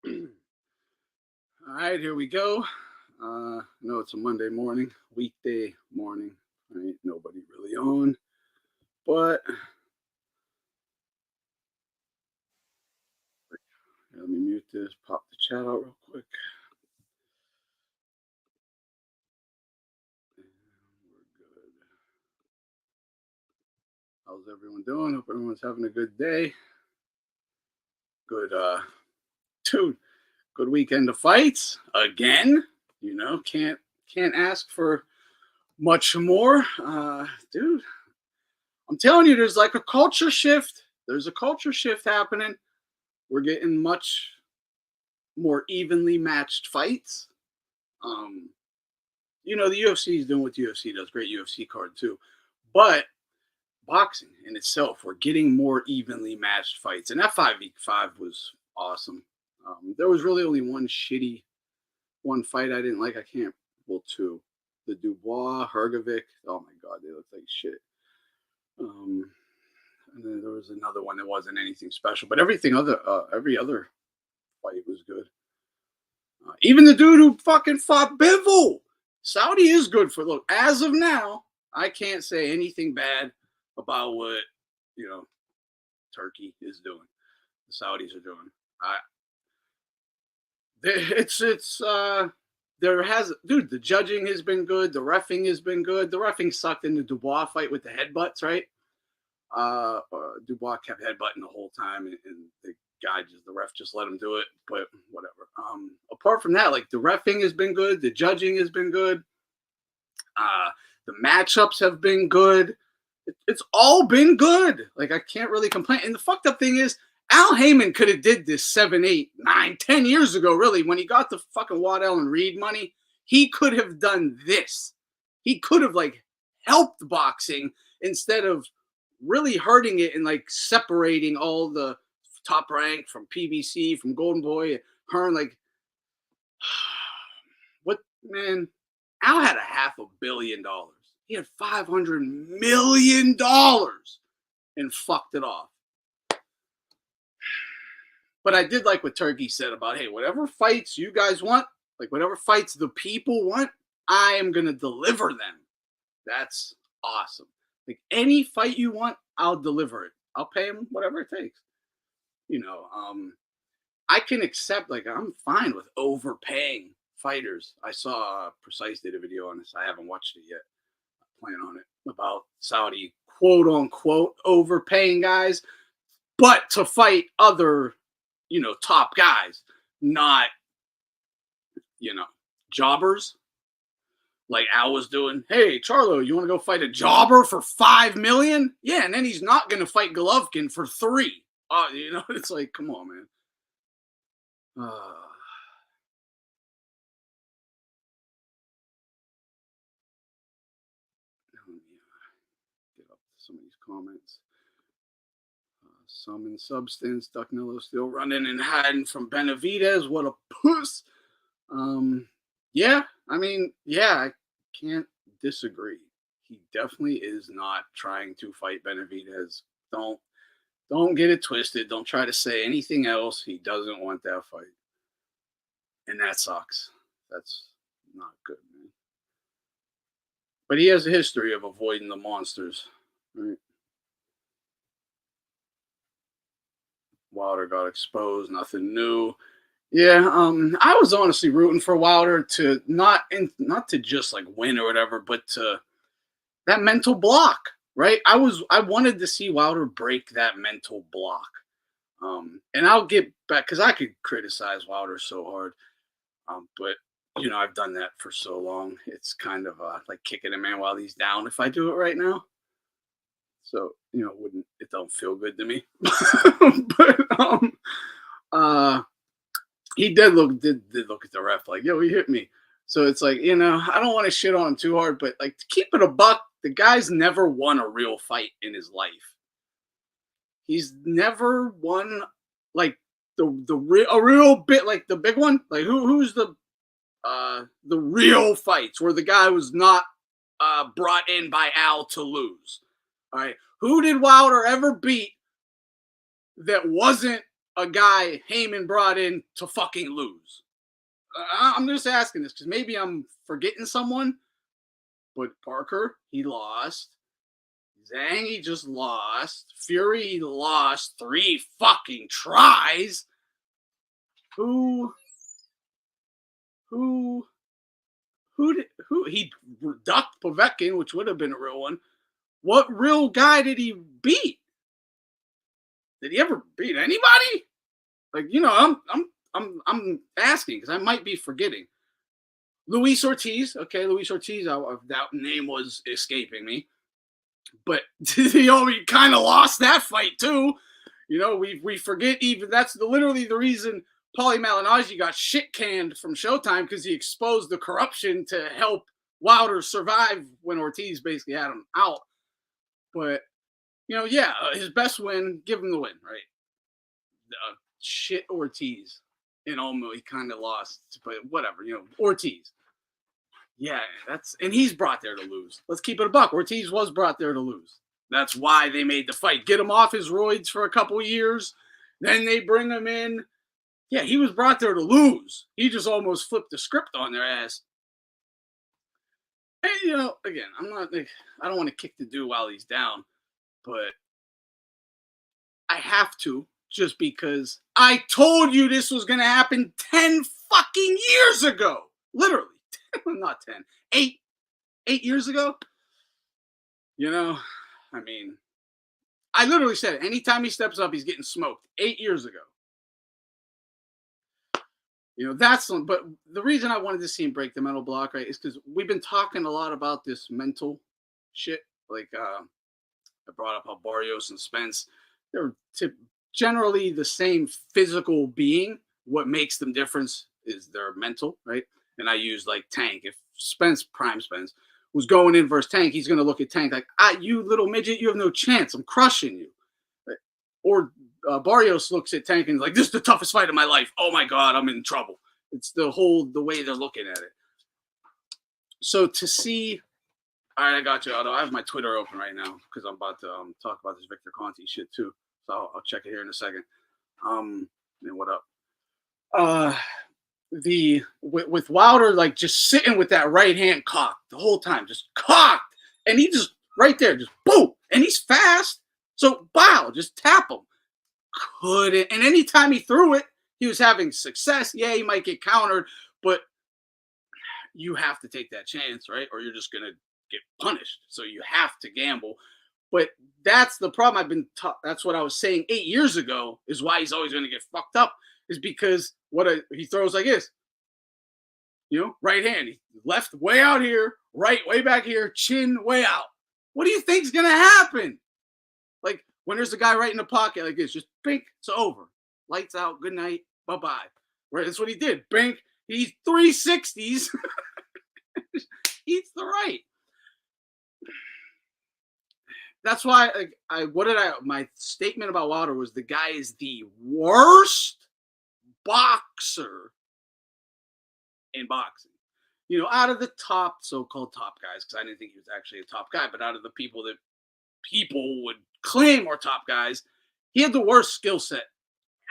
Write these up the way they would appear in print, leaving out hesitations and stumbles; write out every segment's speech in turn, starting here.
All right, here we go. I know it's a Monday morning, weekday morning. Right? Nobody really on, but let me mute this. Pop the chat out real quick. And we're good. How's everyone doing? Hope everyone's having a good day. Good, dude. Good weekend of fights again. Can't ask for much more, dude. I'm telling you, there's like a culture shift. There's a culture shift happening. We're getting much more evenly matched fights. Um, the UFC is doing what the UFC does. Great UFC card too, but boxing in itself, we're getting more evenly matched fights, and that 5v5 was awesome. There was really only one fight I didn't like. I can't. Well, two. The Dubois Hergovic. Oh my god, they looked like shit. Um, and then there was another one that wasn't anything special, but every other fight was good. Even the dude who fucking fought Bivol. Saudi is good for look. As of now, I can't say anything bad about what you know Turkey is doing. The Saudis are doing. I it's there has dude. The judging has been good. The refing has been good. The refing sucked in the Dubois fight with the headbutts, right? Dubois kept headbutting the whole time, and the ref just let him do it. But whatever. Apart from that, like the refing has been good, the judging has been good, uh, the matchups have been good. It's all been good. Like I can't really complain. And the fucked up thing is, Al Heyman could have did this 7, 8, 9, 10 years ago. Really, when he got the fucking Waddell and Reed money, he could have done this. He could have like helped boxing instead of really hurting it and like separating all the top rank from PBC, from Golden Boy, Hearn. Like, what man? Al had $500 million. He had $500 million and fucked it off. But I did like what Turkey said about, hey, whatever fights you guys want, like whatever fights the people want, I am gonna deliver them. That's awesome. Like any fight you want, I'll deliver it. I'll pay him whatever it takes. You know, I can accept. Like I'm fine with overpaying fighters. I saw Precise did a video on this. I haven't watched it yet. I plan on it about Saudi quote unquote overpaying guys, but to fight other, top guys, not you know jobbers like Al was doing. Hey, Charlo, you want to go fight a jobber for 5 million? Yeah, and then he's not going to fight Golovkin for 3. It's like, come on, man. Uh, Let me get up some of these comments. Some in substance. Ducknillo still running and hiding from Benavidez. What a puss. Yeah, I mean, yeah, I can't disagree. He definitely is not trying to fight Benavidez. Don't don't get it twisted. Don't try to say anything else. He doesn't want that fight. And that sucks. That's not good, man. But he has a history of avoiding the monsters. Right? Wilder got exposed, nothing new. Yeah, I was honestly rooting for Wilder to not to just like win or whatever, but to that mental block, right? I wanted to see Wilder break that mental block. And I'll get back because I could criticize Wilder so hard, but I've done that for so long. It's kind of like kicking a man while he's down if I do it right now. So it don't feel good to me. But uh, he did look at the ref like, yo, he hit me. So it's like, I don't want to shit on him too hard, but like to keep it a buck, the guy's never won a real fight in his life. He's never won like a real bit like the big one. Like who's the real fights where the guy was not brought in by Al to lose. All right. Who did Wilder ever beat that wasn't a guy Heyman brought in to fucking lose? I'm just asking this because maybe I'm forgetting someone, but Parker, he lost. Zhang, he just lost. Fury, he lost 3 fucking tries. Who he ducked Povetkin, which would have been a real one. What real guy did he beat? Did he ever beat anybody? Like, I'm asking because I might be forgetting. Luis Ortiz, okay, Luis Ortiz. That name was escaping me, but he kind of lost that fight too. We forget even that's literally the reason Paulie Malignaggi got shit canned from Showtime because he exposed the corruption to help Wilder survive when Ortiz basically had him out. But his best win, give him the win, right? Shit Ortiz in Omo, he kind of lost, but whatever, Ortiz. Yeah, and he's brought there to lose. Let's keep it a buck. Ortiz was brought there to lose. That's why they made the fight. Get him off his roids for a couple of years, then they bring him in. Yeah, he was brought there to lose. He just almost flipped the script on their ass. And again, I don't want to kick the dude while he's down, but I have to. Just because I told you this was going to happen 10 fucking years ago. Literally. Not 10. 8 years ago. I literally said it. Anytime he steps up, he's getting smoked. 8 years ago. But the reason I wanted to see him break the mental block, right, is because we've been talking a lot about this mental shit. Like, I brought up how Barrios and Spence, they're generally the same physical being. What makes them difference is their mental, right? And I use like Tank. If Prime Spence, was going in versus Tank, he's going to look at Tank like, you little midget, you have no chance. I'm crushing you. Right? Or Barrios looks at Tank and is like, this is the toughest fight of my life. Oh my God, I'm in trouble. It's the way they're looking at it. So to see, all right, I got you, Otto. I have my Twitter open right now because I'm about to talk about this Victor Conte shit too. So I'll check it here in a second. And what up? With Wilder like just sitting with that right hand cocked the whole time, just cocked, and he just right there, just boom, and he's fast, so bow, just tap him. Couldn't, and anytime he threw it, he was having success. Yeah, he might get countered, but you have to take that chance, right? Or you're just gonna get punished. So you have to gamble. But that's the problem. I've been that's what I was saying 8 years ago is why he's always going to get fucked up is because he throws like this. Right hand, left way out here, right way back here, chin way out. What do you think's going to happen? Like when there's a guy right in the pocket like this, just bink, it's over. Lights out, good night, bye-bye. Right, that's what he did. Bink, he's 360s. Eats the right. That's why my statement about Wilder was the guy is the worst boxer in boxing. Out of the top, so-called top guys, because I didn't think he was actually a top guy, but out of the people that people would claim are top guys, he had the worst skill set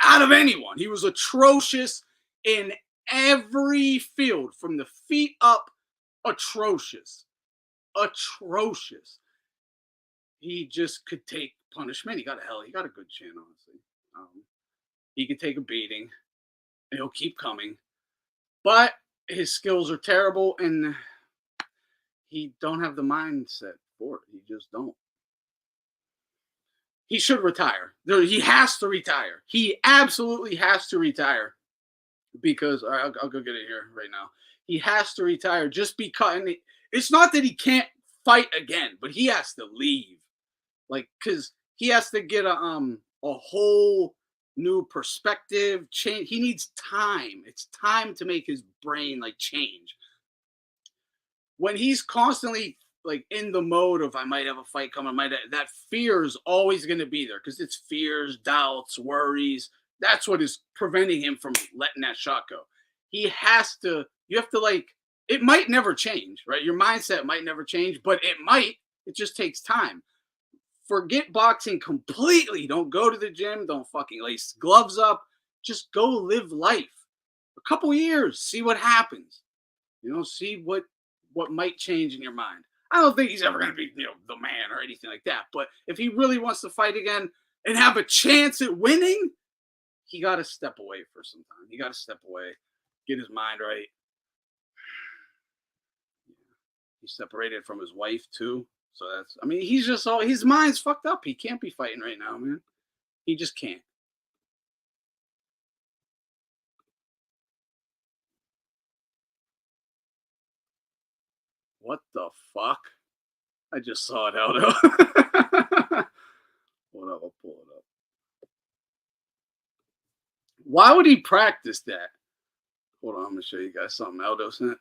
out of anyone. He was atrocious in every field, from the feet up, atrocious. He just could take punishment. He got a good chin, honestly. He could take a beating, and he'll keep coming. But his skills are terrible, and he don't have the mindset for it. He just don't. He should retire. He has to retire. He absolutely has to retire. Because, all right, I'll go get it here right now. He has to retire just because, and it's not that he can't fight again, but he has to leave. Like, because he has to get a whole new perspective change. He needs time. It's time to make his brain like change. When he's constantly like in the mode of I might have a fight coming, that fear is always going to be there because it's fears, doubts, worries. That's what is preventing him from letting that shot go. You have to it might never change, right? Your mindset might never change, but it might. It just takes time. Forget boxing completely. Don't go to the gym. Don't fucking lace gloves up. Just go live life. A couple years, see what happens. See what might change in your mind. I don't think he's ever going to be, the man or anything like that. But if he really wants to fight again and have a chance at winning, he got to step away for some time. He got to step away, get his mind right. He's separated from his wife too. So he's just his mind's fucked up. He can't be fighting right now, man. He just can't. What the fuck? I just saw it, Aldo. Hold up, I'll pull it up. Why would he practice that? Hold on, I'm gonna show you guys something Aldo sent.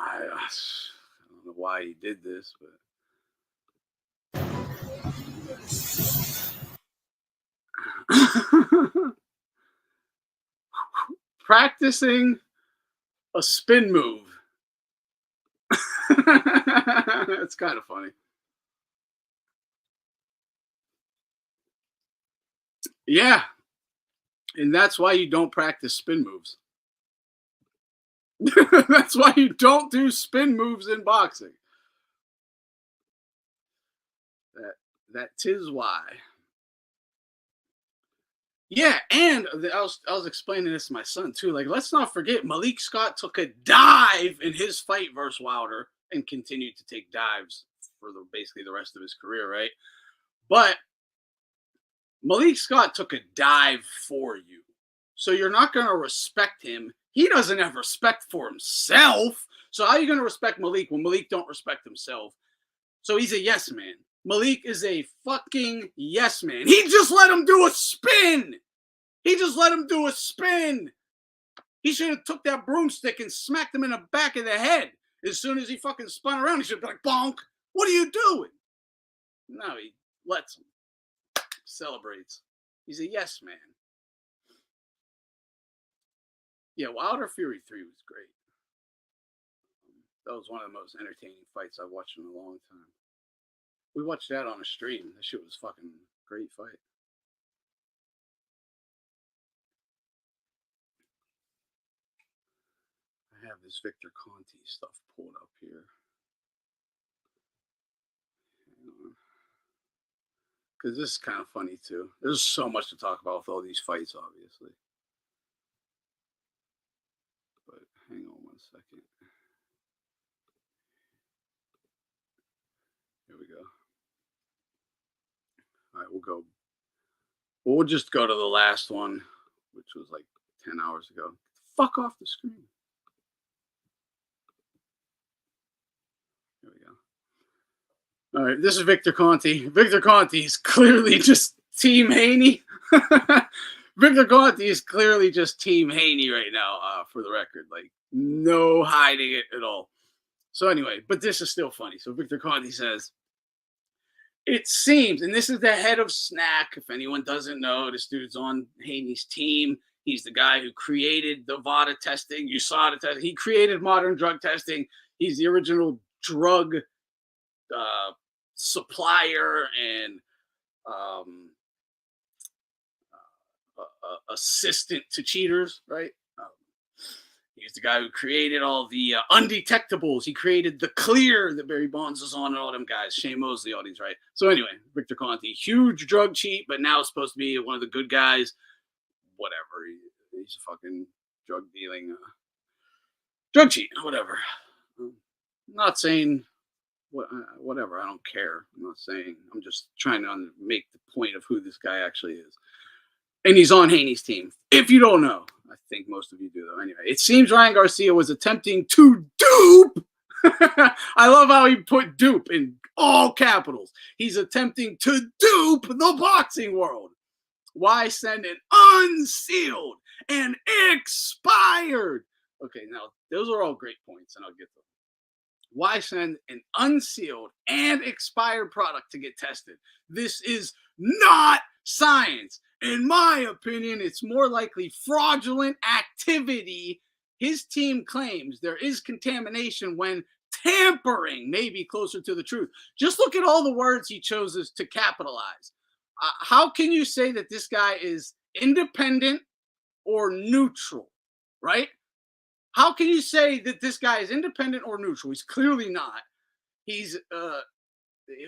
I don't know why he did this, but practicing a spin move. It's kind of funny. Yeah. And that's why you don't practice spin moves. That's why you don't do spin moves in boxing. That tis why. Yeah, and I was explaining this to my son too. Like, let's not forget, Malik Scott took a dive in his fight versus Wilder and continued to take dives for basically the rest of his career, right? But Malik Scott took a dive for you, so you're not going to respect him. He doesn't have respect for himself. So how are you going to respect Malik when Malik don't respect himself? So he's a yes man. Malik is a fucking yes man. He just let him do a spin. He should have took that broomstick and smacked him in the back of the head. As soon as he fucking spun around, he should be like, bonk. What are you doing? No, he lets him. Celebrates. He's a yes man. Yeah, Wilder Fury 3 was great. That was one of the most entertaining fights I've watched in a long time. We watched that on a stream. That shit was fucking great fight. I have this Victor Conti stuff pulled up here. Because this is kind of funny too. There's so much to talk about with all these fights, obviously. But hang on one second. Here we go. All right, we'll just go to the last one, which was like 10 hours ago. Fuck off the screen. Here we go. All right, this is Victor Conti. Victor Conti is clearly just Team Haney. Victor Conti is clearly just Team Haney right now, for the record. Like, no hiding it at all. So anyway, but this is still funny. So Victor Conti says, it seems, and this is the head of Snack. If anyone doesn't know, this dude's on Haney's team. He's the guy who created the VADA testing. You saw the test. He created modern drug testing. He's the original drug supplier and assistant to cheaters, right? He's the guy who created all the undetectables. He created the clear that Barry Bonds was on and all them guys. Shane Mosley, all these, right? So anyway, Victor Conti, huge drug cheat, but now supposed to be one of the good guys. Whatever. He's a fucking drug dealing, drug cheat, whatever. I'm not saying whatever. I don't care. I'm not saying. I'm just trying to make the point of who this guy actually is. And he's on Haney's team. If you don't know, I think most of you do, though. Anyway, it seems Ryan Garcia was attempting to dupe. I love how he put dupe in all capitals. He's attempting to dupe the boxing world. Why send an unsealed and expired? Okay, now those are all great points, and I'll get them. Why send an unsealed and expired product to get tested? This is not science. In my opinion, it's more likely fraudulent activity his team claims there is contamination when tampering may be closer to the truth. Just look at all the words he chooses to capitalize. How can you say that this guy is independent or neutral, right? How can you say that this guy is independent or neutral? He's clearly not. He's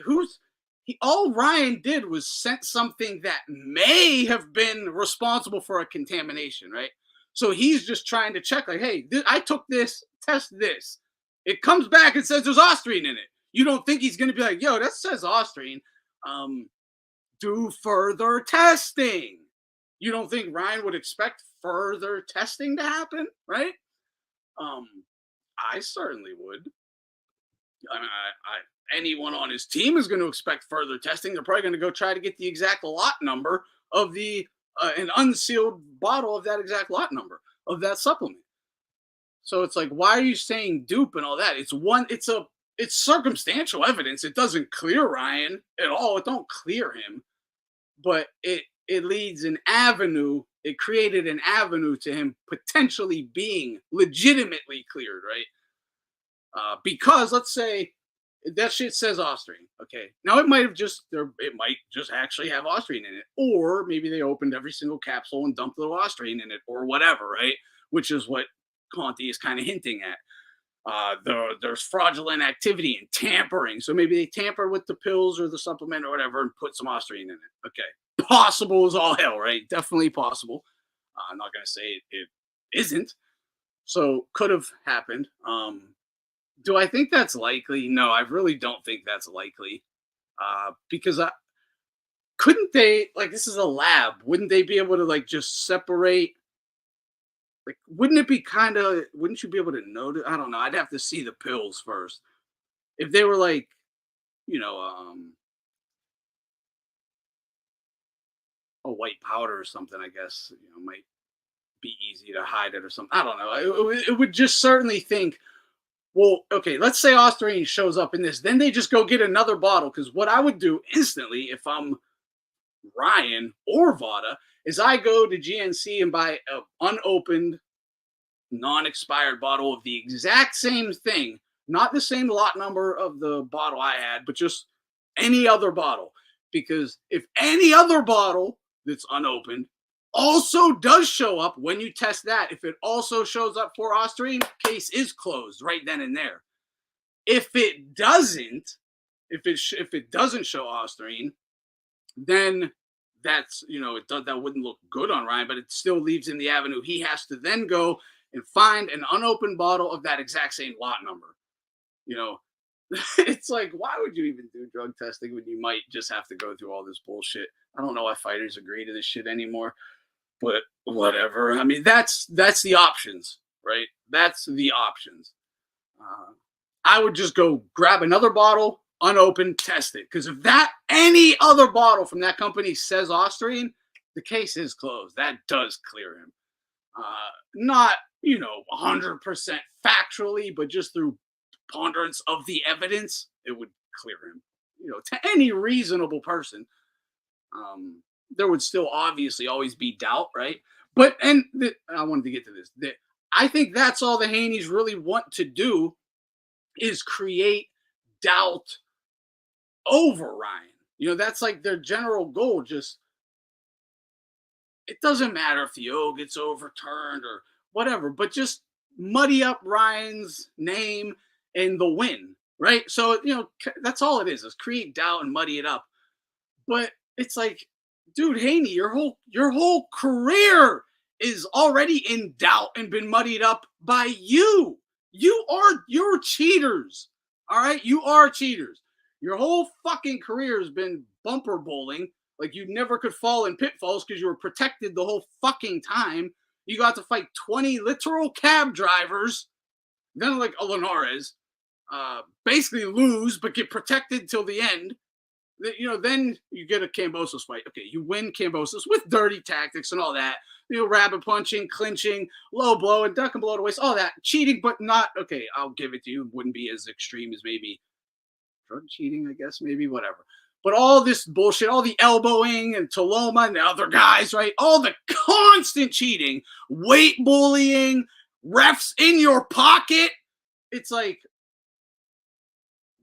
who's he, all Ryan did was sent something that may have been responsible for a contamination, right? So he's just trying to check, like, hey, I took this, test this. It comes back and says there's ostrine in it. You don't think he's going to be like, yo, that says ostrine. Do further testing. You don't think Ryan would expect further testing to happen, right? I certainly would. I mean, anyone on his team is going to expect further testing. They're probably going to go try to get the exact lot number of the an unsealed bottle of that exact lot number of that supplement. So it's like, why are you saying dupe and all that? It's circumstantial evidence. It doesn't clear Ryan at all. It don't clear him, but it leads an avenue. It created an avenue to him potentially being legitimately cleared, right? Because let's say that shit says ostrine. Okay, now it might just actually have ostrine in it, or maybe they opened every single capsule and dumped a little ostrine in it, or whatever, right? Which is what Conti is kind of hinting at. There's fraudulent activity and tampering, so maybe they tampered with the pills or the supplement or whatever and put some ostrine in it. Okay, possible as all hell, right? Definitely possible. I'm not gonna say it isn't. So could have happened. Do I think that's likely? No, I really don't think that's likely. Because couldn't they, like, this is a lab? Wouldn't they be able to, like, just separate? Like, wouldn't you be able to notice? I don't know. I'd have to see the pills first. If they were like, you know, a white powder or something, I guess, might be easy to hide it or something. I don't know. It would just certainly think, well, okay, let's say ostrine shows up in this. Then they just go get another bottle. Because what I would do instantly if I'm Ryan or Vada is I go to GNC and buy an unopened, non-expired bottle of the exact same thing. Not the same lot number of the bottle I had, but just any other bottle. Because if any other bottle that's unopened also does show up when you test that, if it also shows up for ostrine, case is closed right then and there. If it doesn't, if it doesn't show ostrine, then that's, that wouldn't look good on Ryan, but it still leaves in the avenue. He has to then go and find an unopened bottle of that exact same lot number. It's like, why would you even do drug testing when you might just have to go through all this bullshit? I don't know why fighters agree to this shit anymore. But whatever. I mean, that's the options, right? That's the options. I would just go grab another bottle, unopened, test it. Because if any other bottle from that company says ostrine, the case is closed. That does clear him. Not, 100% factually, but just through ponderance of the evidence, it would clear him. To any reasonable person. There would still obviously always be doubt, right? But I wanted to get to this. I think that's all the Haneys really want to do is create doubt over Ryan. That's like their general goal. Just, it doesn't matter if the O gets overturned or whatever, but just muddy up Ryan's name and the win, right? So, that's all it is create doubt and muddy it up. But it's like, dude, Haney, your whole career is already in doubt and been muddied up by you. You're cheaters. All right? You are cheaters. Your whole fucking career has been bumper bowling. Like, you never could fall in pitfalls because you were protected the whole fucking time. You got to fight 20 literal cab drivers, then like a Linares, basically lose but get protected till the end. Then you get a Kambosos fight. Okay, you win Kambosos with dirty tactics and all that. Rabbit punching, clinching, low blow, and duck and blow to waist, all that. Cheating, but not, okay, I'll give it to you. Wouldn't be as extreme as maybe drug cheating, I guess, maybe, whatever. But all this bullshit, all the elbowing and Taloma and the other guys, right? All the constant cheating, weight bullying, refs in your pocket. It's like,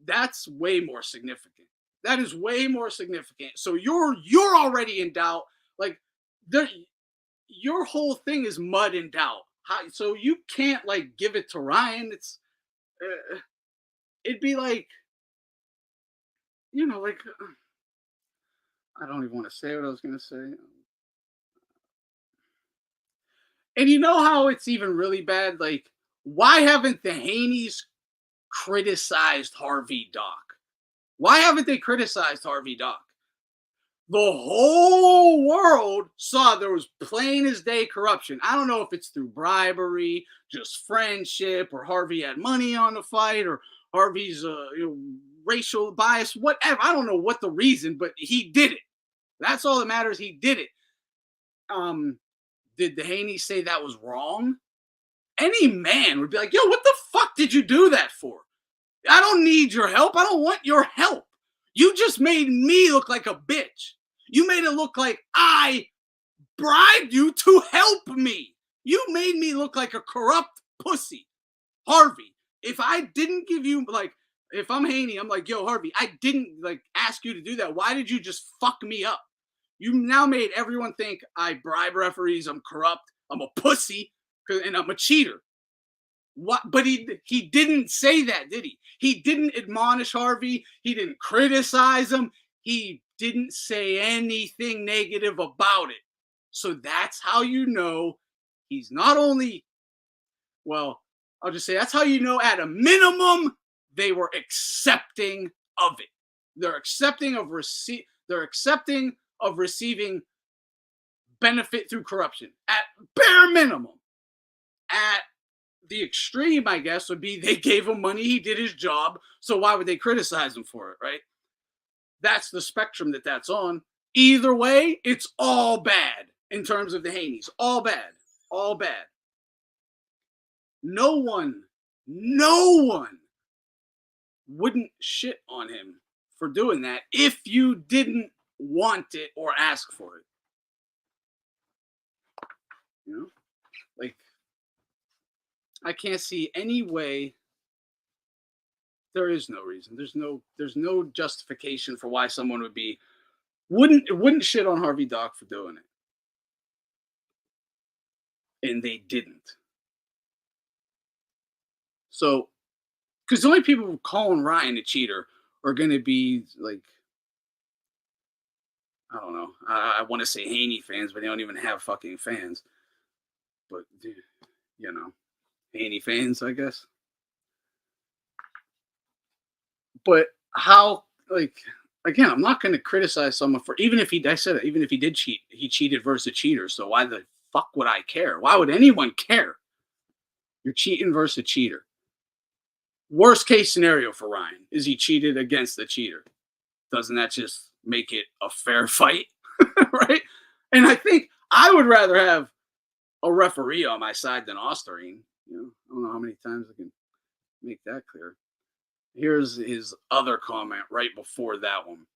that's way more significant. That is way more significant. So you're already in doubt. Like, your whole thing is mud and doubt. So you can't like give it to Ryan. It'd be like, like, I don't even want to say what I was gonna say. And you know how it's even really bad? Like, why haven't the Haneys criticized Harvey Doc? Why haven't they criticized Harvey Doc? The whole world saw there was plain as day corruption. I don't know if it's through bribery, just friendship, or Harvey had money on the fight, or Harvey's racial bias, whatever. I don't know what the reason, but he did it. That's all that matters. He did it. Did the Haney say that was wrong? Any man would be like, yo, what the fuck did you do that for? I don't need your help. I don't want your help. You just made me look like a bitch. You made it look like I bribed you to help me. You made me look like a corrupt pussy. Harvey, if I didn't give you, like, if I'm Haney, I'm like, yo, Harvey, I didn't like ask you to do that. Why did you just fuck me up? You now made everyone think I bribe referees, I'm corrupt, I'm a pussy, and I'm a cheater. What? But he didn't say that, did he? He didn't admonish Harvey. He didn't criticize him. He didn't say anything negative about it. So that's how you know he's not only, well, I'll just say that's how you know at a minimum they were accepting of it. They're accepting of receiving benefit through corruption at bare minimum. At the extreme, I guess, would be they gave him money, he did his job, so why would they criticize him for it, right? That's the spectrum that's on. Either way, it's all bad in terms of the Haneys. All bad. All bad. No one wouldn't shit on him for doing that if you didn't want it or ask for it. Like, I can't see any way. There is no reason. There's no justification for why someone wouldn't shit on Harvey Doc for doing it. And they didn't. So, because the only people calling Ryan a cheater are going to be like, I don't know. I want to say Haney fans, but they don't even have fucking fans. But, Haney fans, I guess. But how, like, again, I'm not going to criticize someone for, even if he did cheat, he cheated versus a cheater. So why the fuck would I care? Why would anyone care? You're cheating versus a cheater. Worst case scenario for Ryan is he cheated against the cheater. Doesn't that just make it a fair fight? Right? And I think I would rather have a referee on my side than Osterine. I don't know how many times I can make that clear. Here's his other comment right before that one.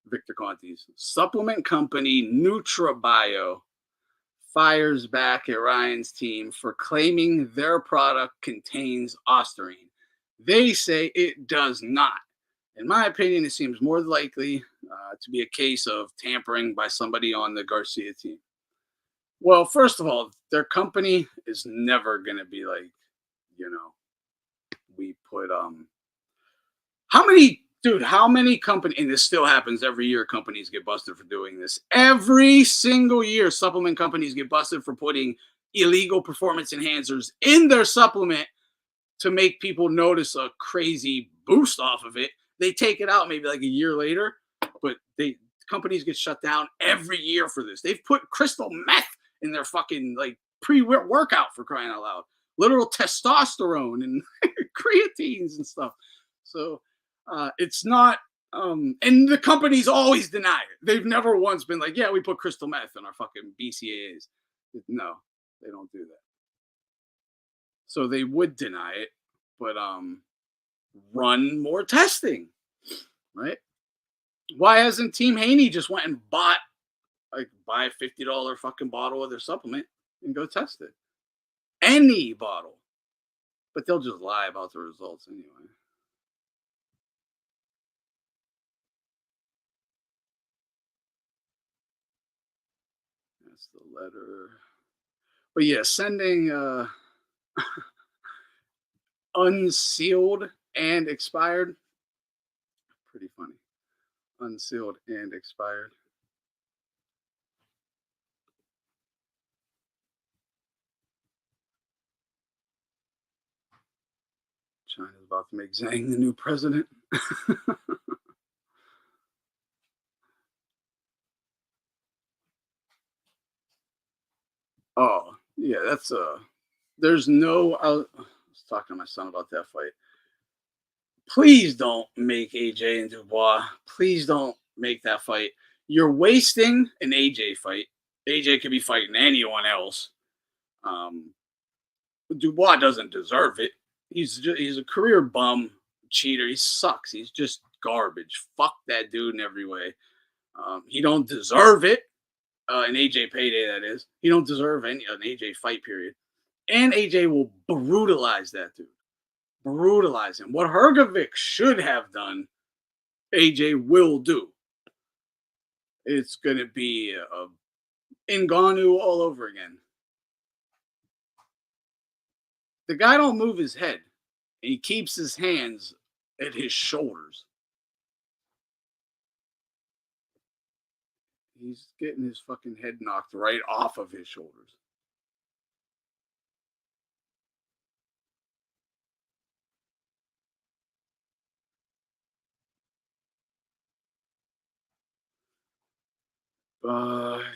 Victor Conte's supplement company NutraBio fires back at Ryan's team for claiming their product contains Osterine. They say it does not. In my opinion, it seems more likely to be a case of tampering by somebody on the Garcia team. Well, first of all, their company is never going to be like, we put, how many companies, and this still happens every year, companies get busted for doing this. Every single year, supplement companies get busted for putting illegal performance enhancers in their supplement to make people notice a crazy boost off of it. They take it out maybe like a year later, but companies get shut down every year for this. They've put crystal meth in their fucking like pre-workout, for crying out loud. Literal testosterone and creatines and stuff. So it's not, and the companies always deny it. They've never once been like, yeah, we put crystal meth in our fucking BCAAs. No, they don't do that. So they would deny it, but run more testing, right? Why hasn't Team Haney just went and buy a $50 fucking bottle of their supplement and go test it? Any bottle. But they'll just lie about the results anyway. That's the letter. But yeah, sending unsealed and expired. Pretty funny. Unsealed and expired. China's about to make Zhang the new president. Oh, yeah, that's there's no I was talking to my son about that fight. Please don't make AJ and Dubois. Please don't make that fight. You're wasting an AJ fight. AJ could be fighting anyone else. Um, Dubois doesn't deserve it. He's a career bum, cheater. He sucks. He's just garbage. Fuck that dude in every way. He don't deserve it. An AJ payday, that is. He don't deserve an AJ fight period. And AJ will brutalize that dude. Brutalize him. What Hrgovic should have done, AJ will do. It's gonna be Ngannou all over again. The guy don't move his head, and he keeps his hands at his shoulders. He's getting his fucking head knocked right off of his shoulders.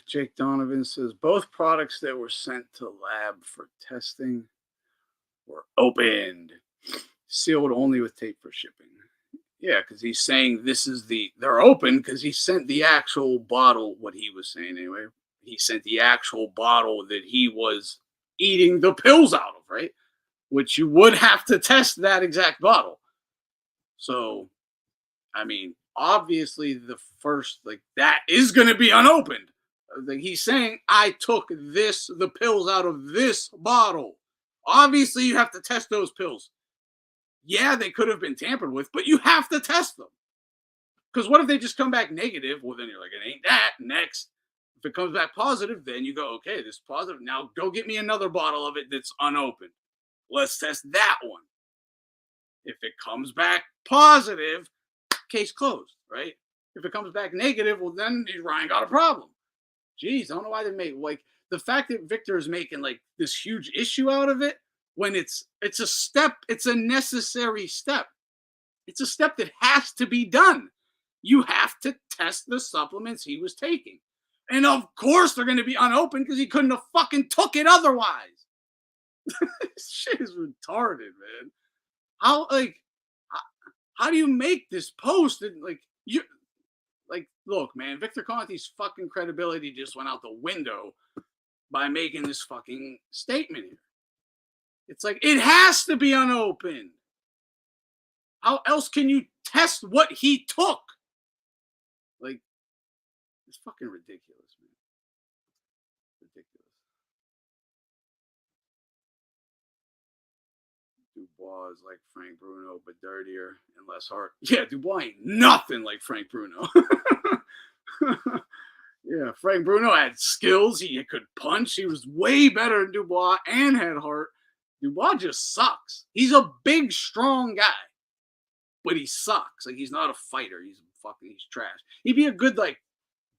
Jake Donovan says both products that were sent to lab for testing were opened, sealed only with tape for shipping. Yeah, because he's saying they're open because he sent the actual bottle. What he was saying anyway, he sent the actual bottle that he was eating the pills out of, right? Which you would have to test that exact bottle. So, I mean, obviously the first that is going to be unopened. Like he's saying, I took the pills out of this bottle. Obviously, you have to test those pills. Yeah, they could have been tampered with, but you have to test them. Because what if they just come back negative? Well, then you're like, it ain't that. Next. If it comes back positive, then you go, okay, this is positive. Now go get me another bottle of it that's unopened. Let's test that one. If it comes back positive, case closed, right? If it comes back negative, well, then Ryan got a problem. Jeez, I don't know why they make the fact that Victor is making this huge issue out of it when it's a step, it's a necessary step. It's a step that has to be done. You have to test the supplements he was taking. And of course they're going to be unopened because he couldn't have fucking took it otherwise. This shit is retarded, man. How do you make this post and look, man, Victor Conte's fucking credibility just went out the window by making this fucking statement here. It's like, it has to be unopened. How else can you test what he took? It's fucking ridiculous, man. Ridiculous. Dubois is like Frank Bruno, but dirtier and less hard. Yeah, Dubois ain't nothing like Frank Bruno. Yeah, Frank Bruno had skills. He could punch. He was way better than Dubois and had heart. Dubois just sucks. He's a big, strong guy, but he sucks. He's not a fighter. He's trash. He'd be a good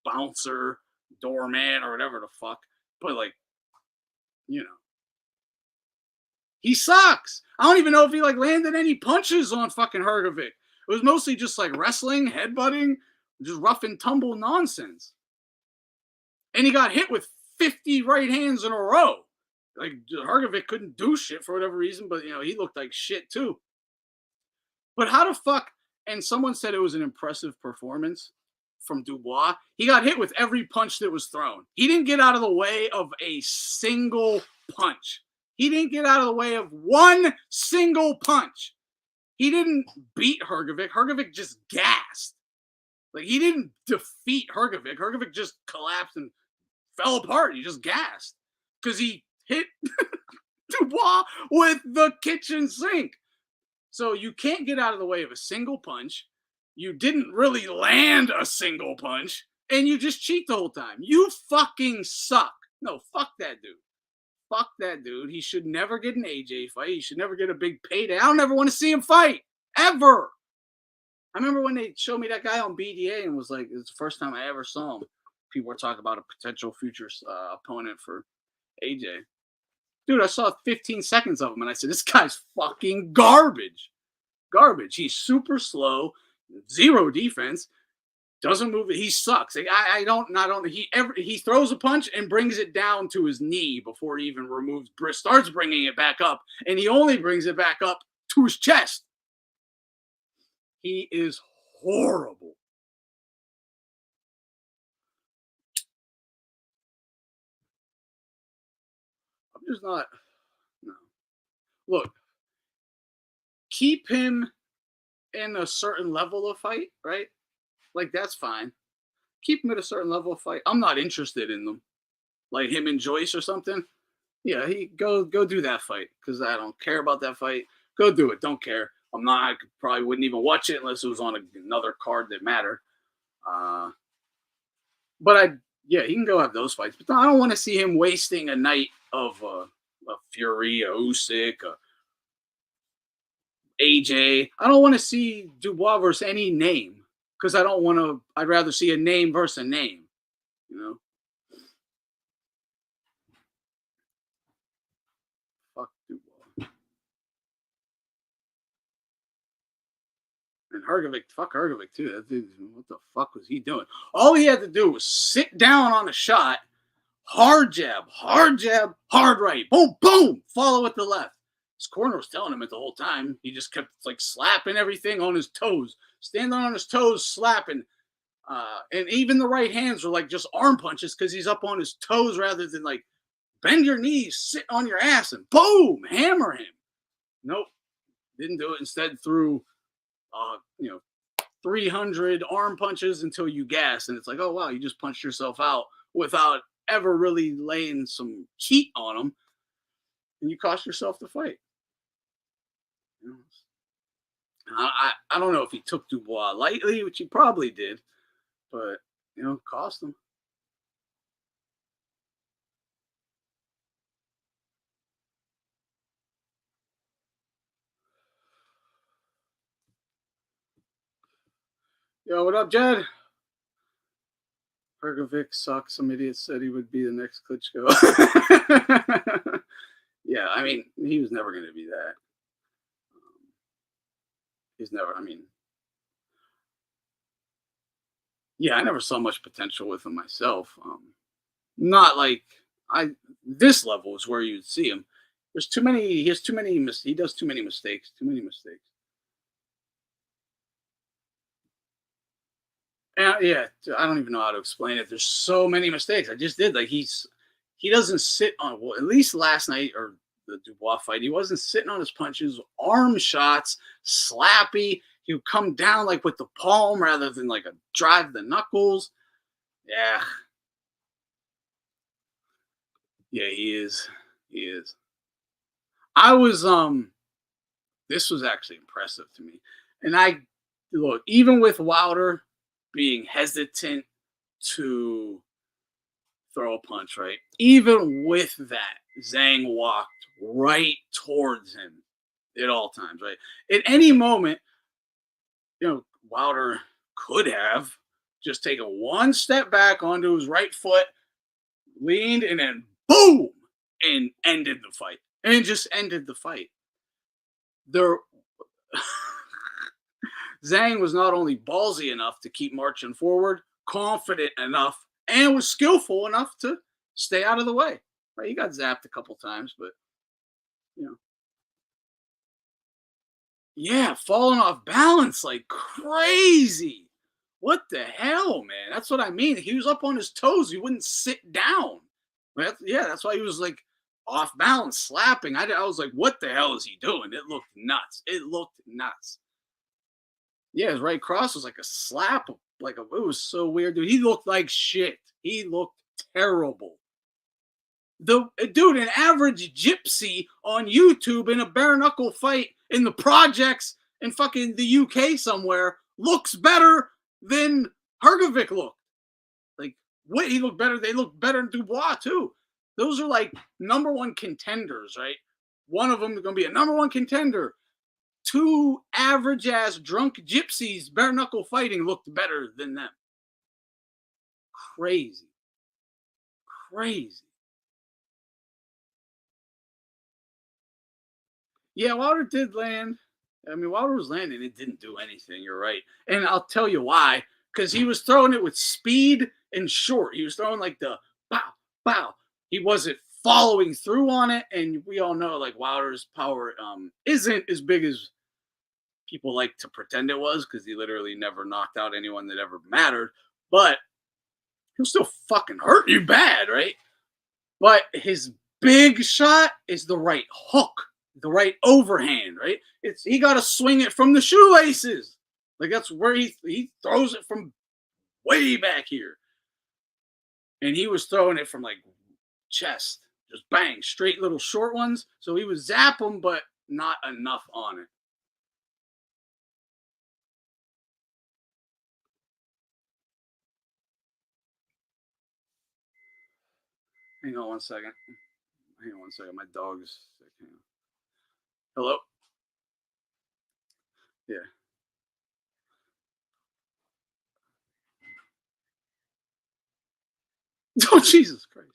bouncer, doorman, or whatever the fuck. But he sucks. I don't even know if he landed any punches on fucking Hrgovic. It was mostly just wrestling, headbutting, just rough and tumble nonsense. And he got hit with 50 right hands in a row. Hrgovic couldn't do shit for whatever reason, but he looked like shit too. But how the fuck? And someone said it was an impressive performance from Dubois. He got hit with every punch that was thrown. He didn't get out of the way of a single punch. He didn't get out of the way of one single punch. He didn't beat Hrgovic. Hrgovic just gassed. He didn't defeat Hrgovic. Hrgovic just collapsed and fell apart. He just gassed because he hit Dubois with the kitchen sink. So you can't get out of the way of a single punch. You didn't really land a single punch, and you just cheat the whole time. You fucking suck. No, fuck that dude. Fuck that dude. He should never get an AJ fight. He should never get a big payday. I don't ever want to see him fight. Ever. I remember when they showed me that guy on BDA and was like, it's the first time I ever saw him. People were talking about a potential future opponent for AJ. Dude, I saw 15 seconds of him and I said, this guy's fucking garbage. Garbage. He's super slow, zero defense, doesn't move it. He sucks. Like, I don't, not only he throws a punch and brings it down to his knee before he even starts bringing it back up, and he only brings it back up to his chest. He is horrible. I'm just not. No. Look, keep him in a certain level of fight, right? Like, that's fine. Keep him at a certain level of fight. I'm not interested in them. Like him and Joyce or something. Yeah, he go do that fight because I don't care about that fight. Go do it. Don't care. I'm not. I probably wouldn't even watch it unless it was on another card that mattered. But yeah, he can go have those fights. But I don't want to see him wasting a night of a Fury, a Usyk, a AJ. I don't want to see Dubois versus any name because I don't want to. I'd rather see a name versus a name. You know. Fuck Dubois. And Hrgovic, fuck Hrgovic too. That dude, what the fuck was he doing? All he had to do was sit down on a shot, hard jab, hard right, boom, boom, follow with the left. His corner was telling him it the whole time. He just kept like slapping everything on his toes, standing on his toes, slapping. And even the right hands were like just arm punches because he's up on his toes rather than like bend your knees, sit on your ass, and boom, hammer him. Nope, didn't do it. Instead, threw 300 arm punches until you gas, and it's like, oh wow, you just punched yourself out without ever really laying some heat on them, and you cost yourself the fight. You know, I don't know if he took Dubois lightly, which he probably did, but cost him. Yo, what up, Jed? Hrgovic sucks. Some idiot said he would be the next Klitschko. Yeah, I mean, he was never going to be that. He's never, I mean, yeah, I never saw much potential with him myself. Not like this level is where you'd see him. There's too many, he has too many, he does too many mistakes, too many mistakes. Yeah, I don't even know how to explain it. There's so many mistakes. I just did. Like he doesn't sit on. Well, at least last night or the Dubois fight, he wasn't sitting on his punches. Arm shots, slappy. He would come down like with the palm rather than like a drive the knuckles. Yeah, yeah, he is. He is. I was This was actually impressive to me, and I look even with Wilder being hesitant to throw a punch, right? Even with that, Zhang walked right towards him at all times, right? At any moment, Wilder could have just taken one step back onto his right foot, leaned, and then boom, and ended the fight. And just ended the fight. There Zhang was not only ballsy enough to keep marching forward, confident enough, and was skillful enough to stay out of the way. Right? He got zapped a couple times, but you know, yeah, falling off balance like crazy. What the hell, man? That's what I mean. He was up on his toes. He wouldn't sit down. Yeah, that's why he was like off balance, slapping. I was like, what the hell is he doing? It looked nuts. It looked nuts. Yeah, his right cross was like a slap, it was so weird, dude. He looked like shit. He looked terrible. An average gypsy on YouTube in a bare knuckle fight in the projects in fucking the UK somewhere looks better than Hergovic looked. Like, what he looked better. They look better than Dubois too. Those are like number one contenders, right? One of them is going to be a number one contender. Two average ass drunk gypsies bare knuckle fighting looked better than them. Crazy. Crazy. Yeah, Wilder did land. I mean, Wilder was landing. It didn't do anything. You're right. And I'll tell you why. Because he was throwing it with speed and short. He was throwing like the bow, bow. He wasn't following through on it. And we all know like Wilder's power isn't as big as people like to pretend it was, because he literally never knocked out anyone that ever mattered. But he'll still fucking hurt you bad, right? But his big shot is the right hook, the right overhand, right? He got to swing it from the shoelaces. Like that's where he throws it from way back here. And he was throwing it from like chest, just bang, straight little short ones. So he would zap them, but not enough on it. Hang on one second. My dog's sick. Hang on. Hello? Yeah. Oh, Jesus Christ.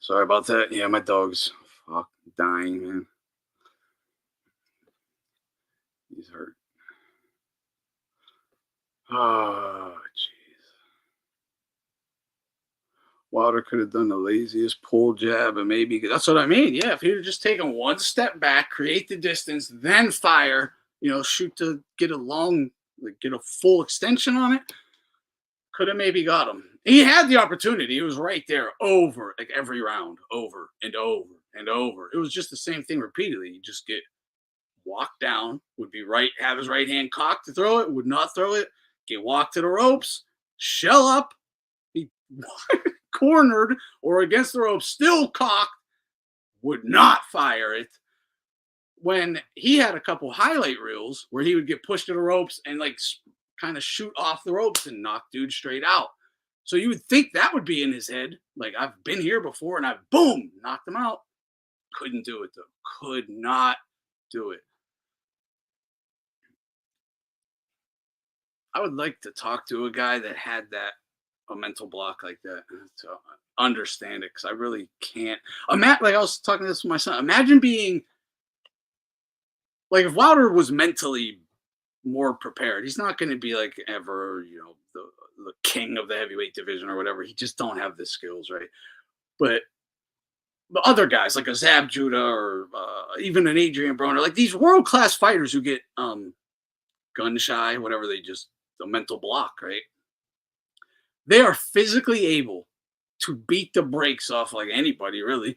Sorry about that. Yeah, my dog's dying, man. He's hurt. Oh, jeez. Wilder could have done the laziest pull jab, and maybe that's what I mean. Yeah, if he'd have just taken one step back, create the distance, then fire, shoot to get a long, like get a full extension on it, could have maybe got him. He had the opportunity. He was right there over like every round, over and over and over. It was just the same thing repeatedly. You just get walked down, would be right, have his right hand cocked to throw it, would not throw it, get walked to the ropes, shell up, be cornered or against the ropes, still cocked, would not fire it. When he had a couple highlight reels where he would get pushed to the ropes and like kind of shoot off the ropes and knock dude straight out. So you would think that would be in his head. Like, I've been here before and I boom, knocked him out. Couldn't do it though. Could not do it. I would like to talk to a guy that had a mental block like that to understand it, because I really can't. Like I was talking to this with my son. Imagine being like, if Wilder was mentally more prepared, he's not going to be like ever, the king of the heavyweight division or whatever. He just don't have the skills, right? But the other guys like a Zab Judah or even an Adrian Broner, like these world class fighters who get gun shy, whatever, they just a mental block, right? They are physically able to beat the brakes off like anybody, really.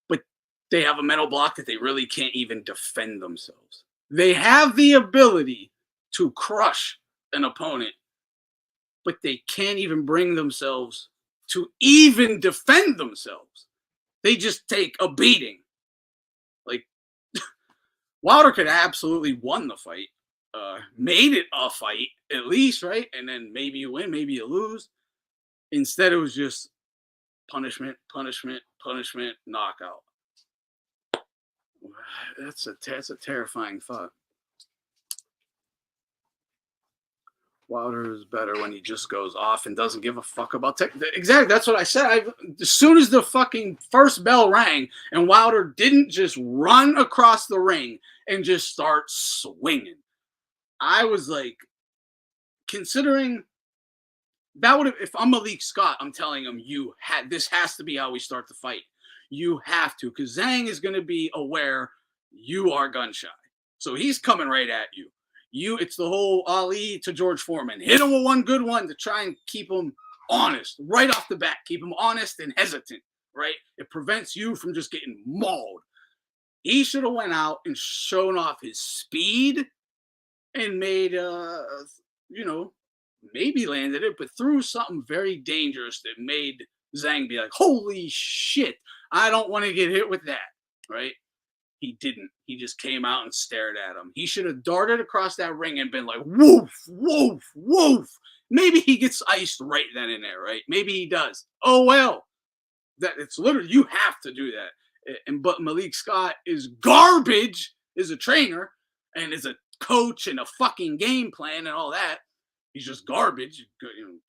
But they have a mental block that they really can't even defend themselves. They have the ability to crush an opponent, but they can't even bring themselves to even defend themselves. They just take a beating. Like, Wilder could have absolutely won the fight, made it a fight at least, right? And then maybe you win, maybe you lose. Instead, it was just punishment, punishment, punishment, knockout. That's a terrifying thought. Wilder is better when he just goes off and doesn't give a fuck about tech. Exactly, that's what I said. As soon as the fucking first bell rang and Wilder didn't just run across the ring and just start swinging, I was like, considering that would have, if I'm Malik Scott, I'm telling him this has to be how we start the fight. You have to, because Zhang is going to be aware you are gun shy, so he's coming right at you. It's the whole Ali to George Foreman. Hit him with one good one to try and keep him honest right off the bat. Keep him honest and hesitant, right? It prevents you from just getting mauled. He should have went out and shown off his speed and made, maybe landed it, but threw something very dangerous that made Zhang be like, holy shit, I don't want to get hit with that, right? He didn't. He just came out and stared at him. He should have darted across that ring and been like, woof, woof, woof. Maybe he gets iced right then and there, right? Maybe he does. Oh, well. It's literally, you have to do that. But Malik Scott is garbage as a trainer and as a coach and a fucking game plan and all that. He's just garbage.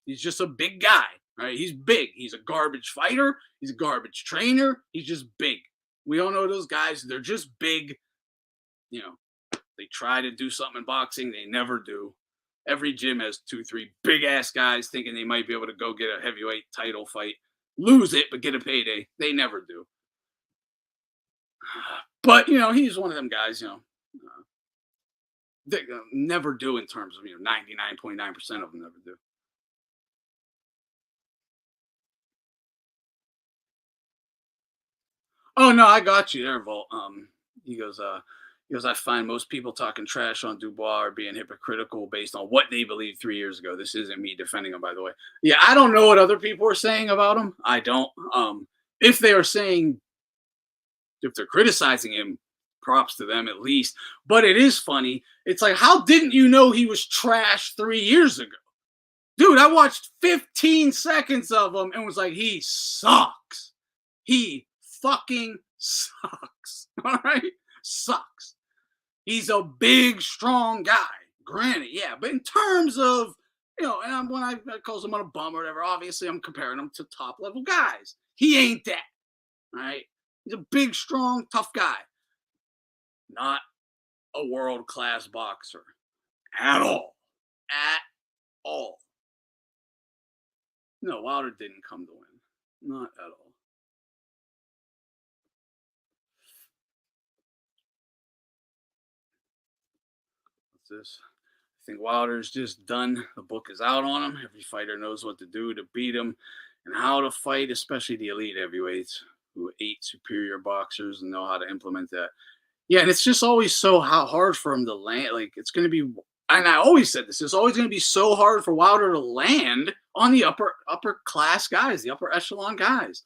He's just a big guy, right? He's big. He's a garbage fighter. He's a garbage trainer. He's just big. We all know those guys. They're just big. They try to do something in boxing. They never do. Every gym has 2-3 big-ass guys thinking they might be able to go get a heavyweight title fight. Lose it, but get a payday. They never do. But, he's one of them guys, they never do in terms of, 99.9% of them never do. Oh no, I got you there, Volt. He goes, I find most people talking trash on Dubois are being hypocritical based on what they believed 3 years ago. This isn't me defending him, by the way. Yeah, I don't know what other people are saying about him. I don't. If they are saying, if they're criticizing him, props to them at least. But it is funny. It's like, how didn't you know he was trash 3 years ago? Dude, I watched 15 seconds of him and was like, he sucks. He fucking sucks. All right? Sucks. He's a big, strong guy. Granted, yeah. But in terms of, and when I call someone a bum or whatever, obviously I'm comparing him to top level guys. He ain't that. All right? He's a big, strong, tough guy. Not a world-class boxer. At all. At all. No, Wilder didn't come to win. Not at all. What's this? I think Wilder's just done. The book is out on him. Every fighter knows what to do to beat him and how to fight, especially the elite heavyweights who ate superior boxers and know how to implement that. Yeah, and it's just always so hard for him to land. Like, it's going to be, and I always said this, it's always going to be so hard for Wilder to land on the upper class guys, the upper echelon guys.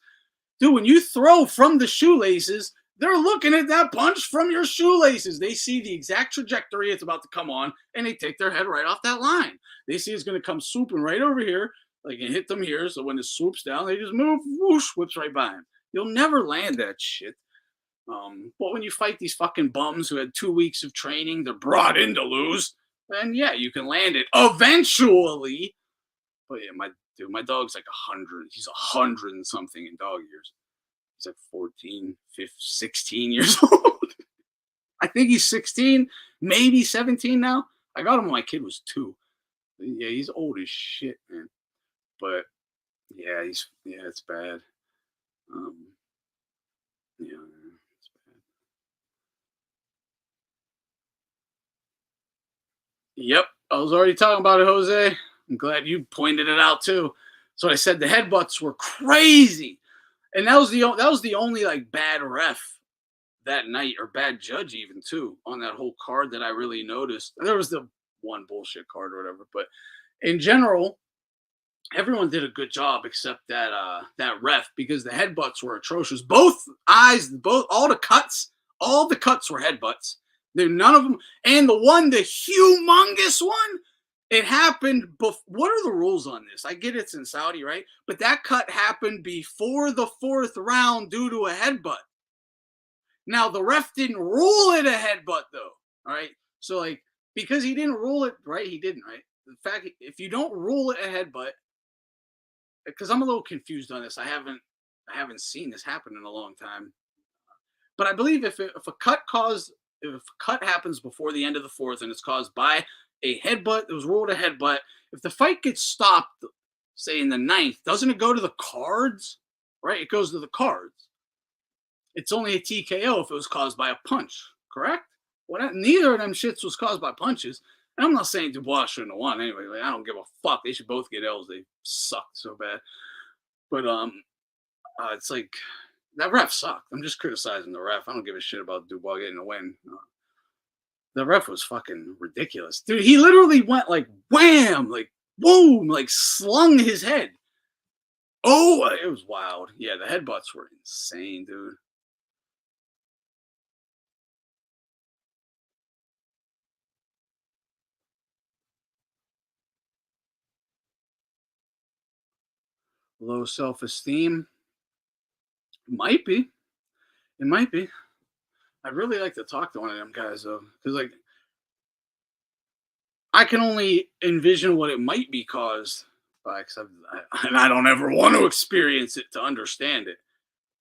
Dude, when you throw from the shoelaces, they're looking at that punch from your shoelaces. They see the exact trajectory it's about to come on, and they take their head right off that line. They see it's going to come swooping right over here, like and hit them here. So when it swoops down, they just move, whoosh, whips right by him. You'll never land that shit. But when you fight these fucking bums who had 2 weeks of training, they're brought in to lose, then yeah, you can land it eventually. But yeah, my dog's like 100. He's 100 and something in dog years. He's like 14, 15, 16 years old. I think he's 16, maybe 17 now. I got him when my kid was 2. Yeah, he's old as shit, man. But yeah, it's bad. Yeah. Yep, I was already talking about it, Jose. I'm glad you pointed it out too. So I said the headbutts were crazy, and that was the only like bad ref that night, or bad judge even too, on that whole card that I really noticed. There was the one bullshit card or whatever, but in general, everyone did a good job except that ref, because the headbutts were atrocious. Both eyes, all the cuts were headbutts. None of them. And the humongous one, it happened. What are the rules on this? I get it's in Saudi, right? But that cut happened before the fourth round due to a headbutt. Now the ref didn't rule it a headbutt though. All right. So like because he didn't rule it, right? He didn't, right? In fact, if you don't rule it a headbutt, because I'm a little confused on this. I haven't seen this happen in a long time. But I believe if a cut happens before the end of the fourth and it's caused by a headbutt, it was ruled a headbutt. If the fight gets stopped, say in the ninth, doesn't it go to the cards? Right? It goes to the cards. It's only a TKO if it was caused by a punch, correct? Well, neither of them shits was caused by punches. And I'm not saying Dubois shouldn't have won anyway. Like, I don't give a fuck. They should both get L's. They sucked so bad. But it's like that ref sucked. I'm just criticizing the ref. I don't give a shit about Dubois getting a win. The ref was fucking ridiculous, dude. He literally went like wham, like boom, like slung his head. Oh, it was wild. Yeah, the headbutts were insane, dude. Low self-esteem. Might be. It might be. I'd really like to talk to one of them guys though, because like I can only envision what it might be caused by, and I don't ever want to experience it to understand it.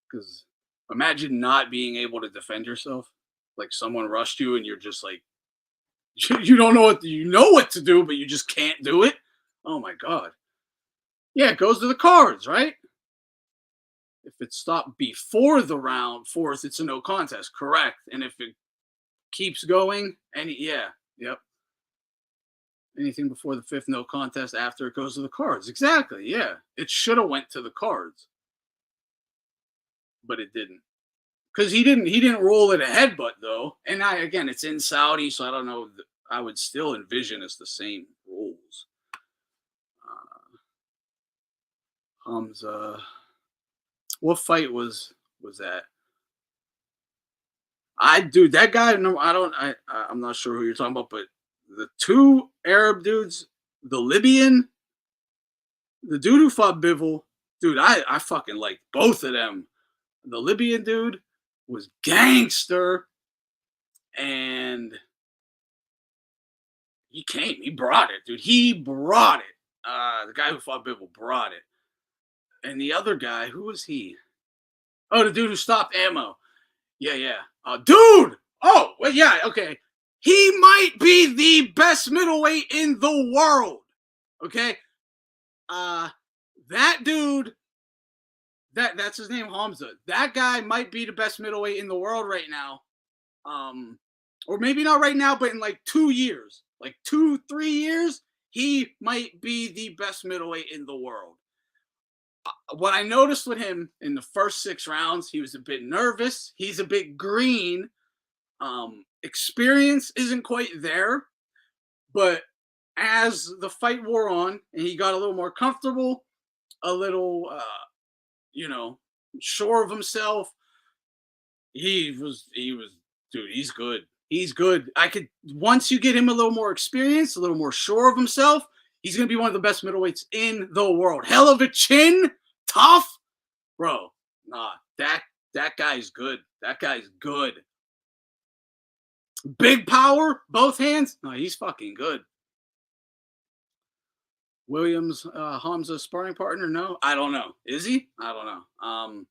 Because imagine not being able to defend yourself, like someone rushed you and you're just like you don't know what to do, but you just can't do it. Oh my god. Yeah, it goes to the cards, right? If it stopped before the round fourth, it's a no contest, correct? And if it keeps going, yep. Anything before the fifth, no contest. After it goes to the cards, exactly. Yeah, it should have went to the cards, but it didn't because he didn't roll it a headbutt though. And again, it's in Saudi, so I don't know. I would still envision it's the same rules. Hamza, what fight was that? Dude, that guy. No, I'm not sure who you're talking about, but the two Arab dudes, the Libyan, the dude who fought Bivol, dude, I fucking like both of them. The Libyan dude was gangster, and he brought it, dude. He brought it. The guy who fought Bivol brought it, and the other guy, who was he? Oh, the dude who stopped ammo. Yeah. Dude. Oh, well, yeah. Okay. He might be the best middleweight in the world. Okay. That dude. That's his name, Hamza. That guy might be the best middleweight in the world right now. Or maybe not right now, but in like 2 years, like 2-3 years, he might be the best middleweight in the world. What I noticed with him in the first 6 rounds, he was a bit nervous. He's a bit green. Experience isn't quite there, but as the fight wore on and he got a little more comfortable, a little, sure of himself, dude, he's good. He's good. Once you get him a little more experience, a little more sure of himself, he's going to be one of the best middleweights in the world. Hell of a chin, tough, bro. Nah, that guy's good. That guy's good. Big power, both hands. No, he's fucking good. Williams, Hamza sparring partner? No, I don't know. Is he? I don't know.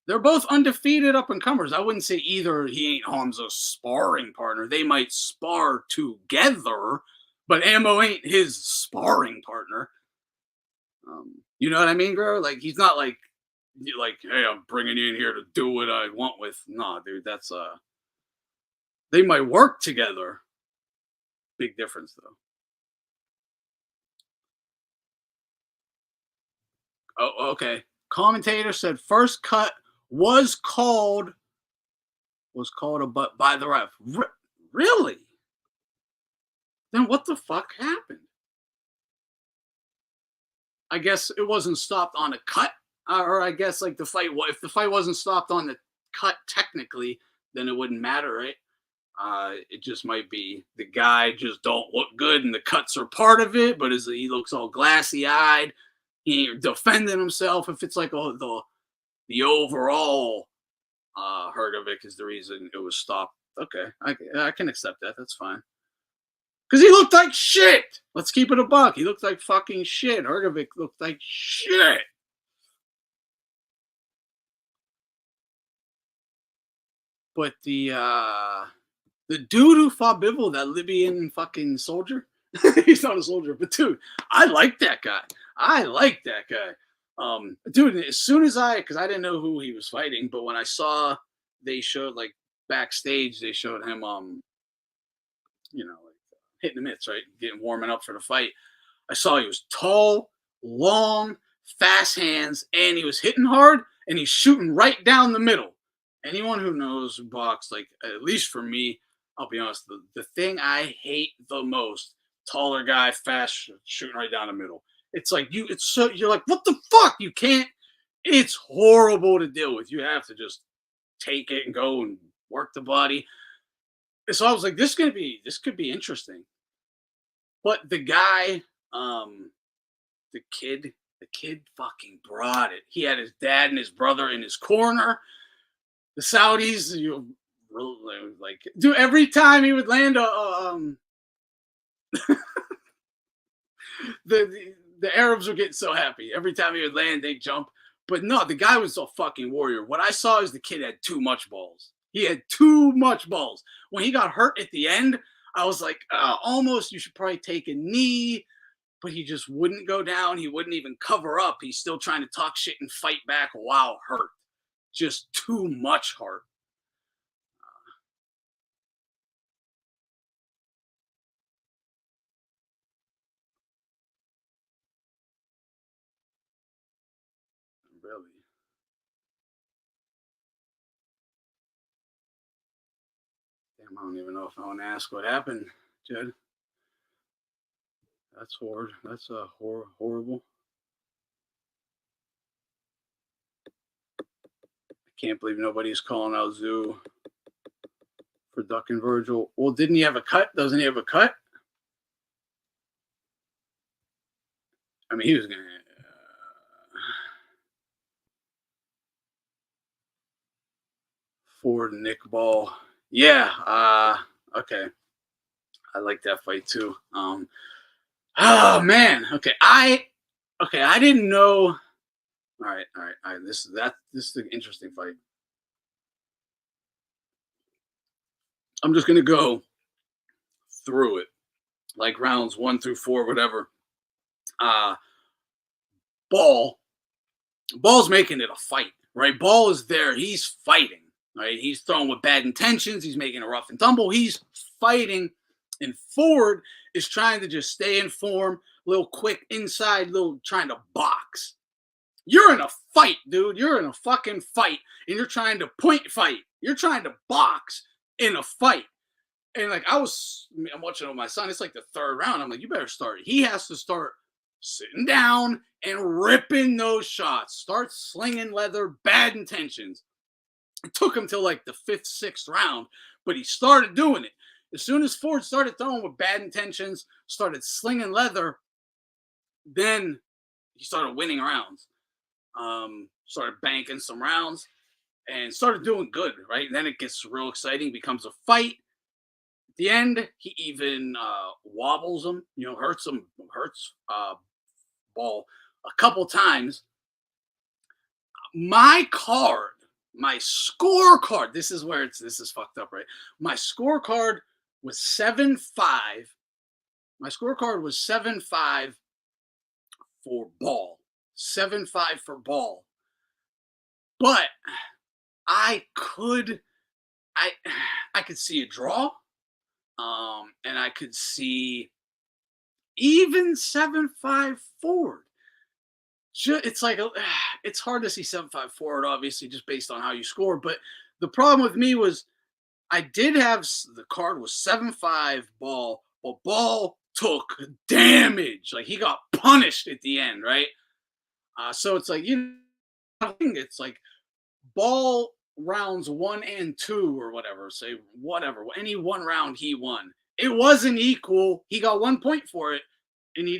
They're both undefeated up and comers. I wouldn't say either he ain't Hamza's sparring partner. They might spar together, but Ammo ain't his sparring partner. You know what I mean, bro? Like he's not like, hey, I'm bringing you in here to do what I want with. Nah, dude, that's they might work together. Big difference though. Oh, okay. Commentator said first cut was called by the ref. Really? Then what the fuck happened? I guess it wasn't stopped on a cut, or I guess like if the fight wasn't stopped on the cut technically, then it wouldn't matter, right? It just might be the guy just don't look good, and the cuts are part of it. But he looks all glassy eyed, he ain't defending himself. If it's like the overall Hergovic is the reason it was stopped. Okay, I can accept that. That's fine. Because he looked like shit. Let's keep it a buck. He looked like fucking shit. Hergovic looked like shit. But the dude who fought Bivol, that Libyan fucking soldier, he's not a soldier, but dude, I like that guy. I like that guy. Dude, as soon as because I didn't know who he was fighting, but when I saw they showed like backstage, they showed him, like hitting the mitts, right, getting warming up for the fight. I saw he was tall, long, fast hands, and he was hitting hard, and he's shooting right down the middle. Anyone who knows box, like at least for me, I'll be honest, the thing I hate the most, taller guy, fast, shooting right down the middle. It's like you're like, what the fuck? You can't. It's horrible to deal with. You have to just take it and go and work the body. So I was like, this could be interesting. But the guy, the kid fucking brought it. He had his dad and his brother in his corner. The Saudis, like, dude, every time he would land the Arabs were getting so happy. Every time he would land, they'd jump. But no, the guy was a fucking warrior. What I saw is the kid had too much balls. He had too much balls. When he got hurt at the end, I was like, almost you should probably take a knee. But he just wouldn't go down. He wouldn't even cover up. He's still trying to talk shit and fight back while hurt. Just too much heart. Really. Damn, I don't even know if I want to ask what happened, Jed. That's horrid. That's horrible. I can't believe nobody's calling out Zoo for ducking Virgil. Well, didn't he have a cut? Doesn't he have a cut? I mean, he was gonna. Ford Nick Ball. Yeah. Okay. I like that fight too. Oh man. Okay. I didn't know. All right. This is an interesting fight. I'm just gonna go through it, like rounds 1 through 4, whatever. Uh Ball's making it a fight, right? Ball is there. He's fighting, right? He's throwing with bad intentions. He's making a rough and tumble. He's fighting, and Ford is trying to just stay in form, little quick inside, little trying to box. You're in a fight, dude. You're in a fucking fight, and you're trying to point fight. You're trying to box in a fight. And like I'm watching it with my son. It's like the third round. I'm like, you better start. He has to start sitting down and ripping those shots. Start slinging leather, bad intentions. It took him till like the 5th, 6th round, but he started doing it. As soon as Ford started throwing with bad intentions, started slinging leather, then he started winning rounds. Started banking some rounds and started doing good, right? And then it gets real exciting, becomes a fight. At the end, he even wobbles him, hurts Ball a couple times. My scorecard, this is fucked up, right? My scorecard was 7-5. My scorecard was 7-5 for Ball. 7-5 for Ball. But I could see a draw. And I could see even 7-5 Ford. It's like it's hard to see 7-5 Ford, obviously, just based on how you score. But the problem with me was I did have the card was 7-5 Ball, but Ball took damage. Like he got punished at the end, right? So it's like it's like Ball rounds 1 and 2 or whatever, say whatever, any one round he won. It wasn't equal. He got 1 point for it, and he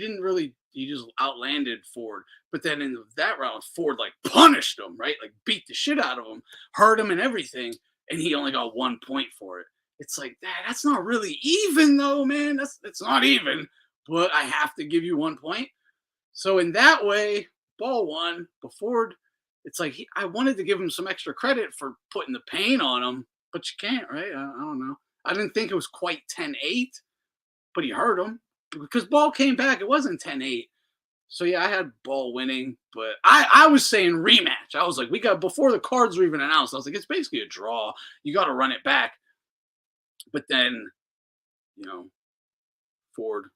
just outlanded Ford. But then in that round, Ford like punished him, right? Like beat the shit out of him, hurt him and everything, and he only got 1 point for it. It's like that's not really even though, man. It's not even, but I have to give you 1 point. So in that way, Ball won. But Ford, it's like I wanted to give him some extra credit for putting the pain on him, but you can't, right? I don't know. I didn't think it was quite 10-8, but he hurt him because Ball came back. It wasn't 10-8. So yeah, I had Ball winning, but I was saying rematch. I was like, we got before the cards were even announced. I was like, it's basically a draw. You got to run it back. But then, you know, Ford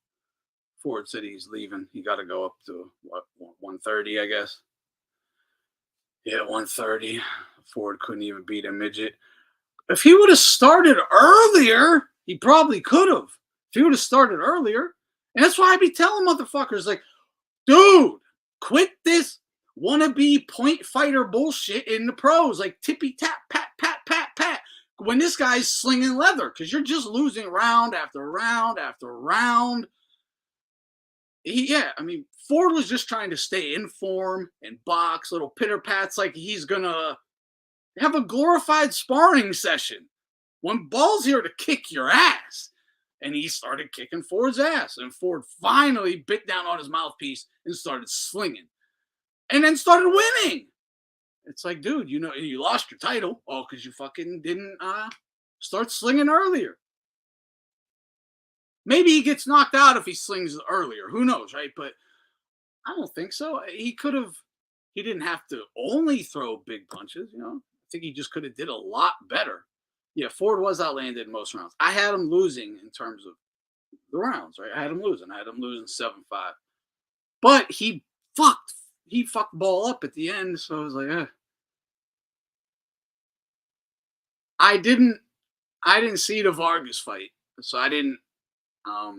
said he's leaving. He got to go up to what 130, I guess. Yeah, 130. Ford couldn't even beat a midget. If he would have started earlier, he probably could have. If he would have started earlier. And that's why I be telling motherfuckers, like, dude, quit this wannabe point fighter bullshit in the pros. Like, tippy tap, pat, pat, pat, pat. When this guy's slinging leather, because you're just losing round after round after round. I mean, Ford was just trying to stay in form and box little pitter pats like he's gonna have a glorified sparring session. When Ball's here to kick your ass. And he started kicking Ford's ass. And Ford finally bit down on his mouthpiece and started slinging. And then started winning. It's like, dude, you know, you lost your title. Oh, because you fucking didn't start slinging earlier. Maybe he gets knocked out if he slings earlier. Who knows, right? But I don't think so. He didn't have to only throw big punches, you know. I think he just could have did a lot better. Yeah, Ford was outlanded in most rounds. I had him losing in terms of the rounds, right? I had him losing 7-5. But he fucked Ball up at the end, so I was like, I didn't see the Vargas fight, so I didn't. I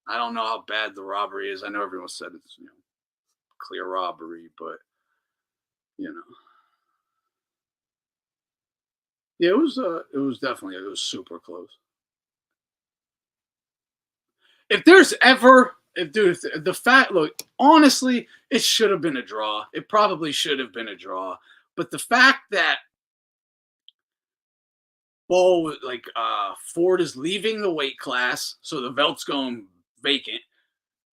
don't know how bad the robbery is. I know everyone said it's clear robbery, but you know. Yeah, it was definitely super close. If the fact, look, honestly, it should have been a draw. It probably should have been a draw. But the fact that Ball, Ford is leaving the weight class, so the belt's going vacant,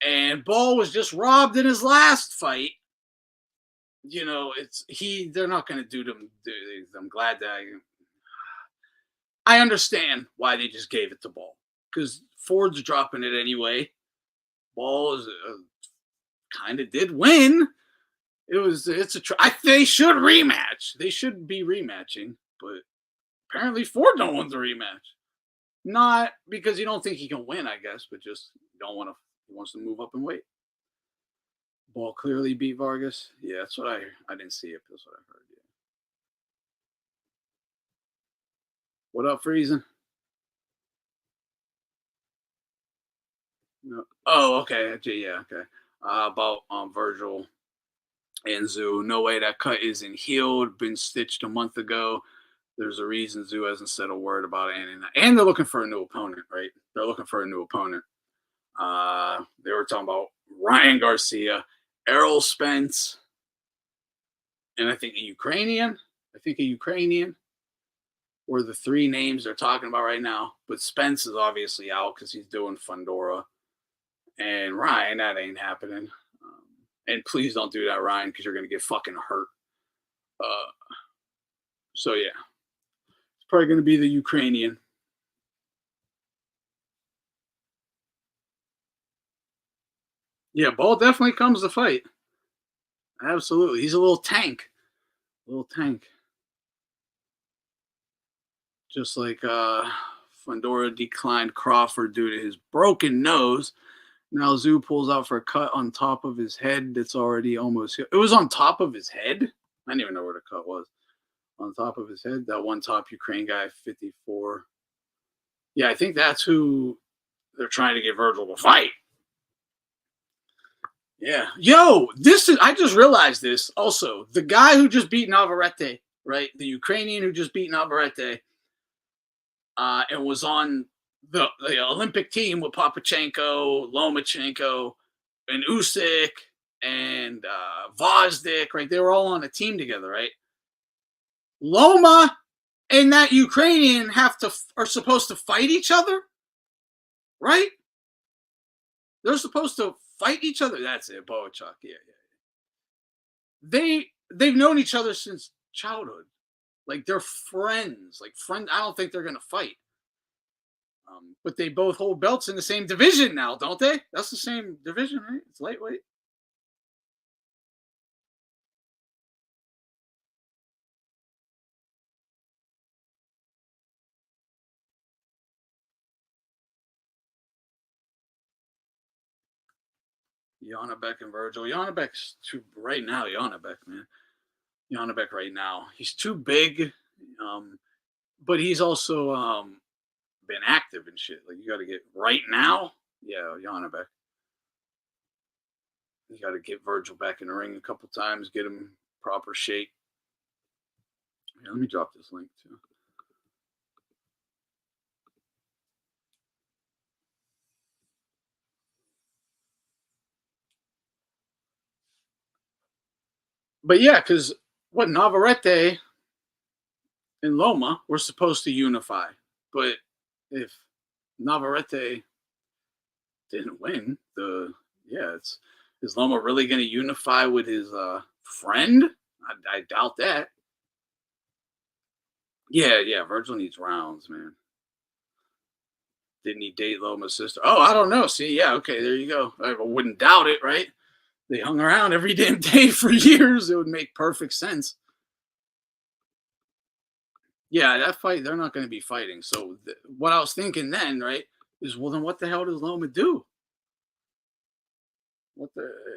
and Ball was just robbed in his last fight. You know, they're not going to do them. I'm glad that I understand why they just gave it to Ball because Ford's dropping it anyway. Ball kind of did win. They should rematch. They should be rematching, but apparently Ford don't want the rematch. Not because you don't think he can win, I guess, but just don't want to. He wants to move up in weight. Ball clearly beat Vargas. Yeah, that's what I didn't see it. That's what I heard. Yeah. What up, Friesen? No. Oh, okay. Yeah, okay. About Virgil and Zoo. No way that cut isn't healed. Been stitched a month ago. There's a reason Zoo hasn't said a word about it. And they're looking for a new opponent, right? They're looking for a new opponent. They were talking about Ryan Garcia, Errol Spence, and I think a Ukrainian were the three names they're talking about right now. But Spence is obviously out because he's doing Fundora. And Ryan, that ain't happening. And please don't do that, Ryan, because you're going to get fucking hurt. So, yeah. It's probably going to be the Ukrainian. Yeah, Ball definitely comes to fight. Absolutely. He's a little tank. Just like Fundora declined Crawford due to his broken nose. Now Zoo pulls out for a cut on top of his head that's already almost healed. It was on top of his head? I didn't even know where the cut was. On top of his head. That one top Ukraine guy, 54. Yeah, I think that's who they're trying to get Virgil to fight. Yeah. Yo, I just realized this also. The guy who just beat Navarrete right? The Ukrainian who just beat Navarrete, and was on the Olympic team with Papachenko, Lomachenko, and Usyk and Vosdik, right? They were all on a team together, right? Loma and that Ukrainian are supposed to fight each other, right? They're supposed to fight each other. That's it, Boachuk. Yeah. They've known each other since childhood. Like they're friends. I don't think they're gonna fight. But they both hold belts in the same division now, don't they? That's the same division, right? It's lightweight. Yanabek and Virgil. Yanabek's too right now. Yanabek, man. Yanabek right now. He's too big, but he's also been active and shit. Like you got to get right now. Yeah, Yanabek. You got to get Virgil back in the ring a couple times, get him proper shape. Yeah, let me drop this link too. But yeah, because what Navarrete and Loma were supposed to unify, but if Navarrete didn't win, is Loma really going to unify with his friend? I doubt that. Yeah, Virgil needs rounds, man. Didn't he date Loma's sister? Oh, I don't know. See, yeah, okay, there you go. I wouldn't doubt it, right? They hung around every damn day for years. It would make perfect sense. Yeah, that fight, they're not going to be fighting. So what I was thinking then, right, is well, then what the hell does Loma do?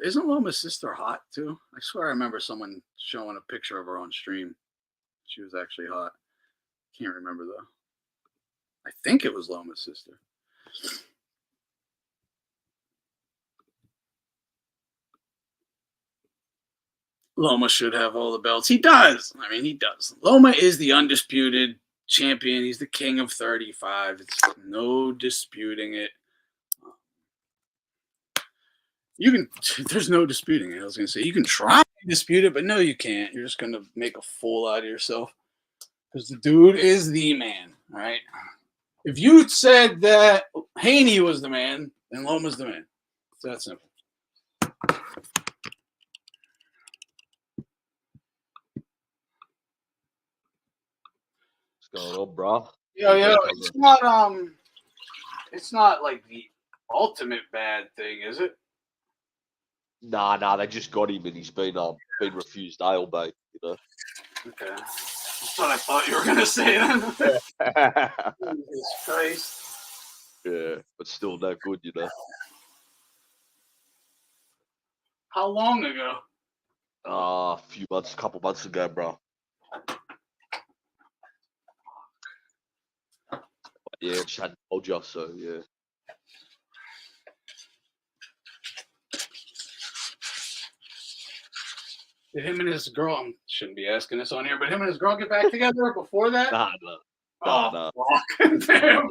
Isn't Loma's sister hot too? I swear I remember someone showing a picture of her on stream. She was actually hot. Can't remember though. I think it was Loma's sister. Loma should have all the belts. He does. I mean, he does. Loma is the undisputed champion. He's the king of 35. It's no disputing it. There's no disputing it. I was going to say, you can try to dispute it, but no, you can't. You're just going to make a fool out of yourself because the dude is the man, right? If you said that Haney was the man, then Loma's the man. It's that simple. What's going on, bro? Yo, it's not like the ultimate bad thing, is it? Nah, they just got him and he's been refused ale, mate, you know. Okay. That's what I thought you were gonna say then. Jesus Christ. Yeah, but still no good, you know. How long ago? A couple months ago, bro. But yeah, just hadn't told you, so yeah. Did him and his girl, I shouldn't be asking this on here, but him and his girl get back together before that? Nah. Fuck. Damn.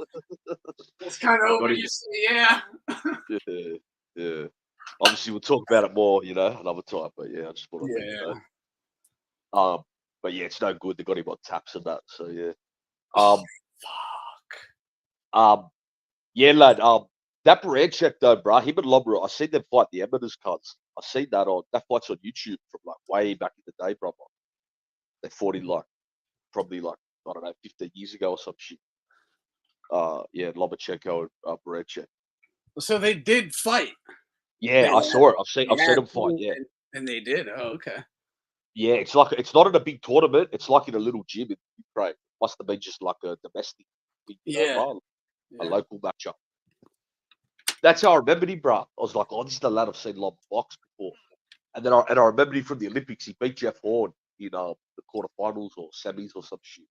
It's kind of over, you see, yeah. Yeah. Obviously, we'll talk about it more, you know, another time, but yeah, I just want to let you know. But yeah, it's no good. They got him on taps and that, so yeah. Fuck. Yeah, lad. That Barancek though, bro. Him and Lobra, I seen them fight the Emmeters cunts. I seen that fight's on YouTube from like way back in the day, brother. They fought in probably I don't know, 15 years ago or some shit. Yeah, Lomachenko and Barancek. So they did fight. Yeah, I saw it. I've seen them fight. Yeah, and they did. Oh, okay. Yeah, it's not in a big tournament. It's like in a little gym in Ukraine. Must have been just like a domestic, a local matchup. That's how I remembered him, bro. I was like, oh, this is the lad I've seen Lob box before. And then I remembered him from the Olympics. He beat Jeff Horn in the quarterfinals or semis or some shit.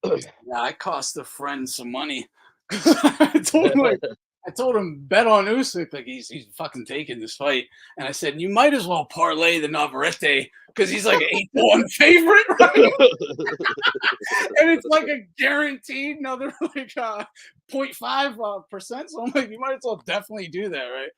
Yeah, I cost a friend some money. I told him, like, I told him bet on Usyk, like he's fucking taking this fight, and I said you might as well parlay the Navarrete because he's like an 8-1 favorite, right? And it's like a guaranteed another like 0.5%. So I'm like, you might as well definitely do that, right?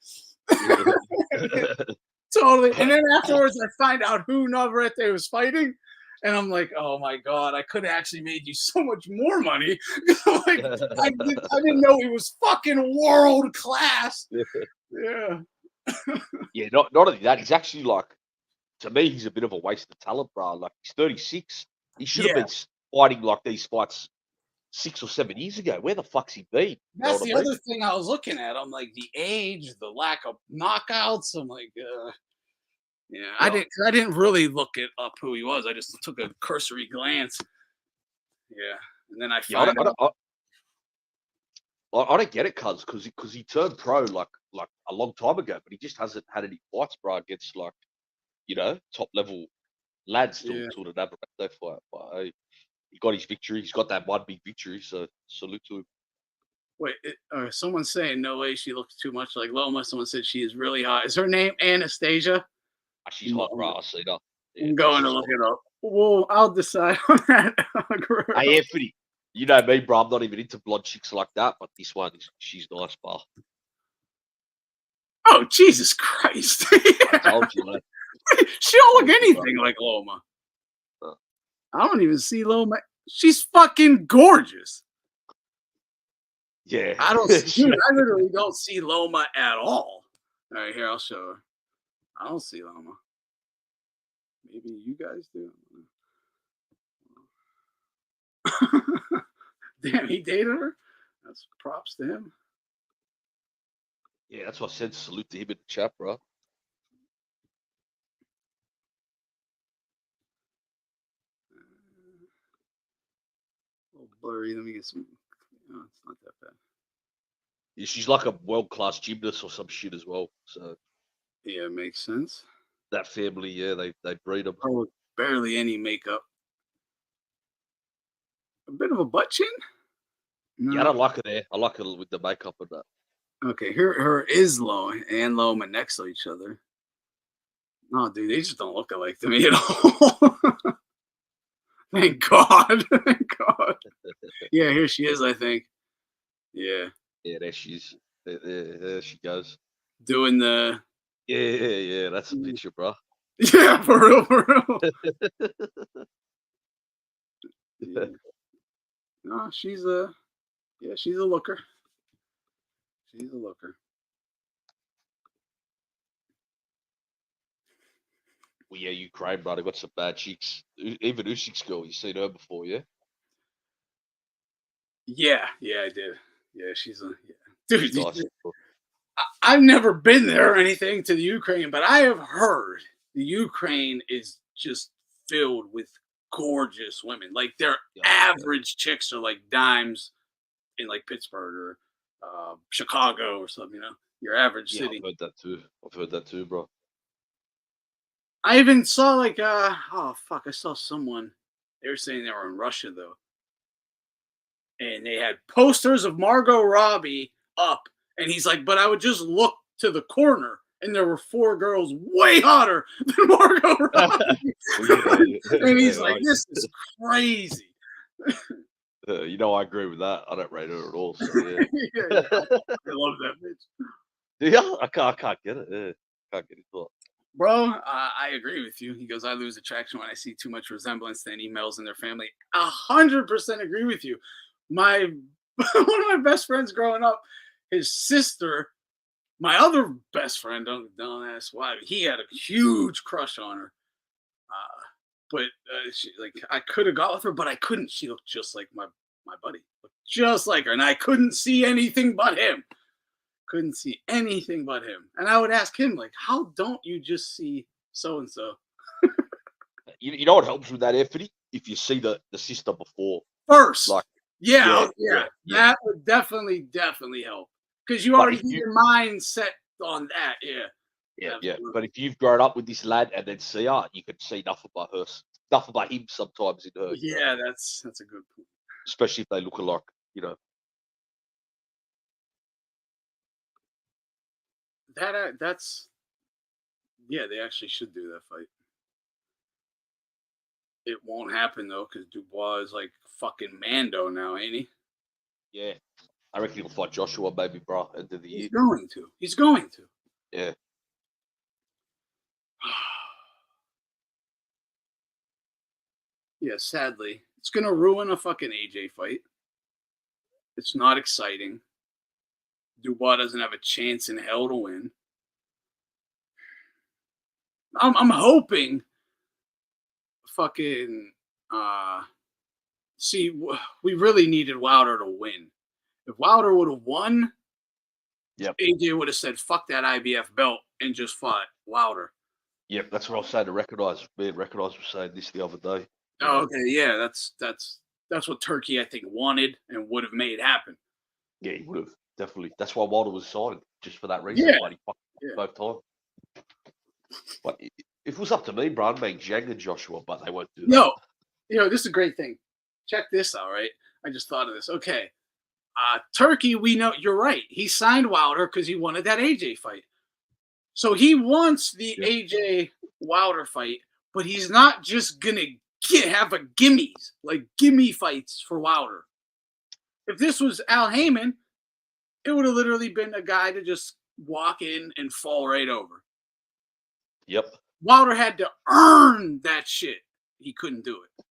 Totally. And then afterwards, I find out who Navarrete was fighting. And I'm like, oh my God, I could have actually made you so much more money. Like, I didn't know he was fucking world class. Yeah. Yeah, not only that, he's actually like, to me, he's a bit of a waste of talent, bro. Like, he's 36. He should have been fighting like these fights 6 or 7 years ago. Where the fuck's he been? That's the other thing I was looking at. I'm like, the age, the lack of knockouts. I'm like, yeah, I didn't really look it up who he was. I just took a cursory glance. Yeah, and then I found out. I don't get it, cuz, because he turned pro like a long time ago, but he just hasn't had any fights, bro, against like, top level lads till the Navarrete fight. But he got his victory. He's got that one big victory, so salute to him. Wait, someone's saying no way she looks too much like Loma. Someone said she is really hot. Is her name Anastasia? She's hot, bro. I see that. I'm going to look it up. Well, I'll decide on that. Hey, Anthony, you know me, bro. I'm not even into blonde chicks like that, but this one, she's nice, bro. Oh, Jesus Christ. I told you, man. She don't look anything like Loma. I don't even see Loma. She's fucking gorgeous. Yeah. I literally don't see Loma at all. All right, here, I'll show her. I don't see Loma. Maybe you guys do. Damn, he dated her? That's props to him. Yeah, that's what I said. Salute to him in the chat, bro. A little blurry. Let me get some. No, it's not that bad. Yeah, she's like a world-class gymnast or some shit as well. So yeah, it makes sense. That family, yeah, they breed them. Oh, barely any makeup. A bit of a butt chin. No. Yeah, I don't like it there. I like it with the makeup and that. Okay, her is Lo and Loma next to each other. No, dude, they just don't look alike to me at all. Thank God. Thank God. Yeah, here she is, I think. Yeah. Yeah, there she is. There she goes. Doing the... Yeah. That's a picture, bro. Yeah, for real. Yeah. No, she's a looker. She's a looker. Well, yeah, Ukraine, brother, got some bad chicks. Even Usyk's girl, you seen her before, yeah? Yeah, I did. Yeah, she's a dude. Nice. I've never been there or anything to the Ukraine, but I have heard the Ukraine is just filled with gorgeous women. Like their average chicks are like dimes in like Pittsburgh or Chicago or something. Your average city. I've heard that too, bro. I even saw like I saw someone. They were saying they were in Russia though, and they had posters of Margot Robbie up, and he's like, but I would just look to the corner, and there were 4 girls way hotter than Margot Robbie. And he's like, this is crazy. I agree with that. I don't rate her at all. So, yeah. I love that bitch. Yeah, I can't get it. Yeah. Can't get it. Bro, I agree with you. He goes, I lose attraction when I see too much resemblance to any males in their family. 100% agree with you. One of my best friends growing up, his sister, my other best friend, don't ask why, he had a huge crush on her. But I could have got with her, but I couldn't. She looked just like my buddy, just like her, and I couldn't see anything but him. Couldn't see anything but him. And I would ask him, like, how don't you just see so-and-so? You know what helps with that, Anthony? If you see the sister before. First. Like, yeah. That would definitely help. Because you already get your mind set on that, Yeah. But if you've grown up with this lad and then see her, you can see nothing but her. Nothing but him sometimes in her. Yeah, that's a good point. Especially if they look alike, That's yeah. They actually should do that fight. It won't happen though, because Dubois is like fucking Mando now, ain't he? Yeah. I reckon he'll fight Joshua, maybe, bro, end of the year. He's going to. He's going to. Yeah. Yeah, sadly. It's going to ruin a fucking AJ fight. It's not exciting. Dubois doesn't have a chance in hell to win. I'm hoping fucking see, we really needed Wilder to win. If Wilder would have won, yep, AJ would have said fuck that IBF belt and just fought Wilder. Yep, that's what I was saying to Recognize. Me and Recognize was saying this the other day. Oh, okay, yeah, that's what Turkey I think wanted and would have made happen. Yeah, he would have definitely. That's why Wilder was signed, just for that reason. Yeah. But he fucked both times. But if it was up to me, bro, I'd make Zhang and Joshua, but they won't do that. No, this is a great thing. Check this out, right? I just thought of this. Okay, Turkey, we know you're right. He signed Wilder because he wanted that AJ fight. So he wants the AJ Wilder fight, but he's not just gonna have a gimme fights for Wilder. If this was Al Heyman, it would have literally been a guy to just walk in and fall right over. Yep. Wilder had to earn that shit. He couldn't do it.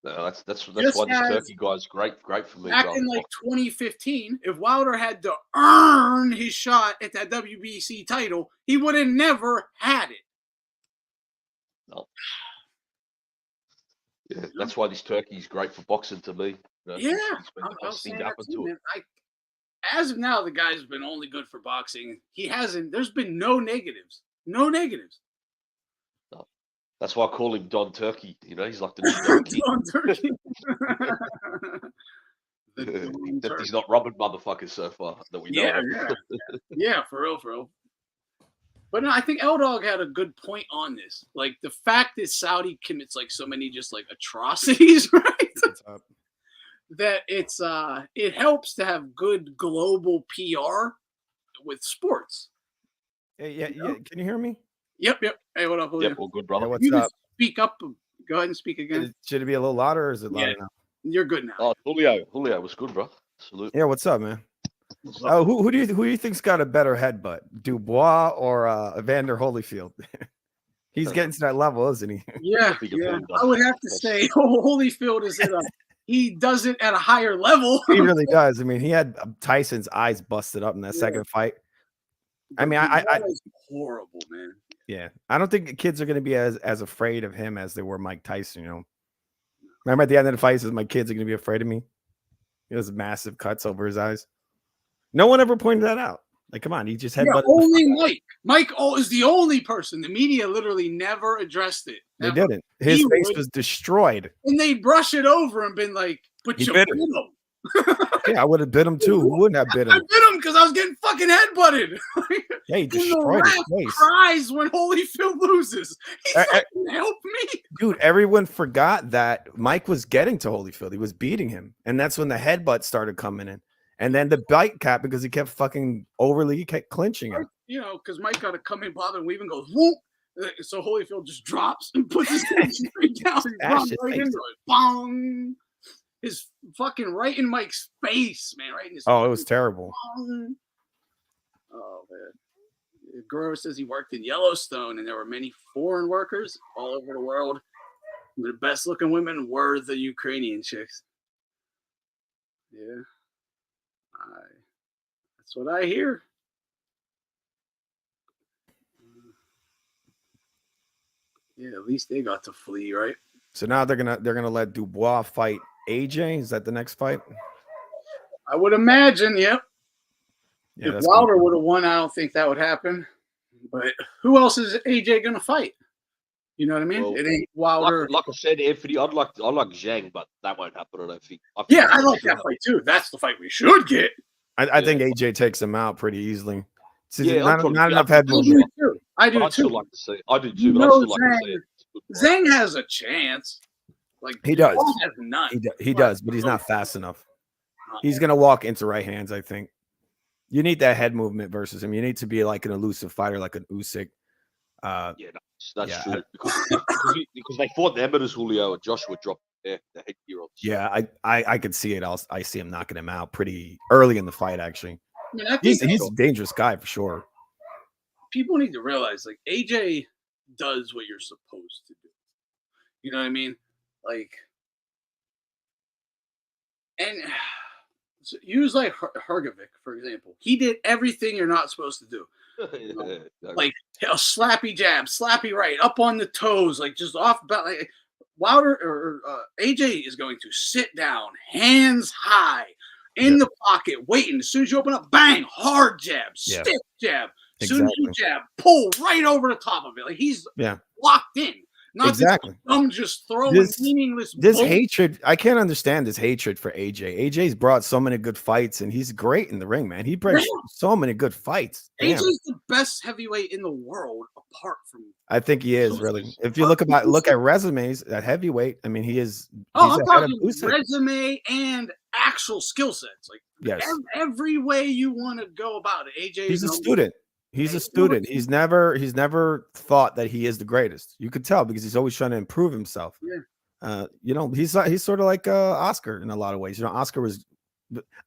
No, that's why this Turkey guy's great for me. Back in like 2015, if Wilder had to earn his shot at that WBC title, he would have never had it. No. Yeah, that's why this Turkey's great for boxing to me. Yeah, as of now, the guy's been only good for boxing. He hasn't. There's been no negatives. No negatives. No. That's why I call him Don Turkey. You know, he's like the new Don Turkey. That he's not robbing motherfuckers so far that we know. Yeah, for real. But no, I think L-Dog had a good point on this. Like the fact that Saudi commits like so many just like atrocities, right? That it helps to have good global PR with sports. Yeah. Can you hear me? Yep. Hey, what up? Julio? Yep, well, good, brother. Hey, what's up? Speak up. Go ahead and speak again. Should it be a little louder or is it louder now? You're good now. Oh, Julio was good, bro. Salute. Yeah, what's up, man? Who do you think's got a better headbutt, Dubois or Evander Holyfield? He's getting to that level, isn't he? Yeah. I would have to say Holyfield is he does it at a higher level. He really does. I mean, he had Tyson's eyes busted up in that second fight. I mean, I was horrible, man. Yeah, I don't think kids are going to be as afraid of him as they were Mike Tyson. You know, remember at the end of the fight, he says, "My kids are going to be afraid of me." He has massive cuts over his eyes. No one ever pointed that out. Like, come on, he just had only Mike. Mike is the only person. The media literally never addressed it. They didn't. His face was destroyed, and they brush it over and been like, "But you bit him." Yeah, I would have bit him too. Who wouldn't have bit him? I bit him because I was getting fucking headbutted. Yeah, he destroyed his face. Cries when Holyfield loses. He's like, help me, dude. Everyone forgot that Mike was getting to Holyfield. He was beating him, and that's when the headbutt started coming in, and then the bite cap because he kept fucking he kept clinching him. You know, because Mike got to come in, bother and weave and goes whoop. So Holyfield just drops and puts his head straight down. Right into it. Bong. His fucking right in Mike's face, man. Right in his it was terrible. Bong. Oh man. Guerrero says he worked in Yellowstone and there were many foreign workers all over the world. The best looking women were the Ukrainian chicks. Yeah. That's what I hear. Yeah, at least they got to flee, right? So now they're gonna let Dubois fight AJ. Is that the next fight? I would imagine. Yep. Yeah, if Wilder would have won, I don't think that would happen. But who else is AJ gonna fight? You know what I mean? Well, it ain't Wilder. Like I said, Anthony, I like Zhang, but that won't happen. I don't think. I like that fight too. That's the fight we should get. I think AJ takes him out pretty easily. Not enough head movement. I do too. I'd still like to see. I do too. But I still like to see it. Zhang has a chance. Like he does. Has none. He does, but he's not fast enough. He's gonna walk into right hands, I think. You need that head movement versus him. You need to be like an elusive fighter, like an Usyk. Yeah, that's true. Because they fought the amateurs, Julio, and Joshua dropped the headgear on. Yeah, I could see it. I see him knocking him out pretty early in the fight. Actually, he's a dangerous guy for sure. People need to realize, like, AJ does what you're supposed to do. You know what I mean? Like, and so use like Hergovic, for example. He did everything you're not supposed to do. You know? Like a slappy jab, slappy right, up on the toes, like just off about like Wilder or AJ is going to sit down, hands high, in the pocket, waiting. As soon as you open up, bang, hard jab, stiff jab. As soon as you jab, pull right over the top of it. Like he's locked in. Not I'm just throwing meaningless. This hatred, I can't understand this hatred for AJ. AJ's brought so many good fights, and he's great in the ring, man. He brings so many good fights. AJ's the best heavyweight in the world, apart from. I think he is really. If you look at resumes at heavyweight, I mean, he is. Oh, I'm talking resume and actual skill sets. Like every way you want to go about it, AJ. He's a student. He's a student. He's never thought that he is the greatest. You could tell because he's always trying to improve himself. Yeah. You know, he's sort of like Oscar in a lot of ways. You know, Oscar was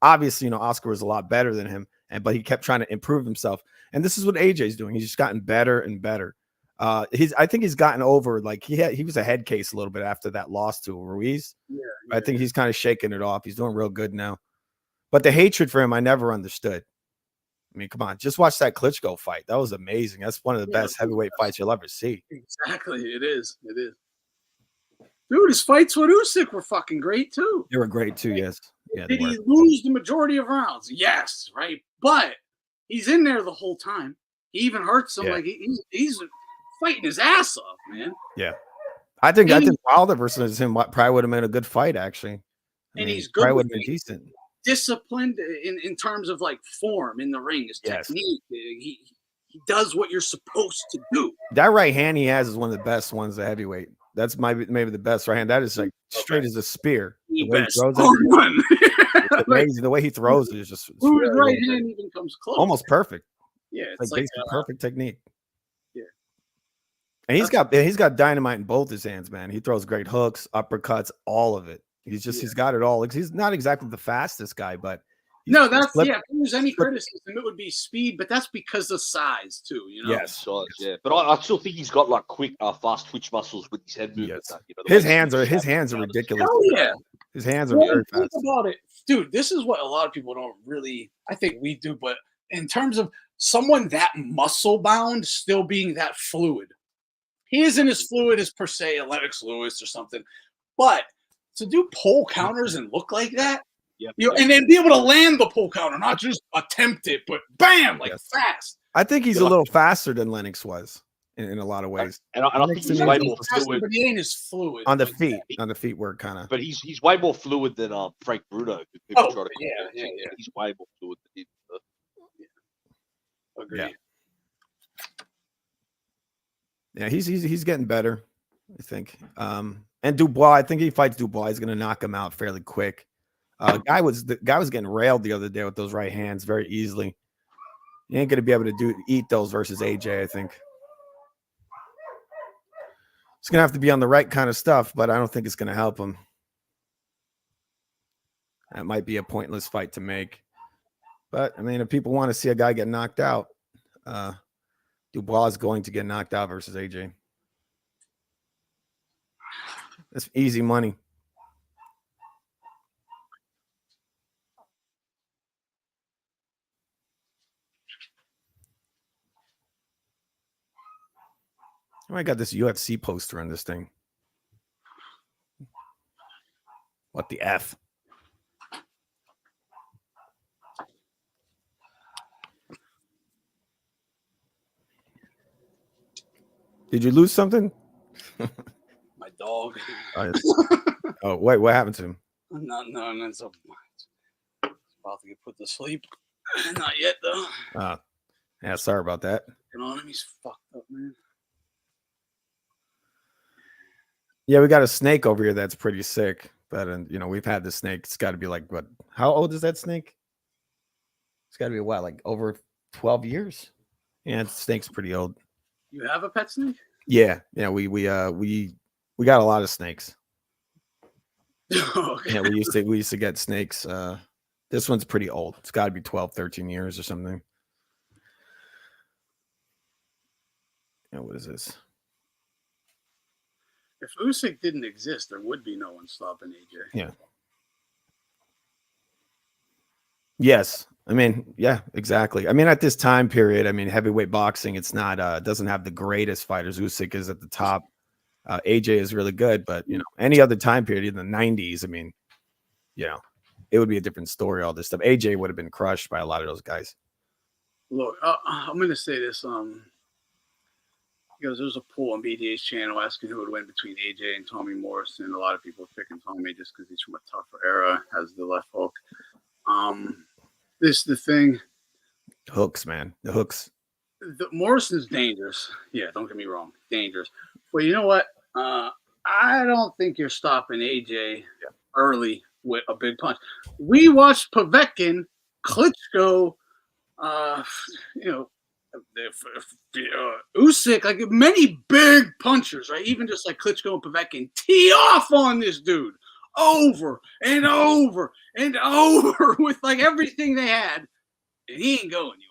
obviously, you know, Oscar was a lot better than him, but he kept trying to improve himself. And this is what AJ's doing. He's just gotten better and better. I think he's gotten over, like he was a head case a little bit after that loss to Ruiz. Yeah. I think he's kind of shaking it off. He's doing real good now. But the hatred for him, I never understood. I mean, come on, just watch that Klitschko fight. That was amazing. That's one of the best heavyweight fights you'll ever see. Exactly. It is. It is. Dude, his fights with Usyk were fucking great, too. They were great, too, yes. Yeah, did he lose the majority of rounds? Yes, right? But he's in there the whole time. He even hurts him. Like he's fighting his ass off, man. Yeah. I think Wilder versus him probably would have been a good fight, actually. He's good. Probably would have been decent. Disciplined in terms of like form in the ring, his technique. He does what you're supposed to do. That right hand he has is one of the best ones at heavyweight. That's maybe the best right hand. That is like straight as a spear. The way he throws it, amazing. The way he throws it is just whose right hand even comes close. Almost perfect. Yeah, it's like perfect technique. Yeah. And he's got dynamite in both his hands, man. He throws great hooks, uppercuts, all of it. He's got it all. He's not exactly the fastest guy, but no, that's if there's any criticism, it would be speed, but that's because of size too, you know. Yes, but I still think he's got like quick, fast twitch muscles with his head movement. Yes. You know, his hands are ridiculous. Hell yeah, his hands are very fast. Think about it, dude. This is what a lot of people don't really. I think we do, but in terms of someone that muscle bound still being that fluid, he isn't as fluid as per se a Lennox Lewis or something, but to do pole counters and look like that, and then be able to land the pole counter, not just attempt it, but bam, like fast. I think he's a little faster than Lennox was in a lot of ways. And I think he's way more fluid. But he ain't as fluid on the feet. On the feet, we're kind of. But he's way more fluid than Frank Bruno. Yeah. He's way more fluid than him. Agreed. Yeah, he's getting better, I think. And Dubois, I think he fights Dubois. He's going to knock him out fairly quick. The guy was getting railed the other day with those right hands very easily. He ain't going to be able to eat those versus AJ, I think. It's going to have to be on the right kind of stuff, but I don't think it's going to help him. That might be a pointless fight to make. But, I mean, if people want to see a guy get knocked out, Dubois is going to get knocked out versus AJ. That's easy money. I got this UFC poster on this thing. What the F? Did you lose something? My dog. Oh, wait, what happened to him? No, it's about to get put to sleep. Not yet, though. Yeah, sorry about that. You know, he's fucked up, man. Yeah, we got a snake over here that's pretty sick. But, you know, we've had the snake. It's got to be like, what? How old is that snake? It's got to be what, like over 12 years? Yeah, the snake's pretty old. You have a pet snake? Yeah, we got a lot of snakes. Okay. Yeah, we used to get snakes. This one's pretty old. It's got to be 12, 13 years or something. Yeah, what is this? If Usyk didn't exist, there would be no one stopping AJ. Yeah. Yes. I mean, yeah, exactly. I mean, at this time period, I mean, heavyweight boxing, it's not doesn't have the greatest fighters. Usyk is at the top. AJ is really good, but any other time period in the 90s, I mean, it would be a different story. All this stuff. AJ would have been crushed by a lot of those guys. Look, I'm going to say this. Because there's a poll on BDA's channel asking who would win between AJ and Tommy Morrison. A lot of people are picking Tommy just because he's from a tougher era, has the left hook. This is the thing. Hooks, man. The hooks. Morrison's dangerous. Yeah, don't get me wrong. Dangerous. But you know what? I don't think you're stopping AJ early with a big punch. We watched Povetkin, Klitschko, Usyk, like many big punchers, right? Even just like Klitschko and Povetkin, tee off on this dude over and over and over with like everything they had, and he ain't go anywhere.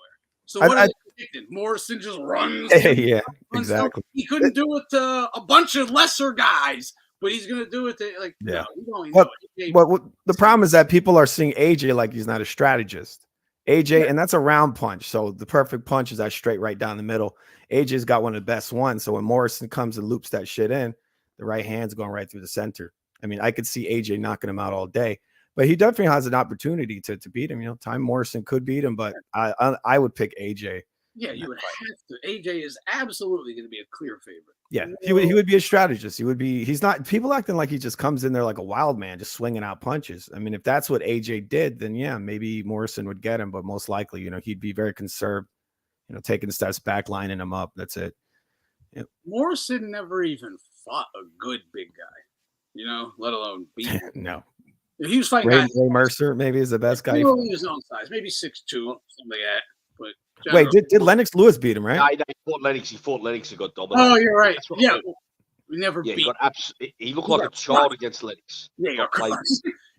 So what are they predicting? Morrison just runs. Yeah, exactly. He couldn't do it to a bunch of lesser guys, but he's gonna do it to the problem is that people are seeing AJ like he's not a strategist. AJ, and that's a round punch. So the perfect punch is that straight right down the middle. AJ's got one of the best ones. So when Morrison comes and loops that shit in, the right hand's going right through the center. I mean, I could see AJ knocking him out all day, but he definitely has an opportunity to beat him. Time Morrison could beat him, but I would pick AJ. Yeah, you would have to. AJ is absolutely going to be a clear favorite. Yeah, he would be a strategist. He's not, people acting like he just comes in there like a wild man, just swinging out punches. I mean, if that's what AJ did, then yeah, maybe Morrison would get him, but most likely, he'd be very conserved, taking steps back, lining him up. That's it. Yeah. Morrison never even fought a good big guy, let alone beat him. No. If he was fighting Ray Mercer maybe is the best guy. He was his own size, maybe 6'2", something like that. But wait, did Lennox Lewis beat him, right? No, he fought Lennox. He fought Lennox and got dominated. Oh, you're right. Yeah, we never beat. He looked like a child against Lennox. Yeah,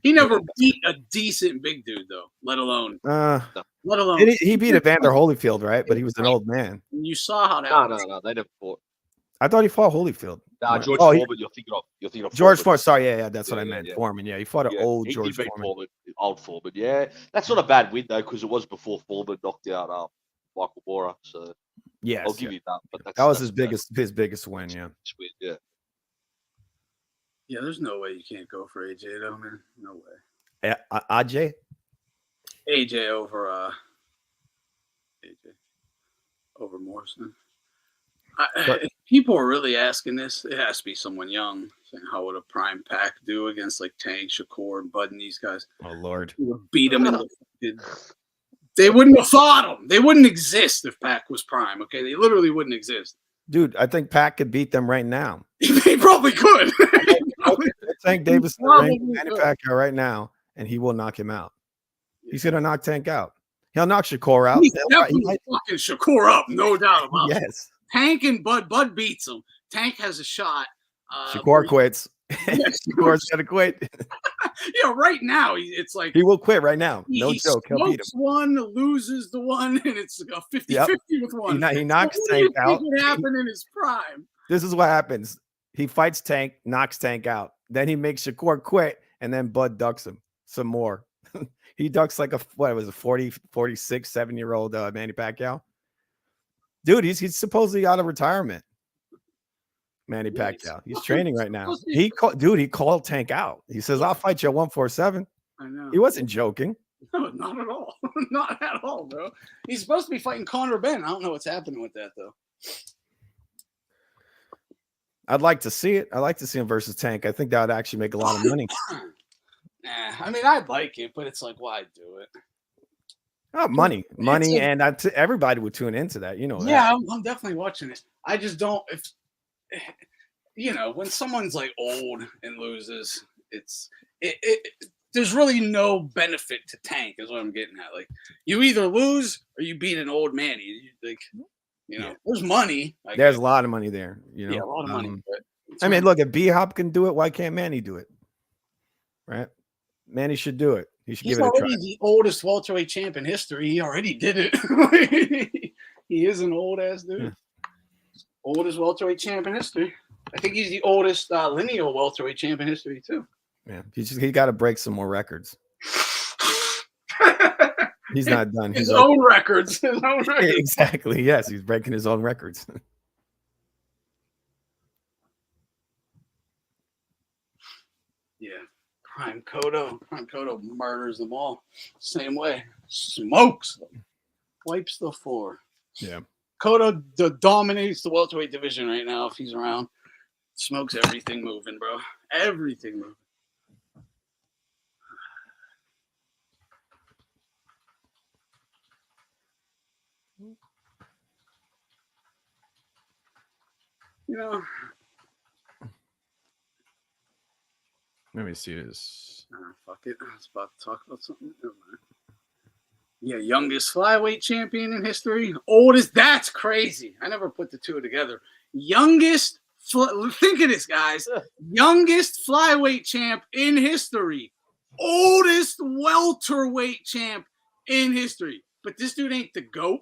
he never beat a decent big dude though, let alone. He beat Evander Holyfield, right? But he was an old man. And you saw how that. No, they never fought. I thought he fought Holyfield. George Foreman. You're thinking of George Foreman. Sorry, yeah, that's what I meant. Foreman. Yeah, he fought an old George Foreman. Old Foreman. Yeah, that's not a bad win though, because it was before Foreman knocked out Michael Bora. So yes, I'll give you that. But that was his biggest win. Yeah. Yeah. Yeah, there's no way you can't go for AJ though, man. No way. AJ. AJ over Morrison. If people are really asking this, it has to be someone young. Saying how would a prime Pac do against like Tank, Shakur, and Bud and these guys? Oh Lord, he would beat them. They wouldn't have fought him. They wouldn't exist if Pac was prime. Okay, they literally wouldn't exist. Dude, I think Pac could beat them right now. He probably could. Tank Davis in the ring, Manny Pacquiao right now, and he will knock him out. He's gonna knock Tank out. He'll knock Shakur out. He's definitely fucking Shakur up, no doubt about it. Yes. Tank and Bud beats him. Tank has a shot. Shakur quits. Shakur's gonna quit. Right now it's like he will quit right now. No joke. He'll beat him. One, loses the one, and it's a 50-50 with one. He knocks Tank out. What happened in his prime? This is what happens. He fights Tank, knocks Tank out. Then he makes Shakur quit, and then Bud ducks him some more. He ducks like a 46, 7-year-old Manny Pacquiao. Dude, he's supposedly out of retirement. Manny Pacquiao. He's training right now. He called Tank out. He says, "I'll fight you at 147." I know. He wasn't joking. No, not at all. Not at all, bro. He's supposed to be fighting Conor Ben. I don't know what's happening with that though. I'd like to see it. I'd like to see him versus Tank. I think that would actually make a lot of money. I mean, I'd like it, but it's like, why do it? Oh, money, and everybody would tune into that. Yeah, that. I'm definitely watching it. I just don't. When someone's like old and loses, there's really no benefit to tank, is what I'm getting at. Like, you either lose or you beat an old man. There's money. There's a lot of money there. Yeah, a lot of money. I mean, look, if B-Hop can do it, why can't Manny do it? Right? Manny should do it. He should give it a try. He's already the oldest welterweight champ in history. He already did it. He is an old ass dude. Yeah. Oldest welterweight champ in history. I think he's the oldest lineal welterweight champ in history too. Yeah, he got to break some more records. He's not done. His own records. His own records. Exactly. Yes, he's breaking his own records. Yeah. Prime Cotto murders them all. Same way. Smokes them. Wipes the floor. Yeah. Cotto dominates the welterweight division right now if he's around. Smokes everything moving, bro. Everything moving. Let me see this. Fuck it. I was about to talk about something. Never mind. Yeah, youngest flyweight champion in history. Oldest. That's crazy. I never put the two together. Youngest. Think of this, guys. Youngest flyweight champ in history. Oldest welterweight champ in history. But this dude ain't the GOAT.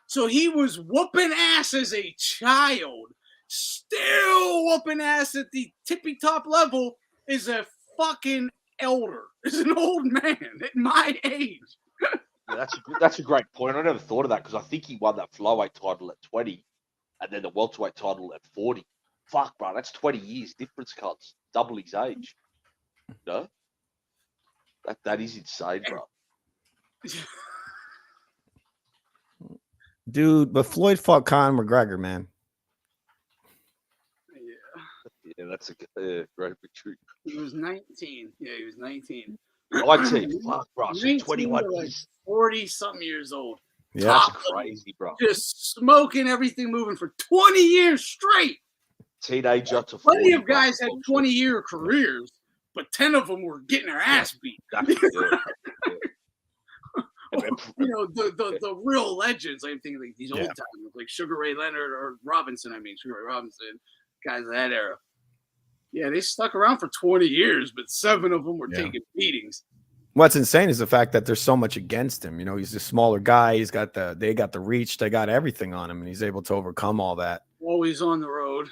So he was whooping ass as a child. Still whooping ass at the tippy top level is a fucking elder. Is an old man at my age. Yeah, that's a great point. I never thought of that because I think he won that flyweight title at 20 and then the welterweight title at 40. Fuck, bro, that's 20 years difference, cuts. Double his age. No? That is insane, bro. Dude, but Floyd fought Conor McGregor, man. Yeah, that's a great victory. He was 19. Yeah, he was 19. I'd say, fuck, bro, so 21 years. 40-something years old. Yeah, that's crazy, bro. Just smoking everything moving for 20 years straight. Teenager to 40. Plenty of guys had 20-year careers, but 10 of them were getting their ass beat. The real legends. I'm thinking like these old timers, like Sugar Ray Leonard or Robinson. Sugar Ray Robinson, guys of that era. Yeah, they stuck around for 20 years, but 7 of them were taking beatings. What's insane is the fact that there's so much against him. He's a smaller guy. They got the reach. They got everything on him, and he's able to overcome all that. Always on the road.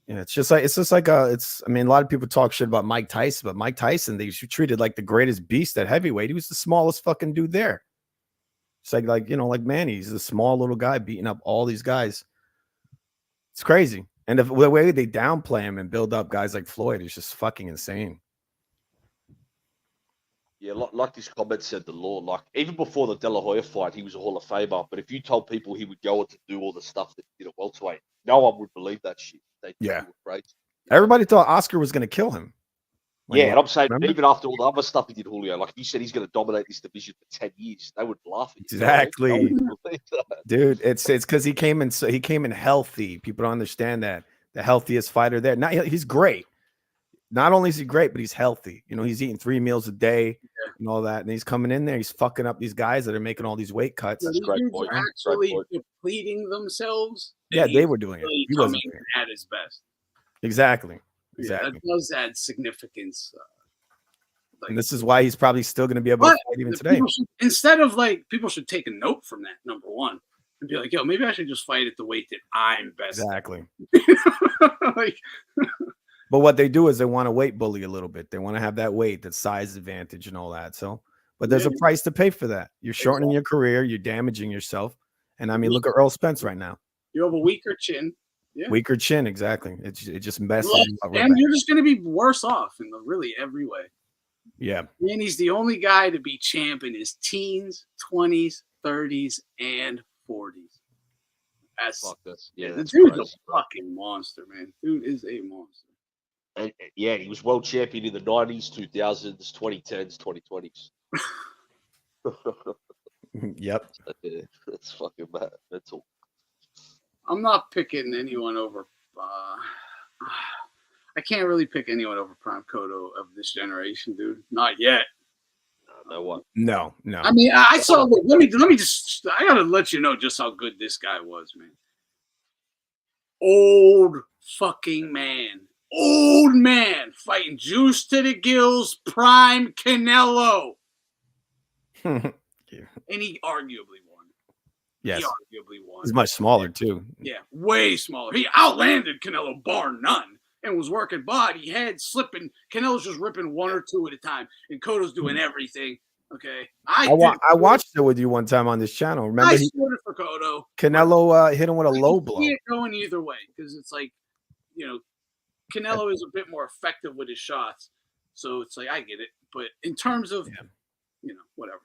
Yeah, I mean, a lot of people talk shit about Mike Tyson, but Mike Tyson, they treated like the greatest beast at heavyweight. He was the smallest fucking dude there. It's like Manny, he's a small little guy beating up all these guys. It's crazy. And the way they downplay him and build up guys like Floyd is just fucking insane. Yeah, like this comment said, the law, like even before the De La Hoya fight, he was a Hall of Famer. But if you told people he would go on to do all the stuff that he did at welterweight, no one would believe that shit. They were crazy. Everybody thought Oscar was going to kill him. And I'm saying, even after all the other stuff he did, Julio, like you said, he's going to dominate this division for 10 years. They would laugh at you. Exactly, dude. It's because he came in healthy. People don't understand that the healthiest fighter there. Now he's great. Not only is he great, but he's healthy. He's eating 3 meals a day and all that, and he's coming in there. He's fucking up these guys that are making all these weight cuts. That's great point. Actually depleting themselves. Yeah, they were doing it. He wasn't at his best. Exactly. Yeah, that does add significance. And this is why he's probably still going to be able to fight even today. People should take a note from that, number one, and be like, yo, maybe I should just fight at the weight that I'm best. Exactly. But what they do is they want to weight bully a little bit. They want to have that weight, that size advantage and all that. So, but there's a price to pay for that. You're shortening your career. You're damaging yourself. And I mean, look at Earl Spence right now. You have a weaker chin. Yeah. Weaker chin, exactly. It just messes you up. And you're just going to be worse off in really every way. Yeah. And he's the only guy to be champ in his teens, 20s, 30s, and 40s. The dude's a fucking monster, man. Dude is a monster. And, he was world champion in the 90s, 2000s, 2010s, 2020s. Yep. That's fucking bad. Mental. I'm not picking anyone over. I can't really pick anyone over Prime Cotto of this generation, dude. Not yet. No one. No. I mean, I saw. Let me just. I gotta let you know just how good this guy was, man. Old fucking man. Old man fighting juice to the gills, prime Canelo. Yeah. And he arguably won. Yes. He arguably won. He's much smaller, too. Yeah, way smaller. He outlanded Canelo bar none and was working body, head, slipping. Canelo's just ripping one or two at a time. And Cotto's doing everything. Okay. I watched it with you one time on this channel. Remember? I scored for Cotto. Canelo hit him with a low blow. See it going either way because it's like, Canelo is a bit more effective with his shots. So it's like, I get it. But in terms of, whatever.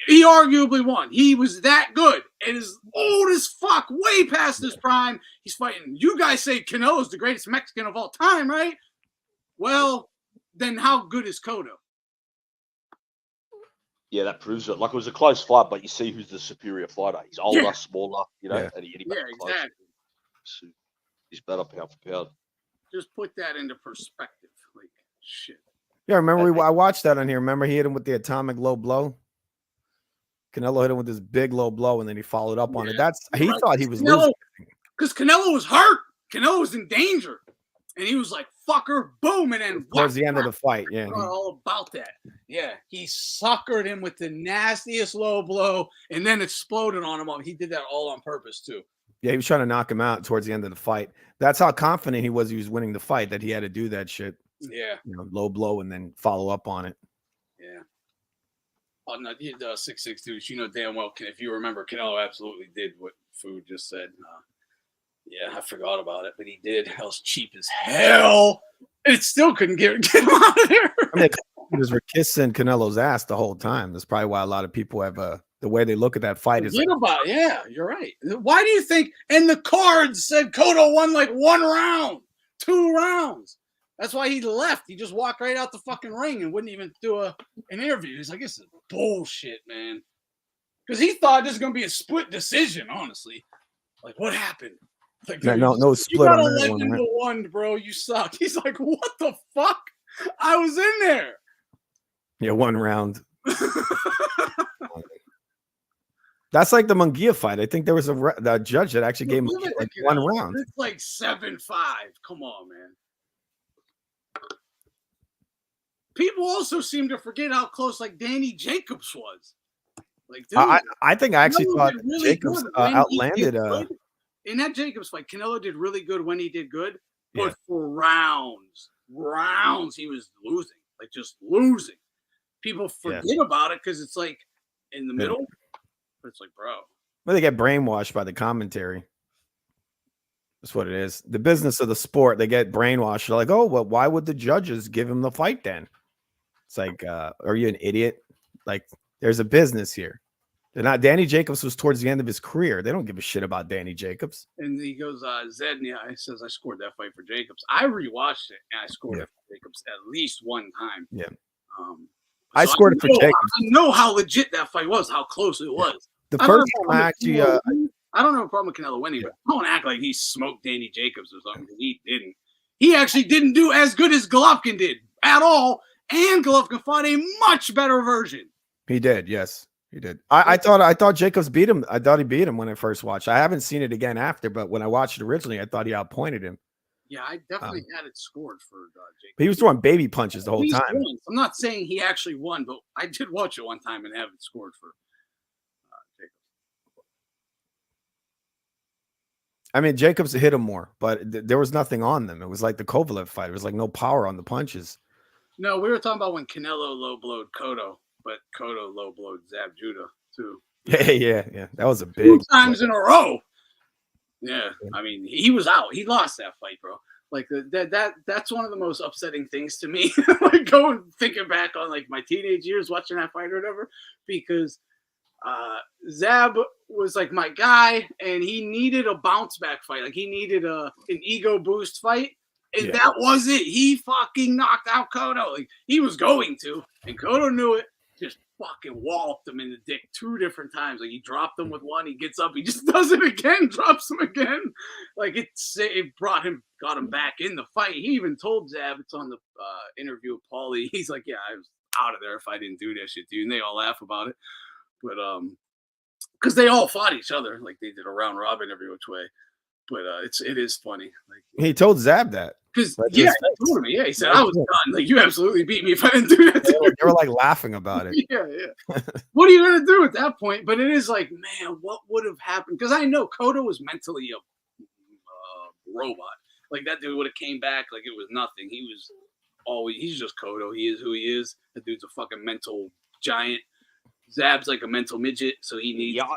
He arguably won. He was that good and is old as fuck, way past his prime. He's fighting. You guys say Canelo's the greatest Mexican of all time, right? Well, then how good is Cotto? Yeah, that proves it. Like, it was a close fight, but you see who's the superior fighter. He's older, smaller, and he exactly. So he's better pound for pound. Just put that into perspective. Like, shit. Yeah, remember I watched that on here. Remember he hit him with the atomic low blow? Canelo hit him with this big low blow, and then he followed up on it. He thought he was losing. Because Canelo was hurt. Canelo was in danger. And he was like, fucker, boom, and then towards the end of the fight, all about that. Yeah, he suckered him with the nastiest low blow and then exploded on him. He did that all on purpose, too. Yeah, he was trying to knock him out towards the end of the fight. That's how confident he was winning the fight, that he had to do that shit. Yeah. Low blow and then follow up on it. Yeah. Oh, no, 662. Damn well, if you remember, Canelo absolutely did what Food just said. Yeah, I forgot about it, but he did. That was cheap as hell. It still couldn't get him out of there. I mean, were kissing Canelo's ass the whole time. That's probably why a lot of people have the way they look at that fight is like, yeah, you're right. Why do you think? And the cards said Cotto won like 1 round, 2 rounds. That's why he left. He just walked right out the fucking ring and wouldn't even do an interview. He's like, this is bullshit, man. Because he thought this was going to be a split decision, honestly. Like, what happened? Like, no split. You got 11-1, bro. You suck. He's like, what the fuck? I was in there. Yeah, 1 round. That's like the Munguia fight. I think there was a judge that actually gave him like 1 round. It's like 7-5. Come on, man. People also seem to forget how close like Danny Jacobs was. Like, dude, I think I actually thought really Jacobs outlanded. In that Jacobs fight, Canelo did really good when he did good, but for rounds he was losing, like just losing. People forget about it because it's like in the middle, but it's like, bro. Well, they get brainwashed by the commentary. That's what it is. The business of the sport, they get brainwashed. They're like, oh, well, why would the judges give him the fight then? It's like, are you an idiot? Like, there's a business here. They're not. Danny Jacobs was towards the end of his career. They don't give a shit about Danny Jacobs. And he goes, Zednia says, I scored that fight for Jacobs. I rewatched it, and I scored it for Jacobs at least 1 time. Yeah. I scored it for Jacobs. I know how legit that fight was, how close it was. The first time I actually... I don't have a problem with Canelo winning, but don't act like he smoked Danny Jacobs or something, because he didn't. He actually didn't do as good as Golovkin did at all, and Golovkin fought a much better version. He did, yes. He did. I thought Jacobs beat him. I thought he beat him when I first watched. I haven't seen it again after, but when I watched it originally, I thought he outpointed him. Yeah, I definitely had it scored for Jacobs. He was throwing baby punches the whole time. I'm not saying he actually won, but I did watch it one time and have it scored for Jacobs. I mean, Jacobs hit him more, but there was nothing on them. It was like the Kovalev fight. It was like no power on the punches. No, we were talking about when Canelo low-blowed Cotto, but Cotto low-blowed Zab Judah, too. Yeah. That was a big 2 times in a row. Yeah, I mean, he was out. He lost that fight, bro. Like, that's one of the most upsetting things to me. Like, going thinking back on, like, my teenage years watching that fight or whatever, because Zab was, like, my guy, and he needed a bounce-back fight. Like, he needed an ego boost fight. And that was it. He fucking knocked out Cotto. Like, he was going to, and Cotto knew it. Just fucking walloped him in the dick 2 different times. Like, he dropped him with one, he gets up, he just does it again, drops him again. Like, it got him back in the fight. He even told Zab, it's on the interview with Paulie. He's like, yeah, out of there if I didn't do that shit, dude. And they all laugh about it. But because they all fought each other, like they did a round robin every which way. But it is funny. Like he told Zab that. Because he told me, he said I was done. Like you absolutely beat me if I didn't do that. They were like laughing about it. Yeah. What are you gonna do at that point? But it is like, man, what would have happened? Because I know Cotto was mentally a robot. Like that dude would have came back like it was nothing. He's just Cotto. He is who he is. That dude's a fucking mental giant. Zab's like a mental midget, so he needs. Yeah,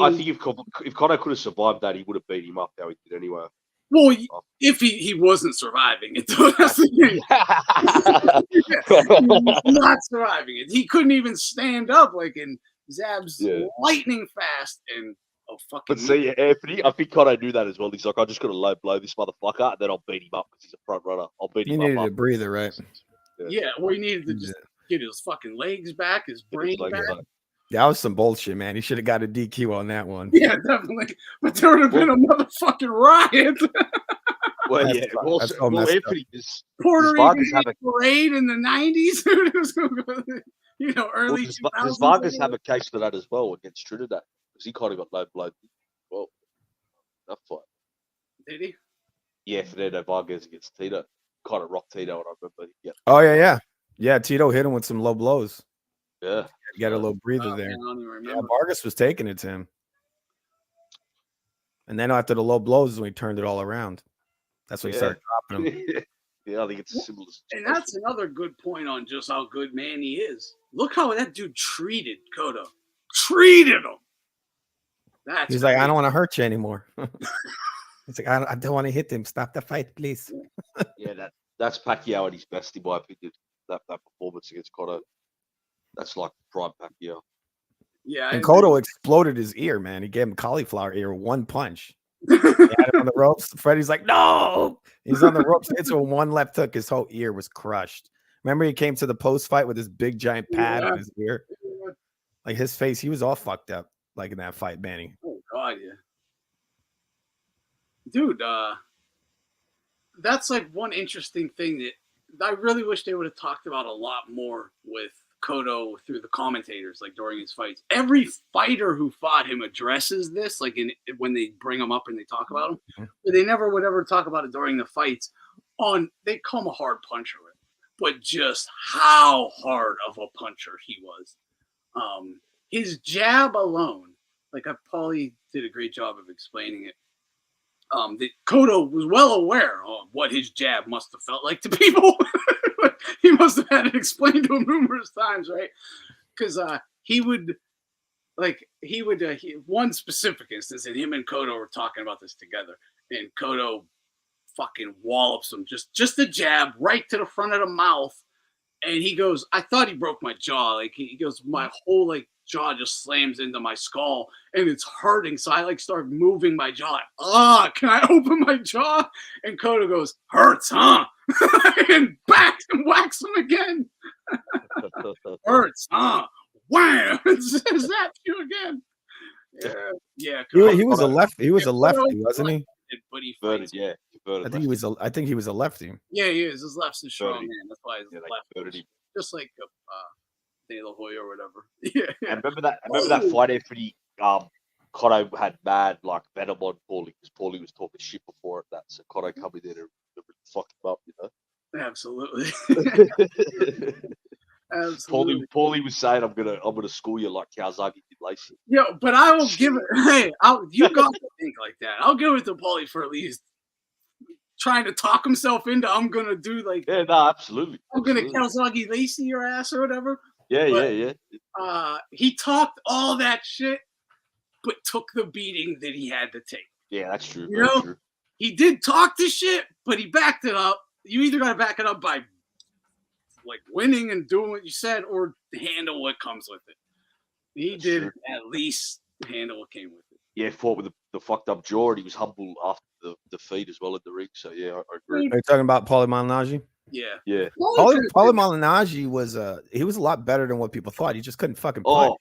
I think if Cotto could have survived that, he would have beat him up how he did anyway. Well, if he wasn't surviving it, that's the thing. Not surviving it. He couldn't even stand up. Like in Zab's lightning fast and fucking. But see, Anthony, I think Cotto knew that as well. He's like, I just got to low blow this motherfucker, and then I'll beat him up because he's a front runner. I'll beat him up. He needed a breather, right? Yeah, well, he needed to just get his fucking legs back, his brain back. That was some bullshit, man. He should have got a DQ on that one. Yeah, definitely. But there would have been a motherfucking riot. Well, yeah. Anthony, this Puerto Rican parade in the 90s. It was, early 2000s. Does Vargas have a case for that as well against Trinidad? Because he kind of got low blow. Well, that fight. Did he? Yeah, Fernando Vargas against Tito. Kind of rocked Tito, and I remember. Yeah. Oh, yeah. Yeah, Tito hit him with some low blows. Yeah. You got a little breather there. Man, I don't even remember. Yeah, Vargas was taking it to him. And then after the low blows is when he turned it all around. That's when he started dropping him. Yeah, I think it's similar. And that's another good point on just how good man he is. Look how that dude treated Cotto. Treated him. He's like, I don't want to hurt you anymore. He's like, I don't want to hit him. Stop the fight, please. Yeah, that's Pacquiao at his best, in my opinion. That performance against Cotto. That's like prime Pacquiao. Yeah. And Cotto exploded his ear, man. He gave him cauliflower ear one punch. He had him on the ropes. Freddie's like, no. He's on the ropes. It's when one left hook, his whole ear was crushed. Remember, he came to the post fight with his big giant pad on his ear. Like his face, he was all fucked up, like in that fight, Manny. Oh God, yeah. Dude, that's like one interesting thing that I really wish they would have talked about a lot more with Cotto through the commentators, like during his fights. Every fighter who fought him addresses this, like when they bring him up and they talk about him. But they never would ever talk about it during the fights. They call him a hard puncher, but just how hard of a puncher he was. His jab alone, like Paulie did a great job of explaining it. That Cotto was well aware of what his jab must have felt like to people. He must have had it explained to him numerous times, right? Because one specific instance, and him and Cotto were talking about this together, and Cotto fucking wallops him, just a jab right to the front of the mouth, and he goes, I thought he broke my jaw. Like he goes, my whole jaw just slams into my skull and it's hurting. So I start moving my jaw. Can I open my jaw? And Cotto goes, hurts, huh? And backs and whacks him again. Hurts, huh? Wham! Is that you again? Yeah. He was a lefty, wasn't he? But he converted, yeah. I think he was a lefty. Yeah, he is. His left's a strong man. That's why he's left. Him. Just like De La Hoya or whatever. Yeah. And remember that fight, Anthony. Cotto had mad venom on Paulie because Paulie was talking shit before that. So Cotto come in there and fuck him up, Absolutely. Absolutely. Paulie was saying, "I'm gonna school you like Kawasaki did Lacey." Yeah, but I will give it. Hey, you got to think like that. I'll give it to Paulie for at least trying to talk himself into. I'm gonna do Yeah, no, absolutely. I'm gonna Kawasaki Lacey your ass or whatever. Yeah. He talked all that shit, but took the beating that he had to take. Yeah, that's true. True. He did talk the shit, but he backed it up. You either got to back it up by winning and doing what you said, or handle what comes with it. He did at least handle what came with it. Yeah, fought with the fucked up jaw, and he was humble after the defeat as well in the ring. So yeah, I agree. Are you talking about Paulie Malignaggi? Yeah. Paulie Malignaggi was he was a lot better than what people thought. He just couldn't fucking punch.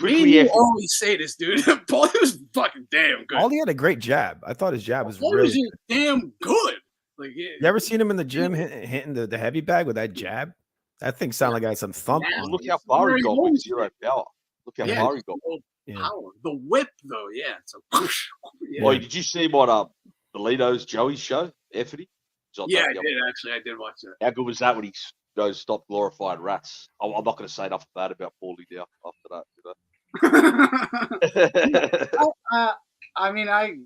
You always say this, dude. Paulie was fucking damn good. Paulie had a great jab. I thought his jab was Paulie really was damn good. You ever seen him in the gym hitting the heavy bag with that jab? That thing sounded like I had some thump. Yeah, on Look it. how far he very got with old. zero power. Look how Yeah, far he got. Yeah. Power. The whip, though, yeah. It's a whoosh. Yeah, Oh, did you see what Belito's Joey's show, Effie? yeah, I did actually. I did watch that. How good was that when he goes stop glorifying rats? I'm not going to say nothing bad about Paulie now after that. I mean, I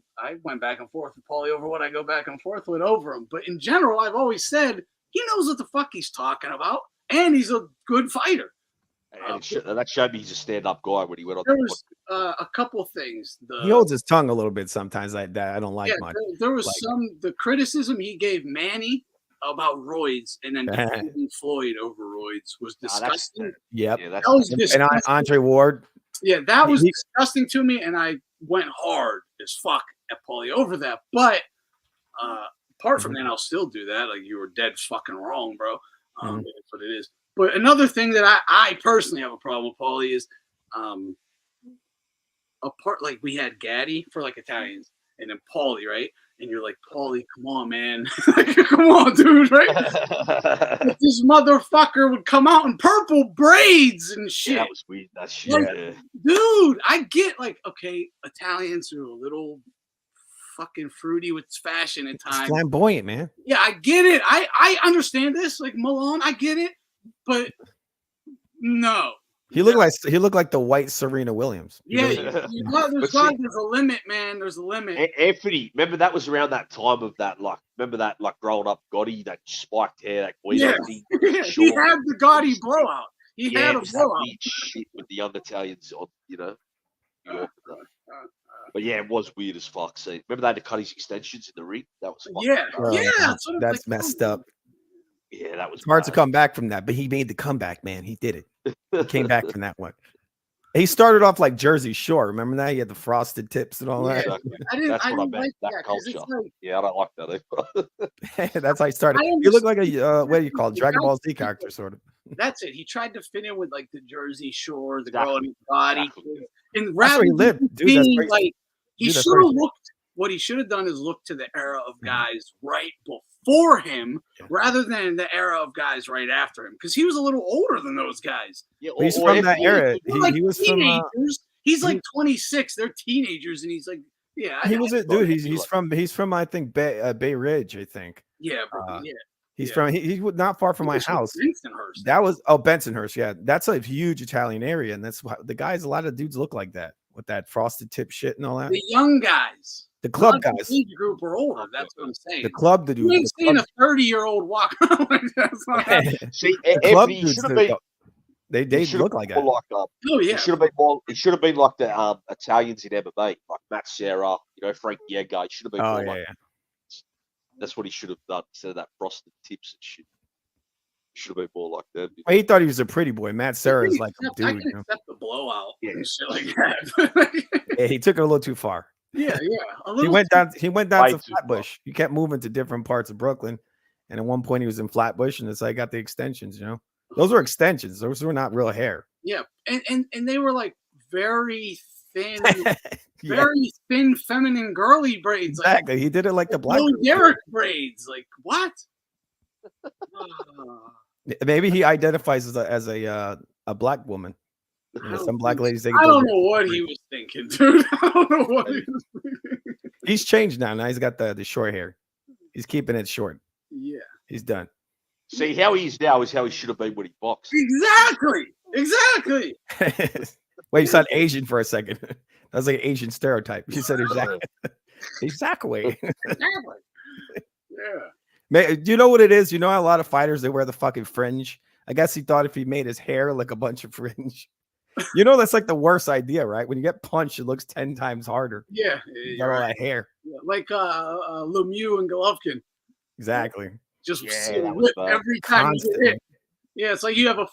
went back and forth with Paulie over what I go back and forth with over him. But in general, I've always said he knows what the fuck he's talking about, and he's a good fighter. And that showed me he's a stand-up guy when he went on. There was a couple things. He holds his tongue a little bit sometimes. That I don't like much. There was like, the criticism he gave Manny about roids and then defending Floyd over roids was disgusting. Yep. Yeah, that was disgusting. And Andre Ward. Yeah, that was disgusting to me, and I went hard as fuck at Paulie over that. But apart from that, I'll still do that. Like, you were dead fucking wrong, bro. That's what it is. But another thing that I personally have a problem with Paulie is like we had Gaddy for like Italians and then Paulie, right? And you're like, Paulie, come on, man. Come on, dude, right? But this motherfucker would come out in purple braids and shit. Yeah, that was weird. That shit, like, dude, I get like, okay, Italians are a little fucking fruity with fashion at times. Flamboyant, man. Yeah, I get it. I understand this. Like Milan, I get it. But no. He looked like the white Serena Williams. Yeah, there's a limit, man. There's a limit. Anthony, remember that was around that time of that, like, growing up Gotti, that spiked hair, that Guido thing. He had the Gotti blowout. He had a blowout. Shit with the young Italians, you know. But yeah, it was weird as fuck. See, remember they had to cut his extensions in the ring? That was that's messed up. Yeah, that was hard to come back from that, but he made the comeback, man. He did it. He came back from that one. He started off like Jersey Shore. Remember that? He had the frosted tips and all that. Exactly. That's what I meant. That culture. I don't like that either. That's how he started. He looked like a what do you call it? Dragon Ball Z character, sort of. That's it. He tried to fit in with like the Jersey Shore, the girl in his body, and that's where he lived. Dude, he should have looked. What he should have done is look to the era of guys right before him rather than the era of guys right after him, because he was a little older than those guys. Yeah, he's from that era. He was teenagers. From. He's like 26. They're teenagers, and he's like, he was a dude. He's from I think Bay Ridge, I think. Yeah, He's from he's not far from my house. Bensonhurst. That was Bensonhurst. Yeah, that's a huge Italian area, and that's why the guys. A lot of dudes look like that with that frosted tip shit and all that. The young guys. The club guys. The age group are older. That's what I'm saying. The club, the dude. You ain't seen a 30-year-old walk around like that. See, the club dudes, they look like that. He should have been like the Italians in MMA, like Matt Serra, Frank Diego. He should have been more like that. That's what he should have done instead of that frosted tips and shit. He should have been more like that. Well, he thought he was a pretty boy. Matt Serra is like a dude. I can accept the blowout and shit like that. Yeah, he took it a little too far. Yeah. He went down to Flatbush. He kept moving to different parts of Brooklyn. And at one point he was in Flatbush, and it's like got the extensions, Those were extensions. Those were not real hair. Yeah. And they were like very thin, very thin, feminine, girly braids. Exactly. He did it like the black Derek braids. Like what? Maybe he identifies as a black woman. Some black ladies. I don't know what he was thinking, dude. I don't know what he was thinking. He's changed now. Now he's got the short hair. He's keeping it short. Yeah. He's done. See, how he is now is how he should have been when he boxed. Exactly. Wait, you sound Asian for a second. That was like an Asian stereotype. You said exactly. Exactly. Yeah. Do you know what it is? You know how a lot of fighters, they wear the fucking fringe? I guess he thought if he made his hair like a bunch of fringe. That's like the worst idea, right? When you get punched, it looks 10 times harder. Yeah. You got all that hair. Yeah, like Lemieux and Golovkin. Exactly. Just whip every time you get hit. Yeah, it's like you have a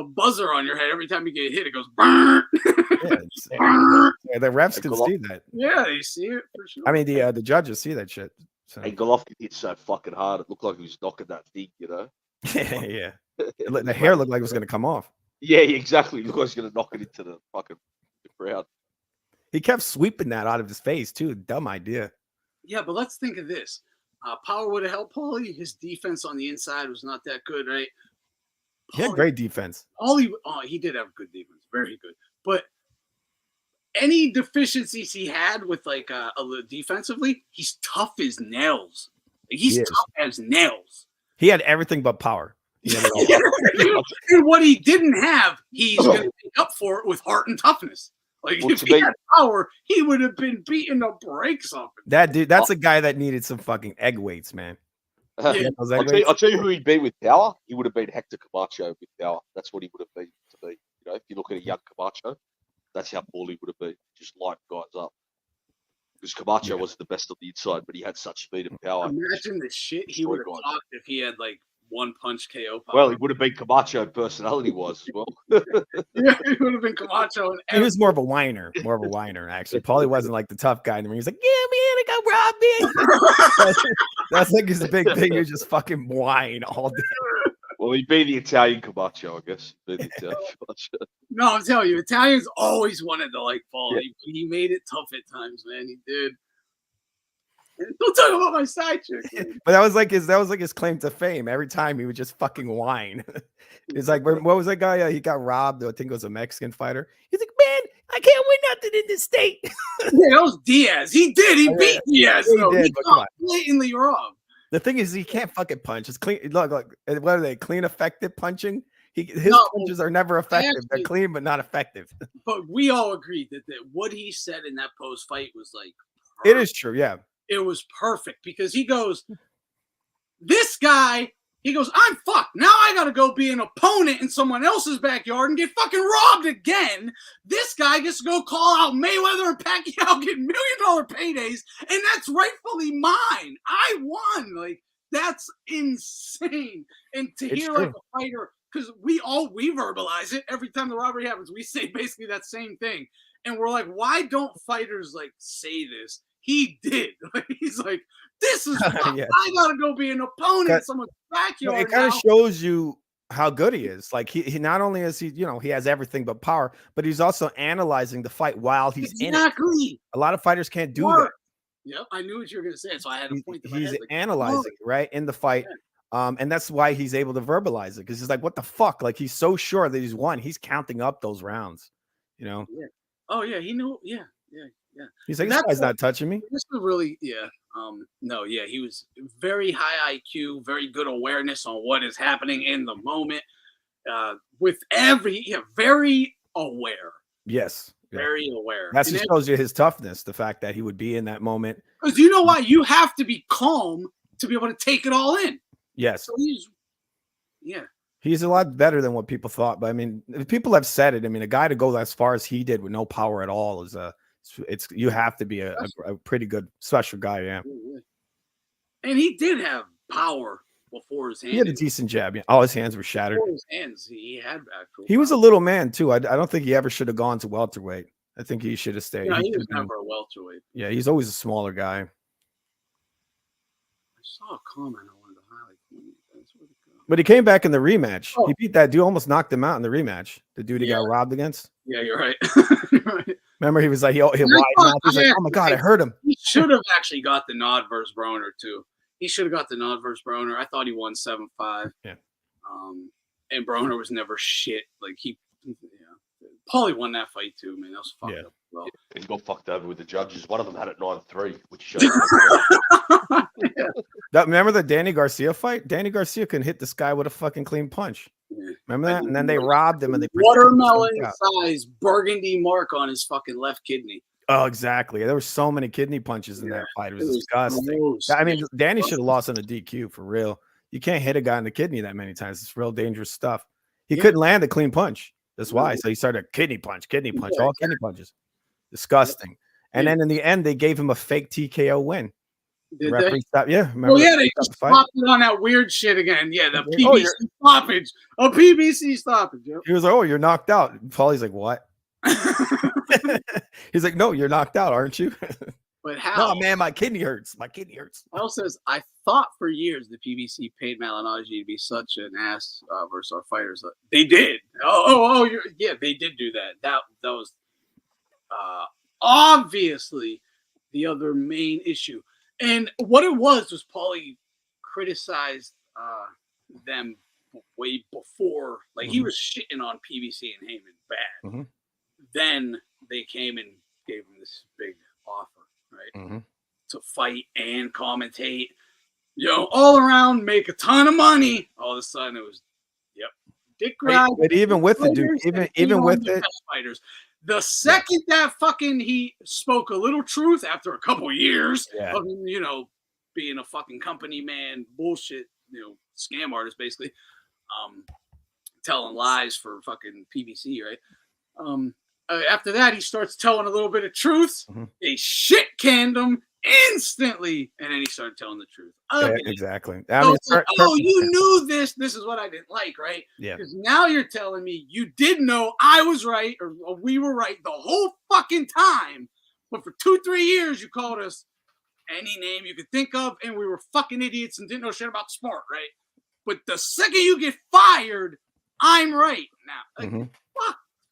buzzer on your head. Every time you get hit, it goes burn. Yeah, the refs can see that. Yeah, they see it for sure. I mean, the judges see that shit. So. And Golovkin hit so fucking hard, it looked like he was knocking that thing, Yeah. The hair looked like it was going to come off. Yeah, exactly. It looked like he was going to knock it into the fucking crowd. He kept sweeping that out of his face, too. Dumb idea. Yeah, but let's think of this. Power would have helped Paulie. His defense on the inside was not that good, right? He had great defense. He did have good defense, very good. But any deficiencies he had with like defensively, he's tough as nails. He's tough as nails. He had everything but power. He had it all. And what he didn't have, he's going to make up for it with heart and toughness. Like if he had power, he would have been beating the brakes off him. That dude, that's a guy that needed some fucking egg weights, man. Yeah. I'll tell you who he'd be with power. He would have been Hector Camacho with power. That's what he would have been to be. You know, if you look at a young Camacho, that's how poor he would have been. Just light guys up. Because Camacho wasn't the best on the inside, but he had such speed and power. Imagine the shit he would have talked if he had like one punch KO power. Well, he would have been Camacho personality-wise as well. Yeah, he would have been Camacho. He was more of a whiner, actually. Paulie wasn't like the tough guy in the ring. He's like, yeah, man, I got robbed, man. That's like his big thing. You just fucking whine all day. Well, he'd be the Italian Camacho, I guess. No, I'm telling you, Italians always wanted to like Paulie. Yeah. He made it tough at times, man. He did. Don't talk about my side chick. But that was like his claim to fame. Every time he would just fucking whine. It's like, what was that guy? He got robbed. I think it was a Mexican fighter. He's like, man, I can't win nothing in this state. Yeah, that was Diaz. He did. He beat Diaz. He got blatantly robbed. The thing is, he can't fucking punch. It's clean. Look, what are they? Clean, effective punching. His punches are never effective. They're clean, but not effective. But we all agreed that what he said in that post fight was like. It is true. Yeah. It was perfect because he goes, this guy, he goes, I'm fucked. Now I got to go be an opponent in someone else's backyard and get fucking robbed again. This guy gets to go call out Mayweather and Pacquiao, get $1 million paydays, and that's rightfully mine. I won. Like, that's insane. And to hear like a fighter, because we verbalize it every time the robbery happens. We say basically that same thing. And we're like, why don't fighters like say this? He did. He's like, this is I gotta go be an opponent in someone's backyard. It kind of shows you how good he is. Like he not only is he has everything but power, but he's also analyzing the fight while he's in it. A lot of fighters can't do that. Yep, I knew what you were gonna say, so I had a point. He's analyzing right in the fight. And that's why he's able to verbalize it, because he's like, what the fuck? Like he's so sure that he's won. He's counting up those rounds, Yeah. Oh yeah, he knew. Yeah. He's like, this guy's not touching me. This was really, he was very high IQ, very good awareness on what is happening in the moment. Very aware. Yes. Very aware. That just shows you his toughness, the fact that he would be in that moment. Because you know why? You have to be calm to be able to take it all in. Yes. So he's a lot better than what people thought. But I mean, people have said it. I mean, a guy to go as far as he did with no power at all is you have to be a pretty good special guy. Yeah. And he did have power before his hands. He had a decent jab. Yeah. All his hands were shattered. Before his hands, he had actual. He was a little man too. I don't think he ever should have gone to welterweight. I think he should have stayed. No, he was never a welterweight. Yeah, he's always a smaller guy. I saw a comment I wanted to highlight. But he came back in the rematch. He beat that dude, almost knocked him out in the rematch. The dude he got robbed against. Yeah, you're right. Remember, he was like, he wide mouth. He's like, oh my God, I hurt him. He should have actually got the nod versus Broner, too. He should have got the nod versus Broner. I thought he won 7-5. Yeah. And Broner was never shit. Like, Paulie won that fight, too, man. That was fucked up. Well. He got fucked over with the judges. One of them had it 9-3, which shows. Remember the Danny Garcia fight? Danny Garcia couldn't hit this guy with a fucking clean punch. Yeah. Remember that? And then they robbed him and they watermelon-sized burgundy mark on his fucking left kidney. Oh, exactly. There were so many kidney punches in that fight. It was disgusting. Gross. I mean, Danny should have lost on a DQ for real. You can't hit a guy in the kidney that many times. It's real dangerous stuff. He couldn't land a clean punch. That's why. So he started kidney punch, all kidney punches. Disgusting. And then in the end, they gave him a fake TKO win. Did they? Remember they stopped it on that weird shit again. Yeah, the PBC stoppage. A PBC stoppage. Yep. He was like, oh, you're knocked out. Paulie's like, what? He's like, no, you're knocked out, aren't you? But how? Oh, man, my kidney hurts. Al says, I thought for years the PBC paid Malignaggi to be such an ass versus our fighters. They did. They did do that. That was obviously the other main issue. And what it was Paulie criticized them way before, like he was shitting on PBC and Heyman bad. Then they came and gave him this big offer, right? To fight and commentate, all around, make a ton of money. All of a sudden, it was, dick ride. But even with it, dude, even with it, fighters. The second that fucking he spoke a little truth after a couple of years of being a fucking company man, bullshit, scam artist basically, telling lies for fucking PBC, right? After that, he starts telling a little bit of truth. They shit canned him instantly, and then he started telling the truth. Exactly. You knew this. This is what I didn't like, right? Yeah. Because now you're telling me you did know I was right or we were right the whole fucking time, but for 2-3 years you called us any name you could think of, and we were fucking idiots and didn't know shit about sport, right? But the second you get fired, I'm right now.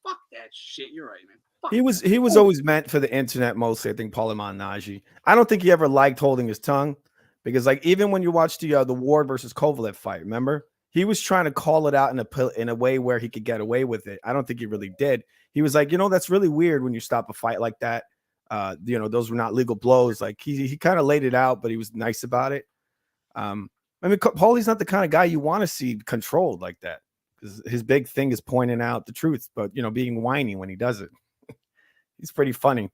Fuck that shit. You're right, man. He was always meant for the internet mostly. I think Paulie Malignaggi. I don't think he ever liked holding his tongue, because like even when you watch the Ward versus Kovalev fight, remember he was trying to call it out in a way where he could get away with it. I don't think he really did. He was like, that's really weird when you stop a fight like that. Those were not legal blows. Like he kind of laid it out, but he was nice about it. I mean, Paulie's not the kind of guy you want to see controlled like that, because his big thing is pointing out the truth, but being whiny when he does it. He's pretty funny.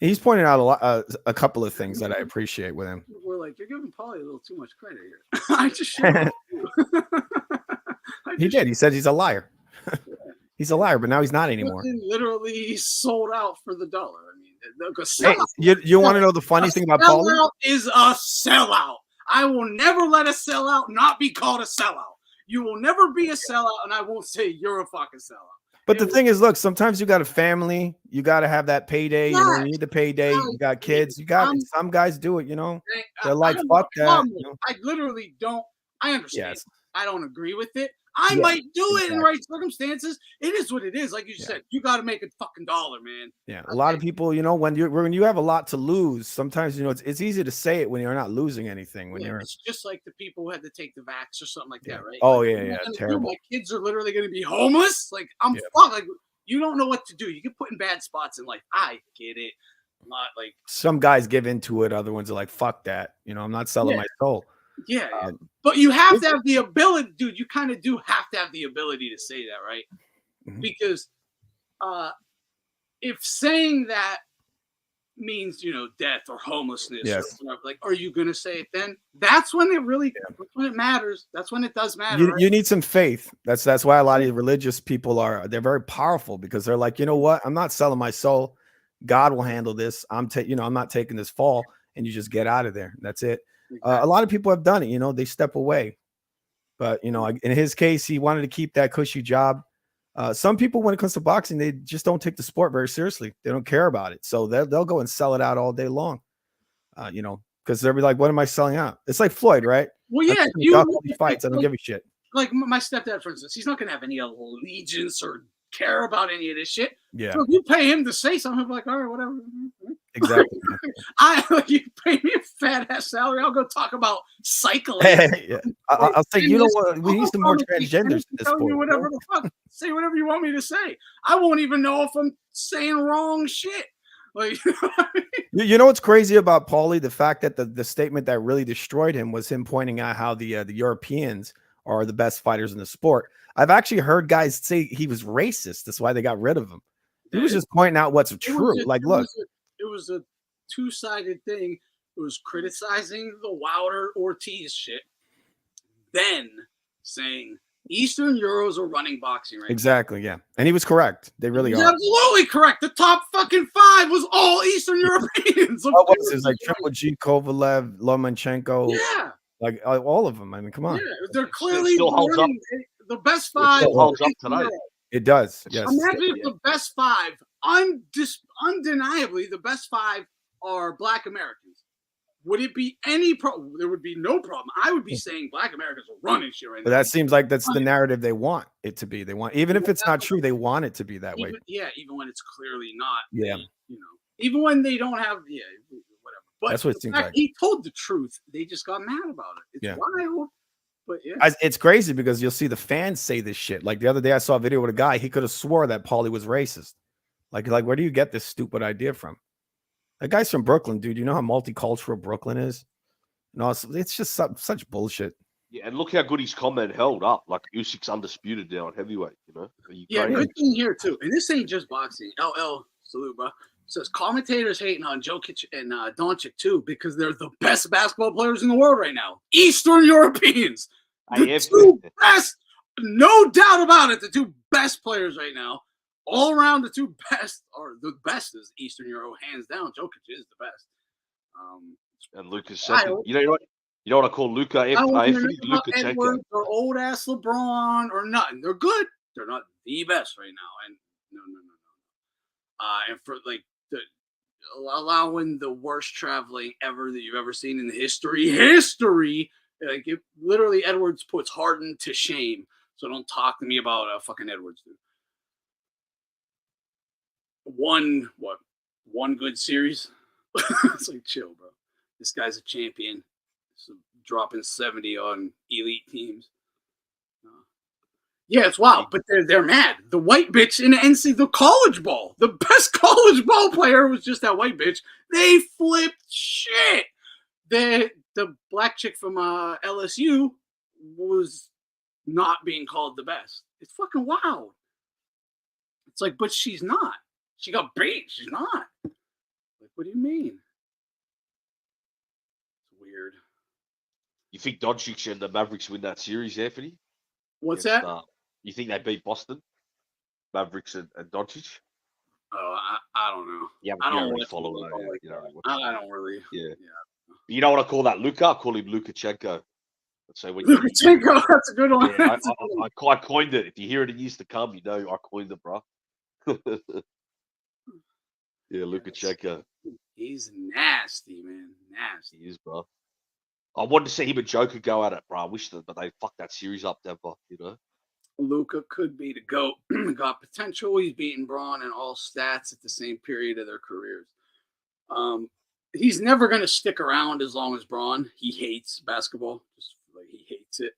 He's pointed out a couple of things that I appreciate with him. We're like, you're giving Paulie a little too much credit here. I just he did. He said he's a liar. He's a liar, but now he's not anymore. Literally sold out for the dollar. I Hey, mean, you want to know the funny thing about Paulie? Sellout is a sellout. I will never let a sellout not be called a sellout. You will never be a sellout, and I won't say you're a fucking sellout. But the thing is, look, sometimes you got a family, you got to have that payday. You need the payday. You got kids. You got some guys do it. They're like, fuck that. I literally don't. I understand. Yes. I don't agree with it. I might do it in the right circumstances. It is what it is. Like you said, you got to make a fucking dollar, man. Yeah, a lot of people, when you have a lot to lose, sometimes it's easy to say it when you're not losing anything. It's just like the people who had to take the vax or something like that, right? Oh like, terrible. My kids are literally going to be homeless. Like I'm fucked. Like you don't know what to do. You get put in bad spots in life. I get it. I'm not like some guys give into it. Other ones are like, fuck that. I'm not selling my soul. Yeah, but you have to have the ability, dude. You kind of do have to have the ability to say that, right? Because if saying that means death or homelessness, or whatever, like, are you gonna say it then? That's when it really, that's when it matters. That's when it does matter. You need some faith. That's why a lot of religious people they're very powerful, because they're like, what? I'm not selling my soul. God will handle this. I'm not taking this fall, and you just get out of there. That's it. Exactly. A lot of people have done it, they step away, but in his case, he wanted to keep that cushy job. Some people, when it comes to boxing, they just don't take the sport very seriously. They don't care about it, so they'll go and sell it out all day long. Because they'll be like, "What am I selling out?" It's like Floyd, right? Well, yeah, fights. I don't give a shit. Like my stepdad, for instance, he's not gonna have any allegiance or care about any of this shit. Yeah. So if you pay him to say something, he'll be like, all right, whatever. Exactly. You pay me a fat ass salary, I'll go talk about cycling. Yeah. I'll say, what? We need some more transgenders in this sport. Whatever the fuck, say whatever you want me to say. I won't even know if I'm saying wrong shit. Like, you know what's crazy about Paulie? The fact that the statement that really destroyed him was him pointing out how the Europeans are the best fighters in the sport. I've actually heard guys say he was racist. That's why they got rid of him. He was just pointing out what's true. It was a two-sided thing. It was criticizing the Wilder Ortiz shit, then saying Eastern Euros are running boxing right Exactly, yeah. And he was correct. They really are. Absolutely correct. The top fucking 5 was all Eastern Europeans. It was like Triple G, Kovalev, Lomachenko. Yeah. Like all of them. I mean, come on. Yeah, they're clearly running the best 5. It still holds up today. It does. Yes. Imagine if the best 5, undeniably, the best 5 are Black Americans. Would it be any problem? There would be no problem. I would be saying Black Americans are running shit right now. But that seems like that's the narrative they want it to be. They want, even if it's not true, they want it to be that way. Yeah, even when it's clearly not. Yeah. Even when they don't have, whatever. But That's what it seems like. he told the truth. They just got mad about it. It's wild. But yeah. It's crazy because you'll see the fans say this shit. Like the other day, I saw a video with a guy. He could have swore that Paulie was racist. Like, where do you get this stupid idea from? That guy's from Brooklyn, dude. You know how multicultural Brooklyn is? No, it's just such bullshit. Yeah, and look how good his comment held up. Like Usyk's undisputed now at heavyweight. You know. Yeah, good thing here too. And this ain't just boxing. LL, salute, bro. Says commentators hating on Jokic and Doncic too because they're the best basketball players in the world right now. Eastern Europeans, the two best, no doubt about it. The two best players right now, all around. The two best, or the best is Eastern Euro, hands down. Jokic is the best. And Luka's second. You know what? You know what I call Luka? Luka Edwards or old ass LeBron or nothing. They're good. They're not the best right now. And no. And for like allowing the worst traveling ever that you've ever seen in the history, like it literally Edwards puts Harden to shame. So don't talk to me about fucking Edwards, dude. One good series. It's like chill, bro. This guy's a champion. So dropping 70 on elite teams. Yeah, it's wild, but they're mad. The white bitch in the NC, the college ball, the best college ball player was just that white bitch. They flipped shit. The black chick from LSU was not being called the best. It's fucking wild. It's like, but she's not. She got beat. She's not. Like, what do you mean? It's weird. You think Doncic and the Mavericks win that series, Anthony? What's that? You think they beat Boston, Mavericks and Doncic? Oh, I don't know. Yeah, I don't really follow that. I don't really. Yeah. You know what I call that? Luka? I call him Lukashenko. So when Lukashenko, that's a good one. Yeah, I coined it. If you hear it in years to come, you know I coined it, bro. Yeah, Lukashenko. He's nasty, man. Nasty. He is, bro. I wanted to see him and Joker go at it, bro. I wish that, but they fucked that series up, Denver. You know. Luka could be the GOAT. Got potential. He's beaten Braun in all stats at the same period of their careers. He's never going to stick around as long as Braun. He hates basketball. Just like he hates it.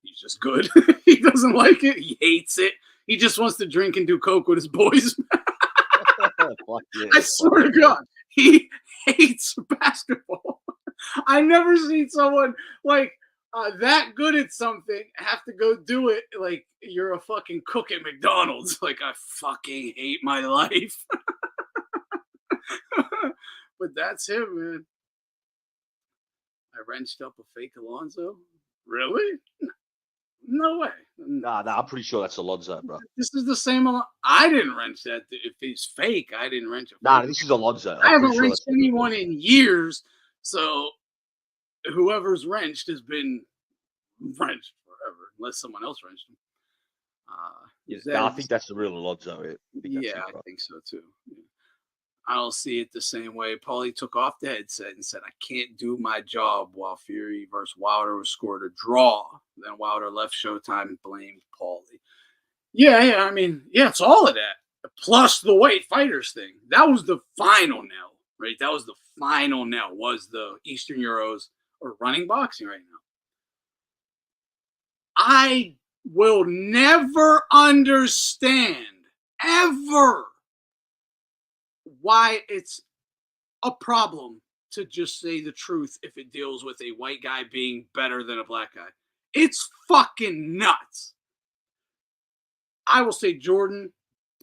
He's just good. He doesn't like it. He hates it. He just wants to drink and do coke with his boys. I swear to God, he hates basketball. I never seen someone like that good at something have to go do it like you're a fucking cook at McDonald's. Like, I fucking hate my life. But that's him, man. I wrenched up a fake Alonzo. Really? No way. Nah, I'm pretty sure that's Alonzo, bro. This is the same. I didn't wrench that. If he's fake, I didn't wrench it. Nah, this is Alonzo. I haven't wrenched anyone in years, so whoever's wrenched has been wrenched forever, unless someone else wrenched him. I think that's the real Alonzo. I think so too. Yeah. I don't see it the same way. Paulie took off the headset and said, "I can't do my job," while Fury versus Wilder was scored a draw. Then Wilder left Showtime and blamed Paulie. Yeah. I mean, it's all of that. Plus the white fighters thing. That was the final nail, right? That was the final nail, was the Eastern Euros or running boxing right now. I will never understand, ever, why it's a problem to just say the truth if it deals with a white guy being better than a black guy. It's fucking nuts. I will say Jordan,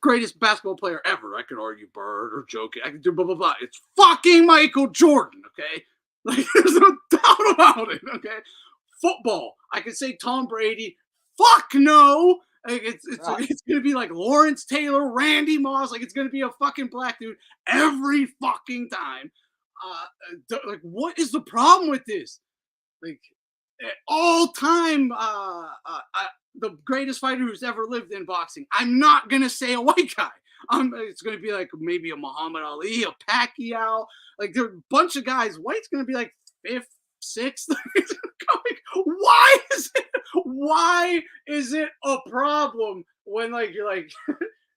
greatest basketball player ever. I could argue Bird or Jokic. I could do blah, blah, blah. It's fucking Michael Jordan, okay? Like, there's no doubt about it, okay? Football, I could say Tom Brady. Fuck no. Like, it's going to be like Lawrence Taylor, Randy Moss. Like, it's going to be a fucking black dude every fucking time. Like, what is the problem with this? Like, all time, the greatest fighter who's ever lived in boxing. I'm not going to say a white guy. It's going to be like maybe a Muhammad Ali, a Pacquiao. Like, there are a bunch of guys. White's going to be like fifth, sixth. Why is it a problem when, like, you're like,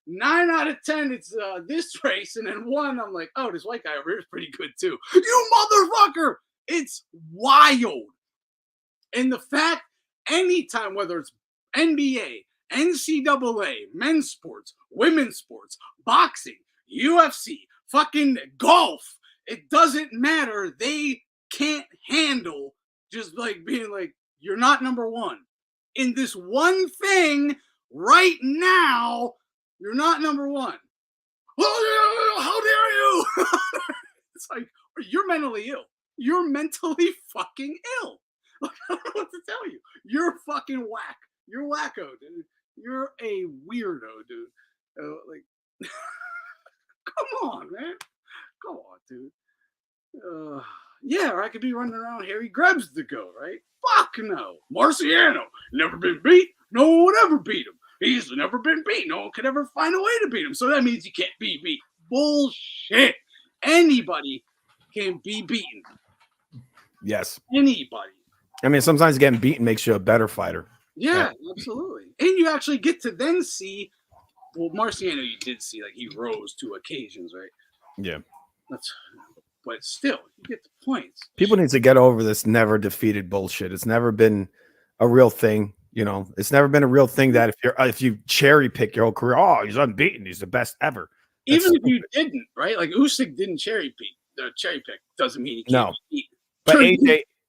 9 out of 10, it's this race, and then 1, I'm like, oh, this white guy over here is pretty good too. You motherfucker! It's wild. And the fact, anytime, whether it's NBA, NCAA, men's sports, women's sports, boxing, UFC, fucking golf, it doesn't matter. They can't handle just like being like, you're not number one. In this one thing right now, you're not number one. Oh, how dare you? It's like, you're mentally ill. You're mentally fucking ill. Like, I don't know what to tell you. You're fucking whack. You're wacko, dude. You're a weirdo, dude. Like, come on, man. Come on, dude. Yeah, or I could be running around Harry Grebs to go, right? Fuck no. Marciano, never been beat. No one would ever beat him. He's never been beat. No one could ever find a way to beat him. So that means he can't be beat. Bullshit. Anybody can be beaten. Yes. Anybody. I mean, sometimes getting beaten makes you a better fighter. Yeah, absolutely. And you actually get to then see, well, Marciano, you did see, like, he rose to occasions, right? Yeah. But still, you get the points. People need to get over this never defeated bullshit. It's never been a real thing. You know, it's never been a real thing that if you cherry pick your whole career, oh, he's unbeaten, he's the best ever. Even if you didn't, right? Like Usyk didn't cherry pick. Doesn't mean he can't beat. But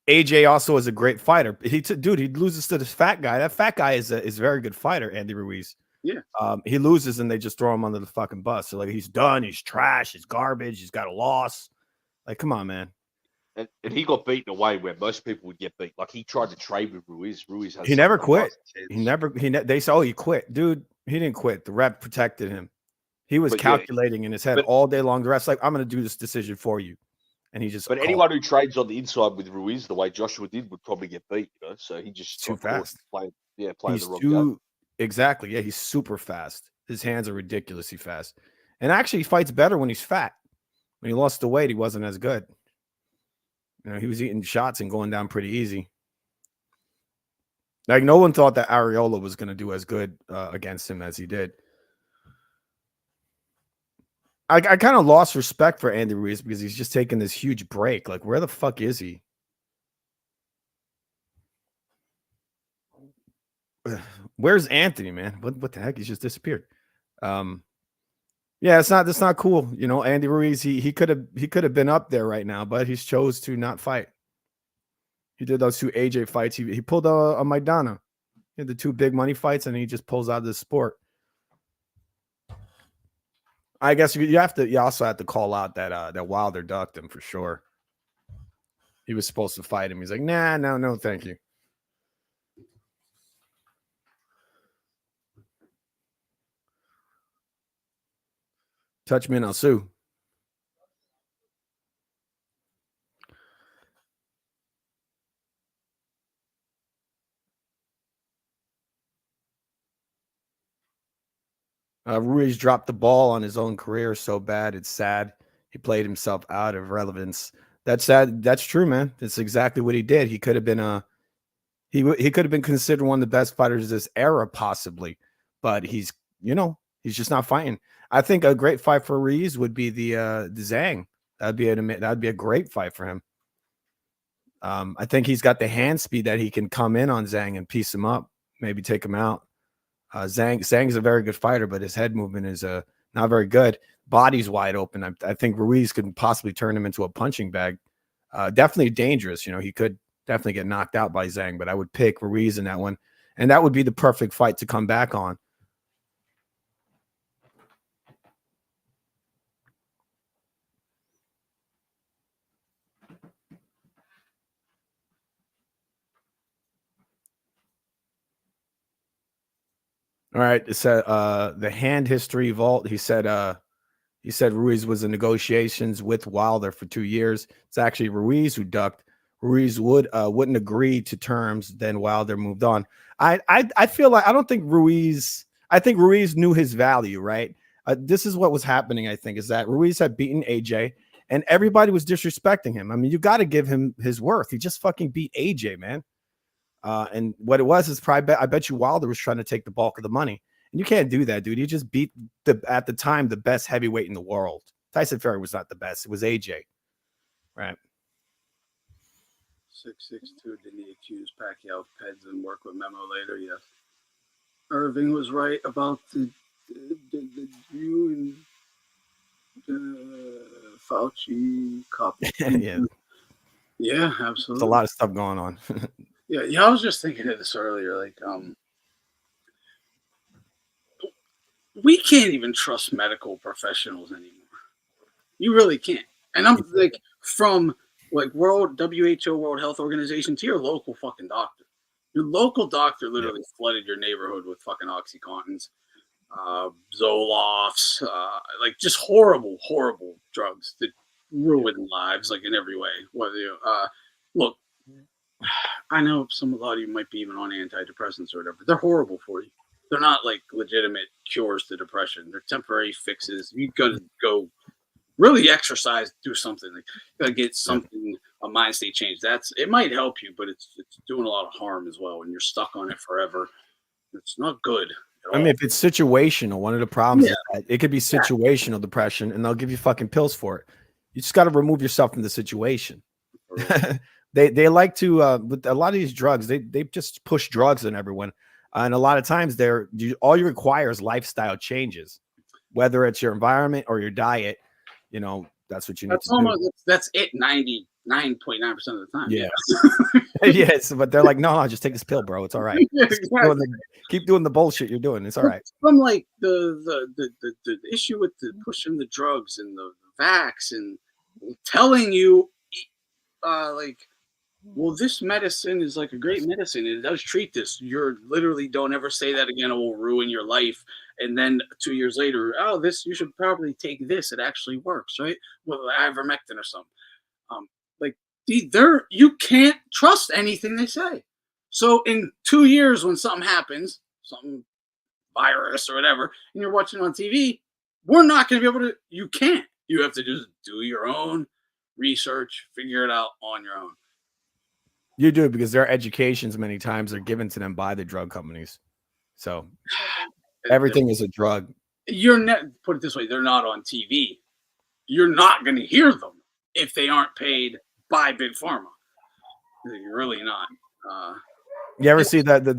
AJ also is a great fighter. He loses to this fat guy. That fat guy is a very good fighter, Andy Ruiz. Yeah. He loses and they just throw him under the fucking bus. So like he's done, he's trash, he's garbage, he's got a loss. Like, come on, man. And he got beaten away where most people would get beat. Like he tried to trade with Ruiz. Ruiz he never quit. They said, oh, he quit. Dude, he didn't quit. The rep protected him. He was calculating in his head all day long. The ref's like, I'm going to do this decision for you. And he just. But anyone who trades on the inside with Ruiz, the way Joshua did, would probably get beat. You know, so he just too fast. Playing the wrong game. Exactly. Yeah, he's super fast. His hands are ridiculously fast. And actually, he fights better when he's fat. When he lost the weight, he wasn't as good. You know, he was eating shots and going down pretty easy. Like, no one thought that Areola was going to do as good against him as he did. I kind of lost respect for Andy Ruiz because he's just taking this huge break. Like, where the fuck is he? Where's Anthony, man? What the heck? He's just disappeared. Yeah, that's not cool. You know, Andy Ruiz, he could have been up there right now, but he's chose to not fight. He did those 2 AJ fights. He pulled a Maidana. He had the 2 big money fights, and he just pulls out of the sport. I guess you also have to call out that Wilder ducked him for sure. He was supposed to fight him. He's like, nah, no, thank you. Touch me and I'll sue. Ruiz dropped the ball on his own career so bad. It's sad. He played himself out of relevance. That's sad. That's true, man. That's exactly what he did. He could have been he could have been considered one of the best fighters of this era, possibly. But he's just not fighting. I think a great fight for Ruiz would be the Zhang. That'd be a great fight for him. I think he's got the hand speed that he can come in on Zhang and piece him up, maybe take him out. Zhang's a very good fighter, but his head movement is not very good. Body's wide open. I think Ruiz could possibly turn him into a punching bag. Definitely dangerous. You know, he could definitely get knocked out by Zhang, but I would pick Ruiz in that one, and that would be the perfect fight to come back on. All right. It said the hand history vault. He said Ruiz was in negotiations with Wilder for 2 years. It's actually Ruiz who ducked. Ruiz wouldn't agree to terms. Then Wilder moved on. I feel like I think Ruiz knew his value, right? This is what was happening, I think, is that Ruiz had beaten AJ and everybody was disrespecting him. I mean, you got to give him his worth. He just fucking beat AJ, man. And what it was is probably, I bet you Wilder was trying to take the bulk of the money. And you can't do that, dude. You just beat at the time the best heavyweight in the world. Tyson Fury was not the best. It was AJ. Right. 662, didn't he accuse Pacquiao of Peds and work with Memo later? Yes. Irving was right about the you and Fauci copy. Yeah. Yeah, absolutely. There's a lot of stuff going on. Yeah, I was just thinking of this earlier. Like, we can't even trust medical professionals anymore. You really can't. And I'm like, from like WHO, World Health Organization, to your local fucking doctor. Your local doctor literally flooded your neighborhood with fucking OxyContins, Zolofts, like just horrible, horrible drugs that ruin lives, like in every way. Look, I know a lot of you might be even on antidepressants or whatever. They're horrible for you. They're not like legitimate cures to depression. They're temporary fixes. You got to go really exercise, do something. Like, you got to get something, a mind state change. It might help you, but it's doing a lot of harm as well. When you're stuck on it forever, it's not good. I mean, if it's situational, one of the problems is that it could be situational depression, and they'll give you fucking pills for it. You just got to remove yourself from the situation. They like to with a lot of these drugs, they just push drugs on everyone, and a lot of times all you require is lifestyle changes, whether it's your environment or your diet. You know, that's what you need to do. That's it. 99.9% of the time. Yeah. Yes, but they're like, no, just take this pill, bro. It's all right. Yeah, exactly. Keep doing the bullshit you're doing. It's all right. From like the issue with the pushing the drugs and the vax and telling you, like, well, this medicine is like a great medicine. It does treat this. You're literally, don't ever say that again. It will ruin your life. And then 2 years later, you should probably take this. It actually works, right? Well, ivermectin or something. You can't trust anything they say. So in 2 years, when something happens, some virus or whatever, and you're watching on TV, we're not going to be able to. You can't. You have to just do your own research, figure it out on your own. You do, because their educations many times are given to them by the drug companies. So everything is a drug. Put it this way, they're not on TV. You're not going to hear them if they aren't paid by Big Pharma. You're really not. You ever see that the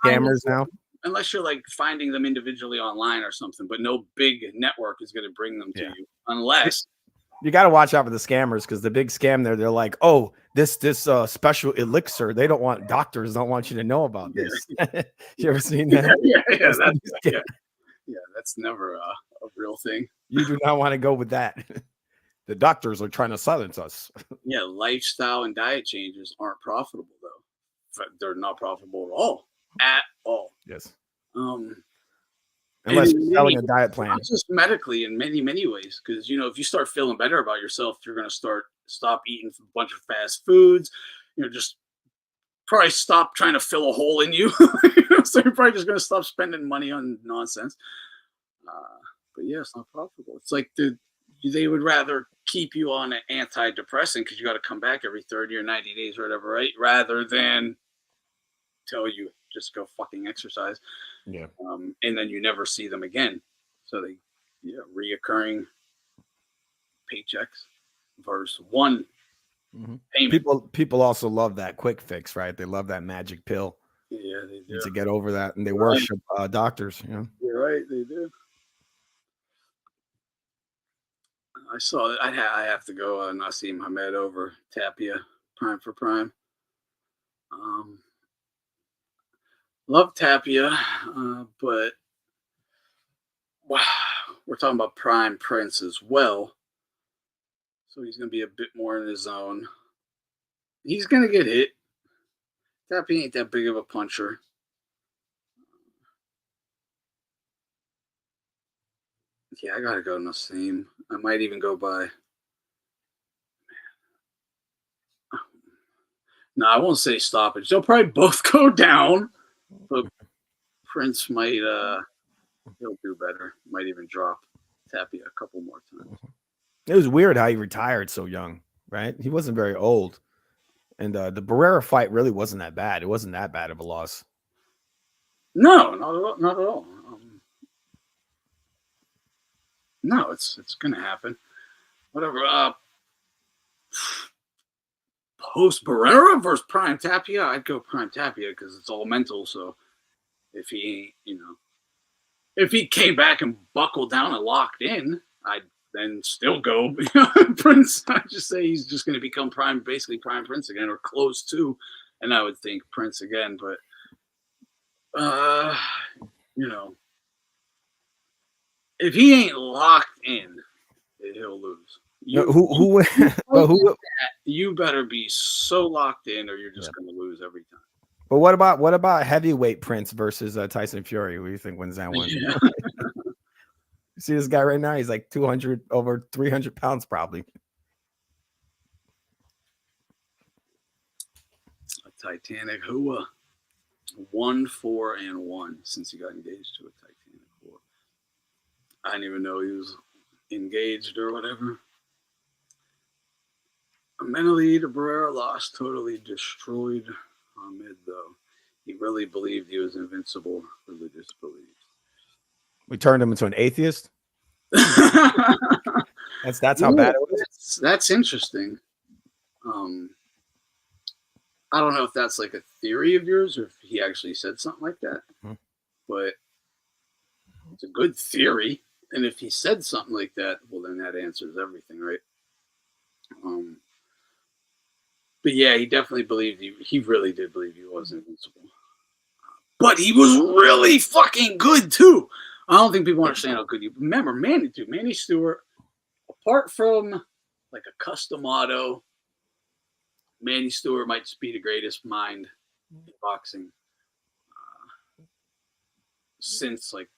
scammers now? Unless you're like finding them individually online or something, but no big network is going to bring them to you unless. You got to watch out for the scammers, because the big scam they're like, oh, this special elixir. Doctors don't want you to know about this. You ever seen that? Yeah, that's never a real thing. You do not want to go with that. The doctors are trying to silence us. Yeah, lifestyle and diet changes aren't profitable though. They're not profitable at all. At all. Yes. Unless you're selling a diet plan. Not just medically, in many, many ways. Because, if you start feeling better about yourself, you're going to stop eating a bunch of fast foods. Just probably stop trying to fill a hole in you. So you're probably just going to stop spending money on nonsense. But yeah, it's not profitable. It's like they would rather keep you on an antidepressant because you got to come back every 30 or 90 days or whatever, right? Rather than tell you just go fucking exercise. Yeah. And then you never see them again. So reoccurring paychecks versus one payment. People also love that quick fix, right? They love that magic pill. Yeah, they do. To get over that, and they worship doctors. You're right, they do. I saw that. I have to go Nassim Hamed over Tapia, prime for prime. Love Tapia, but wow, we're talking about Prime Prince as well. So he's going to be a bit more in his zone. He's going to get hit. Tapia ain't that big of a puncher. Yeah, I got to go Nassim. I might even go by. No, I won't say stoppage. They'll probably both go down. But Prince might he'll do better. Might even drop Tapia a couple more times. It was weird how he retired so young, right? He wasn't very old. And the Barrera fight really wasn't that bad. It wasn't that bad of a loss. No, not at all. Not at all. No, it's gonna happen. Whatever. Post Barrera versus Prime Tapia, I'd go Prime Tapia because it's all mental. So if he, if he came back and buckled down and locked in, I'd then still go Prince. I'd just say he's just going to become basically Prime Prince again, or close to, and I would think Prince again. But if he ain't locked in, he'll lose. You better be so locked in, or you're just going to lose every time. But what about heavyweight Prince versus Tyson Fury? Who do you think wins that one? Yeah. You see this guy right now? He's like 200, over 300 pounds probably. A Titanic who 1-4-1 since he got engaged to a Titanic whore. I didn't even know he was engaged or whatever. Mentally, the Barrera lost totally destroyed Ahmed, though. He really believed he was invincible. Religious beliefs. We turned him into an atheist. That's how bad it was. That's interesting. I don't know if that's like a theory of yours or if he actually said something like that. But it's a good theory. And if he said something like that, well, then that answers everything, right? But yeah, he definitely believed he really did believe he was invincible. But he was really fucking good too. I don't think people understand how good he. Remember, Manny Stewart, apart from like a custom auto, Manny Stewart might just be the greatest mind in boxing since like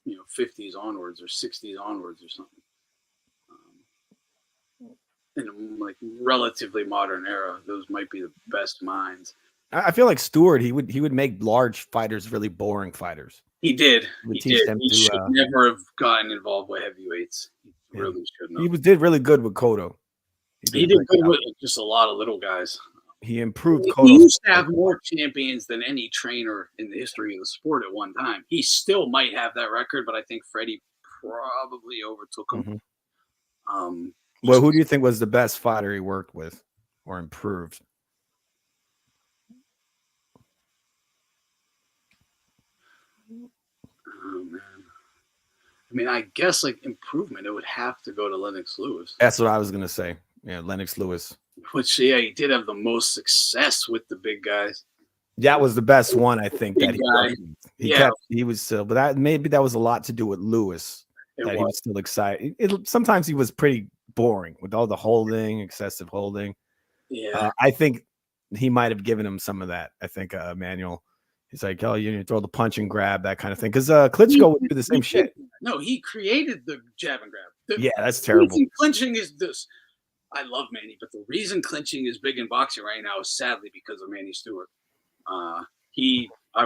50s onwards or 60s onwards or something. In a like relatively modern era, those might be the best minds. I feel like Stewart, he would make large fighters really boring fighters. He did. He should never have gotten involved with heavyweights. He really shouldn't have. He did really good with Cotto. He did good with just a lot of little guys. He improved Cotto. He used to have more champions than any trainer in the history of the sport at one time. He still might have that record, but I think Freddie probably overtook him. Well, who do you think was the best fighter he worked with or improved? Oh, man. I mean, I guess like improvement, it would have to go to Lennox Lewis. That's what I was going to say. Yeah, Lennox Lewis. Which, yeah, he did have the most success with the big guys. That was the best one, I think. That he was still, but maybe that was a lot to do with Lewis. He was still excited. Sometimes he was pretty boring with all the holding, excessive holding. Yeah, I think he might have given him some of that. I think Manuel, he's like, oh, you throw the punch and grab, that kind of thing. Because Klitschko would do the same shit. No, he created the jab and grab. Yeah, that's terrible. Clinching is this. I love Manny, but the reason clinching is big in boxing right now is sadly because of Manny Stewart. I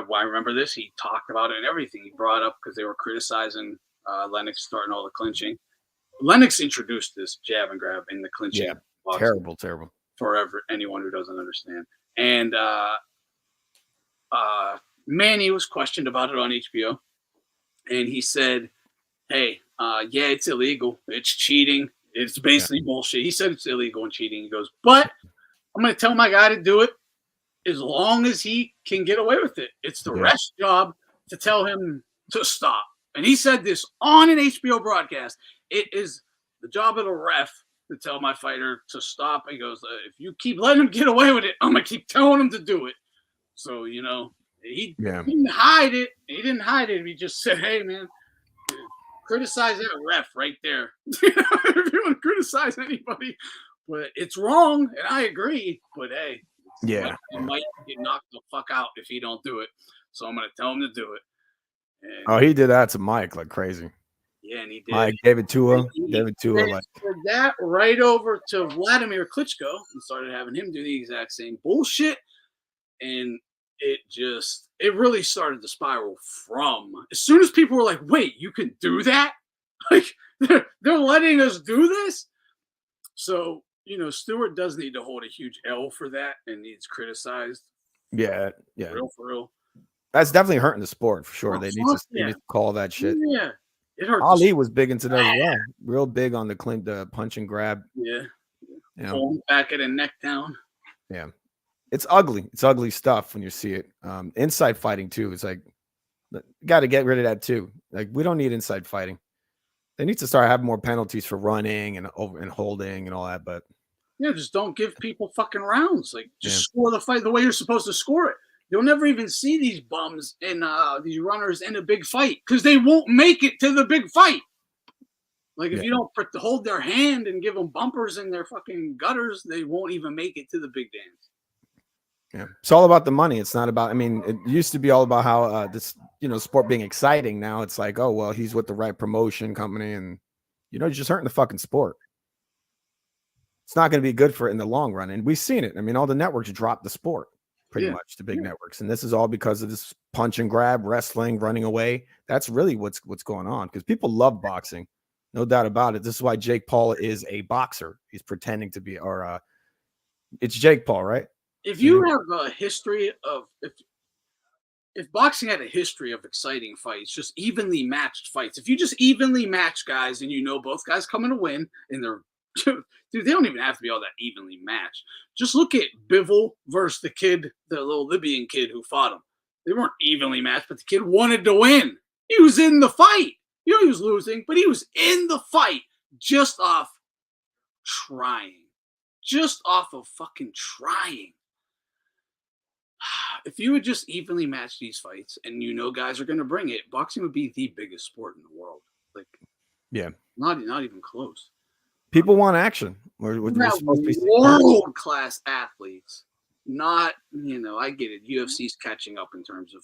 remember this. He talked about it and everything. He brought up because they were criticizing Lennox starting all the clinching. Lennox introduced this jab and grab in the clinching. Yeah, terrible. For anyone who doesn't understand. And Manny was questioned about it on HBO, and he said, "Hey, yeah, it's illegal. It's cheating. It's basically bullshit." He said it's illegal and cheating. He goes, "But I'm going to tell my guy to do it as long as he can get away with it. It's the ref's job to tell him to stop." And he said this on an HBO broadcast. It is the job of the ref to tell my fighter to stop. He goes, if you keep letting him get away with it, I'm going to keep telling him to do it. So, he didn't hide it. He didn't hide it. He just said, hey, man, criticize that ref right there. If you want to criticize anybody. But it's wrong, and I agree. But, hey, he might get knocked the fuck out if he don't do it. So I'm going to tell him to do it. And he did that to Mike like crazy. Yeah, and he did. Mike gave it to him. Like that right over to Vladimir Klitschko and started having him do the exact same bullshit. And it really started to spiral from as soon as people were like, wait, you can do that? Like they're letting us do this? So, Stewart does need to hold a huge L for that and needs criticized. Yeah. For real. That's definitely hurting the sport for sure. Oh, They fuck need yeah. to call that shit. Yeah, it hurt. Ali was big into that as well. Real big on the punch and grab. Yeah. You know? Pulling back at a neck down. Yeah. It's ugly. It's ugly stuff when you see it. Inside fighting too. It's like, got to get rid of that too. Like, we don't need inside fighting. They need to start having more penalties for running and holding and all that. But yeah, just don't give people fucking rounds. Like, just score the fight the way you're supposed to score it. You'll never even see these bums and these runners in a big fight because they won't make it to the big fight. Like, if you don't hold their hand and give them bumpers in their fucking gutters, they won't even make it to the big dance. Yeah, it's all about the money. It's not about. I mean, it used to be all about how this, sport being exciting. Now it's like, oh well, he's with the right promotion company, and you're just hurting the fucking sport. It's not going to be good for it in the long run, and we've seen it. I mean, all the networks dropped the sport pretty much, the big networks, and this is all because of this punch and grab, wrestling, running away. That's really what's going on because people love boxing, no doubt about it. This is why Jake Paul is a boxer. He's pretending to be, or it's Jake Paul, right? If you have a history of if boxing had a history of exciting fights, just evenly matched fights, if you just evenly match guys and both guys coming to win and they're dude, they don't even have to be all that evenly matched. Just look at Bivol versus the little Libyan kid who fought him. They weren't evenly matched, but the kid wanted to win. He was in the fight. He was losing, but he was in the fight just off trying. Just off of fucking trying. If you would just evenly match these fights and guys are going to bring it, boxing would be the biggest sport in the world. Like, yeah, not even close. People want action. We're supposed to be world-class athletes. Not, I get it. UFC's catching up in terms of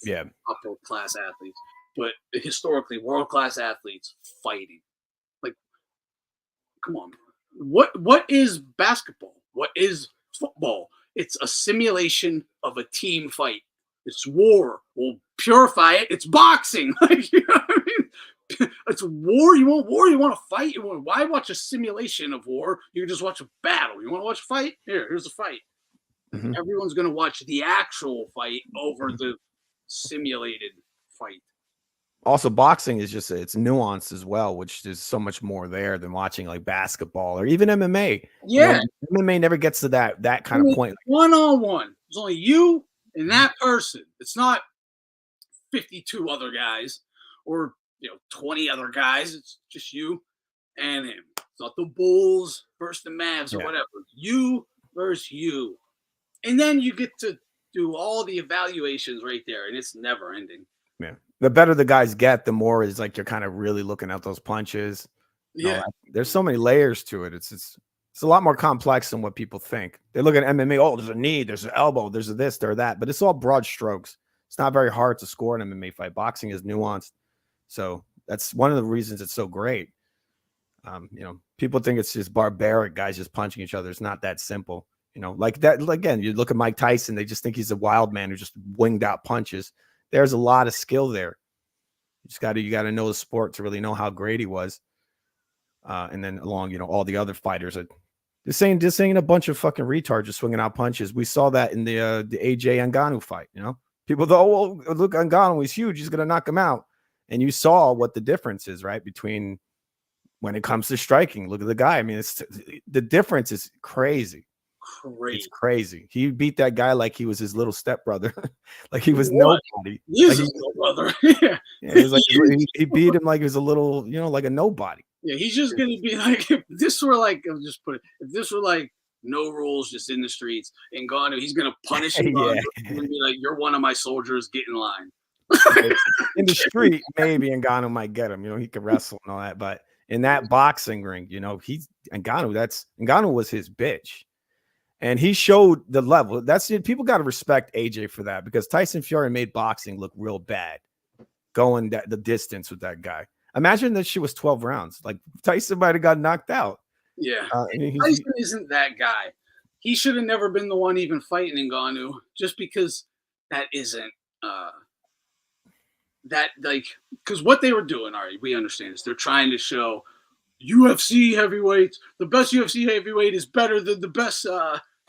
upper-class athletes. But historically, world-class athletes fighting. Like, come on. What is basketball? What is football? It's a simulation of a team fight. It's war. We'll purify it. It's boxing. Like, you know what I mean? It's war. You want war? You want to fight? Why watch a simulation of war? You can just watch a battle. You want to watch a fight? Here's a fight. Mm-hmm. Everyone's going to watch the actual fight over the simulated fight. Also, boxing is it's nuanced as well, which there's so much more there than watching like basketball or even MMA. Yeah. MMA never gets to that kind of point. One-on-one. It's only you and that person. It's not 52 other guys or 20 other guys. It's just you and him. It's not the Bulls versus the Mavs or whatever. You versus you. And then you get to do all the evaluations right there, and it's never ending. Yeah. The better the guys get, the more is like you're kind of really looking at those punches. Yeah. There's so many layers to it. It's a lot more complex than what people think. They look at MMA, oh, there's a knee, there's an elbow, there's a this, there's that, but it's all broad strokes. It's not very hard to score an MMA fight. Boxing is nuanced. So that's one of the reasons it's so great. People think it's just barbaric guys just punching each other. It's not that simple. Like that, again, you look at Mike Tyson, they just think he's a wild man who just winged out punches. There's a lot of skill there. You got to know the sport to really know how great he was. And then along, all the other fighters are this ain't a bunch of fucking retards just swinging out punches. We saw that in the AJ Ngannou fight. People thought, oh, well, look, Ngannou is huge. He's going to knock him out. And you saw what the difference is, right? Between when it comes to striking, look at the guy. I mean, the difference is crazy. It's crazy. He beat that guy like he was his little stepbrother, like he was nobody. He's his little brother. It was like he beat him like he was a little, like a nobody. Yeah, he's just gonna be like, if this were like, if this were like no rules, just in the streets, Ngannou, he's gonna punish him and be like, "You're one of my soldiers. Get in line." In the street, maybe Ngannou might get him. He could wrestle and all that, but in that boxing ring, Ngannou was his bitch. And he showed the level. That's it. People got to respect AJ for that because Tyson Fury made boxing look real bad, going the distance with that guy. Imagine that shit was 12 rounds. Like Tyson might have got knocked out. Yeah, Tyson isn't that guy. He should have never been the one even fighting Ngannou, just because that isn't because what they were doing. All right, we understand this. They're trying to show UFC heavyweights. The best UFC heavyweight is better than the best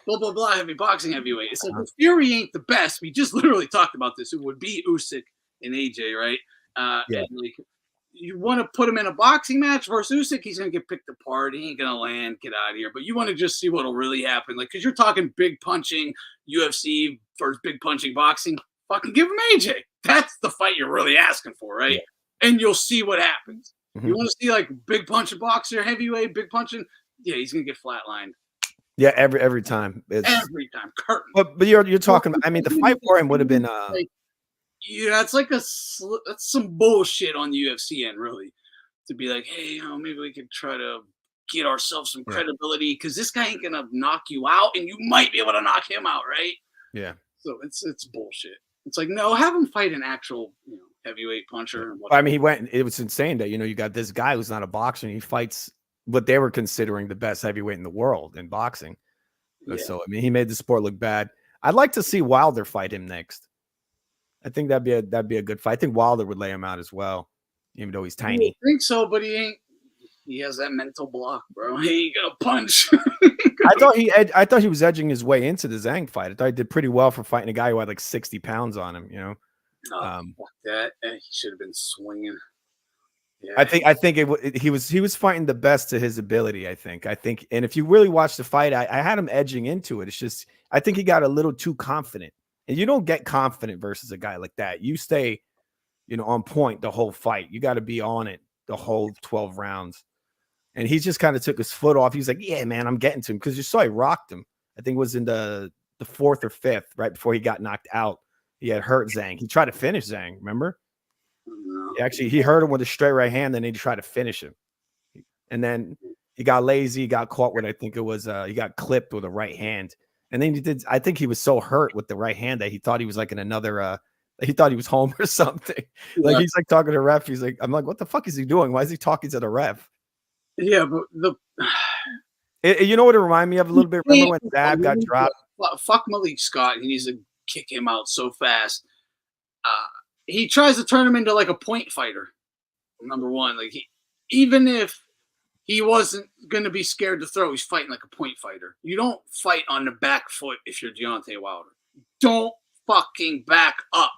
blah, blah, blah, boxing heavyweight. It's like, if Fury ain't the best, we just literally talked about this. It would be Usyk and AJ, right? Yeah. And like, you want to put him in a boxing match versus Usyk, he's going to get picked apart. He ain't going to land, get out of here. But you want to just see what'll really happen. Like, because you're talking big punching UFC versus big punching boxing. Fucking give him AJ. That's the fight you're really asking for, right? Yeah. And you'll see what happens. Mm-hmm. You want to see like big punching boxer, heavyweight, big punching. Yeah, he's going to get flatlined. Yeah, every time. Every time. Curtain. But you're talking, I mean, the fight for him would have been like, yeah, it's like that's some bullshit on the UFC end, really, to be like, hey, maybe we could try to get ourselves some credibility because this guy ain't gonna knock you out, and you might be able to knock him out, right? Yeah. So it's bullshit. It's like, no, have him fight an actual heavyweight puncher. I mean, it was insane that you got this guy who's not a boxer, and he fights what they were considering the best heavyweight in the world in boxing. Yeah. So I mean, he made the sport look bad. I'd like to see Wilder fight him next. I think that'd be a good fight. I think Wilder would lay him out as well, even though he's tiny. I think so, but he ain't. He has that mental block, bro. He ain't gonna punch. I thought he was edging his way into the Zhang fight. I thought he did pretty well for fighting a guy who had like 60 pounds on him. Fuck that. He should have been swinging. Yeah. I think he was fighting the best to his ability. I think, and if you really watch the fight, I had him edging into it. It's just I think he got a little too confident. And you don't get confident versus a guy like that. You stay, on point the whole fight. You got to be on it the whole 12 rounds. And he just kind of took his foot off. He's like, yeah, man, I'm getting to him. Because you saw he rocked him. I think it was in the fourth or fifth, right before he got knocked out. He had hurt Zhang. He tried to finish Zhang, remember? He hurt him with a straight right hand, then he tried to finish him. And then he got lazy, he got caught with, I think it was, he got clipped with a right hand. And then I think he was so hurt with the right hand that he thought he was like in another, he thought he was home or something. Yeah. Like he's like talking to the ref. He's like, I'm like, what the fuck is he doing? Why is he talking to the ref? Yeah, but you know what it reminded me of a little bit? Remember when Dab got dropped? Fuck Malik Scott. He needs to kick him out so fast. He tries to turn him into like a point fighter. Number one, like even if he wasn't going to be scared to throw, he's fighting like a point fighter. You don't fight on the back foot if you're Deontay Wilder. Don't fucking back up.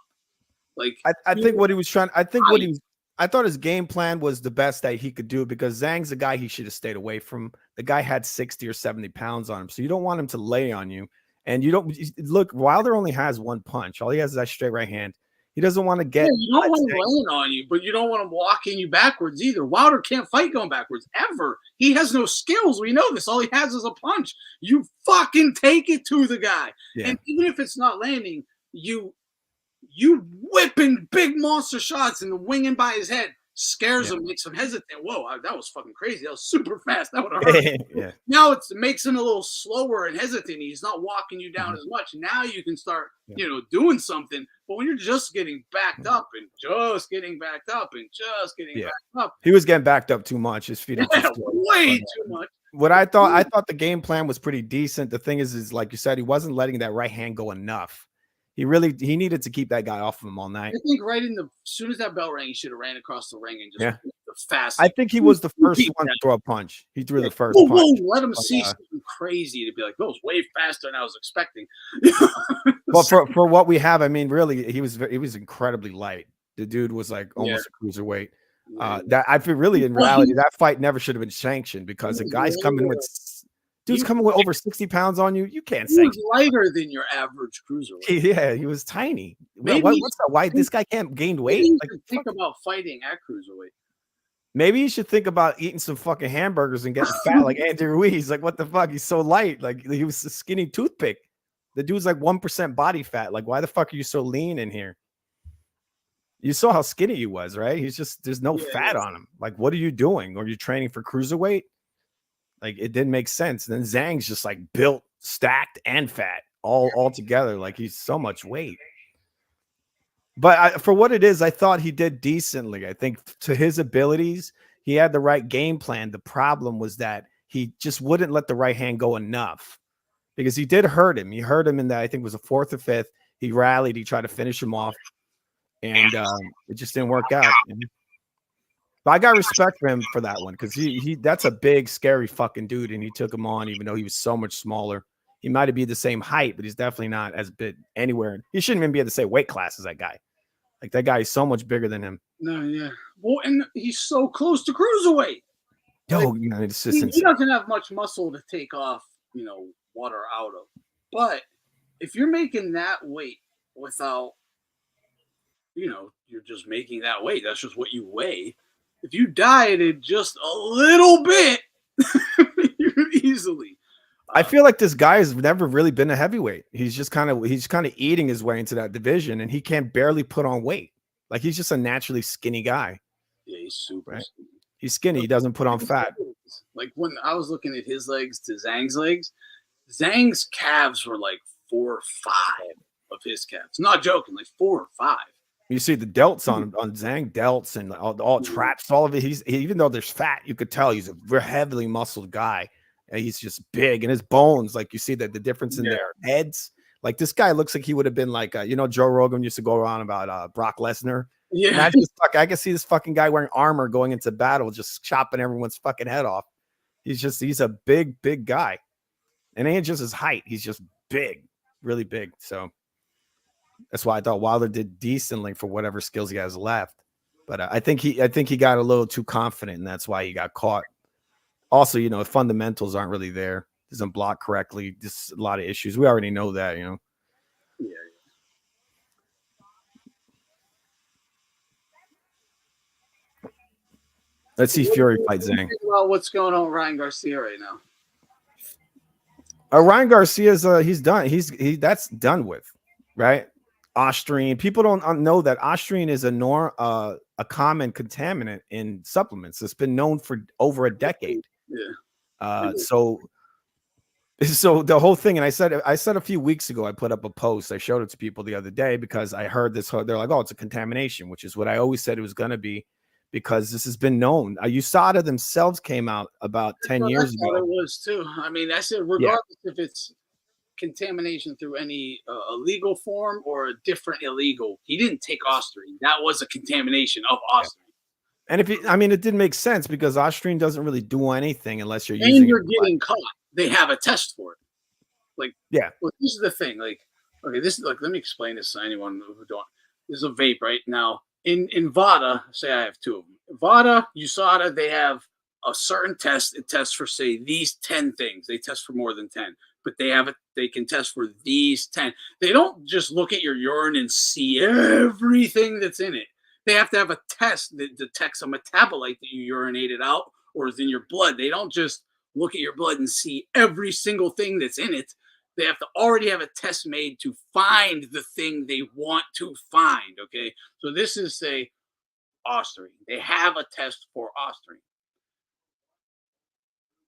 Like I think what he was trying. I thought his game plan was the best that he could do because Zhang's a guy he should have stayed away from. The guy had 60 or 70 pounds on him, so you don't want him to lay on you. And you don't look. Wilder only has one punch. All he has is that straight right hand. He doesn't want to get. Yeah, you don't want him laying on you, but you don't want him walking you backwards either. Wilder can't fight going backwards ever. He has no skills. We know this. All he has is a punch. You fucking take it to the guy, and even if it's not landing, you whipping big monster shots and the winging by his head scares him, makes him hesitant. Whoa, that was fucking crazy. That was super fast. That would have hurt. Now it makes him a little slower and hesitant. He's not walking you down as much. Now you can start, doing something. But when you're just getting backed up and just getting backed up and just getting backed up. He was getting backed up too much. His feet way too much. What I thought the game plan was pretty decent. The thing is like you said, he wasn't letting that right hand go enough. He needed to keep that guy off of him all night. I think as soon as that bell rang, he should have ran across the ring and just the fast. I think he was the first one to throw a punch. He threw the first punch. Let him see something crazy to be like, that was way faster than I was expecting. Well, for what we have, I mean, really, he was incredibly light. The dude was like almost a cruiserweight. That I feel really in reality, that fight never should have been sanctioned because the guy's coming with. Dude's coming with over 60 pounds on you. You can't say he's lighter than your average cruiserweight. Yeah, he was tiny. What's that? Why this guy can't gain weight? Think about fighting at cruiserweight. Maybe you should think about eating some fucking hamburgers and getting fat like Andy Ruiz. Like, what the fuck? He's so light. Like, he was a skinny toothpick. The dude's like 1% body fat. Like, why the fuck are you so lean in here? You saw how skinny he was, right? There's no fat on him. Like, what are you doing? Are you training for cruiserweight? Like, it didn't make sense. And then Zhang's just like built, stacked, and fat all together. Like, he's so much weight. But for what it is, I thought he did decently. I think to his abilities, he had the right game plan. The problem was that he just wouldn't let the right hand go enough because he did hurt him. He hurt him in that, I think it was a fourth or fifth. He rallied. He tried to finish him off. And it just didn't work out. But I got respect for him for that one because he that's a big, scary fucking dude, and he took him on even though he was so much smaller. He might be the same height, but he's definitely not as big anywhere. He shouldn't even be at the same weight class as that guy. Like that guy is so much bigger than him. No, yeah. Well, and he's so close to cruiserweight. Yo, Like, it's just he doesn't have much muscle to take off, water out of. But if you're making that weight without, you're just making that weight. That's just what you weigh. If you dieted just a little bit, you're easily. I feel like this guy has never really been a heavyweight. He's kind of eating his way into that division, and he can barely put on weight. Like he's just a naturally skinny guy. Yeah, he's super skinny. He's skinny. He doesn't put on fat. Like when I was looking at his legs to Zhang's legs, Zhang's calves were like 4 or 5 of his calves. Not joking, like 4 or 5. You see the delts on Zhang, delts and all traps, all of it. Even though there's fat, you could tell he's a very heavily muscled guy. And he's just big, and his bones, like you see that the difference in their heads. Like this guy looks like he would have been like, Joe Rogan used to go around about Brock Lesnar. Yeah, I can see this fucking guy wearing armor going into battle, just chopping everyone's fucking head off. He's a big guy, and it ain't just his height. He's just big, really big. So that's why I thought Wilder did decently for whatever skills he has left. But I think he got a little too confident, and that's why he got caught. Also, fundamentals aren't really there. Doesn't block correctly. Just a lot of issues. We already know that, Yeah. Let's see Fury fight Zhang. About what's going on with Ryan Garcia right now? Ryan Garcia's he's done. That's done with, right? Ostrine. People don't know that Ostrine is a common contaminant in supplements. It's been known for over a decade. Yeah. So the whole thing, and I said a few weeks ago, I put up a post. I showed it to people the other day because I heard this. They're like, "Oh, it's a contamination," which is what I always said it was going to be, because this has been known. USADA themselves came out about 10 years ago. It was too. I mean, I said regardless if it's contamination through any illegal form or a different illegal, he didn't take Ostrine. That was a contamination of Ostrine. And it didn't make sense because Ostrine doesn't really do anything unless you're using. And you're getting caught. They have a test for it. Like, well, this is the thing. Like, okay, let me explain this to anyone who don't. This is a vape right now. In VADA, say I have 2 of them. VADA, USADA, they have a certain test. It tests for, say, these 10 things. They test for more than 10, but they can test for these 10. They don't just look at your urine and see everything that's in it. They have to have a test that detects a metabolite that you urinated out or is in your blood. They don't just look at your blood and see every single thing that's in it. They have to already have a test made to find the thing they want to find, okay? So this is, say, Ostrine. They have a test for Ostrine.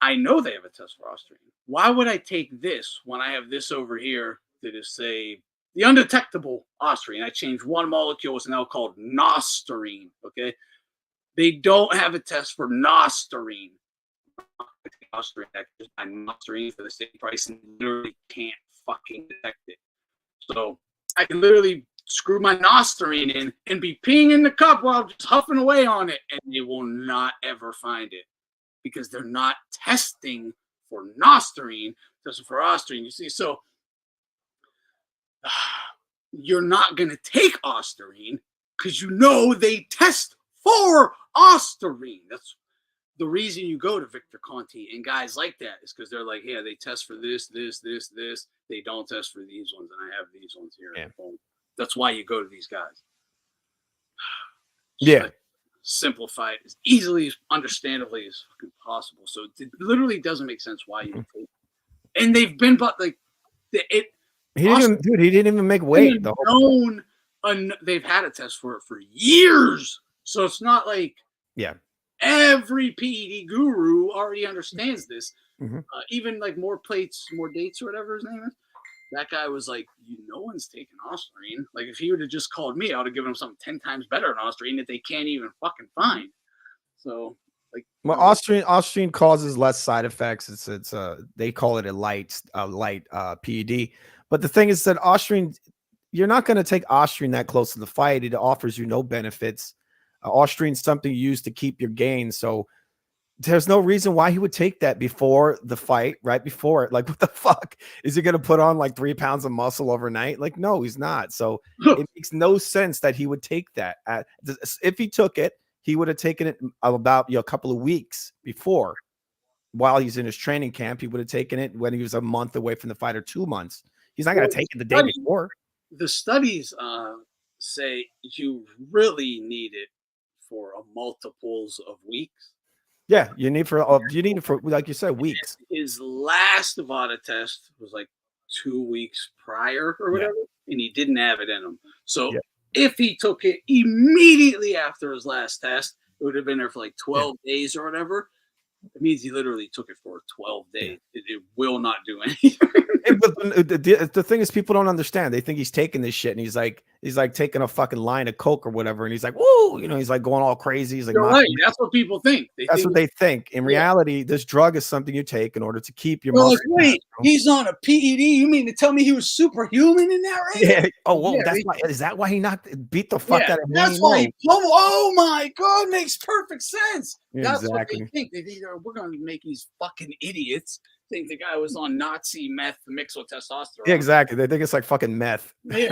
I know they have a test for Ostrine. Why would I take this when I have this over here that is, say, the undetectable Ostrine? I changed one molecule. It's now called Nosterine, okay? They don't have a test for Nosterine. Nosterine for the same price and literally can't fucking detect it. So I can literally screw my Nosterine in and be peeing in the cup while just huffing away on it, and they will not ever find it because they're not testing for Nosterine, testing for Ostrine. You see, so you're not going to take Ostrine because they test for Ostrine. That's the reason you go to Victor Conti and guys like that is because they're like, yeah, they test for this. They don't test for these ones, and I have these ones here. Yeah. That's why you go to these guys. Just simplify it as easily, as understandably as fucking possible. So it literally doesn't make sense why you take it. And they've been, but like it. He didn't even make weight. They've had a test for it for years, so it's not like every PED guru already understands this. Mm-hmm. Even like more plates, more dates, or whatever his name is. That guy was like, no one's taking Ostrine. Like, if he would have just called me, I would have given him something 10 times better than Ostrine that they can't even fucking find. So, like, well, Ostrine causes less side effects. It's they call it a light PED. But the thing is that Ostrine, you're not going to take Ostrine that close to the fight. It offers you no benefits. Ostrine's something you use to keep your gains. So there's no reason why he would take that before the fight, right before it. Like, what the fuck? Is he going to put on like 3 pounds of muscle overnight? Like, no, he's not. So it makes no sense that he would take that. If he took it, he would have taken it about a couple of weeks before. While he's in his training camp, he would have taken it when he was a month away from the fight or 2 months. He's not going to take it the day before. The studies say you really need it for multiples of weeks. Yeah, you need it for like you said, weeks. His last VADA test was like 2 weeks prior or whatever, and he didn't have it in him. So if he took it immediately after his last test, it would have been there for like 12 days or whatever. It means he literally took it for 12 days. It will not do anything. The thing is, people don't understand. They think he's taking this shit, and he's like taking a fucking line of coke or whatever, and he's like, whoa, he's like going all crazy. He's like, you're right. That's what people think. That's what they think. In reality, this drug is something you take in order to keep your muscle. Wait, he's on a PED. You mean to tell me he was superhuman in that range? Yeah. Oh, whoa. Is that why he beat the fuck out of him? That's why. Oh my God, makes perfect sense. That's exactly what they think. They think we're going to make these fucking idiots think the guy was on Nazi meth mixed with testosterone. Yeah, exactly. They think it's like fucking meth. Yeah.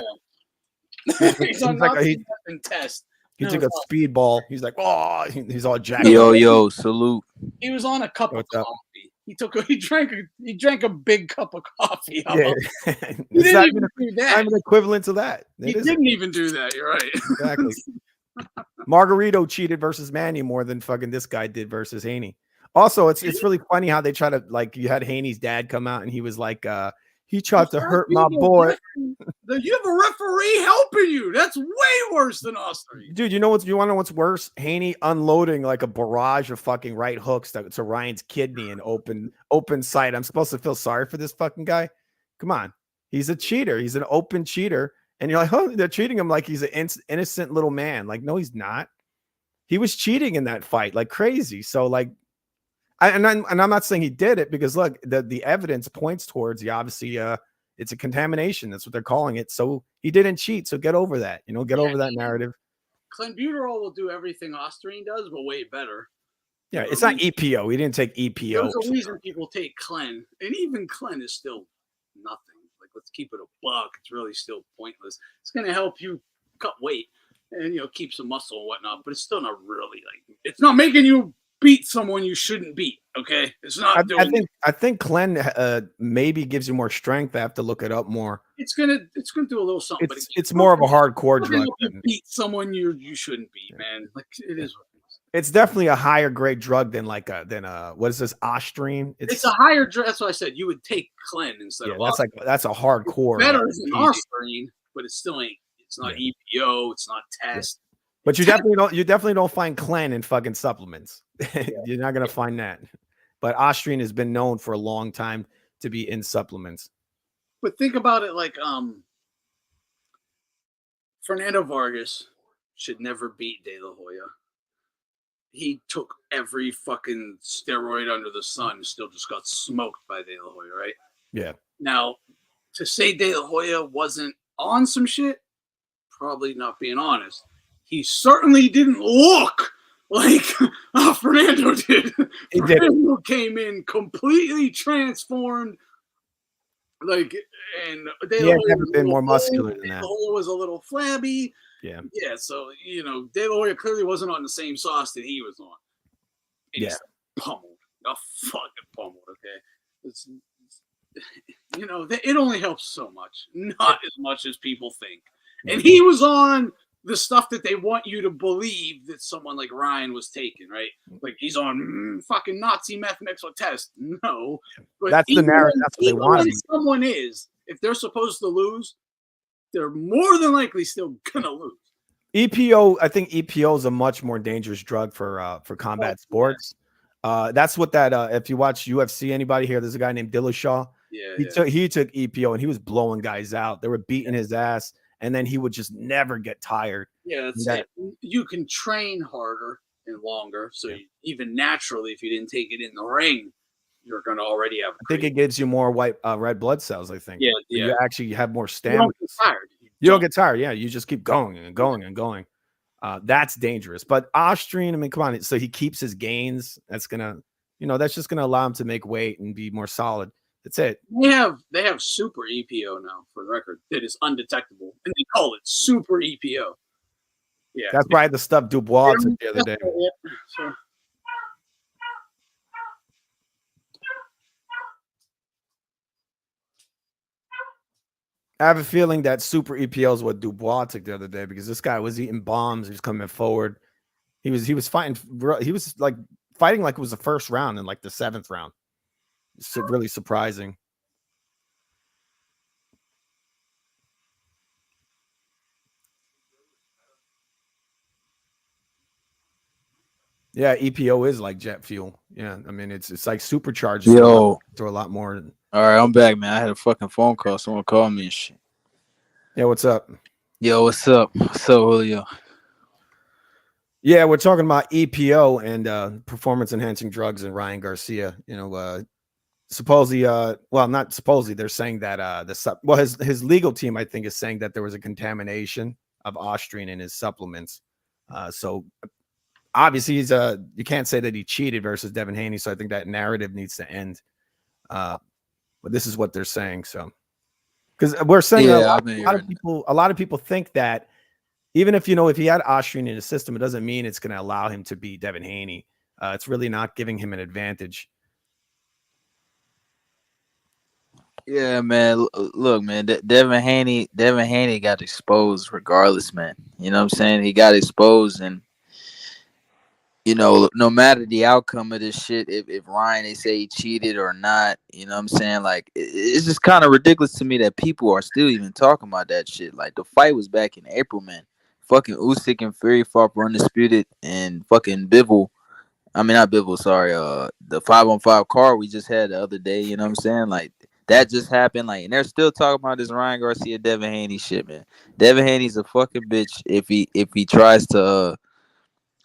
He's on Nazi meth and test. He took a speedball. He's like, oh, he's all jacked. Yo, salute. He was on a cup of coffee. He drank a big cup of coffee. Yeah. He didn't even do that. I'm an equivalent to that. He didn't even do that. You're right. Exactly. Margarito cheated versus Manny more than fucking this guy did versus Haney. Also, it's really funny how they try to, like, you had Haney's dad come out and he was like, he tried to hurt my boy. You have a referee helping you. That's way worse than us three. Dude, you want to know what's worse? Haney unloading like a barrage of fucking right hooks to Ryan's kidney in open sight. I'm supposed to feel sorry for this fucking guy? Come on. He's a cheater. He's an open cheater. And you're like, oh, they're treating him like he's an innocent little man. Like, no, he's not. He was cheating in that fight like crazy. So, like, I'm not saying he did it, because look, the evidence points towards obviously it's a contamination. That's what they're calling it. So he didn't cheat. So get over that. Get over that narrative. Clenbuterol will do everything Osterine does, but way better. Yeah, it's not EPO. He didn't take EPO. There's a reason people take Clen, and even Clen is still nothing. Like, let's keep it a buck. It's really still pointless. It's going to help you cut weight and keep some muscle and whatnot, but it's still not really it's not making you beat someone you shouldn't beat. Okay, it's not. I think Clen maybe gives you more strength. I have to look it up more. It's gonna do a little something. It's more of a hardcore drug. Beat someone you shouldn't beat, man. Like, it is. It's definitely a higher grade drug than what is this, Osterine? It's a higher drug. That's what I said. You would take Clen instead of Osterine. That's a hardcore. It's better than Osterine, but it still ain't. It's not EPO. It's not test. But you definitely don't find Clen in fucking supplements. You're not gonna find that. But Osterine has been known for a long time to be in supplements. But think about it like Fernando Vargas should never beat De La Hoya. He took every fucking steroid under the sun, still just got smoked by De La Hoya, right? Yeah. Now, to say De La Hoya wasn't on some shit, probably not being honest. He certainly didn't look like Fernando did. Fernando came in completely transformed. And De La Hoya never been more muscular than that. De La Hoya was a little flabby. Yeah. So De La Hoya clearly wasn't on the same sauce that he was on. And he's pummeled, fucking pummeled. Okay, it only helps so much, not as much as people think. And he was on the stuff that they want you to believe that someone like Ryan was taking, right? Like, he's on fucking Nazi meth mixed with test. No, but that's the narrative. That's what they want. Someone is, if they're supposed to lose, they're more than likely still gonna lose. EPO, I think EPO is a much more dangerous drug for combat sports. That's what if you watch UFC, anybody here, there's a guy named Dillashaw. He took EPO and he was blowing guys out. They were beating his ass, and then he would just never get tired. Yeah, that's it. You can train harder and longer, so even naturally, if you didn't take it in the ring, you're going to already have. I think it gives you more red blood cells. I think. Yeah. You actually have more stamina. You don't get tired. You don't get tired. Yeah, you just keep going and going and going. That's dangerous. But Austrian, I mean, come on. So he keeps his gains. That's gonna, that's just gonna allow him to make weight and be more solid. That's it. They have super EPO now, for the record. It is undetectable, and they call it super EPO. Yeah, that's probably the stuff Dubois took the other day. So. I have a feeling that super EPO is what Dubois took the other day, because this guy was eating bombs. He was coming forward. He was fighting. He was like fighting like it was the first round and like the 7th round. It's really surprising. Yeah, EPO is like jet fuel. Yeah, I mean it's like supercharged. Yo, to a lot more. All right, I'm back, man. I had a fucking phone call. Someone called me and shit. Yeah, what's up? Yo, what's up? What's up, Julio? Yeah, we're talking about EPO and performance enhancing drugs and Ryan Garcia. Supposedly, well, not supposedly, they're saying that his legal team, I think, is saying that there was a contamination of Austrian in his supplements. So obviously you can't say that he cheated versus Devin Haney. So I think that narrative needs to end. But this is what they're saying. So, because we're saying a lot of people think that even if if he had Austrian in his system, it doesn't mean it's going to allow him to beat Devin Haney. It's really not giving him an advantage. Yeah, man. Look, man. Devin Haney got exposed regardless, man. You know what I'm saying? He got exposed, and no matter the outcome of this shit, if Ryan, they say he cheated or not, you know what I'm saying? Like, it's just kind of ridiculous to me that people are still even talking about that shit. Like, the fight was back in April, man. Fucking Usyk and Fury fought for undisputed, and fucking Bivol. I mean, not Bivol, sorry. The 5-on-5 card we just had the other day, you know what I'm saying? Like, that just happened. Like, and they're still talking about this Ryan Garcia, Devin Haney shit, man. Devin Haney's a fucking bitch if he tries to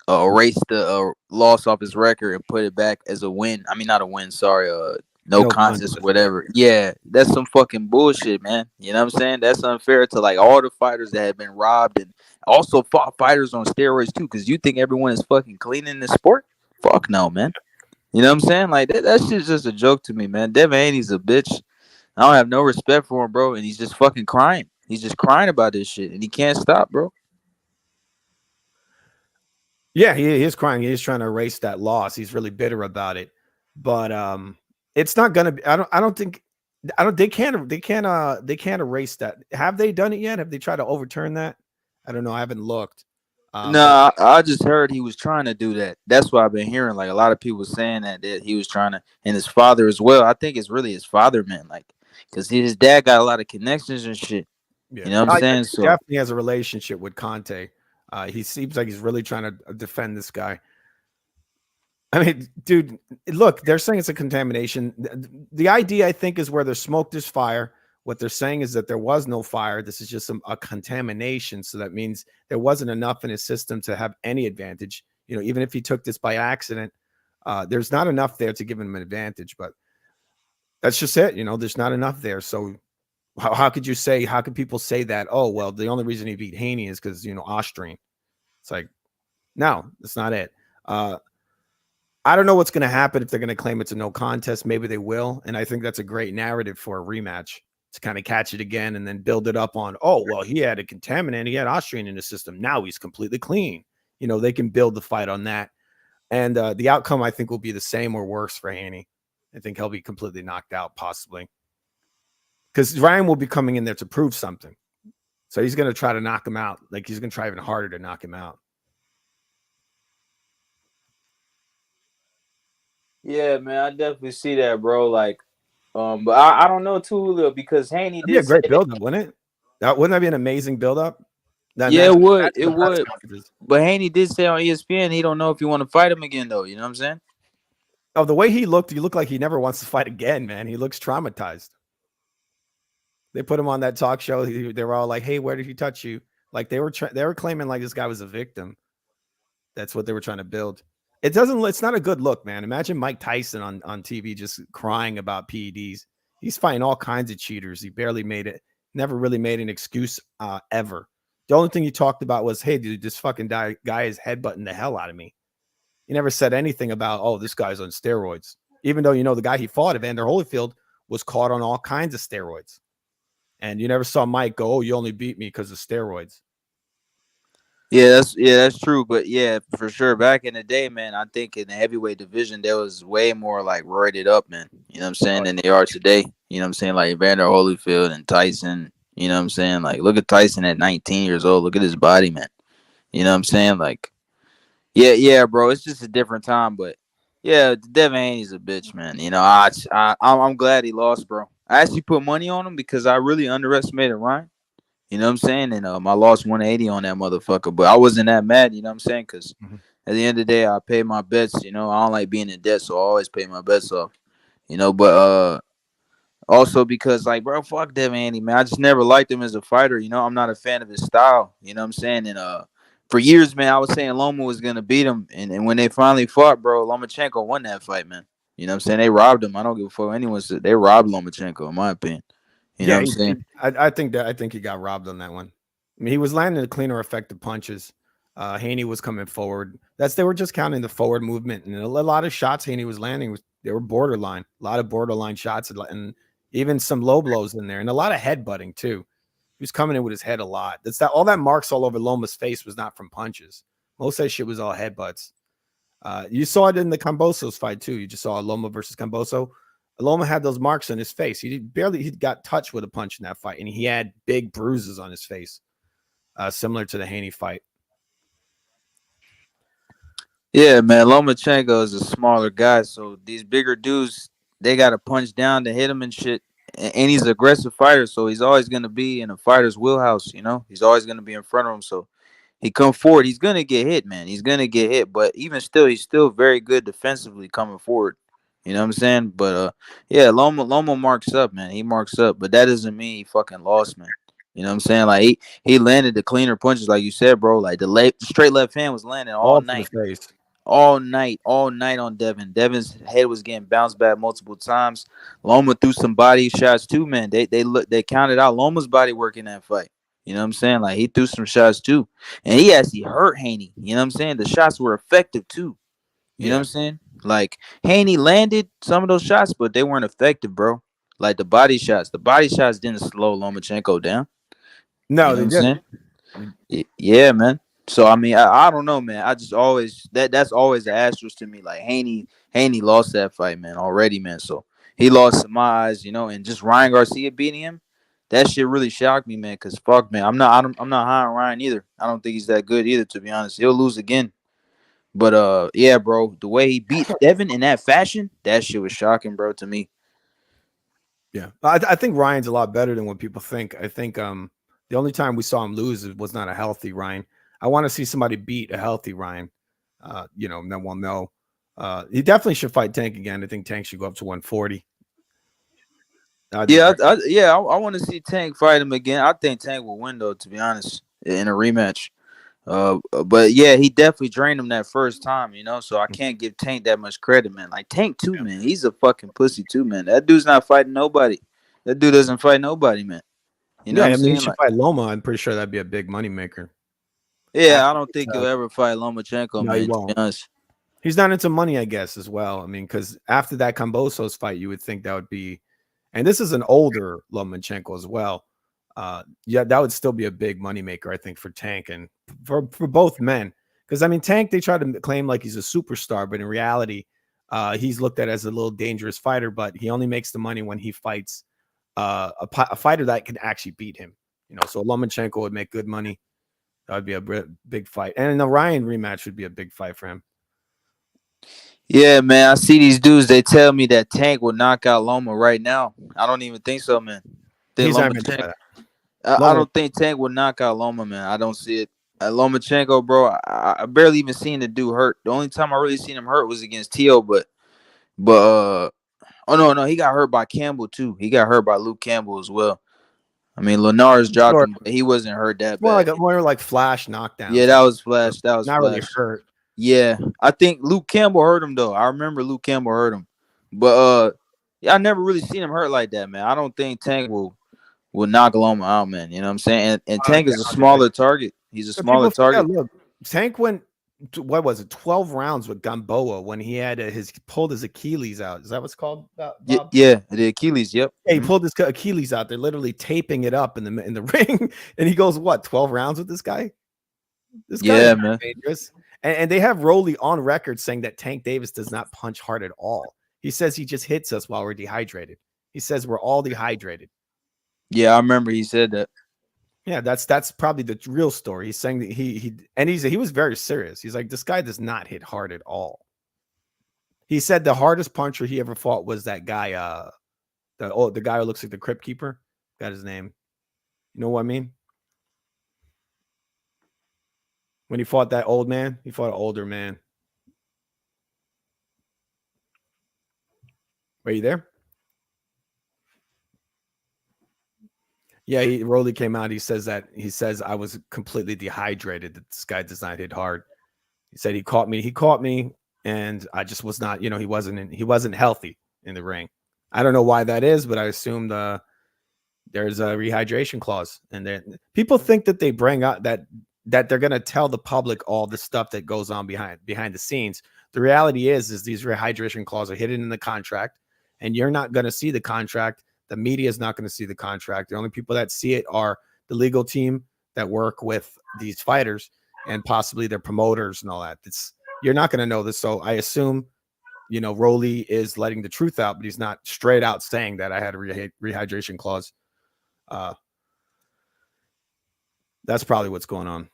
erase the loss off his record and put it back as a win. I mean, not a win, sorry. No contest, whatever. Yeah, that's some fucking bullshit, man. You know what I'm saying? That's unfair to like all the fighters that have been robbed and also fought fighters on steroids too. Because you think everyone is fucking clean in the sport? Fuck no, man. You know what I'm saying? Like that shit's just a joke to me, man. Devin Haney's a bitch. I don't have no respect for him, bro. And he's just fucking crying. He's just crying about this shit, and he can't stop, bro. Yeah, he is crying. He is trying to erase that loss. He's really bitter about it. But it's not gonna be. They can't erase that. Have they done it yet? Have they tried to overturn that? I don't know. I haven't looked. No, I just heard he was trying to do that. That's what I've been hearing. Like a lot of people saying that he was trying to, and his father as well. I think it's really his father, man. Like, because his dad got a lot of connections and shit. Yeah. You know what I'm saying? So definitely has a relationship with Conte. He seems like he's really trying to defend this guy. I mean, dude, look, they're saying it's a contamination. The idea, I think, is where there's smoke, there's fire. What they're saying is that there was no fire. This is just a contamination. So that means there wasn't enough in his system to have any advantage. Even if he took this by accident, there's not enough there to give him an advantage. But that's just it. There's not enough there. So how could people say that? Oh, well, the only reason he beat Haney is because, Austrian. It's like, no, that's not it. I don't know what's going to happen if they're going to claim it's a no contest. Maybe they will. And I think that's a great narrative for a rematch to kind of catch it again and then build it up on, oh, well, he had a contaminant. He had Austrian in his system. Now he's completely clean. They can build the fight on that. And the outcome, I think, will be the same or worse for Haney. I think he'll be completely knocked out, possibly. Because Ryan will be coming in there to prove something. So he's going to try to knock him out. Like, he's going to try even harder to knock him out. Yeah, man, I definitely see that, bro. Like, but I don't know too, Julio, because Haney did be a great build-up, wouldn't it? Wouldn't that be an amazing build-up? Yeah, it would. It would. But Haney did say on ESPN he don't know if he want to fight him again, though. You know what I'm saying? Oh, the way he looked like he never wants to fight again, man. He looks traumatized. They put him on that talk show. They were all like, "Hey, where did he touch you?" Like they were claiming like this guy was a victim. That's what they were trying to build. It's not a good look, man. Imagine Mike Tyson on TV just crying about PEDs. He's fighting all kinds of cheaters. He barely made it. Never really made an excuse ever. The only thing you talked about was, hey, dude, this fucking guy is headbutting the hell out of me. You never said anything about, oh, this guy's on steroids. Even though, the guy he fought, Evander Holyfield, was caught on all kinds of steroids. And you never saw Mike go, oh, you only beat me because of steroids. Yeah, that's true. But yeah, for sure. Back in the day, man, I think in the heavyweight division there was way more like roided up, man. You know what I'm saying, than they are today. You know what I'm saying? Like Evander Holyfield and Tyson. You know what I'm saying? Like, look at Tyson at 19 years old. Look at his body, man. You know what I'm saying? Like, yeah, bro. It's just a different time, but yeah, Devin Haney's a bitch, man. You know, I'm glad he lost, bro. I actually put money on him because I really underestimated Ryan. You know what I'm saying? And I lost 180 on that motherfucker, but I wasn't that mad. You know what I'm saying? Because at the end of the day, I pay my bets. You know, I don't like being in debt, so I always pay my bets off. You know, but also because, like, bro, fuck Devin Haney, man. I just never liked him as a fighter. You know, I'm not a fan of his style. You know what I'm saying? And for years, man, I was saying Loma was gonna beat him, and when they finally fought, bro, Lomachenko won that fight, man. You know what I'm saying? They robbed him. I don't give a fuck what anyone said. They robbed Lomachenko, in my opinion. You know what I'm saying? I think he got robbed on that one. I mean, he was landing the cleaner, effective punches. Haney was coming forward. They were just counting the forward movement, and a lot of shots Haney was landing they were borderline. A lot of borderline shots, and even some low blows in there, and a lot of headbutting too. He was coming in with his head a lot. All that marks all over Loma's face was not from punches. Most of that shit was all headbutts. You saw it in the Cambosos fight too. You just saw Loma versus Camboso. Loma had those marks on his face. He got touched with a punch in that fight, and he had big bruises on his face, similar to the Haney fight. Yeah, man, Lomachenko is a smaller guy, so these bigger dudes, they got to punch down to hit him and shit. And he's an aggressive fighter, so he's always going to be in a fighter's wheelhouse, you know? He's always going to be in front of him, so he come forward. He's going to get hit, man. He's going to get hit, but even still, he's still very good defensively coming forward. You know what I'm saying? But, yeah, Loma marks up, man. He marks up, but that doesn't mean he fucking lost, man. You know what I'm saying? Like, he landed the cleaner punches, like you said, bro. Like, the straight left hand was landing all night. All night on Devin. Devin's head was getting bounced back multiple times. Loma threw some body shots too, man. They counted out Loma's body work in that fight. You know what I'm saying? Like, he threw some shots too. And he actually hurt Haney. You know what I'm saying? The shots were effective too. You know what I'm saying? Like, Haney landed some of those shots, but they weren't effective, bro. Like the body shots. The body shots didn't slow Lomachenko down. No, you know they didn't. Yeah, man. So I mean, I don't know, man. I just always that's always an asterisk to me. Like Haney lost that fight, man, already, man. So he lost in my eyes, you know, and just Ryan Garcia beating him, that shit really shocked me, man. Cause fuck, man, I'm not high on Ryan either. I don't think he's that good either, to be honest. He'll lose again. But yeah, bro, the way he beat Devin in that fashion, that shit was shocking, bro, to me. Yeah, I think Ryan's a lot better than what people think. I think the only time we saw him lose was not a healthy Ryan. I want to see somebody beat a healthy Ryan. Then we'll know. He definitely should fight Tank again. I think Tank should go up to 140. I want to see Tank fight him again. I think Tank will win, though, to be honest, in a rematch. But yeah, he definitely drained him that first time, you know. So I can't give Tank that much credit, man. Like Tank too, man. He's a fucking pussy too, man. That dude's not fighting nobody. That dude doesn't fight nobody, man. You know what I'm saying? He should fight Loma. I'm pretty sure that'd be a big moneymaker. Yeah, I don't think he'll ever fight Lomachenko, man. He won't. To be honest. He's not into money, I guess, as well. I mean, because after that Cambosos fight, you would think that would be, and this is an older Lomachenko as well. That would still be a big moneymaker, I think, for Tank and for both men. Because I mean, Tank, they try to claim like he's a superstar, but in reality, he's looked at as a little dangerous fighter. But he only makes the money when he fights a fighter that can actually beat him. You know, so Lomachenko would make good money. That would be a big fight, and the Ryan rematch would be a big fight for him. Yeah, man, I see these dudes. They tell me that Tank will knock out Loma right now. I don't even think so, man. I don't think Tank will knock out Loma, man. I don't see it. Lomachenko, bro, I barely even seen the dude hurt. The only time I really seen him hurt was against Tio, but oh no, he got hurt by Campbell too. He got hurt by Luke Campbell as well. I mean, Lenar's dropped him, but he wasn't hurt that bad. More like flash knockdown. Yeah, that was flash. That was not flash. really hurt. Yeah, I think Luke Campbell hurt him though. I remember Luke Campbell hurt him, but yeah, I never really seen him hurt like that, man. I don't think Tank will will knock Loma out, man. You know what I'm saying? And Tank is a yeah, smaller target. He's a smaller people forget, target. look, Tank went what was it, 12 rounds with Gamboa when he had pulled his Achilles out. Is that what's called, Bob? Yeah, the Achilles. Yep. Yeah, he pulled his Achilles out. They're literally taping it up in the ring, and he goes, "What, 12 rounds with this guy? This guy is man. dangerous." And they have Rolly on record saying that Tank Davis does not punch hard at all. He says he just hits us while we're dehydrated. He says we're all dehydrated. Yeah, I remember he said that. Yeah, that's probably the real story. He's saying that he was very serious. He's like, this guy does not hit hard at all. He said the hardest puncher he ever fought was that guy, the guy who looks like the Crypt Keeper. Got his name. You know what I mean? When he fought that old man, he fought an older man. Are you there? Yeah, Rolly came out. He says I was completely dehydrated. That this guy does not hit hard. He said he caught me, and I just was not. He wasn't healthy in the ring. I don't know why that is, but I assumed there's a rehydration clause, and then people think that they bring up that they're going to tell the public all the stuff that goes on behind the scenes. The reality is these rehydration clauses are hidden in the contract, and you're not going to see the contract. The media is not going to see the contract. The only people that see it are the legal team that work with these fighters and possibly their promoters and all that. You're not going to know this. So I assume, Rolly is letting the truth out, but he's not straight out saying that I had a rehydration clause. That's probably what's going on.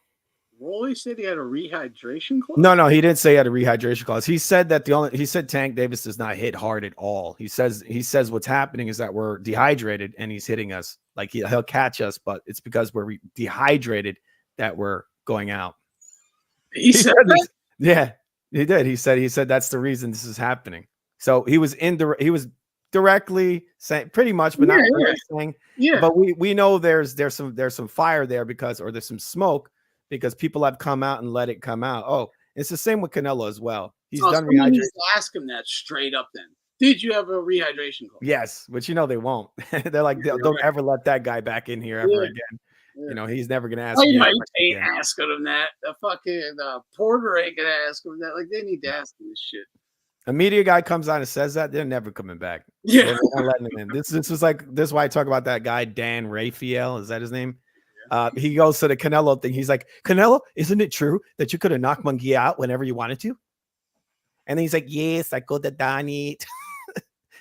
Rolly said he had a rehydration clause? No, he didn't say he had a rehydration clause. He said that he said Tank Davis does not hit hard at all. He says what's happening is that we're dehydrated and he's hitting us. Like he'll catch us, but it's because we're dehydrated that we're going out. He said that? Yeah, he did. He said that's the reason this is happening. So he was directly saying pretty much, but not really saying. Yeah. But we know there's some fire there there's some smoke because people have come out and let it come out. Oh, it's the same with Canelo as well. He's done rehydration. Needs to ask him that straight up then. Did you have a rehydration clause? Yes, but they won't. They're like, don't ever let that guy back in here ever again. Yeah. He's never gonna ask. Mike ain't asking him that. The fucking Porter ain't gonna ask him that. Like they need to ask him this shit. A media guy comes on and says that they're never coming back. Yeah, they're not letting him in. This is why I talk about that guy Dan Rafael. Is that his name? Yeah. He goes to the Canelo thing. He's like, Canelo, isn't it true that you could have knocked Munguia out whenever you wanted to? And then he's like, yes, I could have done it.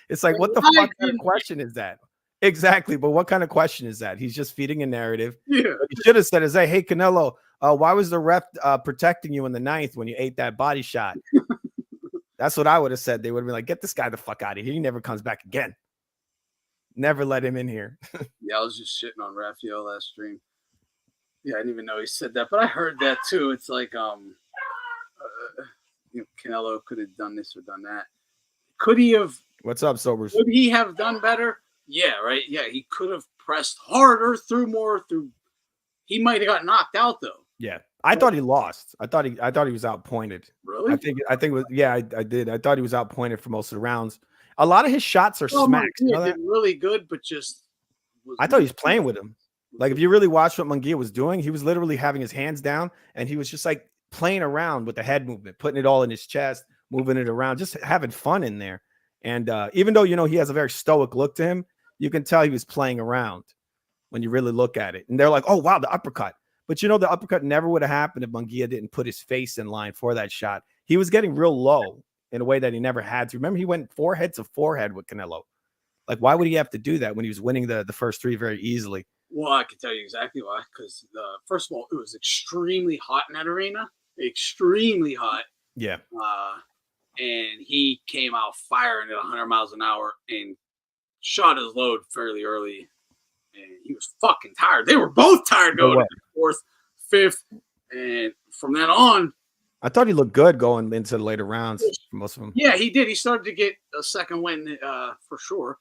It's like, what the fuck kind of question is that? Exactly, but what kind of question is that? He's just feeding a narrative. Yeah. What he should have said is, hey, Canelo, why was the ref protecting you in the 9th when you ate that body shot? That's what I would have said. They would have been like, get this guy the fuck out of here. He never comes back again. Never let him in here. Yeah, I was just shitting on Raphael last stream. Yeah, I didn't even know he said that, but I heard that too. It's like, Canelo could have done this or done that. Could he have? What's up, Sobers? Could he have done better? Yeah, right. Yeah, he could have pressed harder, through more. He might have got knocked out though. Yeah, I thought he lost. I thought he was outpointed. Really? I think it was. Yeah, I did. I thought he was outpointed for most of the rounds. A lot of his shots are smacks. He did really good, but just. I thought he was playing with him. Like if you really watched what Munguia was doing, he was literally having his hands down and he was just like playing around with the head movement, putting it all in his chest, moving it around, just having fun in there. And even though he has a very stoic look to him, you can tell he was playing around when you really look at it. And they're like, oh wow, the uppercut. But the uppercut never would have happened if Munguia didn't put his face in line for that shot. He was getting real low in a way that he never had to. Remember, he went forehead to forehead with Canelo. Like, why would he have to do that when he was winning the first 3 very easily? Well, I can tell you exactly why. Because first of all, it was extremely hot in that arena. Extremely hot. Yeah. And he came out firing at 100 miles an hour and shot his load fairly early. And he was fucking tired. They were both tired going into the 4th, 5th. And from then on. I thought he looked good going into the later rounds for most of them. Yeah, he did. He started to get a second win for sure.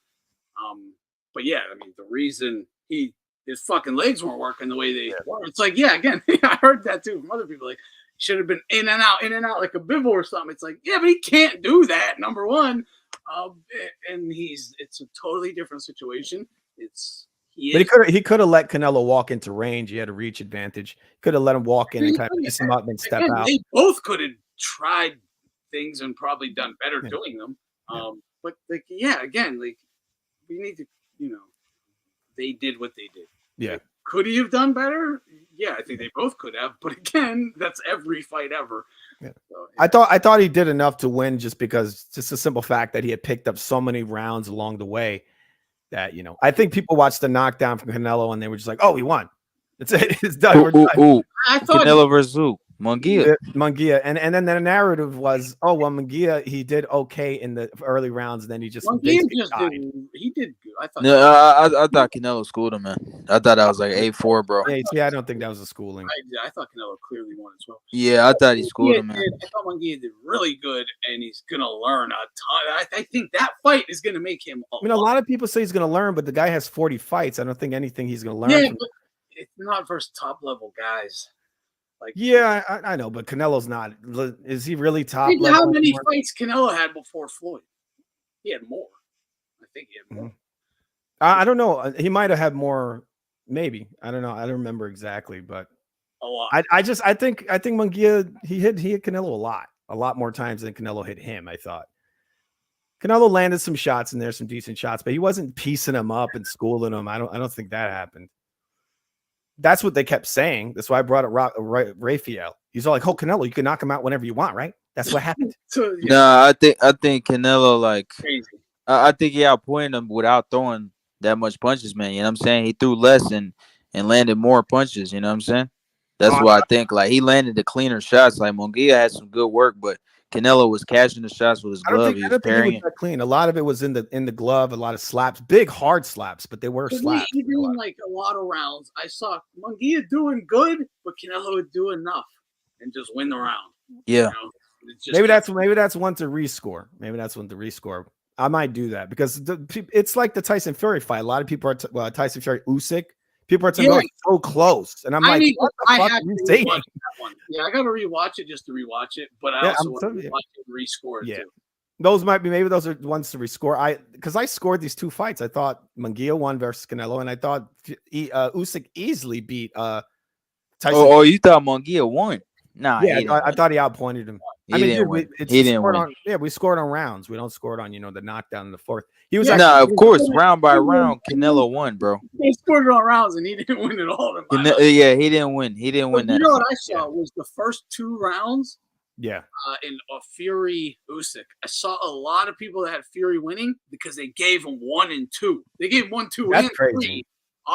But yeah, I mean, the reason his fucking legs weren't working the way they were. It's like, yeah, again, I heard that too from other people. Like, he should have been in and out like a Bivol or something. It's like, yeah, but he can't do that, number one. And it's a totally different situation. But he could have let Canelo walk into range. He had a reach advantage. Could have let him walk in and kind of piece him up and step out. They both could have tried things and probably done better Yeah. doing them. Yeah. But like, yeah, again, like we need to, they did what they did. Yeah. Like, could he have done better? Yeah, I think they both could have. But again, that's every fight ever. Yeah. So, I thought he did enough to win just because just the simple fact that he had picked up so many rounds along the way that, I think people watched the knockdown from Canelo and they were just like, oh, he won. It's it. It's done. We're done. I thought Canelo versus who? Munguia. Munguia. And then the narrative was, oh, well, Munguia, he did okay in the early rounds, and then he just died. He did good. I thought. No, I thought Canelo schooled him, man. I thought I was like 8-4, bro. Yeah, I don't think that was a schooling. I thought Canelo clearly won as well. Yeah, I thought he schooled him, man. I thought Munguia did really good, and he's gonna learn a ton. I think that fight is gonna make him. A lot of people say he's gonna learn, but the guy has 40 fights. I don't think anything he's gonna learn. Yeah, but it's not versus top level guys. Like, yeah, I know, but Canelo's not. Is he really top level? How many fights Canelo had before Floyd? He had more. I think he had more. I don't know. He might have had more. Maybe. I don't know. I don't remember exactly, but a lot. I think Munguia he hit Canelo a lot more times than Canelo hit him. I thought Canelo landed some shots in there, some decent shots, but he wasn't piecing him up and schooling him. I don't think that happened. That's what they kept saying. That's why I brought up Rafael. He's all like, "Oh, Canelo, you can knock him out whenever you want, right?" That's what happened. No, I think Canelo like crazy. I think he outpointed him without throwing that much punches, man. You know what I'm saying? He threw less and landed more punches. You know what I'm saying? That's why I think like he landed the cleaner shots. Like Munguia had some good work, but Canelo was catching the shots with his glove. I don't think he was that clean. A lot of it was in the glove. A lot of slaps, big hard slaps, but they were slaps. He doing like a lot of rounds. I saw Munguia doing good, but Canelo would do enough and just win the round. Yeah, maybe that's one to rescore. Maybe that's one to rescore. I might do that because it's like the Tyson Fury fight. A lot of people are Tyson Fury Usyk. People are so close, and I'm like, what the fuck are you saying? Yeah, I got to rewatch it just to rewatch it, but I also want to watch it and rescore it too. Those those are ones to rescore. Because I scored these two fights. I thought Munguia won versus Canelo, and I thought Usyk easily beat Tyson. Oh, you thought Munguia won? Nah, yeah, I thought he outpointed him. He didn't win. He didn't win. We scored on rounds. We don't score it on the knockdown in the fourth. He was of course, round by round, Canelo won, bro. He scored it on rounds and he didn't win at all. Yeah, he didn't win. He didn't win that. You know what I saw was the first two rounds. Yeah. In Fury Usyk, I saw a lot of people that had Fury winning because they gave him 1 and 2. They gave 1, 2, That's and crazy. 3.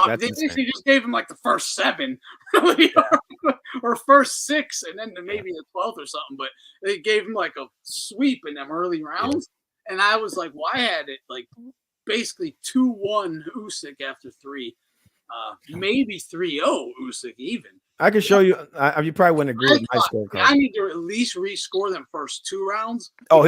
They basically just gave him like the first 7, really, or first 6, and then maybe the 12th or something. But they gave him like a sweep in them early rounds, and I was like, "Why had it like basically 2-1 Usyk after 3, maybe 3-0 Usyk even?" I can show you. You probably wouldn't agree with my scorecard. I need to at least rescore them first 2 rounds. Oh,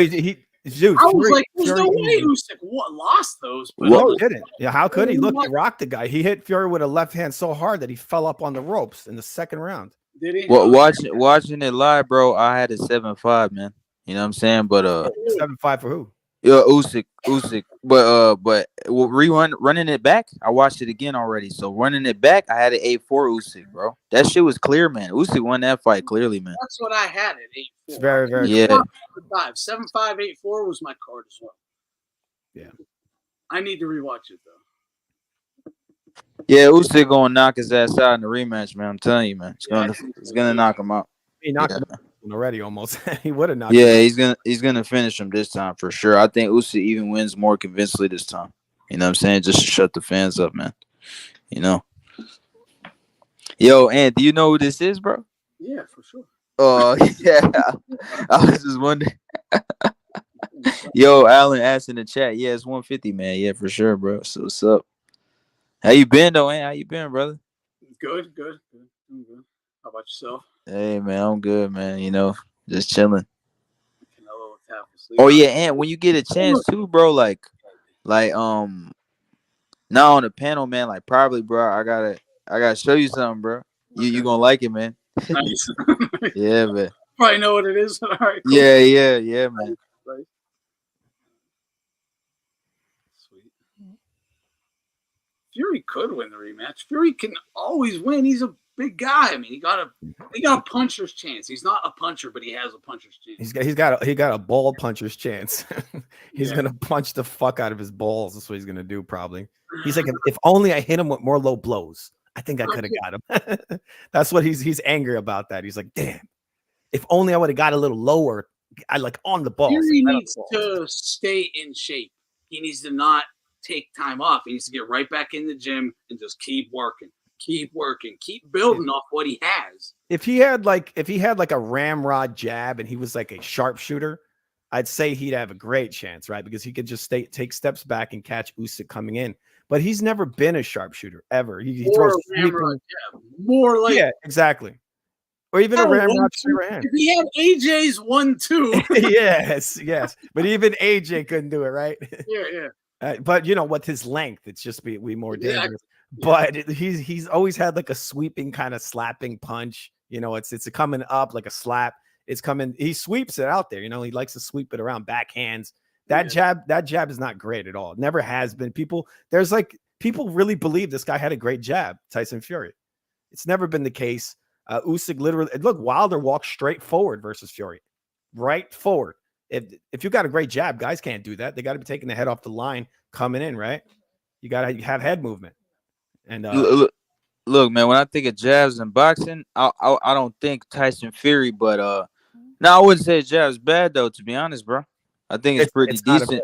dude, I was like, there's no way Usyk lost those. But no, didn't. Yeah, how could he? Look, he rocked the guy. He hit Fury with a left hand so hard that he fell up on the ropes in the second round. Did he? Well, watching it live, bro, I had a 7-5, man. You know what I'm saying? But 7-5 for who? Yeah, Usyk. But running it back, I watched it again already. So running it back, I had an 8-4 Usyk, bro. That shit was clear, man. Usyk won that fight clearly, man. That's what I had at 8-4. It's very, very 7-5, 8-4 was my card as well. Yeah. I need to rewatch it though. Yeah, Usyk gonna knock his ass out in the rematch, man. I'm telling you, man. He's gonna knock him out. He knocked him out already almost. He would have knocked. Yeah, he's gonna finish him this time for sure. I think Usyk even wins more convincingly this time. You know what I'm saying? Just to shut the fans up, man. You know. Yo, and do you know who this is, bro? Yeah, for sure. Oh yeah. I was just wondering. Yo, Alan asked in the chat. Yeah, it's 150, man. Yeah, for sure, bro. So what's up? How you been though, man? How you been, brother? Good. I'm good. How about yourself? Hey man, I'm good, man. You know, just chilling. Oh yeah, and when you get a chance too, bro, like now on the panel, man, like probably, bro, I gotta show you something, bro. You gonna like it, man. Nice. Yeah, man. Probably know what it is. All right. Cool. Yeah, man. Right. Sweet. Fury could win the rematch. Fury can always win. He's a big guy. I mean, he got a puncher's chance. He's not a puncher, but he has a puncher's chance. He got a ball puncher's chance. He's gonna punch the fuck out of his balls. That's what he's gonna do, probably. He's like, if only I hit him with more low blows, I think I could have got him. That's what he's angry about. That he's like, damn, if only I would have got a little lower. I like on the ball. Fury needs to stay in shape. He needs to not take time off. He needs to get right back in the gym and just keep working, keep building off what he has. If he had like a ramrod jab and he was like a sharpshooter, I'd say he'd have a great chance, right? Because he could just take steps back and catch Usyk coming in. But he's never been a sharpshooter ever. He throws ramrod jab. More like exactly. Or even a ramrod straight hand. If he had AJ's 1-2. yes. But even AJ couldn't do it, right? Yeah. But you know, with his length, it's just be more dangerous. But he's always had like a sweeping kind of slapping punch. You know, it's coming up like a slap. It's coming. He sweeps it out there. You know, he likes to sweep it around backhands. That jab is not great at all. Never has been. People really believe this guy had a great jab, Tyson Fury. It's never been the case. Usyk literally, look, Wilder walked straight forward versus Fury, right forward. If you got a great jab, guys can't do that. They got to be taking the head off the line coming in, right? You got to have head movement. And look, man, when I think of jabs in boxing, I don't think Tyson Fury, but no, I wouldn't say jab's bad though. To be honest, bro, I think it's pretty decent.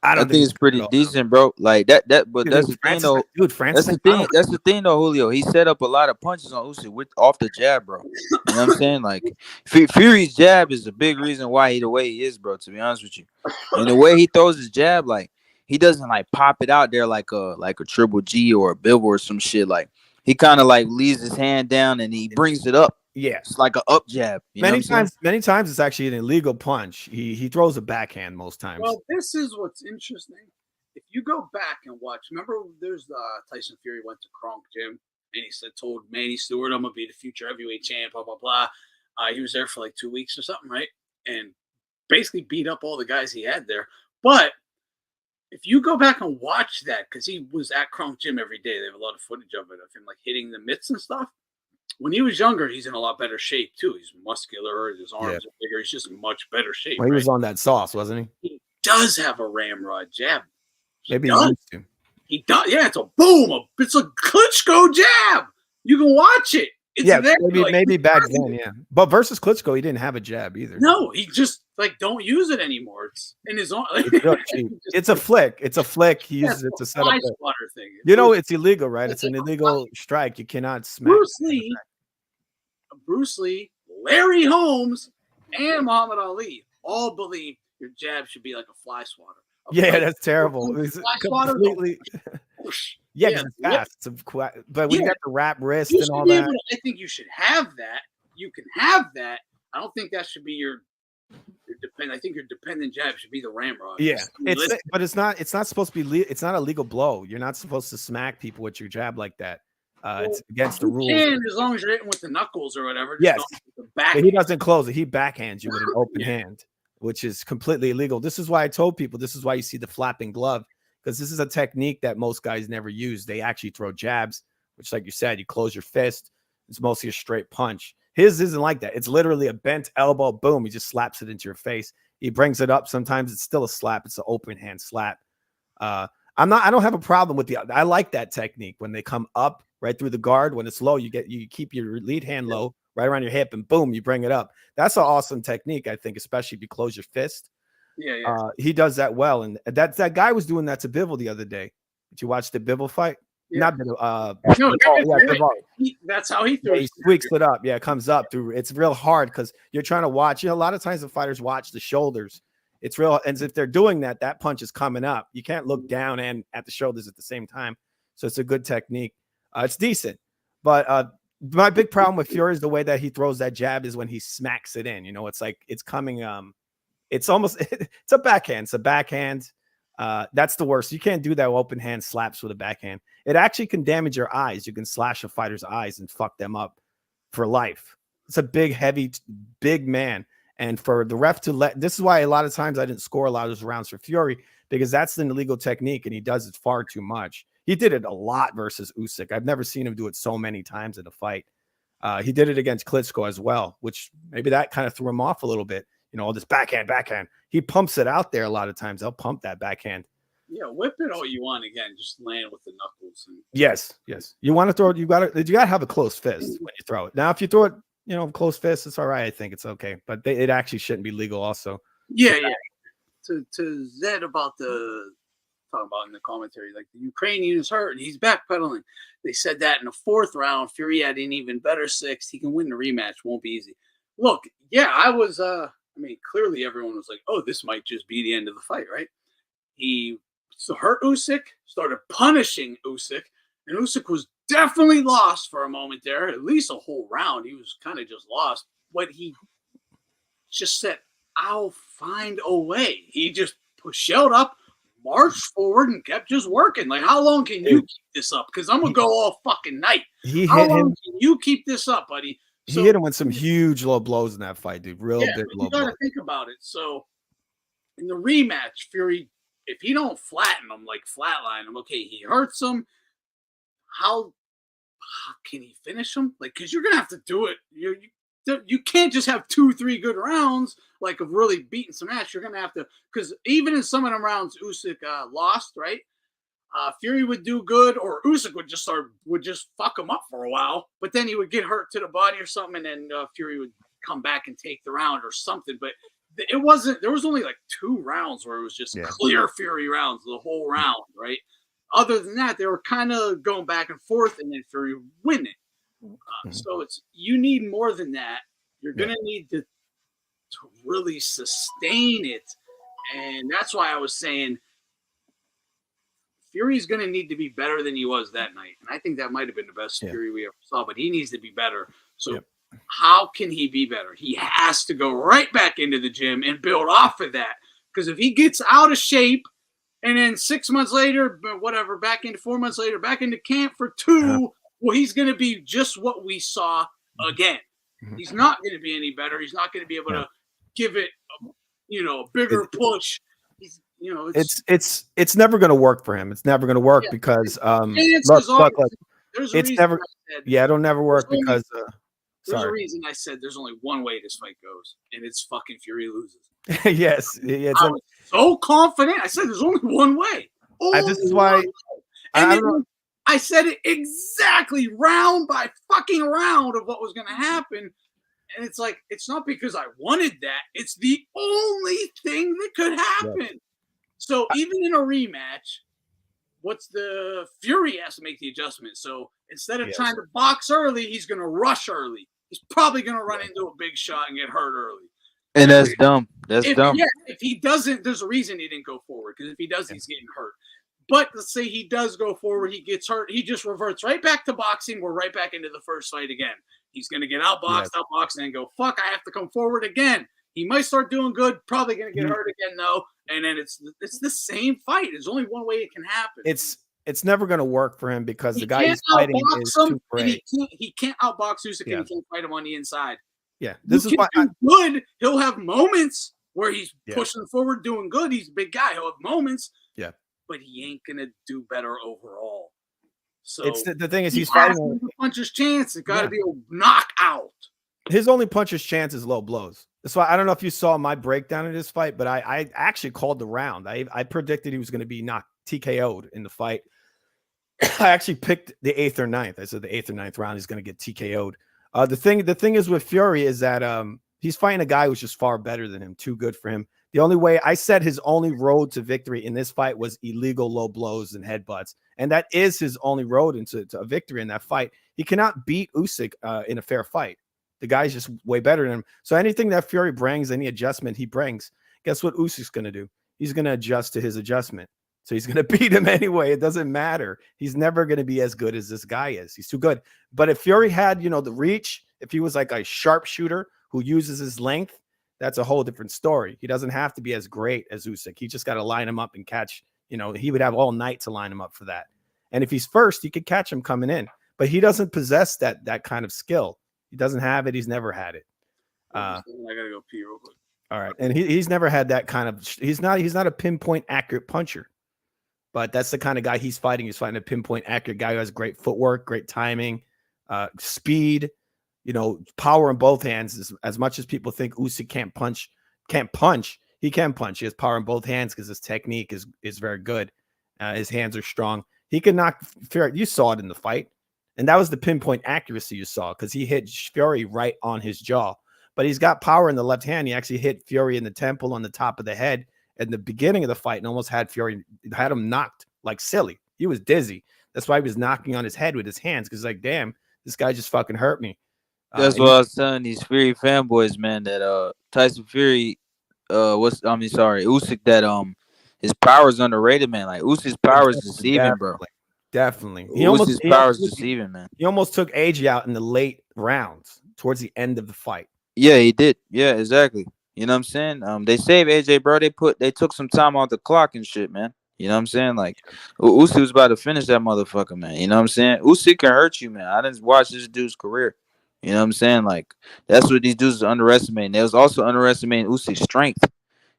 I think it's pretty decent, bro. Like that, but dude, that's the thing, though. Dude, Francis, that's the thing, though, Julio. He set up a lot of punches on Usyk off the jab, bro. You know what I'm saying? Like Fury's jab is a big reason why he the way he is, bro. To be honest with you, and the way he throws his jab, like he doesn't like pop it out there like a Triple G or a Bivol or some shit. Like he kind of like leaves his hand down and he brings it up. Yeah, it's like an up jab. Many times it's actually an illegal punch. He throws a backhand most times. Well, this is what's interesting. If you go back and watch, remember there's Tyson Fury went to Kronk Gym and he told Manny Stewart, "I'm gonna be the future heavyweight champ." Blah blah blah. He was there for like 2 weeks or something, right? And basically beat up all the guys he had there. But if you go back and watch that, because he was at Kronk Gym every day, they have a lot of footage of it of him like hitting the mitts and stuff. When he was younger, he's in a lot better shape too. He's muscular, his arms are bigger. He's just in much better shape. Well, he was on that sauce, wasn't he? He does have a ramrod jab. Maybe he used to. He does. Yeah, it's a boom. It's a Klitschko jab. You can watch it. It's maybe back then, yeah. But versus Klitschko, he didn't have a jab either. No, he just don't use it anymore. It's in his own. It's a flick. It's a flick. He uses it to set up. Thing. You know, it's illegal, right? It's an illegal strike. You cannot smack. Bruce Lee, Larry Holmes, and Muhammad Ali all believe your jab should be like a fly swatter. That's terrible. It's completely. It's fast. But we got the wrap wrist and all that. I think you should have that. You can have that. I don't think that should be your dependent. I think your dependent jab should be the ramrod. Yeah, but it's not. It's not supposed to be. It's not a legal blow. You're not supposed to smack people with your jab like that. It's against the rules. As long as you're hitting with the knuckles or whatever. Yes, but he doesn't close it. He backhands you with an open hand, which is completely illegal. This is why I told people. This is why you see the flapping glove, because this is a technique that most guys never use. They actually throw jabs, which, like you said, you close your fist. It's mostly a straight punch. His isn't like that. It's literally a bent elbow. Boom. He just slaps it into your face. He brings it up. Sometimes it's still a slap. It's an open hand slap. I don't have a problem with I like that technique when they come up right through the guard. When it's low, you keep your lead hand low right around your hip and boom, you bring it up. That's an awesome technique, I think, especially if you close your fist. He does that well. And that guy was doing that to Bivol the other day. Did you watch the Bivol fight? Not Bivol. Bivol. That's how he throws. He squeaks it up. Yeah, it comes up through. It's real hard because you're trying to watch. A lot of times the fighters watch the shoulders. It's real. And if they're doing that, that punch is coming up. You can't look down and at the shoulders at the same time. So it's a good technique. It's decent. But my big problem with Fury is the way that he throws that jab is when he smacks it in. You know, it's like it's coming. It's almost it's a backhand. It's a backhand. That's the worst. You can't do that open hand slaps with a backhand. It actually can damage your eyes. You can slash a fighter's eyes and fuck them up for life. It's a big, heavy, big man. And for the ref to this is why a lot of times I didn't score a lot of those rounds for Fury, because that's an illegal technique and he does it far too much. He did it a lot versus Usyk. I've never seen him do it so many times in a fight. He did it against Klitschko as well, which maybe that kind of threw him off a little bit. All this backhand. He pumps it out there a lot of times. They'll pump that backhand. Yeah, whip it all you want again. Just land with the knuckles. Yes. You want to throw it. You got to have a close fist when you throw it. Now, if you throw it, close fist, it's all right. I think it's okay, but it actually shouldn't be legal. Also. Yeah. To Zed about talking about in the commentary, like the Ukrainian is hurt and he's backpedaling. They said that in the 4th round, Fury had an even better 6th. He can win the rematch. Won't be easy. Look, yeah, I was. Clearly everyone was like, "Oh, this might just be the end of the fight," right? He hurt Usyk, started punishing Usyk, and Usyk was definitely lost for a moment there, at least a whole round. He was kind of just lost, but he just said, "I'll find a way." He just shelled up, marched forward, and kept just working. Like, how long can you keep this up? Because I'm gonna go all fucking night. How long can you keep this up, buddy? He hit him with some huge low blows in that fight, dude. Real big low blows. You got to think about it. So in the rematch, Fury, if he don't flatten him, like flatline him, okay, he hurts him. How can he finish him? Like, because you're gonna have to do it. You can't just have 2-3 good rounds, like of really beating some ass. You're gonna have to, because even in some of them rounds, Usyk lost, right? Fury would do good, or Usyk would just fuck him up for a while, but then he would get hurt to the body or something, and then Fury would come back and take the round or something. But it wasn't. There was only like 2 rounds where it was just clear Fury rounds the whole round, right? Other than that, they were kind of going back and forth, and then Fury would win it. So you need more than that. You're gonna need to really sustain it, and that's why I was saying Fury's going to need to be better than he was that night. And I think that might have been the best Fury we ever saw, but he needs to be better. So how can he be better? He has to go right back into the gym and build off of that. Because if he gets out of shape and then 6 months later, whatever, 4 months later, back into camp for 2, well, he's going to be just what we saw again. He's not going to be any better. He's not going to be able to give it, a bigger push. It's never going to work for him. It's never going to work because look, it's never. It'll never work because there's a reason I said there's only one way this fight goes, and it's fucking Fury loses. Yes, I was so confident. I said there's only one way. This is why I said it exactly round by fucking round of what was going to happen. And it's like, it's not because I wanted that. It's the only thing that could happen. Yeah. So even in a rematch, what's the Fury has to make the adjustment. So instead of trying to box early, he's going to rush early. He's probably going to run into a big shot and get hurt early. And that's dumb. That's dumb. Yeah, if he doesn't, there's a reason he didn't go forward. Because if he does, he's getting hurt. But let's say he does go forward, he gets hurt, he just reverts right back to boxing. We're right back into the first fight again. He's going to get outboxed, and go, fuck, I have to come forward again. He might start doing good, probably going to get hurt again, though. And then it's the same fight. There's only one way it can happen. It's never going to work for him because the guy he's fighting is too great. He can't outbox Usyk and he can't fight him on the inside. Yeah, this is why good. He'll have moments where he's pushing forward, doing good. He's a big guy. He'll have moments. Yeah, but he ain't gonna do better overall. So it's the thing is he's fighting a puncher's chance. It's got to be a knockout. His only puncher's chance is low blows. That's why I don't know if you saw my breakdown of this fight, but I actually called the round. I predicted he was going to be TKO'd in the fight. I actually picked the 8th or 9th. I said the 8th or 9th round he's going to get TKO'd. The thing is with Fury is that he's fighting a guy who's just far better than him, too good for him. The only way I said his only road to victory in this fight was illegal low blows and headbutts. And that is his only road into a victory in that fight. He cannot beat Usyk in a fair fight. The guy's just way better than him. So anything that Fury brings, any adjustment he brings, guess what Usyk's going to do? He's going to adjust to his adjustment. So he's going to beat him anyway. It doesn't matter. He's never going to be as good as this guy is. He's too good. But if Fury had, the reach, if he was like a sharpshooter who uses his length, that's a whole different story. He doesn't have to be as great as Usyk. He just got to line him up and catch. He would have all night to line him up for that. And if he's first, he could catch him coming in. But he doesn't possess that kind of skill. He doesn't have it. He's never had it. I gotta go pee real quick. All right, and he's never had that kind of. He's not a pinpoint accurate puncher. but that's the kind of guy he's fighting. He's fighting a pinpoint accurate guy who has great footwork, great timing, speed, power in both hands. As much as people think Usyk can't punch, he can punch. He has power in both hands because his technique is very good. His hands are strong. He can knock Fury. You saw it in the fight. And that was the pinpoint accuracy you saw because he hit Fury right on his jaw. But he's got power in the left hand. He actually hit Fury in the temple on the top of the head at the beginning of the fight and almost had him knocked like silly. He was dizzy. That's why he was knocking on his head with his hands because like, damn, this guy just fucking hurt me. That's what I was telling these Fury fanboys, man, that Tyson Fury, Usyk, that his power is underrated, man. Like Usyk's power is deceiving, bro. Definitely. Usyk's power is deceiving, man. He almost took AJ out in the late rounds towards the end of the fight. Yeah, he did. Yeah, exactly. You know what I'm saying? They saved AJ, bro. They took some time off the clock and shit, man. You know what I'm saying? Like Usyk was about to finish that motherfucker, man. You know what I'm saying? Usyk can hurt you, man. I didn't watch this dude's career. You know what I'm saying? Like that's what these dudes are underestimating. They was also underestimating Usyk's strength.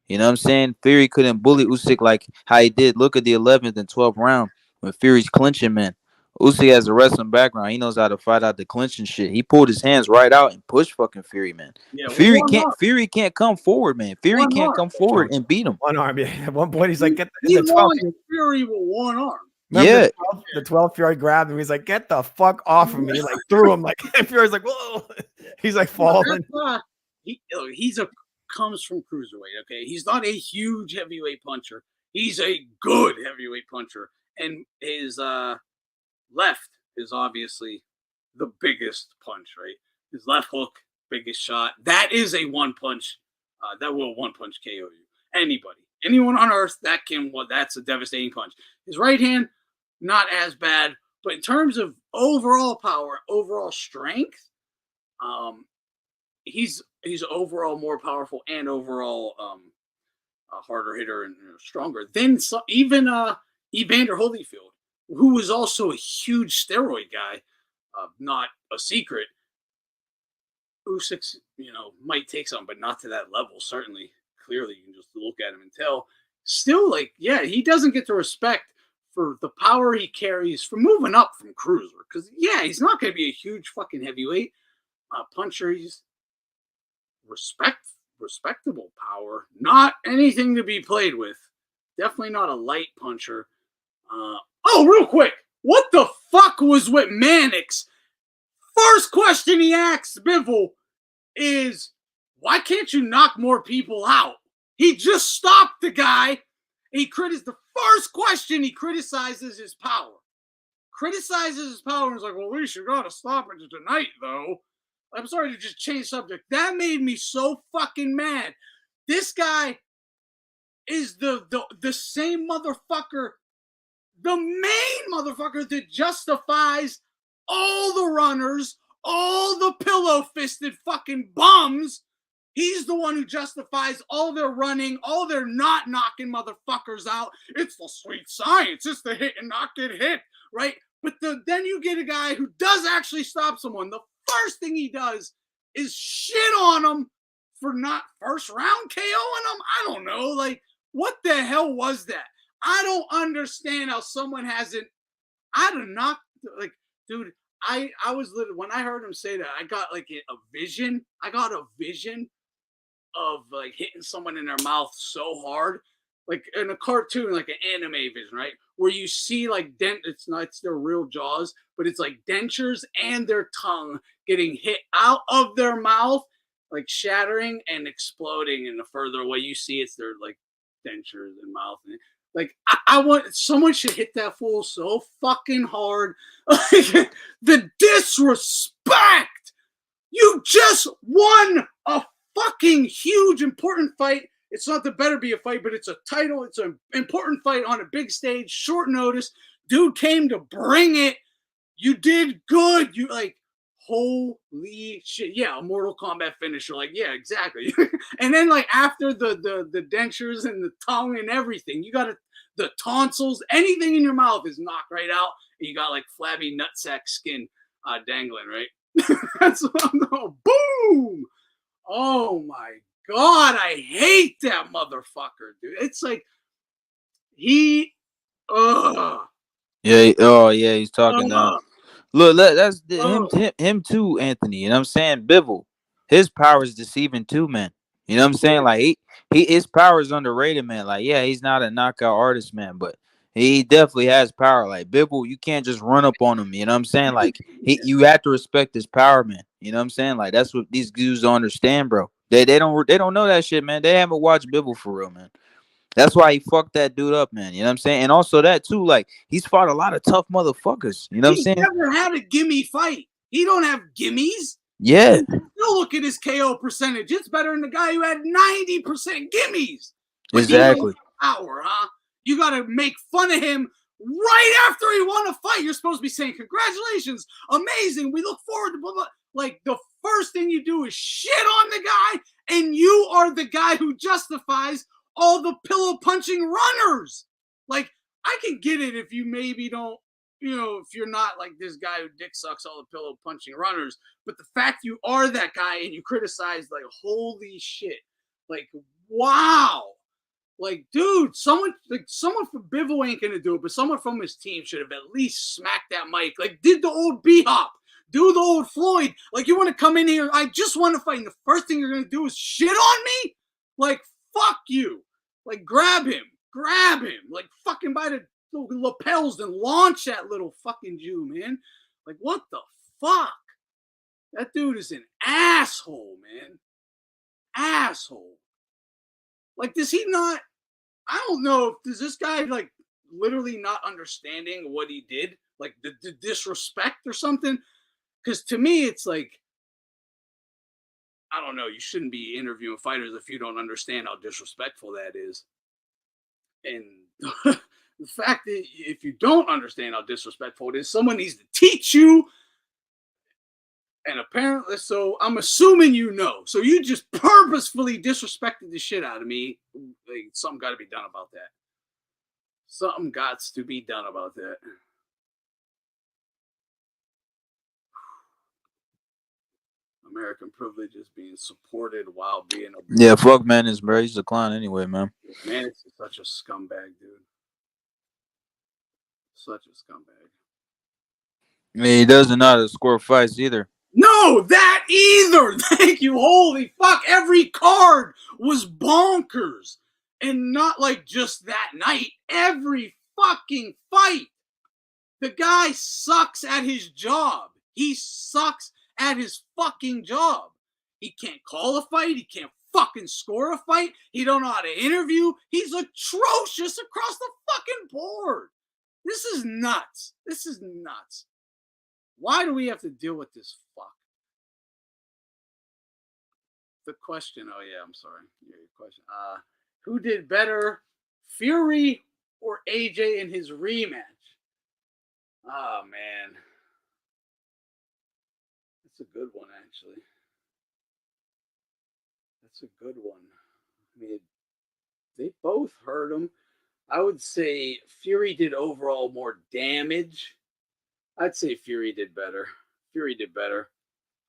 You know what I'm saying? Fury couldn't bully Usyk like how he did. Look at the 11th and 12th round when Fury's clinching, man. Usyk has a wrestling background. He knows how to fight out the clinching shit. He pulled his hands right out and pushed fucking Fury, man. Yeah, Fury can't come forward, man. Fury can't come forward and beat him. One arm. Yeah. At one point, he's like, "Get the 12th Fury with one arm." Remember the 12th Fury grabbed him. He's like, "Get the fuck off of me!" He like threw him. Like Fury's like, "Whoa!" He's like falling. He's comes from cruiserweight. Okay, he's not a huge heavyweight puncher. He's a good heavyweight puncher, and his left is obviously the biggest punch, right? His left hook, biggest shot. That is a one punch. That will one punch KO you. Anyone on earth that's a devastating punch. His right hand, not as bad, but in terms of overall power, overall strength, he's overall more powerful and overall a harder hitter and stronger than even Evander Holyfield, who was also a huge steroid guy, not a secret. Usyk, might take some, but not to that level. Certainly, clearly, you can just look at him and tell. Still, he doesn't get the respect for the power he carries from moving up from cruiser. Because, he's not going to be a huge fucking heavyweight puncher. He's respectable power. Not anything to be played with. Definitely not a light puncher. Real quick. What the fuck was with Mannix? First question he asks Bivol is, why can't you knock more people out? He just stopped the guy. The first question he criticizes his power. And is like, well, we should gotta stop it tonight, though. I'm sorry to just change subject. That made me so fucking mad. This guy is the same motherfucker, the main motherfucker that justifies all the runners, all the pillow-fisted fucking bums. He's the one who justifies all their running, all their not knocking motherfuckers out. It's the sweet science. It's the hit and not get hit, right? But then you get a guy who does actually stop someone. The first thing he does is shit on him for not first round KOing him. I don't know. Like, what the hell was that? I don't understand how someone hasn't. I do not like, dude. I was literally, when I heard him say that, I got like a vision. I got a vision of like hitting someone in their mouth so hard, like in a cartoon, like an anime vision, right? Where you see like it's their real jaws, but it's like dentures and their tongue getting hit out of their mouth, like shattering and exploding. And the further away you see, it's their like dentures and mouth. And like, I want someone should hit that fool so fucking hard. Like, the disrespect. You just won a fucking huge important fight. It's not the better be a fight, but it's a title. It's an important fight on a big stage, short notice. Dude came to bring it. You did good. You like, holy shit. Yeah, a Mortal Kombat finisher. Like, yeah, exactly. And then like after the dentures and the tongue and everything, you got the tonsils, anything in your mouth is knocked right out. And you got like flabby nutsack skin dangling, right? That's what I'm going. Boom! Oh my God, I hate that motherfucker, dude. It's like Ugh. Yeah. Oh yeah, he's talking down. Ugh. Look, that's Ugh. him too, Anthony. You know what I'm saying? Bivol, his power is deceiving too, man. You know what I'm saying? Like his power is underrated, man. Like, yeah, he's not a knockout artist, man, but he definitely has power. Like Bivol, you can't just run up on him. You know what I'm saying? Like you have to respect his power, man. You know what I'm saying? Like that's what these dudes don't understand, bro. They don't know that shit, man. They haven't watched Bivol for real, man. That's why he fucked that dude up, man. You know what I'm saying? And also that too, like he's fought a lot of tough motherfuckers. You know what I'm He saying? never had a gimme fight. He don't have gimmies. Yeah. Still look at his KO percentage. It's better than the guy who had 90% gimmies. But Exactly. Power, huh? You got to make fun of him right after he won a fight. You're supposed to be saying, congratulations, amazing. We look forward to blah, blah. Like the first thing you do is shit on the guy, and you are the guy who justifies all the pillow punching runners. Like, I can get it if you maybe don't, if you're not like this guy who dick sucks all the pillow punching runners, but the fact you are that guy and you criticize, like, holy shit, like, wow, like, dude, someone from Bivol ain't gonna do it, but someone from his team should have at least smacked that mic, like, did the old B-hop, do the old Floyd, like, you want to come in here, I just want to fight, and the first thing you're gonna do is shit on me, like, fuck you, like, grab him, like, fucking by the lapels and launch that little fucking Jew, man. Like, what the fuck? That dude is an asshole, man. Asshole. Like, does he not? I don't know. Does this guy, like, literally not understanding what he did? Like, the disrespect or something? Because to me, it's like, I don't know. You shouldn't be interviewing fighters if you don't understand how disrespectful that is. And the fact that if you don't understand how disrespectful it is, someone needs to teach you. And apparently, so I'm assuming you know. So you just purposefully disrespected the shit out of me. Like, something got to be done about that. Something got to be done about that. American privilege is being supported while being abused. Yeah, fuck Manus, bro. He's a clown anyway, man. Manus is such a scumbag, dude. Such a scumbag. I mean, he doesn't know how to score fights either. No, that either. Thank you. Holy fuck. Every card was bonkers. And not like just that night. Every fucking fight. The guy sucks at his job. He sucks at his fucking job. He can't call a fight. He can't fucking score a fight. He don't know how to interview. He's atrocious across the fucking board. This is nuts. This is nuts. Why do we have to deal with this fuck? The question, oh yeah, I'm sorry. Yeah, your question. Who did better, Fury or AJ in his rematch? Oh man. That's a good one, actually. That's a good one. I mean, they both hurt him. I would say Fury did overall more damage. I'd say Fury did better. Fury did better.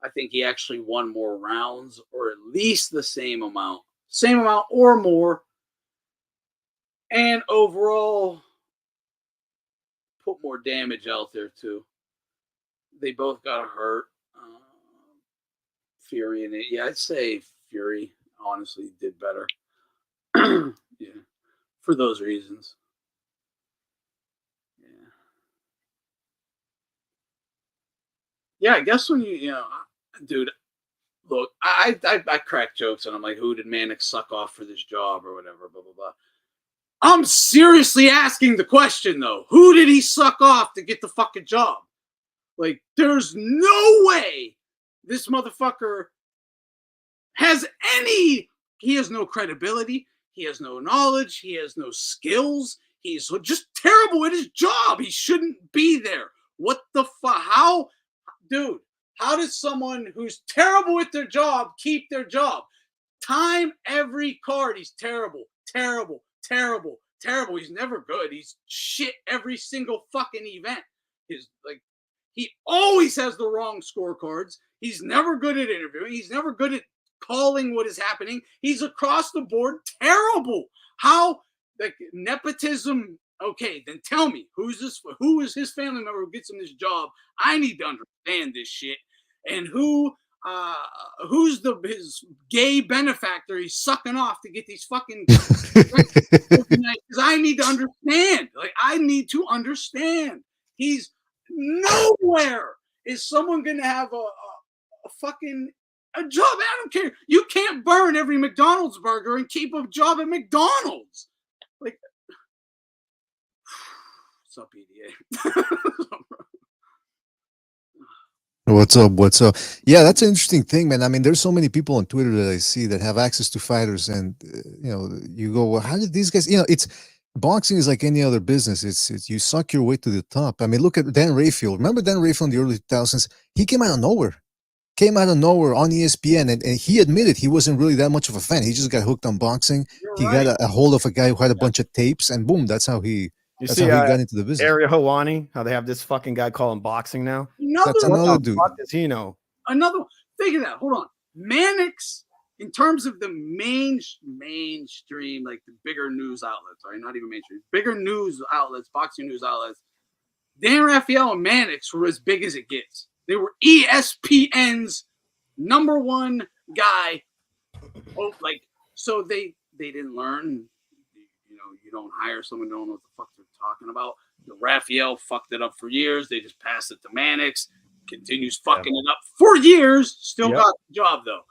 I think he actually won more rounds, or at least the same amount. Same amount or more. And overall, put more damage out there, too. They both got hurt. Fury and it. Yeah, I'd say Fury, honestly, did better. Yeah. For those reasons. Yeah, I guess when dude, look, I crack jokes and I'm like, who did Mannix suck off for this job or whatever, blah, blah, blah. I'm seriously asking the question, though. Who did he suck off to get the fucking job? Like, there's no way this motherfucker has he has no credibility. He has no knowledge. He has no skills. He's just terrible at his job. He shouldn't be there. What the fuck? Dude, how does someone who's terrible at their job keep their job? Time every card. He's terrible. He's never good. He's shit every single fucking event. He always has the wrong scorecards. He's never good at interviewing. He's never good at calling what is happening. He's across the board terrible. How, like, nepotism Okay, then tell me, who is his family member who gets him this job? I need to understand this shit. And who's his gay benefactor he's sucking off to get these fucking because I need to understand. Like, I need to understand. He's nowhere. Is someone gonna have a fucking a job? I don't care. You can't burn every McDonald's burger and keep a job at McDonald's. Like, what's up, EDA? What's up? Yeah, that's an interesting thing, man. I mean, there's so many people on Twitter that I see that have access to fighters, and you go, well, how did these guys? It's boxing is like any other business. It's you suck your way to the top. I mean, look at Dan Rayfield. Remember Dan Rayfield in the early 2000s? He came out of nowhere. On ESPN, and he admitted he wasn't really that much of a fan. He just got hooked on boxing. He got a hold of a guy who had a bunch of tapes, and boom, that's how he got into the business. Ariel Helwani, how they have this fucking guy calling boxing now. That's another dude. What does he know? Another one. Think of that. Hold on. Mannix, in terms of the mainstream, like the bigger news outlets, right? Not even mainstream. Bigger news outlets, boxing news outlets. Dan Rafael and Mannix were as big as it gets. They were ESPN's #1 guy. Oh, like, so they didn't learn. You don't hire someone who don't know what the fuck they're talking about. The Raphael fucked it up for years. They just passed it to Mannix. Continues fucking it up for years. Still got the job though.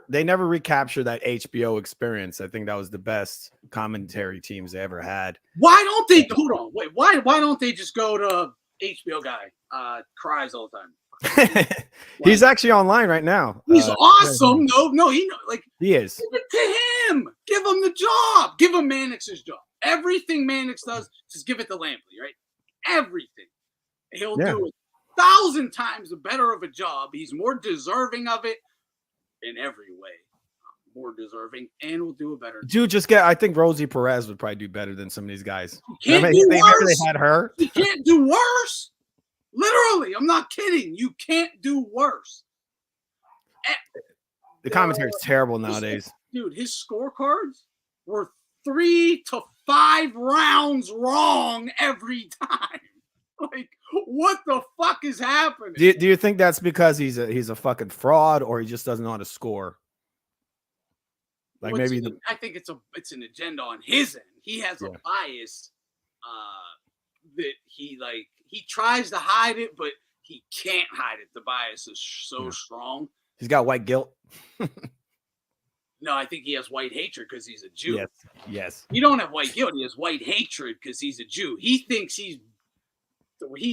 They never recaptured that HBO experience. I think that was the best commentary teams they ever had. Why don't they? Hold on, wait. Why don't they just go to HBO guy? Cries all the time. He's actually online right now. He's awesome. No, he is. Give it to him. Give him the job. Give him Mannix's job. Everything Mannix does, just give it to Lampley, right? Everything. He'll do 1,000 times better of a job. He's more deserving of it in every way. More deserving, and will do a better job. Dude, I think Rosie Perez would probably do better than some of these guys. Remember they had her. You can't do worse. Literally, I'm not kidding. You can't do worse. The commentary is terrible nowadays. Dude, his scorecards were 3 to 5 rounds wrong every time. Like, what the fuck is happening? Do you think that's because he's a fucking fraud, or he just doesn't know how to score? Like, maybe I think it's an agenda on his end. He has a bias that he tries to hide it, but he can't hide it. The bias is so strong. He's got white guilt. No, I think he has white hatred because he's a Jew. Yes. He don't have white guilt. He has white hatred because he's a Jew. He thinks he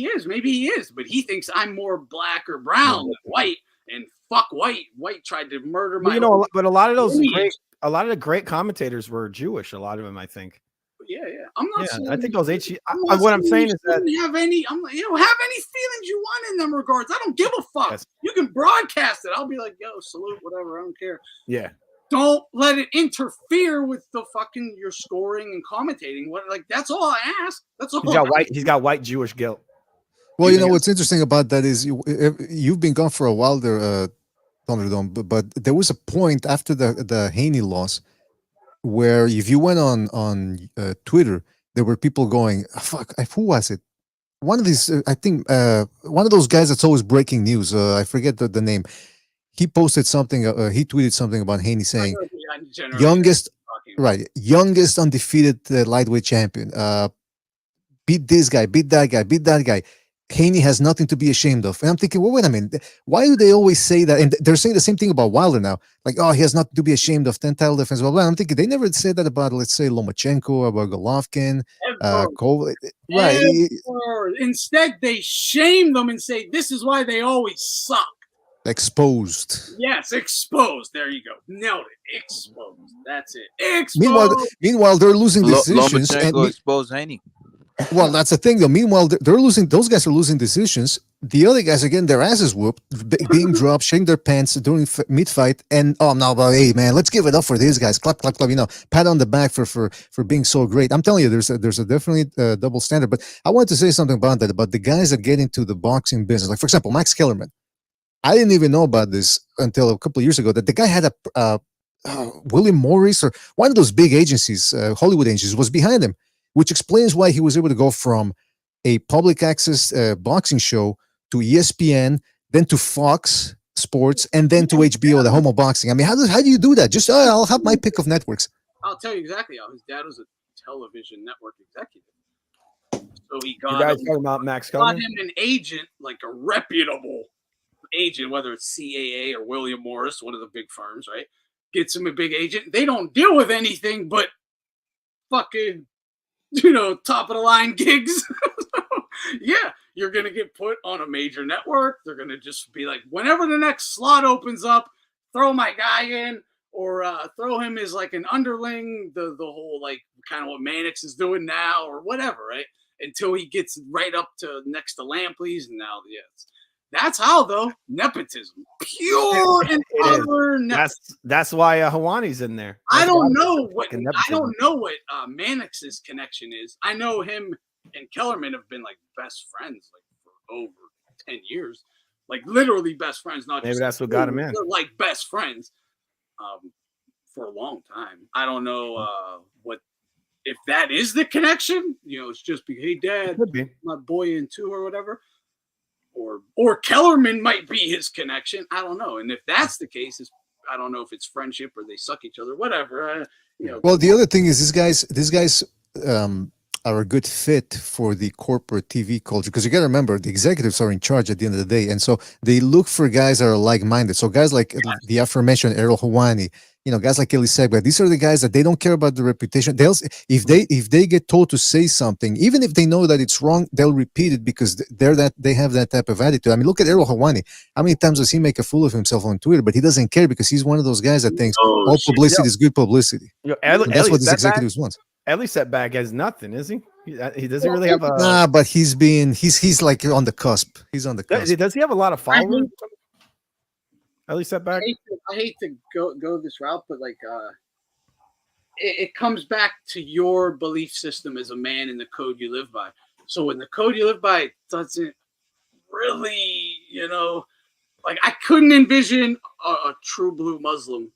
is. Maybe he is, but he thinks I'm more black or brown than white. And fuck white. White tried to murder my. But a lot of the great commentators were Jewish. A lot of them, I think. Yeah. I'm not. Yeah, I think those what I'm saying is that you have any. Have any feelings you want in them regards. I don't give a fuck. Yes. You can broadcast it. I'll be like, yo, salute, whatever. I don't care. Yeah. Don't let it interfere with the fucking your scoring and commentating. That's all I ask. That's all. He's got white Jewish guilt. Well, what's interesting about that is you've been gone for a while there, Thunderdome, but there was a point after the Haney loss where if you went on Twitter, there were people going, who was it? One of these, I think, one of those guys that's always breaking news. I forget the name. He posted something. He tweeted something about Haney saying, youngest undefeated lightweight champion. Beat this guy, beat that guy, beat that guy. Haney has nothing to be ashamed of. And I'm thinking, well, wait a minute. Why do they always say that? And they're saying the same thing about Wilder now. Like, he has nothing to be ashamed of. 10 title defense. Blah, blah. I'm thinking they never said that about, let's say, Lomachenko, about Golovkin, Koval. Right. Instead, they shame them and say, this is why they always suck. Exposed. Yes, exposed. There you go. Nailed it. Exposed. That's it. Exposed. Meanwhile, they're losing decisions. Lomachenko exposed Haney. Well, that's the thing, though. Meanwhile, they're losing. Those guys are losing decisions. The other guys are getting their asses whooped, being dropped, shaking their pants during mid-fight. And hey, man, let's give it up for these guys. Clap, clap, clap. Pat on the back for being so great. I'm telling you, there's a definitely double standard. But I wanted to say something about that, about the guys that get into the boxing business. Like, for example, Max Kellerman. I didn't even know about this until a couple of years ago. That the guy had a William Morris or one of those big agencies, Hollywood agencies, was behind him. which explains why he was able to go from a public access boxing show to ESPN, then to Fox Sports, and then to HBO, the home of boxing. I mean, how do you do that? Just I'll have my pick of networks. I'll tell you exactly how his dad was a television network executive. So he You got guys talking about Max got Kellerman? him an agent, like a reputable agent, whether it's CAA or William Morris, one of the big firms, right? Gets him a big agent. They don't deal with anything but fucking, top of the line gigs. Yeah, you're going to get put on a major network. They're going to just be like, whenever the next slot opens up, throw my guy in, or throw him as like an underling, the whole like kind of what Mannix is doing now or whatever, right? Until he gets right up to next to Lampley's. And now, yes. That's how, though, nepotism. Pure and utter nepotism. That's why Hawani's in there. I don't know what Mannix's connection is. I know him and Kellerman have been like best friends like for over 10 years. Like literally best friends, not maybe just that's what got him in. They're like best friends for a long time. I don't know what if that is the connection. It's just be, hey dad, Could be. my boy in too or whatever. Or Kellerman might be his connection. I don't know. And if that's the case, I don't know if it's friendship or they suck each other, whatever. Well, the other thing is these guys are a good fit for the corporate TV culture, because you got to remember the executives are in charge at the end of the day, and so they look for guys that are like-minded. So guys like the aforementioned Errol Hawani, guys like Eli Segba, these are the guys that they don't care about the reputation. If they get told to say something, even if they know that it's wrong, they'll repeat it because they have that type of attitude. I mean, look at Errol Hawani. How many times does he make a fool of himself on Twitter? But he doesn't care because he's one of those guys that thinks all publicity is good publicity. That's what these executives want. Ellie Setback has nothing, is he? He doesn't really have a. Nah, but he's like on the cusp. He's on the cusp. Does he have a lot of followers? Ellie Setback. I hate to go this route, but like it comes back to your belief system as a man and the code you live by. So when the code you live by doesn't really, like I couldn't envision a true blue Muslim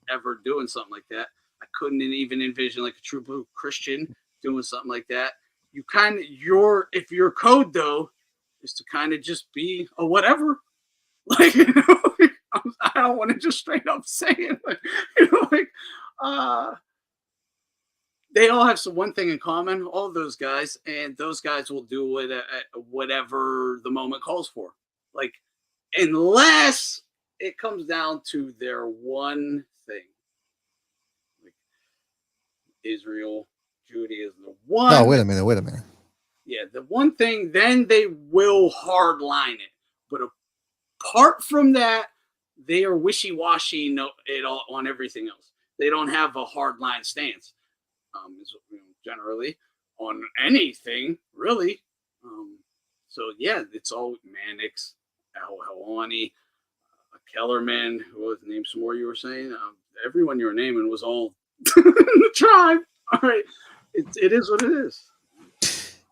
ever doing something like that. I couldn't even envision like a true blue Christian doing something like that. If your code though is to kind of just be a whatever, like I don't want to just straight up say it, but they all have one thing in common. All of those guys, and those guys will do it at whatever the moment calls for. Like unless it comes down to their one thing, like Israel. Judaism, the one. No, wait a minute. Yeah, the one thing, then they will hardline it. But apart from that, they are wishy-washy it all on everything else. They don't have a hardline stance. Generally on anything, really. So yeah, it's all Mannix, Hawani, Kellerman. Who was the name? Some more you were saying? Everyone you were naming was all in the tribe. All right. It is what it is.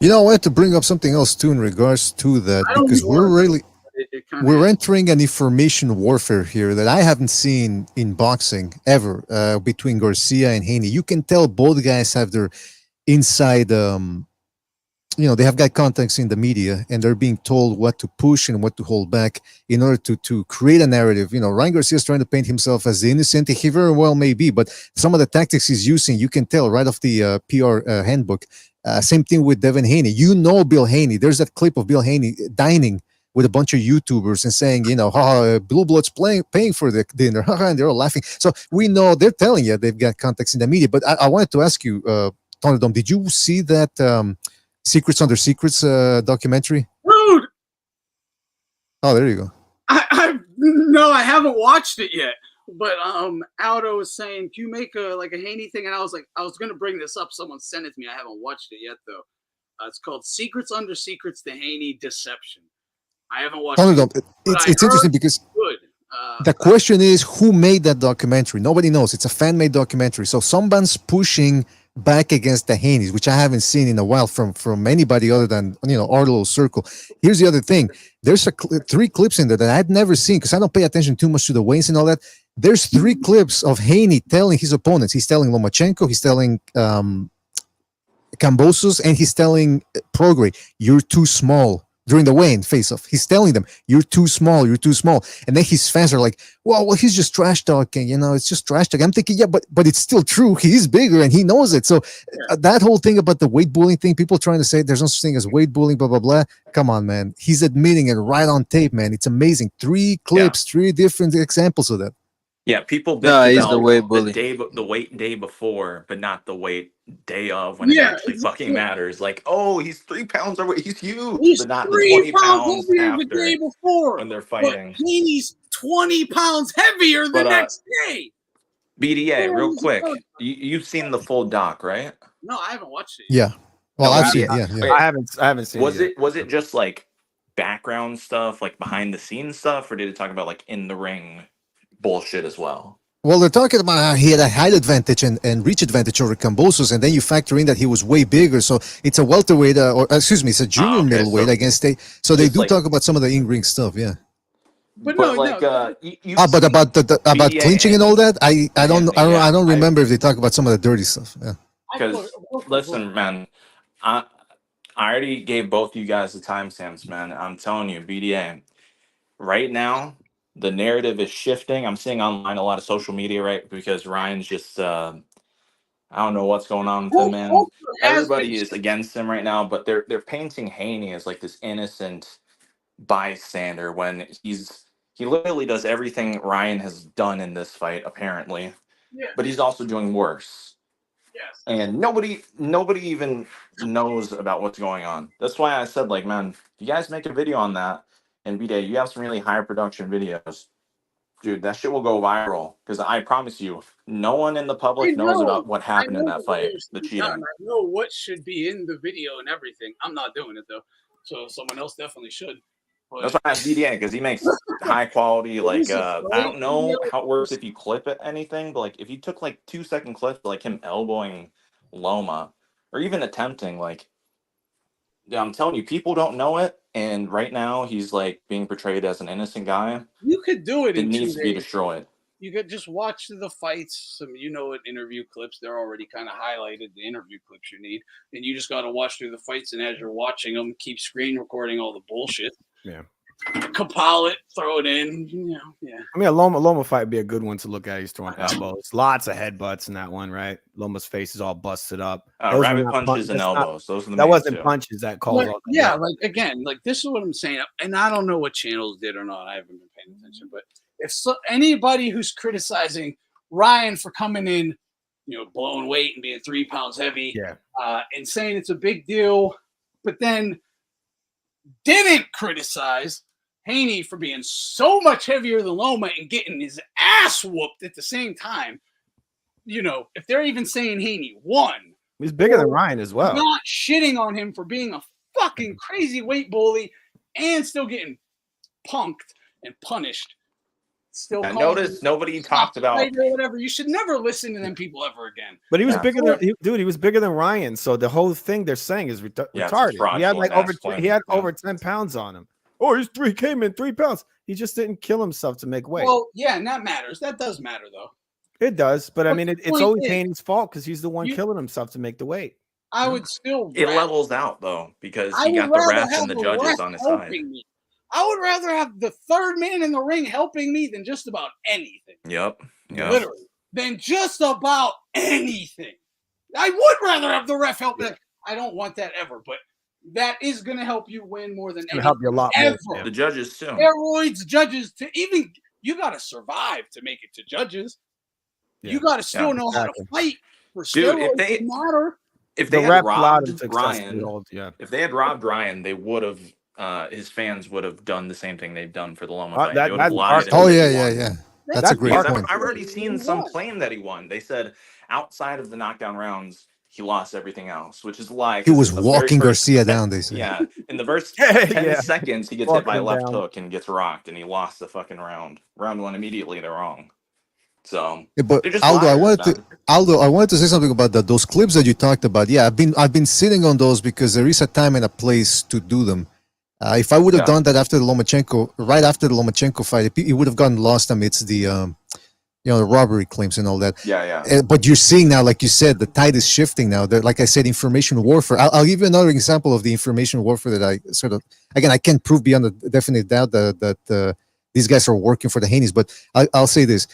I wanted to bring up something else too in regards to that, because we're entering an information warfare here that I haven't seen in boxing ever between Garcia and Haney. You can tell both guys have their inside they have got contacts in the media, and they're being told what to push and what to hold back in order to create a narrative. Ryan Garcia is trying to paint himself as the innocent. He very well may be, but some of the tactics he's using, you can tell right off the PR handbook. Same thing with Devin Haney. Bill Haney. There's that clip of Bill Haney dining with a bunch of YouTubers and saying, Blue Blood's paying for the dinner, and they're all laughing. So we know they're telling you they've got contacts in the media. But I wanted to ask you, Tony Dome, did you see that Secrets Under Secrets documentary? Rude. Oh, there you go. I haven't watched it yet. But Aldo was saying, "Do you make a Haney thing?" And I was like, I was gonna bring this up. Someone sent it to me. I haven't watched it yet though. It's called Secrets Under Secrets: The Haney Deception. I haven't watched it. It's interesting because good. The question is, who made that documentary? Nobody knows. It's a fan-made documentary. So someone's pushing back against the Haneys, which I haven't seen in a while from anybody other than our little circle. Here's the other thing: there's 3 clips in there that I'd never seen because I don't pay attention too much to the weigh-ins and all that. There's 3 clips of Haney telling his opponents. He's telling Lomachenko. He's telling Cambosos, and he's telling Prograis, "You're too small." During the weigh-in face-off, he's telling them, "You're too small. You're too small." And then his fans are like, "Well, he's just trash talking. It's just trash talking." I'm thinking, yeah, but it's still true. He's bigger and he knows it. So that whole thing about the weight bullying thing, people trying to say there's no such thing as weight bullying, blah blah blah. Come on, man. He's admitting it right on tape, man. It's amazing. 3 clips, 3 different examples of that. Yeah, people No, bitch he's about the weight bully. the weight day before, but not the weight day of when it actually fucking matters. Like, oh, he's 3 pounds over. He's huge, He's but not the 3 20 pounds pounds heavier the day after before. when they're But fighting. he's 20 pounds heavier the But, next day. BDA, Oh, real he's quick, a- you've seen the full doc, right? No, I haven't watched it yet. Yeah. Well, No, I've seen it. Yeah, yeah. Wait, I haven't seen was yet. it just like background stuff, like behind the scenes stuff, or did it talk about like in the ring bullshit as well? Well, they're talking about how he had a height advantage and reach advantage over Cambosos, and then you factor in that he was way bigger. So it's a welterweight, it's a junior okay, middleweight so against state. So they just do like- talk about some of the in-ring stuff, yeah. But But no, like, no. you But about about BDA clinching and all that, I don't Anthony, yeah, I don't remember if they talk about some of the dirty stuff. Yeah. because listen, man, I already gave both you guys the timestamps, man. I'm telling you, BDA, right now the narrative is shifting. I'm seeing online a lot of social media, right? Because Ryan's just I don't know what's going on with him, man. Everybody is against him right now, but they're painting Haney as like this innocent bystander when he literally does everything Ryan has done in this fight, apparently. Yeah. But he's also doing worse. Yes. And nobody even knows about what's going on. That's why I said, like, man, if you guys make a video on that, and B-Day, you have some really high production videos, dude, that shit will go viral. Because I promise you, no one in the public knows about what happened in that fight, the cheating. I know what should be in the video and everything. I'm not doing it though, so someone else definitely should. But That's why I asked BDA, because he makes high quality, like, I don't know how it works if you clip it anything, but like if you took like 2-second clips, like him elbowing Loma, or even attempting, like, I'm telling you, people don't know it, and right now he's like being portrayed as an innocent guy. you could do it It in 2 needs to be days. destroyed. You could just watch the fights. Some interview clips. They're already kind of highlighted the interview clips you need, and you just got to watch through the fights. And as you're watching them, keep screen recording all the bullshit. Yeah. Compile it, throw it in. Yeah. I mean, a Loma fight would be a good one to look at. He's throwing elbows, lots of headbutts in that one, right? Loma's face is all busted up. Those were Rabbit not punches and that's not- elbows. Those are the that main wasn't two. punches that caused. Like, all that. yeah, like again, like this is what I'm saying, and I don't know what channels did or not. I haven't been paying attention, but if anybody who's criticizing Ryan for coming in, blowing weight and being 3 pounds heavy, Yeah. And saying it's a big deal, but then didn't criticize Haney for being so much heavier than Loma and getting his ass whooped at the same time. If they're even saying Haney won, He's bigger than Ryan as well. not shitting on him for being a fucking crazy weight bully and still getting punked and punished. Still, I calling noticed him nobody top talked about. fighter or whatever. You should never listen to them people ever again. But he was Yeah. bigger than he was bigger than Ryan. So the whole thing they're saying is Yeah, it's retarded. He had like fraudulent ass he had claim. over 10 pounds on him. Oh, he's 3 pounds. He just didn't kill himself to make weight. Well, yeah, and that matters. That does matter, though. It does, but I But mean, the it's point always is, Haney's fault because he's the one you- killing himself to make the weight. I would still. It rather- levels out though because I he would got the rather refs have and the the judges ref on his side. helping me. I would rather have the third man in the ring helping me than just about anything. Yep. Literally, than just about anything. I would rather have the ref help me. I don't want that ever, but that is going to help you win more than It's gonna help you a lot more. ever. The judges too. Steroids, judges, you got to survive to make it to judges. Yeah. You got to still Yeah, know how to exactly. fight for Dude, steroids if they- to matter. If The they had ref allowed him robbed to successfully Ryan, hold. Yeah, if they had robbed Ryan, they would have. His fans would have done the same thing they've done for the Loma fight. that- They would have that's lied. part- Oh and yeah, he yeah, won. yeah. That's That's a great Because point. I've already seen some Won. claim that he won. They said outside of the knockdown rounds, he lost everything else, which is a lie. He 'cause was in the walking very first Garcia 10 down. They said. Yeah, in the first Yeah, 10 yeah. seconds, he gets hit by a Walking him left down. hook and gets rocked, and he lost the fucking round. Round one immediately, they're wrong. So Yeah, but they're just Aldo, I liars, wanted man. I wanted to say something about that. Those clips that you talked about. Yeah, I've been sitting on those because there is a time and a place to do them. If I would have Yeah. done that after the Lomachenko, right after the Lomachenko fight, it would have gotten lost amidst the robbery claims and all that. Yeah. But you're seeing now, like you said, the tide is shifting now. Like I said, information warfare. I'll give you another example of the information warfare that I sort of, again, I can't prove beyond a definite doubt that these guys are working for the Haney's, but I'll say this.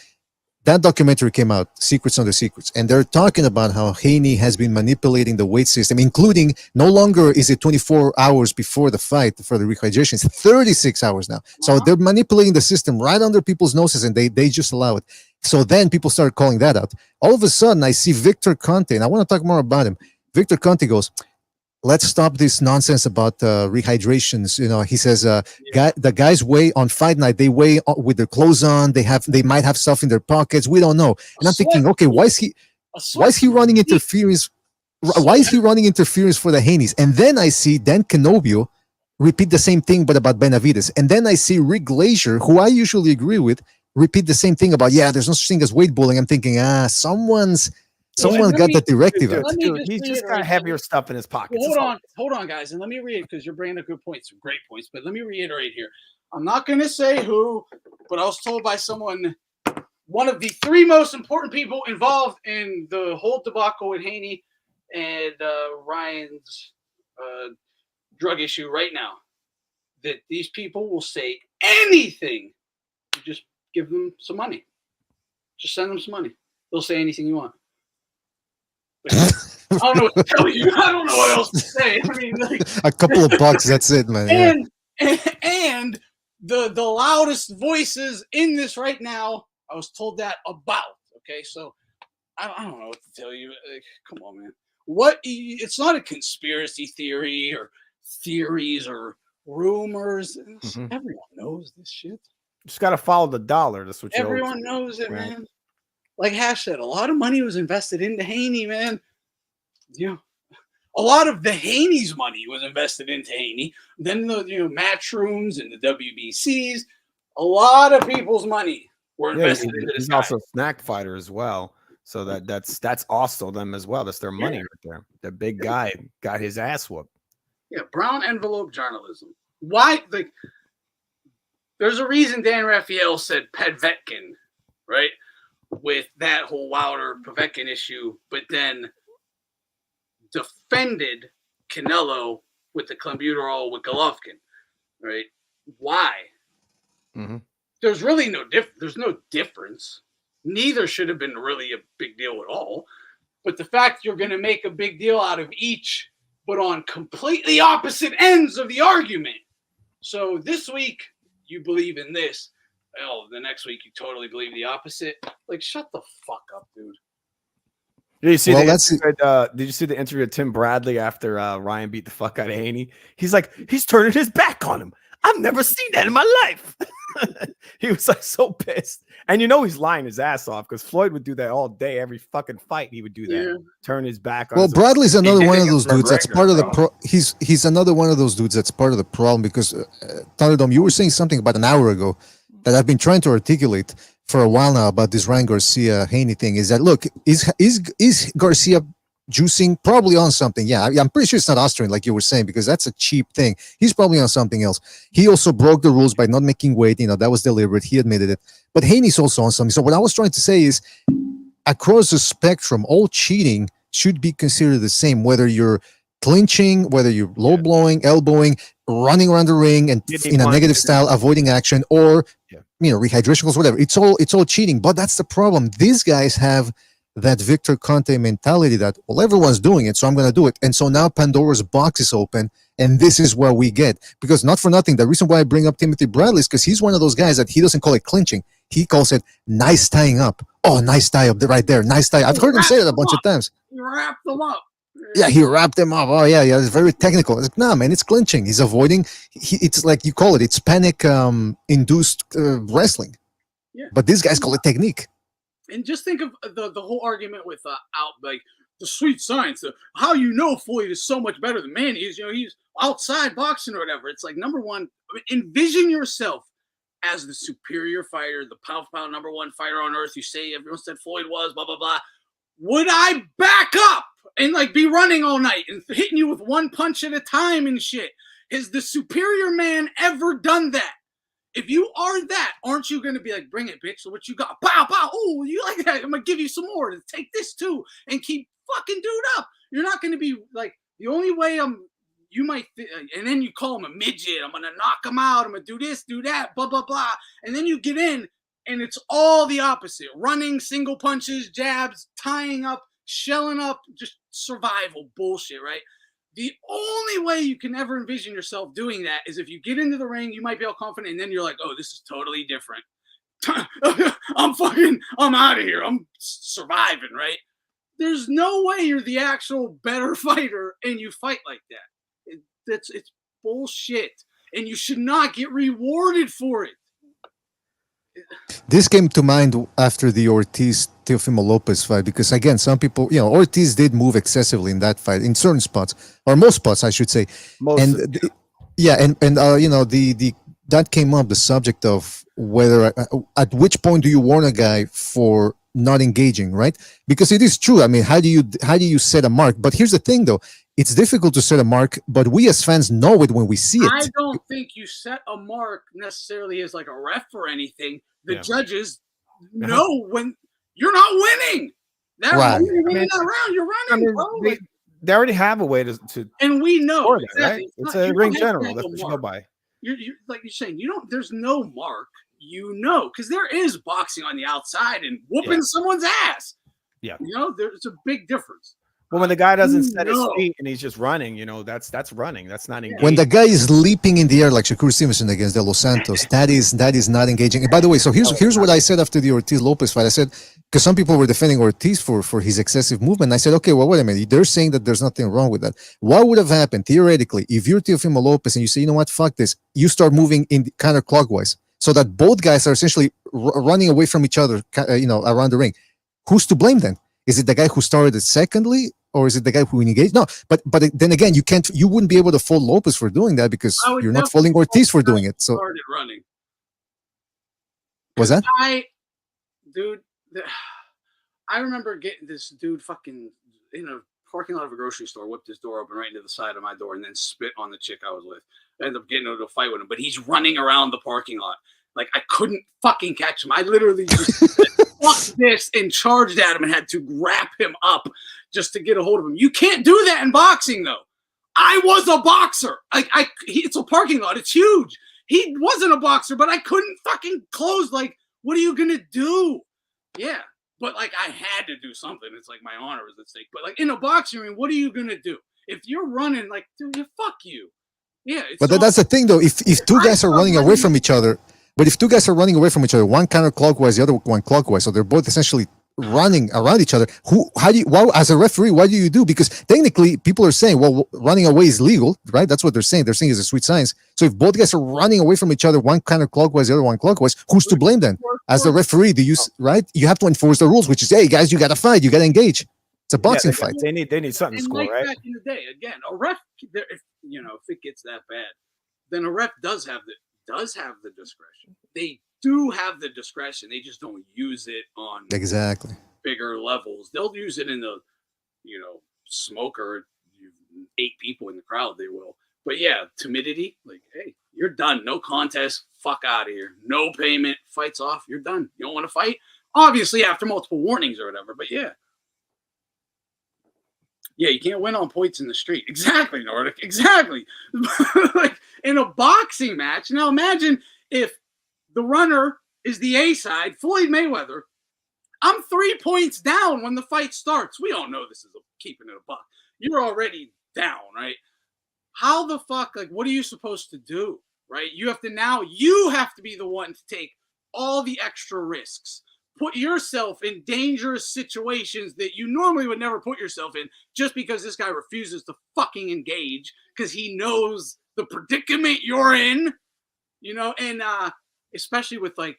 That documentary came out, Secrets Under Secrets, and they're talking about how Haney has been manipulating the weight system, including no longer is it 24 hours before the fight for the rehydration, it's 36 hours now. So they're manipulating the system right under people's noses, and they just allow it. So then people started calling that out. All of a sudden, I see Victor Conte, and I want to talk more about him. Victor Conte goes, let's stop this nonsense about rehydrations. He says, the guys weigh on fight night. They weigh with their clothes on. They might have stuff in their pockets. We don't know. And I'm thinking, okay, why is he running interference? Why is he running interference for the Haney's? And then I see Dan Canobio repeat the same thing, but about Benavides. And then I see Rick Glazier, who I usually agree with, repeat the same thing about, there's no such thing as weight bullying. I'm thinking, someone got that directive. He's just got heavier stuff in his pockets. Well, hold on, guys, and let me read, because you're bringing up good points, some great points. But let me reiterate here. I'm not going to say who, but I was told by someone, one of the three most important people involved in the whole debacle with Haney and Ryan's drug issue right now, that these people will say anything. You just give them some money. Just send them some money. They'll say anything you want. I don't know what to tell you. I don't know what else to say. I mean, a couple of bucks, that's it, man. And the loudest voices in this right now, I was told that about. Okay, so I don't know what to tell you. Come on, man. It's not a conspiracy theory or theories or rumors. Everyone knows this shit. Just got to follow the dollar. That's what everyone knows it, man. Like Hash said, a lot of money was invested into Haney, man. A lot of the Haney's money was invested into Haney. Then the Matchrooms and the WBCs. A lot of people's money were invested into this. He's also a snack fighter as well. So that's also them as well. That's their money right there. The big guy got his ass whooped. Yeah, brown envelope journalism. Why? There's a reason Dan Raphael said Povetkin, right? With that whole Wilder Povetkin issue, but then defended Canelo with the clenbuterol with Golovkin, right? Why? There's really no There's no difference. Neither should have been really a big deal at all. But the fact you're going to make a big deal out of each, but on completely opposite ends of the argument. So this week you believe in this. The next week you totally believe the opposite. Like, shut the fuck up, dude. Did you see did you see the interview of Tim Bradley after Ryan beat the fuck out of Haney? He's like, he's turning his back on him. I've never seen that in my life. He was like so pissed. And he's lying his ass off, because Floyd would do that all day. Every fucking fight he would do that. Turn his back on Bradley's another one of those dudes that's part of the he's another one of those dudes that's part of the problem, because Thunderdome, you were saying something about an hour ago that I've been trying to articulate for a while now about this Ryan Garcia Haney thing. Is that, look, is Garcia juicing? Probably on something. Yeah, I'm pretty sure it's not Austrian, like you were saying, because that's a cheap thing. He's probably on something else. He also broke the rules by not making weight. That was deliberate. He admitted it. But Haney's also on something. So what I was trying to say is, across the spectrum, all cheating should be considered the same, whether you're clinching, whether you're low blowing, elbowing, running around the ring and in a negative style, avoiding action, or rehydration goals, whatever. It's all cheating. But that's the problem. These guys have that Victor Conte mentality that, well, everyone's doing it, so I'm going to do it. And so now Pandora's box is open, and this is what we get. Because not for nothing, the reason why I bring up Timothy Bradley is because he's one of those guys that he doesn't call it clinching. He calls it nice tying up. Oh, nice tie up right there. Nice tie. I've heard him say that a bunch of times. He wrapped them up. Yeah, he wrapped them up. Oh, yeah. It's very technical. It's like, nah, man, it's clinching. He's avoiding. It's like you call it. It's panic-induced wrestling. Yeah. But these guys call it technique. And just think of the whole argument with like the sweet science, how Floyd is so much better than Manny is. He's outside boxing or whatever. It's like, number one, envision yourself as the superior fighter, the pound for pound number one fighter on earth. You say everyone said Floyd was blah blah blah. Would I back up and like be running all night and hitting you with one punch at a time and shit? Has the superior man ever done that? If you are that, aren't you going to be like, bring it, bitch? So what you got? Pow, pow. Oh, you like that? I'm going to give you some more. Take this too and keep fucking dude up. You're not going to be like, the only way you might, and then you call him a midget. I'm going to knock him out. I'm going to do this, do that, blah, blah, blah. And then you get in and it's all the opposite. Running, single punches, jabs, tying up, shelling up, just survival bullshit, right? The only way you can ever envision yourself doing that is if you get into the ring, you might be all confident, and then you're like, oh, this is totally different. I'm out of here. I'm surviving, right? There's no way you're the actual better fighter and you fight like that. It's bullshit. And you should not get rewarded for it. This came to mind after the Ortiz-Teofimo Lopez fight because, again, some people, Ortiz did move excessively in that fight in certain spots, or most spots, I should say. That came up, the subject of whether at which point do you warn a guy for not engaging, right? Because it is true. I mean, how do you set a mark? But here's the thing, though. It's difficult to set a mark, but we as fans know it when we see it. I don't think you set a mark necessarily as like a ref or anything. The judges know when you're not winning. That right. You're winning that round. You're running. They already have a way to and we know that, exactly. Right? It's a ring general. That's what you go by. You're like you're saying. There's no mark. Because there is boxing on the outside and whooping someone's ass. Yeah. There's a big difference. Well, when the guy doesn't set his feet and he's just running, that's running. That's not engaging. When the guy is leaping in the air like Shakur Stevenson against De Los Santos, that is not engaging. And by the way, so here's what I said after the Ortiz-Lopez fight. I said, because some people were defending Ortiz for his excessive movement. I said, okay, well, wait a minute. They're saying that there's nothing wrong with that. What would have happened, theoretically, if you're Teofimo Lopez and you say, you know what, fuck this, you start moving in counterclockwise so that both guys are essentially running away from each other, around the ring. Who's to blame then? Is it the guy who started it secondly? Or is it the guy who engaged? No, but then again, you wouldn't be able to fault Lopez for doing that because you're not faulting Ortiz for doing it. So started running. Was that? I remember getting this dude fucking in a parking lot of a grocery store, whipped his door open right into the side of my door, and then spit on the chick I was with. I ended up getting into a fight with him, but he's running around the parking lot. Like, I couldn't fucking catch him. I literally just fuck this and charged at him and had to wrap him up just to get a hold of him. You can't do that in boxing, though. I was a boxer. It's a parking lot. It's huge. He wasn't a boxer, but I couldn't fucking close. Like, what are you going to do? Yeah. But, I had to do something. It's like my honor was at stake. But, in a boxing ring, what are you going to do? If you're running, dude, fuck you. Yeah. But that's the thing, though. If two guys are running away from each other, one counterclockwise, the other one clockwise, so they're both essentially running around each other. As a referee, what do you do? Because technically, people are saying, well, running away is legal, right? That's what they're saying. They're saying it's a sweet science. So if both guys are running away from each other, one counterclockwise, the other one clockwise, who's to blame then? As the referee, right? You have to enforce the rules, which is, hey, guys, you got to fight. You got to engage. It's a boxing fight. They need something to score, right? Back in the day, again, a ref, if it gets that bad, then a ref does have the discretion. They do have the discretion. They just don't use it on exactly bigger levels. They'll use it in the, smoker, 8 people in the crowd, they will. But yeah, timidity, hey, you're done. No contest. Fuck out of here. No payment. Fight's off. You're done. You don't want to fight? Obviously, after multiple warnings or whatever, but yeah. Yeah, you can't win on points in the street. Exactly, Nordic. Exactly. In a boxing match. Now imagine if the runner is the A side, Floyd Mayweather. I'm 3 points down when the fight starts. We all know this is keeping it a buck. You're already down, right? How the fuck, what are you supposed to do, right? You have to be the one to take all the extra risks. Put yourself in dangerous situations that you normally would never put yourself in just because this guy refuses to fucking engage because he knows the predicament you're in, and especially with the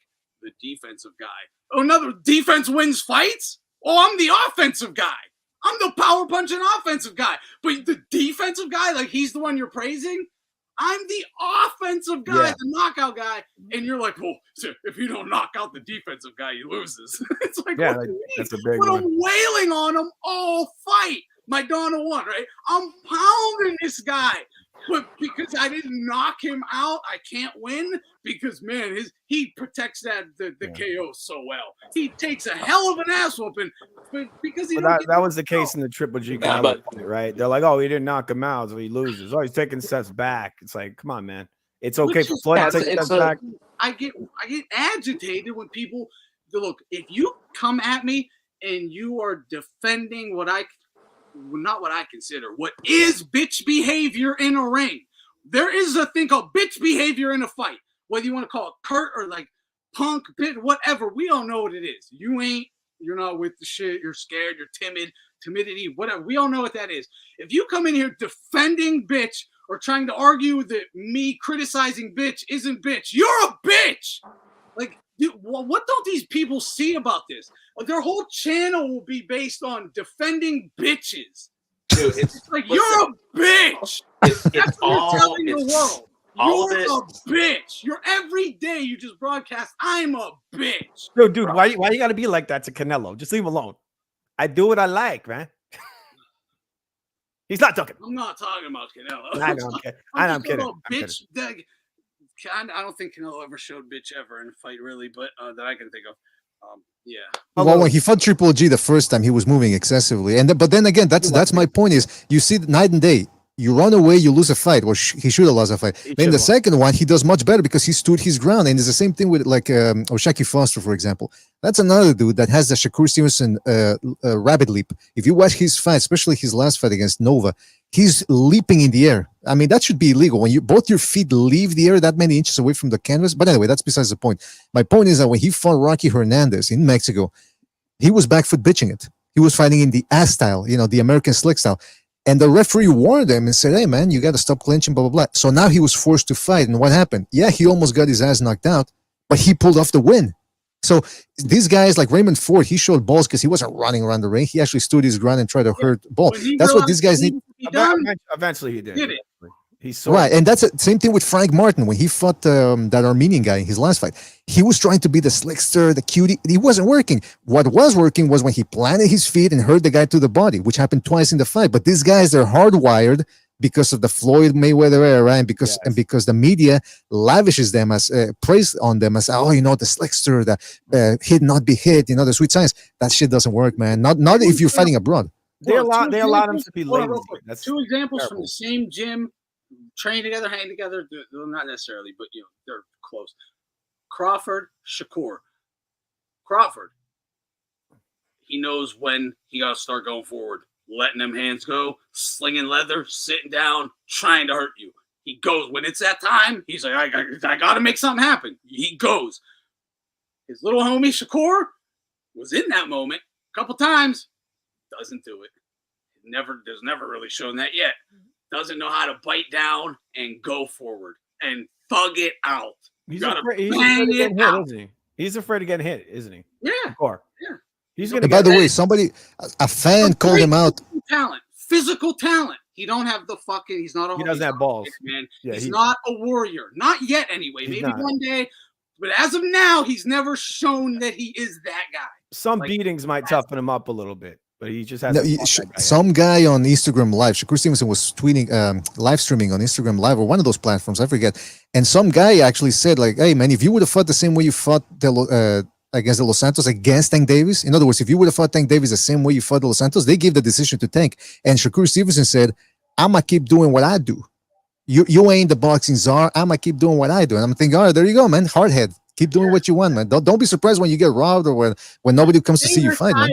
defensive guy. Oh, another defense wins fights? Oh, I'm the offensive guy. I'm the power punching offensive guy. But the defensive guy, he's the one you're praising? I'm the offensive guy, the knockout guy. And you're like, well, if you don't knock out the defensive guy, he loses. It's that's a big one. one. I'm wailing on him all fight. My Donna won, right? I'm pounding this guy. But because I didn't knock him out, I can't win. Because man, he protects the KO so well. He takes a hell of an ass whooping, but because that was the case in the Triple G Canelo but fight, right? They're like, oh, he didn't knock him out, so he loses. Oh, he's taking steps back. It's like, come on, man. It's okay for Floyd to take steps back. I get agitated when people look. If you come at me and you are defending not what I consider, what is bitch behavior in a ring. There is a thing called bitch behavior in a fight. Whether you want to call it Kurt or like punk, bit, whatever. We all know what it is. You're not with the shit. You're scared. You're timidity, whatever. We all know what that is. If you come in here defending bitch or trying to argue that me criticizing bitch isn't bitch, you're a bitch. Like, dude, what don't these people see about this? Their whole channel will be based on defending bitches. Dude, it's like, you're a bitch. That's what you're telling the world. You're a bitch. You're every day you just broadcast, I'm a bitch. Dude, why you gotta be like that to Canelo? Just leave him alone. I do what I like, man. He's not talking. I'm not talking about Canelo. I'm kidding. Bitch. I don't think Canelo ever showed bitch ever in a fight, really, but that I can think of. Yeah. Well, when he fought Triple G the first time, he was moving excessively, but then again, that's my point. Is you see night and day. You run away, you lose a fight, or he should have lost a fight. Then the second one, he does much better because he stood his ground, and it's the same thing with like Shaki Foster, for example. That's another dude that has the Shakur Stevenson rabbit leap. If you watch his fight, especially his last fight against Nova, he's leaping in the air. I mean, that should be illegal when both your feet leave the air that many inches away from the canvas. But anyway, that's besides the point. My point is that when he fought Rocky Hernandez in Mexico, he was back foot bitching it. He was fighting in the ass style, the American slick style. And the referee warned him and said, hey, man, you got to stop clinching, blah, blah, blah. So now he was forced to fight. And what happened? Yeah, he almost got his ass knocked out, but he pulled off the win. So these guys like Raymond Ford, he showed balls because he wasn't running around the ring. He actually stood his ground and tried to hurt ball. That's what these guys need. Eventually he did. He's right, and that's the same thing with Frank Martin when he fought that Armenian guy in his last fight. He was trying to be the slickster, the cutie. He wasn't working. What was working was when he planted his feet and hurt the guy to the body, which happened twice in the fight. But these guys, they're hardwired because of the Floyd Mayweather era, and because the media lavishes them as praise on them as the slickster, the hit not be hit, the sweet science. That shit doesn't work, man. Not if you're fighting abroad. They allow them to be lazy. That's 2 examples from the same gym. Train together, hang together. Well, not necessarily, but they're close. Crawford, Shakur. Crawford, he knows when he got to start going forward, letting them hands go, slinging leather, sitting down, trying to hurt you. He goes when it's that time. He's like, I got to make something happen. He goes. His little homie Shakur was in that moment a couple times. Doesn't do it. There's never really shown that yet. Doesn't know how to bite down and go forward and thug it out. He's afraid to get hit, isn't he? He's afraid of getting hit, isn't he? Yeah. Yeah. He's gonna. By the way, a fan called him out. Physical talent. He don't have the fucking. He's not. He doesn't have balls, man. Yeah, he's not a warrior. Not yet, anyway. Maybe one day. But as of now, he's never shown that he is that guy. Some beatings might toughen him up a little bit. But he just has some guy on Instagram Live. Shakur Stevenson was tweeting, live streaming on Instagram Live or one of those platforms. I forget. And some guy actually said, like, "Hey, man, if you would have fought the same way you fought against the Los Santos against Tank Davis, in other words, if you would have fought Tank Davis the same way you fought the Los Santos, they gave the decision to Tank." And Shakur Stevenson said, "I'ma keep doing what I do. You ain't the boxing czar. I'ma keep doing what I do." And I'm thinking, all right, there you go, man. Hardhead. Keep doing what you want, man. Don't be surprised when you get robbed or when nobody comes to see you fight, man.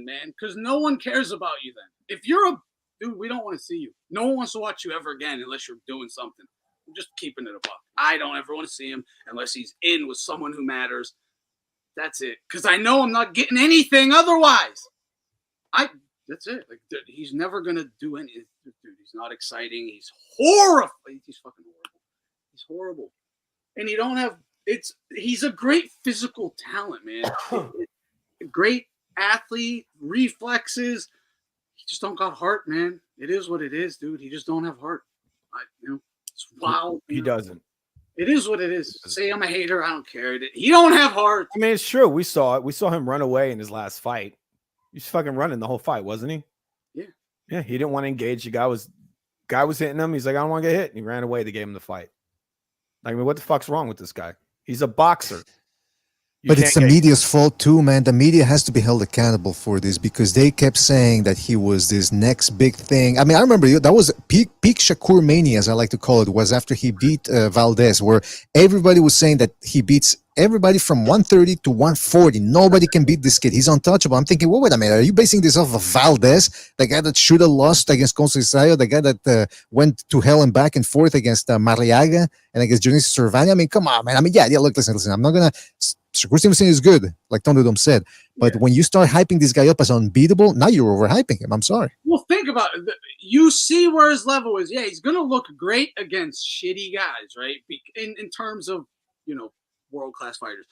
Then, because no one cares about you then. If you're a dude, we don't want to see you. No one wants to watch you ever again unless you're doing something. I'm just keeping it a buck. I don't ever want to see him unless he's in with someone who matters. That's it. Because I know I'm not getting anything otherwise. That's it. Like, dude, he's never gonna do anything. Dude, he's not exciting. He's horrible. He's fucking horrible. He's horrible. And you don't have. He's a great physical talent, man. Great athlete, reflexes. He just don't got heart, man. It is what it is, dude. He just don't have heart. It's wild. He doesn't. It is what it is. Say I'm a hater, I don't care. He don't have heart. I mean, it's true. We saw it. We saw him run away in his last fight. He's fucking running the whole fight, wasn't he? Yeah. Yeah, he didn't want to engage. The guy was Guy was hitting him. He's like, I don't want to get hit. And he ran away. They gave him the fight. I mean, what the fuck's wrong with this guy? He's a boxer. But it's the media's fault too, man. The media has to be held accountable for this because they kept saying that he was this next big thing. I mean, I remember that was peak Shakur mania, as I like to call it, was after he beat Valdez, where everybody was saying that he beats everybody from 130 to 140. Nobody can beat this kid. He's untouchable. I'm thinking, well, wait a minute. Are you basing this off of Valdez, the guy that should have lost against Conceição, the guy that went to hell and back and forth against Marriaga and against Dionisio Cervani? I mean, come on, man. I mean, yeah, look, listen. I'm not going to... Shakur Stevenson is good, like Thunderdome said. But when you start hyping this guy up as unbeatable, now you're overhyping him. I'm sorry. Well, think about it. You see where his level is. Yeah, he's going to look great against shitty guys, right? In terms of, world-class fighters.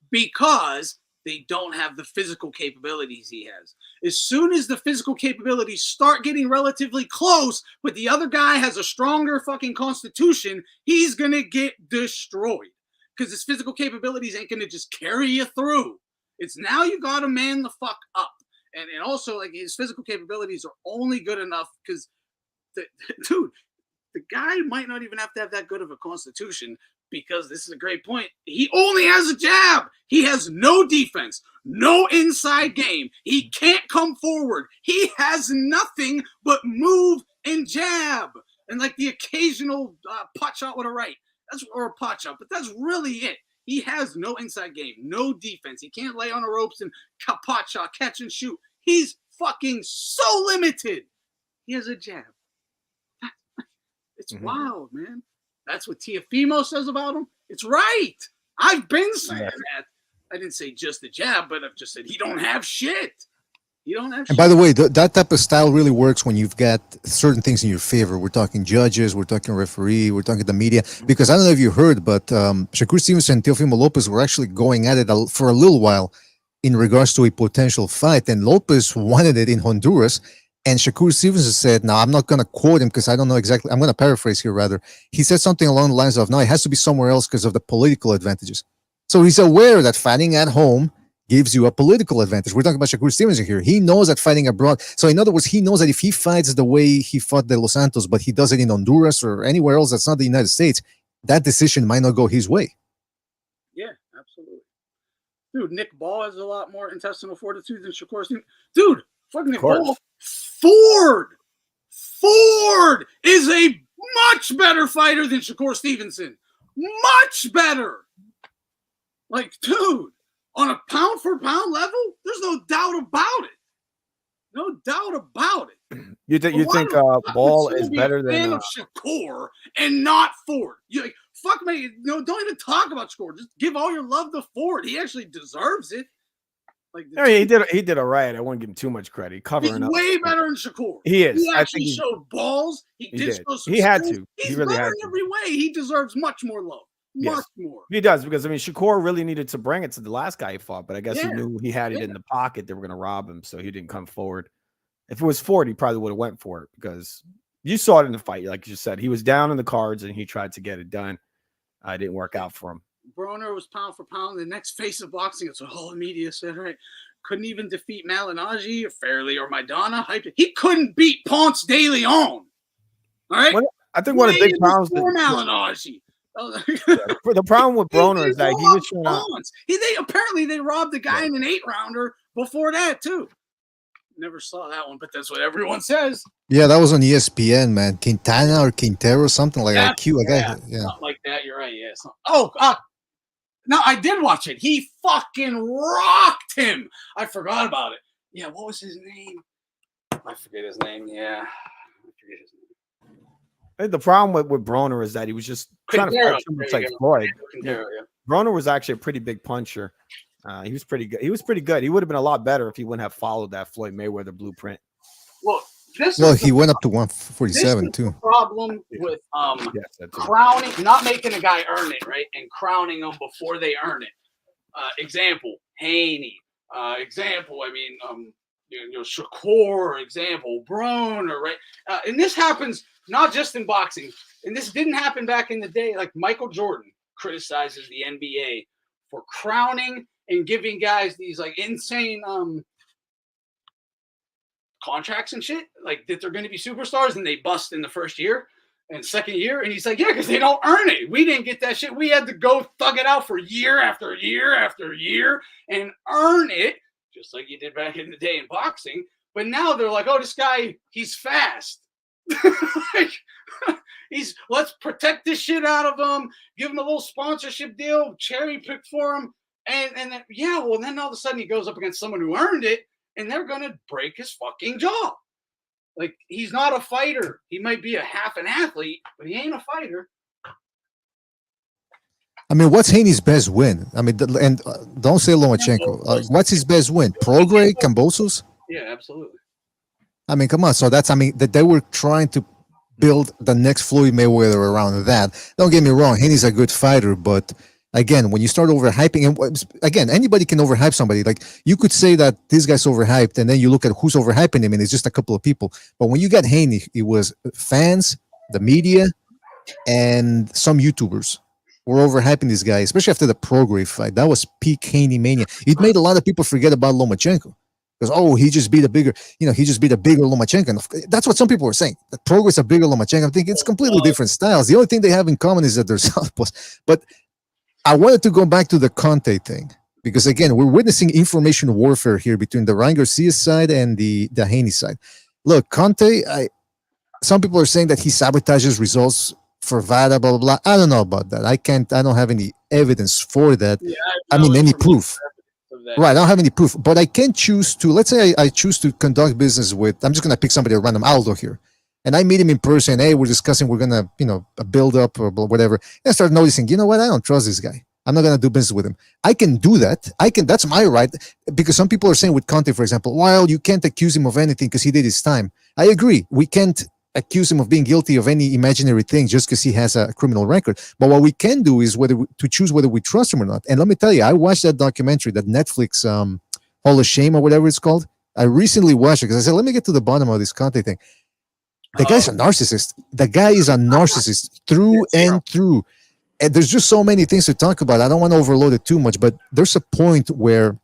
Because they don't have the physical capabilities he has. As soon as the physical capabilities start getting relatively close, but the other guy has a stronger fucking constitution, he's going to get destroyed. Because his physical capabilities ain't going to just carry you through. It's now you got to man the fuck up. And also, like, his physical capabilities are only good enough because, dude, the guy might not even have to have that good of a constitution because this is a great point. He only has a jab. He has no defense, no inside game. He can't come forward. He has nothing but move and jab. And, like, the occasional pot shot with a right. Or a pot shot, but that's really it. He has no inside game, no defense. He can't lay on the ropes and pot shot, catch and shoot. He's fucking so limited. He has a jab. It's wild, man. That's what Teofimo says about him. It's right. I've been saying that. I didn't say just the jab, but I've just said he don't have shit. And by the way, that type of style really works when you've got certain things in your favor. We're talking judges, we're talking referee, we're talking the media. Because I don't know if you heard, but Shakur Stevenson and Teofimo Lopez were actually going at it for a little while in regards to a potential fight. And Lopez wanted it in Honduras. And Shakur Stevenson said, now, I'm not going to quote him because I don't know exactly. I'm going to paraphrase here, rather. He said something along the lines of, no, it has to be somewhere else because of the political advantages. So he's aware that fighting at home gives you a political advantage. We're talking about Shakur Stevenson here. He knows that fighting abroad. So in other words, he knows that if he fights the way he fought De Los Santos, but he does it in Honduras or anywhere else that's not the United States, that decision might not go his way. Yeah, absolutely. Dude, Nick Ball has a lot more intestinal fortitude than Shakur Stevenson. Dude, fucking Nick Ball. Ford is a much better fighter than Shakur Stevenson. Much better. Like, dude. On a pound-for-pound level, there's no doubt about it. No doubt about it. You think Ball is better than of Shakur and not Ford? You like fuck me. Don't even talk about Shakur. Just give all your love to Ford. He actually deserves it. Like he did all right. I won't give him too much credit. Covering up, way better than Shakur. He is. He actually showed balls. He did. He had to. He's really better in every way. He deserves much more love. Much more. He does, because I mean Shakur really needed to bring it to the last guy he fought, but I guess he knew he had it in the pocket. They were going to rob him, so he didn't come forward. If it was Ford, he probably would have went for it because you saw it in the fight, like you said. He was down in the cards and he tried to get it done. It didn't work out for him. Broner was pound for pound the next face of boxing. It's a whole media said, right? Couldn't even defeat Malignaggi or Fairley or Maidana. He couldn't beat Ponce de Leon. All right. I think one of the big problems for Malignaggi. The problem with Broner is that he was showing they robbed the guy in an 8-rounder before that too. Never saw that one, but that's what everyone says. Yeah, that was on ESPN, man. Quintana or Quintero, something like that. Something like that. You're right. Yeah. No, I did watch it. He fucking rocked him. I forgot about it. Yeah, what was his name? I forget his name. Yeah, I forget his name. I think the problem with Broner is that he was just trying to fight too much like Floyd. Broner was actually a pretty big puncher. He was pretty good. He would have been a lot better if he wouldn't have followed that Floyd Mayweather blueprint. He went up to 147 too. The problem with crowning, not making a guy earn it, right, and crowning them before they earn it. Example, Haney. Example, I mean, Shakur. Example, Broner, right? And this happens not just in boxing, and this didn't happen back in the day. Like Michael Jordan criticizes the NBA for crowning and giving guys these like insane contracts and shit, like that they're going to be superstars, and they bust in the first year and second year. And he's like, yeah, because they don't earn it. We didn't get that shit. We had to go thug it out for year after year after year and earn it, just like you did back in the day in boxing. But now they're like, oh, this guy, he's fast. Like, let's protect this shit out of him, give him a little sponsorship deal, cherry pick for him. And then, yeah, well, then all of a sudden he goes up against someone who earned it, and they're going to break his fucking jaw. Like, he's not a fighter. He might be a half an athlete, but he ain't a fighter. I mean, what's Haney's best win? I mean, and don't say Lomachenko. What's his best win? Prograis, Kambosos? Yeah, absolutely. I mean, come on. So that's, I mean, that they were trying to build the next Floyd Mayweather around that. Don't get me wrong. Haney's a good fighter, but again, when you start overhyping, and again, anybody can overhype somebody. Like, you could say that this guy's overhyped, and then you look at who's overhyping him, and it's just a couple of people. But when you got Haney, it was fans, the media, and some YouTubers were overhyping this guy, especially after the Prograis fight. That was peak Haney mania. It made a lot of people forget about Lomachenko. Because, oh, he just beat a bigger Lomachenko. And that's what some people were saying. That Prograis is a bigger Lomachenko. I'm thinking it's completely different styles. The only thing they have in common is that they're southpaws. But I wanted to go back to the Conte thing. Because, again, we're witnessing information warfare here between the Ryan Garcia side and the Haney side. Look, Conte, some people are saying that he sabotages results for VADA, blah, blah, blah. I don't know about that. I don't have any evidence for that. Yeah, I mean, any proof. Right, I don't have any proof, but I can choose to, let's say I choose to conduct business with, I'm just going to pick somebody at random, Aldo here, and I meet him in person. Hey, we're discussing, we're going to, build up or whatever. And I start noticing, you know what? I don't trust this guy. I'm not going to do business with him. I can do that. That's my right, because some people are saying with Conte, for example, well, you can't accuse him of anything because he did his time. I agree. We can't accuse him of being guilty of any imaginary thing just because he has a criminal record. But what we can do is to choose whether we trust him or not. And let me tell you, I watched that documentary, that Netflix Hall of Shame or whatever it's called. I recently watched it because I said, let me get to the bottom of this Conte thing. The guy's a narcissist. The guy is a narcissist through and through. And there's just so many things to talk about. I don't want to overload it too much, but there's a point where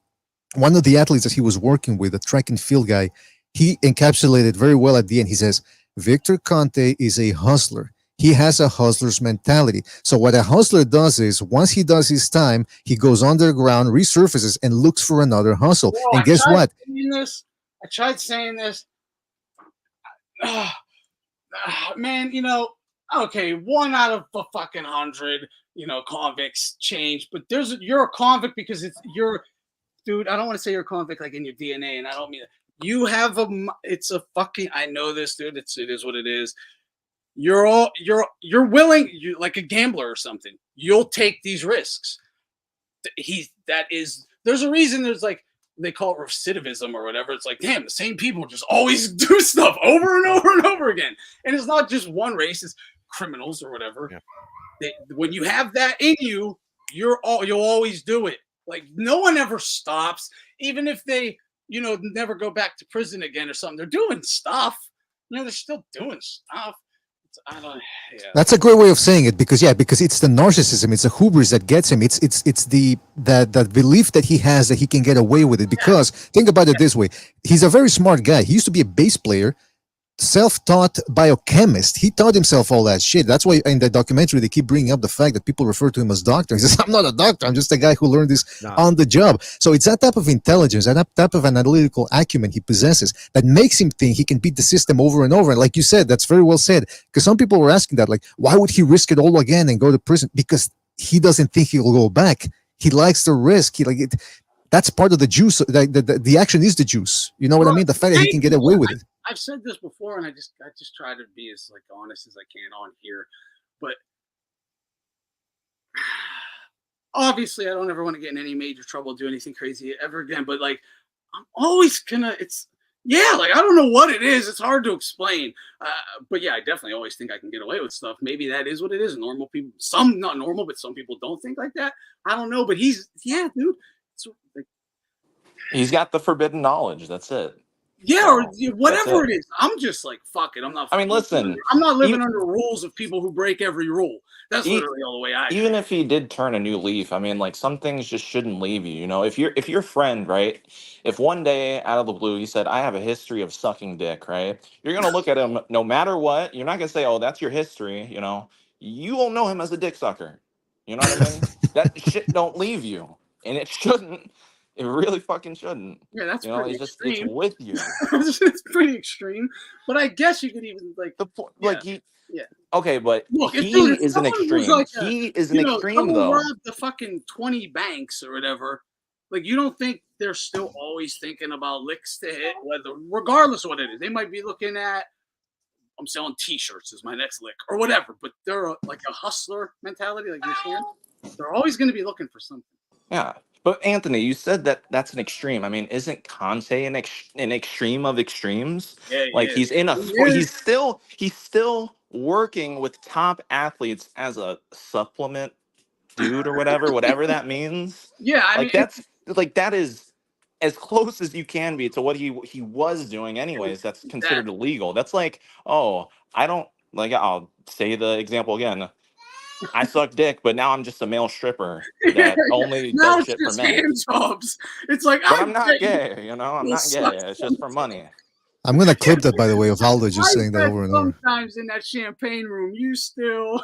one of the athletes that he was working with, a track and field guy, he encapsulated very well at the end. He says, Victor Conte is a hustler. He has a hustler's mentality. So what a hustler does is, once he does his time, he goes underground, resurfaces, and looks for another hustle. Well, and guess what? I tried saying this. Man, okay, 1 out of a fucking 100, convicts change. But you're a convict because dude, I don't want to say you're a convict like in your DNA, and I don't mean that. You have I know this, dude. It is what it is. You're willing, like a gambler or something. You'll take these risks. There's a reason there's like, they call it recidivism or whatever. It's like, damn, the same people just always do stuff over and over and over again. And it's not just one race, it's criminals or whatever. Yeah. When you have that in you, you'll always do it. Like, no one ever stops, even if they never go back to prison again or something. They're doing stuff. They're still doing stuff. That's a great way of saying it, because it's the narcissism, it's the hubris that gets him. It's the belief that he has that he can get away with it. Because think about it this way: he's a very smart guy. He used to be a bass player, self-taught biochemist. He taught himself all that shit. That's why in the documentary they keep bringing up the fact that people refer to him as doctor. He says, I'm not a doctor, I'm just a guy who learned this on the job. So it's that type of intelligence, that type of analytical acumen he possesses that makes him think he can beat the system over and over. And like you said, that's very well said, because some people were asking that, like, why would he risk it all again and go to prison? Because he doesn't think he'll go back. He likes the risk. That's part of the juice. The action is the juice. You know what I mean? The fact that he can get away with it. I've said this before, and I just try to be as honest as I can on here. But obviously, I don't ever want to get in any major trouble, do anything crazy ever again. But I'm always gonna. I don't know what it is. It's hard to explain. But yeah, I definitely always think I can get away with stuff. Maybe that is what it is. Normal people, some not normal, but some people don't think like that. I don't know, but dude. He's got the forbidden knowledge. That's it. Yeah, or whatever it is. I'm just like, fuck it. I'm not. I mean, listen. I'm not living under rules of people who break every rule. That's literally all the way I. Even if he did turn a new leaf, I mean, like some things just shouldn't leave you. You know, if your friend, right? If one day out of the blue he said, "I have a history of sucking dick," right? You're gonna look at him no matter what. You're not gonna say, "Oh, that's your history." You know, you will know him as a dick sucker. You know what I mean? That shit don't leave you, and it shouldn't. It really fucking shouldn't. Yeah, that's You know, pretty it's extreme. with you. It's pretty extreme, but I guess you could even like Like he. yeah. Okay, but Look, he if is an someone was extreme. like He is an extreme, someone though. robbed the fucking 20 banks or whatever, like you don't think they're still always thinking about licks to hit, whether regardless of what it is. They might be looking at, I'm selling T-shirts is my next lick or whatever, but they're like a hustler mentality, like you're saying. They're always going to be looking for something. Yeah, but Anthony, you said that that's an extreme. I mean, isn't Conte an extreme of extremes? Yeah, Like yeah. he's in a He is. he's still working with top athletes as a supplement dude or whatever that means. Yeah, I mean, That is as close as you can be to what he was doing anyways. That's considered exactly. illegal. That's like, oh, I don't like. I'll say the example again. I suck dick, but now I'm just a male stripper that only Now does it's shit for just men. hand jobs. It's like But I I'm not bet gay, you know. I'm you not suck gay. It's just for money. I'm gonna clip that, by the way, of Aldo just I saying that bet over and over. sometimes in that champagne room, you still.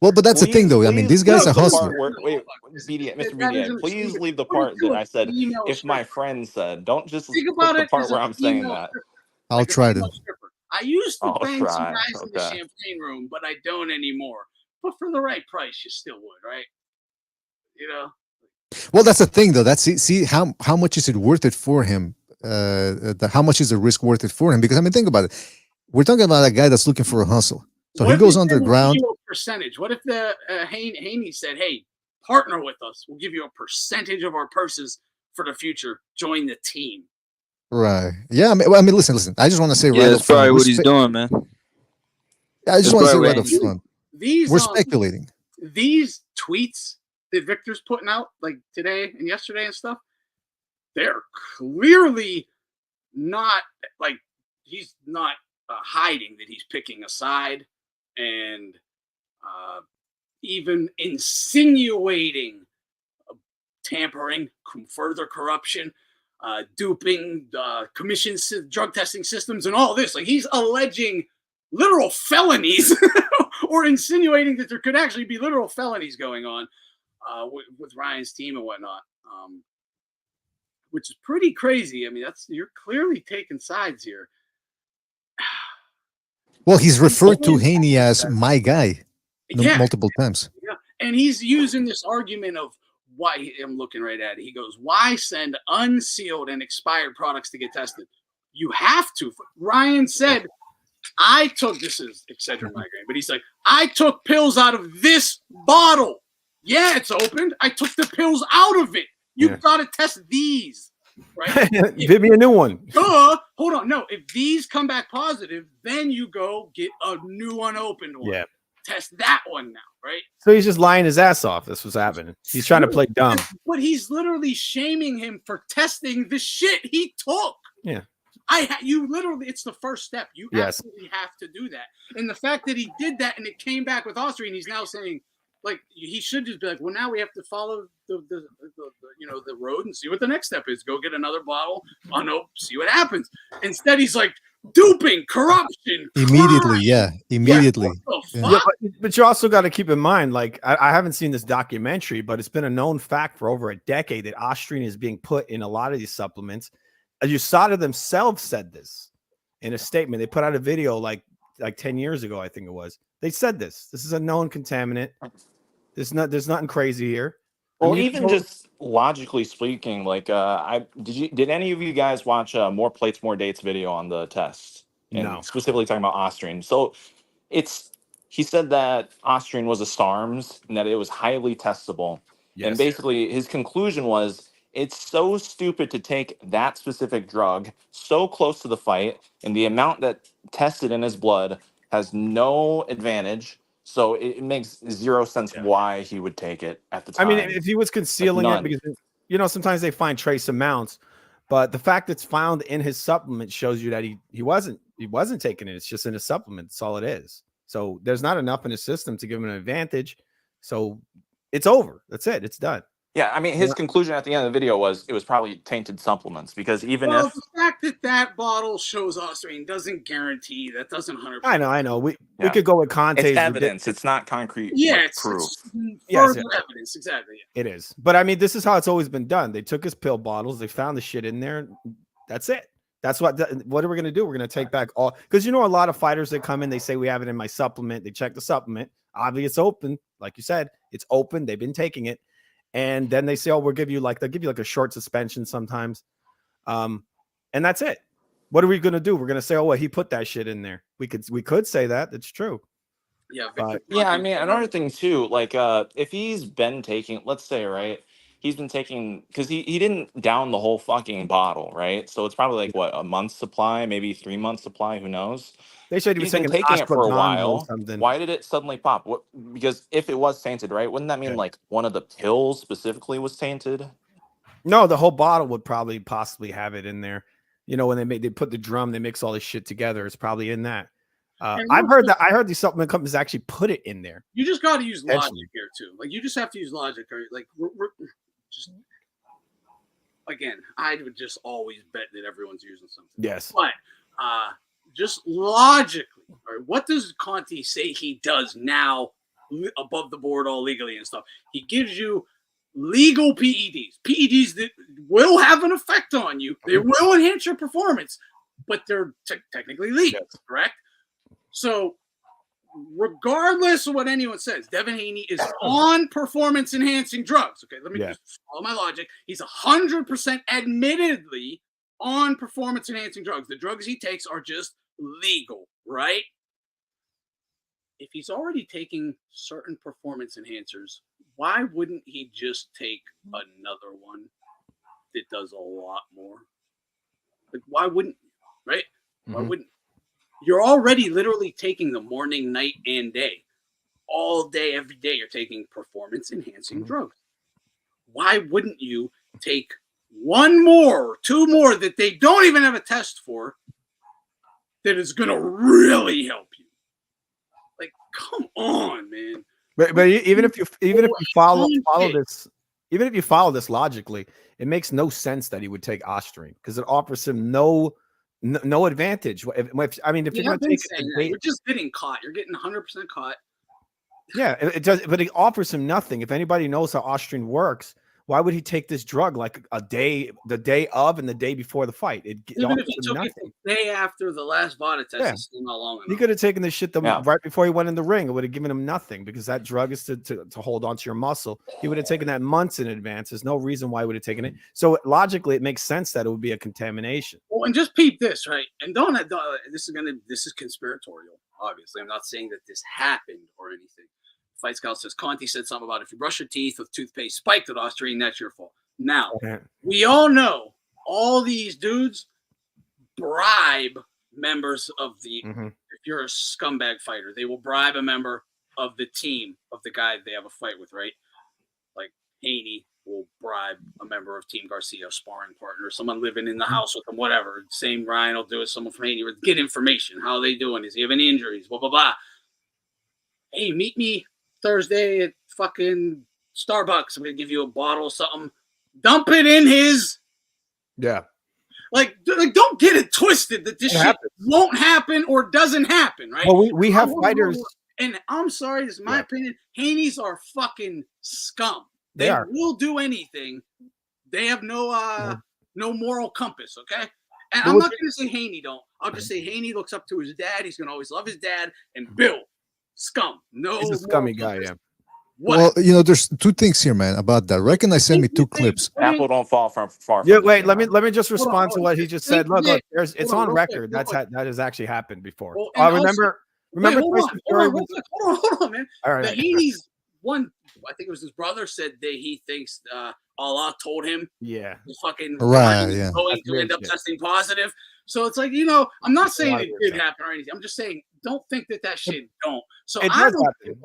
Well, but that's the thing, though. I mean, these guys leave are the hustling. part where, wait, BDA, Mr. That is BDA, an extreme. please leave the Put it part to that a I said. female If my stripper. friend said, don't just Think clip about the it part as where a I'm saying female that. stripper. I'll Like a try female to. stripper. I used to I'll bang some try. guys in the Okay. champagne room, but I don't anymore. But for the right price, you still would, right? You know. Well, that's the thing, though. That's see how much is it worth it for him? How much is the risk worth it for him? Because I mean, think about it. We're talking about a guy that's looking for a hustle. So What he if goes they said, we'll give underground. you a percentage? What if the Haney said, "Hey, partner with us. We'll give you a percentage of our purses for the future. Join the team." Right. Yeah. I mean, listen. I just want to say Yeah, right up that's probably front. what he's doing, man. I just That's want to say probably right what up he's front. These We're speculating. these tweets that Victor's putting out like today and yesterday and stuff, they're clearly not like he's not hiding that he's picking a side and even insinuating tampering, further corruption, duping, commissions, drug testing systems, and all this. Like he's alleging literal felonies or insinuating that there could actually be literal felonies going on with Ryan's team and whatnot, which is pretty crazy. I mean, you're clearly taking sides here. Well, he's referred to Haney as my guy multiple times. Yeah. And he's using this argument of why I'm looking right at it. He goes, why send unsealed and expired products to get tested? You have to. Ryan said, I took this is Excedrin migraine, but he's like, I took pills out of this bottle. Yeah, it's opened. I took the pills out of it. You got to test these. Right? Give me a new one. Hold on. No, if these come back positive, then you go get a new unopened one. Yeah. Test that one now, right? So he's just lying his ass off. This was happening. He's trying to play dumb. But he's literally shaming him for testing the shit he took. Yeah. You literally, it's the first step. You absolutely have to do that. And the fact that he did that and it came back with Austria, and he's now saying, like, he should just be like, well, now we have to follow the road and see what the next step is. Go get another bottle, see what happens. Instead, he's like, duping, corruption, immediately. Yeah, immediately. Yeah, but you also got to keep in mind, like, I haven't seen this documentary, but it's been a known fact for over a decade that Austrian is being put in a lot of these supplements. USADA themselves said this in a statement. They put out a video like 10 years ago, I think it was. They said this. This is a known contaminant. There's nothing crazy here. Well, I mean, even just logically speaking, like, did any of you guys watch More Plates, More Dates video on the test? And no. Specifically talking about Austrian. So he said that Austrian was a SARMs and that it was highly testable. Yes. And basically his conclusion was, it's so stupid to take that specific drug so close to the fight, and the amount that tested in his blood has no advantage. So it makes zero sense why he would take it at the time. I mean, if he was concealing it, because sometimes they find trace amounts, but the fact it's found in his supplement shows you that he wasn't taking it. It's just in his supplement. That's all it is. So there's not enough in the system to give him an advantage. So it's over. That's it. It's done. Yeah, I mean, his conclusion at the end of the video was it was probably tainted supplements because even Well, if the fact that that bottle shows Austrian doesn't guarantee that doesn't 100%. I know. We Yeah. could go with Conte's. it's evidence, it's not concrete Yeah, like, it's proof. further evidence. Exactly. Yeah. It is. But I mean, this is how it's always been done. They took his pill bottles. They found the shit in there. That's it. That's what are we going to do? We're going to take back all, because, you know, a lot of fighters that come in, they say we have it in my supplement. They check the supplement. Obviously, it's open. Like you said, it's open. They've been taking it. And then they say, oh, they'll give you like a short suspension sometimes. And that's it. What are we going to do? We're going to say, oh, well, he put that shit in there. We could say that. That's true. Yeah. Yeah, I mean, another thing too, like if he's been taking, let's say, right, he's been taking, because he didn't down the whole fucking bottle, right? So it's probably like what, a month's supply, maybe 3 months supply, who knows? They said he was He's been taking taking it for a ashwagandha or while. something. Why did it suddenly pop? What? Because if it was tainted, right, wouldn't that mean like one of the pills specifically was tainted? No, the whole bottle would probably possibly have it in there. You know, when they put the drum, they mix all this shit together. It's probably in that. I heard these supplement companies actually put it in there. You just got to use logic here too. Like you just have to use logic, or like we're just again. I would just always bet that everyone's using something. Yes, but just logically, right, what does Conte say he does now above the board, all legally and stuff? He gives you legal PEDs that will have an effect on you. They will enhance your performance, but they're technically legal, correct? So regardless of what anyone says, Devin Haney is on performance-enhancing drugs. Okay, let me just follow my logic. He's 100% admittedly on performance-enhancing drugs. The drugs he takes are just legal, right? If he's already taking certain performance enhancers, why wouldn't he just take another one that does a lot more? Like, why wouldn't, right? Why wouldn't? You're already literally taking the morning, night, and day. All day, every day, you're taking performance-enhancing drugs. Why wouldn't you take one more or two more that they don't even have a test for that is going to really help you? Like, come on, man. But even if you follow this logically, it makes no sense that he would take Austrian because it offers him no advantage. If you're going to take it, you're just getting caught. You're getting 100% caught. Yeah, it does, but it offers him nothing. If anybody knows how Austrian works, why would he take this drug like the day of and the day before the fight? Even if he took it the day after the last VADA test, it's still not long enough. He could have taken this shit right before he went in the ring. It would have given him nothing because that drug is to hold on to your muscle. He would have taken that months in advance. There's no reason why he would have taken it. So logically, it makes sense that it would be a contamination. Well, and just peep this, right? And this is conspiratorial. Obviously, I'm not saying that this happened or anything. Fight Scout says Conte said something about if you brush your teeth with toothpaste spiked with Austrian, that's your fault. Now, we all know all these dudes bribe members of the if you're a scumbag fighter, they will bribe a member of the team of the guy they have a fight with, right? Like Haney will bribe a member of Team Garcia, sparring partner, someone living in the house with him, whatever. Same Ryan will do it, someone from Haney, get information. How are they doing? Is he having injuries? Blah, blah, blah. Hey, meet me Thursday at fucking Starbucks. I'm going to give you a bottle of something. Dump it in his. Yeah. Like don't get it twisted that this shit won't happen or doesn't happen, right? Well, we have fighters. And I'm sorry, this is my opinion. Haney's are fucking scum. They will do anything. They have no moral compass, okay? And I'm not going to say Haney don't. I'll just say Haney looks up to his dad. He's going to always love his dad. And Bill, scum. No, he's a scummy guy, yeah. What? Well, there's two things here, man, about that. Reckon sent me two clips. Apple don't fall far. Yeah, wait. Let me just respond to what he just said. Look, it's on record. That has actually happened before. Well, remember. Hold on, man. All right. The Haney's one. I think it was his brother said that he thinks Allah told him. Yeah. The fucking going to end up testing positive. So it's like, I'm not saying it did happen or anything. I'm just saying, don't think that shit don't. So it does happen.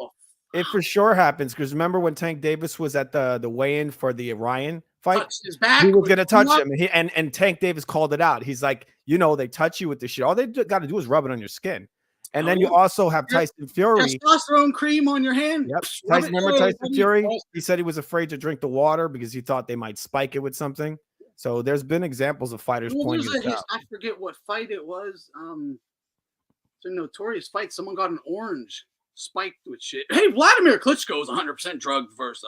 It for sure happens because remember when Tank Davis was at the weigh-in for the Ryan fight? His back, he was going to touch him, and Tank Davis called it out. He's like, they touch you with this shit. All they got to do is rub it on your skin. And then you also have Tyson Fury. Testosterone cream on your hand. Yep. Rub Tyson, it remember through, Tyson Fury? He said he was afraid to drink the water because he thought they might spike it with something. So there's been examples of fighters pointing this out. I forget what fight it was. It's a notorious fight. Someone got an orange spiked with shit. Hey, Vladimir Klitschko was 100% drugged versus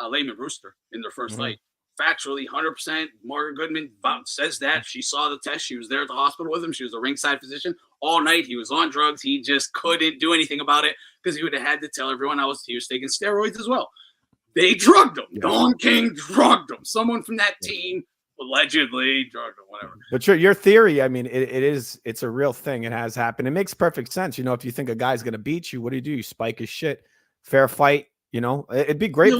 Layman Brewster in their first fight. Factually, 100%. Morgan Goodman says that. She saw the test. She was there at the hospital with him. She was a ringside physician all night. He was on drugs. He just couldn't do anything about it because he would have had to tell everyone he was taking steroids as well. They drugged him. Yeah. Don King drugged him. Someone from that team allegedly drugged him, whatever. But your theory, I mean, it's a real thing. It has happened. It makes perfect sense. You know, if you think a guy's going to beat you, what do? You spike his shit. Fair fight. You know, it'd be great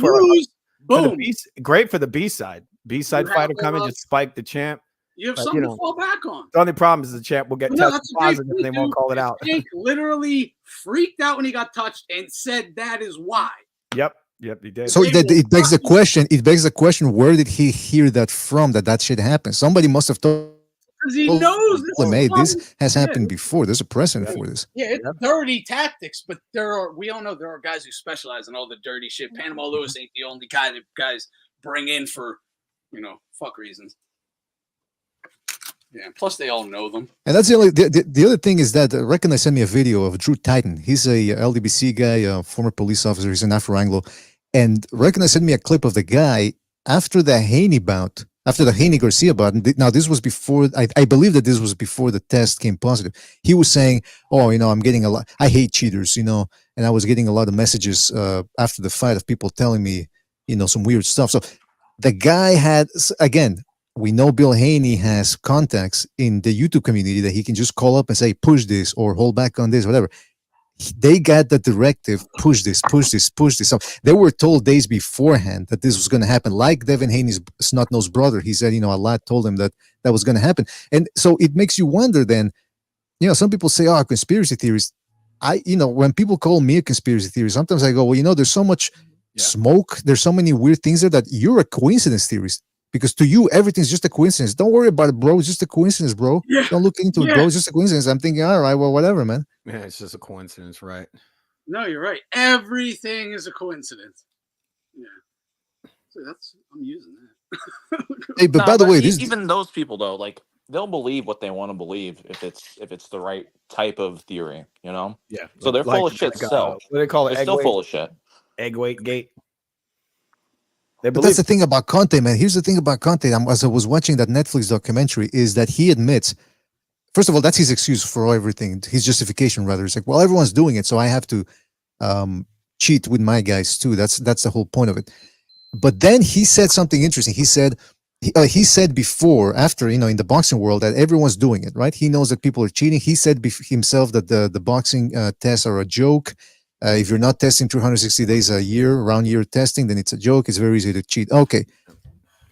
great for the B-side. B-side fighter coming, just spike the champ. You have something to fall back on. The only problem is the champ will get tested positive and they won't call it out. Jake literally freaked out when he got touched and said that is why. Yep, he did. So it begs the question. It begs the question: where did he hear that from? That shit happened. Somebody must have told. Because he knows this has happened before. There's a precedent for this. Yeah, it's dirty tactics, but we all know there are guys who specialize in all the dirty shit. Panama Lewis ain't the only guy that guys bring in for, fuck reasons. Yeah, plus they all know them. And that's the other thing is that Recognize sent me a video of Drew Titan. He's a LDBC guy, a former police officer. He's an Afro-Anglo. And Recognize sent me a clip of the guy after the Haney bout. After the Haney-Garcia bout, now this was before, I believe that this was before the test came positive. He was saying, I'm getting a lot, I hate cheaters, and I was getting a lot of messages after the fight of people telling me, some weird stuff. So the guy had, again, we know Bill Haney has contacts in the YouTube community that he can just call up and say, push this or hold back on this, whatever. They got the directive, push this. So they were told days beforehand that this was going to happen. Like Devin Haney's snot-nosed brother, he said, Allah told him that was going to happen. And so it makes you wonder then, some people say, conspiracy theories. When people call me a conspiracy theory, sometimes I go, well, there's so much smoke. There's so many weird things there that you're a coincidence theorist. Because to you, everything's just a coincidence. Don't worry about it, bro. It's just a coincidence, bro. Yeah. Don't look into it, bro. It's just a coincidence. I'm thinking, all right, well, whatever, man. Yeah, it's just a coincidence, right? No, you're right. Everything is a coincidence. Yeah. So I'm using that. Hey, but by the way, even those people though, like they'll believe what they want to believe if it's the right type of theory, Yeah. So they're full of shit. What do they call it? They're still full of shit. Egg weight gate. But that's the thing about Conte, man. Here's the thing about Conte. As I was watching that Netflix documentary, is that he admits, first of all, that's his excuse for everything. His justification, rather. It's like, well, everyone's doing it, so I have to cheat with my guys too. That's the whole point of it. But then he said something interesting. He said before, after, in the boxing world, that everyone's doing it, right? He knows that people are cheating. He said himself that the boxing tests are a joke. If you're not testing 360 days a year, round year testing, then it's a joke. It's very easy to cheat. Okay.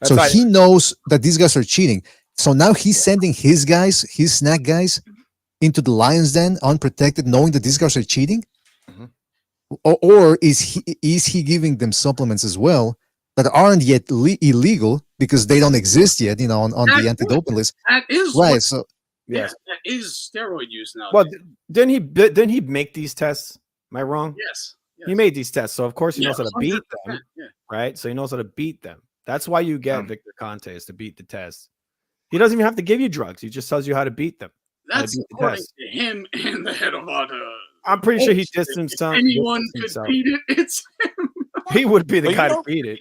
So he knows that these guys are cheating. So now he's sending his guys, his snack guys, into the lion's den unprotected, knowing that these guys are cheating? Or is he giving them supplements as well that aren't yet illegal because they don't exist yet, on the anti-doping list? That is right. So that is steroid use now. Well, didn't he make these tests? Am I wrong? Yes. He made these tests, so of course he knows how to beat them, right? So he knows how to beat them. That's why you get Victor Conte, is to beat the test. He doesn't even have to give you drugs. He just tells you how to beat them. That's according to him and the head of I'm pretty sure he distanced some. Anyone could beat it. It's him. He would be the guy to beat it.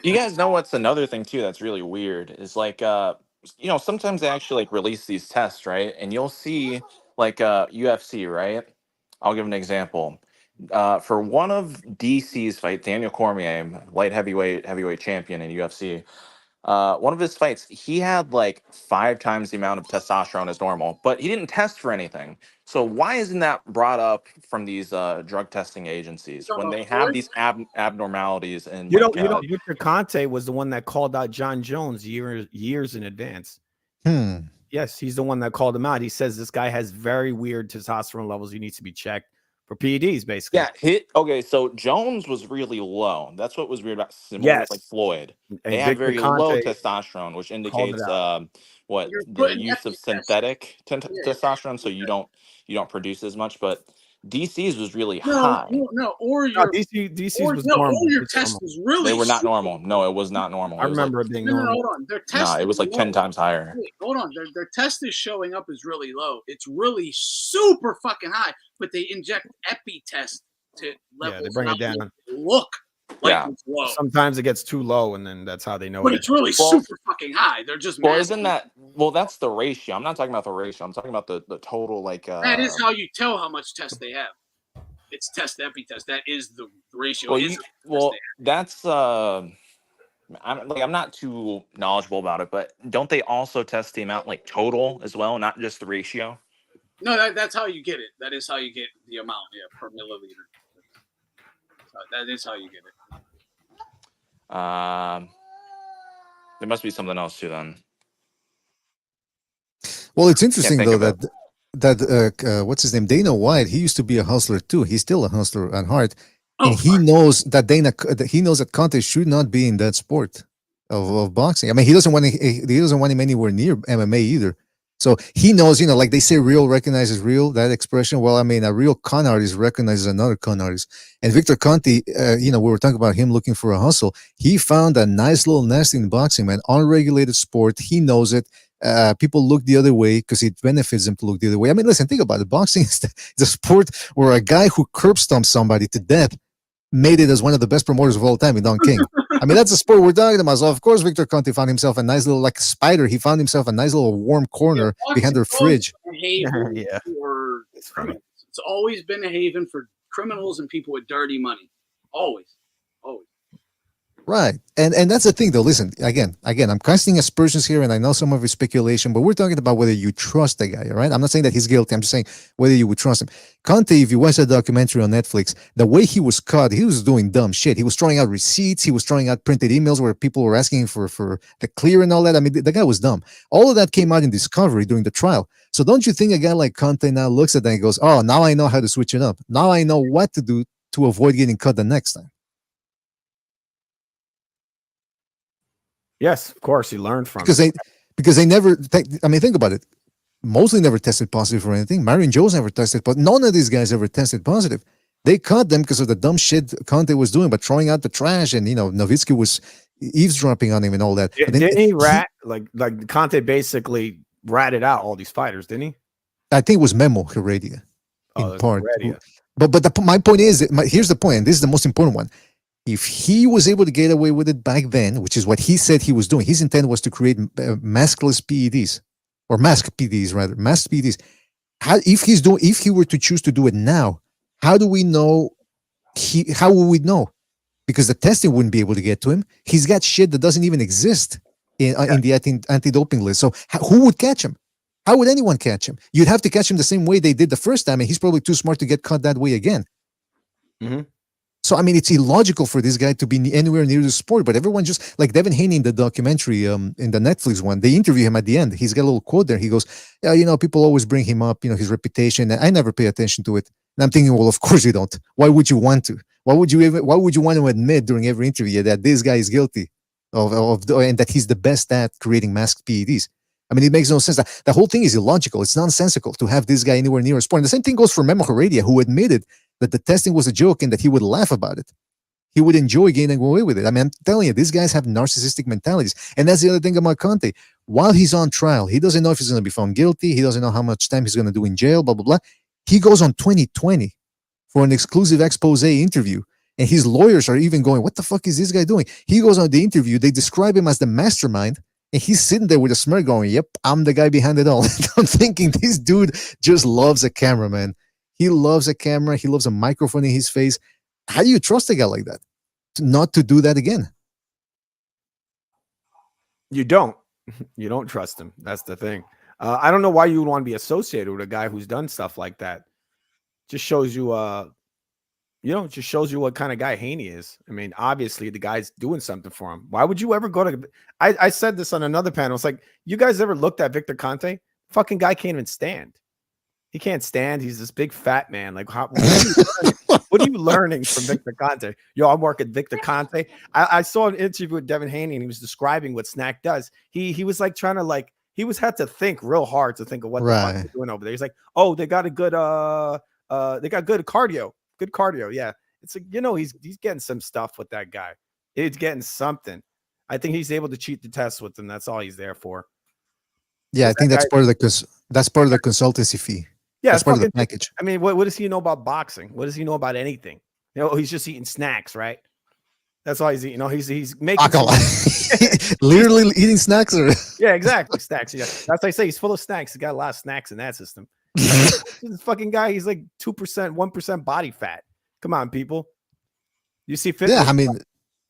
You guys know what's another thing too that's really weird is like sometimes they actually like release these tests, right? And you'll see like UFC, right? I'll give an example. For one of DC's fight, Daniel Cormier, light heavyweight champion in UFC, one of his fights, he had like 5 times the amount of testosterone as normal, but he didn't test for anything. So why isn't that brought up from these drug testing agencies when they have these abnormalities? And Victor Conte was the one that called out John Jones years in advance. Yes, he's the one that called him out. He says this guy has very weird testosterone levels. He needs to be checked. for PEDs, basically. Yeah, okay, so Jones was really low. That's what was weird about similar Yes. with like Floyd. And They had Victor very low Conte testosterone, which called it indicates out. what You're the putting use of epi tests. synthetic Yeah. testosterone, so you don't produce as much. But DC's was really No, high. or No, your DC's was normal. or your It's test normal. was really They were not super normal. No, it was not normal. I It was like remember it being No, normal. hold on. Their no, test it was is like 10 low. times higher. Wait, hold on. Their test is showing up as really low. It's really super fucking high, but they inject epi test to levels. Yeah, they bring it that down. Look like Yeah. it's low, Sometimes it gets too low, and then that's how they know but it. it's really Well- super fucking high. They're just Well, massive. isn't that that's the ratio? I'm not talking about the ratio. I'm talking about the total like That is how you tell how much test they have. It's test to epi test. That is the ratio. That's I'm not too knowledgeable about it, but don't they also test the amount like total as well, not just the ratio? No, that's how you get it. That is how you get the amount, per milliliter. That is how you get it. There must be something else too then. Well, it's interesting think though of that what's his name, Dana White. He used to be a hustler too. He's still a hustler at heart, and he fine. knows that he knows that Conte should not be in that sport of boxing. I mean, he doesn't want him anywhere near MMA either. So he knows, like they say, real recognizes real. That expression. Well, I mean, a real con artist recognizes another con artist. And Victor Conte, we were talking about him looking for a hustle. He found a nice little nest in boxing, man. Unregulated sport. He knows it. People look the other way because it benefits them to look the other way. I mean, listen, think about it. Boxing is the sport where a guy who curb stomps somebody to death made it as one of the best promoters of all time in Don King. I mean, that's the sport we're talking about. So, of course, Victor Conte found himself a nice little, like a spider. He found himself a nice little warm corner behind their fridge. Yeah. It's funny. It's always been a haven for criminals and people with dirty money. Always. Right. And that's the thing, though. Listen, again, I'm casting aspersions here, and I know some of it's speculation, but we're talking about whether you trust the guy, all right? I'm not saying that he's guilty. I'm just saying whether you would trust him. Conte, if you watch that documentary on Netflix, the way he was caught, he was doing dumb shit. He was throwing out receipts. He was throwing out printed emails where people were asking for the clear and all that. I mean, the guy was dumb. All of that came out in discovery during the trial. So don't you think a guy like Conte now looks at that and goes, oh, now I know how to switch it up. Now I know what to do to avoid getting cut the next time. Yes, of course, he learned from because they never. I mean, think about it. Mosley never tested positive for anything. Marion Jones never tested, but none of these guys ever tested positive. They caught them because of the dumb shit Conte was doing, but throwing out the trash, and Nowitzki was eavesdropping on him and all that. Didn't he rat like Conte basically ratted out all these fighters? Didn't he? I think it was Memo Heredia in part. Heredia. But my point is, here's the point, and this is the most important one. If he was able to get away with it back then, which is what he said he was doing, his intent was to create maskless PEDs, or masked PEDs rather, masked PEDs. If he were to choose to do it now, how do we know? How would we know? Because the testing wouldn't be able to get to him. He's got shit that doesn't even exist in the anti-doping list. So who would catch him? How would anyone catch him? You'd have to catch him the same way they did the first time, and he's probably too smart to get caught that way again. Mm-hmm. So, I mean, it's illogical for this guy to be anywhere near the sport, but everyone just, like Devin Haney in the documentary, in the Netflix one, they interview him at the end. He's got a little quote there. He goes, yeah, people always bring him up, his reputation. And I never pay attention to it. And I'm thinking, well, of course you don't. Why would you want to? Why would you want to admit during every interview that this guy is guilty and that he's the best at creating masked PEDs? I mean, it makes no sense. The whole thing is illogical. It's nonsensical to have this guy anywhere near a sport. And the same thing goes for Memo Heredia, who admitted that the testing was a joke and that he would laugh about it. He would enjoy getting away with it. I mean, I'm telling you, these guys have narcissistic mentalities. And that's the other thing about Conte. While he's on trial, he doesn't know if he's going to be found guilty. He doesn't know how much time he's going to do in jail, blah, blah, blah. He goes on 2020 for an exclusive expose interview. And his lawyers are even going, what the fuck is this guy doing? He goes on the interview. They describe him as the mastermind. And he's sitting there with a smirk going, yep, I'm the guy behind it all. I'm thinking this dude just loves a camera, man. He loves a camera. He loves a microphone in his face. How do you trust a guy like that not to do that again? You don't. You don't trust him. That's the thing. I don't know why you would want to be associated with a guy who's done stuff like that. Just shows you, just shows you what kind of guy Haney is. I mean, obviously the guy's doing something for him. Why would you ever go to? I said this on another panel. It's like, you guys ever looked at Victor Conte? Fucking guy can't even stand. He can't stand. He's this big fat man. Like, what are you learning from Victor Conte? Yo, I'm working Victor Conte. I saw an interview with Devin Haney, and he was describing what Snack does. He was like trying to like had to think real hard to think of what the fuck they're doing over there. He's like, oh, they got a good they got good cardio. Good cardio. Yeah. It's like, he's getting some stuff with that guy. He's getting something. I think he's able to cheat the test with them. That's all he's there for. Yeah, I think that's part of the consultancy fee. Yeah, that's part of the package. I mean, what does he know about boxing? What does he know about anything? He's just eating snacks, right? That's all he's eating. He's making literally eating snacks. Yeah, exactly. Snacks. Yeah, that's why I say he's full of snacks. He's got a lot of snacks in that system. This fucking guy, he's like 2%, 1% body fat. Come on, people. You see fit? Yeah, I mean,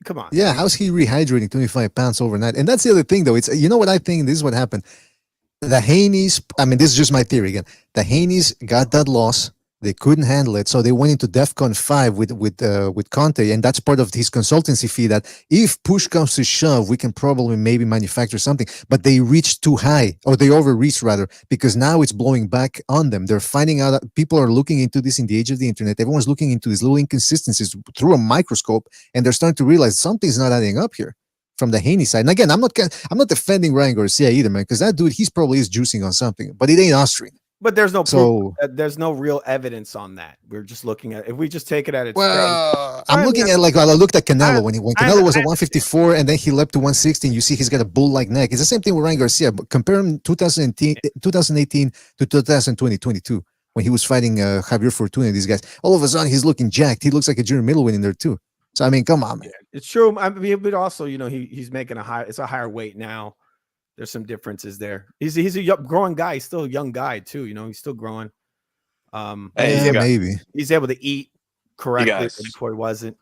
come on. Yeah, how's he rehydrating 25 pounds overnight? And that's the other thing, though. It's what I think. This is what happened. The Haneys, I mean, this is just my theory again. The Haneys got that loss. They couldn't handle it, so they went into DEFCON 5 with Conte, and that's part of his consultancy fee. That if push comes to shove, we can probably maybe manufacture something. But they reached too high, or they overreached rather, because now it's blowing back on them. They're finding out that people are looking into this in the age of the internet. Everyone's looking into these little inconsistencies through a microscope, and they're starting to realize something's not adding up here from the Haney side. And again, I'm not defending Ryan Garcia either, man, because that dude, he's probably is juicing on something, but it ain't Austrian. But there's no proof. There's no real evidence on that. We're just looking at, if we just take it at its face. I'm looking at I looked at Canelo when Canelo was at 154 and then he leapt to 160. And you see he's got a bull-like neck. It's the same thing with Ryan Garcia. But compare him 2018 to 2022 when he was fighting Javier Fortuna. These guys, all of a sudden he's looking jacked. He looks like a junior middleweight in there too. So I mean, come on, man. Yeah, it's true. I mean, but also, he's making it's a higher weight now. There's some differences there. He's a growing guy. He's still a young guy too. He's still growing. Maybe he's able to eat correctly before he wasn't.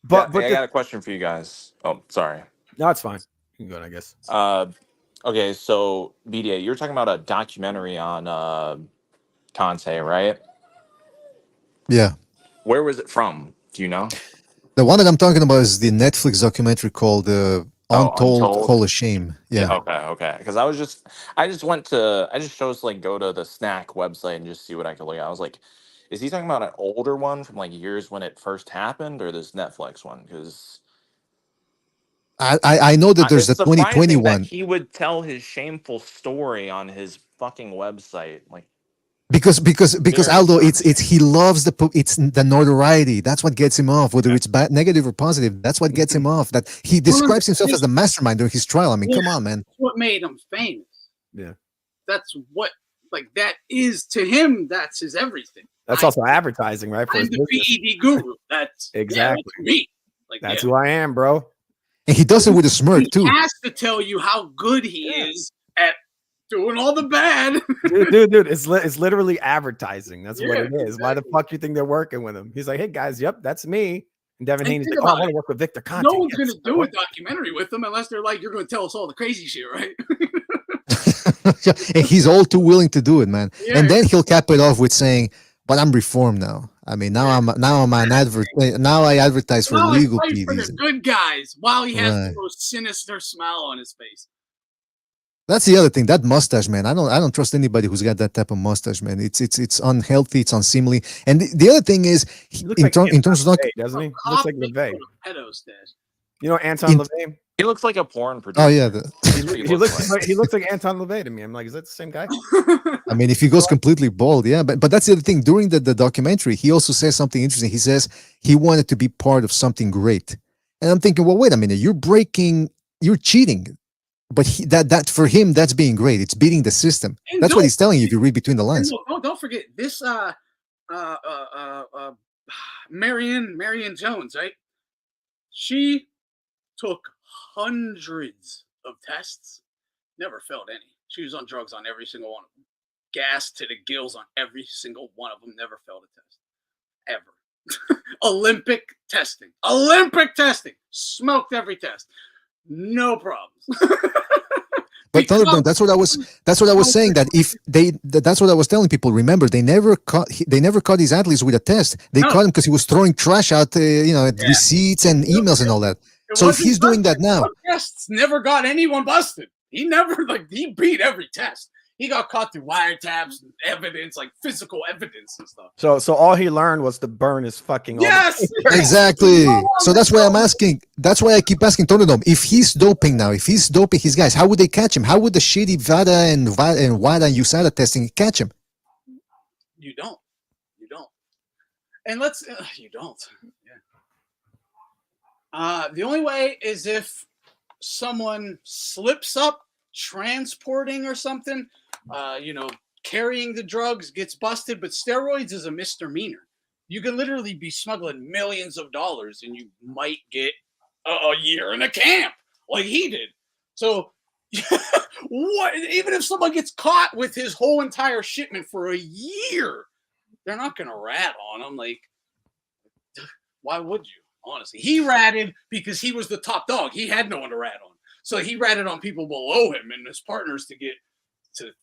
But I got a question for you guys. Oh, sorry. No, it's fine. You can go, I guess. Okay, so BDA, you're talking about a documentary on Conte, right? Yeah. Where was it from? Do you know? The one that I'm talking about is the Netflix documentary called Untold Hall of Shame. Yeah. Okay. Because I just chose to go to the Snack website and just see what I could look at. I was like, is he talking about an older one from years when it first happened, or this Netflix one? Because I know that there's the 2020 one. He would tell his shameful story on his fucking website, Because Aldo, it's he loves the notoriety. That's what gets him off. Whether it's bad, negative, or positive, that's what gets him off. That he describes himself as the mastermind during his trial. I mean, come on, man. That's what made him famous. Yeah, that's what that is to him. That's his everything. That's also advertising, right? I'm the PED guru. That's exactly me. That's who I am, bro. And he does it with a smirk too. He has to tell you how good he is at doing all the bad. dude, it's literally advertising. That's what it is. Exactly. Why the fuck you think they're working with him? He's like, hey guys, yep, that's me. And Devin Haney's like, I want to work with Victor Conte. No one's gonna do a documentary with him unless they're like, you're gonna tell us all the crazy shit, right? And he's all too willing to do it, man. Yeah, and then he'll cap it off with saying, but I'm reformed now. I mean, now I'm an now I advertise for legal PEDs. For the good guys while he has the most sinister smile on his face. That's the other thing. That mustache, man. I don't trust anybody who's got that type of mustache, man. It's unhealthy. It's unseemly. And the other thing is, in terms of doesn't he? He looks like LeVay. Anton LeVay. He looks like a porn producer. Oh yeah, he looks like Anton LeVay to me. I'm like, is that the same guy? I mean, if he goes completely bald, yeah. But that's the other thing. During the documentary, he also says something interesting. He says he wanted to be part of something great. And I'm thinking, well, wait a minute. You're cheating. But that for him, that's being great. It's beating the system. And that's what he's telling you if you read between the lines. Don't forget this. Marion Jones, right? She took hundreds of tests, never failed any. She was on drugs on every single one of them. Gas to the gills on every single one of them. Never failed a test, ever. Olympic testing. Smoked every test. No problems. But Thunderdome, that's what I was saying. That's what I was telling people. Remember, they never caught these athletes with a test. They caught him because he was throwing trash out, receipts and emails and all that. So if he's doing that now, tests never got anyone busted. He never he beat every test. He got caught through wiretaps, and evidence, like physical evidence and stuff. So all he learned was to burn his fucking. Yes, Exactly. So that's why I'm asking. That's why I keep asking Tonodom. If he's doping now, if he's doping his guys, how would they catch him? How would the shitty VADA and WADA and USADA testing catch him? You don't. And you don't. Yeah. The only way is if someone slips up transporting or something, carrying the drugs, gets busted, but steroids is a misdemeanor. You can literally be smuggling millions of dollars and you might get a year in a camp like he did. So what? Even if someone gets caught with his whole entire shipment for a year, they're not going to rat on him. Like, why would you? Honestly, he ratted because he was the top dog. He had no one to rat on. So he ratted on people below him and his partners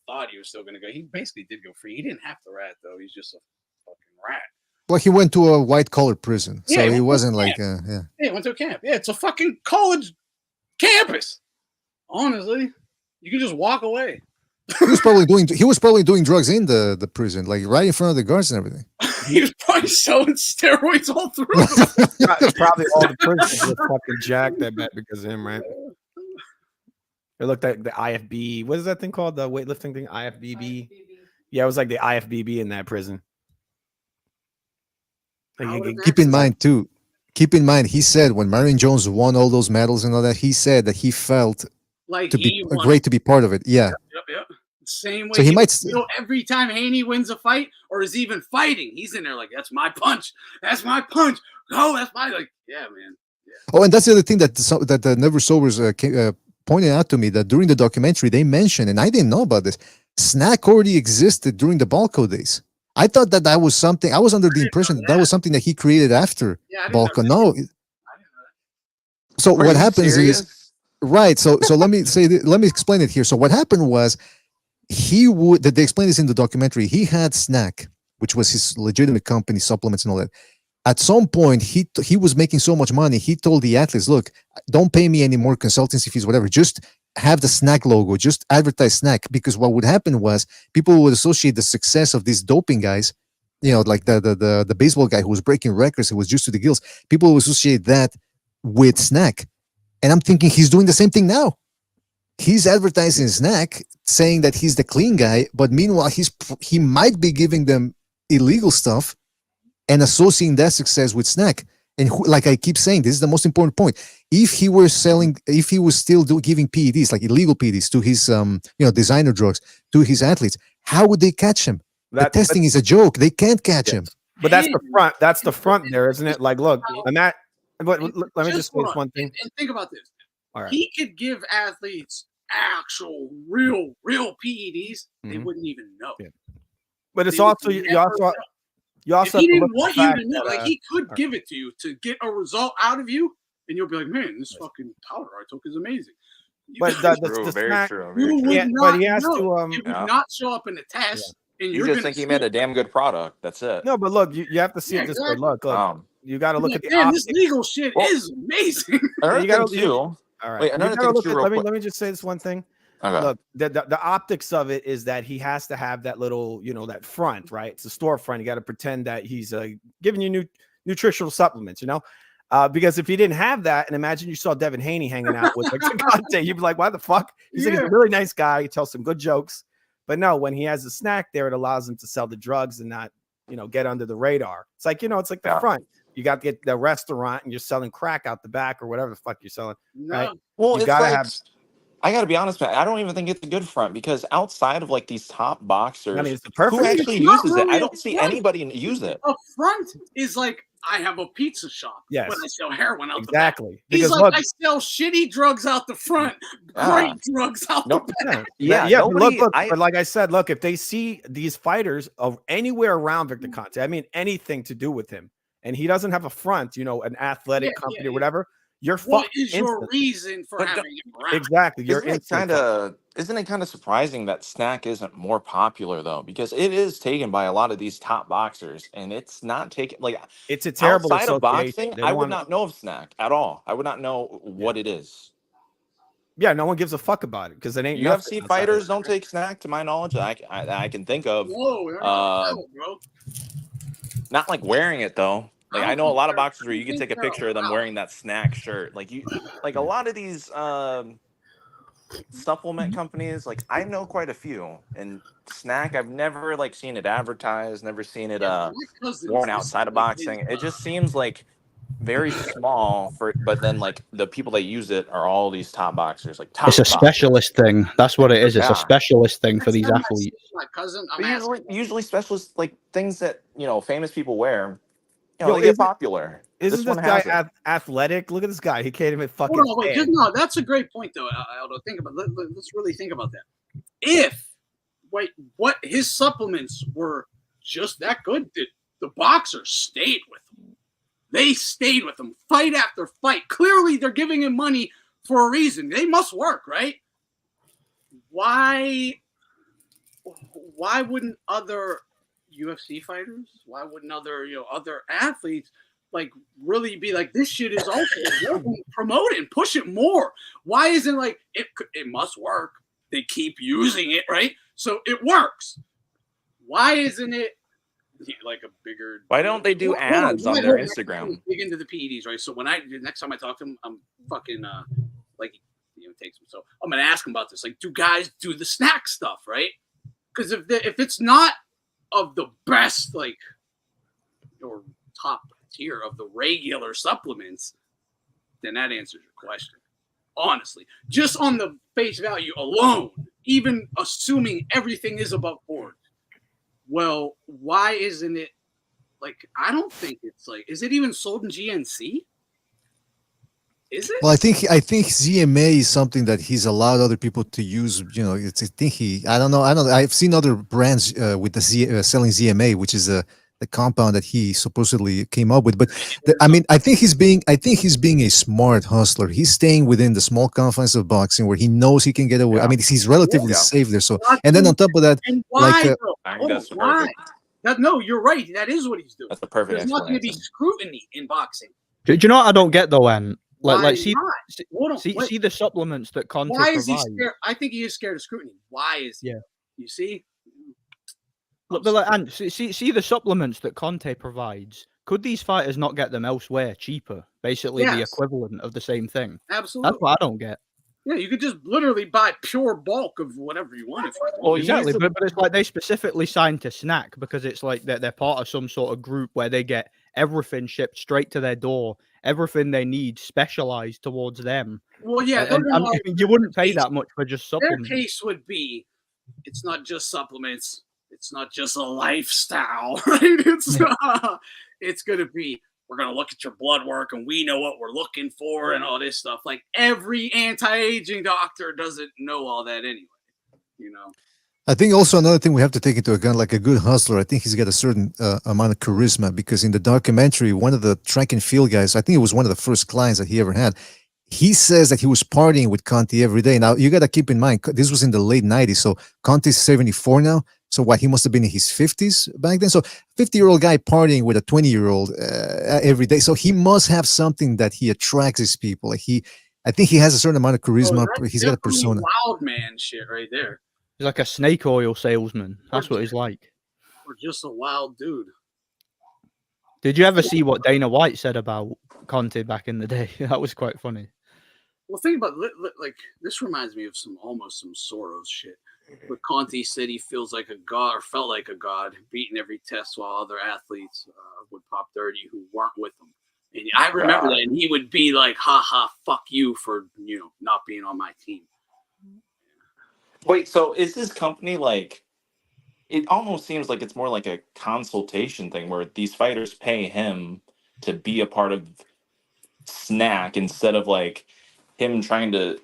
thought he was still going to go. He basically did go free. He didn't have to rat, though. He's just a fucking rat. Well, he went to a white-collar prison, so he wasn't like, Yeah, he went to a camp. Yeah, it's a fucking college campus. Honestly, you can just walk away. He was probably doing drugs in the prison, like right in front of the guards and everything. He was probably selling steroids all through. Probably all the prisoners were fucking jacked, I bet, because of him, right? It looked like the IFB. What is that thing called? The weightlifting thing? IFBB? Yeah, it was like the IFBB in that prison. Keep in mind, he said when Marion Jones won all those medals and all that, he said that he felt like to be great to be part of it. Yeah. Yep. Same way. So he might every time Haney wins a fight or is even fighting, he's in there like, that's my punch. That's my punch. Oh, that's my yeah, man. Yeah. Oh, and that's the other thing that the Never Sobers pointed out to me, that during the documentary they mentioned, and I didn't know about this, snack already existed during the Balco days. I thought that was something. I was under the impression that was something that he created after Balco. No. So what happens is, right? So let me let me explain it here. So what happened was, they explained this in the documentary. He had Snack, which was his legitimate company, supplements and all that. At some point, he was making so much money. He told the athletes, "Look, don't pay me any more consultancy fees, whatever. Just have the Snack logo. Just advertise Snack." Because what would happen was people would associate the success of these doping guys, like the baseball guy who was breaking records, who was just to the gills. People would associate that with Snack, and I'm thinking he's doing the same thing now. He's advertising Snack, saying that he's the clean guy, but meanwhile he might be giving them illegal stuff and associating that success with Snack. And like I keep saying, this is the most important point. If he was still giving PEDs, like illegal PEDs, to his designer drugs, to his athletes, how would they catch him? The testing is a joke. They can't catch him. But that's the front. That's the front there, isn't it? Like, look, and that. But let me just say this one thing. And think about this. All right. He could give athletes actual, real PEDs. They wouldn't even know. Yeah. But it's also you also. If he didn't want you to know, like he could give it to you to get a result out of you, and you'll be like, "Man, this fucking powder I took is amazing." But the very snack, true. But he has to. It would not show up in the test. And you just think he made a damn good product. That's it. No, but look, you have to see it this way. Look, you got to look at the optics. This legal shit is amazing. You got to all right. Wait, let me just say this one thing. Okay. Look, the optics of it is that he has to have that little, that front, right? It's a storefront. You got to pretend that he's giving you nutritional supplements, because if he didn't have that, and imagine you saw Devin Haney hanging out with Conte, you'd be like, why the fuck? He's like, he's a really nice guy. He tells some good jokes. But no, when he has a snack there, it allows him to sell the drugs and not, get under the radar. It's like, it's like the front. You got to get the restaurant and you're selling crack out the back or whatever the fuck you're selling. Right? Well, you got to have. I got to be honest, man. I don't even think it's a good front because outside of like these top boxers, it's the perfect. Who actually uses it? I don't see anybody use it. A front is like, I have a pizza shop, yes, but I sell heroin out the back. He's like, I sell shitty drugs out the front, great drugs out the back. But like I said, look, if they see these fighters of anywhere around Victor Conte, I mean anything to do with him, and he doesn't have a front, an athletic company or whatever. What is your reason for having him around? Exactly. Isn't it kind of surprising that Snack isn't more popular though? Because it is taken by a lot of these top boxers, and it's not taken it's a terrible outside of boxing. I would not know of Snack at all. I would not know what it is. Yeah, no one gives a fuck about it because it ain't nothing UFC outside fighters of don't take snack, to my knowledge. I can think of. Whoa, they're not out, bro. Not like wearing it though. Like I don't know a think lot of they're- boxers where I you can think take a they're picture of them allowed. wearing that snack shirt. Like a lot of these supplement companies, like I know quite a few. And snack, I've never like seen it advertised, never seen it Yeah, my cousin's worn this outside of like his, boxing. It just seems like very small but then like the people that use it are all these top boxers, like top It's a boxers. specialist thing. That's what it is. It's a Yeah. specialist thing for That's these not athletes. my cousin. I'm But asking. usually specialists like things that famous people wear, Yo, they get popular. Isn't This this one guy has it. athletic? Look at this guy. He can't even fucking Hold on, wait. stand. No, that's a great point, though, Aldo. Think about. Let's really think about that. If what his supplements were just that good, the boxers stayed with him. They stayed with him fight after fight. Clearly, they're giving him money for a reason. They must work, right? Why wouldn't other UFC fighters? Why wouldn't other athletes like really be like, this shit is also promote it and push it more? Why isn't like it must work? They keep using it, right? So it works. Why isn't it like a bigger? Why don't they do ads on their Instagram? Dig into the PEDs, right? So next time I talk to him, I'm fucking like takes him. So I'm gonna ask him about this. Like, do guys do the snack stuff, right? Because if it's not of the best, like, or top tier of the regular supplements, then that answers your question. Honestly, just on the face value alone, even assuming everything is above board, well, why isn't it like? I don't think it's like. Is it even sold in GNC? Is it? Well, I think ZMA is something that he's allowed other people to use. I don't know. I've seen other brands with the selling ZMA, which is the compound that he supposedly came up with. But I think he's being a smart hustler. He's staying within the small confines of boxing where he knows he can get away. Yeah. I mean, he's relatively safe there. So, and then on top of that, and why? I think that's why? perfect. No, you're right. That is what he's doing. That's the perfect There's not going to be explanation. scrutiny in boxing. Do you know what I don't get though? Why See the supplements that Conte Why is he provides. scared? I think he is scared of scrutiny. Why is he? Yeah. You see? Look, and see the supplements that Conte provides. Could these fighters not get them elsewhere cheaper? Basically, the equivalent of the same thing. Absolutely. That's what I don't get. Yeah, you could just literally buy pure bulk of whatever you want. Well, Exactly, but it's like they specifically signed to Snack because it's like they're part of some sort of group where they get everything shipped straight to their door, everything they need specialized towards them. Well, yeah, and you wouldn't pay that much for just supplements. Their case would be, it's not just supplements, it's not just a lifestyle, right? It's going to be, we're going to look at your blood work and we know what we're looking for and all this stuff. Like every anti-aging doctor doesn't know all that anyway, I think also another thing we have to take into account, like a good hustler, I think he's got a certain amount of charisma, because in the documentary, one of the track and field guys, I think it was one of the first clients that he ever had, he says that he was partying with Conte every day. Now, you got to keep in mind, this was in the late 90s, so Conte's 74 now, so he must have been in his 50s back then. So 50-year-old guy partying with a 20-year-old every day, so he must have something that he attracts his people. I think he has a certain amount of charisma. He's got a persona. Wild man shit right there. He's like a snake oil salesman. That's what he's like. Or just a wild dude. Did you ever see what Dana White said about Conte back in the day? That was quite funny. Well, think about like this reminds me of almost some Soros shit. But Conte said he feels like a god, or felt like a god, beating every test while other athletes would pop 30 who weren't with him. And I remember that, and he would be like, "Ha ha, fuck you for not being on my team." Wait, so is this company like? It almost seems like it's more like a consultation thing where these fighters pay him to be a part of Snack instead of like him trying to,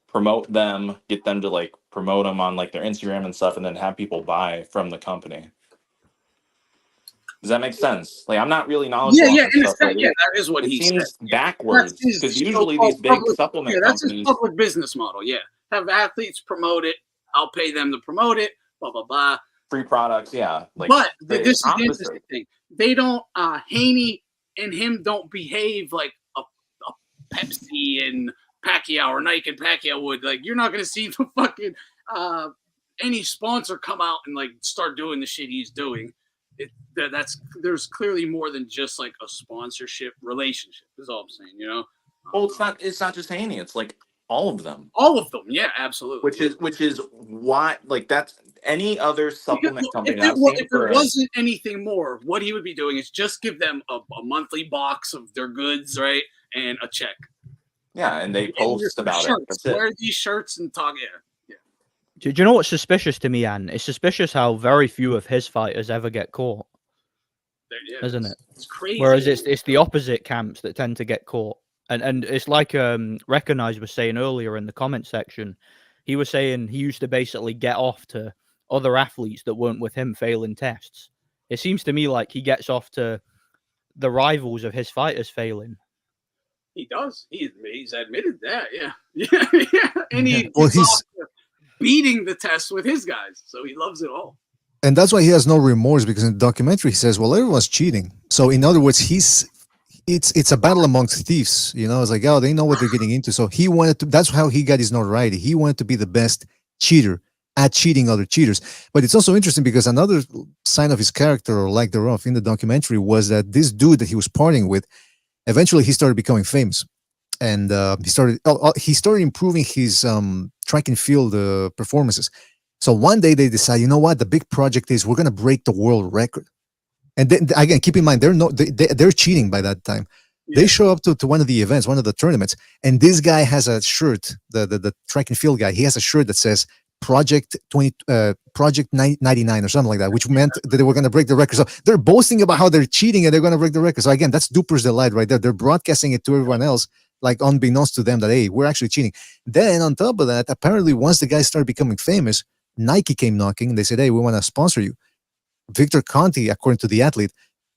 promote them, get them to like promote them on like their Instagram and stuff, and then have people buy from the company. Does that make sense? Like, I'm not really knowledgeable. Yeah, that is what he seems said. backwards, because usually these big supplement that's companies. his public business model. Yeah, have athletes promote it. I'll pay them to promote it. Blah blah blah. Free products, yeah. Like, but this is the opposite. interesting thing. They don't. Haney and him don't behave like a Pepsi and Pacquiao or Nike and Pacquiao would. Like, you're not going to see the fucking any sponsor come out and like start doing the shit he's doing. There's clearly more than just like a sponsorship relationship. Is all I'm saying. You know. Well, it's not just Haney. It's like all of them. All of them, yeah, absolutely. Which is why, like, that's any other supplement company. If there wasn't anything more, what he would be doing is just give them a monthly box of their goods, right, and a check. Yeah, and they post about it. That's Wear these shirts and talk. Yeah. Do you know what's suspicious to me, Ann? It's suspicious how very few of his fighters ever get caught, isn't it? It's crazy. Whereas it's the opposite camps that tend to get caught. And it's like Recognize was saying earlier in the comment section. He was saying he used to basically get off to other athletes that weren't with him failing tests. It seems to me like he gets off to the rivals of his fighters failing. He does. He's admitted that. Yeah. And he's beating the test with his guys, so he loves it all. And that's why he has no remorse, because in the documentary he says, well, everyone's cheating. So in other words, it's a battle amongst thieves, you know. It's like, oh, they know what they're getting into. So he wanted to, that's how he got his notoriety. He wanted to be the best cheater at cheating other cheaters. But it's also interesting because another sign of his character, or lack thereof, in the documentary was that this dude that he was partying with, eventually he started becoming famous. And he started improving his track and field performances. So one day they decide, you know what, the big project is we're going to break the world record. And then, again, keep in mind, they're cheating by that time. Yeah. They show up to one of the events, one of the tournaments, and this guy has a shirt, the track and field guy, he has a shirt that says Project 99 or something like that, which meant that they were going to break the record. So they're boasting about how they're cheating and they're going to break the record. So again, that's Duper's delight right there. They're broadcasting it to everyone else, like unbeknownst to them, that, hey, we're actually cheating. Then on top of that, apparently once the guys started becoming famous, Nike came knocking and they said, hey, we want to sponsor you. Victor Conti, according to the athlete,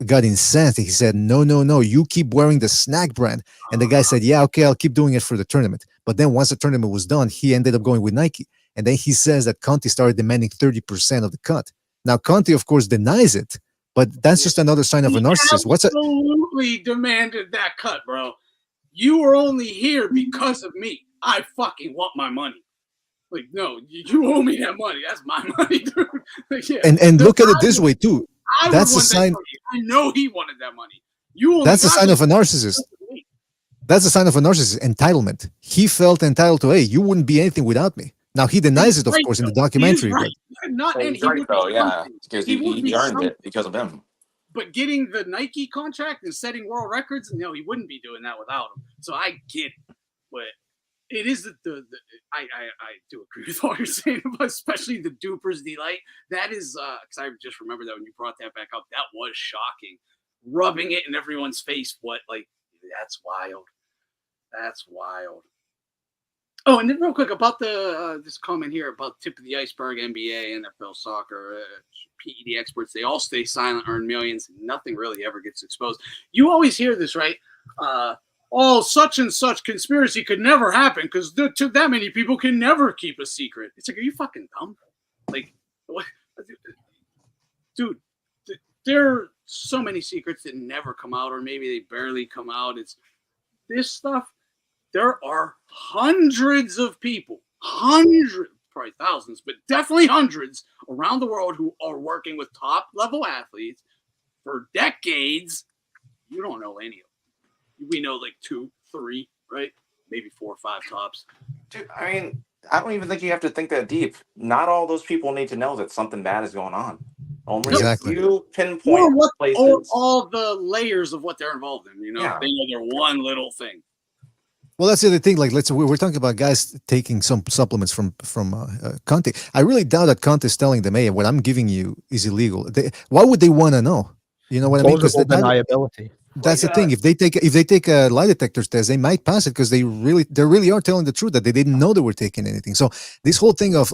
got incensed. He said, no, you keep wearing the snack brand. And the guy said, yeah, okay, I'll keep doing it for the tournament. But then once the tournament was done, he ended up going with Nike. And then he says that Conti started demanding 30% of the cut. Now, Conti, of course, denies it, but that's just another sign of a narcissist. Absolutely demanded that cut, bro. You were only here because of me. I fucking want my money. Like, no, you owe me that money. That's my money, dude. Yeah. And look at it this way too. That's a sign. I know he wanted that money. That's a sign of a narcissist. That's a sign of a narcissist. Entitlement. He felt entitled to, hey, you wouldn't be anything without me. Now he denies it, of course, in the documentary. Right. He's right, though, yeah, because he earned it because of him. But getting the Nike contract and setting world records, no, he wouldn't be doing that without him. So I get it, but it is I do agree with all you're saying, but especially the Duper's delight. That is because I just remember that when you brought that back up, that was shocking. Rubbing it in everyone's face. That's wild. That's wild. Oh, and then real quick about this comment here about tip of the iceberg, NBA, NFL, soccer, PED experts. They all stay silent, earn millions. Nothing really ever gets exposed. You always hear this, right? Such and such conspiracy could never happen because to that many people can never keep a secret. It's like, are you fucking dumb? Like, what? Dude, there are so many secrets that never come out, or maybe they barely come out. It's this stuff. There are hundreds of people, probably thousands, but definitely hundreds around the world who are working with top level athletes for decades. You don't know any of them. We know like 2, 3, right? Maybe 4 or 5 tops. Dude, I mean, I don't even think you have to think that deep. Not all those people need to know that something bad is going on. Only exactly. You pinpoint places. Or all the layers of what they're involved in. You know, They know they're one little thing. Well, that's the other thing. Like, we're talking about guys taking some supplements from Conte. I really doubt that Conte is telling them, "Hey, what I'm giving you is illegal." Why would they want to know? You know what I mean? Because deniability. That's the thing. If they take a lie detector test, they might pass it because they really are telling the truth that they didn't know they were taking anything. So this whole thing of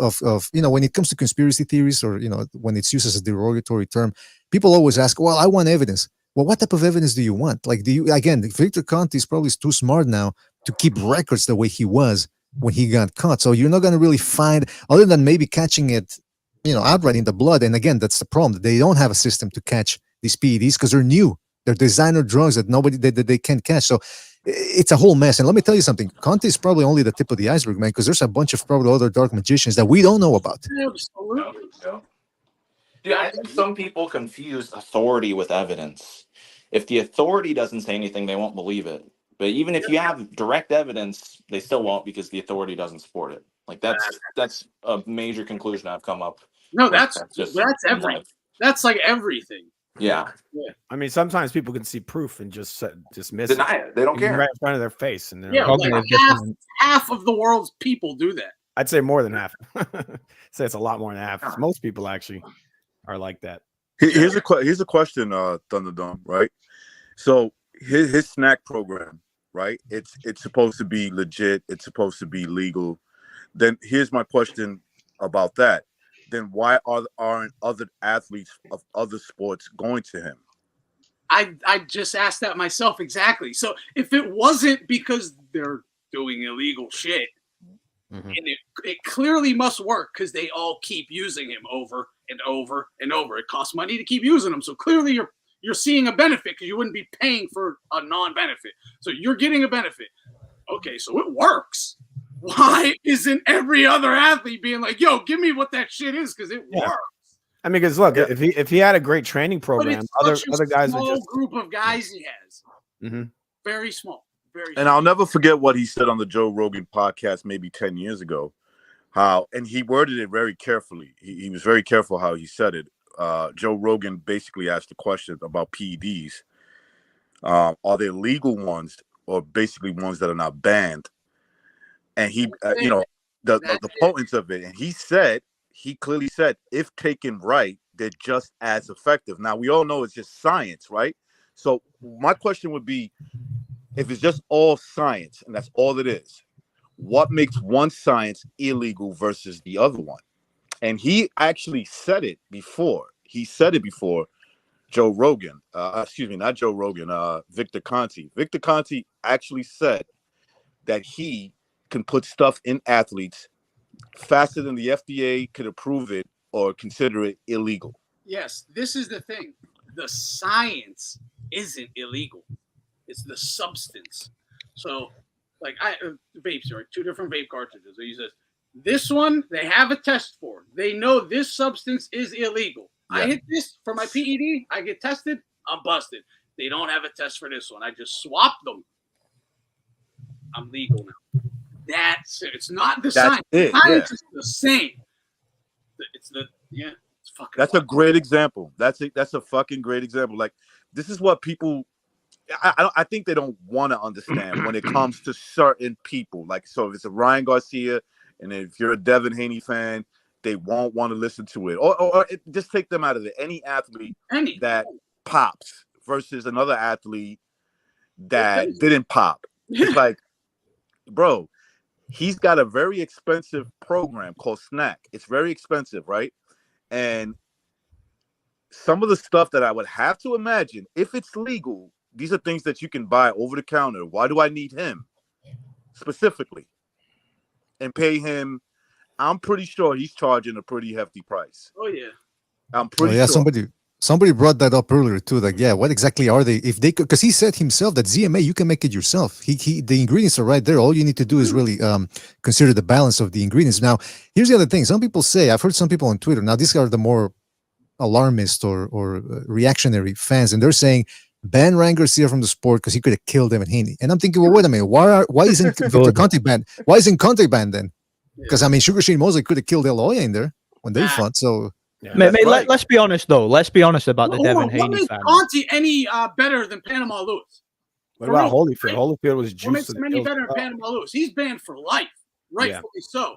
when it comes to conspiracy theories, or when it's used as a derogatory term, people always ask, "Well, I want evidence." Well, what type of evidence do you want? Like, Victor Conte is probably too smart now to keep records the way he was when he got caught. So you're not going to really find, other than maybe catching it, outright in the blood. And again, that's the problem. They don't have a system to catch these PEDs because they're new. They're designer drugs that they can't catch. So it's a whole mess. And let me tell you something. Conte is probably only the tip of the iceberg, man, because there's a bunch of probably other dark magicians that we don't know about. Absolutely. Dude, I think some people confuse authority with evidence. If the authority doesn't say anything, they won't believe it. But even if you have direct evidence, they still won't because the authority doesn't support it. Like that's a major conclusion I've come up. No, with. that's just everything. That's like everything. Yeah. I mean, sometimes people can see proof and just miss Deny it. They don't care. right in front of their face, and they're Yeah, like, like half of the world's people do that. I'd say more than half. Say it's a lot more than half. Most people actually are like that. Here's a question, Thunderdome, right? So his snack program, right? It's supposed to be legit. It's supposed to be legal. Then here's my question about that. Then why aren't other athletes of other sports going to him? I just asked that myself exactly. So if it wasn't because they're doing illegal shit, and it clearly must work because they all keep using him over and over and over. It costs money to keep using him. So clearly you're seeing a benefit because you wouldn't be paying for a non-benefit. So you're getting a benefit. Okay, so it works. Why isn't every other athlete being like, yo, give me what that shit is because it works? I mean, because look, if he had a great training program, other guys would just group of guys he has. Mm-hmm. Very small. And I'll never forget what he said on the Joe Rogan podcast maybe 10 years ago. And he worded it very carefully. He was very careful how he said it. Joe Rogan basically asked the question about PEDs. Are they legal ones or basically ones that are not banned? And he, the potence of it. And he clearly said, if taken right, they're just as effective. Now, we all know it's just science, right? So my question would be, if it's just all science and that's all it is, what makes one science illegal versus the other one? And he actually said it before. Joe Rogan, not Joe Rogan, Victor Conte. Victor Conte actually said that he can put stuff in athletes faster than the FDA could approve it or consider it illegal. Yes, this is the thing. The science isn't illegal. It's the substance. So, like, vapes are 2 different vape cartridges. So he says, this one, they have a test for. They know this substance is illegal. Yeah. I hit this for my PED. I get tested. I'm busted. They don't have a test for this one. I just swapped them. I'm legal now. That's it. It's not the science. Science is the same. It's fucking. That's wild. A great example. That's a fucking great example. Like, this is what people. I think they don't want to understand when it comes to certain people. Like, so if it's a Ryan Garcia, and if you're a Devin Haney fan, they won't want to listen to it. Or just take them out of it. Any athlete that pops versus another athlete that didn't pop. It's like, bro, he's got a very expensive program called Snack. It's very expensive, right? And some of the stuff that I would have to imagine, if it's legal, these are things that you can buy over the counter. Why do I need him specifically and pay him? I'm pretty sure he's charging a pretty hefty price. Oh, yeah. I'm pretty sure. Somebody brought that up earlier too. Like, yeah, what exactly are they? If they could, because he said himself that ZMA, you can make it yourself. The ingredients are right there. All you need to do is really consider the balance of the ingredients. Now, here's the other thing. Some people say, I've heard some people on Twitter. Now, these are the more alarmist or reactionary fans, and they're saying ban Ryan Garcia from the sport because he could have killed Devin Haney. And I'm thinking, well, wait a minute, why isn't Victor Conte banned? Why isn't Conte banned then? Because I mean, Sugar Shane Mosley could have killed El Hoya in there when they fought. So. Yeah, mate, let's be honest though. Let's be honest about the Devin Haney fan. Conte any better than Panama Lewis? What about Holyfield? Holyfield was juiced. What makes him any better than Panama Lewis? He's banned for life, rightfully so.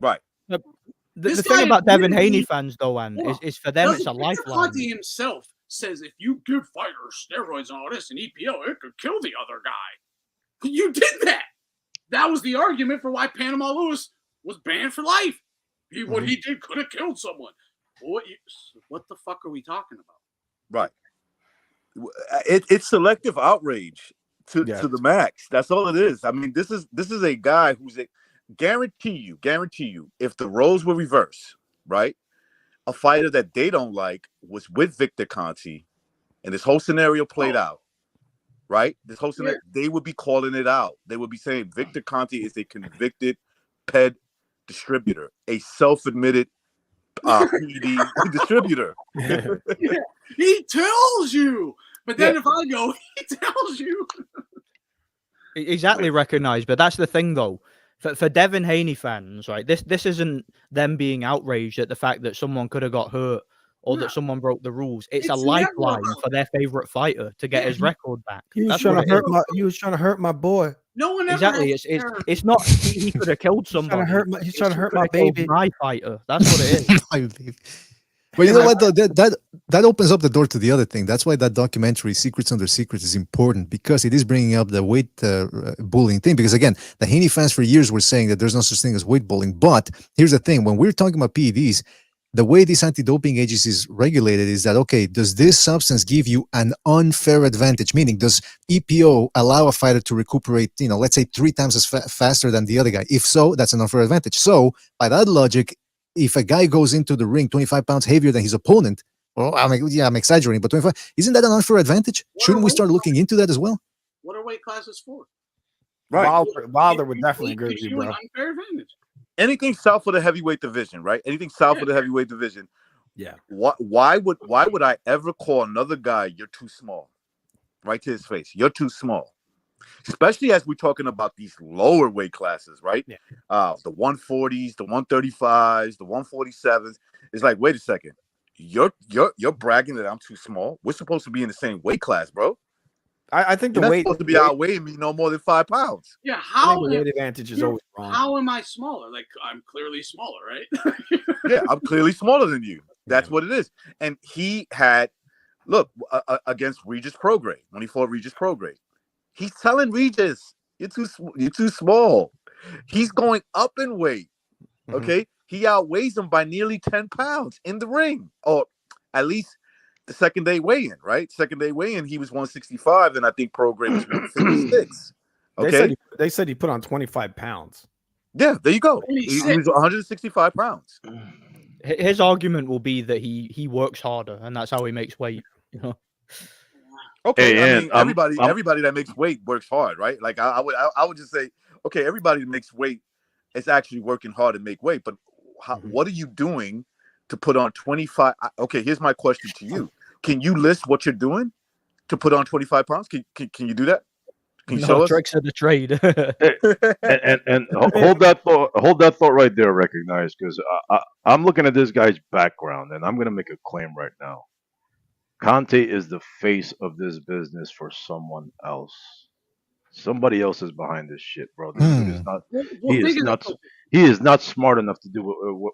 Right. The thing about Devin Haney fans though, is for them it's a lifeline. Conte himself says if you give fighters steroids and all this and EPO, it could kill the other guy. You did that. That was the argument for why Panama Lewis was banned for life. What he did could have killed someone. What the fuck are we talking about? Right. It's selective outrage to the max. That's all it is. I mean, this is a guy who's guarantee you, if the roles were reversed, right? A fighter that they don't like was with Victor Conte, and this whole scenario played out. right? This hosting it, they would be calling it out. They would be saying Victor Conte is a convicted PED distributor, a self-admitted PD distributor. He tells you, but then if I go, he tells you. Exactly recognized, but that's the thing though. For Devin Haney fans, right? This isn't them being outraged at the fact that someone could have got hurt or that someone broke the rules. It's a lifeline for their favorite fighter to get his record back. He was trying to hurt my boy. No one ever exactly. It's not he could have killed somebody. He's trying to hurt my baby. My fighter. That's what it is. My baby. But you know what though, that opens up the door to the other thing. That's why that documentary Secrets Under Secrets is important, because it is bringing up the weight bullying thing. Because again, the Haney fans for years were saying that there's no such thing as weight bullying. But here's the thing: when we're talking about PEDs, the way these anti-doping agencies regulated is that, okay, does this substance give you an unfair advantage? Meaning, does EPO allow a fighter to recuperate, let's say 3 times as faster than the other guy? If so, that's an unfair advantage. So by that logic, if a guy goes into the ring 25 pounds heavier than his opponent, well, I'm exaggerating, but 25, isn't that an unfair advantage? Shouldn't we start looking into that as well? What are weight classes for? Right. Wilder would definitely agree with you, bro. Unfair advantage. Anything south of the heavyweight division, right? Anything south of the heavyweight division. Yeah. Why would I ever call another guy, you're too small? Right to his face. You're too small. Especially as we're talking about these lower weight classes, right? Yeah. The 140s, the 135s, the 147s. It's like, wait a second. You're bragging that I'm too small. We're supposed to be in the same weight class, bro. I think the You're not weight supposed to be outweighing me no more than 5 pounds. Yeah, the weight advantage is always wrong. How am I smaller? Like, I'm clearly smaller, right? Yeah, I'm clearly smaller than you. That's what it is. And he had, look, against Regis Prograis, when he fought Regis Prograis, he's telling Regis, you're too small. He's going up in weight. Okay, he outweighs him by nearly 10 pounds in the ring, or at least the second day weigh-in, right? Second day weigh-in, he was 165, and I think Prograis was 156. Okay, they said he put on 25 pounds. Yeah, there you go. He was 165 pounds. His argument will be that he works harder, and that's how he makes weight. Okay, Hey, I mean, everybody that makes weight works hard, right? Like I would just say, okay, everybody that makes weight is actually working hard to make weight, but what are you doing to put on 25? Okay, here's my question to you: can you list what you're doing to put on 25 pounds? Can you do that? Can you show us? Tricks of the trade. and hold that thought right there. Recognize, because I'm looking at this guy's background, and I'm going to make a claim right now. Conte is the face of this business for someone else. Somebody else is behind this shit, bro. This dude is not. He is not smart enough to do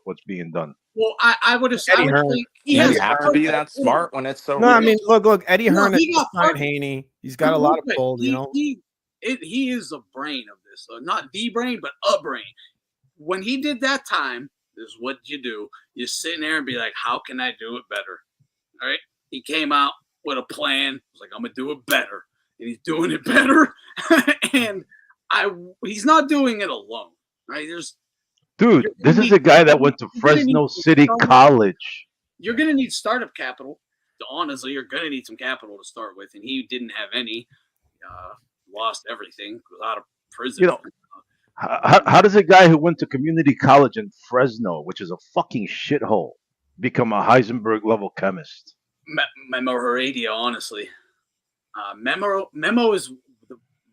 what's being done. Well, I would have. Eddie Hearn. He has to be that smart when it's so. No, I mean, look. Eddie Hearn is behind Haney. He's got a lot of pull, He is the brain of this, not the brain, but a brain. When he did that time, this is what you do. You sit in there and be like, "How can I do it better?" All right. He came out with a plan. He was like, "I'm gonna do it better," and he's doing it better. And he's not doing it alone, right? Dude, this is a guy that went to Fresno City College. You're gonna need startup capital. Honestly, you're gonna need some capital to start with, and he didn't have any. Lost everything. Was out of prison. How does a guy who went to community college in Fresno, which is a fucking shithole, become a Heisenberg level chemist? Memo Heredia, honestly. Memo is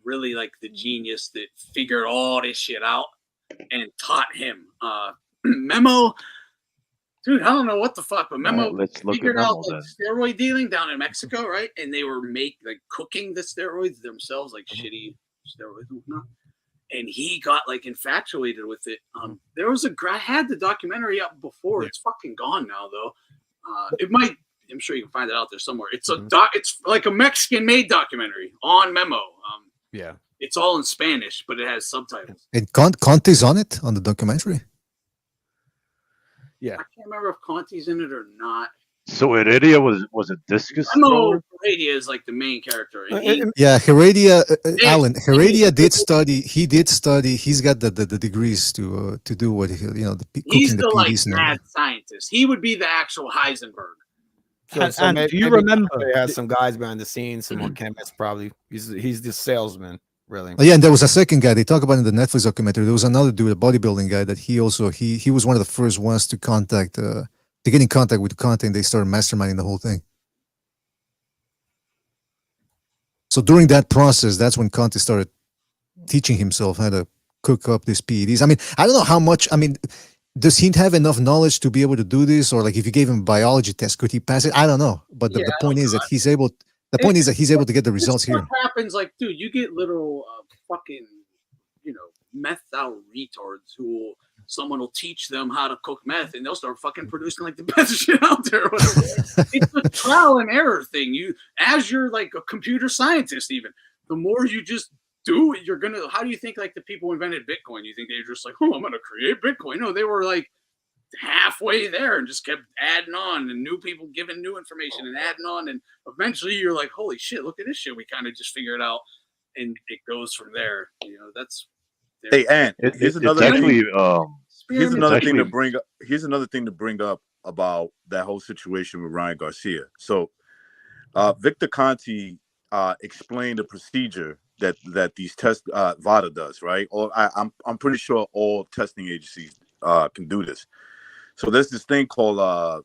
really like the genius that figured all this shit out and taught him. Memo, dude, I don't know what the fuck, but Memo figured out like steroid dealing down in Mexico, right? And they were cooking the steroids themselves, like shitty steroids and whatnot. And he got like infatuated with it. There was I had the documentary up before. It's fucking gone now though. I'm sure you can find it out there somewhere. It's it's like a Mexican-made documentary on Memo. Yeah, it's all in Spanish, but it has subtitles. And Conte's on it on the documentary. Yeah, I can't remember if Conte's in it or not. So Heredia was a discus thrower? Heredia is like the main character. Yeah, Heredia, Alan. Heredia did study. He did study. He's got the degrees to do what he's the like mad scientist. He would be the actual Heisenberg. And do you remember? He has some guys behind the scenes, some more chemists probably. He's the salesman, really. Oh, yeah, and there was a second guy they talk about in the Netflix documentary. There was another dude, a bodybuilding guy, that he was one of the first ones to get in contact with Conte, and they started masterminding the whole thing. So during that process, that's when Conte started teaching himself how to cook up these PEDs. I mean, I don't know how much. I mean, does he have enough knowledge to be able to do this, or like if you gave him a biology test, could he pass it? I don't know. But the point is that he's able. The point is that he's able to get the results here. What happens, like, dude, you get little fucking, meth out retards who someone will teach them how to cook meth, and they'll start fucking producing like the best shit out there. It's a trial and error thing. As you're like a computer scientist, even the more you just do it, you're gonna. How do you think like the people who invented Bitcoin? You think they were just like, oh, I'm gonna create Bitcoin? No, they were like halfway there and just kept adding on, and new people giving new information and adding on, and eventually you're like, holy shit, look at this shit we kind of just figured out, and it goes from there. That's hey, and here's another thing. Here's another thing to bring up. Here's another thing to bring up about that whole situation with Ryan Garcia. So Victor Conti explained the procedure that these tests VADA does, right? Or I'm pretty sure all testing agencies can do this. So there's this thing called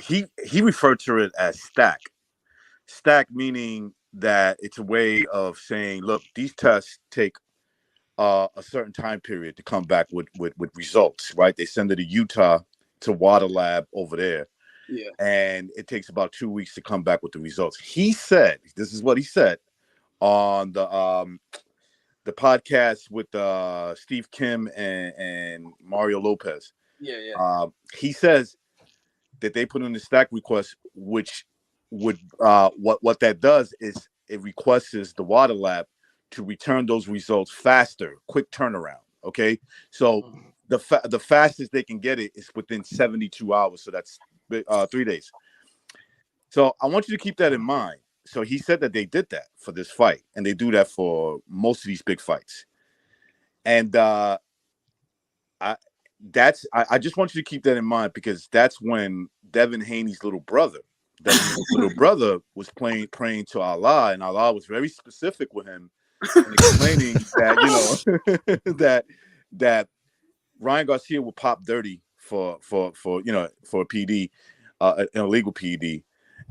he referred to it as stack. Stack meaning that it's a way of saying, look, these tests take a certain time period to come back with results, right? They send it to Utah to Water Lab over there. Yeah. And it takes about 2 weeks to come back with the results. He said, this is what he said on the podcast with Steve Kim and Mario Lopez. Yeah. He says that they put in the stack request, which would what that does is it requests the Water Lab to return those results faster, quick turnaround. Okay, so the fastest they can get it is within 72 hours. So that's 3 days. So I want you to keep that in mind. So he said that they did that for this fight, and they do that for most of these big fights. And I just want you to keep that in mind, because that's when Devin Haney's little brother was praying to Allah, and Allah was very specific with him and explaining that that Ryan Garcia would pop dirty for a PD, an illegal PD.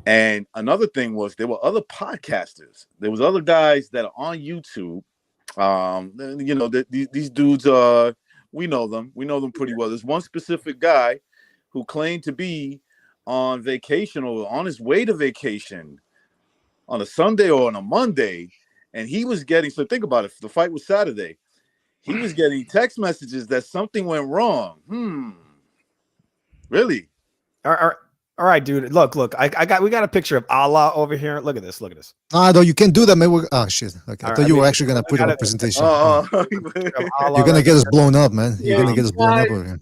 And another thing was there were other podcasters. There was other guys that are on YouTube. These dudes we know them pretty well. There's one specific guy who claimed to be on vacation or on his way to vacation on a Sunday or on a Monday, and he was getting, so think about it, the fight was Saturday, he was getting text messages that something went wrong. Really? All right, dude. Look. We got a picture of Allah over here. Look at this. No, you can't do that, man. Shit. Okay, I thought you were actually gonna put up a presentation. You're gonna get us blown up, man. You're gonna get us blown up over here.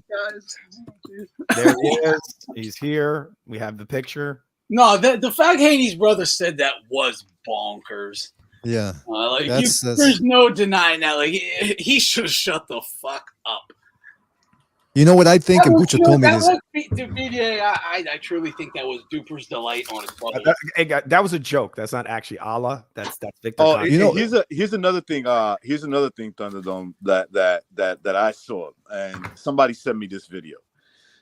There he is. He's here. We have the picture. No, the fact Haney's brother said that was bonkers. Yeah, there's no denying that. Like, he should have shut the fuck up. You know what I think, and Bucha told me this. I truly think that was Duper's delight on his brother. That was a joke. That's not actually Allah. That's Victor. Oh, here's another thing. Here's another thing, Thunderdome, that I saw, and somebody sent me this video.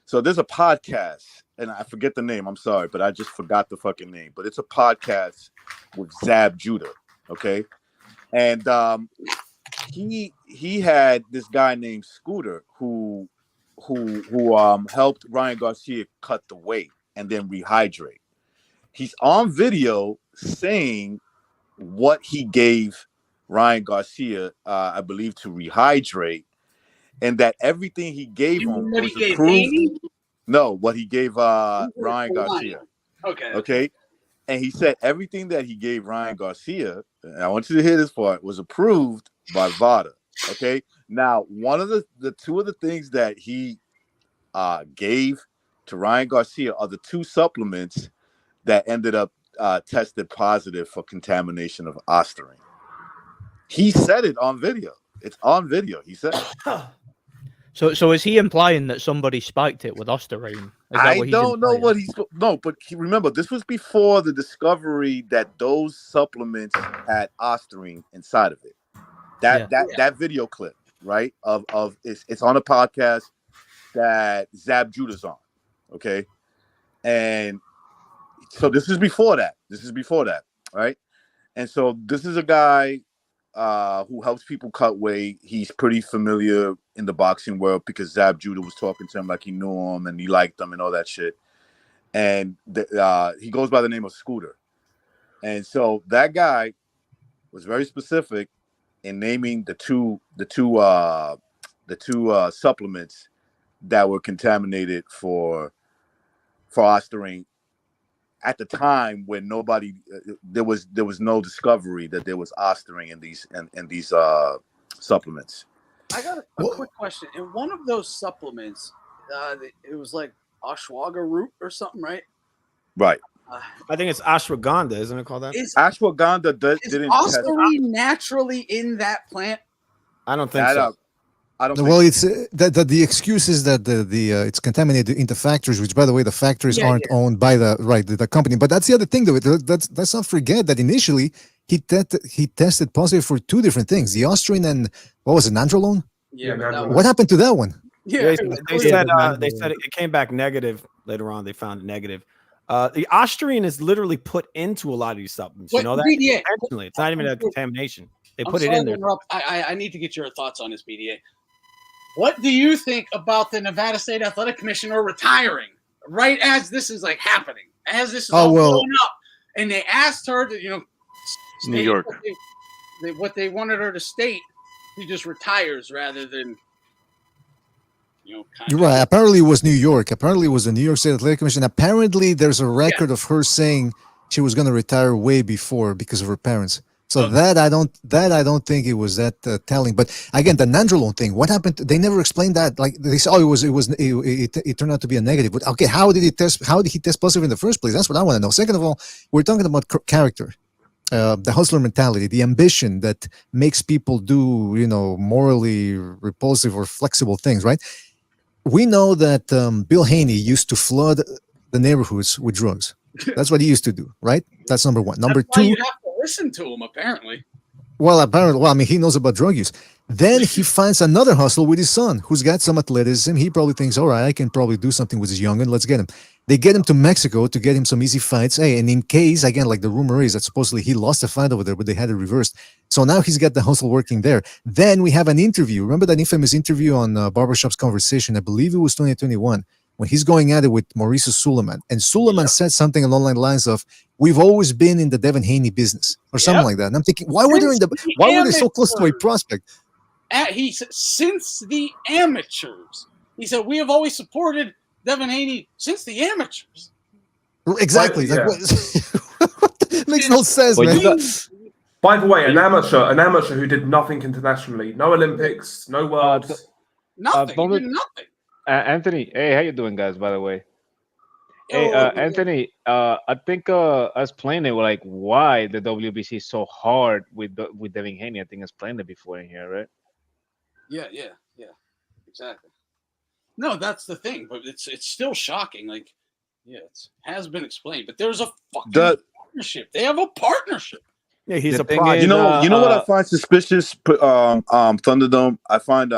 So there's a podcast, and I forget the name. I'm sorry, but I just forgot the fucking name. But it's a podcast with Zab Judah. Okay, and he had this guy named Scooter who helped Ryan Garcia cut the weight and then rehydrate. He's on video saying what he gave Ryan Garcia, I believe, to rehydrate, and that everything he gave him was approved. No, what he gave Ryan Garcia. Okay. And he said everything that he gave Ryan Garcia, and I want you to hear this part, was approved by VADA. Okay. Now, one of the two of the things that he gave to Ryan Garcia are the two supplements that ended up tested positive for contamination of ostarine. He said it on video. It's on video. He said it. So is he implying that somebody spiked it with Ostarine? I don't know what he's no, but remember this was before the discovery that those supplements had Ostarine inside of it. That video clip, right? Of it's on a podcast that Zab Judah's on. Okay. And so this is before that. Right? And so this is a guy who helps people cut weight. He's pretty familiar in the boxing world because Zab Judah was talking to him like he knew him and he liked him and all that shit. And he goes by the name of Scooter. And so that guy was very specific in naming the two supplements that were contaminated for Ostarine at the time when nobody there was no discovery that there was Ostarine in these supplements. I got a quick question. In one of those supplements, it was like ashwagandha root or something, right? Right. I think it's ashwagandha, isn't it called that? Ashwagandha didn't Ostarine naturally in that plant? I don't think so. Well, it's the excuse is that it's contaminated into factories, which, by the way, the factories aren't owned by the company. But that's the other thing, though. Let's not forget that initially he tested positive for two different things: the Ostarine and what was it, nandrolone? Yeah. What happened to that one? Yeah, they said it came back negative later on. They found it negative. The Ostarine is literally put into a lot of these supplements. You know that? Intentionally. It's not even a contamination. They put it in there. I need to get your thoughts on this, BDA. What do you think about the Nevada State Athletic Commissioner retiring right as this is like happening, as this is all blowing up? And they asked her to, New York, what they wanted her to state. He just retires rather than, You're right. Apparently, it was New York. Apparently, it was the New York State Athletic Commission. Apparently, there's a record of her saying she was going to retire way before because of her parents. So that I don't think it was that telling. But again, the nandrolone thing. What happened? They never explained that. Like they said, it turned out to be a negative. But okay, how did he test positive in the first place? That's what I want to know. Second of all, we're talking about character, the hustler mentality, the ambition that makes people do morally repulsive or flexible things, right? We know that Bill Haney used to flood the neighborhoods with drugs. That's what he used to do, right? That's number one. Number two, you have to listen to him, apparently. Well, I mean, he knows about drug use. Then he finds another hustle with his son, who's got some athleticism. He probably thinks, all right, I can probably do something with this young'un. Let's get him. They get him to Mexico to get him some easy fights. Hey, and in case, again, like the rumor is that supposedly he lost a fight over there, but they had it reversed. So now he's got the hustle working there. Then we have an interview. Remember that infamous interview on Barbershop's Conversation? I believe it was 2021. When he's going at it with Mauricio Suleiman. And Suleiman said something along the lines of, we've always been in the Devin Haney business or something like that. And I'm thinking, why were they so close to a prospect? He said, since the amateurs. He said, we have always supported Devin Haney since the amateurs. Exactly. Makes no sense, man. By the way, an amateur who did nothing internationally. No Olympics, no Worlds. Nothing. Nothing. Anthony, hey, how you doing, guys? By the way, hey, Anthony, I think I explained it like why the WBC is so hard with Devin Haney. I think I explained it before in here, right? Yeah, exactly. No, that's the thing, but it's still shocking. Like, it has been explained, but there's a fucking partnership. They have a partnership. Yeah, he's a project. You know what I find suspicious? Thunderdome. I find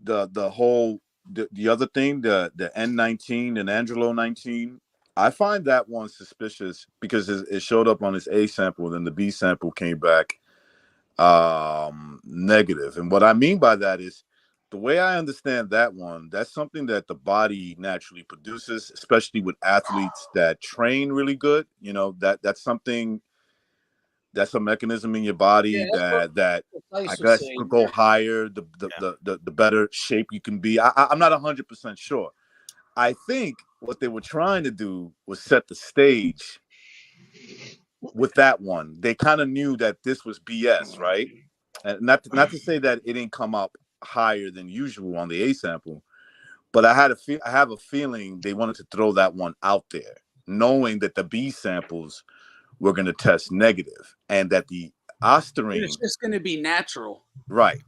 the whole. The other thing, the N19 and Angelo 19, I find that one suspicious because it showed up on his A sample, then the B sample came back negative. And what I mean by that is the way I understand that one, that's something that the body naturally produces, especially with athletes that train really good. That's something. That's a mechanism in your body that I guess could go higher, the better shape you can be. I'm not 100% sure. I think what they were trying to do was set the stage with that one. They kind of knew that this was BS, right? And not to say that it didn't come up higher than usual on the A sample, but I have a feeling they wanted to throw that one out there, knowing that the B samples we're going to test negative and that the Ostarine it's just going to be natural. Right.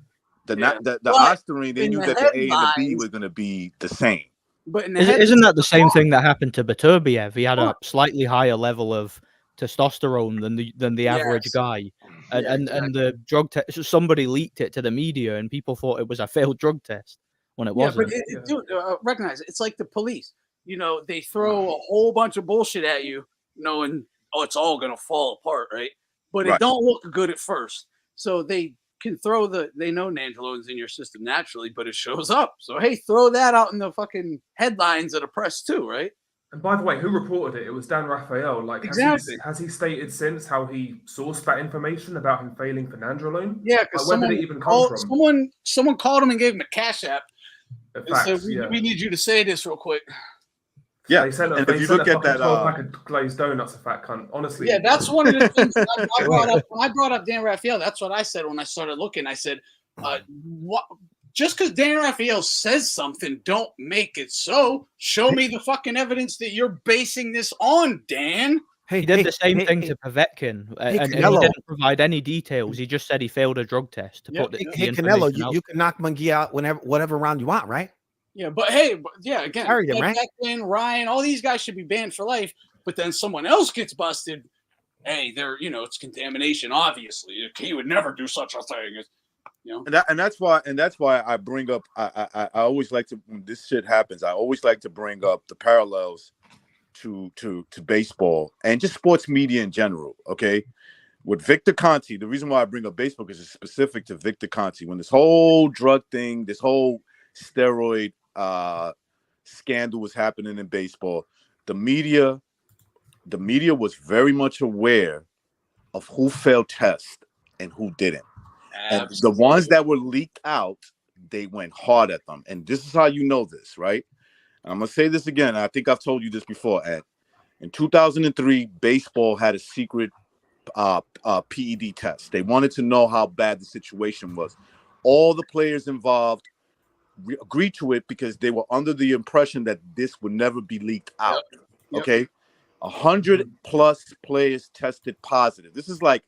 the But Osterine, they in knew the that the A and the B headlines- were going to be the same. But in the Isn't that the headlines- same thing that happened to Beterbiev? He had a slightly higher level of testosterone than the average Yes. guy, and Yeah, and the drug test. Somebody leaked it to the media, and people thought it was a failed drug test when it Yeah, wasn't. but dude, recognize it. It's like the police. You know, they throw a whole bunch of bullshit at you, knowing it's all gonna fall apart, right? But it don't look good at first, so they can throw they know Nandrolone's in your system naturally, but it shows up. So hey, throw that out in the fucking headlines of the press too, right? And by the way, who reported it? It was Dan Raphael. Like, Exactly. has he stated since how he sourced that information about him failing for Nandrolone? Yeah, because where did it even come from? Someone called him and gave him a cash app. Facts, So we need you to say this real quick. Yeah, they sent and if you look at that 12-pack of glazed donuts, a fat cunt. Honestly, Yeah, that's one of the things I brought up. When I brought up Dan Raphael, that's what I said when I started looking. I said, "What? Just because Dan Raphael says something, don't make it so. Show me the fucking evidence that you're basing this on, Dan." He did the same thing to Povetkin, and he Canelo. didn't provide any details. He just said he failed a drug test to put the Hey, information Canelo, out. you can knock Munguia out whatever round you want, right? Yeah, but hey, again, Carried him, right? Povetkin, Ryan, all these guys should be banned for life. But then someone else gets busted. Hey, it's contamination. Obviously, he would never do such a thing. And that's why I bring up. I always like to, when this shit happens, I always like to bring up the parallels to baseball and just sports media in general. Okay, with Victor Conti, the reason why I bring up baseball is it's specific to Victor Conti. When this whole drug thing, this whole steroid scandal was happening in baseball, the media was very much aware of who failed tests and who didn't. And the ones that were leaked out, they went hard at them. And this is how you know this, right? And I'm going to say this again. I think I've told you this before, Ed. In 2003, baseball had a secret PED test. They wanted to know how bad the situation was. All the players involved agreed to it because they were under the impression that this would never be leaked out. Yep. Okay? 100 plus players tested positive. This is like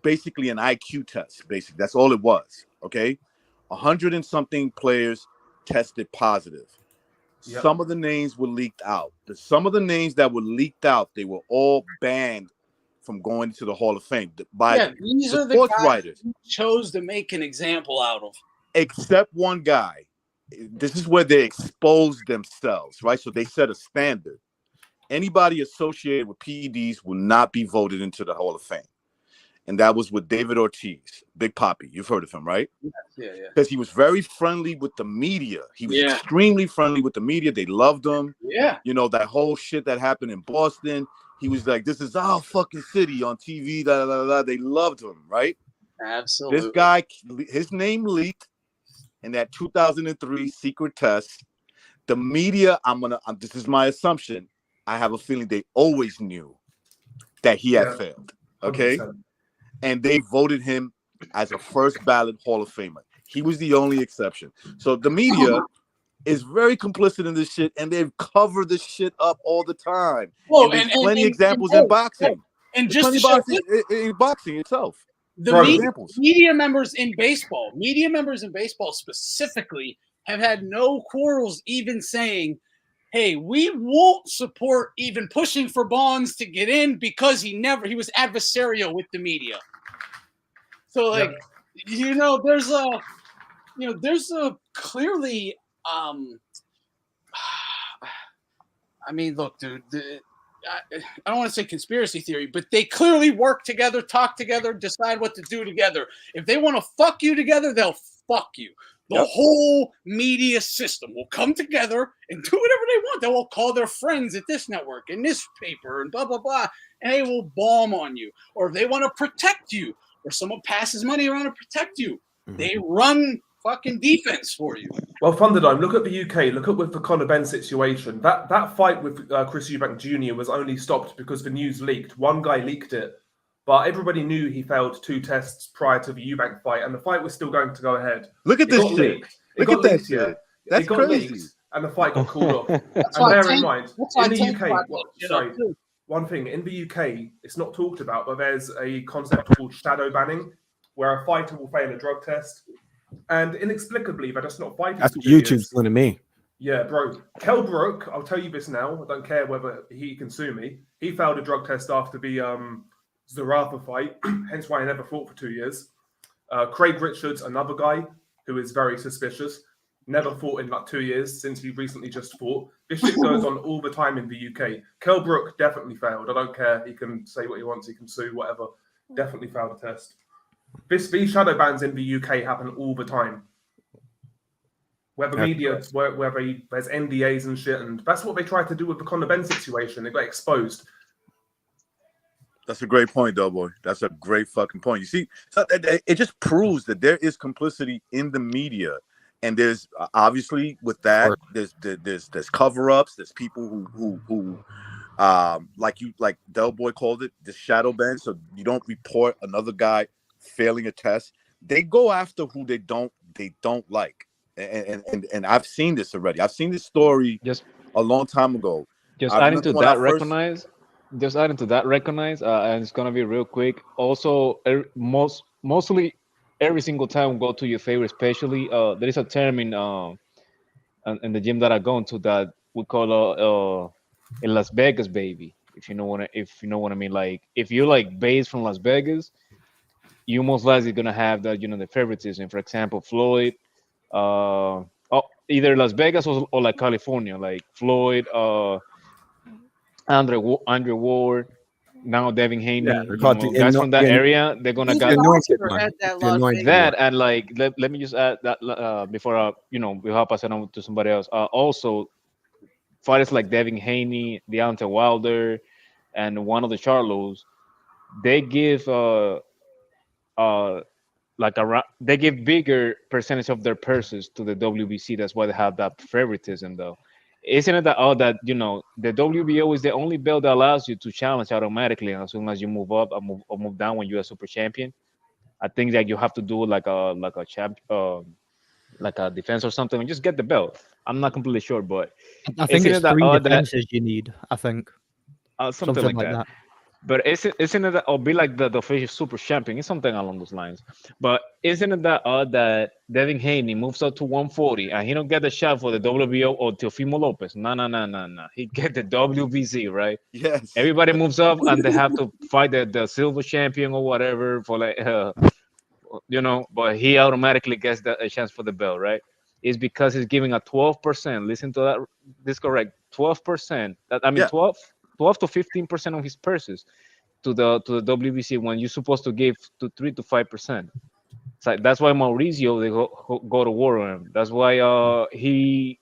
basically an IQ test. Basically, that's all it was. Okay, 100 and something players tested positive. Yep. Some of the names were leaked out. Some of the names that were leaked out, they were all banned from going to the Hall of Fame by these the are the sports guys writers. Who chose to make an example out of. Except one guy. This is where they exposed themselves, right? So they set a standard. Anybody associated with PEDs will not be voted into the Hall of Fame. And that was with David Ortiz, Big Papi. You've heard of him, right? Yeah. Because he was very friendly with the media. He was extremely friendly with the media. They loved him. Yeah. You know, that whole shit that happened in Boston. He was like, this is our fucking city on TV. Da, da, da, da. They loved him, right? Absolutely. This guy, his name leaked in that 2003 secret test. The media, this is my assumption. I have a feeling they always knew that he had failed. Okay? 100%. And they voted him as a first ballot Hall of Famer. He was the only exception. So the media is very complicit in this shit, and they've covered this shit up all the time. Well, and there's plenty examples in boxing. And just to show in boxing itself. The media members in baseball specifically have had no quarrels even saying, hey, we won't support even pushing for Bonds to get in because he was adversarial with the media. So there's a clearly, I mean, look, dude, I don't want to say conspiracy theory, but they clearly work together, talk together, decide what to do together. If they want to fuck you together, they'll fuck you. The whole media system will come together and do whatever they want. They will call their friends at this network and this paper and blah, blah, blah, and they will bomb on you. Or if they want to protect you, or someone passes money around to protect you, they run fucking defense for you. Well, Thunderdome, look at the UK. Look at with the Conor Benn situation. That fight with Chris Eubank Jr. was only stopped because the news leaked. One guy leaked it. But everybody knew he failed 2 tests prior to the Eubank fight, and the fight was still going to go ahead. Look at this shit. Look at that shit. That's crazy. Leaked, and the fight got called off. And bear in mind, in the UK, one thing, in the UK, it's not talked about, but there's a concept called shadow banning, where a fighter will fail a drug test, and inexplicably they're just not fighting. That's for what 2 YouTube's years. doing to me. Yeah, bro. Kell Brook, I'll tell you this now. I don't care whether he can sue me. He failed a drug test after the Zarafa fight, hence why he never fought for 2 years. Craig Richards, another guy who is very suspicious, never fought in like 2 years since he recently just fought. This shit goes on all the time in the UK. Kell Brook definitely failed. I don't care. He can say what he wants. He can sue, whatever. Definitely failed the test. These shadow bans in the UK happen all the time. Where the media, where there's NDAs and shit, and that's what they tried to do with the Conor Benn situation. They got exposed. That's a great point, Doughboy. That's a great fucking point. You see, it just proves that there is complicity in the media, and there's obviously with that there's cover-ups. There's people who like Doughboy called it, the shadow ban. So you don't report another guy failing a test. They go after who they don't like. And I've seen this already. I've seen this story just a long time ago. Just adding to that, recognize, and it's gonna be real quick. Also, mostly every single time we go to your favorite, especially there is a term in the gym that I go into that we call a Las Vegas baby. If you know what I mean. Like if you like based from Las Vegas, you most likely gonna have that, the favoritism. For example, Floyd. Either Las Vegas or like California, like Floyd, Andre Ward, now Devin Haney. Yeah, guys from that area, they're gonna get that. And like, let me just add that before we hop pass it on to somebody else. Also, fighters like Devin Haney, Deontay Wilder, and one of the Charlos, they give they give bigger percentage of their purses to the WBC. That's why they have that favoritism, though. Isn't it that the WBO is the only belt that allows you to challenge automatically as soon as you move up or move down when you're a super champion? I think that you have to do like a defense or something and just get the belt. I'm not completely sure, but I think it's 3 defenses you need. I think something like that. But isn't it that, or be like the official super champion? It's something along those lines. But isn't it that odd that Devin Haney moves up to 140 and he don't get the shot for the WBO or Teofimo Lopez? No. He get the WBC, right? Yes. Everybody moves up and they have to fight the silver champion or whatever for like, but he automatically gets a chance for the belt, right? It's because he's giving a 12%. Listen to that. This correct. 12%. 12 to 15% of his purses to the WBC when you're supposed to give to 3 to 5%. So that's why Mauricio they go to war on him. That's why he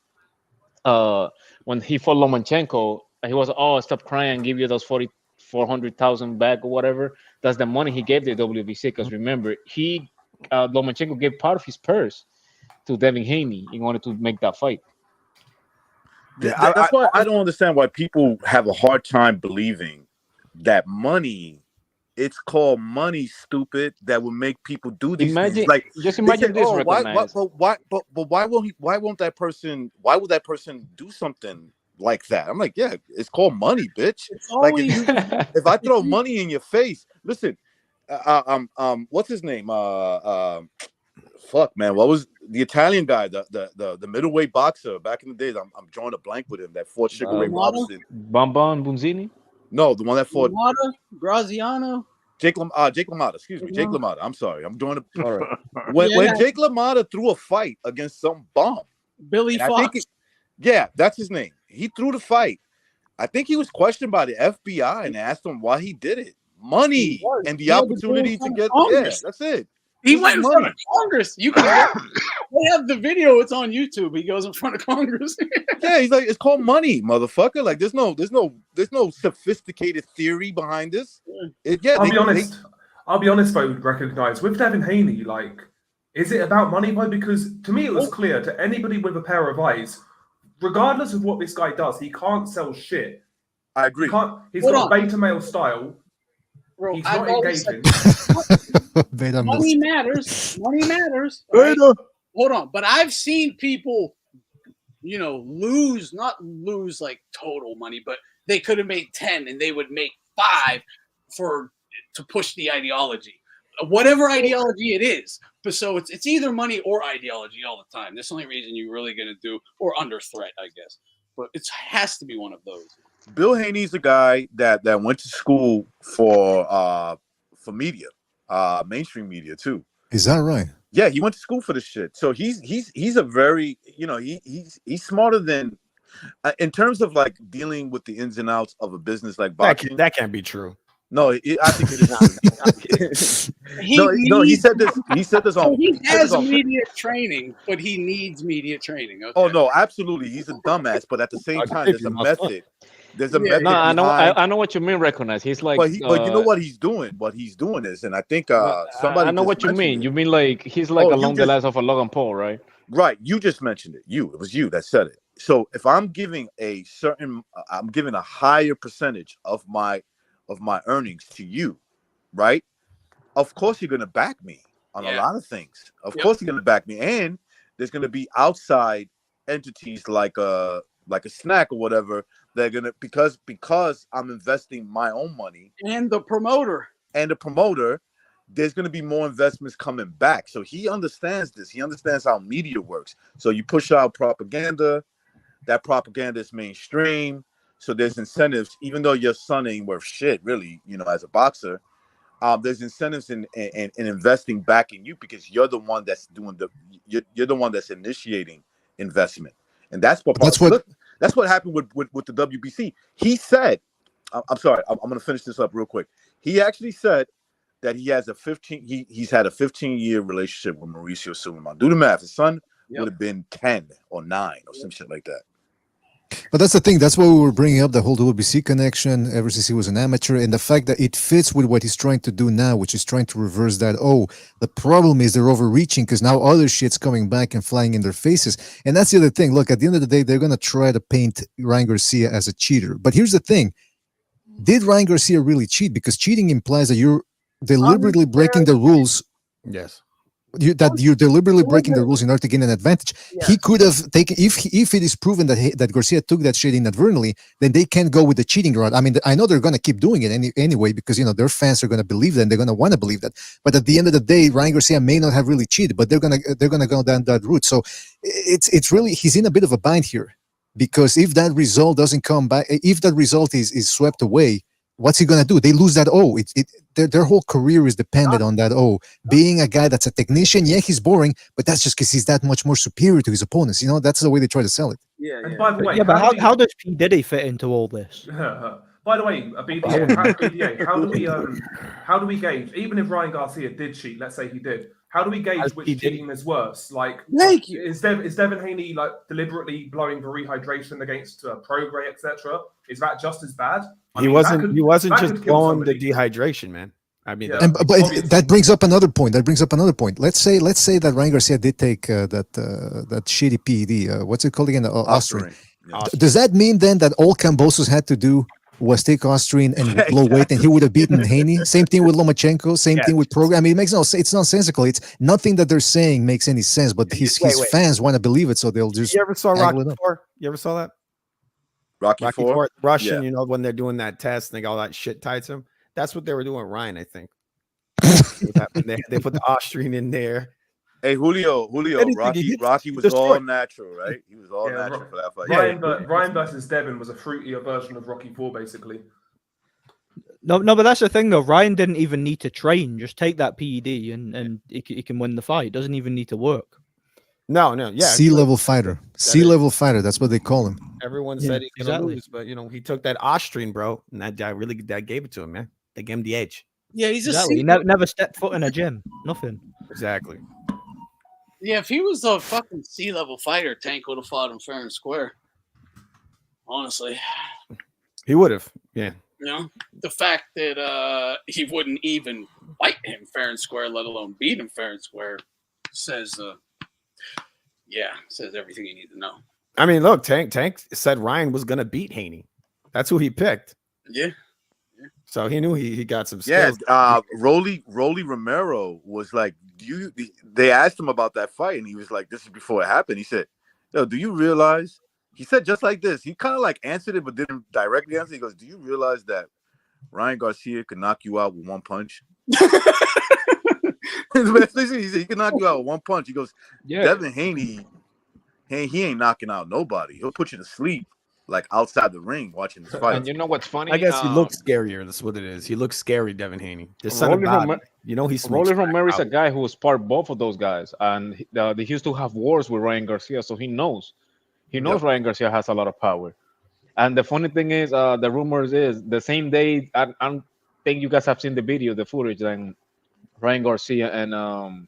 when he fought Lomachenko, he was stop crying, give you those 400,000 back or whatever. That's the money he gave the WBC. Because remember, Lomachenko gave part of his purse to Devin Haney in order to make that fight. That's why I don't understand why people have a hard time believing that money, it's called money, stupid, that will make people do these things. Like, just imagine this. Why would that person do something like that? I'm like, yeah, it's called money, bitch. Like, if I throw money in your face, listen, what's his name? Fuck, man, what was the Italian guy, the middleweight boxer back in the days? I'm drawing a blank with him that fought Sugar Ray Robinson. Bonbon Bunzini? No, the one that fought Graziano. Jake LaMotta. Excuse me, Jake LaMotta. I'm sorry, I'm drawing a. All right. When Jake LaMotta threw a fight against some bum, Billy Fox. That's his name. He threw the fight. I think he was questioned by the FBI and asked him why he did it. Money and the opportunity to get. Yeah, that's it. He went in front of Congress. You can they have the video. It's on YouTube. He goes in front of Congress. Yeah, he's like, it's called money, motherfucker. Like, there's no sophisticated theory behind this. I'll be honest though, recognize with Devin Haney, like, is it about money though? Because to me it was clear to anybody with a pair of eyes, regardless of what this guy does, he can't sell shit. I agree. He's got a beta male style. Bro, he's not engaging. Money matters. Right? Hold on. But I've seen people, not lose like total money, but they could have made 10 and they would make 5 to push the ideology. whatever ideology it is. But so it's either money or ideology all the time. That's the only reason you're really going to do, or under threat, I guess. But it has to be one of those. Bill Haney's a guy that went to school for media, mainstream media too. Is that right? Yeah, he went to school for this shit. So he's a very, he's smarter than in terms of like dealing with the ins and outs of a business like boxing. That can't be true. No, I think it is. He said this. He said this on. He has media training, but he needs media training. Okay. Oh no, absolutely. He's a dumbass, but at the same time, there's a method. There's a method. No, I know what you mean. Recognize he's like, but you know what he's doing. What he's doing is, and I think somebody. I know what you mean. You mean like he's like along the lines of a Logan Paul, right? Right. You just mentioned it. It was you that said it. So if I'm giving I'm giving a higher percentage of my earnings to you, right? Of course you're gonna back me on a lot of things. Of course you're gonna back me, and there's gonna be outside entities like a snack or whatever. They're gonna because I'm investing my own money and the promoter. There's gonna be more investments coming back. So he understands this. He understands how media works. So you push out propaganda. That propaganda is mainstream. So there's incentives, even though your son ain't worth shit, really, as a boxer. There's incentives in investing back in you because you're the one that's doing you're the one that's initiating investment, and that's what happened with the WBC. He said, I'm sorry, I'm going to finish this up real quick. He actually said that he has he's had a 15-year relationship with Mauricio Sulaiman. Do the math. His son would have been 10 or 9 or some shit like that. But that's the thing. That's why we were bringing up the whole WBC connection ever since he was an amateur, and the fact that it fits with what he's trying to do now, which is trying to reverse that. Oh, the problem is they're overreaching because now other shit's coming back and flying in their faces. And that's the other thing. Look, at the end of the day, they're going to try to paint Ryan Garcia as a cheater. But here's the thing. Did Ryan Garcia really cheat? Because cheating implies that you're deliberately breaking the rules. Yes. You're deliberately breaking the rules in order to gain an advantage. Yeah. He could have taken, if it is proven that Garcia took that shit inadvertently, then they can't go with the cheating route. I mean, I know they're going to keep doing it anyway because their fans are going to believe that and they're going to want to believe that. But at the end of the day, Ryan Garcia may not have really cheated, but they're going to go down that route. So it's really, he's in a bit of a bind here because if that result doesn't come back, if that result is swept away, what's he gonna do? They lose that O. Their whole career is dependent on that O. Being a guy that's a technician, yeah, he's boring, but that's just because he's that much more superior to his opponents. That's the way they try to sell it. Yeah. And by the way, but how does P Diddy fit into all this? By the way, BDA, how do we gauge? Even if Ryan Garcia did cheat, let's say he did, how do we gauge which cheating is worse? Like, is Devin Haney like deliberately blowing for rehydration against Prograis, etc.? Is that just as bad? He wasn't just blowing the dehydration, man. I mean, but that brings up another point. Let's say that Ryan Garcia did take that shitty PED. What's it called again? Ostarine. Does that mean then that all Kambosos had to do was take Ostarine and blow weight, and he would have beaten Haney? Same thing with Lomachenko. Same thing with Prograis. I mean, it's nonsensical. It's nothing that they're saying makes any sense. But his fans want to believe it, so they'll just. You ever saw Rocky IV? You ever saw that? Rocky IV? Russian, when they're doing that test and they got all that shit tied to him. That's what they were doing with Ryan, I think. they put the Ostarine in there. Hey, Julio, Rocky was all natural, right? He was all natural for that fight. Ryan versus Devin was a fruitier version of Rocky IV, basically. No, but that's the thing, though. Ryan didn't even need to train. Just take that PED and he can win the fight. Doesn't even need to work. No, yeah. C-level fighter. C-level fighter. That's what they call him. Everyone said he could lose, but he took that Ostarine, bro, and that gave it to him, man. They gave him the edge. Yeah, he's he never stepped foot in a gym. Nothing. Exactly. Yeah, if he was a fucking C-level fighter, Tank would have fought him fair and square. Honestly, he would have. Yeah. The fact that he wouldn't even fight him fair and square, let alone beat him fair and square, says everything you need to know. I mean, look, Tank said Ryan was gonna beat Haney. That's who he picked. Yeah. So he knew he got some skills. Yeah, Rolly Romero was like, they asked him about that fight, and he was like, this is before it happened. He said, yo, do you realize? He said just like this. He kind of like answered it, but didn't directly answer. He goes, do you realize that Ryan Garcia could knock you out with one punch? Listen, he can knock you out with one punch. He goes, Yeah. Devin Haney, he ain't knocking out nobody. He'll put you to sleep like outside the ring watching this fight. And you know what's funny? I guess he looks scarier. That's what it is. He looks scary, Devin Haney. There's something Rolly about Romer- him. You know, he's Rolly Romero is a guy who was part of both of those guys, and they used to have wars with Ryan Garcia, so he knows. He knows Ryan Garcia has a lot of power. And the funny thing is, the rumors is the same day. I don't think you guys have seen the video, the footage, and Ryan Garcia and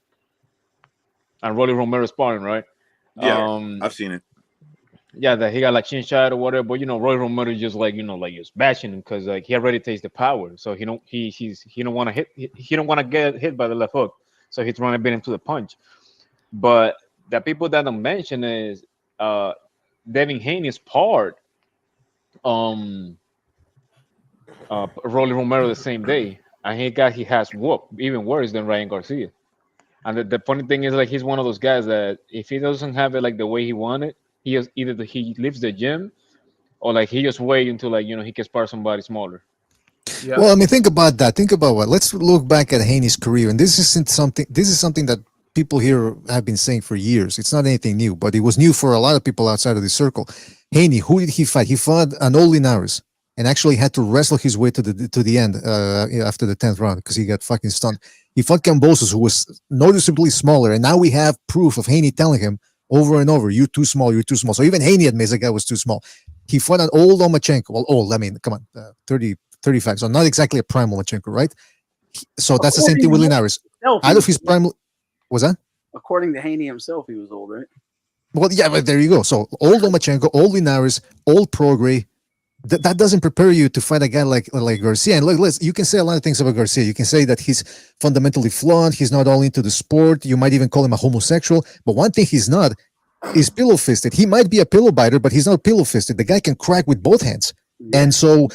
Rolly Romero sparring, right? Yeah, I've seen it. Yeah, that he got like chin shot or whatever, but Roy Romero just like just bashing him because like he already takes the power, so he don't want to he don't want to get hit by the left hook, so he's trying to beat him to the punch. But the people that don't mention is Devin Haney's part Rolly Romero the same day, and he has whooped even worse than Ryan Garcia. And the funny thing is like he's one of those guys that if he doesn't have it like the way he wanted, he leaves the gym, or like he just wait until like he can spar somebody smaller. Yeah. Well, I mean, think about that. Think about what. Let's look back at Haney's career, and this is something that people here have been saying for years. It's not anything new, but it was new for a lot of people outside of the circle. Haney, who did he fight? He fought an old Linares, and actually had to wrestle his way to the end after the 10th round because he got fucking stunned. He fought Kambosos, who was noticeably smaller, and now we have proof of Haney telling him over and over, "You're too small. You're too small." So even Haney admits the guy was too small. He fought an old Lomachenko. Well, old. I mean, come on, 30, 35. So not exactly a prime Lomachenko, right? So that's the same thing with Linares. Out of his prime, was that? According to Haney himself, he was old, right? Well, yeah, but there you go. So old Lomachenko, old Linares, old Prograis. That doesn't prepare you to fight a guy like Garcia. And look, you can say a lot of things about Garcia. You can say that he's fundamentally flawed. He's not all into the sport. You might even call him a homosexual. But one thing he's not is pillow-fisted. He might be a pillow biter, but he's not pillow-fisted. The guy can crack with both hands. Yeah. And so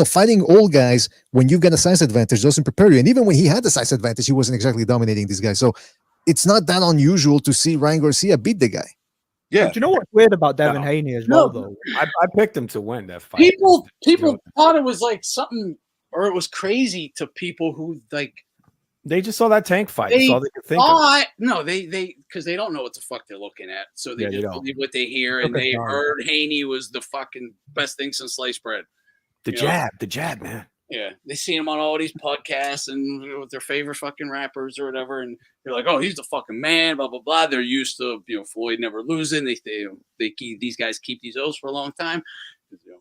fighting old guys when you've got a size advantage doesn't prepare you. And even when he had the size advantage, he wasn't exactly dominating this guy. So it's not that unusual to see Ryan Garcia beat the guy. Yeah. Do you know what's weird about Devin Haney as well, though? I picked him to win that fight. People thought it was like something, or it was crazy to people who like. They just saw that tank fight. That's all they could think of. No, they because they don't know what the fuck they're looking at, so they just believe what they hear, and they heard Haney was the fucking best thing since sliced bread. The jab, man. Yeah, they see him on all these podcasts and with their favorite fucking rappers or whatever, and they're like, "Oh, he's the fucking man." Blah blah blah. They're used to Floyd never losing. They keep these guys keep these oaths for a long time.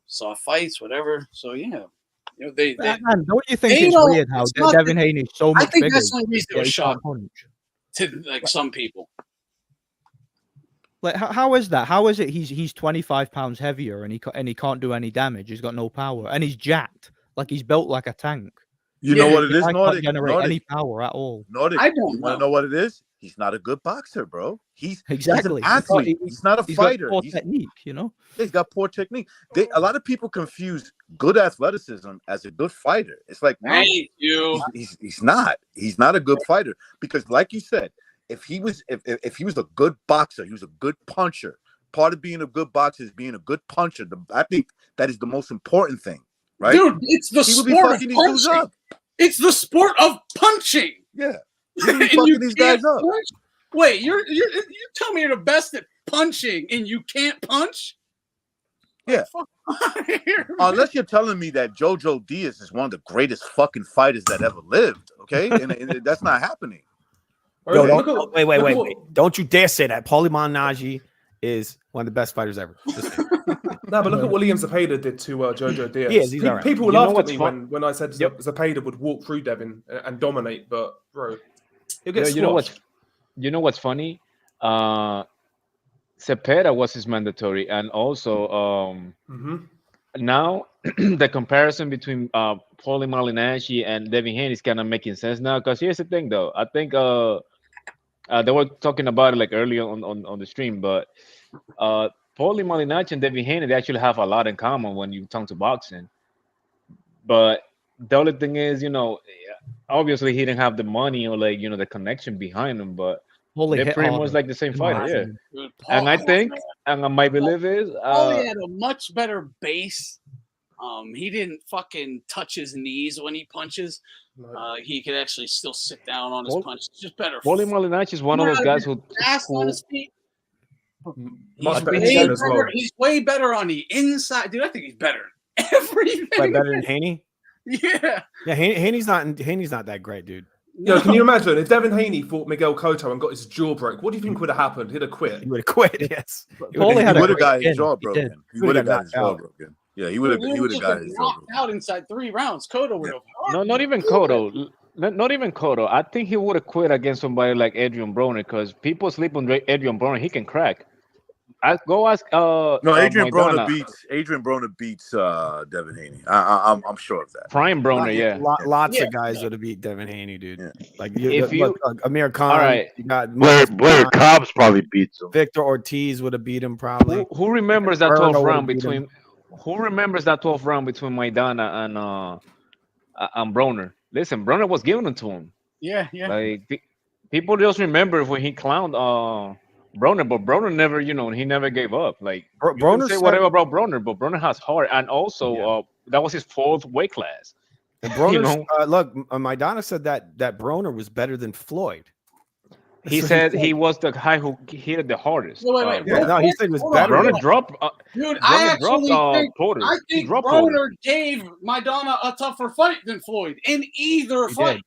Saw fights, whatever. So yeah, they man, don't you think it's weird how Devin Haney is so much I think bigger? that's the only reason it was shocked to like some people. Like how is that? How is it he's 25 pounds heavier and he can't do any damage? He's got no power and he's jacked. Like he's built like a tank. You know what it is, Nordic? Can't generate any power at all. Nordic, I don't know what it is. He's not a good boxer, bro. He's exactly an athlete. He's not a fighter. Got poor technique, He's got poor technique. A lot of people confuse good athleticism as a good fighter. It's like, no, he's not. He's not a good fighter because, like you said, if he was a good boxer, he was a good puncher. Part of being a good boxer is being a good puncher. I think that is the most important thing. Right? Dude, it's the sport of punching. It's the sport of punching. Yeah. You're fucking these guys up. Punch? Wait, you tell me you're the best at punching and you can't punch? Yeah. Unless you're telling me that Jojo Diaz is one of the greatest fucking fighters that ever lived, okay? And that's not happening. Yo, wait. Don't you dare say that. Paulie Malignaggi is one of the best fighters ever. No, but look at what Liam Zepeda did to Jojo Diaz. He's all right. People laughed at me when I said Zepeda would walk through Devin and dominate, but bro, he'll get squashed. You know what's funny? Zepeda was his mandatory, and also now the comparison between Paulie Malignaggi and Devin Haney is kind of making sense now. Because here's the thing, though, I think they were talking about it like earlier on the stream, but Paulie Malignaggi and Devin Haney, they actually have a lot in common when you come to boxing. But the only thing is, obviously he didn't have the money or like the connection behind him, but they're pretty much like the same fighter, yeah. And I think, and my belief is, Paulie had a much better base He didn't fucking touch his knees when he punches. No. He could actually still sit down on his Well, punch. It's just better. Wally Malinowski is one of those guys who Fast on his feet. Much He's better way skin as well. better. He's way better on the inside, dude. I think he's better. Everything. Like better than Haney. Yeah. Yeah, Haney's not that great, dude. Yo, can you imagine if Devin Haney fought Miguel Cotto and got his jaw broke? What do you think would have happened? He'd have quit. He would have quit. Yes. Paulie He had a would have great got his skin. jaw He broken. did. He would have got got his knocked jaw out. broken. Yeah, he would have got his jaw knocked broken. out inside 3 rounds. Cotto would have. No, not even Cotto. Not even Cotto. I think he would have quit against somebody like Adrian Broner because people sleep on Adrian Broner. He can crack. Go ask. No, Adrian Maidana. Broner beats Devin Haney. I'm sure of that. Prime Broner, yeah. Lots of guys would have beat Devin Haney, dude. Yeah. Like If you- Amir Khan, All right. you got Blair Cobbs probably beats him. Victor Ortiz would have beat him probably. Who remembers that Berto 12th round would've beat him. between? Who remembers that 12th round between Maidana and Broner? Listen, Broner was giving it to him. Yeah. Like people just remember when he clowned Broner, but Broner never, he never gave up. Like you can Broner say said- whatever about Broner, but Broner has heart, and also that was his 4th weight class. And Broner, You know? look, Maidana said that Broner was better than Floyd. He That's what said he was the guy who hit it the hardest. Wait. Yeah, no, he said he was Hold on. better. Broner dropped. Dude, I Broner actually dropped think Porter. I He think dropped Porter. Broner gave Maidana a tougher fight than Floyd in either He fight.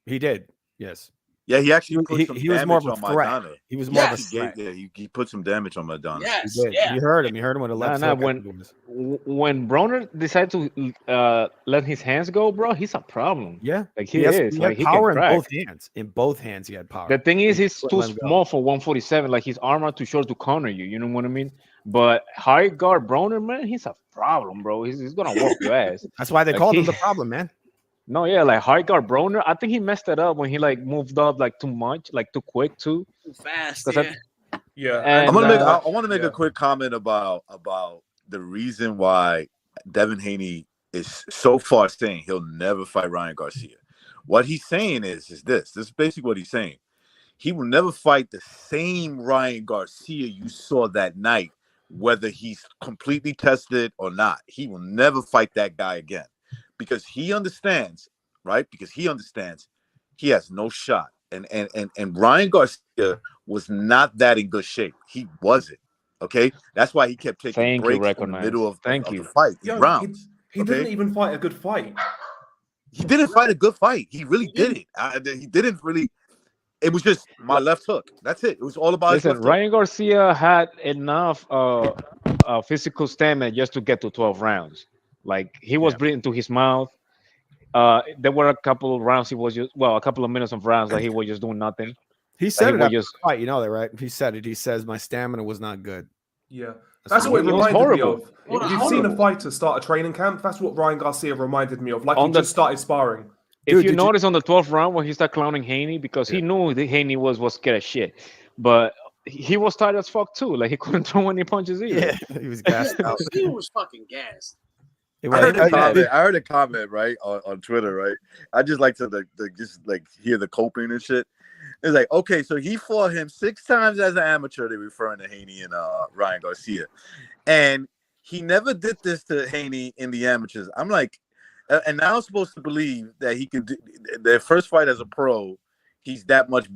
did. He did. Yes. Yeah, he actually put some He was more damage of on a threat. Maidana. He was more of a Yes. threat. He put some damage on Maidana. Yes, He did. yeah. You heard him. You heard him with a left Nah, hook, I think it was. when Broner decided to let his hands go, bro, he's a problem. Yeah. Like he has- is. He Like had he power can in crack. both hands. In both hands, he had power. The thing is, he's Wouldn't too let him go. small for 147. Like his arm are too short to counter you. You know what I mean? But high guard Broner, man, he's a problem, bro. He's gonna whoop your ass. That's why they Like, called him he- the problem, man. No, yeah, like high guard Broner. I think he messed it up when he like moved up like too much, like too quick too. Too fast. 'Cause Yeah. Yeah. And, I want to make yeah. a quick comment about the reason why Devin Haney is so far saying he'll never fight Ryan Garcia. What he's saying is this. This is basically what he's saying. He will never fight the same Ryan Garcia you saw that night, whether he's completely tested or not. He will never fight that guy again because he understands, right? Because he understands he has no shot. And Ryan Garcia was not that in good shape. He wasn't. Okay, that's why he kept taking Thank you, breaks in the recognize. middle of Thank of you. the fight, the Yo, rounds. he Okay? didn't even fight a good fight. He didn't fight a good fight. He really didn't. He didn't really. It was just my left hook. That's it. It was all about his listen, left hook. Ryan Garcia had enough physical stamina just to get to 12 rounds. Like he was breathing to his mouth. There were a couple of rounds he was a couple of minutes of rounds that he was just doing nothing. He said he it was after just- the fight. You know that, right? He said it. He says my stamina was not good. Yeah. That's what it It was reminded me horrible. of. If you've seen a fighter start a training camp, that's what Ryan Garcia reminded me of. Like On he the- just started sparring. If Dude, you did you- notice on the 12th round when he started clowning Haney because he knew that Haney was scared of shit, but he was tired as fuck too. Like he couldn't throw any punches either. Yeah, he was gassed out. He was fucking gassed. It I heard, was- I heard a comment right on Twitter, right? I just like to just hear the coping and shit. It's like, okay, so he fought him 6 times as an amateur. They're referring to Haney and Ryan Garcia, and he never did this to Haney in the amateurs. I'm like, and now I'm supposed to believe that he can do their first fight as a pro. He's that much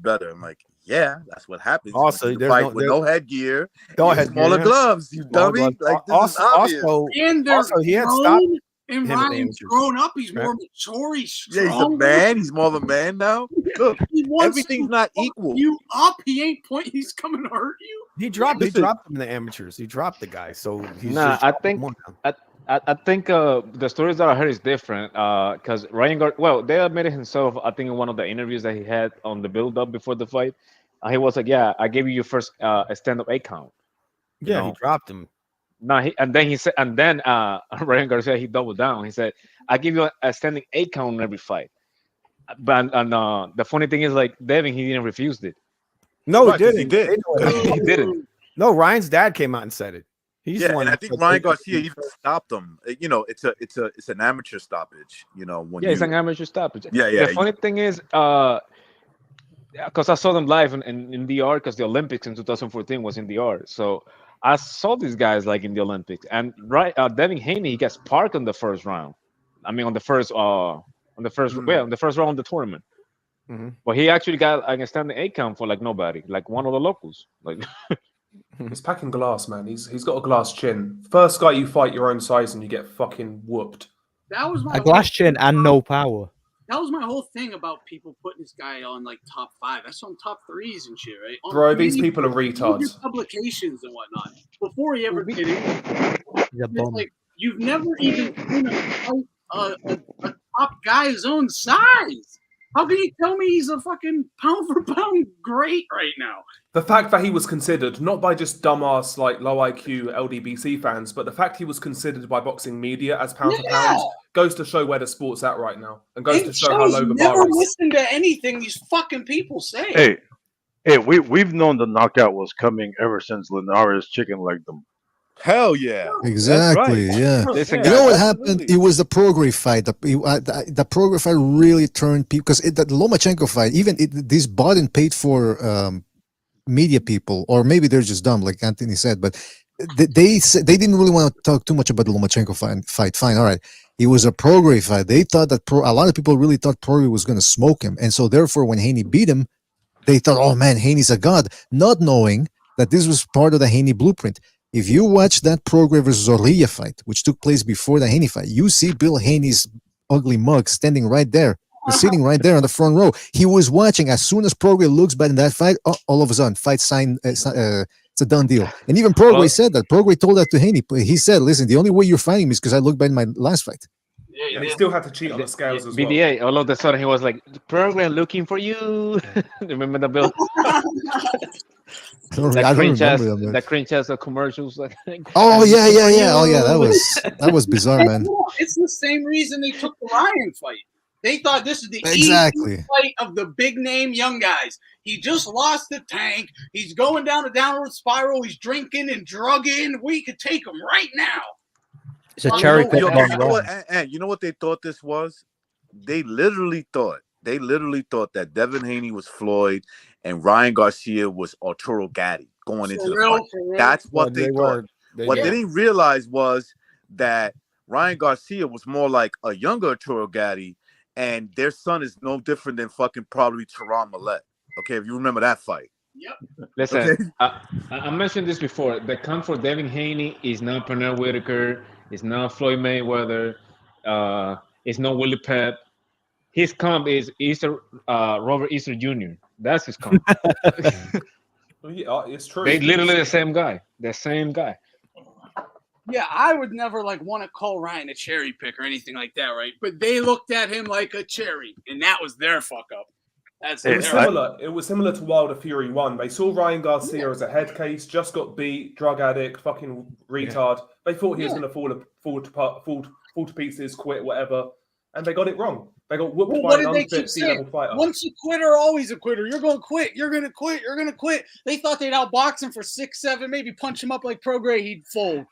better. I'm like, yeah, that's what happens. Also, when you there's fight no- with there's- no headgear, No and headgear, smaller yeah. gloves, you Small dummy. gloves. Like this is obvious. And Also, he had stopped grown, and him in the Ryan's amateurs. grown up. He's Right. more mature. He's Yeah, he's a strong. man. He's more of a man now. Look, He wants everything's to not fuck equal. You up? He ain't point. He's coming to hurt you. He dropped Listen. him in the amateurs. He dropped the guy. So he's Nah, just I dropping think more now. I think the stories that I heard is different because they admitted himself, I think in one of the interviews that he had on the build up before the fight, he was like, yeah, I gave you your first stand-up 8 count. You Yeah, he know? dropped him. No, Ryan Garcia, he doubled down. He said, I give you a standing 8 count in every fight. But the funny thing is, like Devin, he didn't refuse it. No, Right, he 'cause didn't. he did. They know it. He didn't. No, Ryan's dad came out and said it. He's the Yeah, one and I that think said Ryan they- Garcia even stopped him. You know, it's an amateur stoppage. You know, when Yeah, it's an amateur stoppage. Yeah, yeah. The funny thing is, because I saw them live in DR because the Olympics in 2014 was in DR. So I saw these guys like in the Olympics, and Devin Haney he gets parked on the first round. I mean, on the first round of the tournament. Mhm. But he actually got like a standing 8 count for like nobody, like one of the locals. Like He's packing glass, man. He's got a glass chin. First guy you fight your own size and you get fucking whooped. That was my A glass chin and no power. That was my whole thing about people putting this guy on like top 5. I saw him top 3s and shit, right? On Bro, these many people are retards. publications and whatnot. Before he ever did it, He's a it's bum. like you've never even seen a top guy his own size. How can you tell me he's a fucking pound for pound great right now? The fact that he was considered, not by just dumbass, like low IQ LDBC fans, but the fact he was considered by boxing media as pound for pound goes to show where the sport's at right now. And goes to show how low the never bar is. listen to anything these fucking people say. Hey, we've known the knockout was coming ever since Linares chicken legged them. Hell yeah. Exactly. Right. Yeah. Listen, You guys, know what absolutely. happened? It was the Prograis fight. The Prograis fight really turned people because the Lomachenko fight, even this bought and paid for media people, or maybe they're just dumb, like Anthony said. But they didn't really want to talk too much about the Lomachenko fight. Fine, all right. It was a Prograis fight. They thought that a lot of people really thought Prograis was going to smoke him, and so therefore, when Haney beat him, they thought, "Oh man, Haney's a god," not knowing that this was part of the Haney blueprint. If you watch that Prograis versus Orlilla fight, which took place before the Haney fight, you see Bill Haney's ugly mug standing right there. He's sitting right there on the front row. He was watching. As soon as Prograis looks bad in that fight, all of a sudden, fight signed. It's a done deal. And even Prograis said that. Prograis told that to Haney. He said, "Listen, the only way you're fighting me is because I looked bad in my last fight." Yeah, he still had to cheat on the scales as well. BDA, all of a sudden he was like, "Program looking for you." Remember the bill? I don't remember that. Man. That cringe ass of commercials. Oh yeah. Oh yeah, that was bizarre, man. It's the same reason they took the Ryan fight. They thought this is the Exactly. easy fight of the big name young guys. He just lost the Tank. He's going down a downward spiral. He's drinking and drugging. We could take him right now. It's a cherry pick. You know what they thought this was? They literally thought that Devin Haney was Floyd and Ryan Garcia was Arturo Gatti going into the fight. That's what they thought. What they didn't realize was that Ryan Garcia was more like a younger Arturo Gatti, and their son is no different than fucking probably Teron Millette. Okay, if you remember that fight. Yep. Listen, Okay. I mentioned this before. The camp for Devin Haney is not Pernell Whitaker. It's not Floyd Mayweather. It's not Willie Pep. His comp is Robert Easter Jr. That's his comp. Yeah, it's true. They literally the same guy. The same guy. Yeah, I would never want to call Ryan a cherry pick or anything like that, right? But they looked at him like a cherry, and that was their fuck up. It was similar to Wilder Fury 1. They saw Ryan Garcia as a head case, just got beat, drug addict, fucking retard. They thought he was going to fall to pieces, quit, whatever, and they got it wrong. They got whooped by an unfit C-level fighter. Once a quitter, always a quitter. You're going to quit. You're going to quit. You're going to quit. They thought they'd outbox him for 6, 7, maybe punch him up like Prograis. He'd fold.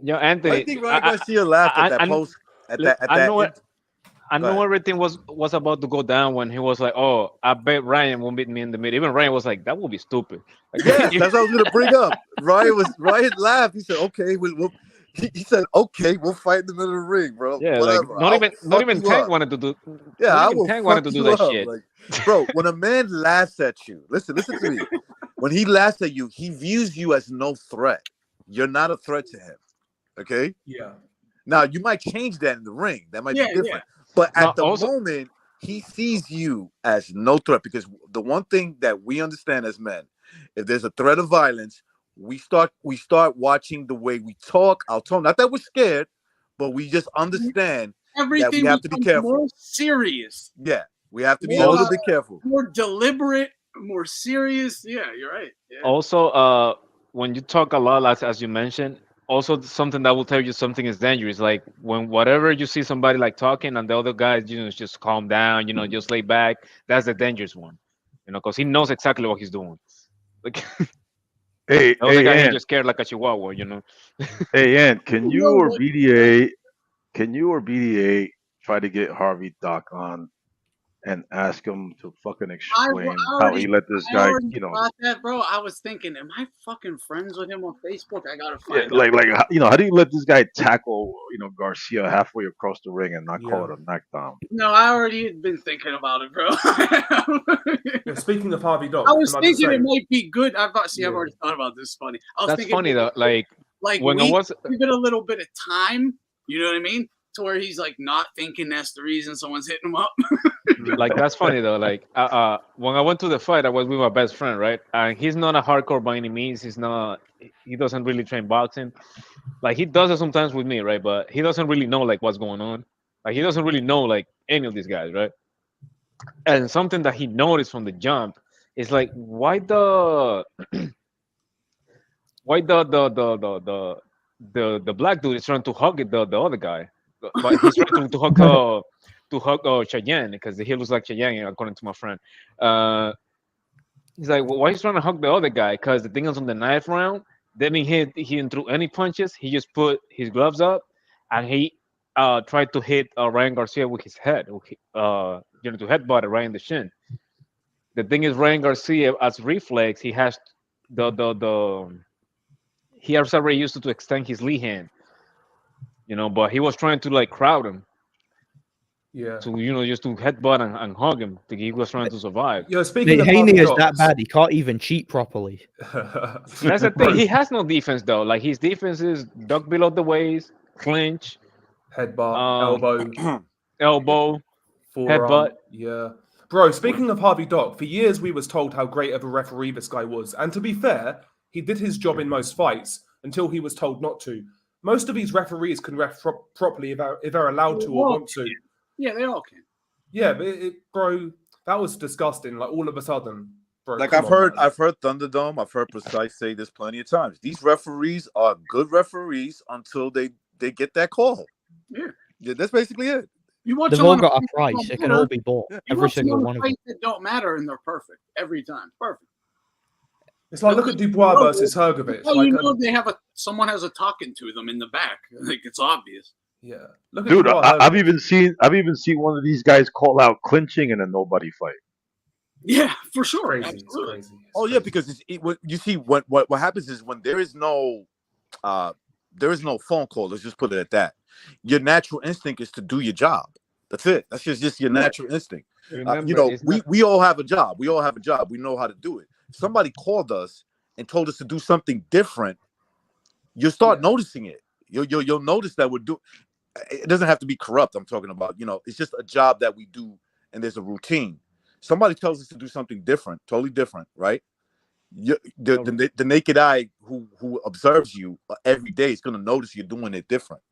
Yo, Anthony, I think Ryan Garcia laughed at that post. I know everything was about to go down when he was like, "Oh, I bet Ryan won't beat me in the middle." Even Ryan was like, "That would be stupid." Like, yeah, that's what I was gonna bring up. Ryan laughed. He said, "Okay, he said, okay, we'll fight in the middle of the ring, bro. Yeah, whatever. like not even Tank wanted to do. Yeah, I will Tank wanted to do that shit. Like, bro, when a man laughs at you, listen to me. When he laughs at you, he views you as no threat. You're not a threat to him. Okay. Yeah. Now you might change that in the ring. That might be different. Yeah. But at the moment, he sees you as no threat, because the one thing that we understand as men, if there's a threat of violence, we start watching the way we talk. Our tone. Not that we're scared, but we just understand everything that we have to be careful. More serious. Yeah, we have to be a little bit careful. More deliberate, more serious. Yeah, you're right. Yeah. Also, when you talk a lot, as you mentioned, also something that will tell you something is dangerous. Like when whatever you see somebody like talking and the other guy, just calm down, just lay back. That's the dangerous one, because he knows exactly what he's doing. Like, hey, the other guy Ant, just scared like a chihuahua, Hey, Ant, can you or BDA try to get Harvey Doc on and ask him to fucking I explain how he let this guy, already thought that, bro. I was thinking, am I fucking friends with him on Facebook? I gotta yeah, find out. like how do you let this guy tackle Garcia halfway across the ring and not call it a knockdown? No, I already had been thinking about it, bro. Yeah, speaking of Harvey Dog, I was can I just thinking it say, might be good. I've already thought about this. Funny. I was That's thinking funny though. like When I we was give it a little bit of time. You know what I mean? To where he's like not thinking that's the reason someone's hitting him up. like that's funny though. Like when I went to the fight, I was with my best friend, right? And he's not a hardcore by any means. He doesn't really train boxing. Like he does it sometimes with me, right? But he doesn't really know like what's going on. Like he doesn't really know like any of these guys, right? And something that he noticed from the jump is like why the black dude is trying to hug the other guy, but he's trying to hug Cheyenne because he looks like Cheyenne according to my friend. He's like, well, why he's trying to hug the other guy? Because the thing is on the ninth round, he didn't throw any punches. He just put his gloves up and he tried to hit Ryan Garcia with his head, to headbutt it right in the shin. The thing is, Ryan Garcia, as reflex, he has he has already used to extend his lead hand, but he was trying to like crowd him. Yeah. To just to headbutt and hug him. He was trying to survive. Yeah, speaking of Haney Harvey is Dogs, that bad. He can't even cheat properly. That's the thing. He has no defense though. Like his defense is duck below the waist, clinch, headbutt, elbow, forearm. headbutt. Yeah. Bro, speaking of Harvey Dog, for years we was told how great of a referee this guy was. And to be fair, he did his job in most fights until he was told not to. Most of these referees can ref properly if they're allowed to or want to. Yeah, they all can. Yeah, but bro, that was disgusting. Like all of a sudden, bro. Like I've heard Thunderdome, I've heard Precise say this plenty of times. These referees are good referees until they get that call. Yeah, that's basically it. You watch They've all got a price. It can all be bought. Every single one of them. That don't matter, and they're perfect every time. Perfect. It's like look at Dubois versus Hergovich. Oh, Like, they have someone has a talking to them in the back. Like it's obvious. Yeah. Look at Dude, Dubois, I've even seen one of these guys call out clinching in a nobody fight. Yeah, for sure. Crazy. Absolutely. It's crazy. Oh yeah, because what you see, what happens is when there is no phone call. Let's just put it at that. Your natural instinct is to do your job. That's it. That's just your natural instinct. Remember, we all have a job. We all have a job. We know how to do it. If somebody called us and told us to do something different, you'll start noticing it. You'll notice that we're doing. It doesn't have to be corrupt. I'm talking about, it's just a job that we do, and there's a routine. Somebody tells us to do something different, totally different, right? The naked eye who observes you every day is going to notice you're doing it different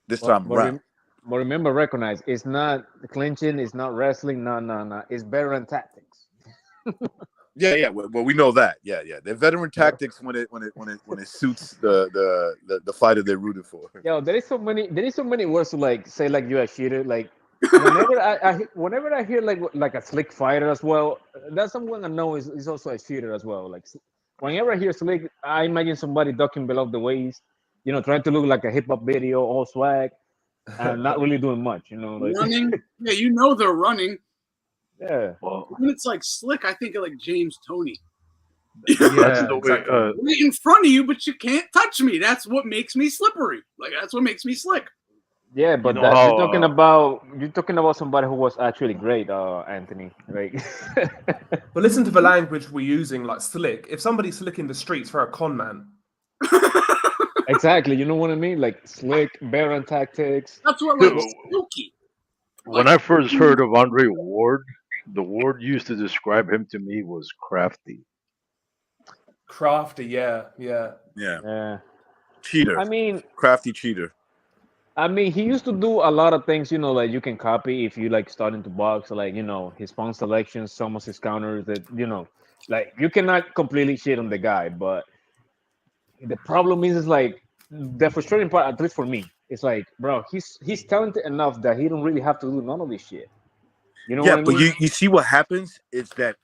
this time around. But remember, recognize it's not clinching, it's not wrestling. No. It's veteran tactics. Yeah. Well, we know that. Yeah. They're veteran tactics when it suits the fighter they're rooted for. Yo, there is so many words to like say like you're a cheater. Like whenever I hear like a slick fighter as well, that's someone I know is also a cheater as well. Like whenever I hear slick, I imagine somebody ducking below the waist, trying to look like a hip hop video, all swag, and not really doing much. Like Running. Yeah, they're running. Yeah. When it's like slick, I think of like James Toney. That's the way. Right in front of you, but you can't touch me. That's what makes me slippery. Like that's what makes me slick. Yeah, but you're talking about somebody who was actually great, Anthony. Right? But listen to the language we're using, like slick. If somebody's slick in the streets, for a con man. Exactly. You know what I mean? Like slick, veteran tactics. That's what like silky. When I first heard of Andre Ward, the word used to describe him to me was crafty. Crafty, yeah. Cheater. I mean, crafty cheater. I mean, he used to do a lot of things, like you can copy if you like starting to box, like his pawn selections, some of his counters. That like you cannot completely shit on the guy, but the problem is like the frustrating part, at least for me, it's like, bro, he's talented enough that he don't really have to do none of this shit. You know what I mean? But you see what happens is that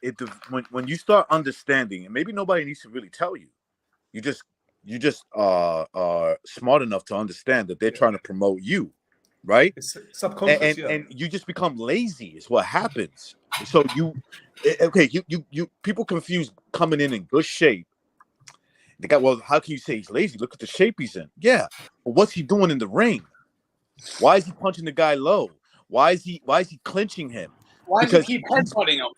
when you start understanding, and maybe nobody needs to really tell you, you just are smart enough to understand that they're trying to promote you. right? It's subconscious, And you just become lazy is what happens. So you people confuse coming in good shape. They got, well, how can you say he's lazy? Look at the shape he's in. Yeah, but what's he doing in the ring? Why is he punching the guy low? Why is he clinching him? Why does he keep headbutting him?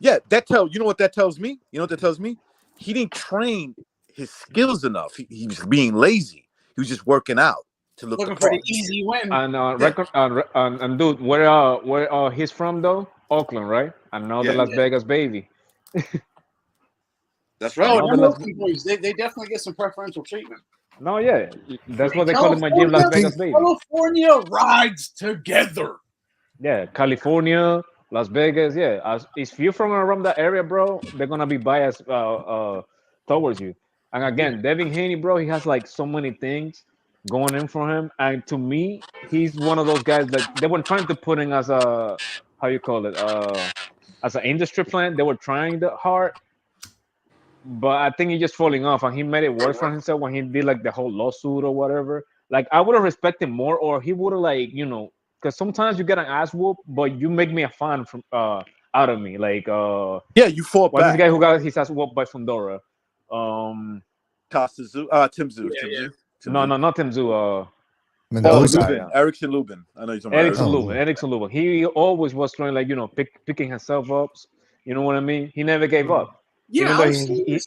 Yeah, you know what that tells me? You know what that tells me? He didn't train his skills enough. He was being lazy. He was just working out to look Looking for the easy win. And record and dude, where he's from though? Oakland, right? Another Las Vegas baby. That's right. Oh, them Oakland boys, they definitely get some preferential treatment. No, yeah, that's what they call it in my gym, Las Vegas baby. California rides together. Yeah, California, Las Vegas. Yeah, if you're from around that area, bro, they're gonna be biased towards you. And again, Devin Haney, bro, he has like so many things going in for him. And to me, he's one of those guys that they were trying to put in as a, how you call it, as an industry plan. They were trying hard, but I think he's just falling off, and he made it worse for himself when he did like the whole lawsuit or whatever. Like I would have respected more, or he would have because sometimes you get an ass whoop, but you make me a fan from out of me. Like you fought back. This guy who got his ass whooped by Fundora. Tim Tszyu. No, not Tim Tszyu. Lubin. Erickson Lubin. I know you're talking about Erickson Lubin. He always was trying picking himself up. You know what I mean? He never gave up. Yeah, I was saying this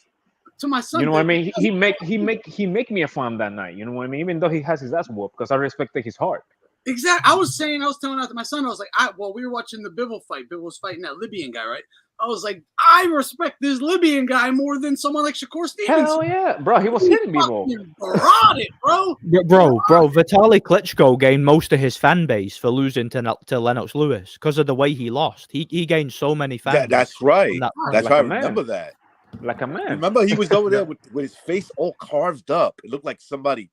to my son. You know what I mean? He make me a fan that night. You know what I mean? Even though he has his ass whooped, because I respected his heart. Exactly. I was telling out to my son, I was like, we were watching the Bivol fight. Bivol was fighting that Libyan guy, right? I was like, I respect this Libyan guy more than someone like Shakur Stevenson. Hell yeah, bro. He was hitting people. Brought it, bro. Bro. Vitaly Klitschko gained most of his fan base for losing to Lennox Lewis because of the way he lost. He gained so many fans. That's right. That's right. I remember that. Like a man. Remember, he was over there with his face all carved up. It looked like somebody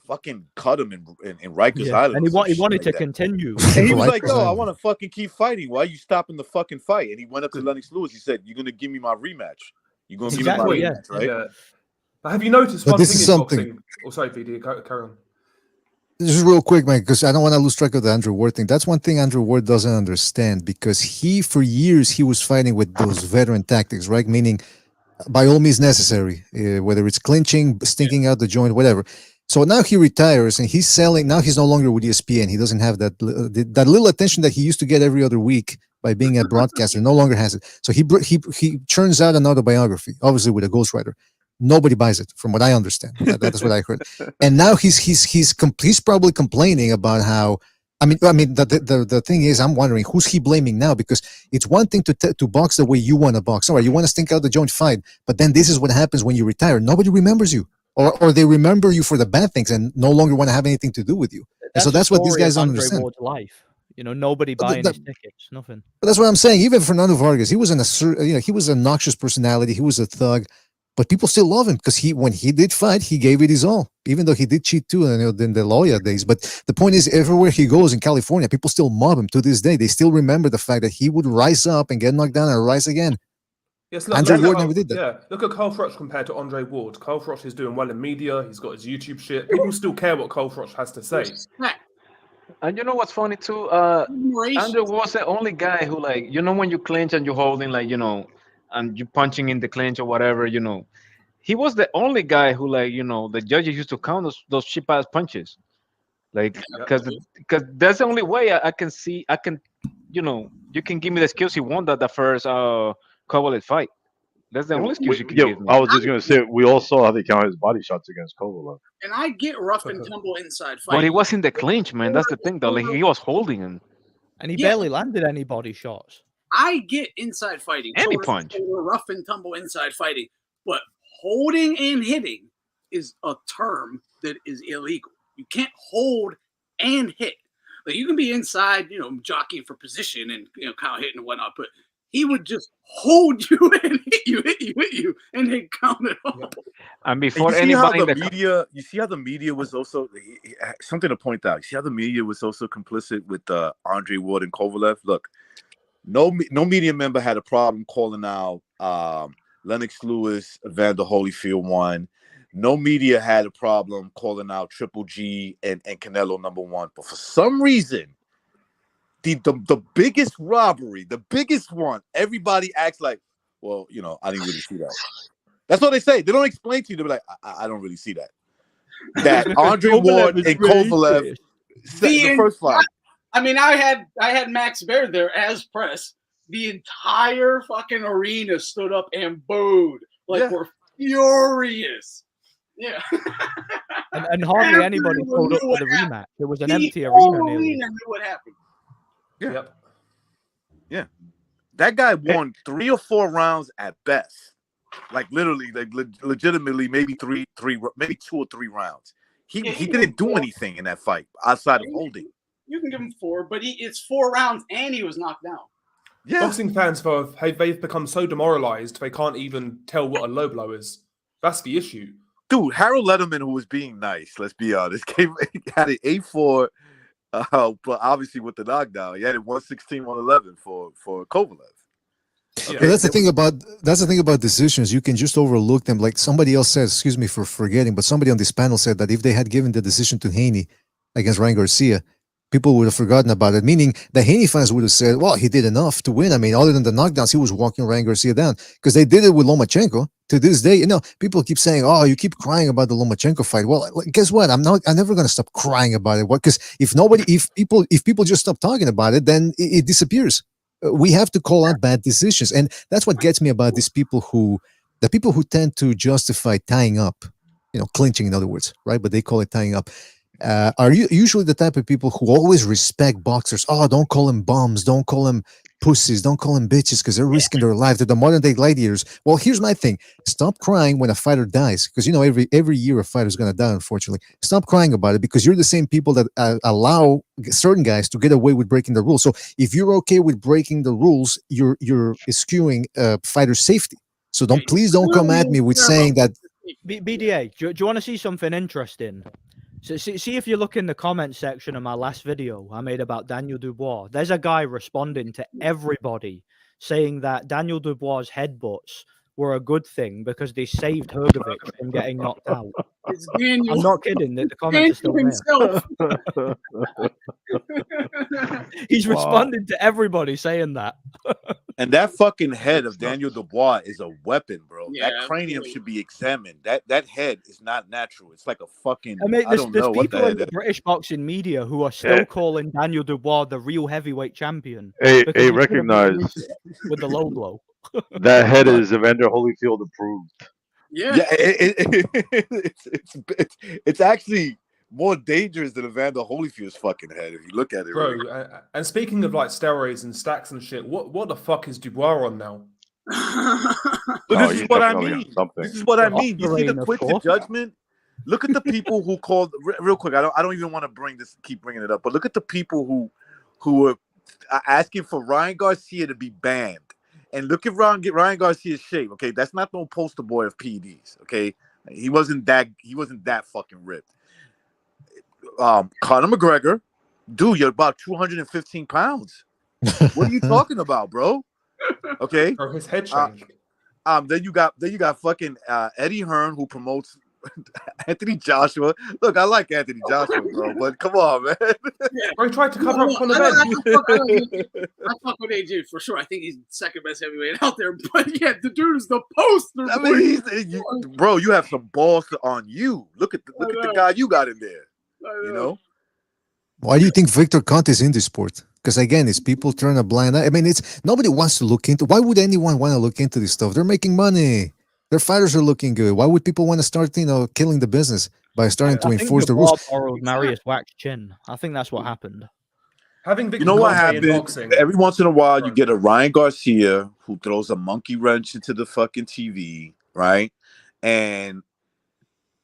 fucking cut him in Rikers Island. And he wanted to continue. And he was like, "Yo, I want to fucking keep fighting. Why are you stopping the fucking fight?" And he went up to Lennox Lewis. He said, "You're gonna give me my rematch. You're gonna give me my rematch, right?" Yeah. But have you noticed one thing in boxing? Oh, sorry, VD, carry on. Just real quick, Mike, because I don't want to lose track of the Andrew Ward thing. That's one thing Andrew Ward doesn't understand, because for years, he was fighting with those veteran tactics, right? Meaning, by all means necessary, whether it's clinching, stinking out the joint, whatever. So now he retires and he's selling. Now he's no longer with ESPN. He doesn't have that little attention that he used to get every other week by being a broadcaster. No longer has it. So he churns out an autobiography, obviously with a ghostwriter. Nobody buys it, from what I understand. That's what I heard. And now he's probably complaining about how. I mean, the thing is, I'm wondering who's he blaming now, because it's one thing to box the way you want to box. All right, you want to stink out the joint, fine. But then this is what happens when you retire. Nobody remembers you. Or they remember you for the bad things and no longer want to have anything to do with you. And so that's what these guys don't understand. Ward's life. Nobody buying his tickets, nothing. But that's what I'm saying. Even Fernando Vargas, he was he was a noxious personality. He was a thug, but people still love him because when he did fight, he gave it his all. Even though he did cheat too, in the Loya days. But the point is, everywhere he goes in California, people still mob him to this day. They still remember the fact that he would rise up and get knocked down and rise again. Yes, look, Andre Ward never did that. Yeah, look at Carl Froch compared to Andre Ward. Carl Froch is doing well in media. He's got his YouTube shit. People still care what Carl Froch has to say. And you know what's funny too? Andre was the only guy who, like, when you clinch and you're holding, like, and you're punching in the clinch or whatever, he was the only guy who, like, the judges used to count those cheap ass punches, like, because that's the only way I can see. You can give me the excuse he won the first Kovalev fight. That's the only excuse you can give me. I was just gonna say, we all saw how they counted his body shots against Kovalev. And I get rough and tumble inside fight. But he was in the clinch, man. That's the thing, though. Like, he was holding him, and he barely landed any body shots. I get inside fighting, any punch, rough and tumble inside fighting, but holding and hitting is a term that is illegal. You can't hold and hit. Like, you can be inside, jockeying for position and kind of hitting and whatnot, but he would just hold you and hit you, and then count it off. And before anybody, you see how the media was also something to point out. You see how the media was also complicit with Andre Ward and Kovalev. Look, no media member had a problem calling out Lennox Lewis, Evander Holyfield won. No media had a problem calling out Triple G and Canelo #1. But for some reason, the biggest robbery, the biggest one, everybody acts like, well, I didn't really see that. That's what they say. They don't explain to you. They're like, I don't really see that. That Andre Ward and Kovalev said the first fight. I mean, I had Max Baird there as press. The entire fucking arena stood up and booed. We're furious. Yeah. and hardly anybody showed up for the rematch. There was an empty arena nearly. Knew what happened. Yeah. Yep. Yeah. That guy won 3 or 4 rounds at best. Literally, legitimately, maybe 2 or 3 rounds. He didn't do anything in that fight outside of holding. You can give him 4, but it's 4 rounds and he was knocked down. Yeah. Boxing fans, they've become so demoralized they can't even tell what a low blow is. That's the issue. Dude, Harold Letterman, who was being nice, let's be honest, had an 8-4, but obviously with the knockdown, he had it 116-111 for Kovalev. Okay. But that's the thing about decisions. You can just overlook them. Like somebody else said, excuse me for forgetting, but somebody on this panel said that if they had given the decision to Haney against Ryan Garcia, people would have forgotten about it. Meaning the Haney fans would have said, well, he did enough to win. I mean, other than the knockdowns, he was walking Ryan Garcia down because they did it with Lomachenko. To this day, people keep saying, oh, you keep crying about the Lomachenko fight. Well, guess what? I'm never going to stop crying about it. Because if people just stop talking about it, then it disappears. We have to call out bad decisions. And that's what gets me about these people who tend to justify tying up, clinching, in other words, right? But they call it tying up. Are you usually the type of people who always respect boxers? Oh, don't call them bums. Don't call them pussies. Don't call them bitches because they're risking their life. They're the modern day gladiators. Well, here's my thing. Stop crying when a fighter dies because, every year a fighter's going to die, unfortunately. Stop crying about it because you're the same people that allow certain guys to get away with breaking the rules. So if you're okay with breaking the rules, you're eschewing fighter safety. So please don't come at me with saying that. BDA, do you want to see something interesting? So see if you look in the comment section of my last video I made about Daniel Dubois, there's a guy responding to everybody saying that Daniel Dubois' headbutts were a good thing because they saved Hrgovic from getting knocked out. I'm not kidding. The comments are still there. He's responding to everybody saying that. And that fucking head of Daniel Dubois is a weapon, bro. Yeah, that cranium should be examined. That head is not natural. It's like a fucking. I mean, I don't know what people in the the British boxing media who are still calling Daniel Dubois the real heavyweight champion. Hey, because recognize with the low blow. That head is Evander Holyfield approved. Yeah, it's actually more dangerous than Evander Holyfield's fucking head if you look at it. Bro, really. And speaking of steroids and stacks and shit, what the fuck is Dubois on now? But this is what I mean. This is what I mean. You see the quick to judgment? Look at the people who called real quick. I don't even want to keep bringing it up, but look at the people who were asking for Ryan Garcia to be banned. And look at Ryan Garcia's shape. Okay, that's not no poster boy of PEDs. Okay, he wasn't that fucking ripped. Conor McGregor, dude, you're about 215 pounds. What are you talking about, bro? Okay, Bro, his head changed. Then you got fucking Eddie Hearn, who promotes Anthony Joshua. Look, I like Anthony Joshua, bro, but come on, man. Bro, he tried to cover up on the bench. I fuck with AJ for sure. I think he's the second best heavyweight out there. But yeah, the dude is the poster. I mean, bro, you have some balls on you. Look at the guy you got in there. You know. Why do you think Victor Conte is in this sport? Because again, it's people turn a blind eye. I mean, nobody wants to look into. Why would anyone want to look into this stuff? They're making money. Their fighters are looking good. Why would people want to start, killing the business by starting to enforce the rules? Borrowed Marius Wax's chin. I think that's what happened. Having Victor you know what Conte in happened? Boxing, every once in a while, you get a Ryan Garcia who throws a monkey wrench into the fucking TV, right? And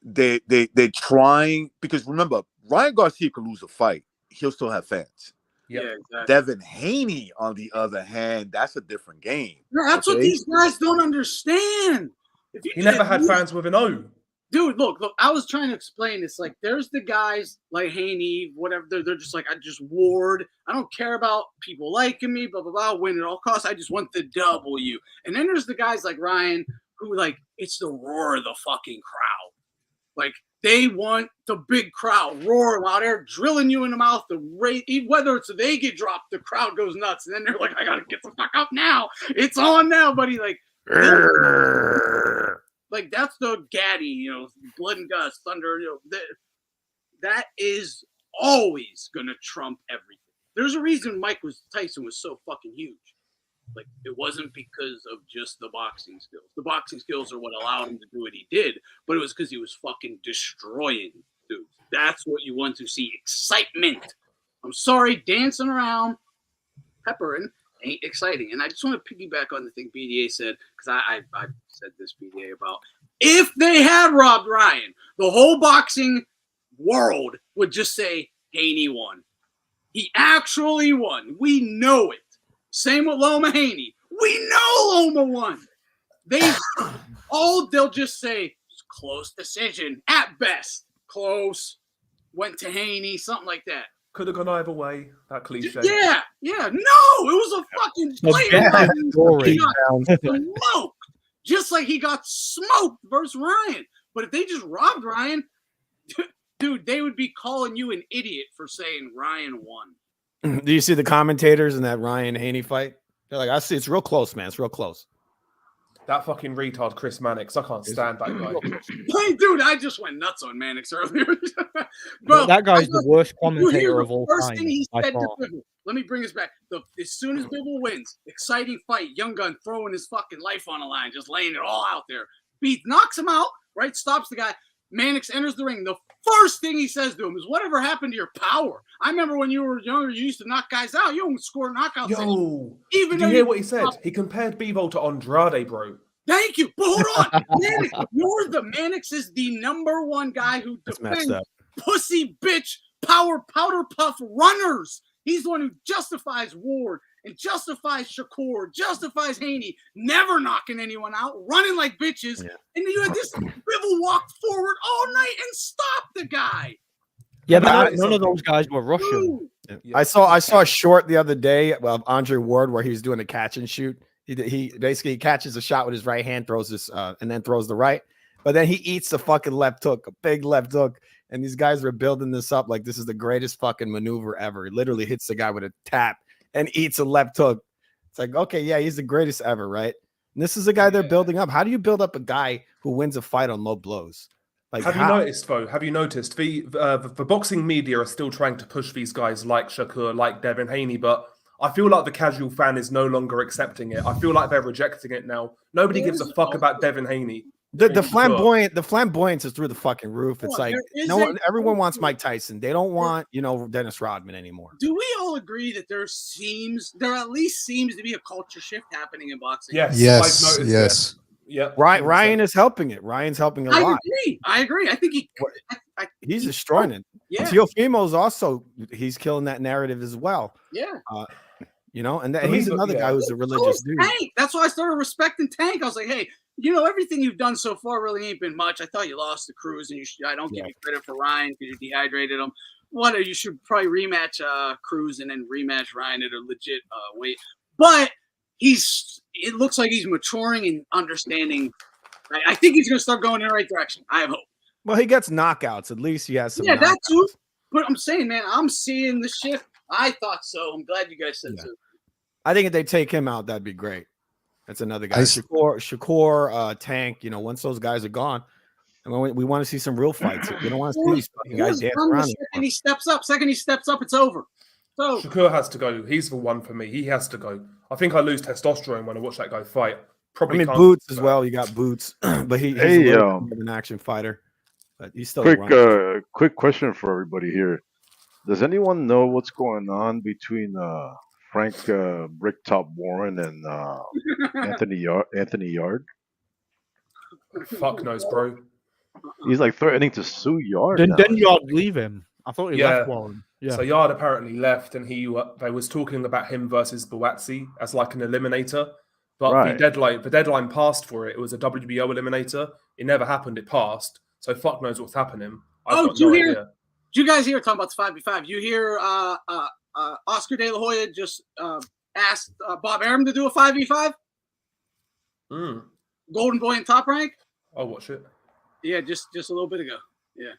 they're trying, because remember, Ryan Garcia could lose a fight. He'll still have fans. Yep. Yeah, exactly. Devin Haney, on the other hand, that's a different game. No, that's what these guys don't understand. He never had fans with an O. Dude, look, I was trying to explain this. Like, there's the guys like Haney, whatever. They're just like, I just Ward. I don't care about people liking me, blah, blah, blah, win at all costs. I just want the W. And then there's the guys like Ryan who, like, it's the roar of the fucking crowd. Like, they want the big crowd roaring out there, drilling you in the mouth. Whether it's they get dropped, the crowd goes nuts. And then they're like, I got to get the fuck up now. It's on now, buddy. Like, that's the Gaddy, blood and guts, thunder. That is always going to trump everything. There's a reason Tyson was so fucking huge. Like, it wasn't because of just the boxing skills. The boxing skills are what allowed him to do what he did, but it was because he was fucking destroying dudes. That's what you want to see. Excitement. I'm sorry, dancing around, peppering ain't exciting. And I just want to piggyback on the thing BDA said, because I said this BDA about, if they had robbed Ryan, the whole boxing world would just say Haney won. He actually won. We know it. Same with Loma Haney. We know Loma won. They'll just say close decision at best. Close. Went to Haney, something like that. Could have gone either way. That cliche. Yeah. No, it was a fucking blatant. He got smoked, just like he got smoked versus Ryan. But if they just robbed Ryan, dude, they would be calling you an idiot for saying Ryan won. Do you see the commentators in that Ryan Haney fight? They're like, I see it's real close, man. It's real close. That fucking retard, Chris Mannix. I can't stand that guy. Hey, dude, I just went nuts on Mannix earlier. Bro, that guy's the worst commentator of all first time. Thing he said to Bivol. Let me bring us back. As soon as Bivol wins, exciting fight, Young Gun throwing his fucking life on the line, just laying it all out there. Knocks him out, right? Stops the guy. Mannix enters the ring. The first thing he says to him is, whatever happened to your power? I remember when you were younger, you used to knock guys out. You don't score knockouts. Yo, even did you hear what he said? He compared Bivol to Andrade, bro. Thank you. But hold on. Mannix is the number one guy who defends pussy bitch power powder puff runners. He's the one who justifies Ward and justifies Shakur, justifies Haney, never knocking anyone out, running like bitches. Yeah. And you had this Bivol walk forward all night and stop the guy. Yeah, but none of those guys were Russian. Yeah. I saw a short the other day of Andre Ward where he was doing a catch and shoot. He basically catches a shot with his right hand, throws this, and then throws the right. But then he eats a fucking left hook, a big left hook. And these guys were building this up like this is the greatest fucking maneuver ever. He literally hits the guy with a tap and eats a left hook. It's like, okay, yeah, he's the greatest ever, right? And this is the guy they're building up. How do you build up a guy who wins a fight on low blows? Like, have you noticed, though? Have you noticed the boxing media are still trying to push these guys like Shakur, like Devin Haney, but I feel like the casual fan is no longer accepting it. I feel like they're rejecting it now. Nobody gives a fuck about Devin Haney. The flamboyance is through the fucking roof. It's like everyone wants Mike Tyson. They don't want, Dennis Rodman anymore. Do we all agree that there at least seems to be a culture shift happening in boxing? Yes. Yeah. Ryan is helping it. Ryan's helping a lot. I agree. I think he's destroying it. Yeah. Teofimo's also he's killing that narrative as well. Yeah. And he's another guy who's a religious dude. Tank. That's why I started respecting Tank. I was like, hey, everything you've done so far really ain't been much. I thought you lost to Cruz, and I don't give you credit for Ryan because you dehydrated him. You should probably rematch Cruz and then rematch Ryan at a legit weight. But it looks like he's maturing and understanding. I think he's going to start going in the right direction. I have hope. Well, he gets knockouts. At least he has some. Yeah, knockouts. that too. But I'm saying, man, I'm seeing the shift. I thought so. I'm glad you guys said so. I think if they take him out, that'd be great. That's another guy. Shakur, Tank. Once those guys are gone, we want to see some real fights. We don't want to see these fucking guys dance around. Second he steps up, it's over. So Shakur has to go. He's the one for me. He has to go. I think I lose testosterone when I watch that guy fight. Probably Boots as well. You got Boots, but he's an action fighter. But he's still quick question for everybody here. Does anyone know what's going on between Frank Bricktop Warren and Anthony Yard? Fuck knows, bro. He's like threatening to sue Yard. Didn't Yard leave him? I thought he left Warren. Yeah. So Yard apparently left, and they was talking about him versus Buatsi as like an eliminator. But the deadline passed for it. It was a WBO eliminator. It never happened. It passed. So fuck knows what's happening. Did you guys hear talking about the 5v5? You hear Oscar De La Hoya just asked Bob Arum to do a 5v5? Golden Boy and Top Rank? Oh, watch it. Yeah, just a little bit ago. Yeah,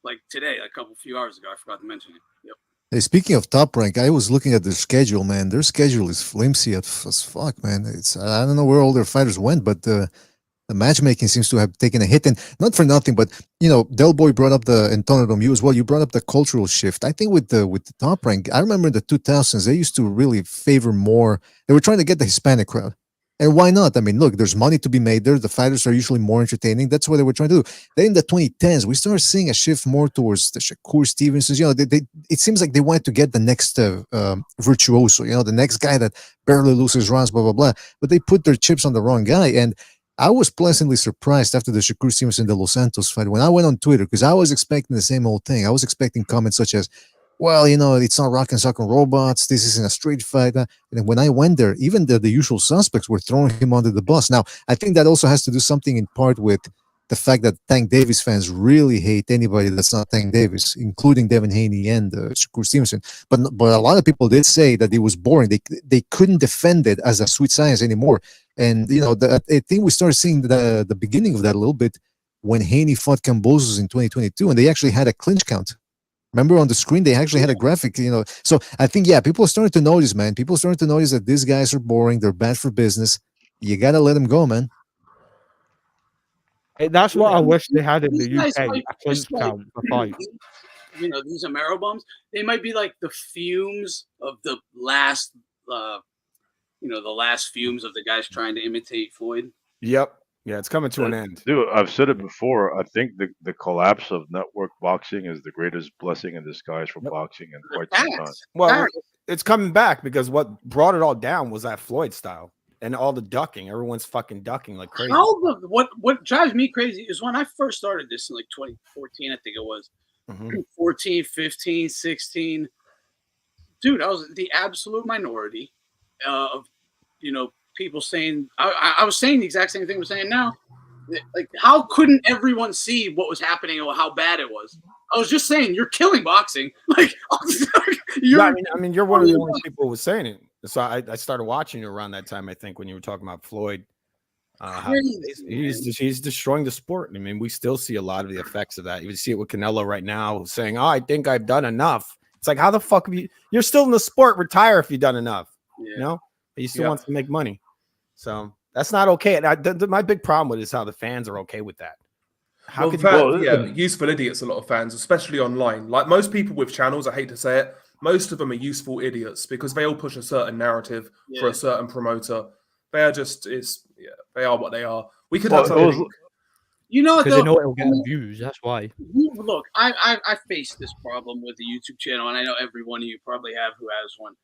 like today, a few hours ago. I forgot to mention it. Yep. Hey, speaking of Top Rank, I was looking at their schedule, man. Their schedule is flimsy as fuck, man. It's I don't know where all their fighters went, but the matchmaking seems to have taken a hit, and not for nothing. But Del Boy brought up Antonio, you as well. You brought up the cultural shift. I think with the Top Rank, I remember in the 2000s they used to really favor more. They were trying to get the Hispanic crowd. And why not? I mean, look, there's money to be made there. The fighters are usually more entertaining. That's what they were trying to do. Then in the 2010s, we started seeing a shift more towards the Shakur Stevensons. It seems like they wanted to get the next virtuoso, the next guy that barely loses rounds, blah, blah, blah. But they put their chips on the wrong guy. And I was pleasantly surprised after the Shakur Stevenson de Los Santos fight when I went on Twitter, because I was expecting the same old thing. I was expecting comments such as, well, it's not rock and sock and robots. This isn't a street fight. And then when I went there, even the usual suspects were throwing him under the bus. Now, I think that also has to do something in part with the fact that Tank Davis fans really hate anybody that's not Tank Davis, including Devin Haney and Shakur Stevenson. But a lot of people did say that it was boring. They couldn't defend it as a sweet science anymore. And, I think we started seeing the beginning of that a little bit when Haney fought Kambosos in 2022, and they actually had a clinch count. Remember on the screen, they actually had a graphic, So I think, people are starting to notice, man. People are starting to notice that these guys are boring. They're bad for business. You got to let them go, man. That's what I wish they had in These the guys UK. might A clinch just, like, count for fights. These Amero bums, they might be like the fumes of the last, the last fumes of the guys trying to imitate Floyd. Yep. Yeah, it's coming to an end. Dude, I've said it before. I think the collapse of network boxing is the greatest blessing in disguise for boxing in quite some time. Well, it's coming back because what brought it all down was that Floyd style and all the ducking. Everyone's fucking ducking like crazy. What drives me crazy is when I first started this in like 2014, I think it was. 14, 15, 16. Dude, I was the absolute minority of, people saying, I was saying the exact same thing we're saying now. Like, how couldn't everyone see what was happening or how bad it was? I was just saying, you're killing boxing. Like, you're one of the only people who was saying it. So I started watching you around that time, I think, when you were talking about Floyd. He's destroying the sport. I mean, we still see a lot of the effects of that. You see it with Canelo right now saying, I think I've done enough. It's like, how the fuck have you're still in the sport, retire if you've done enough. But he still wants to make money. So that's not okay. And my big problem with it is how the fans are okay with that. Useful idiots, a lot of fans, especially online. Like most people with channels, I hate to say it, most of them are useful idiots because they all push a certain narrative for a certain promoter. They are they are what they are. We could have something. Because they know it'll get views. That's why. Look, I face this problem with the YouTube channel, and I know every one of you probably have who has one.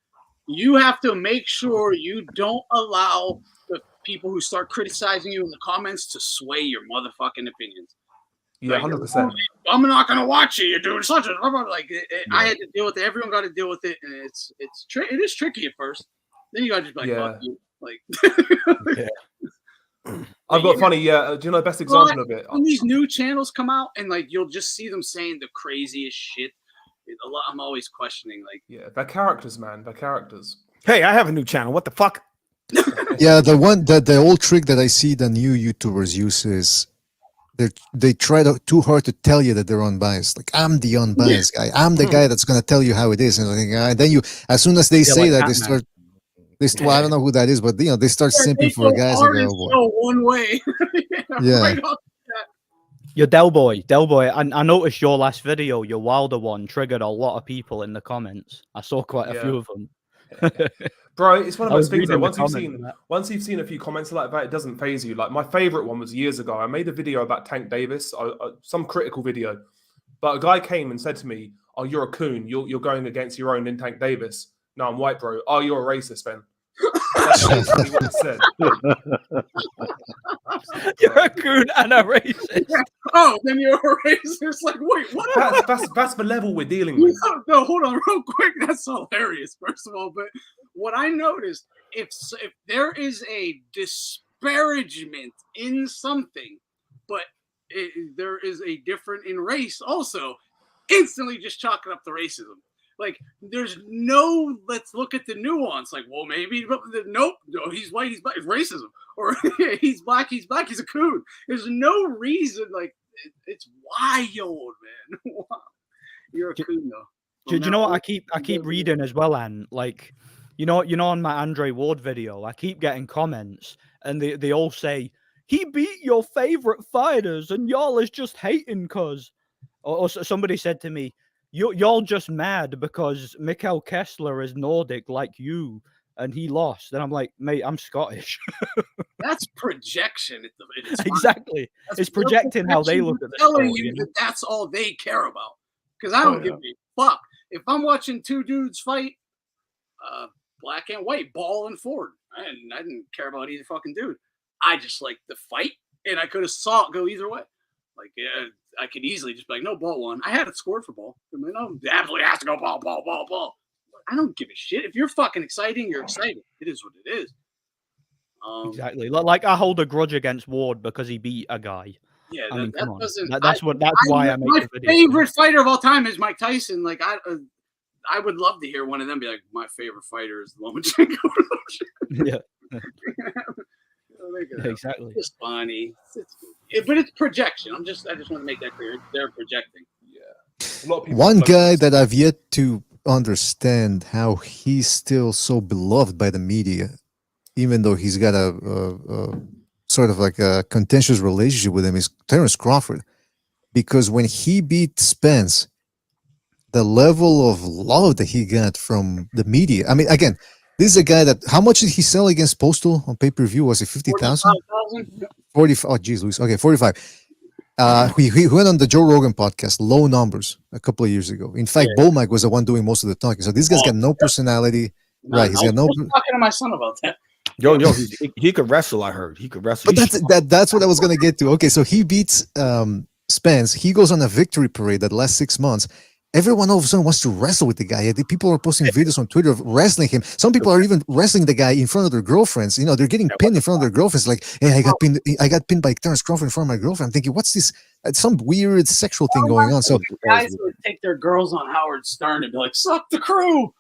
You have to make sure you don't allow the people who start criticizing you in the comments to sway your motherfucking opinions. Yeah, 100%. I'm not gonna watch it. You're doing such a I had to deal with it. Everyone got to deal with it, and it is tricky at first. Then you got to just be like, fuck you. Like, I've got funny. Yeah, do you know the best example of it? When these new channels come out, and like you'll just see them saying the craziest shit. I'm always questioning, like, they're characters, man. They're characters. Hey, I have a new channel. What the fuck? Yeah, the old trick that I see the new YouTubers use is they try too hard to tell you that they're unbiased. Like, I'm the unbiased guy. I'm the guy that's gonna tell you how it is. And then as soon as they say that, they start. Well, I don't know who that is, but they start simping for guys. Like, one way. Yeah. Your Del Boy. I noticed your last video, your Wilder one, triggered a lot of people in the comments. I saw quite a few of them. Bro, it's one of those things though. Once you've seen a few comments like that, it doesn't phase you. Like my favorite one was years ago. I made a video about Tank Davis, some critical video, but a guy came and said to me, "Oh, you're a coon. You're going against your own in Tank Davis." No, I'm white, bro. Oh, you're a racist, then. That's basically what it said. You're a coon and a racist. Oh, then you're a racist. Like, wait, what? That's the level we're dealing with. No, hold on, real quick. That's hilarious, first of all. But what I noticed, if there is a disparagement in something, but there is a different in race, also, instantly just chalking up the racism. Like, there's no, let's look at the nuance. Like, well, maybe, nope, no, he's white, he's black, it's racism. Or he's black, he's a coon. There's no reason, like, it's wild, man. Wow. You're a Kuno. Do you know what I keep reading as well, and like, you know, on my Andre Ward video, I keep getting comments, and they all say he beat your favorite fighters, and y'all is just hating cause. Or somebody said to me, y'all just mad because Mikkel Kessler is Nordic like you, and he lost. And I'm like, mate, I'm Scottish. That's projection. Exactly. It's projecting how they look at the telling sport, you you know? that that's all they care about. Because I don't give a fuck. If I'm watching two dudes fight, black and white, Ball and Ford, I didn't care about either fucking dude. I just like the fight, and I could have saw it go either way. Like, I could easily just be like, no, Ball won. I had it scored for Ball. I mean, no, absolutely has to go Ball, Ball, Ball, Ball. I don't give a shit. If you're fucking exciting, you're excited. It is what it is. Exactly. Like, I hold a grudge against Ward because he beat a guy. Yeah, I mean, come on. doesn't. That's why I make my the video. favorite fighter of all time is Mike Tyson. Like, I would love to hear one of them be like, my favorite fighter is Lomachenko. Yeah. Exactly. It's funny. But it's projection. I just want to make that clear. They're projecting. Yeah. A lot of people One guy that I've yet to understand how he's still so beloved by the media, even though he's got a sort of like a contentious relationship with him, is Terence Crawford. Because when he beat Spence, the level of love that he got from the media. I mean, again, this is a guy that, how much did he sell against Postal on pay-per-view? Was it 50,000? 45. Oh, geez, Luis. Okay, 45. He went on the Joe Rogan podcast, low numbers, a couple of years ago. In fact, Mike was the one doing most of the talking. So this guy's got no personality. Right, he's got no. I was talking to my son about that. Yo, he could wrestle. I heard he could wrestle. But that's what I was gonna get to. Okay, so he beats Spence. He goes on a victory parade that lasts 6 months. Everyone all of a sudden wants to wrestle with the guy. The people are posting videos on Twitter of wrestling him. Some people are even wrestling the guy in front of their girlfriends. You know, they're getting pinned in front of their girlfriends. Like, hey, I got pinned by Terence Crawford in front of my girlfriend. I'm thinking, what's this? It's some weird sexual thing going on. So guys would take their girls on Howard Stern and be like, "Suck the crew."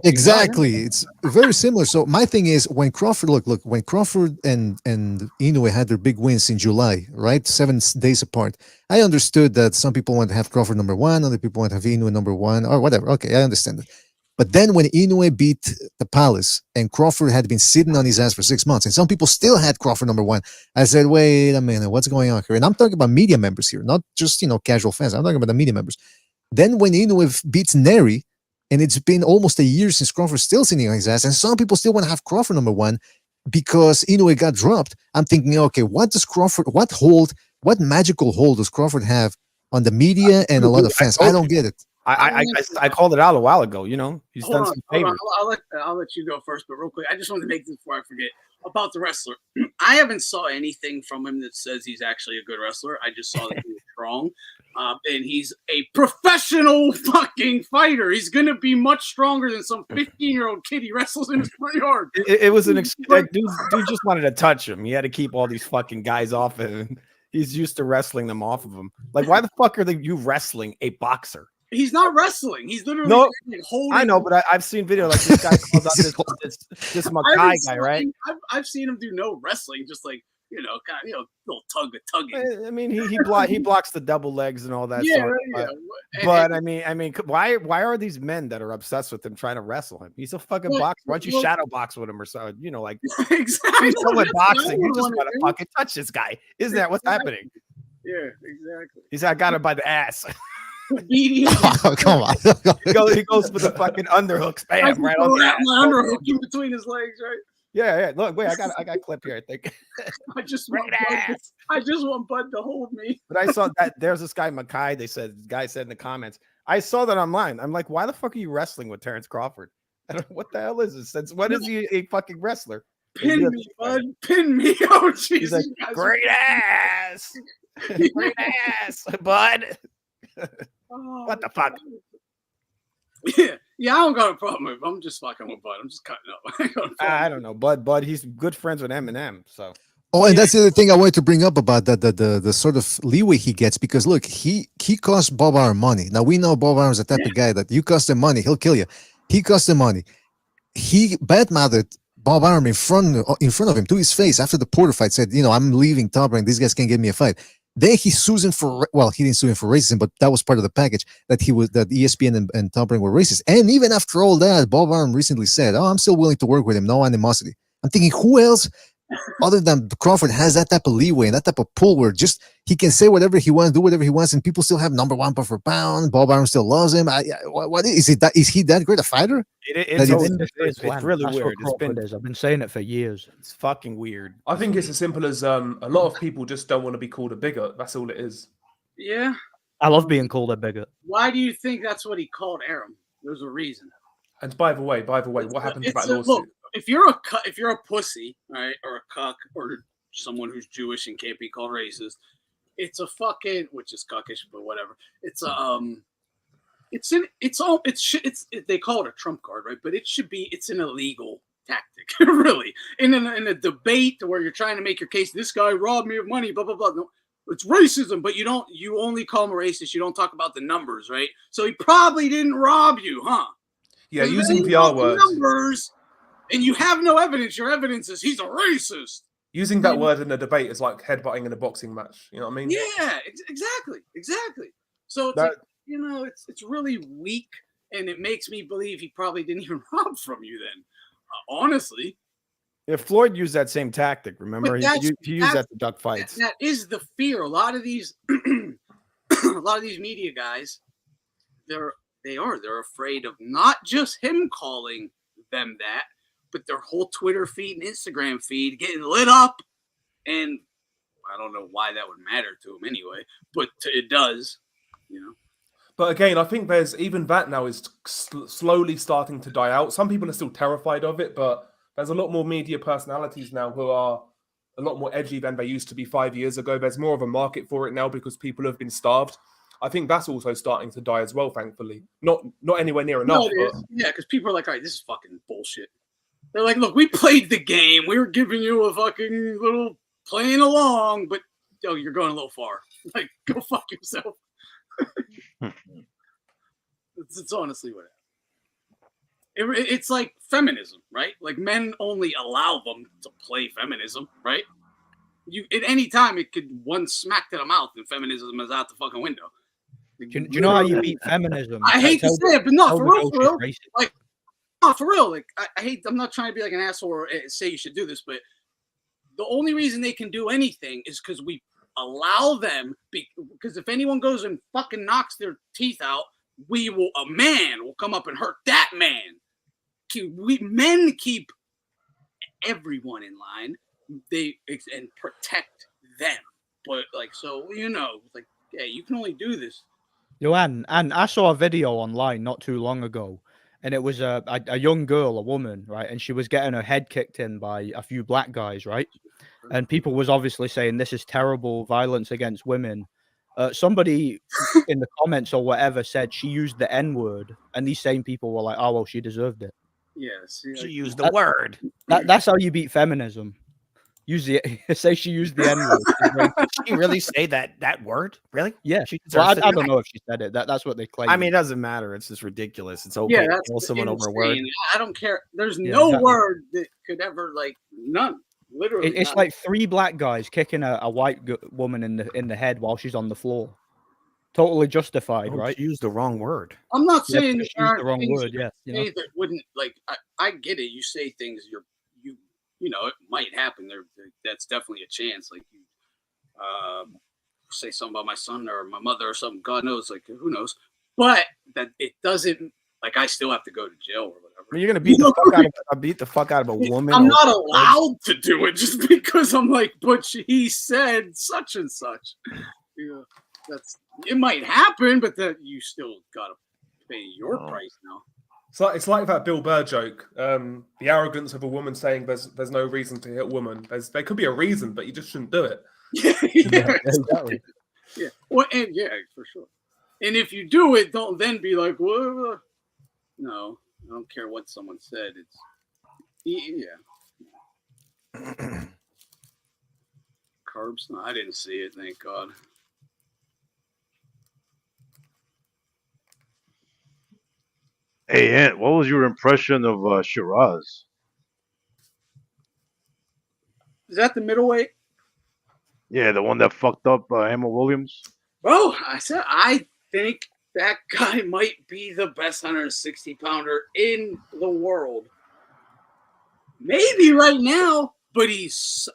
Exactly, it's very similar. So my thing is, when Crawford look when Crawford and Inoue had their big wins in July, right, 7 days apart, I understood that some people want to have Crawford number one, other people want to have Inoue number one, or whatever. Okay, I understand it. But then when Inoue beat the Palace and Crawford had been sitting on his ass for 6 months, and some people still had Crawford number one, I said, wait a minute, what's going on here? And I'm talking about media members here, not just casual fans. I'm talking about the media members. Then when Inoue beats Neri, and it's been almost a year since Crawford's still sitting on his ass, and some people still want to have Crawford number one because Inoue got dropped. I'm thinking, okay, what magical hold does Crawford have on the media and a lot of fans? I don't get it. I called it out a while ago. He's done some favors. I'll let you go first, but real quick, I just want to make this before I forget about the wrestler. I haven't saw anything from him that says he's actually a good wrestler. I just saw that he was strong. And he's a professional fucking fighter. He's going to be much stronger than some 15-year-old kid he wrestles in his front yard. It was dude just wanted to touch him. He had to keep all these fucking guys off of him. He's used to wrestling them off of him. Like, why the fuck are you wrestling a boxer? He's not wrestling. He's literally holding. I know, but I've seen video like this guy calls out this Makai guy, right? I've seen him do no wrestling, just like little tugging. I mean, he blocks the double legs and all that. Yeah, sort right, of, but I mean, why are these men that are obsessed with him trying to wrestle him? He's a fucking boxer. Why don't you shadow box with him or so? Like exactly. Someone boxing, you just gotta fucking touch this guy. Isn't that what's happening? Yeah, exactly. He said, "I got him by the ass." Oh, come on. He goes for the fucking underhook, spam right on the ass. My underhook in between his legs, right? Yeah. Look, wait, I got a clip here. I think. I just want Bud to hold me. But I saw that there's this guy Makai. Guy said in the comments. I saw that online. I'm like, why the fuck are you wrestling with Terence Crawford? I don't know what the hell is this. Since when is he a fucking wrestler? Pin me, Bud. Pin me. Oh, Jesus. He's like, great ass. Great ass, Bud. What the fuck? Yeah, I don't got a problem with him. I'm just fucking with Bud. I'm just cutting up. I don't know. Bud, he's good friends with Eminem, so. Oh, and that's the other thing I wanted to bring up about that the sort of leeway he gets, because look, he cost Bob Arum money. Now we know Bob Arum's the type of guy that you cost him money, he'll kill you. He cost him money. He badmouthed Bob Arum in front of him to his face after the Porter fight, said, I'm leaving Top Rank. These guys can't give me a fight. Then he sues him for, well, he didn't sue him for racism, but that was part of the package, that ESPN and Tom Brady were racist. And even after all that, Bob Arum recently said, "Oh, I'm still willing to work with him, no animosity." I'm thinking, who else other than Crawford has that type of leeway and that type of pull where just he can say whatever he wants, do whatever he wants, and people still have number 1 pound for pound. Bob Arum still loves him. What is it? Is he that great a fighter? It's really That's weird. what Crawford is. I've been saying it for years. It's fucking weird. I think it's as simple as a lot of people just don't want to be called a bigot. That's all it is. Yeah. I love being called a bigot. Why do you think that's what he called Arum? There's a reason. And by the way, what happened to that lawsuit? Look, if you're a pussy, right, or a cuck, or someone who's Jewish and can't be called racist, it's a fucking, which is cuckish, but whatever. It's they call it a trump card, right? But it's an illegal tactic, really. In a debate where you're trying to make your case, this guy robbed me of money, blah blah blah. No, it's racism, but you only call him a racist. You don't talk about the numbers, right? So he probably didn't rob you, huh? Yeah, using VR words. Numbers, and you have no evidence. Your evidence is he's a racist. Using that word in a debate is like headbutting in a boxing match. You know what I mean? Yeah, exactly. So it's it's really weak, and it makes me believe he probably didn't even rob from you. Then, honestly, if Floyd used that same tactic, remember he used that to duck fights. That is the fear. A lot of these, media guys, they're afraid of not just him calling them that, but their whole Twitter feed and Instagram feed getting lit up. And I don't know why that would matter to him anyway, but it does, But again, I think there's even that now is slowly starting to die out. Some people are still terrified of it, but there's a lot more media personalities now who are a lot more edgy than they used to be 5 years ago. There's more of a market for it now because people have been starved. I think that's also starting to die as well, thankfully. Not anywhere near enough. Yeah, because people are like, all right, this is fucking bullshit. They're like, look, we played the game. We were giving you a fucking little playing along, but you're going a little far. Like, go fuck yourself. It's honestly what it's like feminism, right? Like men only allow them to play feminism, right? You at any time it could one smack to the mouth and feminism is out the fucking window. Do you know how you beat feminism? I hate to say it, but no, for real. Like, no, for real. Like, I hate. I'm not trying to be like an asshole or say you should do this, but the only reason they can do anything is because we allow them. Because if anyone goes and fucking knocks their teeth out, a man will come up and hurt that man. Men keep everyone in line. And protect them. But like, so like, yeah, you can only do this. And I saw a video online not too long ago, and it was a young girl, a woman, right? And she was getting her head kicked in by a few black guys, right? And people was obviously saying this is terrible violence against women. Somebody in the comments or whatever said she used the N-word, and these same people were like, "Oh well, she deserved it." Yes, she used the word. That's how you beat feminism. Say she used the N-word. Did she really say that word? Really? Yeah. Well, I don't know if she said it. That's what they claim. I mean, it doesn't matter. It's just ridiculous. It's okay to kill someone over a word. I don't care. There's no word that could ever, like, none. Literally. It's like 3 black guys kicking a white woman in the head while she's on the floor. Totally justified, right? She used the wrong word. I'm not saying she used the wrong word. Yeah. That wouldn't, like, I get it. You say things it might happen. That's definitely a chance. Like, you say something about my son or my mother or something. God knows, like, who knows? But that it doesn't. Like, I still have to go to jail or whatever. I mean, you're gonna beat the fuck out of a woman. I'm not allowed to do it just because I'm like, but he said such and such. Yeah, it might happen, but that you still gotta pay your price now. So it's like that Bill Burr joke. The arrogance of a woman saying there's no reason to hit a woman. There could be a reason, but you just shouldn't do it. Yeah, exactly. Yeah. Well, and yeah, for sure. And if you do it, don't then be like, well, no, I don't care what someone said. It's carbs. No, I didn't see it. Thank God. Hey, Ant, what was your impression of Shiraz? Is that the middleweight? Yeah, the one that fucked up Emma Williams. Bro, I think that guy might be the best 160-pounder in the world. Maybe right now, but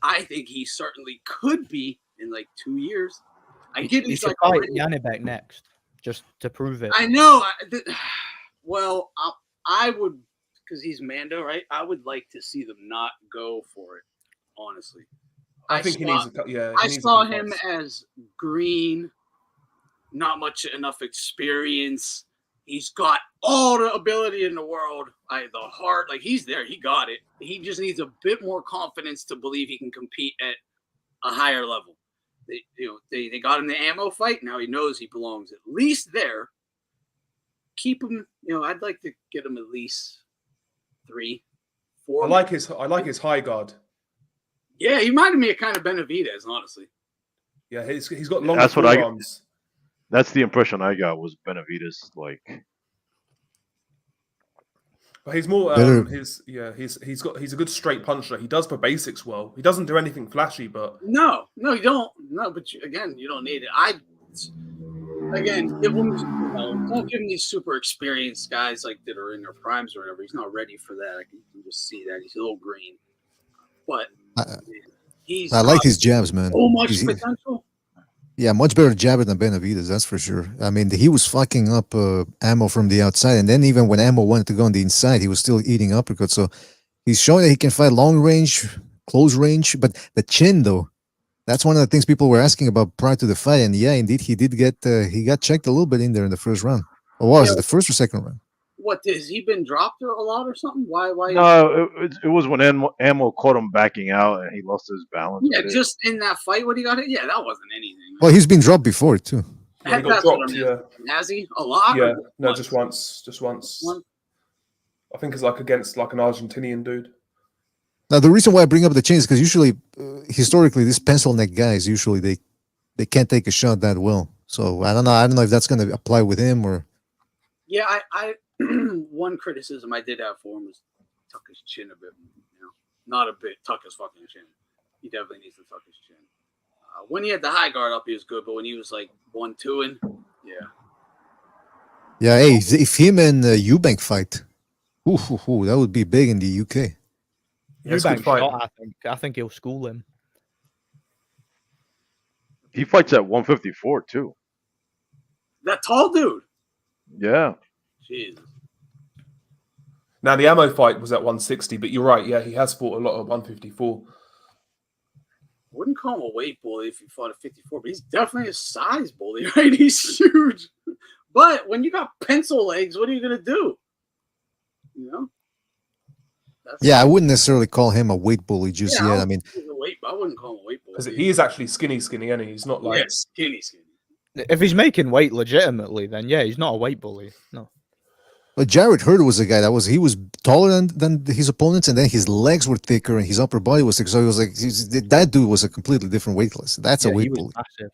I think he certainly could be in like 2 years. I get He he's should like fight already. Yanibek next, just to prove it. I know. Well, I would, because he's Mando, right? I would like to see them not go for it, honestly. I think he needs. I saw him as green, not much enough experience. He's got all the ability in the world. The heart, like he's there. He got it. He just needs a bit more confidence to believe he can compete at a higher level. They got him the ammo fight. Now he knows he belongs at least there. Keep him. I'd like to get him at least 3, 4. I like his high guard. Yeah, he reminded me of kind of Benavidez, honestly. Yeah, he's got longer That's what forearms. That's the impression I got was Benavidez. Like, But he's more. He's a good straight puncher. He does the basics well. He doesn't do anything flashy, but No, you don't. No, but you don't need it. Give him. Don't give him these super experienced guys like that are in their primes or whatever. He's not ready for that. I can just see that he's a little green, but I like his jabs, man. So much potential. Yeah, much better jabber than Benavidez, that's for sure. I mean, he was fucking up ammo from the outside, and then even when ammo wanted to go on the inside, he was still eating uppercuts. So he's showing that he can fight long range, close range, but the chin, though, that's one of the things people were asking about prior to the fight. And yeah, indeed, he did he got checked a little bit in there in the first round. Or was it the first or second round? What, has he been dropped a lot or something? Why? No, it was when ammo caught him backing out and he lost his balance. Yeah, just in that fight, what he got hit? Yeah, that wasn't anything. Well, he's been dropped before, too. he got dropped. Yeah, has he? A lot? Yeah, no, just once. I think it's like against like an Argentinian dude. Now, the reason why I bring up the chain is because usually, historically, these pencil neck guys, usually they can't take a shot that well. So I don't know if that's going to apply with him or. Yeah, I one criticism I did have for him was tuck his chin a bit. Not a bit. Tuck his fucking chin. He definitely needs to tuck his chin. When he had the high guard up, he was good, but when he was like 1-2-ing, yeah. Yeah, hey, if him and Eubank fight, that would be big in the UK. Eubank, I think he'll school him. He fights at 154 too. That tall dude. Yeah. Jesus. Now the ammo fight was at 160, but you're right. Yeah, he has fought a lot at 154. Wouldn't call him a weight bully if he fought at 54, but he's definitely a size bully, right? He's huge. But when you got pencil legs, what are you gonna do? Yeah, I wouldn't necessarily call him a weight bully just yet. I mean, I wouldn't call him a weight bully. Because he is actually skinny, isn't he? He's not like skinny. If he's making weight legitimately, then yeah, he's not a weight bully. No. But Jared Hurd was a guy he was taller than his opponents, and then his legs were thicker and his upper body was thicker. So he was like, that dude was a completely different weight class. That's a weight bully. Massive.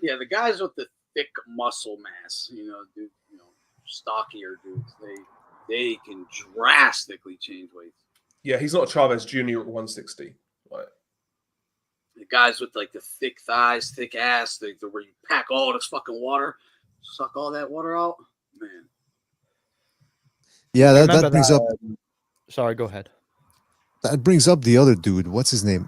Yeah, the guys with the thick muscle mass, stockier dudes, they can drastically change weight. Yeah, he's not Chavez Jr. at 160. Right. The guys with like the thick thighs, thick ass, where you pack all this fucking water, suck all that water out, man. Yeah, that brings up. Sorry, go ahead. That brings up the other dude. What's his name?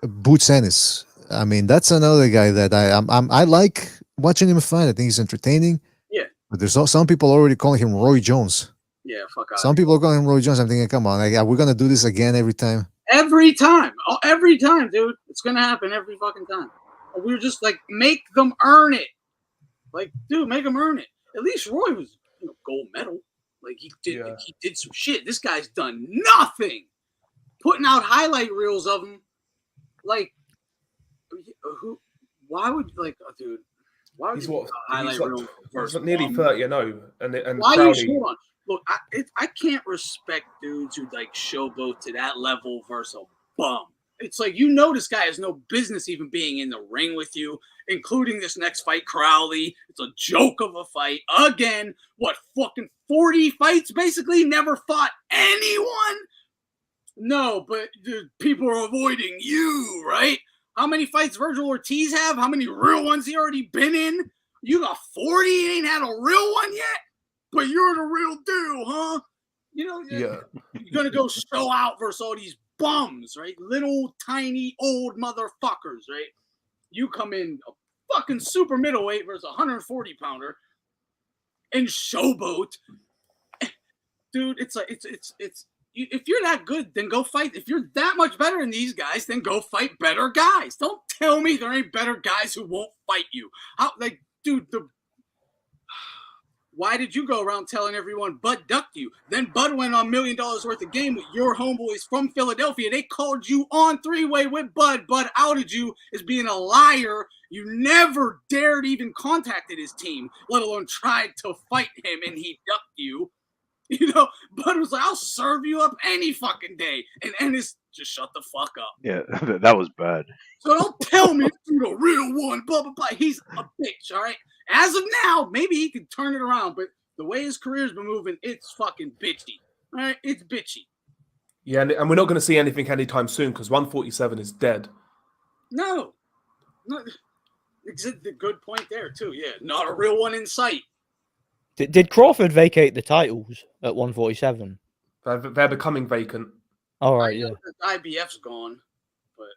Boots Ennis. I mean, that's another guy that I like watching him fight. I think he's entertaining. Yeah. But there's some people already calling him Roy Jones. Yeah, fuck out. Some people are calling him Roy Jones. I'm thinking, come on, are we gonna do this again every time? Every time, dude. It's gonna happen every fucking time. We're just like, make them earn it. Like, dude, make them earn it. At least Roy was, gold medal. Like he did some shit. This guy's done nothing. Putting out highlight reels of him. Like, why would dude? Why would he's you highlight reel first? Nearly 30, I know. And why are you hold on? Look, I can't respect dudes who showboat to that level versus a bum. It's like, this guy has no business even being in the ring with you, including this next fight, Crowley. It's a joke of a fight. Again, what, fucking 40 fights basically? Never fought anyone? No, but dude, people are avoiding you, right? How many fights Virgil Ortiz have? How many real ones he already been in? You got 40, you ain't had a real one yet? But you're the real deal, huh? You know, Yeah. you're going to go show out versus all these bums, right? Little, tiny, old motherfuckers, right? You come in a fucking super middleweight versus a 140-pounder and showboat. Dude, it's like, it's if you're that good, then go fight. If you're that much better than these guys, then go fight better guys. Don't tell me there ain't better guys who won't fight you. Dude, why did you go around telling everyone Bud ducked you? Then Bud went on $1 million worth of game with your homeboys from Philadelphia. They called you on three-way with Bud. Bud outed you as being a liar. You never dared even contacted his team, let alone tried to fight him, and he ducked you. You know, Bud was like, I'll serve you up any fucking day. And Ennis just shut the fuck up. Yeah, that was bad. So don't tell me you're the real one, blah, blah, blah. He's a bitch, all right? As of now, maybe he can turn it around, but the way his career's been moving, it's fucking bitchy. All right? It's bitchy. Yeah, and we're not going to see anything anytime soon because 147 is dead. No. It's a good point there, too. Yeah, not a real one in sight. Did Crawford vacate the titles at 147? They're becoming vacant. All right, yeah. The IBF's gone, but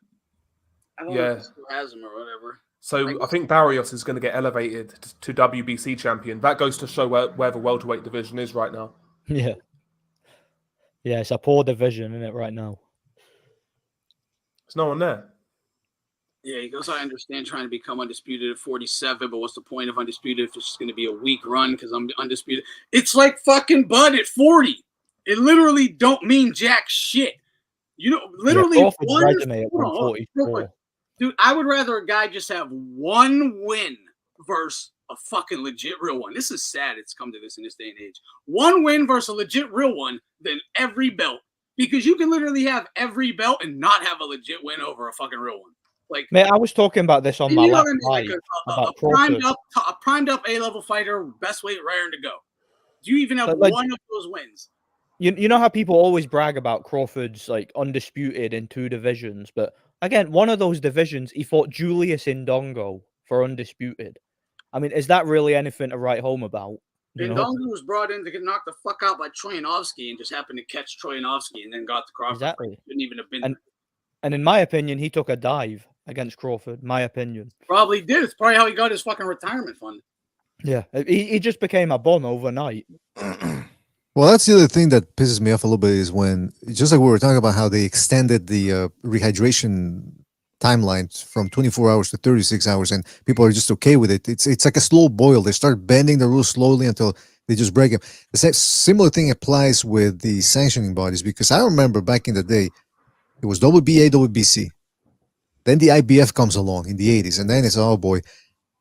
I don't know if he still has them or whatever. So I think Barrios is going to get elevated to WBC champion. That goes to show where the welterweight division is right now. Yeah. Yeah, it's a poor division, isn't it, right now? There's no one there. Yeah, he goes, I understand trying to become undisputed at 47, but what's the point of undisputed if it's just going to be a weak run because I'm undisputed? It's like fucking Bud at 40. It literally don't mean jack shit. You know, literally Crawford's resume at 144. Dude, I would rather a guy just have one win versus a fucking legit real one. This is sad it's come to this in this day and age. One win versus a legit real one than every belt. Because you can literally have every belt and not have a legit win over a fucking real one. Like, mate, I was talking about this on my last like night. a primed up A-level fighter, best weight raring to go. Do you even have one of those wins? You know how people always brag about Crawford's like undisputed in 2 divisions, but again, one of those divisions, he fought Julius Indongo for undisputed. I mean, is that really anything to write home about? Indongo was brought in to get knocked the fuck out by Troyanovsky and just happened to catch Troyanovsky and then got the Crawford. Exactly. Didn't even have been. And in my opinion, he took a dive against Crawford. My opinion. Probably did. It's probably how he got his fucking retirement fund. Yeah, he just became a bum overnight. Well, that's the other thing that pisses me off a little bit is when, just like we were talking about how they extended the rehydration timelines from 24 hours to 36 hours and people are just okay with it. It's like a slow boil. They start bending the rules slowly until they just break them. The similar thing applies with the sanctioning bodies because I remember back in the day, it was WBA, WBC. Then the IBF comes along in the 80s and then it's, oh boy.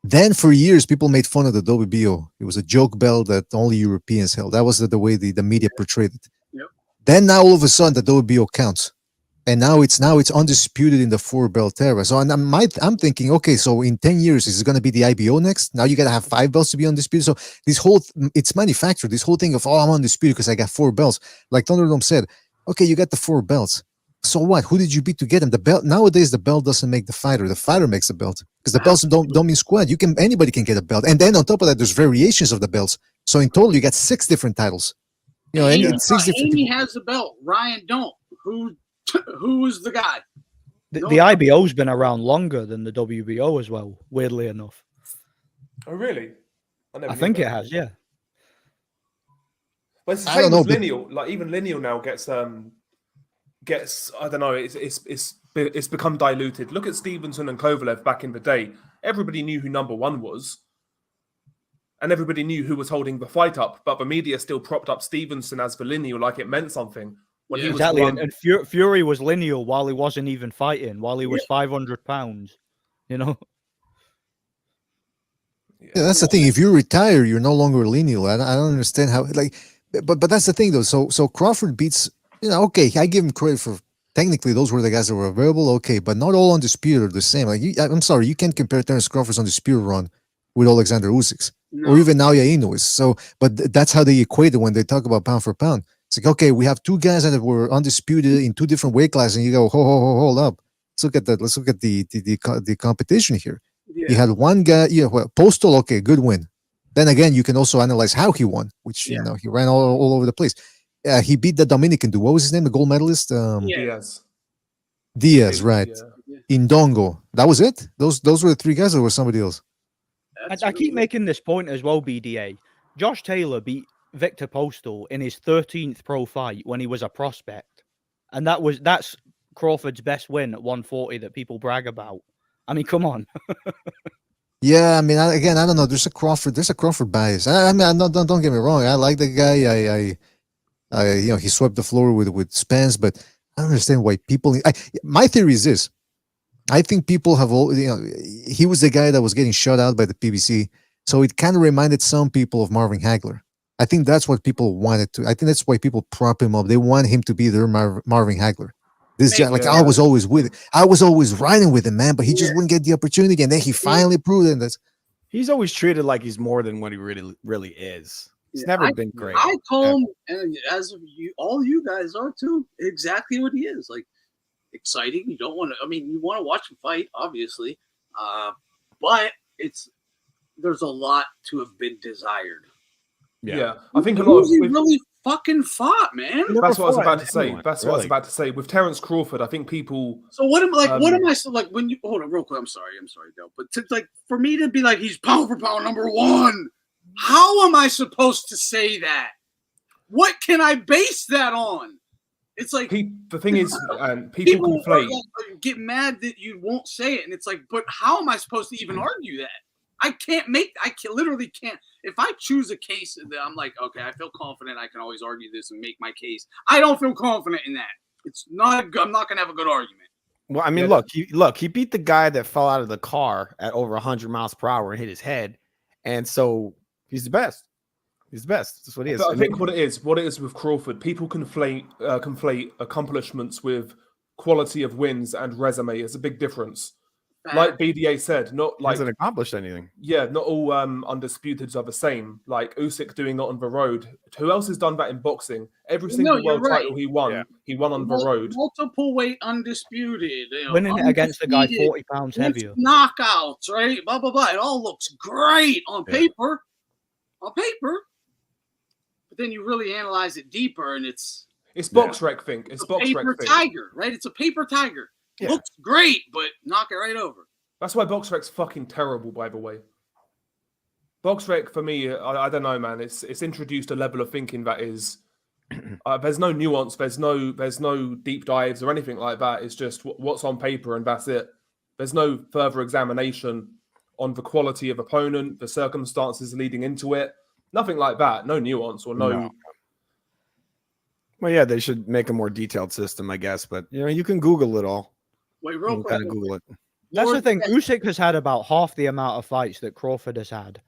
Then for years, people made fun of the WBO. It was a joke belt that only Europeans held. That was the way the media portrayed it. Yep. Then now all of a sudden the WBO counts. And now it's undisputed in the 4-belt era. So I'm thinking, okay, so in 10 years, is it going to be the IBO next? Now you got to have 5 belts to be undisputed. So this whole, it's manufactured. This whole thing of, oh, I'm undisputed because I got 4 belts. Like Thunderdome said, okay, you got the 4 belts. So what? Who did you beat to get him? The belt nowadays, the belt doesn't make the fighter. The fighter makes the belt because the belts don't mean squat. Anybody can get a belt, and then on top of that, there's variations of the belts. So in total, you got 6 different titles. You know, Amy has the belt. Ryan don't. Who is the guy? The IBO's been around longer than the WBO as well. Weirdly enough. Oh really? I think it has. Yeah. But it's the same as lineal. Like even lineal now gets I don't know, it's become diluted. Look at Stevenson and Kovalev back in the day. Everybody knew who number 1 was. And everybody knew who was holding the fight up, but the media still propped up Stevenson as the lineal like it meant something. When he was exactly, and Fury was lineal while he wasn't even fighting, while he was 500 pounds, you know? Yeah, that's the thing. If you retire, you're no longer lineal. I don't understand how, but that's the thing though. So Crawford beats, okay, I give him credit for technically those were the guys that were available, okay, but not all undisputed are the same. Like, I'm sorry, you can't compare Terence Crawford's undisputed run with Alexander Usyk's or even Naoya Inouye's. So, but that's how they equate it when they talk about pound for pound. It's like, okay, we have 2 guys that were undisputed in 2 different weight classes, and you go, hold up. look at that. Let's look at the competition here. Yeah. You had one guy. Yeah, well, Postal. Okay, good win. Then again, you can also analyze how he won, which Yeah. he ran all over the place. He beat the Dominican dude. What was his name? The gold medalist. Yeah. Diaz, right? Yeah. Indongo. That was it. Those were the three guys, or was somebody else? I keep making this point as well, BDA. Josh Taylor beat Victor Postal in his 13th pro fight when he was a prospect. And that's Crawford's best win at 140 that people brag about. I mean, come on. Yeah, I mean, I don't know. There's a Crawford bias. I mean, don't get me wrong. I like the guy. He swept the floor with Spence, but I don't understand why people. My theory is this: I think people have all. He was the guy that was getting shut out by the PBC, so it kind of reminded some people of Marvin Hagler. I think that's what people wanted to. I think that's why people prop him up. They want him to be their Marvin Hagler. This guy, I was always with it. I was always riding with him, man, but he just wouldn't get the opportunity, and then he finally proved it. He's always treated like he's more than what he really is. He's never been great. I call him, and as of you, all you guys are too, exactly what he is. Like, exciting. You don't want to. I mean, you want to watch him fight, obviously, but there's a lot to have been desired. Yeah. I think a lot of really fucking fought, man. That's what I was about to say. That's what I was about to say. With Terence Crawford, I think people. So what am I so like when you hold on real quick? I'm sorry, Del. But for me to be like he's pound for pound number one, how am I supposed to say that? What can I base that on? It's like the thing is, people conflate. Get mad that you won't say it, and it's like, but how am I supposed to even argue that? I literally can't. If I choose a case that I'm like, okay, I feel confident, I can always argue this and make my case. I don't feel confident in that. It's not. I'm not gonna have a good argument. Well, I mean, he beat the guy that fell out of the car at over 100 miles per hour and hit his head, and so he's the best. He's the best. That's what he is. I think what it is with Crawford, people conflate accomplishments with quality of wins and resume. It's a big difference. Like BDA said, not like hasn't accomplished anything. Yeah, not all undisputeds are the same. Like Usyk doing it on the road. Who else has done that in boxing? Every single world title he won, he won on the road. Multiple weight undisputed. Winning it against a guy 40 pounds heavier. Knockouts, right? Blah blah blah. It all looks great on paper. On paper. But then you really analyze it deeper, and it's BoxRec thing. It's BoxRec paper thing. tiger, right? It's a paper tiger. Yeah. Looks great, but knock it right over. That's why BoxRec's fucking terrible, by the way. BoxRec, for me, I don't know, man. It's introduced a level of thinking that is there's no nuance, there's no deep dives or anything like that. It's just what's on paper and that's it. There's no further examination on the quality of opponent, the circumstances leading into it. Nothing like that. No nuance or no. Well, yeah, they should make a more detailed system, I guess. But you can Google it all. Wait, real quick. Kind of Google it. That's the thing. Usyk has had about half the amount of fights that Crawford has had.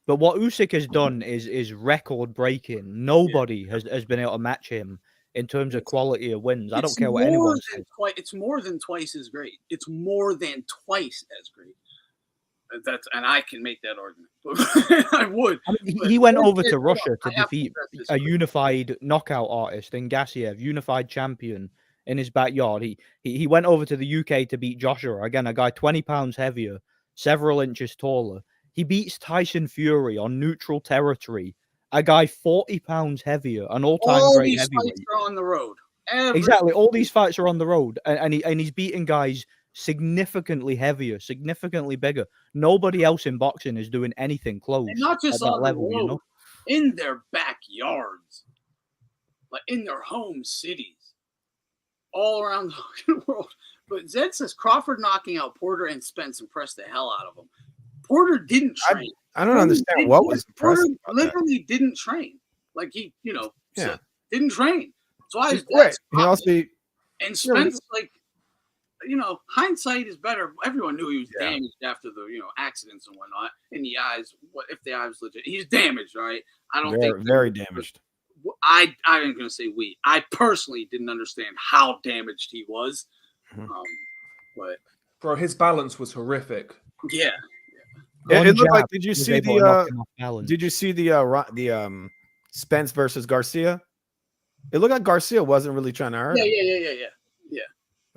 But what Usyk has done is record breaking. Nobody has been able to match him in terms of quality of wins. I don't care what anyone says. It's more than twice as great. It's more than twice as great. And I can make that argument. I would. I mean, he went over to Russia to defeat a unified knockout artist in Garcia, unified champion in his backyard. He went over to the UK to beat Joshua, again, a guy 20 pounds heavier, several inches taller. He beats Tyson Fury on neutral territory, a guy 40 pounds heavier, an all-time great heavyweight. All these fights are on the road. Exactly. All these fights are on the road, and he's beating guys significantly heavier, significantly bigger. Nobody else in boxing is doing anything close. And not just at that on level, the road, in their backyards, like in their home cities, all around the world. But Zed says Crawford knocking out Porter and Spence impressed the hell out of him. Porter didn't train. I don't understand what was impressive. Porter literally didn't train. Like he, didn't train. So I was great. And Spence, hindsight is better. Everyone knew he was damaged after the accidents and whatnot in the eyes. What if the eye was legit? He's damaged, right? I don't think very damaged. I'm going to say I personally didn't understand how damaged he was. But bro, his balance was horrific. Yeah. It looked like. Did you see the Spence versus Garcia? It looked like Garcia wasn't really trying to hurt him. Yeah.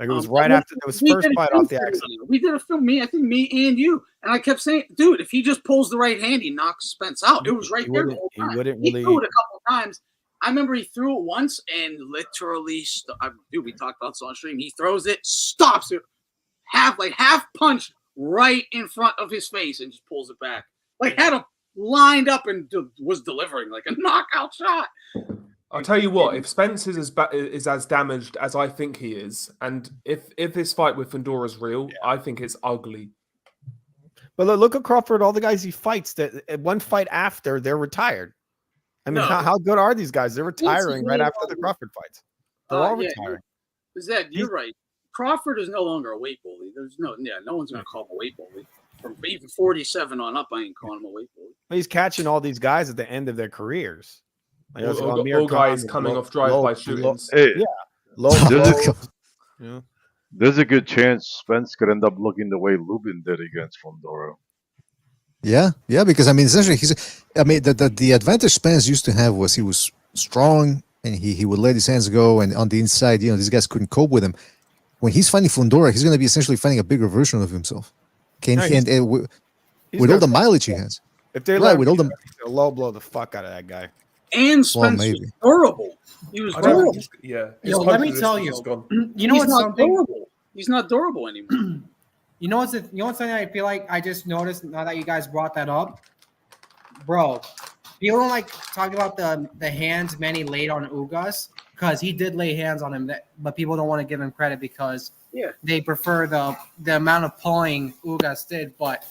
Like it was right after it was first fight off the accident. We did a film, I think me and you, and I kept saying, dude, if he just pulls the right hand, he knocks Spence out. It was right there the whole time. He wouldn't He really. threw it a couple times. I remember he threw it once and literally, dude, we talked about this on stream. He throws it, stops it, half punch right in front of his face and just pulls it back. Like had him lined up and was delivering like a knockout shot. I'll tell you what, if Spence is as damaged as I think he is, and if this fight with Fundora's real, I think it's ugly. But look at Crawford, all the guys he fights, that one fight after, they're retired. I mean, how good are these guys? They're retiring right after the Crawford fights. They're all retiring. You're right. Crawford is no longer a weight bully. There's no one's going to call him a weight bully. From even 47 on up, I ain't calling him a weight bully. He's catching all these guys at the end of their careers. Like, all guys coming off drive-by shootings. Hey, yeah. There's a good chance Spence could end up looking the way Lubin did against Fundora. Yeah, because I mean, essentially, the advantage Spence used to have was he was strong and he would let his hands go, and on the inside, these guys couldn't cope with him. When he's fighting Fundora, he's going to be essentially fighting a bigger version of himself. With all the mileage he has. If they let him, they'll low blow the fuck out of that guy. And Spence was durable. He was durable. Yeah. Yo, let me tell you. You know he's what's not durable. He's not durable anymore. You know what's something I feel like I just noticed now that you guys brought that up, bro. People don't like talking about the hands Manny laid on Ugas because he did lay hands on him, but people don't want to give him credit because they prefer the amount of pulling Ugas did. But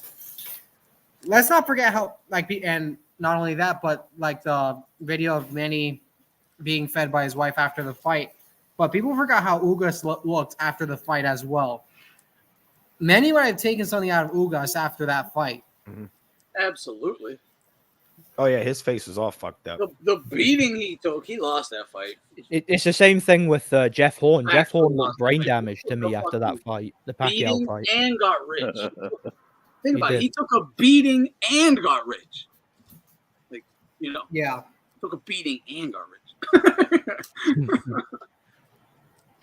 let's not forget how and not only that, but like the video of Manny being fed by his wife after the fight. But people forgot how Ugas looked after the fight as well. Manny might have taken something out of Ugas after that fight. Mm-hmm. Absolutely. Oh yeah, his face was all fucked up. The beating he took, he lost that fight. It's the same thing with Jeff Horn. Jeff Horn looked brain damaged to me after that fight, the Pacquiao fight. And got rich. Think about it. He took a beating and got rich. Took a beating and got rich.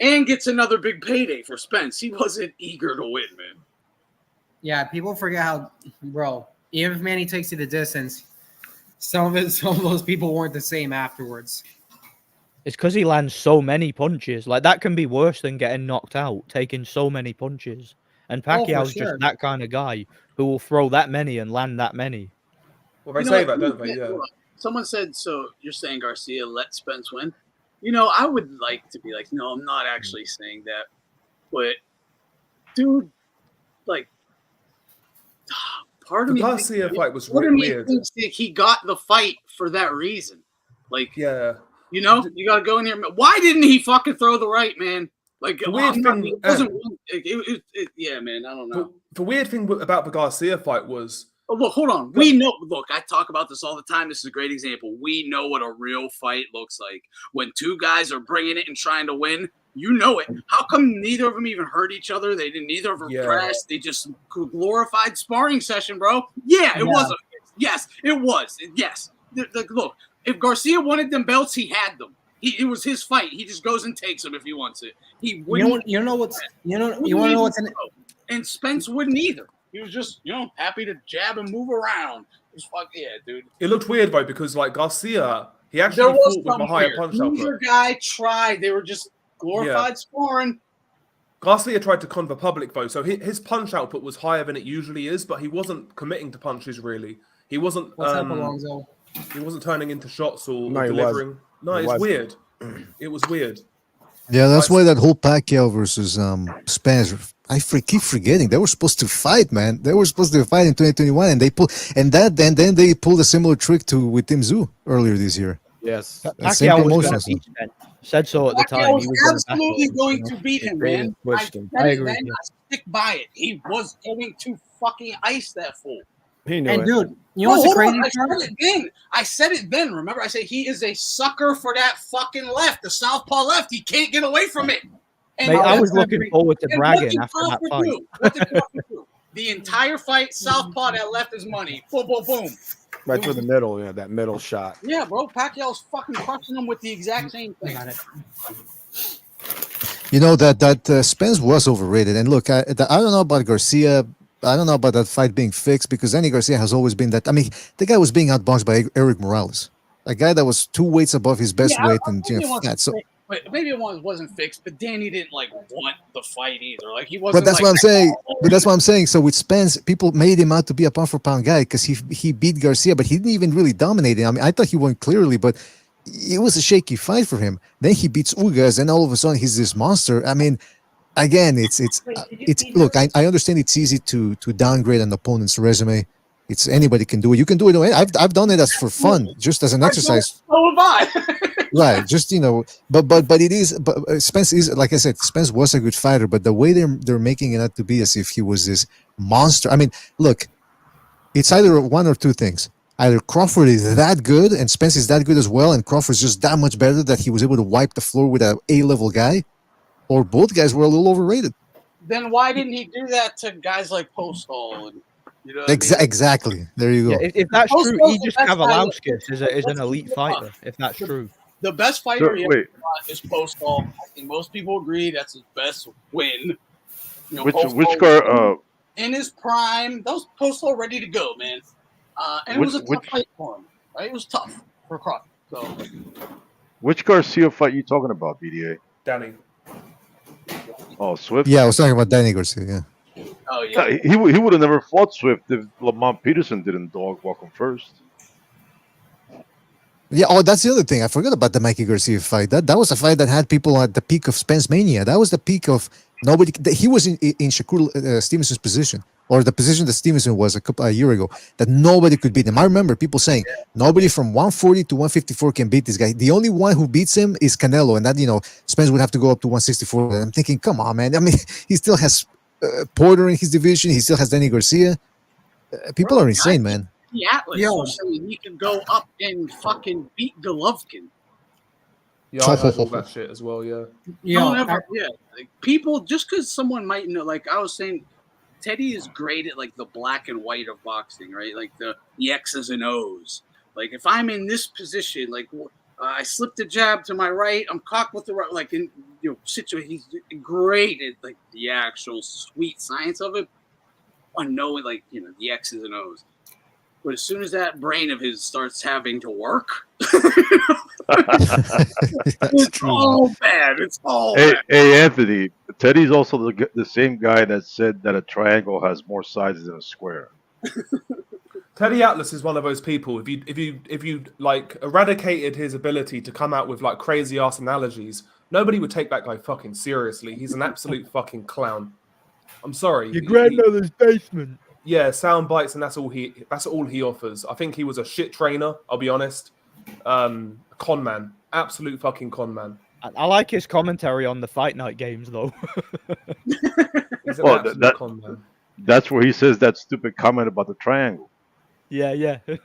And gets another big payday for Spence. He wasn't eager to win, man. Yeah, people forget how, bro, even if Manny takes you the distance, some of those people weren't the same afterwards. It's because he lands so many punches. Like, that can be worse than getting knocked out, taking so many punches. And Pacquiao's just that kind of guy who will throw that many and land that many. Well, they say that, don't they? Yeah. Someone said, so you're saying Garcia let Spence win? I would like to be like, no, I'm not actually saying that. But, dude, part of me thinks Garcia fight was really weird. He got the fight for that reason. You got to go in here. Why didn't he fucking throw the right, man? The weird thing, it wasn't. Yeah, man. I don't know. The weird thing about the Garcia fight was. Oh, look, hold on. We know. Look, I talk about this all the time. This is a great example. We know what a real fight looks like when two guys are bringing it and trying to win. You know it. How come neither of them even hurt each other? They didn't. Neither of them crashed. They just glorified sparring session, bro. Yeah, it was. Yes, it was. Yes. Look, if Garcia wanted them belts, he had them. It was his fight. He just goes and takes them if he wants it. He wouldn't. You want to know what's in it? And Spence wouldn't either. He was just, happy to jab and move around. It was dude. It looked weird though because Garcia, he actually fought with a higher punch output. Neither guy tried. They were just glorified sparring. Garcia tried to con the public though, so his punch output was higher than it usually is, but he wasn't committing to punches really. He wasn't. What's up, Alonzo? He wasn't turning into shots or No, delivering. No, it's weird. It was weird. Yeah, that's why that whole Pacquiao versus Spence. I keep forgetting they were supposed to fight, man. They were supposed to fight in 2021, and then they pulled a similar trick with Tim Tszyu earlier this year. Yes, Pacquiao was going to beat Spence. Said so at the time. He was absolutely going to beat him, man. I agree. I stick by it. He was going to fucking ice that fool. He knew and it. Dude, you know what's the crazy part? I said it then. Remember, I said he is a sucker for that fucking left, the southpaw left. He can't get away from it. And mate, I was looking forward to bragging after that fight. What did Crawford do? The entire fight, southpaw that left his money. Boom, boom, boom. Right through the middle, that middle shot. Yeah, bro. Pacquiao's fucking crushing him with the exact same thing. You know that Spence was overrated. And look, I don't know about Garcia. I don't know about that fight being fixed because Danny Garcia has always been that. I mean, the guy was being outboxed by Eric Morales, a guy that was 2 weights above his best Yeah, weight and maybe it wasn't fat. So, fixed, but maybe it wasn't fixed. But Danny didn't like want the fight either. Like he but wasn't that's like. what I'm saying. But that's what I'm saying. So with Spence, people made him out to be a pound for pound guy because he beat Garcia, but he didn't even really dominate him. I mean, I thought he won clearly, but it was a shaky fight for him. Then he beats Ugas, and all of a sudden he's this monster. I mean, again, it's look. I understand it's easy to downgrade an opponent's resume. It's anybody can do it. You can do it. I've done it as for fun, just as an exercise. So have I. Right, just but it is. But Spence is, like I said, Spence was a good fighter, but the way they're making it out to be as if he was this monster. I mean, look, it's either one or two things. Either Crawford is that good and Spence is that good as well, and Crawford's just that much better that he was able to wipe the floor with an A-level guy, or both guys were a little overrated. Then why didn't he do that to guys like Postol? And you know, Exactly. There you go. Yeah, if that's Postol's true, the Aegis best guy Kavalauskis is an elite fighter. If that's true. The best fighter he wait. ever fought is Postol. I think most people agree that's his best win. You know, Which Postol guy? in his prime, that was Postol ready to go, man. And it was a tough fight for him. Right? It was tough for Crawford. So Which Garcia fight you talking about, BDA? Danny. Oh, Swift. Yeah, I was talking about Danny Garcia. Yeah. oh yeah. He would have never fought Swift if Lamont Peterson didn't dog walk him first. Yeah. Oh, that's the other thing. I forgot about the Mikey Garcia fight. That was a fight that had people at the peak of Spence mania. That was the peak of nobody. He was in Shakur Stevenson's position, or the position that Stevenson was a year ago. That nobody could beat him. I remember people saying nobody from 140 to 154 can beat this guy. The only one who beats him is Canelo, and that Spence would have to go up to 164. And I'm thinking, come on, man. I mean, he still has Porter in his division. He still has Danny Garcia. People are insane, man. The Atlas was saying he could go up and fucking beat Golovkin. Yeah, I heard all that shit as well. Yeah. Like people, just because someone might know, like I was saying, Teddy is great at like the black and white of boxing, right? Like the X's and O's. Like if I'm in this position, like I slipped a jab to my right, I'm cocked with the right, like in situation. He's great at like the actual sweet science of it, on knowing like the X's and O's. But as soon as that brain of his starts having to work, it's all bad. It's all bad. Hey, Anthony. Teddy's also the same guy that said that a triangle has more sides than a square. Teddy Atlas is one of those people. If you like eradicated his ability to come out with like crazy ass analogies, nobody would take that guy fucking seriously. He's an absolute fucking clown. I'm sorry. Your grandmother's basement. Yeah, sound bites, and that's all he offers. I think he was a shit trainer. I'll be honest. Con man, absolute fucking con man. I like his commentary on the fight night games, though. He's an absolute con man. That's where he says that stupid comment about the triangle. Yeah. Do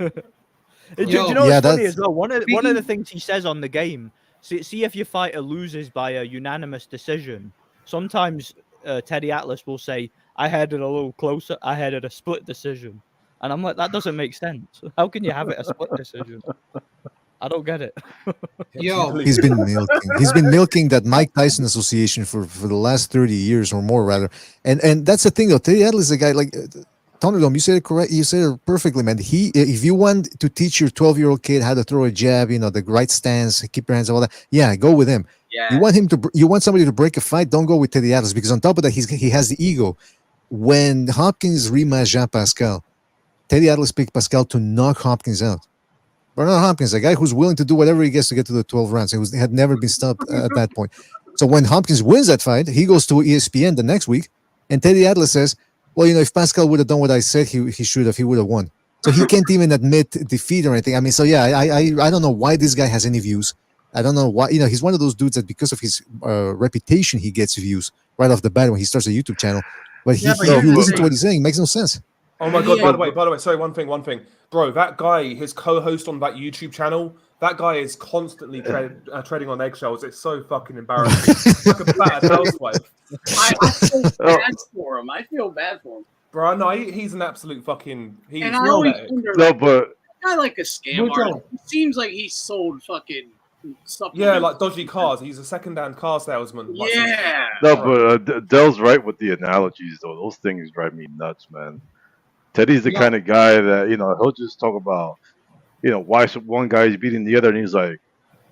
you know what's funny as well? One of the things he says on the game. See if your fighter loses by a unanimous decision. Sometimes Teddy Atlas will say, I had it a little closer. I had it a split decision. And I'm like, that doesn't make sense. How can you have it a split decision? I don't get it. He's been milking. He's been milking that Mike Tyson association for the last 30 years or more, rather. And that's the thing, though. Teddy Atlas is a guy like Thunderdome. You said it correct. You said it perfectly, man. If you want to teach your 12-year-old kid how to throw a jab, the right stance, keep your hands up, all that. Yeah, go with him. Yeah. You want somebody to break a fight. Don't go with Teddy Atlas because on top of that, he has the ego. When Hopkins rematched Jean Pascal, Teddy Atlas picked Pascal to knock Hopkins out. Bernard Hopkins, a guy who's willing to do whatever he gets to get to the 12 rounds. He had never been stopped at that point. So when Hopkins wins that fight, he goes to ESPN the next week, and Teddy Atlas says, well, if Pascal would have done what I said he should have, he would have won. So he can't even admit defeat or anything. I mean, so yeah, I don't know why this guy has any views. I don't know why. He's one of those dudes that because of his reputation, he gets views right off the bat when he starts a YouTube channel. But if you listen to what he's saying, it makes no sense. Oh my god! By the way, sorry. One thing, bro. That guy, his co-host on that YouTube channel, that guy is constantly treading on eggshells. It's so fucking embarrassing. Like a bad housewife. I feel bad for him. I feel bad for him, bro. No, he's an absolute fucking. He's and I always wonder, but guy like a scam artist. It seems like he sold fucking Yeah, like dodgy cars. He's a second-hand car salesman. Yeah. No, but Dell's right with the analogies, though. Those things drive me nuts, man. Teddy's the kind of guy that, he'll just talk about, why one guy is beating the other, and he's like,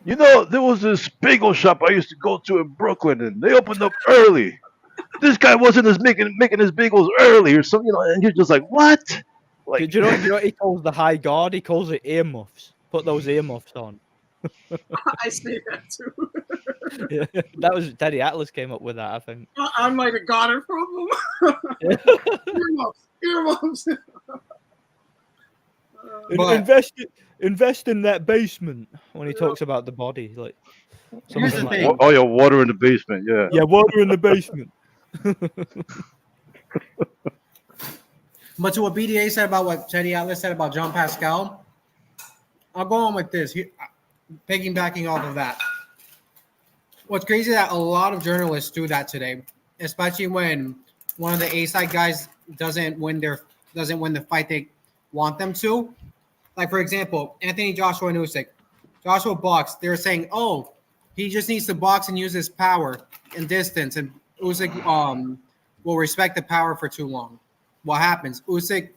there was this bagel shop I used to go to in Brooklyn, and they opened up early. This guy wasn't making his bagels early or something, and you're just like, what? Like, do you know what he calls the high guard? He calls it earmuffs. Put those earmuffs on. I say that too. Yeah, that was Teddy Atlas came up with that, I think. I might have got it from him. Earmuffs. Invest in that basement when he talks about the body. Like, Here's the like thing. oh, yeah, water in the basement, yeah. Yeah, water in the basement. But to what BDA said about what Teddy Atlas said about John Pascal, I'll go on with this. Piggybacking off of that. What's crazy that a lot of journalists do that today, especially when one of the A-side guys doesn't win the fight they want them to. Like, for example, Anthony Joshua and Usyk. Joshua boxed. They're saying, oh, he just needs to box and use his power and distance, and Usyk will respect the power for too long. What happens? Usyk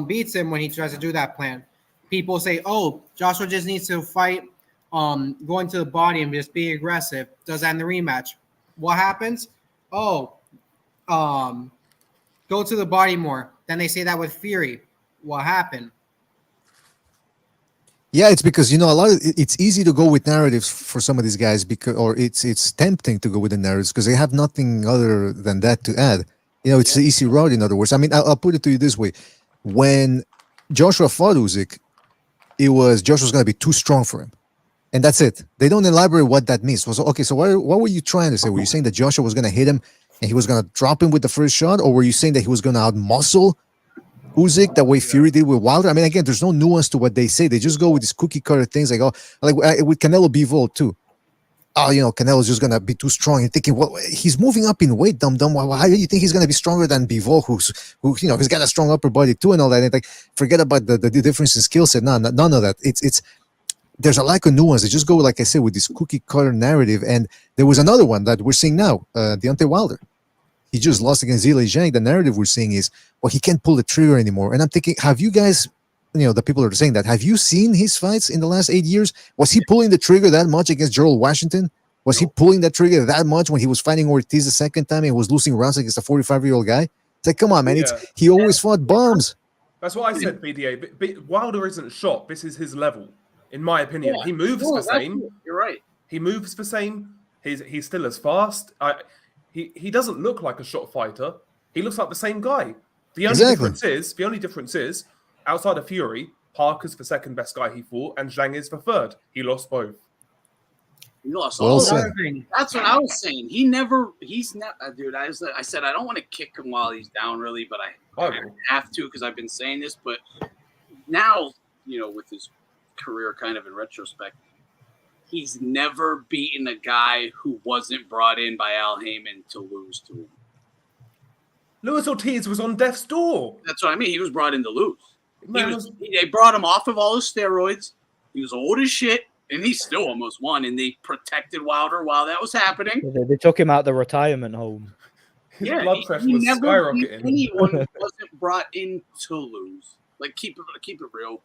beats him when he tries to do that plan. People say, oh, Joshua just needs to fight, go into the body and just be aggressive. Does that in the rematch. What happens? Oh, go to the body more. Then they say that with Fury. What happened? Yeah, it's because it's easy to go with narratives for some of these guys or it's tempting to go with the narratives because they have nothing other than that to add. It's the easy route. In other words, I mean, I'll put it to you this way: when Joshua fought Usyk, it was Joshua's going to be too strong for him, and that's it. They don't elaborate what that means. So what were you trying to say? Were you saying that Joshua was going to hit him and he was going to drop him with the first shot, or were you saying that he was going to outmuscle Usyk the way Fury did with Wilder? I mean, again, there's no nuance to what they say. They just go with these cookie cutter things, like with Canelo Bivol too. Oh, Canelo's just gonna be too strong. You're thinking, well, he's moving up in weight, dumb. How do you think he's gonna be stronger than Bivol, who's got a strong upper body too and all that? And like, forget about the difference in skill set. None of that. It's there's a lack of nuance. They just go, like I said, with this cookie cutter narrative. And there was another one that we're seeing now, Deontay Wilder. He just lost against Zhilei Zhang. The narrative we're seeing is, well, he can't pull the trigger anymore. And I'm thinking, have you guys, the people are saying that, have you seen his fights in the last 8 years? Was he pulling the trigger that much against Gerald Washington? Was he pulling that trigger that much when he was fighting Ortiz the second time and was losing rounds against a 45-year-old guy? It's like, come on, man. He always fought bombs. That's what I said, BDA. But Wilder isn't shot. This is his level, in my opinion. Yeah. He moves the same. You're right. He moves the same. He's still as fast. He doesn't look like a shot fighter. He looks like the same guy. The only difference is, outside of Fury, Parker's the second best guy he fought, and Zhang is the third. He lost both. He lost Well all said. That's what I was saying. He's not, dude. I said I don't want to kick him while he's down, really, but I have to because I've been saying this. But now, with his career kind of in retrospect, he's never beaten a guy who wasn't brought in by Al Heyman to lose to him. Luis Ortiz was on death's door. That's what I mean. He was brought in to lose. Man, They brought him off of all his steroids. He was old as shit. And he still almost won, and they protected Wilder while that was happening. They took him out the retirement home. His blood pressure was never skyrocketing. Anyone wasn't brought in to lose. Like, keep it real.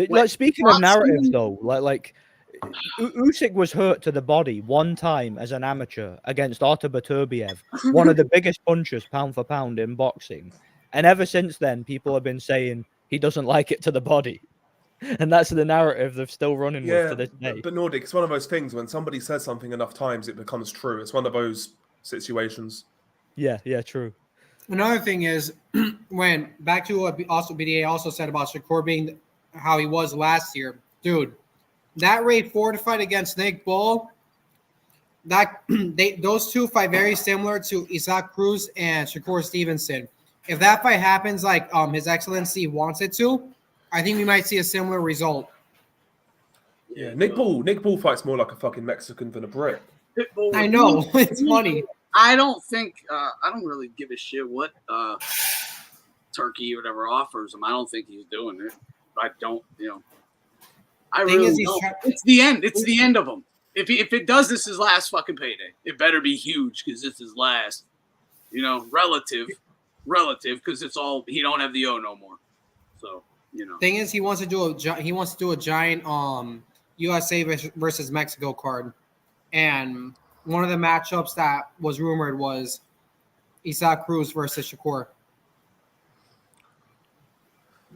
Like, speaking of narratives, though, like Usyk was hurt to the body one time as an amateur against Artur Beterbiev, one of the biggest punchers pound for pound in boxing, and ever since then, people have been saying he doesn't like it to the body. And that's the narrative they're still running with to this day. But Nordic, it's one of those things when somebody says something enough times, it becomes true. It's one of those situations. Yeah, true. Another thing is, when back to what also BDA also said about Shakur being how he was last year, dude. That Ray Ford fight against Nick Bull, those two fight very similar to Isaac Cruz and Shakur Stevenson. If that fight happens like His Excellency wants it to, I think we might see a similar result. Yeah, Nick Bull fights more like a fucking Mexican than a Brit. I know. It's funny. I don't think I don't really give a shit what Turkey or whatever offers him. I don't think he's doing it. I don't, I Thing really is, he's don't. try- It's the end. It's the end of him. If it does, this is his last fucking payday. It better be huge because it's his last. You know, relative, because it's all he don't have the O no more. So Thing is, he wants to do a giant USA versus Mexico card, and one of the matchups that was rumored was Isaac Cruz versus Shakur.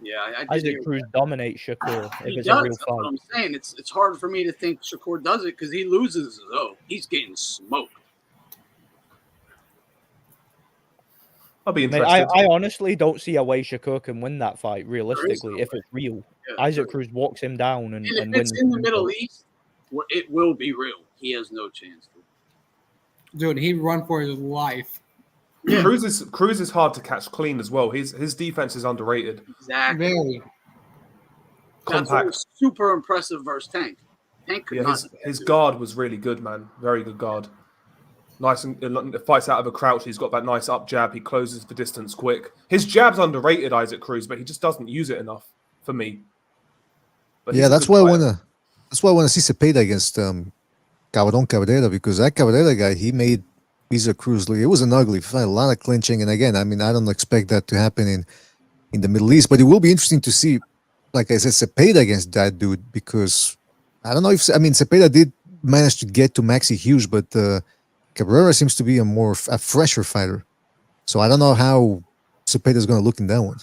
Yeah, I did Isaac hear Cruz dominates Shakur he if it's does. a real That's what fight. I'm saying. It's hard for me to think Shakur does it because he loses his O. He's getting smoked. I'll be Mate, interested. I honestly don't see a way Shakur can win that fight realistically if it's real. Yeah, Isaac Cruz walks him down and if wins. it's in the Middle East, it will be real. He has no chance. Dude, he'd run for his life. Cruz is hard to catch clean as well. His defense is underrated. Exactly. Very. That's what Compact. was super impressive versus Tank. Tank could Yeah, not. his guard was really good, man. Very good guard. Nice and fights out of a crouch. He's got that nice up jab. He closes the distance quick. His jab's underrated, Isaac Cruz, but he just doesn't use it enough for me. But Yeah, he's a that's good why I fighter. wanna. That's why I want to see Cepeda against Cabron Cabrera, because that Cabrera guy, he made Isaac Cruz look. It was an ugly fight, a lot of clinching, and again, I mean, I don't expect that to happen in the Middle East, but it will be interesting to see, like I said, Cepeda against that dude, because I don't know if Cepeda did manage to get to Maxi Hughes, but Cabrera seems to be a fresher fighter, so I don't know how Cepeda is going to look in that one.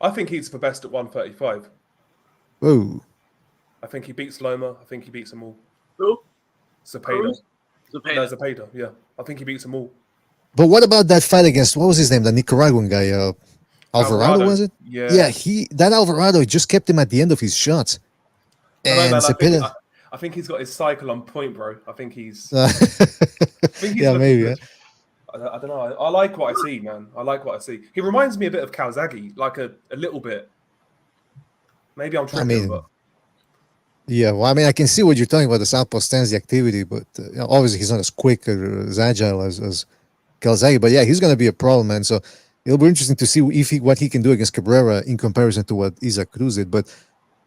I think he's the best at 135. Whoa. I think he beats Loma. I think he beats them all. Who? Cepeda. Cruz? No, Cepeda, yeah. I think he beats them all. But what about that fight against, what was his name, the Nicaraguan guy, Alvarado, was it? Yeah. That Alvarado just kept him at the end of his shots. I know, And man, Cepeda, I think he's got his cycle on point, bro. I think he's yeah, looking maybe. good. I don't know. I like what I see, man. I like what I see. He reminds me a bit of Calzaghe, like a little bit. Maybe I'm tripping, mean, but Yeah, well, I mean, I can see what you're talking about, the southpaw stance, the activity, but obviously he's not as quick or as agile as Calzaghe. But yeah, he's going to be a problem, man. So it'll be interesting to see what he can do against Cabrera in comparison to what Isaac Cruz did. But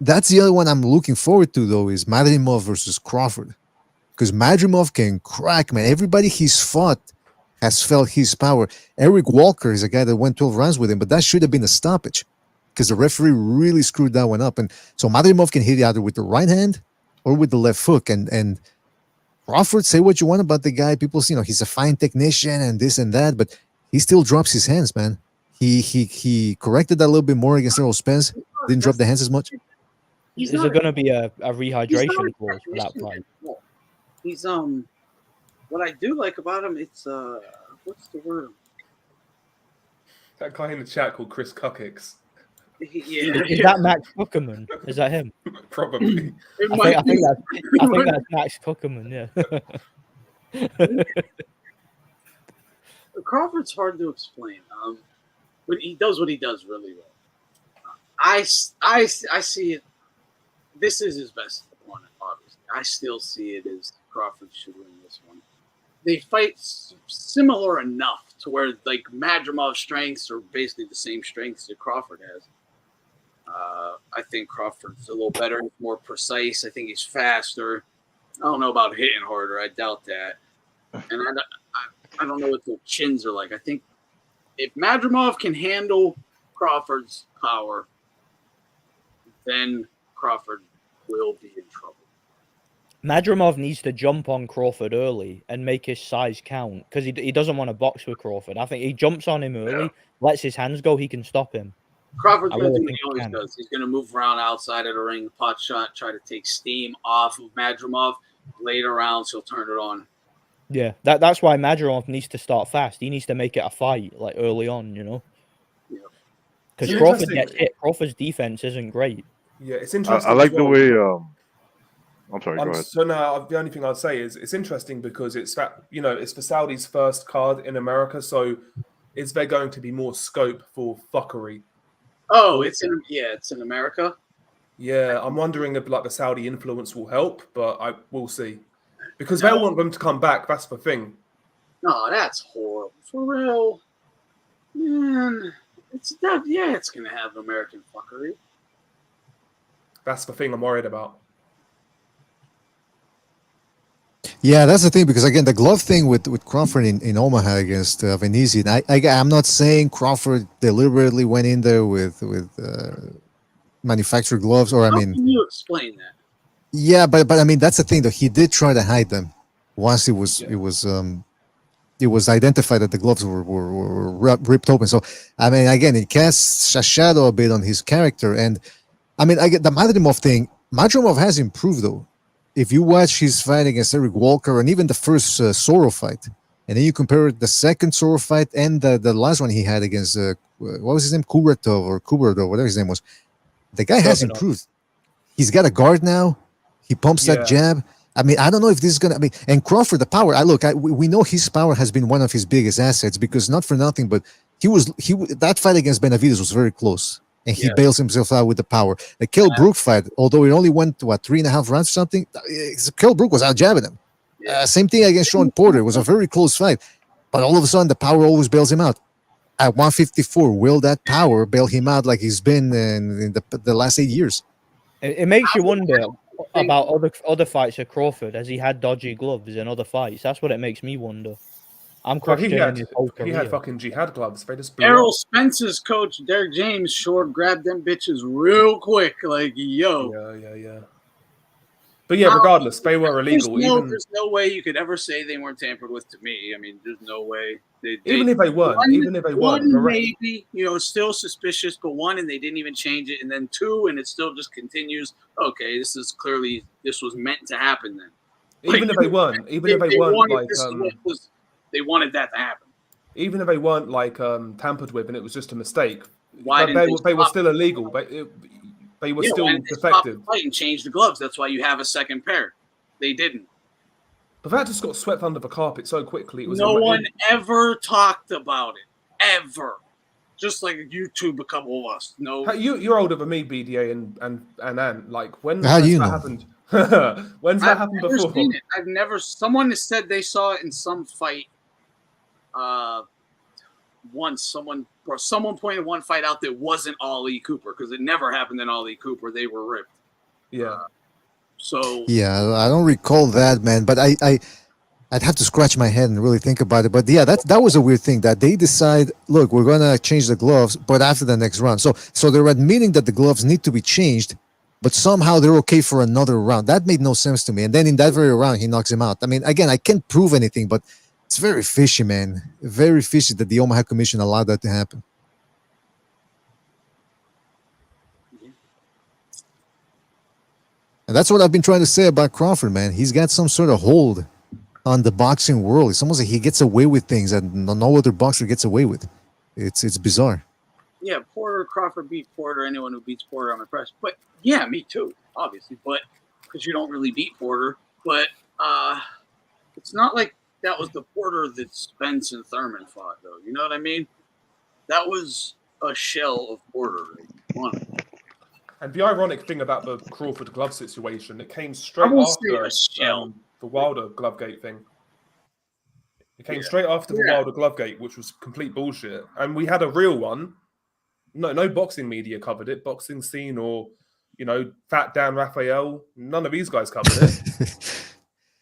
that's the other one I'm looking forward to, though, is Madrimov versus Crawford. Because Madrimov can crack, man. Everybody he's fought has felt his power. Eric Walker is a guy that went 12 rounds with him, but that should have been a stoppage because the referee really screwed that one up. And so Madrimov can hit either with the right hand or with the left hook. And Crawford, say what you want about the guy. People say, he's a fine technician and this and that, but he still drops his hands, man. He corrected that a little bit more against Errol Spence. Didn't drop the hands as much. Is there going to be a rehydration clause for that fight? He's what I do like about him, it's what's the word? that guy in the chat called Chris Cuckix. Yeah. Is that Max Kuckerman? Is that him? Probably. I think that's Max Kuckerman, yeah. Crawford's hard to explain. But he does what he does really well. I see it. This is his best opponent, obviously. I still see it as Crawford should win this one. They fight similar enough to where like Madrimov's strengths are basically the same strengths that Crawford has. I think Crawford's a little better, more precise. I think he's faster. I don't know about hitting harder. I doubt that. And I don't know what the chins are like. I think if Madrimov can handle Crawford's power, then Crawford will be in trouble. Madrimov needs to jump on Crawford early and make his size count because he doesn't want to box with Crawford. I think he jumps on him early, lets his hands go, he can stop him. Crawford's going to do what he always does. He's going to move around outside of the ring, pot shot, try to take steam off of Madrimov. Later rounds, he'll turn it on. Yeah, that's why Madrimov needs to start fast. He needs to make it a fight like early on, because Crawford gets hit. Crawford's defense isn't great. Yeah, it's interesting. I like the way. I'm sorry. Go ahead. So now the only thing I'd say is it's interesting because it's that it's the Saudis' first card in America. So is there going to be more scope for fuckery? Oh, it's in America. Yeah, I'm wondering if like the Saudi influence will help, but I will see because they'll want them to come back. That's the thing. No, that's horrible. For real, man. It's not. Yeah, it's gonna have American fuckery. That's the thing I'm worried about. Yeah, that's the thing, because again, the glove thing with Crawford in Omaha against Venezia, I'm not saying Crawford deliberately went in there with manufactured gloves, or I How mean, can you explain that? yeah, but I mean that's the thing though. He did try to hide them once it was identified that the gloves were ripped open. So I mean, again, it casts a shadow a bit on his character. And I mean, I get the Madrimov thing. Madrimov has improved though. If you watch his fight against Eric Walker and even the first Soro fight, and then you compare the second Soro fight and the last one he had against what was his name, Kuratov, whatever his name was, the guy has Turbanov. improved. He's got a guard now. He pumps that Yeah. jab. I mean, I don't know if this is gonna. I mean, and Crawford, the power. We know his power has been one of his biggest assets, because not for nothing, but that fight against Benavidez was very close, and he Yeah. bails himself out with the power. The Kell Brook fight, although it only went to 3.5 rounds or something, Kell Brook was out jabbing him. Same thing against Sean Porter. It was a very close fight, but all of a sudden the power always bails him out. At 154, will that power bail him out like he's been in the last 8 years? It makes you wonder about other fights of Crawford. Has he had dodgy gloves in other fights? That's what it makes me wonder. I'm Bro, he questioning his whole had career. fucking jihad gloves. They just blew Errol up. Spence's coach, Derek James, sure grabbed them bitches real quick. Like, yo. Yeah. But yeah, regardless, they were illegal. There's no way you could ever say they weren't tampered with to me. I mean, there's no way. Even if they weren't, one maybe, still suspicious, but one, and they didn't even change it, and then two, and it still just continues. Okay, this was meant to happen then. Even if they weren't like they wanted that to happen. Even if they weren't like tampered with, and it was just a mistake. Why didn't they were still illegal? They were still defective. And change the gloves. That's why you have a second pair. They didn't. But that just got swept under the carpet so quickly. It was no one ever talked about it, ever. Just like YouTube, a couple of us. No, you're older than me, BDA and Ant. Like when's How that do you know? happened? When's that happened before? Seen it. I've never. Someone has said they saw it in some fight. Once someone pointed one fight out that wasn't Ali Cooper, because it never happened in Ali Cooper. They were ripped. Yeah. Yeah, I don't recall that, man. But I'd have to scratch my head and really think about it. But yeah, that was a weird thing that they decide. Look, we're gonna change the gloves, but after the next round. So they're admitting that the gloves need to be changed, but somehow they're okay for another round. That made no sense to me. And then in that very round, he knocks him out. I mean, again, I can't prove anything, but it's very fishy, man. Very fishy that the Omaha Commission allowed that to happen. And that's what I've been trying to say about Crawford, man. He's got some sort of hold on the boxing world. It's almost like he gets away with things that no other boxer gets away with. It's bizarre. Yeah, Crawford beat Porter. Anyone who beats Porter, I'm impressed. But yeah, me too, obviously. But because you don't really beat Porter. But it's not like that was the Porter that Spence and Thurman fought, though. You know what I mean? That was a shell of Porter. And the ironic thing about the Crawford glove situation, it came straight after the Wilder Glovegate thing. It came straight after the Wilder Glovegate, which was complete bullshit. And we had a real one. No boxing media covered it. Boxing Scene or, Fat Dan Raphael. None of these guys covered it.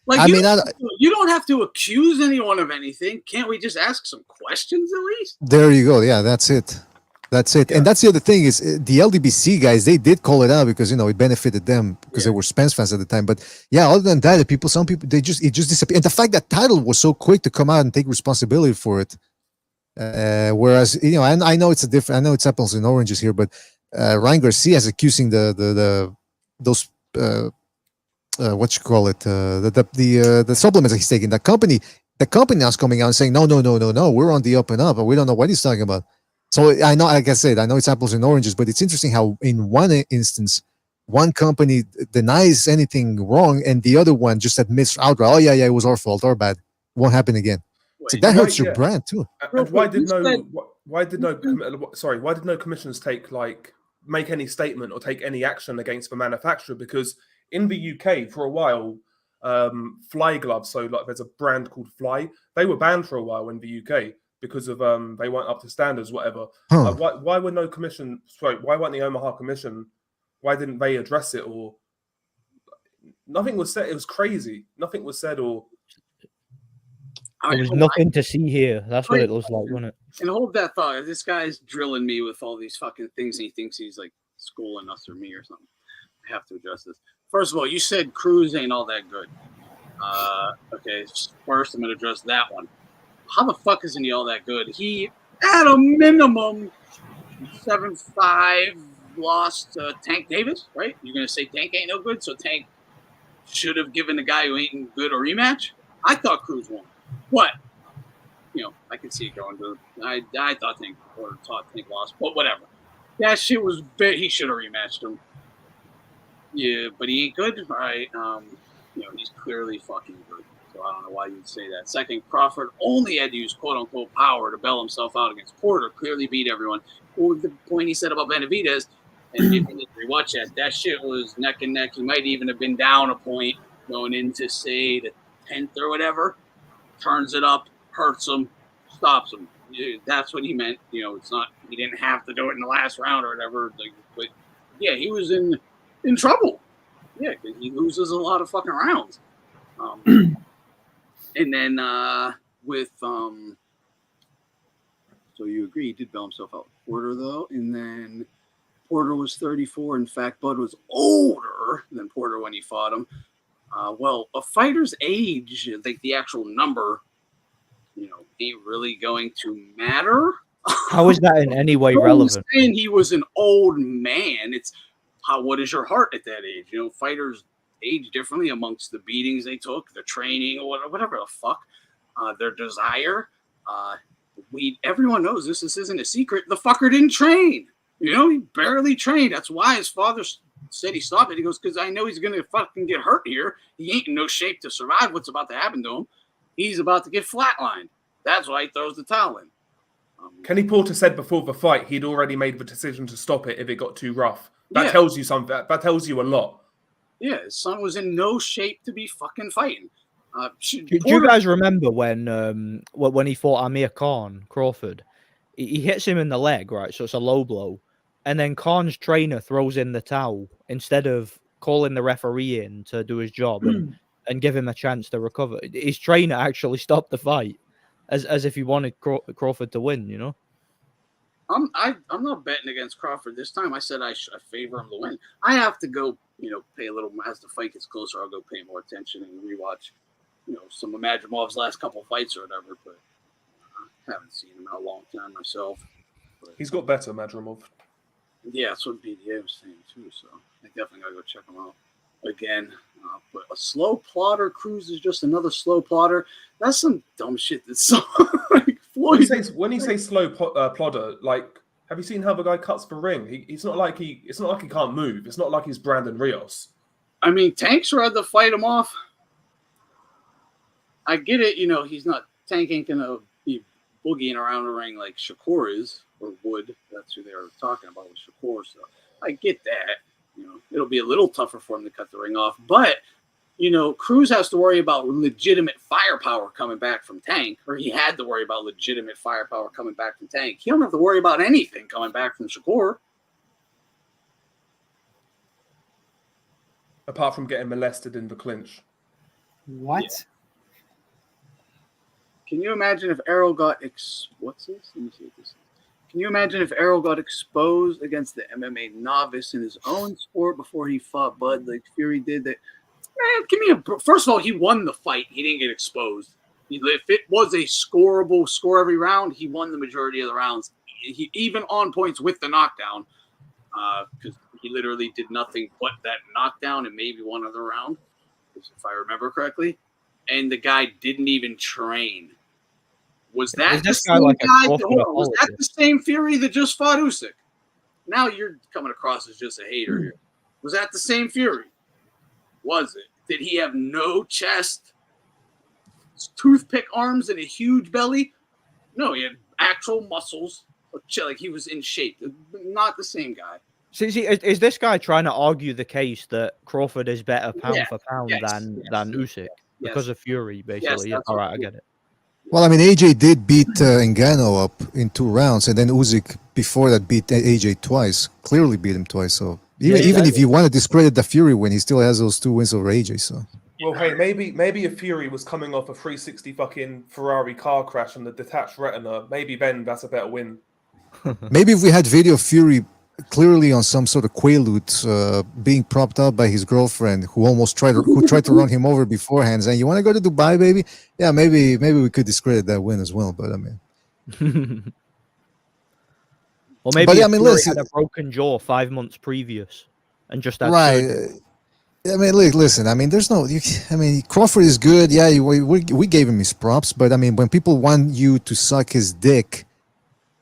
You don't have to accuse anyone of anything. Can't we just ask some questions at least? There you go. Yeah, that's it. That's it. Yeah. And that's the other thing is the LDBC guys, they did call it out because, it benefited them because they were Spence fans at the time. But yeah, other than that, some people, it just disappeared. And the fact that Title was so quick to come out and take responsibility for it. Whereas, and I know I know it's apples and oranges here, but Ryan Garcia is accusing those what you call it, the supplements that he's taking. The company now is coming out and saying, no, we're on the up and up, and we don't know what he's talking about. So I know, like I said, I know it's apples and oranges, but it's interesting how in one instance, one company denies anything wrong, and the other one just admits outright, oh yeah, it was our fault, our bad, won't happen again. So that hurts your brand too. And why did no commissioners make any statement or take any action against the manufacturer? Because in the UK for a while, Fly gloves, so like there's a brand called Fly, they were banned for a while in the UK because of they weren't up to standards, whatever. Why weren't the Omaha Commission? Why didn't they address it? Or nothing was said. It was crazy. Nothing was said or There was nothing to see here. That's what it was like, wasn't it? And hold that thought. This guy's drilling me with all these fucking things, and he thinks he's like schooling us or me or something. I have to address this. First of all, you said Cruz ain't all that good. Okay, first I'm going to address that one. How the fuck isn't he all that good? He, at a minimum, 7-5 lost to Tank Davis, right? You're going to say Tank ain't no good, so Tank should have given the guy who ain't good a rematch? I thought Cruz won. What? I could see it going to. I thought Tank lost, but whatever. That shit was big. He should have rematched him. Yeah, but he ain't good, right? He's clearly fucking good. So I don't know why you'd say that. Second, Crawford only had to use quote-unquote power to bail himself out against Porter. Clearly beat everyone. Well, the point he said about Benavidez, and if you rewatch that shit was neck and neck. He might even have been down a point going into, say, the 10th or whatever. Turns it up, hurts him, stops him. That's what he meant. It's not. He didn't have to do it in the last round or whatever. But yeah, he was in trouble. Yeah, because he loses a lot of fucking rounds. And then with so you agree he did bail himself out. Porter though, and then Porter was 34. In fact, Bud was older than Porter when he fought him. Well, a fighter's age, like the actual number, ain't really going to matter. How is that in any way relevant? Saying he was an old man. It's what is your heart at that age? Fighters age differently amongst the beatings they took, the training, or whatever the fuck, their desire. Everyone knows this isn't a secret. The fucker didn't train. He barely trained. That's why his father said he stopped it. He goes, because I know he's going to fucking get hurt here. He ain't in no shape to survive what's about to happen to him. He's about to get flatlined. That's why he throws the towel in. Kenny Porter said before the fight he'd already made the decision to stop it if it got too rough. That tells you something. That tells you a lot. Yeah, his son was in no shape to be fucking fighting. Do you guys remember when he fought Amir Khan, Crawford? He hits him in the leg, right? So it's a low blow. And then Khan's trainer throws in the towel instead of calling the referee in to do his job and give him a chance to recover. His trainer actually stopped the fight as if he wanted Crawford to win, I'm not betting against Crawford this time. I said I favor him to win. I have to go, pay a little as the fight gets closer. I'll go pay more attention and rewatch, some of Madrimov's last couple fights or whatever. But I haven't seen him in a long time myself. But, he's got better, Madrimov. Yeah, that's what BDA was saying too. So I definitely gotta go check him out again. But a slow plotter, Cruz is just another slow plotter. That's some dumb shit. That's so like Floyd. When he says slow plodder, like, have you seen how the guy cuts the ring? It's not like he can't move. It's not like he's Brandon Rios. I mean, Tank's rather fight him off. I get it. He's not. Tank ain't gonna be boogieing around the ring like Shakur is or would. That's who they were talking about with Shakur. So I get that. It'll be a little tougher for him to cut the ring off. But, Cruz has to worry about legitimate firepower coming back from Tank, or he had to worry about legitimate firepower coming back from Tank. He don't have to worry about anything coming back from Shakur. Apart from getting molested in the clinch. What? Yeah. Can you imagine if Errol got what's this? Let me see what this is. Can you imagine if Errol got exposed against the MMA novice in his own sport before he fought Bud like Fury did? That first of all, he won the fight. He didn't get exposed. If it was a scoreable score every round, he won the majority of the rounds. He even on points with the knockdown, because he literally did nothing but that knockdown and maybe one other round, if I remember correctly. And the guy didn't even train. Was that the same guy? Was that the same Fury that just fought Usyk? Now you're coming across as just a hater here. Was that the same Fury? Was it? Did he have no chest, toothpick arms, and a huge belly? No, he had actual muscles. Like he was in shape. Not the same guy. See, is this guy trying to argue the case that Crawford is better pound for pound than Usyk because of Fury, basically? Yes, all right, I get it. Well, I mean, AJ did beat Ngannou up in 2 rounds, and then Usyk before that beat AJ twice. Clearly beat him twice. So even if you want to discredit the Fury win, he still has those 2 wins over AJ. So Well, hey, maybe if Fury was coming off a 360 fucking Ferrari car crash and the detached retina, maybe then that's a better win. Maybe if we had video of Fury clearly on some sort of quaalude, being propped up by his girlfriend, who tried to run him over beforehand, saying, "You want to go to Dubai, baby?" Yeah, maybe we could discredit that win as well. But I mean, Or maybe but, if I mean, Fury listen, had a broken jaw 5 months previous and just had right? surgery. I mean, listen. I mean, there's no. I mean, Crawford is good. Yeah, we gave him his props. But I mean, when people want you to suck his dick,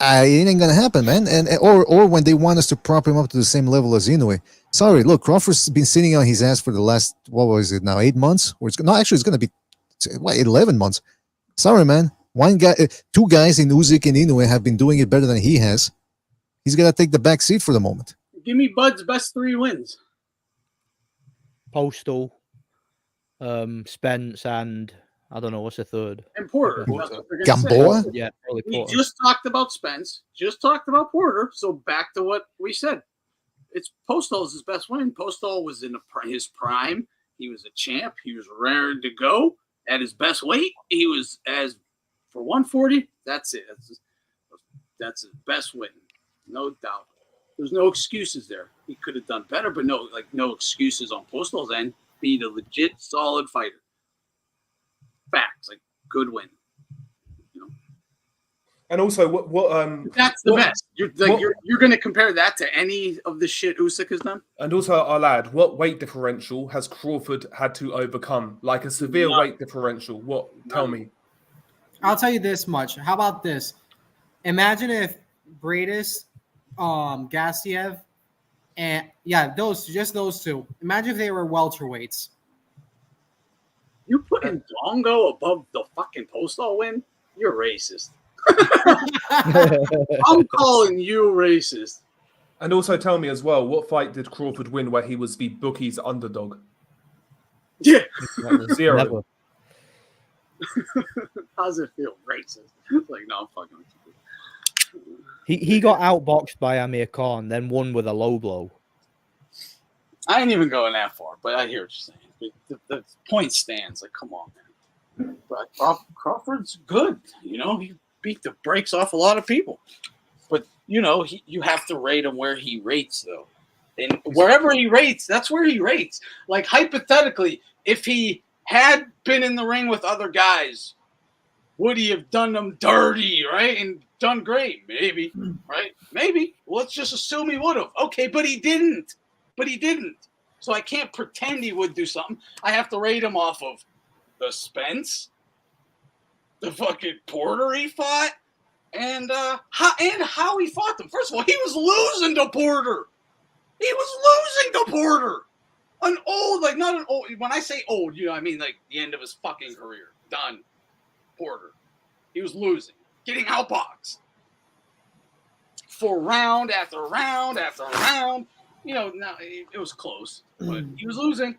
it ain't gonna happen, man. Or when they want us to prop him up to the same level as Inoue. Sorry, look, Crawford's been sitting on his ass for the last, what was it now, 8 months? Or actually, it's gonna be 11 months. Sorry, man. Two guys in Usyk and Inoue have been doing it better than he has. He's gonna take the back seat for the moment. Give me Bud's best 3 wins. Postal, Spence, and I don't know what's the third. And Porter. That's what they're gonna Gamboa? say. Yeah, probably We Porter. just talked about Spence. Just talked about Porter. So back to what we said. It's Postal's his best win. Postal was in his prime. He was a champ. He was raring to go at his best weight. He was for 140. That's it. That's his best win, no doubt. There's no excuses there. He could have done better, but no excuses on Postal's end. Beat a legit solid fighter. Facts, like good win. And also, what that's the best. You're going to compare that to any of the shit Usyk has done. And also, our lad, what weight differential has Crawford had to overcome? Like a severe weight differential. What? Tell me. I'll tell you this much. How about this? Imagine if Bradis, Gassiev, and those two. Imagine if they were welterweights. You putting Dongo above the fucking Postal win? You're racist. I'm calling you racist. And also tell me as well, what fight did Crawford win where he was the bookie's underdog? Yeah. 0. Never. How does it feel? Racist. It's like, no, I'm fucking with you. He got outboxed by Amir Khan, then won with a low blow. I ain't even going that far, but I hear what you're saying. The point stands. Like, come on, man. But Crawford's good. He beat the brakes off a lot of people. But, you have to rate him where he rates, though. And wherever he rates, that's where he rates. Like, hypothetically, if he had been in the ring with other guys, would he have done them dirty, right? And done great? Maybe, right? Maybe. Let's just assume he would have. Okay, but he didn't. So I can't pretend he would do something. I have to rate him off of the Spence, the fucking Porter he fought, and how he fought them. First of all, he was losing to Porter. An old, like not an old. When I say old, I mean like the end of his fucking career. Done. Porter. He was losing, getting outboxed for round after round after round. No, it was close, but he was losing.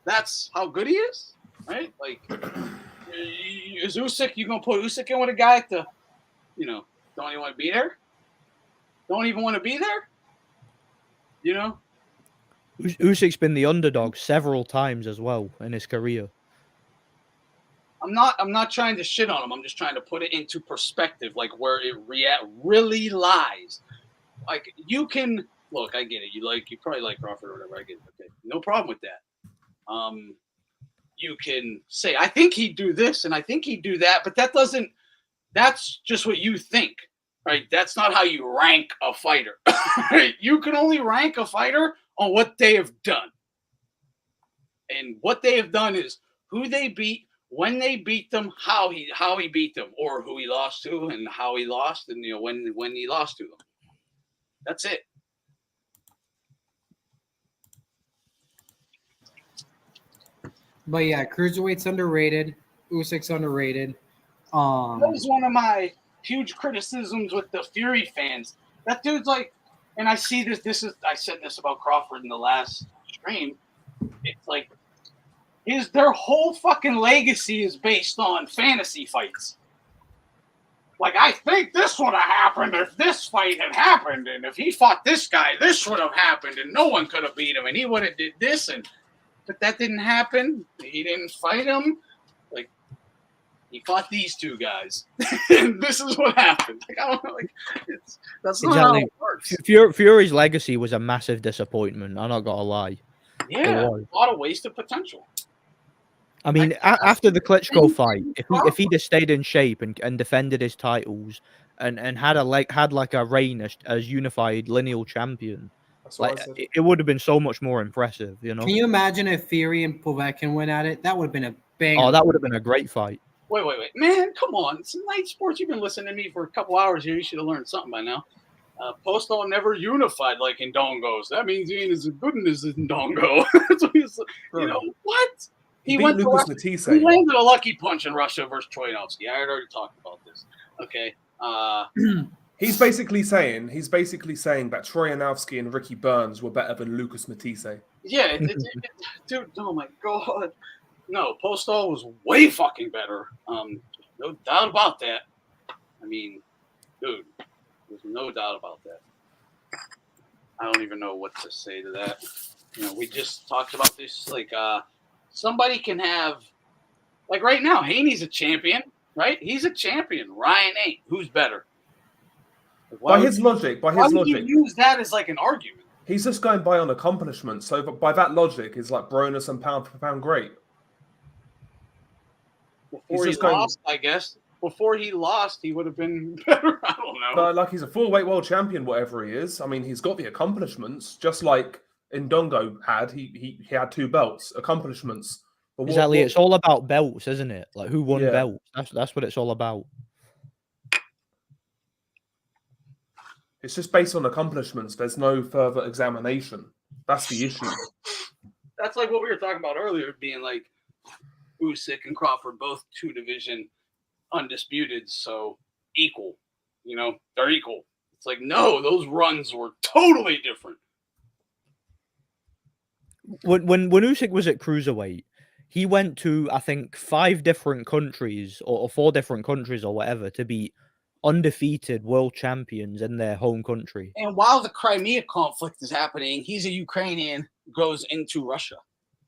That's how good he is, right? Like, is Usyk, you going to put Usyk in with a guy don't even want to be there? Don't even want to be there? Usyk's been the underdog several times as well in his career. I'm not trying to shit on him. I'm just trying to put it into perspective, like where it really lies. Like, you can look, I get it. You probably like Crawford or whatever. I get it. Okay, no problem with that. You can say, I think he'd do this and I think he'd do that, but that's just what you think, right? That's not how you rank a fighter. Right? You can only rank a fighter on what they have done. And what they have done is who they beat, when they beat them, how he beat them, or who he lost to and how he lost, and when he lost to them. That's it. But yeah, cruiserweight's underrated. Usyk's underrated. That was one of my huge criticisms with the Fury fans. That dude's like, and I see this. I said this about Crawford in the last stream. It's like their whole fucking legacy is based on fantasy fights. Like, I think this would have happened if this fight had happened, and if he fought this guy, this would have happened, and no one could have beat him, and he would have did this, and but that didn't happen. He didn't fight him. Like, he fought these two guys. And this is what happened. Like, I don't know. Like, that's not how it works. Fury's legacy was a massive disappointment. I'm not gonna lie. Yeah, a lot of wasted potential. I mean, after the Klitschko fight, if he'd have stayed in shape and defended his titles and had like a reign as unified lineal champion, like it would have been so much more impressive. You know? Can you imagine if Fury and Povetkin went at it? That would have been a bang. Oh, that would have been a great fight. Wait, man! Come on, it's Night Sports. You've been listening to me for a couple hours here. You should have learned something by now. Postal never unified like Ndongos. That means he ain't as good as Ndongo. So he's, you know what? He went to Matisse. He landed a lucky punch in Russia versus Troyanovsky. I had already talked about this. Okay. He's basically saying that Troyanovsky and Ricky Burns were better than Lucas Matisse. Yeah, dude. Oh my god. No, Postal was way fucking better. No doubt about that. I mean, dude, there's no doubt about that. I don't even know what to say to that. You know, we just talked about this. Like, somebody can have, like right now, Haney's a champion, right? He's a champion. Ryan ain't. Who's better? By his logic, you use that as like an argument? He's just going by on accomplishments. So, by that logic, is like Bronus and pound for pound great. Before he lost, I guess. Before he lost, he would have been better. I don't know. But like, he's a full-weight world champion, whatever he is. I mean, he's got the accomplishments, just like Ndongo had. He had 2 belts, accomplishments. But exactly, it's all about belts, isn't it? Like who won belts. That's what it's all about. It's just based on accomplishments. There's no further examination. That's the issue. That's like what we were talking about earlier, being like Usyk and Crawford, both 2 division undisputed, so equal. You know, they're equal. It's like, no, those runs were totally different. When Usyk was at cruiserweight, he went to, I think, 5 different countries or 4 different countries or whatever to beat undefeated world champions in their home country. And while the Crimea conflict is happening, he's a Ukrainian, goes into Russia.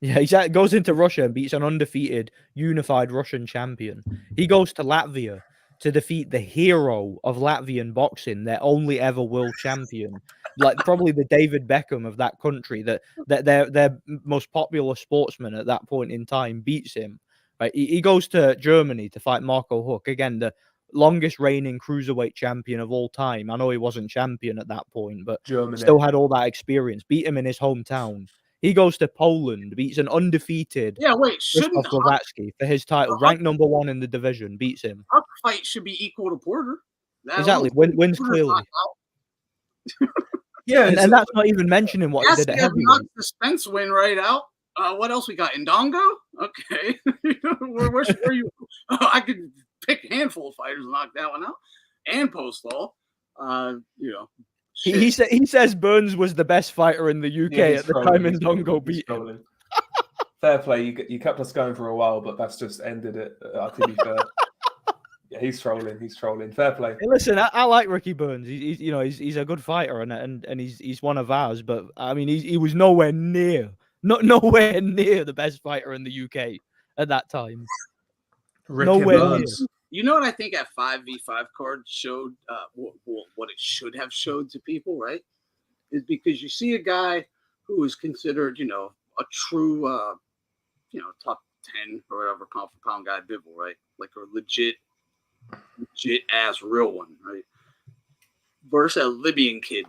Yeah, he goes into Russia and beats an undefeated, unified Russian champion. He goes to Latvia to defeat the hero of Latvian boxing, their only ever world champion, like probably the David Beckham of that country. That their most popular sportsman at that point in time beats him. Right, he goes to Germany to fight Marco Huck, again the longest reigning cruiserweight champion of all time. I know he wasn't champion at that point, but Germany still had all that experience. Beat him in his hometown. He goes to Poland, beats an undefeated shouldn't Blavatsky for his title, ranked number 1 in the division, beats him. Our fight should be equal to Porter. Exactly, wins clearly. Yeah, and that's not even mentioning what he did at heavyweight. Knocked the Spence win right out. What else we got? Ndongo? Okay. where you? I could pick a handful of fighters and knock that one out. And Postal. You know. He says Burns was the best fighter in the UK at the time Ndongo beat him. Fair play. You kept us going for a while, but that's just ended it. To be fair. Yeah, he's trolling. He's trolling. Fair play. Hey, listen, I like Ricky Burns. He's a good fighter and he's one of ours. But I mean, he was nowhere near the best fighter in the UK at that time. Nowhere near. You know what I think at 5v5 card showed what it should have showed to people, right? Is because you see a guy who is considered, you know, a true, top 10 or whatever pound for pound guy, Bivol, right? Like a legit ass real one, right? Versus a Libyan kid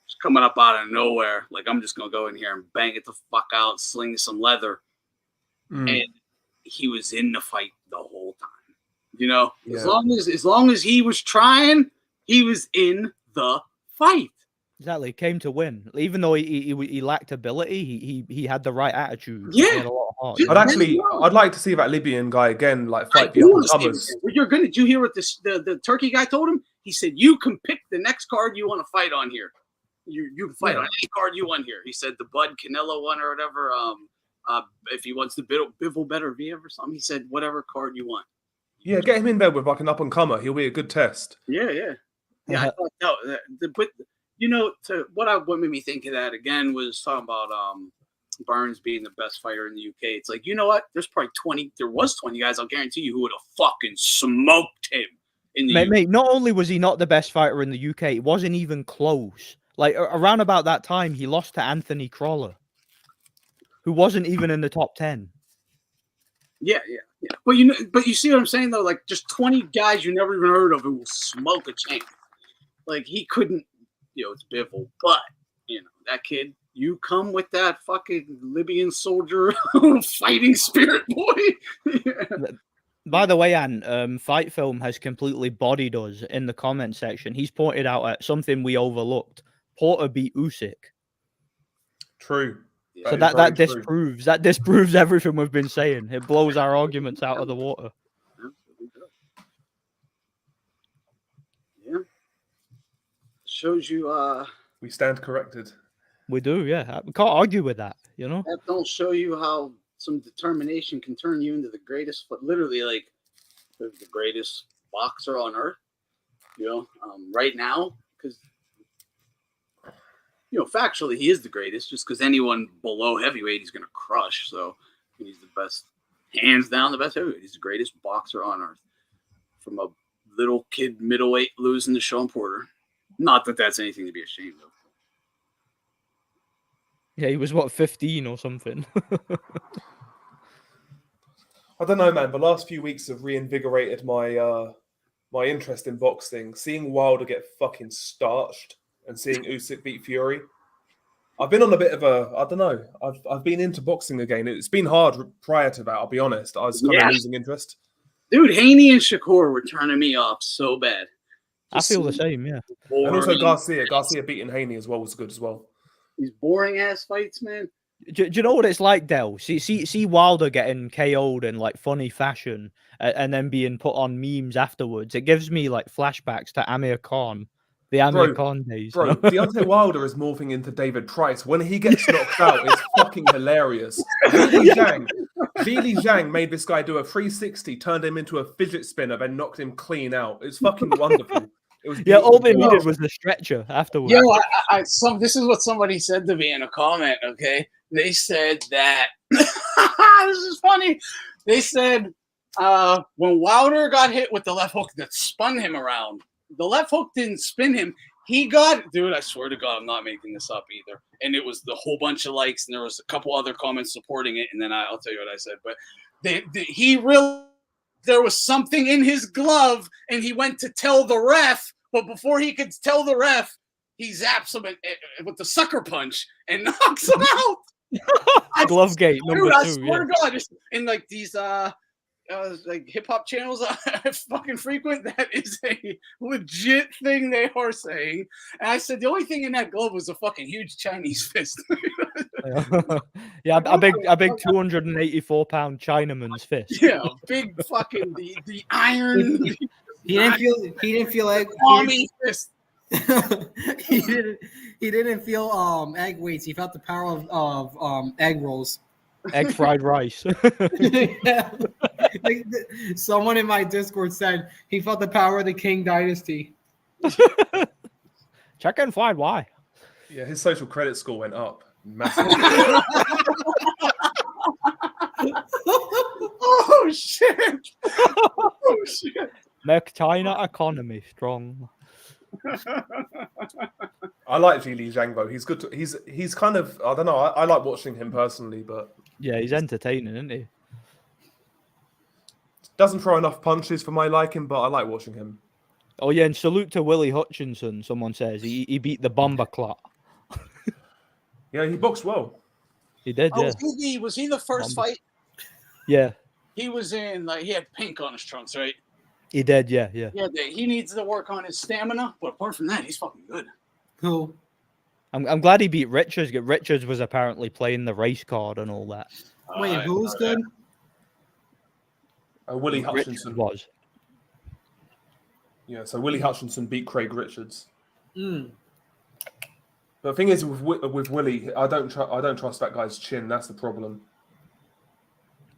just coming up out of nowhere. Like, I'm just gonna go in here and bang it the fuck out, sling some leather, and he was in the fight the whole time. You know, as long as he was trying, he was in the fight. Exactly, came to win. Even though he lacked ability, he had the right attitude. Yeah, he had a lot of heart. I'd like to see that Libyan guy again, like fight the up-and-comers. Did you hear what the Turkey guy told him? He said, "You can pick the next card you want to fight on here. You can fight on any card you want here." He said the Bud Canelo one or whatever. If he wants the Bivol Beterbiev or something, he said whatever card you want. Yeah, get him in there with like an up-and-comer. He'll be a good test. Yeah. I thought, no, but you know, what made me think of that again was talking about Burns being the best fighter in the UK. It's like, you know what? There was 20 guys, I'll guarantee you, who would have fucking smoked him in the UK. Mate, not only was he not the best fighter in the UK, it wasn't even close. Like, around about that time, he lost to Anthony Crawler, who wasn't even in the top 10. Yeah. But you see what I'm saying, though? Like, just 20 guys you never even heard of who will smoke a champ. Like, he couldn't, it's Bivol, but, that kid, you come with that fucking Libyan soldier fighting spirit, boy. By the way, Ann, Fight Film has completely bodied us in the comment section. He's pointed out at something we overlooked. Porter beat Usyk. True. So that disproves everything we've been saying. It blows our arguments out of the water. Yeah. Shows you we stand corrected. We do, yeah. We can't argue with that, That don't show you how some determination can turn you into the greatest, literally like the greatest boxer on earth, right now, because factually he is the greatest, just because anyone below heavyweight he's going to crush. So he's the best, hands down the best heavyweight. He's the greatest boxer on earth. From a little kid middleweight losing to Sean Porter. Not that that's anything to be ashamed of. Yeah, he was 15 or something. I don't know, man. The last few weeks have reinvigorated my my interest in boxing. Seeing Wilder get fucking starched and seeing Usyk beat Fury. I've been on a bit of I don't know. I've been into boxing again. It's been hard prior to that, I'll be honest. I was kind of losing interest. Dude, Haney and Shakur were turning me off so bad. I feel the same, yeah. And also Garcia beating Haney as well was good as well. These boring ass fights, man. Do you know what it's like, Del? See Wilder getting KO'd in like funny fashion and then being put on memes afterwards. It gives me like flashbacks to Amir Khan, the Amir Khan days. Bro, Deontay Wilder is morphing into David Price. When he gets knocked out, it's fucking hilarious. Zhang made this guy do a 360, turned him into a fidget spinner, then knocked him clean out. It's fucking wonderful. It was all they needed was the stretcher afterwards. This is what somebody said to me in a comment, okay? They said that this is funny. They said when Wilder got hit with the left hook that spun him around, the left hook didn't spin him. Dude, I swear to God, I'm not making this up either. And it was the whole bunch of likes, and there was a couple other comments supporting it, and then I'll tell you what I said. But he really, there was something in his glove, and he went to tell the ref, but before he could tell the ref, he zaps him with the sucker punch and knocks him out. Glove gate number 2. I swear to God, in like these like hip hop channels I fucking frequent, that is a legit thing they are saying. And I said the only thing in that glove was a fucking huge Chinese fist. Yeah, a big 284-pound Chinaman's fist. Yeah, big fucking the iron. He didn't feel egg. Army fist. he didn't feel egg weights. He felt the power of egg rolls. Egg fried rice. Yeah. Someone in my Discord said he felt the power of the King Dynasty. Check and find why. Yeah, his social credit score went up massively. Oh shit! Oh shit! Make China economy strong. I like Zhili Zhang though. He's good. He's kind of, I don't know. I like watching him personally, but yeah, he's entertaining, isn't he? Doesn't throw enough punches for my liking, but I like watching him. Oh yeah, and salute to Willie Hutchinson. Someone says he beat the Bomber Clot. Yeah, he boxed well. He did. Yeah. Was he the first fight? Yeah. He was in he had pink on his trunks, right? He did. Yeah. Yeah, he needs to work on his stamina, but apart from that, he's fucking good. Cool. I'm glad he beat Richards. Richards was apparently playing the race card and all that. Wait, who's good? Willie Hutchinson was. Yeah, so Willie Hutchinson beat Craig Richards. Mm. But the thing is, with Willie, I don't trust that guy's chin. That's the problem.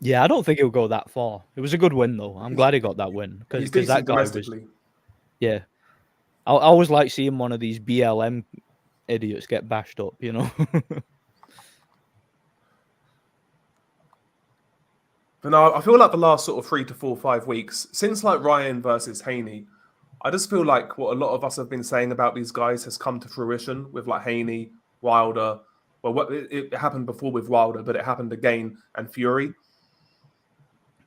Yeah, I don't think he'll go that far. It was a good win, though. I'm glad he got that win because that guy was. Yeah, I always like seeing one of these BLM idiots get bashed up. But no, I feel like the last sort of 3 to 4, 5 weeks since like Ryan versus Haney, I just feel like what a lot of us have been saying about these guys has come to fruition with like Haney, Wilder. Well, it happened before with Wilder, but it happened again, and Fury.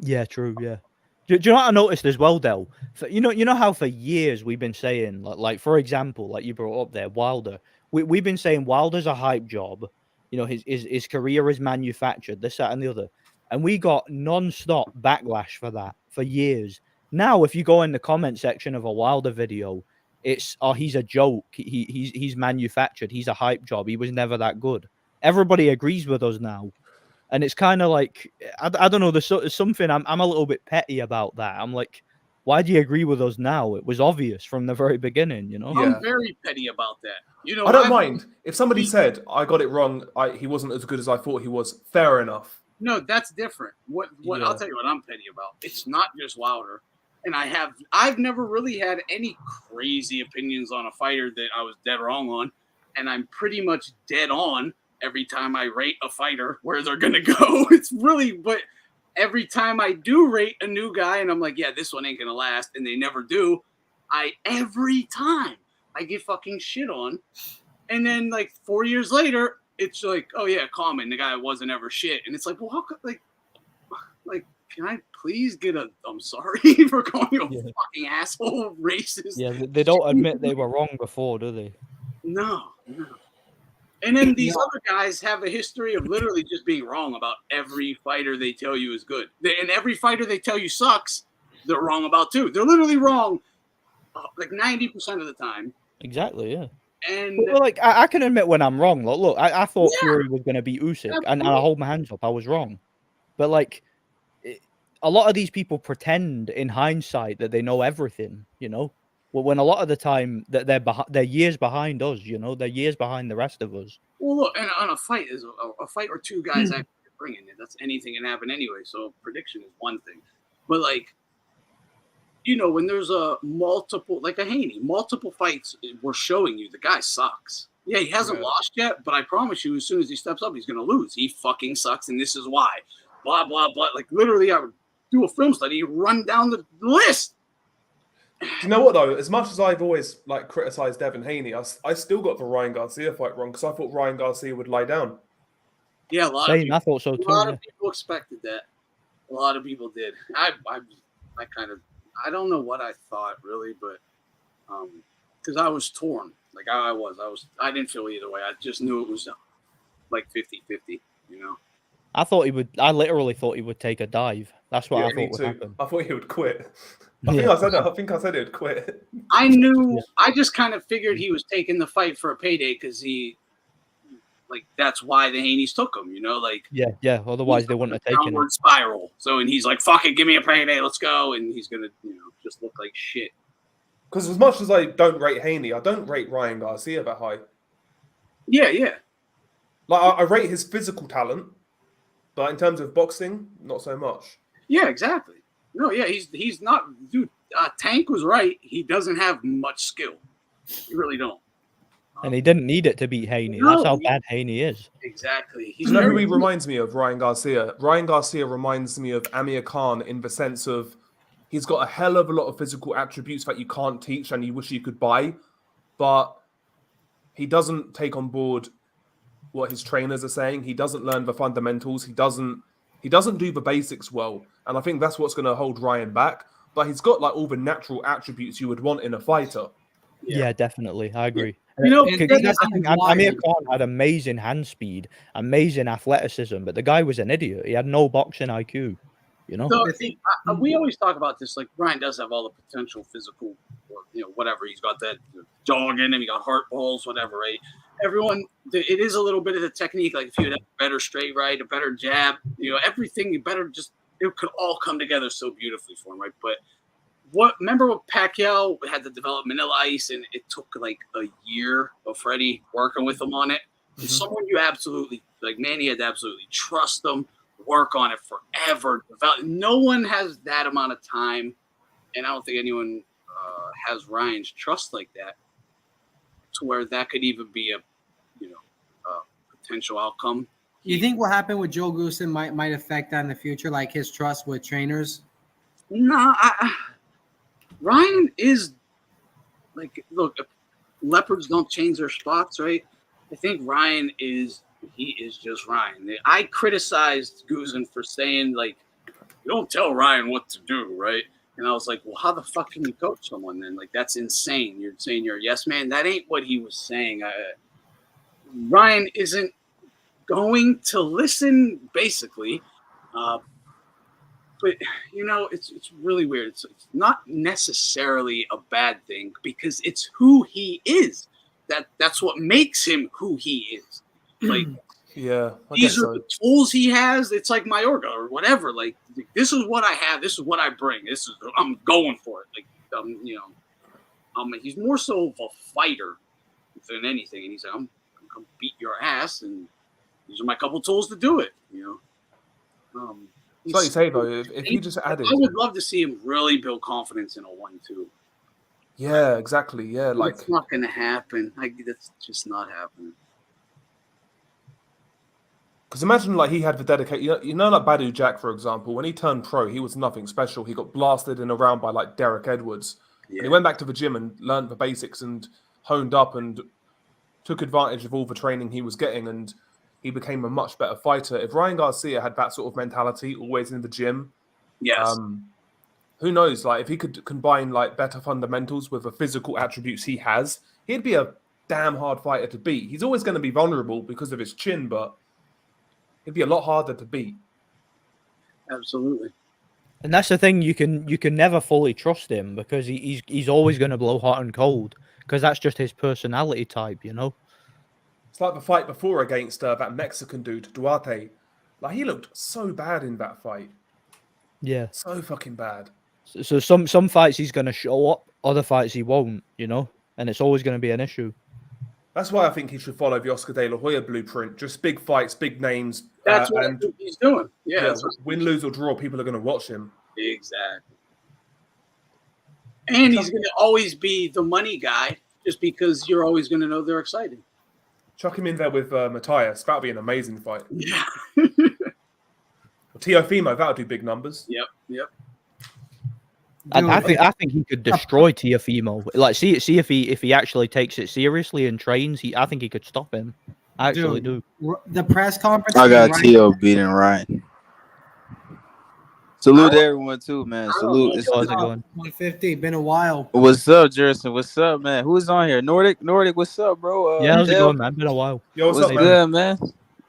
Yeah, true. Yeah. Do you know what I noticed as well, Del? You know how for years we've been saying, like for example, like you brought up there, Wilder. We've been saying Wilder's a hype job. You know, his career is manufactured, this, that, and the other. And we got non-stop backlash for that for years. Now, if you go in the comment section of a Wilder video, it's he's a joke. He's manufactured. He's a hype job. He was never that good. Everybody agrees with us now. And it's kind of like I don't know. There's something I'm a little bit petty about that. I'm like, why do you agree with us now? It was obvious from the very beginning, you know. Yeah. I'm very petty about that. You know, I don't mind if somebody said I got it wrong. He wasn't as good as I thought he was. Fair enough. No, that's different. What Yeah. I'll tell you what I'm petty about. It's not just Wilder, and I've never really had any crazy opinions on a fighter that I was dead wrong on, and I'm pretty much dead on every time I rate a fighter where they're gonna go. It's really, but every time I do rate a new guy, and I'm like, yeah, this one ain't gonna last, and they never do. Every time I get fucking shit on, and then like 4 years later, it's like, oh yeah, Common, the guy wasn't ever shit, and it's like, well, how could like, can I please get I'm sorry for calling you a fucking asshole, racist? Yeah, they don't admit they were wrong before, do they? No. And then these other guys have a history of literally just being wrong about every fighter they tell you is good, and every fighter they tell you sucks, they're wrong about too. They're literally wrong like 90% of the time. Exactly, yeah. And well, like I can admit when I'm wrong. Look, I thought Fury was going to beat Usyk, and I hold my hands up. I was wrong, but like a lot of these people pretend in hindsight that they know everything. You know, when a lot of the time that they're years behind us. You know, they're years behind the rest of us. Well, look, and on a fight is a fight or two guys actually bringing it. That's anything can happen anyway. So prediction is one thing, but like, you know, when there's multiple fights, we're showing you the guy sucks. Yeah, he hasn't lost yet, but I promise you, as soon as he steps up, he's going to lose. He fucking sucks, and this is why. Blah, blah, blah. Like, literally, I would do a film study, run down the list. Do you know what, though? As much as I've always, like, criticized Devin Haney, I still got the Ryan Garcia fight wrong because I thought Ryan Garcia would lie down. Yeah, I thought so too. A lot of people expected that. A lot of people did. I don't know what I thought really, but because I was torn. Like I didn't feel either way. I just knew it was like 50-50, you know. I literally thought he would take a dive. That's what I thought would happen. I thought he would quit. I think I said that. I think I said he would quit. I knew. I just kind of figured he was taking the fight for a payday because that's why the Haneys took him, you know, like yeah. Otherwise, they wouldn't have taken downward spiral. So, and he's like, "Fuck it, give me a payday, let's go," and he's gonna, just look like shit. Because as much as I don't rate Haney, I don't rate Ryan Garcia that high. Yeah. Like I rate his physical talent, but in terms of boxing, not so much. Yeah, exactly. No, yeah, he's not, dude. Tank was right. He doesn't have much skill. You really don't. And he didn't need it to beat Haney. That's how bad Haney is. Exactly. You know who he reminds me of? Ryan Garcia. Ryan Garcia reminds me of Amir Khan in the sense of he's got a hell of a lot of physical attributes that you can't teach and you wish you could buy, but he doesn't take on board what his trainers are saying. He doesn't learn the fundamentals. He doesn't do the basics well. And I think that's what's going to hold Ryan back. But he's got like all the natural attributes you would want in a fighter. Yeah, definitely. I agree. You know, Amir Khan had amazing hand speed, amazing athleticism, but the guy was an idiot. He had no boxing IQ. You know, so I think we always talk about this. Like Ryan does have all the potential physical, or, whatever. He's got that jog in him. He got heart balls, whatever. Right? Everyone, it is a little bit of the technique. Like if you had a better straight right, a better jab, everything. You better it could all come together so beautifully for him, right? But remember what Pacquiao had to develop Manila Ice, and it took like a year of Freddie working with him on it. Mm-hmm. Someone you absolutely Manny had to absolutely trust them, work on it forever. No one has that amount of time, and I don't think anyone has Ryan's trust like that, to where that could even be a potential outcome. You think what happened with Joe Goosen might affect that in the future, like his trust with trainers? No, Ryan is like, look, leopards don't change their spots, right? I think Ryan is just Ryan. I criticized Goosen for saying, like, you don't tell Ryan what to do, right? And I was like, well, how the fuck can you coach someone then? Like, that's insane. You're saying you're a yes man. That ain't what he was saying. Ryan isn't going to listen, basically. But, it's really weird. It's not necessarily a bad thing because it's who he is. That's what makes him who he is. Like, Yeah, I these guess are the tools he has. It's like Mayorga or whatever. Like, this is what I have. This is what I bring. I'm going for it. Like, he's more so of a fighter than anything. And he's like, I'm gonna beat your ass, and these are my couple tools to do it. It's like you say though, if you just added, I would love to see him really build confidence in a 1-2. Yeah, exactly. Yeah, like it's not gonna happen. That's just not happening. Because imagine like he had the dedication, like Badu Jack, for example, when he turned pro, he was nothing special. He got blasted in a round by like Derek Edwards. Yeah. And he went back to the gym and learned the basics and honed up and took advantage of all the training he was getting, and he became a much better fighter. If Ryan Garcia had that sort of mentality, always in the gym, yes. Who knows? Like if he could combine like better fundamentals with the physical attributes he has, he'd be a damn hard fighter to beat. He's always going to be vulnerable because of his chin, but it'd be a lot harder to beat. Absolutely. And that's the thing, you can never fully trust him because he's always going to blow hot and cold because that's just his personality type, It's like the fight before against that Mexican dude, Duarte. Like he looked so bad in that fight. Yeah. So fucking bad. So some fights he's going to show up, other fights he won't, and it's always going to be an issue. That's why I think he should follow the Oscar De La Hoya blueprint. Just big fights, big names. That's what he's doing. Yeah. Win, lose, or draw, people are going to watch him. Exactly. And he's going to always be the money guy just because you're always going to know they're excited. Chuck him in there with Matthias. That'll be an amazing fight. Yeah. Teofimo, that'll do big numbers. Yep. I think he could destroy Teofimo. Like, see if he actually takes it seriously and trains. I think he could stop him. I actually do. The press conference. I got Teo beating Ryan. Salute to everyone too, man. Salute. How's it going? 150. Been a while. What's up, Jerson? What's up, man? Who's on here? Nordic. What's up, bro? Yeah, how's it going, man? Been a while. Yo, what's up, good, man?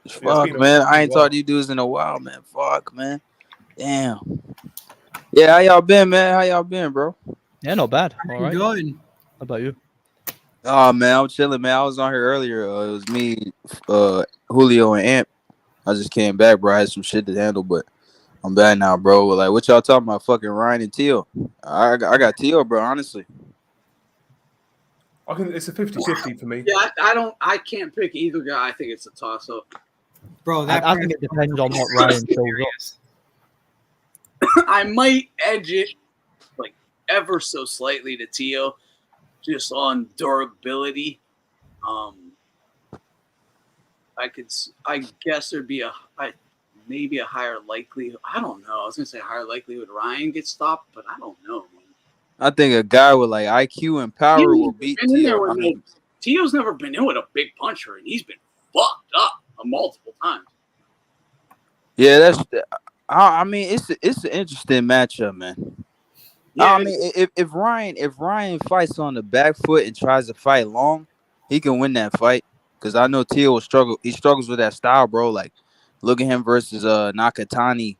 Fuck, man. I ain't while. talked to you dudes in a while, man. Fuck, man. Damn. Yeah, how y'all been, man? How y'all been, bro? Yeah, not bad. All right. Good. How about you? Oh, man, I'm chilling, man. I was on here earlier. It was me, Julio, and Amp. I just came back, bro. I had some shit to handle, but I'm back now, bro. Like, what y'all talking about? Fucking Ryan and Teo. I got Teo, bro, honestly. It's a 50-50 for me. Yeah, I can't pick either guy. I think it's a toss-up. Bro, I think it depends on what Ryan shows up. I might edge it like ever so slightly to Teo, just on durability. I guess there'd be maybe a higher likelihood. I don't know. I was gonna say higher likelihood Ryan gets stopped, but I don't know, man. I think a guy with like IQ and power will beat Teo. Teo's never been in with a big puncher, and he's been fucked up multiple times. Yeah, that's. I mean, it's an interesting matchup, man. Yeah, I mean, if Ryan fights on the back foot and tries to fight long, he can win that fight. Because I know Teo will struggle. He struggles with that style, bro. Like, look at him versus Nakatani,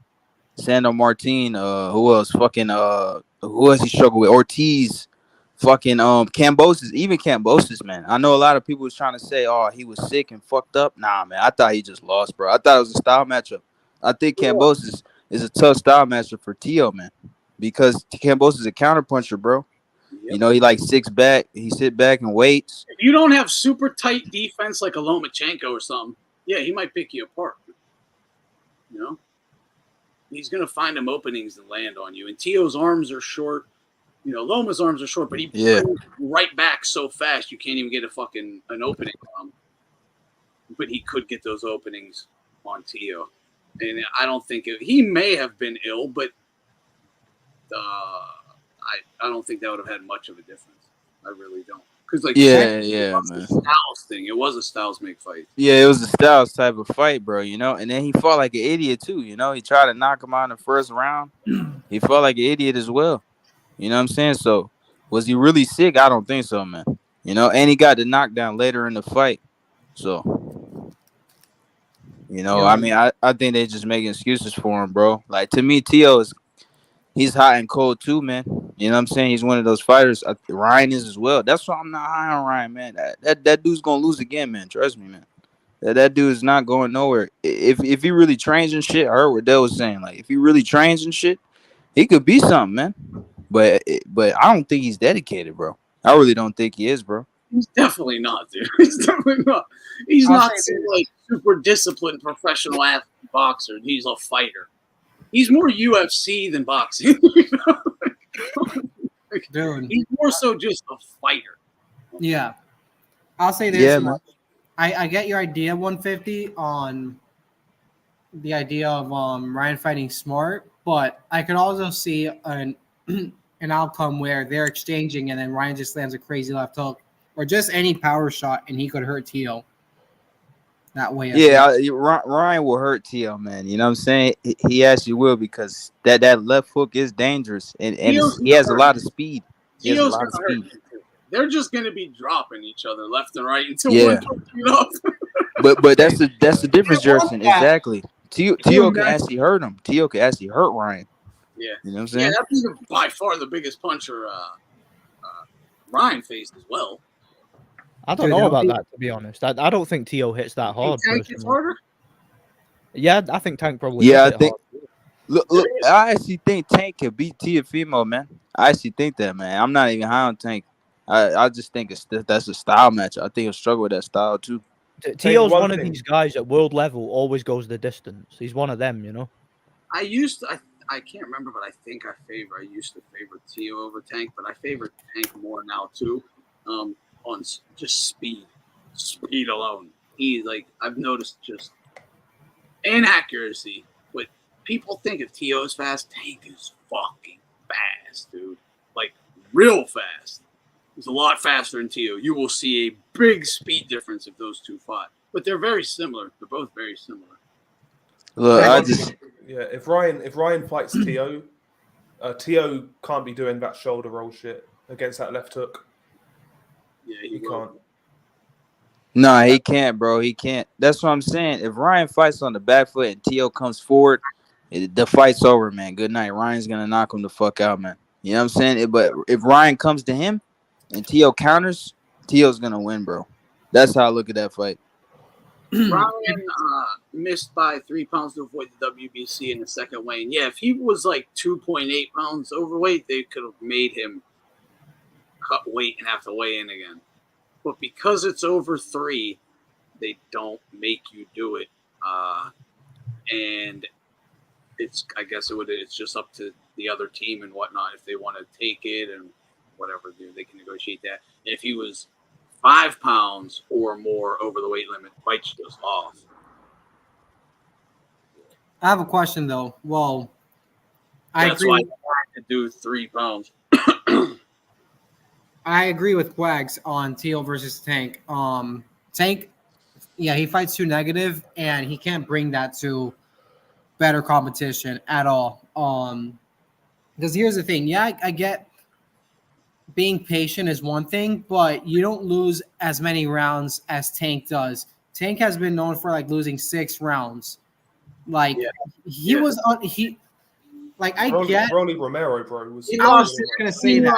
Sandro Martin. Who else? Fucking who else he struggled with? Ortiz. Fucking Kambosos. Even Kambosos, man. I know a lot of people was trying to say, oh, he was sick and fucked up. Nah, man. I thought he just lost, bro. I thought it was a style matchup. I think Kambosos is a tough style matchup for Teo, man. Because Kambosos is a counterpuncher, bro. Yep. He like sits back. He sit back and waits. If you don't have super tight defense like a Lomachenko or something, yeah, he might pick you apart. He's going to find him openings to land on you. And Teo's arms are short. Loma's arms are short, but he brings right back so fast you can't even get an opening on him. But he could get those openings on Tio, and I don't think he may have been ill, but I don't think that would have had much of a difference. I really don't. Because yeah, was man. a Styles thing. It was a Styles make fight. Yeah, it was a Styles type of fight, bro. And then he fought like an idiot too. He tried to knock him out in the first round. He fought like an idiot as well. You know what I'm saying? So was he really sick? I don't think so, man. And he got the knockdown later in the fight. So, I mean, I think they just making excuses for him, bro. Like, to me, Tio he's hot and cold too, man. You know what I'm saying? He's one of those fighters. Ryan is as well. That's why I'm not high on Ryan, man. That dude's gonna lose again, man. Trust me, man. That dude is not going nowhere. If he really trains and shit, I heard what Dell was saying. Like, if he really trains and shit, he could be something, man. But I don't think he's dedicated, bro. I really don't think he is, bro. He's definitely not, dude. He's definitely not. He's not some, like, super disciplined professional athlete boxer. He's a fighter. He's more UFC than boxing. Dude, he's more so just a fighter. Yeah, I'll say this much. I get your idea, 150, on the idea of Ryan fighting smart, but I could also see an outcome where they're exchanging and then Ryan just lands a crazy left hook or just any power shot and he could hurt Tio that way. Yeah, Ryan will hurt Tio, man. You know what I'm saying? He actually will, because that left hook is dangerous and he has a lot of speed. He has a lot of speed. They're just gonna be dropping each other left and right until one picks it up. but that's the difference, Jerson. Exactly. Tio can actually hurt him. Tio can actually hurt Ryan. Yeah. You know what I'm saying? Yeah, that's by far the biggest puncher Ryan faced as well. I don't know about that, to be honest. I don't think Tio hits that hard. Tank hits harder? Yeah, I think Tank probably. Yeah, I think. Look, I actually think Tank can beat Tiafimo, man. I actually think that, man. I'm not even high on Tank. I just think that's a style match. I think he'll struggle with that style too. Tio's one of these guys at world level always goes the distance. He's one of them, I can't remember, but I think I used to favor Tio over Tank, but I favor Tank more now too. On just speed alone. He's like, I've noticed just inaccuracy. But people think if Tio is fast, Tank is fucking fast, dude. Like, real fast. He's a lot faster than Tio. You will see a big speed difference if those two fought. But they're very similar. They're both very similar. Look, if Ryan fights Tio, Tio can't be doing that shoulder roll shit against that left hook. Yeah, he can't. No, he can't, bro. He can't. That's what I'm saying. If Ryan fights on the back foot and Tio comes forward, the fight's over, man. Good night. Ryan's gonna knock him the fuck out, man. You know what I'm saying? But if Ryan comes to him and Tio counters, Tio's gonna win, bro. That's how I look at that fight. Ryan missed by 3 pounds to avoid the WBC in the second weigh-in. Yeah, if he was like 2.8 pounds overweight, they could have made him cut weight and have to weigh in again. But because it's over 3, they don't make you do it. And I guess it's just up to the other team and whatnot if they want to take it and whatever, they can negotiate that. And if he was 5 pounds or more over the weight limit, fight's just off. I have a question though. Well, That's why I have to do 3 pounds. I agree with Quags on Tio versus Tank. Tank, yeah, he fights too negative, and he can't bring that to better competition at all. Because here's the thing. Yeah, I get being patient is one thing, but you don't lose as many rounds as Tank does. Tank has been known for like losing 6 rounds. Like was on Rolly Romero, bro. I was just gonna say that.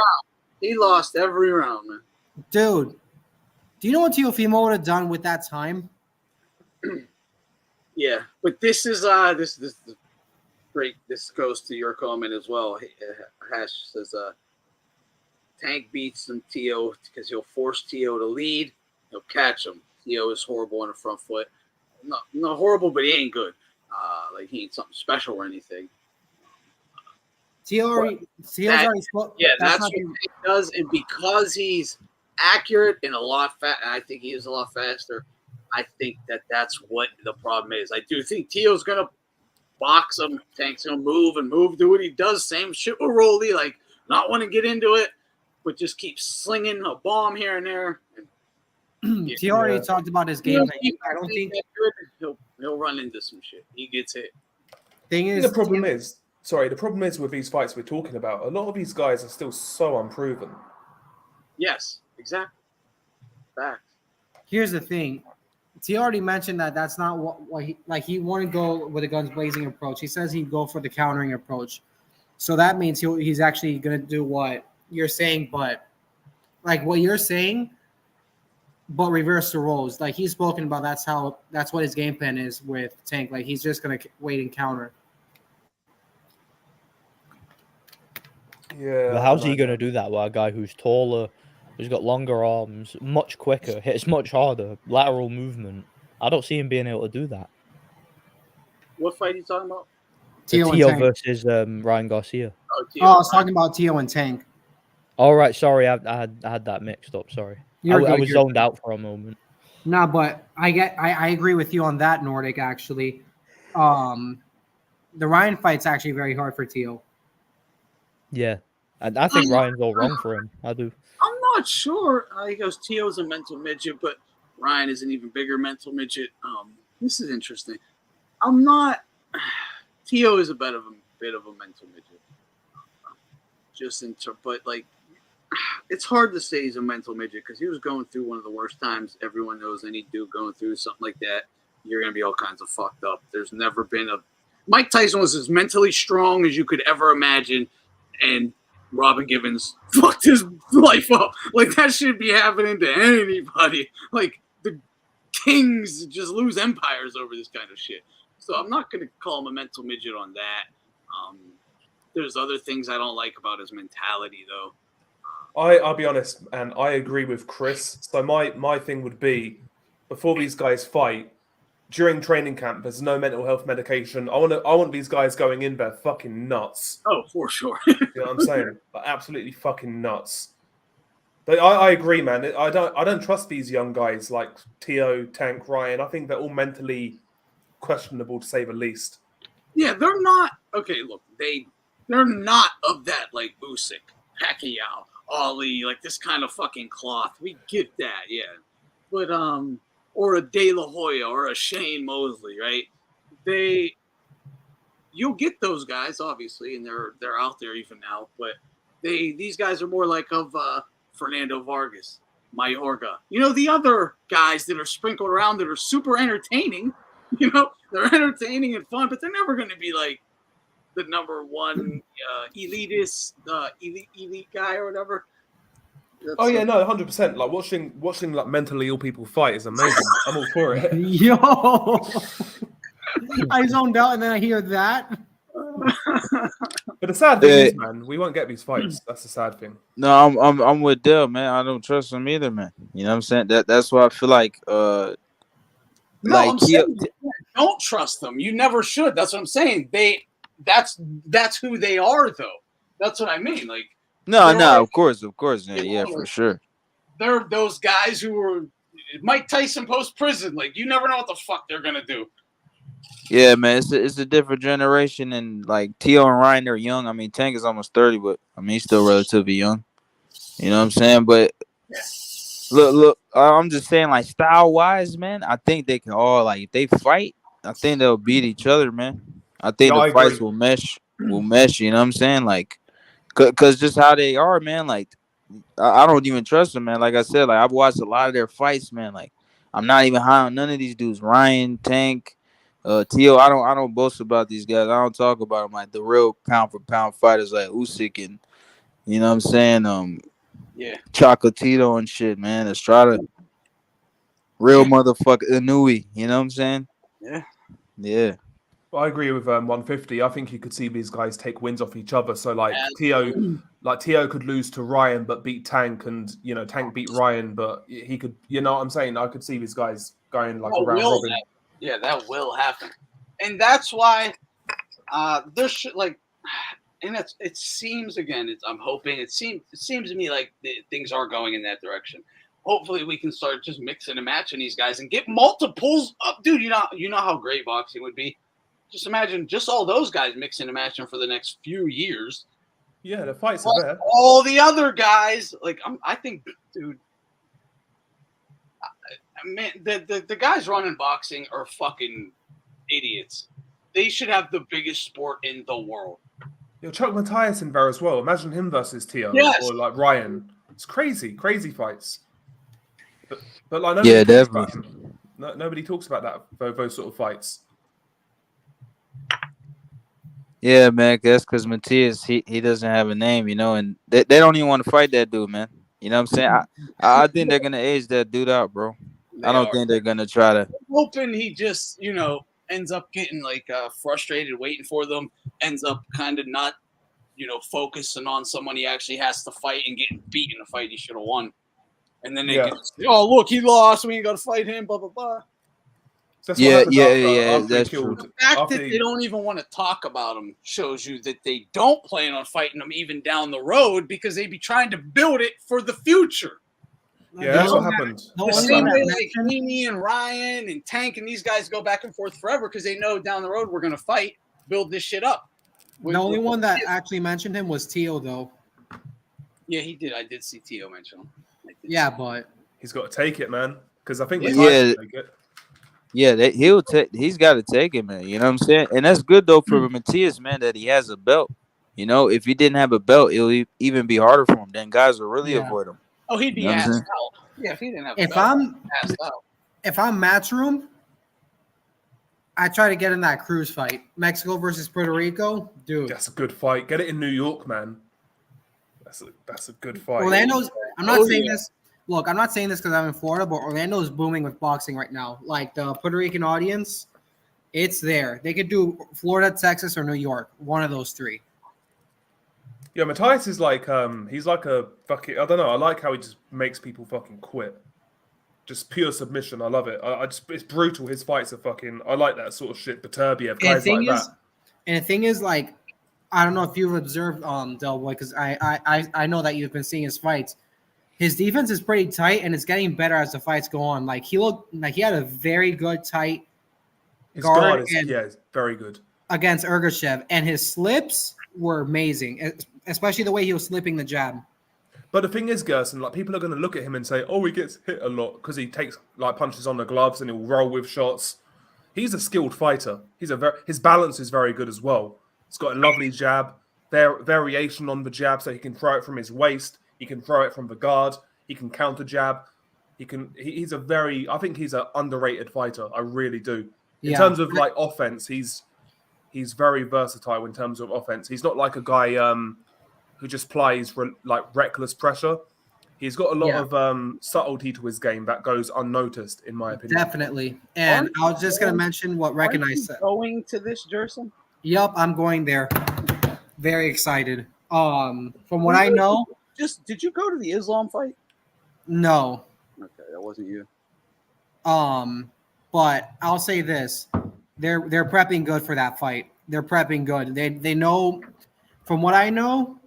He lost every round, man. Dude, do you know what Teofimo would have done with that time? Yeah, but this is this great. This goes to your comment as well. Hash says Tank beats him Tio because he'll force Tio to lead. He'll catch him. Tio is horrible on the front foot. Not horrible, but he ain't good. Like he ain't something special or anything. Tio's already that's what he does, and because he's accurate and a lot I think he is a lot faster. I think that's what the problem is. I do think Teo's gonna box him. Tank's gonna move, do what he does. Same shit with Rolly, like not want to get into it, but just keep slinging a bomb here and there. He already talked about his game. I don't think he'll run into some shit. He gets hit. The problem is with these fights we're talking about, a lot of these guys are still so unproven. Yes, exactly. Facts. Here's the thing. He already mentioned that that's not what he wouldn't go with a guns blazing approach. He says he'd go for the countering approach. So that means he's actually going to do what you're saying, but like what you're saying, but reverse the roles. Like he's spoken about that's what his game plan is with Tank. Like he's just going to wait and counter. Yeah. But how's he going to do that with a guy who's taller, who's got longer arms, much quicker, hits much harder, lateral movement? I don't see him being able to do that. What fight are you talking about? Teo versus Ryan Garcia. I was talking about Teo and Tank. All right, sorry, I had that mixed up. Sorry, I was zoned out for a moment. No, but I agree with you on that, Nordic. Actually, the Ryan fight's actually very hard for Teo. Yeah, and I think Ryan's all wrong for him. I do. I'm not sure. He goes, Teo's a mental midget, but Ryan is an even bigger mental midget. This is interesting. I'm not. Teo is a bit of a mental midget. But like, it's hard to say he's a mental midget because he was going through one of the worst times everyone knows any dude going through something like that. You're gonna be all kinds of fucked up. There's never been Mike Tyson was as mentally strong as you could ever imagine, and Robin Givens fucked his life up. Like that should be happening to anybody. Like the kings just lose empires over this kind of shit. So I'm not going to call him a mental midget on that. There's other things I don't like about his mentality, though. I'll be honest, and I agree with Chris. So my thing would be, before these guys fight, during training camp, there's no mental health medication. I want these guys going in there fucking nuts. Oh, for sure. You know what I'm saying? Like, absolutely fucking nuts. But I agree, man. I don't trust these young guys like Teo, Tank, Ryan. I think they're all mentally questionable, to say the least. Yeah, they're not. Okay, look, they're not of that, like, Usyk, Pacquiao, Ali, like, this kind of fucking cloth. We get that, yeah. But, or a De La Hoya or a Shane Mosley, right? You'll get those guys, obviously, and they're out there even now, but these guys are more like of Fernando Vargas, Mayorga. You know, the other guys that are sprinkled around that are super entertaining. You know, they're entertaining and fun, but they're never going to be like the number one elitist, elite guy or whatever. Oh yeah, no, 100%. Like watching like mentally ill people fight is amazing. I'm all for it. Yo, I zoned out and then I hear that. But the sad thing is, man, we won't get these fights. That's the sad thing. No, I'm with Dell, man. I don't trust him either, man. You know what I'm saying? That's why I feel like No, I'm saying don't trust them. You never should. That's what I'm saying. That's who they are, though. That's what I mean. Like, no, of course, yeah, for sure. They're those guys who were Mike Tyson post prison. Like, you never know what the fuck they're gonna do. Yeah, man, it's a different generation, and like Teo and Ryan, they're young. I mean, Tank is almost 30, but I mean, he's still relatively young. You know what I'm saying? But look, I'm just saying, like, style wise, man, I think they can all, like, if they fight, I think they'll beat each other, man. I think the fights will mesh. You know what I'm saying? Like, cause just how they are, man. Like, I don't even trust them, man. Like I said, like, I've watched a lot of their fights, man. Like, I'm not even high on none of these dudes. Ryan, Tank, Teo. I don't boast about these guys. I don't talk about them like the real pound for pound fighters like Usyk and, you know what I'm saying? Yeah, Chocolatito and shit, man. Estrada, real motherfucker, Inui. You know what I'm saying? Yeah. Well, I agree with 150. I think you could see these guys take wins off each other. So like Teo could lose to Ryan but beat Tank, and you know Tank beat Ryan, but he could. You know what I'm saying? I could see these guys going like a round robin. That will happen, and that's why there's like. And it seems again. I'm hoping it seems to me like things are going in that direction. hopefully we can start just mixing and matching these guys and get multiples up, dude. You know how great boxing would be. Just imagine just all those guys mixing and matching for the next few years. Yeah, the fights are there. All the other guys, like I think, dude. Man, the guys running boxing are fucking idiots. They should have the biggest sport in the world. Yo, Chuck Matthias in there as well. Imagine him versus Tio Yes. or like Ryan. It's crazy fights. But like Yeah, definitely. Nobody talks about that those sort of fights. Yeah, man. That's because Matias he doesn't have a name, you know, and they don't even want to fight that dude, man. You know what I'm saying? I think they're gonna age that dude out, bro. I don't think they're gonna try to. I'm hoping he just, ends up getting like frustrated waiting for them, ends up kind of not, focusing on someone he actually has to fight and getting beat in a fight he should have won. And then they get, oh, look, he lost. We ain't got to fight him, blah, blah, blah. So yeah, that's true. The fact that they don't even want to talk about him shows you that they don't plan on fighting him even down the road because they be trying to build it for the future. Yeah, that's what happened. The same way like Mimi and Ryan and Tank and these guys go back and forth forever because they know down the road we're going to fight, build this shit up. The only one that actually mentioned him was Tio, though. Yeah, he did. I did see Tio mention him. Yeah, but he's got to take it, man. Because I think Yeah. Matthias will take it. Yeah, he's got to take it, man. You know what I'm saying? And that's good though for Matias, man, that he has a belt. You know, if he didn't have a belt, it'll even be harder for him. Then guys will really avoid him. Oh, he'd be You know what I'm assed saying? out. Yeah, if he didn't have a belt, assed out. If I'm Matchroom, I try to get in that cruise fight. Mexico versus Puerto Rico, dude. That's a good fight. Get it in New York, man. That's a good fight. Orlando's. I'm not saying this. Look, I'm not saying this because I'm in Florida, but Orlando is booming with boxing right now. Like the Puerto Rican audience, it's there. They could do Florida, Texas, or New York. One of those three. Yeah, Matthias is like he's like a fucking, I don't know. I like how he just makes people fucking quit. Just pure submission. I love it. I just, it's brutal. His fights are fucking. I like that sort of shit. Beterbiev, guys like that. And the thing is, like, I don't know if you've observed Del Boy, because I know that you've been seeing his fights. His defense is pretty tight, and it's getting better as the fights go on. Like he looked like he had a very good tight His guard is very good against Ergashev, and his slips were amazing, especially the way he was slipping the jab. But the thing is, Gerson, like people are going to look at him and say, "Oh, he gets hit a lot because he takes like punches on the gloves and he'll roll with shots." He's a skilled fighter. His balance is very good as well. He's got a lovely jab, variation on the jab, so he can throw it from his waist. He can throw it from the guard. He can counter jab. I think he's an underrated fighter. I really do. In terms of like offense, he's very versatile in terms of offense. He's not like a guy who just plays like reckless pressure. He's got a lot of subtlety to his game that goes unnoticed, in my opinion. Definitely. And I was just gonna mention what Recognize said. Going to this, Jerson? Yup, I'm going there. Very excited. From what I know, did you go to the Islam fight? No. Okay, that wasn't you. But I'll say this: they're prepping good for that fight. They're prepping good. They know, from what I know,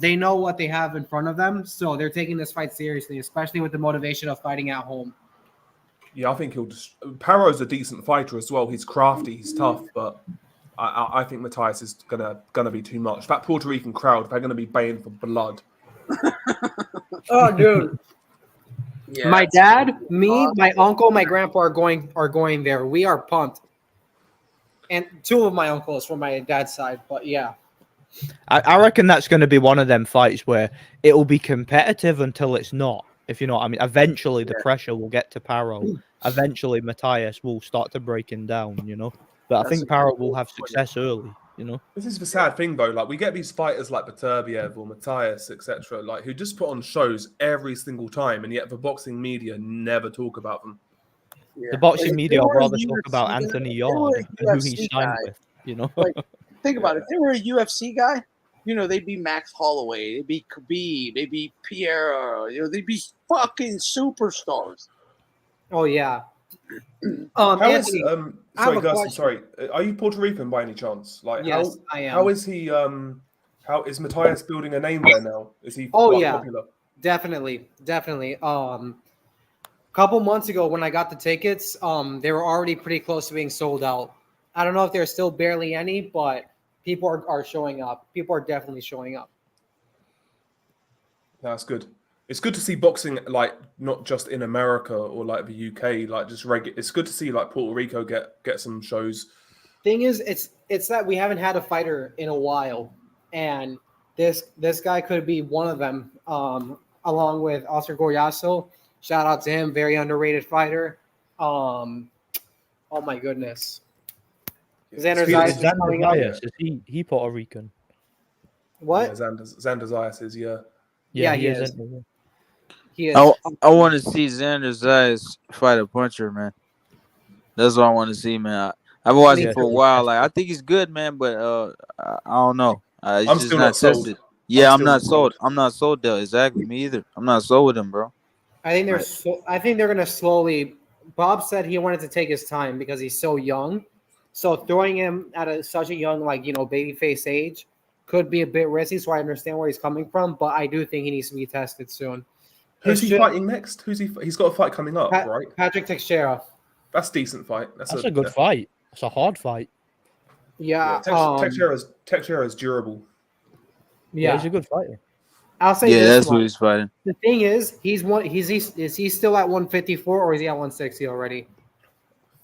they know what they have in front of them, so they're taking this fight seriously, especially with the motivation of fighting at home. Yeah, I think Paro's a decent fighter as well. He's crafty, he's tough, but I think Matthias is gonna be too much. That Puerto Rican crowd, they're gonna be baying for blood. Oh, dude. Yeah, my dad, me, my uncle, my grandpa are going there. We are pumped. And two of my uncles from my dad's side, but yeah. I reckon that's going to be one of them fights where it will be competitive until it's not, if you know what I mean. Eventually, the pressure will get to Paro. Eventually, Matthias will start to break him down, you know. But I think Paro will have success early, you know. This is the sad thing, though. Like, we get these fighters like Beterbiev or Matthias, etc., like who just put on shows every single time, and yet the boxing media never talk about them. Yeah. The boxing media would rather talk about Anthony Yard and who he signed with, you know. Like, think about it. If they were a UFC guy, you know, they'd be Max Holloway, they'd be Khabib, they'd be Pierre, you know, they'd be fucking superstars. Oh yeah. Anthony, sorry, Gus, sorry. Are you Puerto Rican by any chance? Like, yes, I am. How is he? How is Matthias building a name there now? Is he? Oh yeah. Popular? Definitely. Couple months ago when I got the tickets, they were already pretty close to being sold out. I don't know if there's still barely any, but people are showing up. People are definitely showing up. That's good. It's good to see boxing like not just in America or like the UK, like just regular. It's good to see like Puerto Rico get some shows. Thing is, it's that we haven't had a fighter in a while, and this guy could be one of them. Along with Oscar Goyaso, shout out to him, very underrated fighter. Oh my goodness, Xander Zayas is coming up. Is he Puerto Rican? What? Yeah, Xander Zayas is, yeah. Yeah, he is. isn't he? He is. I want to see Xander Zayas fight a puncher, man. That's what I want to see, man. I've been watching for a while. Like I think he's good, man, but I don't know. He's I'm just still not not sold. tested. Yeah, I'm still not not sold. sold. I'm not sold though. Exactly, me either. I'm not sold with him, bro. I think they're gonna slowly. Bob said he wanted to take his time because he's so young. So throwing him at such a young, babyface age could be a bit risky. So I understand where he's coming from, but I do think he needs to be tested soon. Who's he fighting next? He's got a fight coming up, right? Patrick Teixeira. That's a decent fight. That's a good fight. It's a hard fight. Yeah. Teixeira's durable. Yeah, he's a good fighter. I'll say yeah, this that's one. what he's fighting. The thing is is he still at 154 or is he at 160 already?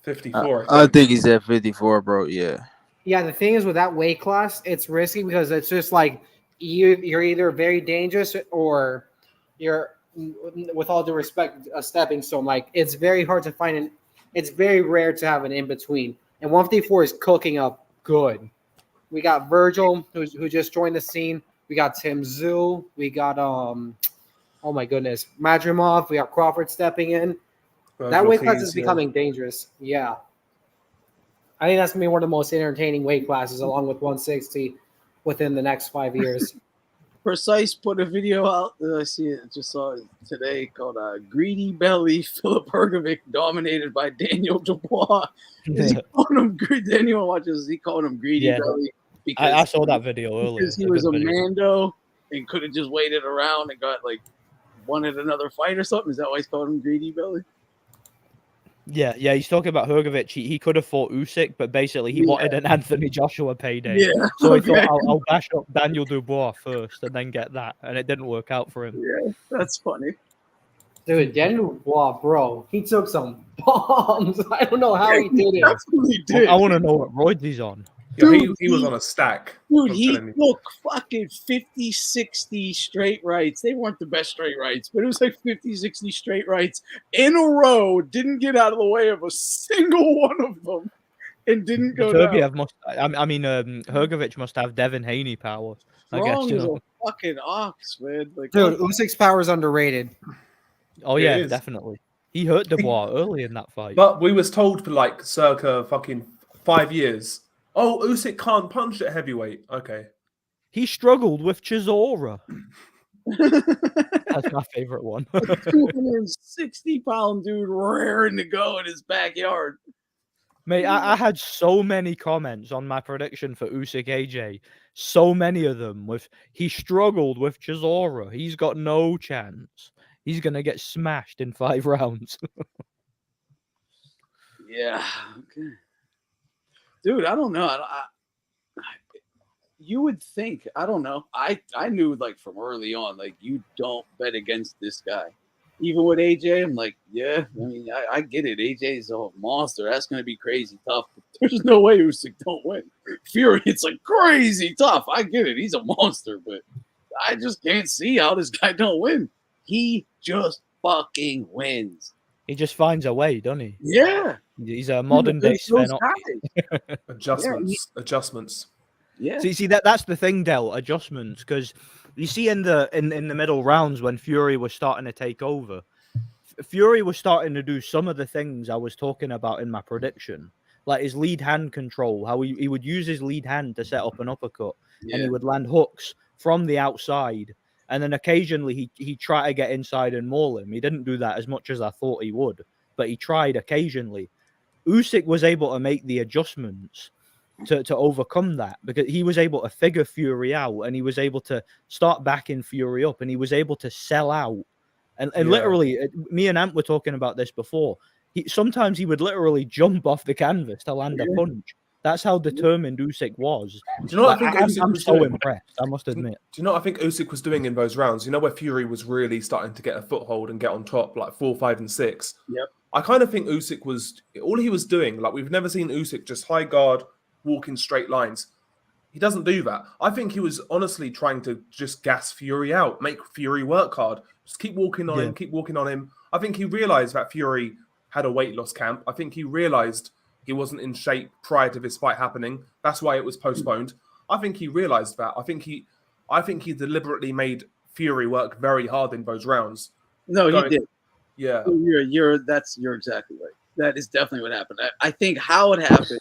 54. I think he's at 54, bro. Yeah. Yeah, the thing is with that weight class, it's risky because it's just like you're either very dangerous or you're, with all due respect, a stepping stone. Like it's very hard to find it's very rare to have an in between. And 154 is cooking up good. We got Virgil who just joined the scene. We got Tim Zhu. We got oh my goodness, Madrimov. We got Crawford stepping in. That weight class is becoming dangerous. Yeah. I think that's going to be one of the most entertaining weight classes along with 160 within the next 5 years. Precise put a video out. I just saw it today called Greedy Belly Philip Hergovic dominated by Daniel Dubois. He calling him Daniel watches. He called him Greedy Belly. Because I saw that video earlier. Because he was a Mando and could have just waited around and wanted another fight or something. Is that why he's called him Greedy Belly? Yeah, he's talking about Hergovic. He could have fought Usyk, but basically he wanted an Anthony Joshua payday. Yeah, so he thought, I'll bash up Daniel Dubois first and then get that, and it didn't work out for him. Yeah, that's funny. Dude, Daniel Dubois, bro, he took some bombs. I don't know how he did it. He did. I want to know what roids he's on. Dude, he was on a stack. Dude, he took fucking 50, 60 straight rights. They weren't the best straight rights, but it was like 50, 60 straight rights in a row. Didn't get out of the way of a single one of them and didn't go down. Hergovic must have Devin Haney power. Strong as a fucking ox, man. Dude, Usyk's power is underrated. Oh, yeah, definitely. He hurt Dubois early in that fight. But we was told for circa fucking 5 years, oh, Usyk can't punch at heavyweight. Okay. He struggled with Chisora. That's my favorite one. 260-pound dude raring to go in his backyard. Mate, I had so many comments on my prediction for Usyk AJ. So many of them he struggled with Chisora. He's got no chance. He's gonna get smashed in 5 rounds. Yeah. Okay. Dude, I don't know. You would think, I don't know. I knew from early on, you don't bet against this guy. Even with AJ, I'm like, yeah, I mean, I get it. AJ's a monster. That's going to be crazy tough. But there's no way Usyk don't win. Fury, it's crazy tough. I get it. He's a monster, but I just can't see how this guy don't win. He just fucking wins. He just finds a way, doesn't he? Yeah. He's a modern day Sven. Adjustments. Yeah. See that's the thing, Del. Adjustments, because you see in the middle rounds when Fury was starting to take over, Fury was starting to do some of the things I was talking about in my prediction, like his lead hand control, how he would use his lead hand to set up an uppercut, and he would land hooks from the outside. And then occasionally he tried to get inside and maul him. He didn't do that as much as I thought he would, but he tried occasionally. Usyk was able to make the adjustments to overcome that, because he was able to figure Fury out, and he was able to start backing Fury up, and he was able to sell out. And literally, me and Ant were talking about this before. Sometimes he would literally jump off the canvas to land a punch. That's how determined Usyk was. Do you know what I think Usyk I'm was so doing? impressed, I must admit. Do you know what I think Usyk was doing in those rounds? You know where Fury was really starting to get a foothold and get on top, like 4, 5, and 6? Yep. I kind of think Usyk was, all he was doing, like we've never seen Usyk just high guard, walk in straight lines. He doesn't do that. I think he was honestly trying to just gas Fury out, make Fury work hard. Just keep walking on him, keep walking on him. I think he realized that Fury had a weight loss camp. I think he realized he wasn't in shape prior to this fight happening. That's why it was postponed. I think he realized that. I think he deliberately made Fury work very hard in those rounds. No, he did. Yeah. You're exactly right. That is definitely what happened. I think how it happened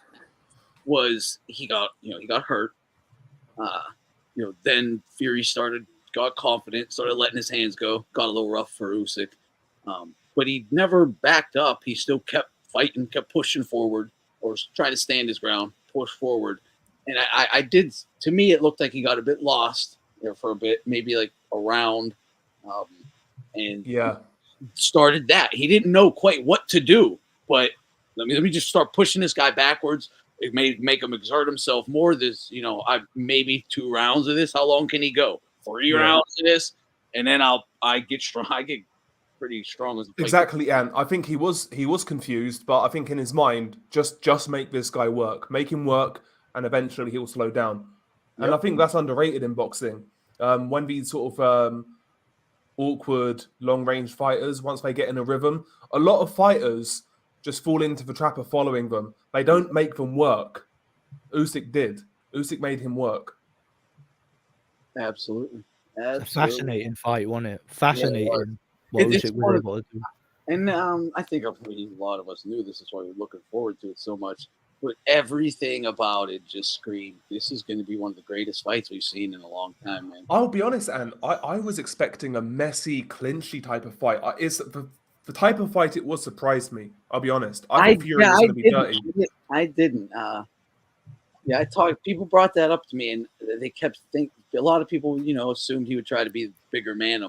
was he got hurt. Then Fury got confident, started letting his hands go, got a little rough for Usyk. But he never backed up. He still kept fighting, kept pushing forward, or trying to stand his ground, push forward. And I did, to me, it looked like he got a bit lost there for a bit, maybe like a round. And started that. He didn't know quite what to do, but let me just start pushing this guy backwards. It may make him exert himself more. Maybe 2 rounds of this. How long can he go? 3 rounds of this, and then I get strong. I get pretty strong as exactly. And I think he was confused, but I think in his mind, just make this guy work, make him work, and eventually he'll slow down. And I think that's underrated in boxing. When these sort of awkward long range fighters, once they get in a rhythm, a lot of fighters just fall into the trap of following them. They don't make them work. Usyk did. Usyk made him work. Absolutely. It's a fascinating fight, wasn't it? Fascinating. What Usyk was able to do. And I think a lot of us knew this. Is why we're looking forward to it so much. But everything about it just screamed, this is going to be one of the greatest fights we've seen in a long time, man. I'll be honest, Anne. I was expecting a messy, clinchy type of fight. The type of fight it was surprised me. I'll be honest. I thought Fury was going to be dirty. I didn't. People brought that up to me, and they kept thinking. A lot of people, assumed he would try to be the bigger man.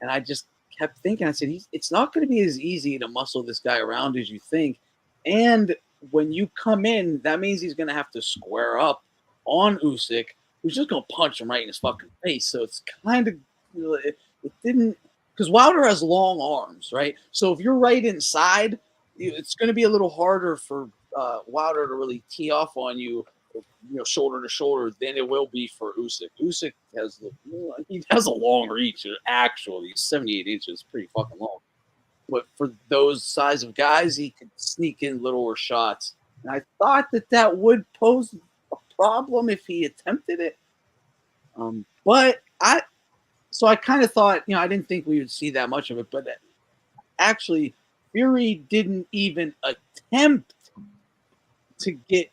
And I just kept thinking. I said, it's not going to be as easy to muscle this guy around as you think. And when you come in, that means he's going to have to square up on Usyk, who's just going to punch him right in his fucking face. So it's kind of, it didn't, because Wilder has long arms, right? So if you're right inside, it's going to be a little harder for Wilder to really tee off on you, shoulder to shoulder, than it will be for Usyk. Usyk has a long reach. Actually, 78 inches, pretty fucking long. But for those size of guys, he could sneak in littler shots. And I thought that would pose a problem if he attempted it. But I kind of thought, I didn't think we would see that much of it. But actually, Fury didn't even attempt to get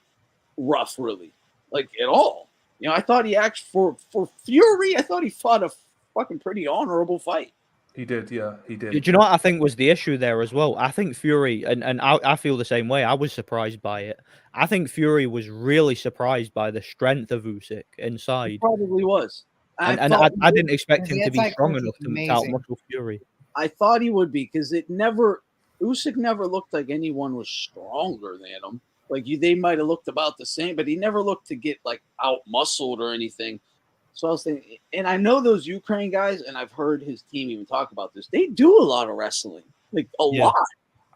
rough, really, like at all. I thought he for Fury, I thought he fought a fucking pretty honorable fight. He did, yeah, he did. Do you know what I think was the issue there as well? I think Fury, and I feel the same way. I was surprised by it. I think Fury was really surprised by the strength of Usyk inside. He probably was. I didn't expect him to be strong enough to outmuscle Fury. I thought he would be, because Usyk never looked like anyone was stronger than him. Like they might have looked about the same, but he never looked to get like out muscled or anything. So I was thinking, and I know those Ukraine guys, and I've heard his team even talk about this. They do a lot of wrestling, like a lot.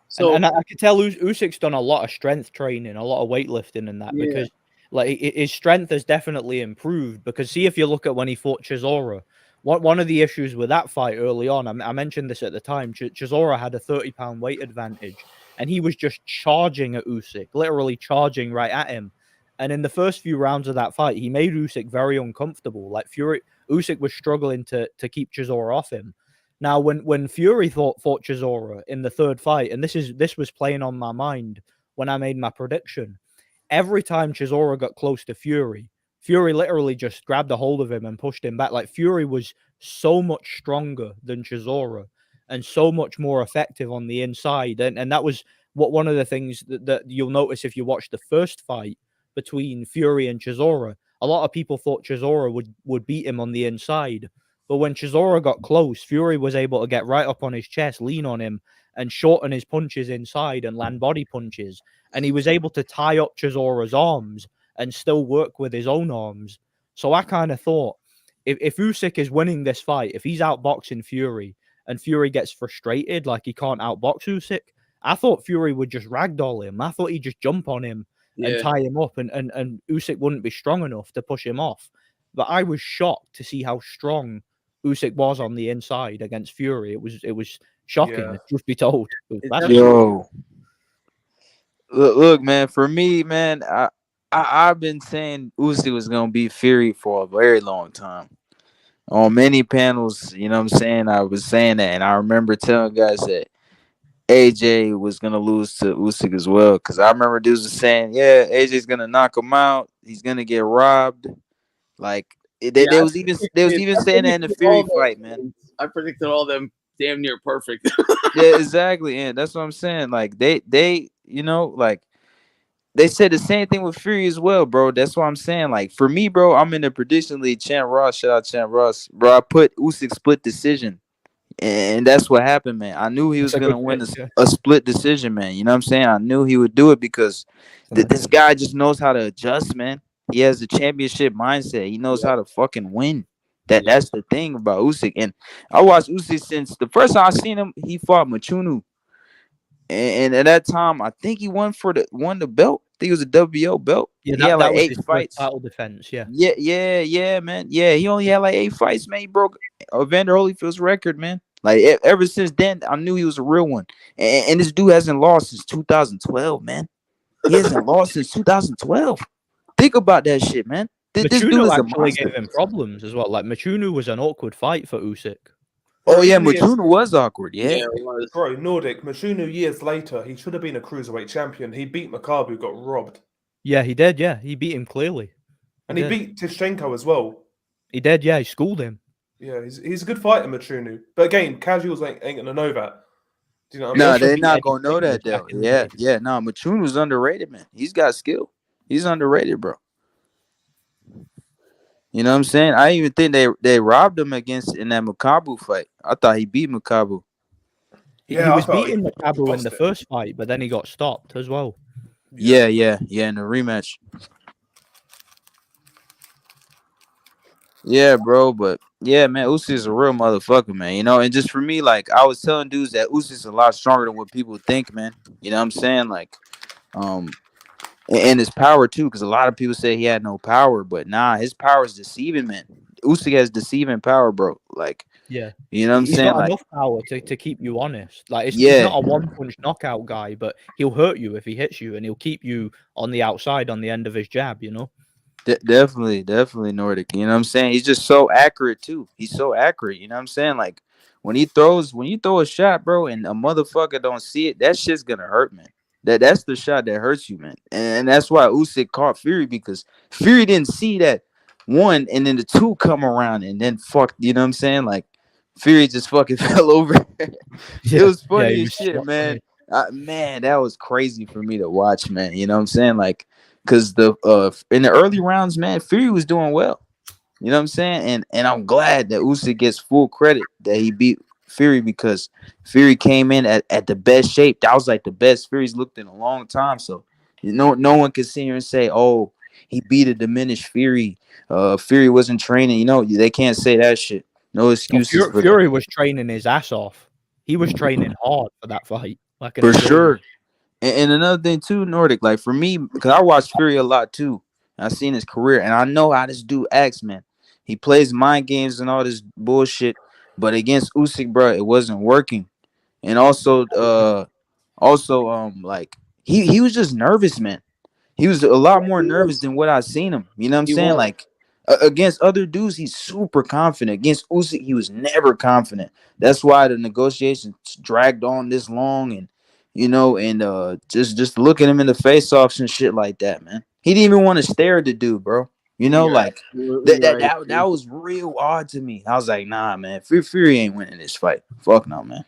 So and I could tell Usyk's done a lot of strength training, a lot of weightlifting, and that because like his strength has definitely improved. Because see, if you look at when he fought Chisora, one of the issues with that fight early on, I mentioned this at the time. Chisora had a 30-pound weight advantage, and he was just charging at Usyk, literally charging right at him. And in the first few rounds of that fight, he made Usyk very uncomfortable. Like Usyk was struggling to keep Chisora off him. Now, when Fury fought Chisora in the third fight, and this was playing on my mind when I made my prediction, every time Chisora got close to Fury literally just grabbed a hold of him and pushed him back. Like Fury was so much stronger than Chisora and so much more effective on the inside. And that was one of the things that you'll notice if you watch the first fight. between Fury and Chisora. A lot of people thought Chisora would beat him on the inside. But when Chisora got close, Fury was able to get right up on his chest, lean on him, and shorten his punches inside and land body punches. And he was able to tie up Chisora's arms and still work with his own arms. So I kind of thought, if Usyk is winning this fight, if he's outboxing Fury and Fury gets frustrated, like he can't outbox Usyk, I thought Fury would just ragdoll him. I thought he'd just jump on him and tie him up, and Usyk wouldn't be strong enough to push him off. But I was shocked to see how strong Usyk was on the inside against Fury. It was shocking, truth be told. Yo, look, man. For me, man, I've been saying Usyk was gonna beat Fury for a very long time. On many panels, you know what I'm saying? I was saying that, and I remember telling guys that AJ was gonna lose to Usyk as well. Because I remember dudes was saying, "Yeah, AJ's gonna knock him out. He's gonna get robbed." Like they was even saying that in the Fury fight, man. I predicted all them damn near perfect. Yeah, exactly, and that's what I'm saying. Like they, you know, like they said the same thing with Fury as well, bro. That's what I'm saying. Like for me, bro, I'm in the prediction league. Champ Ross, shout out Champ Ross, bro. I put Usyk split decision. And that's what happened, man. I knew he was going to win a split decision, man. You know what I'm saying? I knew he would do it because this guy just knows how to adjust, man. He has the championship mindset. He knows how to fucking win. That's the thing about Usyk. And I watched Usyk since the first time I seen him, he fought Machunu. And at that time, I think he won the belt. I think it was a WO belt. Yeah, he had like was 8 his fights. Title defense, yeah, man. Yeah, he only had like 8 fights, man. He broke Evander Holyfield's record, man. Like ever since then, I knew he was a real one. And this dude hasn't lost since 2012, man. He hasn't lost since 2012. Think about that shit, man. This dude is a actually monster. gave him problems as well. Like Machunu was an awkward fight for Usyk. Oh yeah, Machunu was awkward. Yeah, bro. Nordic Machunu years later, he should have been a cruiserweight champion. He beat Makabu, got robbed. Yeah, he did. Yeah, he beat him clearly. And he beat Tishchenko as well. He did. Yeah, he schooled him. Yeah, he's a good fighter, Machunu. But again, casuals ain't gonna know that. Do you know what I no, mean? they're not gonna know that though. Yeah. No, Machunu's underrated, man. He's got skill. He's underrated, bro. You know what I'm saying? I even think they robbed him in that Makabu fight. I thought he beat Makabu. He was beating Makabu in the first fight, but then he got stopped as well. Yeah, in the rematch. Yeah, bro, but yeah, man, Usyk's a real motherfucker, man. You know, and just for me, like I was telling dudes that Usyk's a lot stronger than what people think, man. You know what I'm saying? Like, and his power too, because a lot of people say he had no power, but nah, his power is deceiving, man. Usyk has deceiving power, bro. Like, yeah, you know what I'm he's saying? got Like, enough power to keep you honest. Like, he's not a one-punch knockout guy, but he'll hurt you if he hits you, and he'll keep you on the outside on the end of his jab. You know. Definitely Nordic. You know what I'm saying? He's just so accurate too. He's so accurate. You know what I'm saying? Like when you throw a shot, bro, and a motherfucker don't see it, that shit's gonna hurt, man. That's the shot that hurts you, man. And that's why Usyk caught Fury, because Fury didn't see that one, and then the two come around, and then you know what I'm saying? Like Fury just fucking fell over. It was funny as shit, man. Man, that was crazy for me to watch, man. You know what I'm saying? Like, because in the early rounds, man, Fury was doing well. You know what I'm saying? And I'm glad that Usyk gets full credit that he beat Fury, because Fury came in at the best shape. That was like the best Fury's looked in a long time. So, you know, no one can sit here and say, oh, he beat a diminished Fury. Fury wasn't training. You know, they can't say that shit. No excuses. Fury was training his ass off. He was training hard for that fight. For sure. And another thing too, Nordic, like for me, because I watched Fury a lot too. I've seen his career, and I know how this dude acts, man. He plays mind games and all this bullshit, but against Usyk, bro, it wasn't working. And also, like he was just nervous, man. He was a lot more nervous than what I've seen him. You know what I'm saying? Like against other dudes, he's super confident. Against Usyk, he was never confident. That's why the negotiations dragged on this long, and you know, and just look at him in the face-offs and shit like that, man. He didn't even want to stare at the dude, bro. You know, like that was real odd to me. I was like, nah, man, Fury ain't winning this fight. Fuck no, man.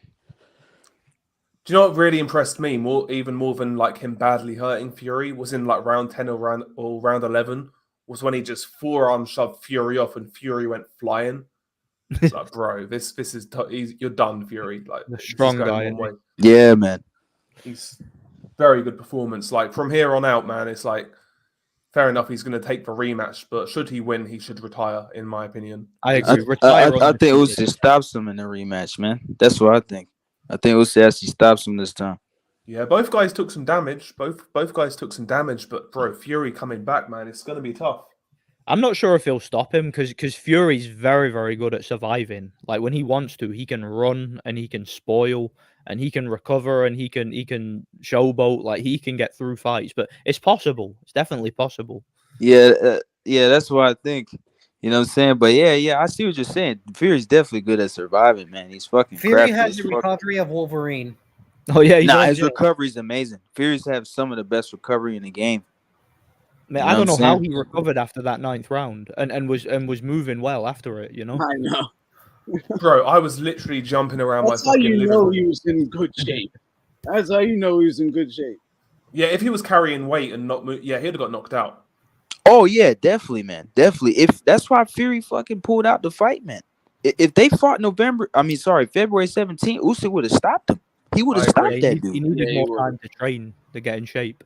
Do you know what really impressed me even more than like him badly hurting Fury was in like round 10 or round 11 was when he just forearm shoved Fury off and Fury went flying. It's like, bro, this is you're done, Fury. Like, The this is strong going guy. one way. Yeah, man. He's very good performance. Like from here on out, man, it's like fair enough. He's going to take the rematch, but should he win, he should retire, in my opinion. I I, agree. I, Retire I think undefeated. Usyk stops him in the rematch, man. That's what I think. I think Usyk actually stops him this time. Yeah, both guys took some damage. Both guys took some damage, but bro, Fury coming back, man, it's going to be tough. I'm not sure if he'll stop him because Fury's very, very good at surviving. Like when he wants to, he can run and he can spoil and he can recover and he can showboat. Like he can get through fights, but it's possible. It's definitely possible. Yeah, that's what I think. You know what I'm saying? But yeah, I see what you're saying. Fury's definitely good at surviving, man. He's fucking Fury crafty has as the fuck. recovery of Wolverine. Oh yeah, he Nah, does, his yeah. recovery is amazing. Fury's have some of the best recovery in the game. Man, You I know don't what know I'm how saying? he recovered after that 9th round and was moving well after it. You know. I know. Bro, I was literally jumping around That's my how fucking you living know room. he was in good shape. That's how you know he was in good shape. Yeah, if he was carrying weight and not he'd have got knocked out. Oh yeah, definitely, man. Definitely. If that's why Fury fucking pulled out the fight, man. If they fought February 17th, Usyk would have stopped him. He would I have agree. stopped Yeah, that he dude. needed Yeah, he more would. time to train to get in shape.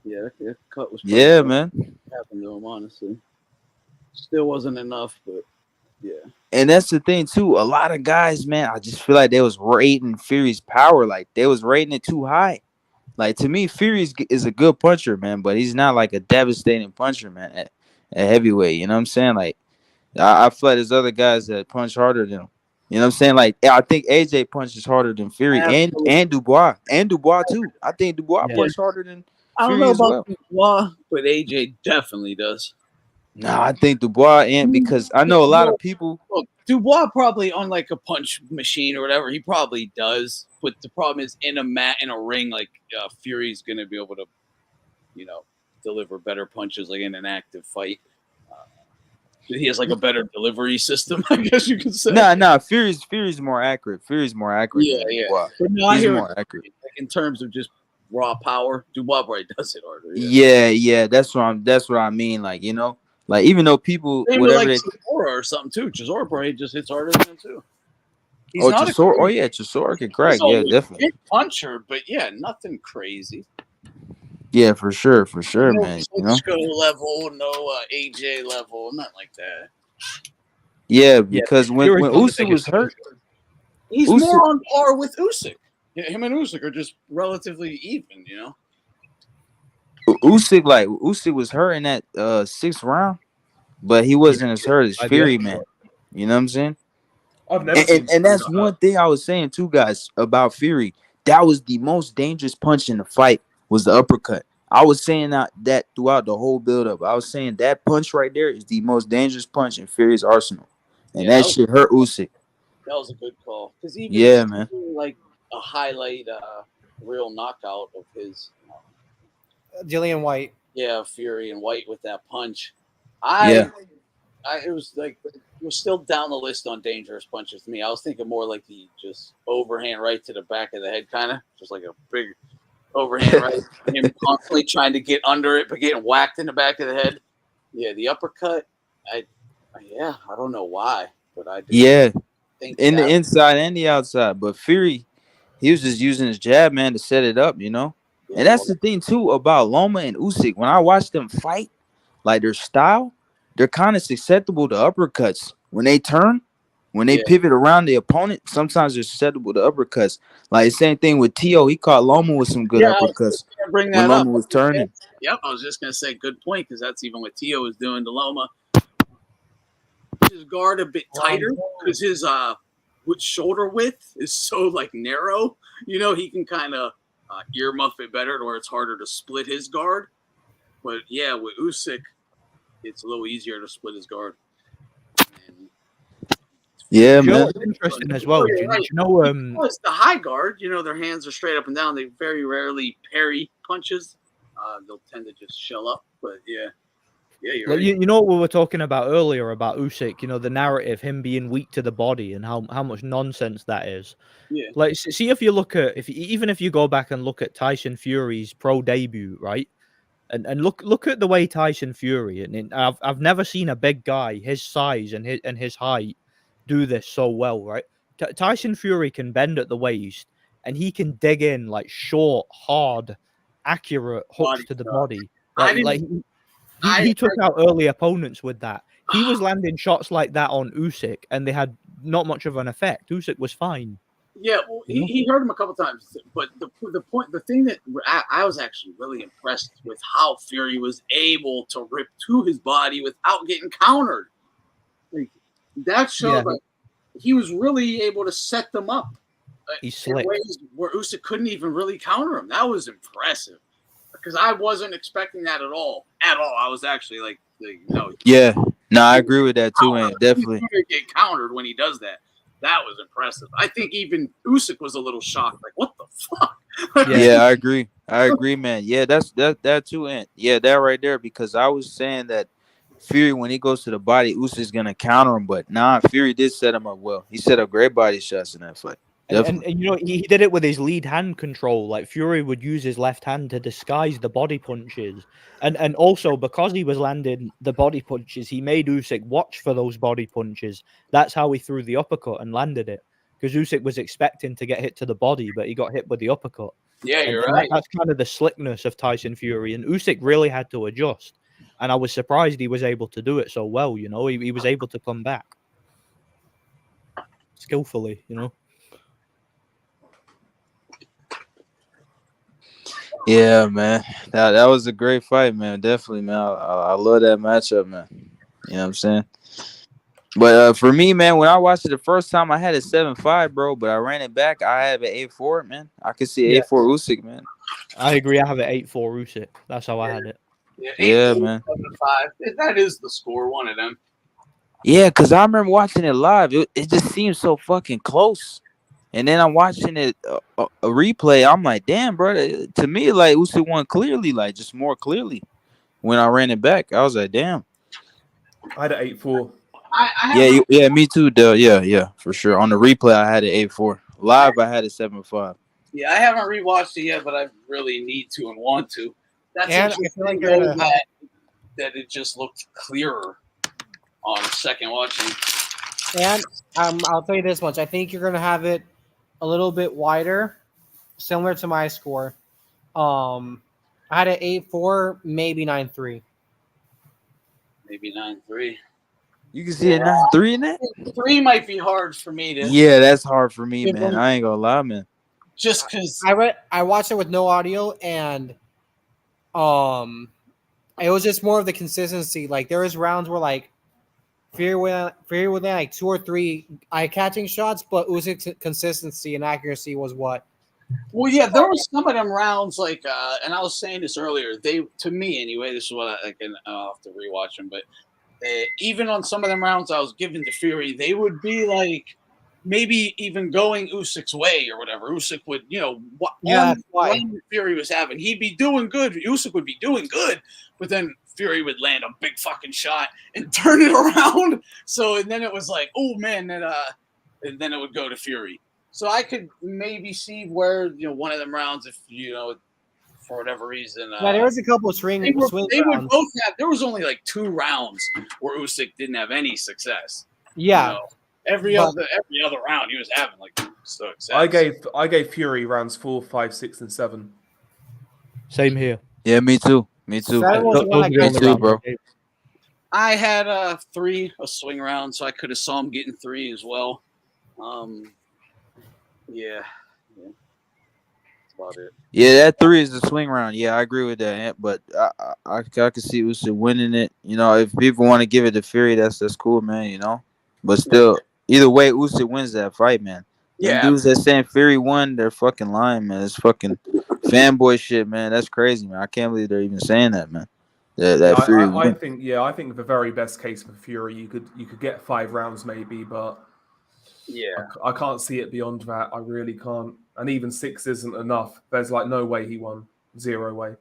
Yeah, that cut was Yeah, probably man. happened to him, honestly. Still wasn't enough, but yeah. And that's the thing too. A lot of guys, man, I just feel like they was rating Fury's power, like they was rating it too high. Like to me, Fury is a good puncher, man, but he's not like a devastating puncher, man. At heavyweight, you know what I'm saying? Like I feel like there's other guys that punch harder than him. You know what I'm saying? Like I think AJ punches harder than Fury Absolutely. and Dubois too. I think Dubois Yeah. punched harder than I don't Fury know as about well. Dubois, but AJ definitely does. No, I think Dubois and because I know a lot of people. Look, Dubois probably on like a punch machine or whatever. He probably does, but the problem is in a ring, like Fury's gonna be able to, deliver better punches like in an active fight. He has like a better delivery system, I guess you could say. Nah. Fury's more accurate. Fury's more accurate Yeah, than yeah. Dubois. But no, I He's hear more accurate. like in terms of just raw power, Dubois probably does it harder. Yeah. That's what I mean. Like like even though people Same with whatever like they. Chisora or something too. Chisora probably just hits harder than him too. He's Oh, not Chisora. Oh crazy- yeah, Chisora can he's crack. a Yeah, legit definitely. puncher, but yeah, nothing crazy. Yeah, for sure, No man. You know. Klitschko level, no AJ level, nothing like that. Yeah, Yeah, because when Fury's not the Usyk was biggest hurt, He's Usyk- more on par with Usyk. Yeah, him and Usyk are just relatively even, Usyk was hurt in that 6th round, but he wasn't as hurt as IBF Fury, before. man. You know what I'm saying? I've never seen And that's one thing I was saying too, guys, about Fury. That was the most dangerous punch in the fight was the uppercut. I was saying that throughout the whole build-up. I was saying that punch right there is the most dangerous punch in Fury's arsenal, and Yeah, that shit hurt Usyk. That was a good call. Because even Yeah, man. like a highlight real knockout of his Jillian White. Yeah, Fury and White with that punch. It was still down the list on dangerous punches to me. I was thinking more like the just overhand right to the back of the head, kind of just like a big overhand right. Him constantly trying to get under it, but getting whacked in the back of the head. Yeah, the uppercut. I don't know why, but I think in the inside and the outside. But Fury, he was just using his jab, man, to set it up, And that's the thing too about Loma and Usyk. When I watch them fight, like their style, they're kind of susceptible to uppercuts. When they turn, when they pivot around the opponent, sometimes they're susceptible to uppercuts. Like the same thing with Tio. He caught Loma with some good uppercuts bring when that Loma up. was turning. Yep, I was just gonna say good point because that's even what Tio was doing to Loma. His guard a bit tighter because his shoulder width is so like narrow. He can kind of earmuff it better to where it's harder to split his guard. But yeah, with Usyk, it's a little easier to split his guard. Yeah, You know man. what's interesting as well? Do you know it's the high guard. Their hands are straight up and down. They very rarely parry punches. They'll tend to just shell up. But yeah, Yeah, you're Like, right. you know what we were talking about earlier about Usyk, the narrative, him being weak to the body and how much nonsense that is. Yeah. Like, see if you look at even if you go back and look at Tyson Fury's pro debut, right? And look at the way Tyson Fury, and I've never seen a big guy his size and his height do this so well, right? Tyson Fury can bend at the waist and he can dig in like short, hard, accurate hooks Body to the shot. body. I Like didn't. he took out early opponents with that. He was landing shots like that on Usyk, and they had not much of an effect. Usyk was fine. Yeah, well, he heard him a couple times, but the thing that I was actually really impressed with how Fury was able to rip to his body without getting countered. Like, that showed like he was really able to set them up He's in slick. ways where Usyk couldn't even really counter him. That was impressive because I wasn't expecting that at all. At all, I was actually like no. Yeah, no, I agree with that too, man. Definitely. He's gonna get countered when he does that. That was impressive. I think even Usyk was a little shocked, like, what the fuck? Yeah, I agree, man. Yeah, that's that too, and yeah, that right there. Because I was saying that Fury, when he goes to the body, Usyk's gonna counter him, but nah, Fury did set him up well. He set up great body shots in that fight. And he did it with his lead hand control. Like Fury would use his left hand to disguise the body punches, and also because he was landing the body punches, he made Usyk watch for those body punches. That's how he threw the uppercut and landed it. Because Usyk was expecting to get hit to the body, but he got hit with the uppercut. Yeah, you're and right. That's kind of the slickness of Tyson Fury, and Usyk really had to adjust. And I was surprised he was able to do it so well. He was able to come back skillfully. Yeah, man, that was a great fight, man. Definitely, man. I love that matchup, man. You know what I'm saying? But for me, man, when I watched it the first time, I had a 7-5, bro. But I ran it back. I have an 8-4, man. I could see 8-4 Usyk, man. I agree. I have an 8-4 Usyk. That's how I had it. Yeah, man. 7-5. That is the score. One of them. Yeah, because I remember watching it live. It just seemed so fucking close. And then I'm watching it a replay. I'm like, damn, bro. To me, like Usyk won clearly, like just more clearly. When I ran it back, I was like, damn. I had an 8-4. Yeah, me too, Del. Yeah, for sure. On the replay, I had an 8-4. Live, I had a 7-5. Yeah, I haven't rewatched it yet, but I really need to and want to. That's And I feel like you're gonna that it just looked clearer on second watching. And I'll tell you this much: I think you're gonna have it a little bit wider, similar to my score. I had an 8-4, maybe 9-3. Maybe 9-3. You can see a 9-3 in that? 3 might be hard for me to. Yeah, that's hard for me, man. I ain't gonna lie, man. Just because I watched it with no audio, and it was just more of the consistency. Like there was rounds where like Fury with like 2 or 3 eye-catching shots, but Usyk's consistency and accuracy was what. Well, yeah, there was some of them rounds like, and I was saying this earlier. They, to me anyway, this is what I can. I'll have to rewatch them, but even on some of them rounds I was giving to Fury, they would be like maybe even going Usyk's way or whatever. Usyk would, when Fury was having, he'd be doing good. Usyk would be doing good, but then Fury would land a big fucking shot and turn it around. So, and then it was like, oh man, and then it would go to Fury. So I could maybe see where, one of them rounds, if, for whatever reason. There was a couple of swing They would rounds. both have, there was only like 2 rounds where Usyk didn't have any success. Yeah. Every other round he was having like success. I gave Fury rounds 4, 5, 6, and 7. Same here. Yeah, me too. Me too. Me too, bro. I had 3 a swing round, so I could have saw him getting 3 as well. Yeah. That's about it. Yeah, that 3 is the swing round. Yeah, I agree with that. But I could see Usyk winning it. If people want to give it to Fury, that's cool, man. But still, either way, Usyk wins that fight, man. Yeah. Them dudes that saying Fury won, they're fucking lying, man. It's fucking fanboy shit, man. That's crazy, man. I can't believe they're even saying that, man. Fury won. I think the very best case for Fury, you could get 5 rounds maybe, but yeah, I can't see it beyond that. I really can't. And even 6 isn't enough. There's like no way he won. 0 way.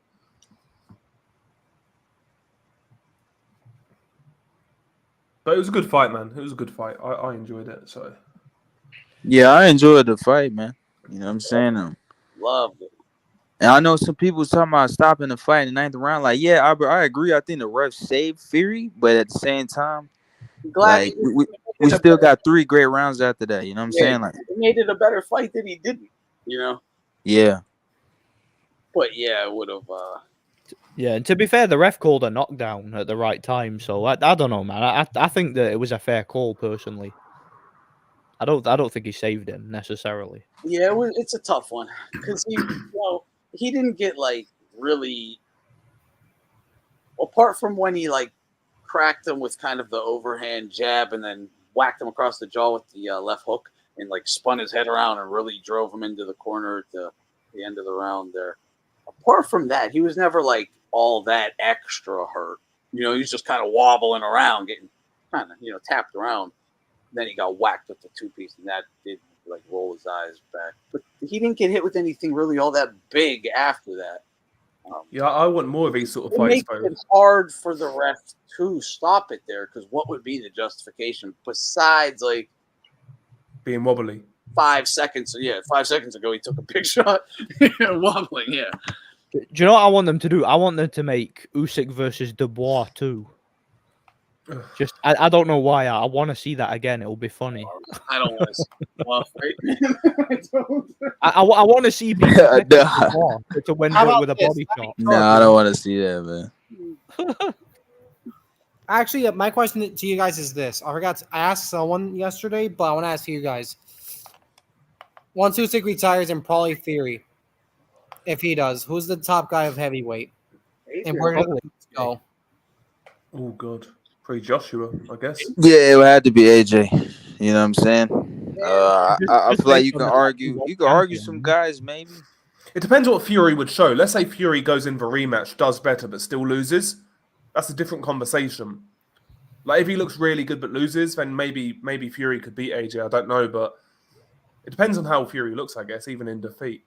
But it was a good fight, man. It was a good fight. I enjoyed it. So Yeah, I enjoyed the fight, man. You know what I'm saying? Loved it. And I know some people was talking about stopping the fight in the 9th round. Like, yeah, I agree. I think the ref saved Fury, but at the same time, Glad like he we still got 3 great rounds after that. You know what I'm saying? Like, he made it a better fight than he didn't. You know. yeah. But yeah, it would have. Yeah, and to be fair, the ref called a knockdown at the right time, so I don't know, man. I think that it was a fair call personally. I don't think he saved him necessarily. Yeah, it's a tough one because he didn't get like really. Apart from when he like cracked him with kind of the overhand jab and then whacked him across the jaw with the left hook and like spun his head around and really drove him into the corner at the end of the round there. Apart from that, he was never like all that extra hurt. You know, he was just kind of wobbling around, getting kind of, tapped around. Then he got whacked with the 2-piece, and that did like roll his eyes back. But he didn't get hit with anything really all that big after that. yeah, I want more of these sort of It fights, makes though. it hard for the ref to stop it there because what would be the justification besides like Being wobbly. 5 seconds? Yeah, 5 seconds ago he took a big shot, wobbling. Yeah. Do you know what I want them to do? I want them to make Usyk versus Dubois too. Just I don't know why. I want to see that again. It'll be funny. I don't want to see Dubois fight. I want to see Dubois to win How about with a this? body shot. No, I don't want to see that, man. Actually, my question to you guys is this. I asked someone yesterday, but I want to ask you guys. Once Usyk retires and probably Fury, if he does, who's the top guy of heavyweight? And where does it go? Oh, God. Probably Joshua, I guess. Yeah, it would have to be AJ. You know what I'm saying? I feel like you can argue. You can argue some guys, maybe. It depends what Fury would show. Let's say Fury goes in for rematch, does better, but still loses. That's a different conversation. Like, if he looks really good but loses, then maybe Fury could beat AJ. I don't know, but it depends on how Fury looks, I guess, even in defeat.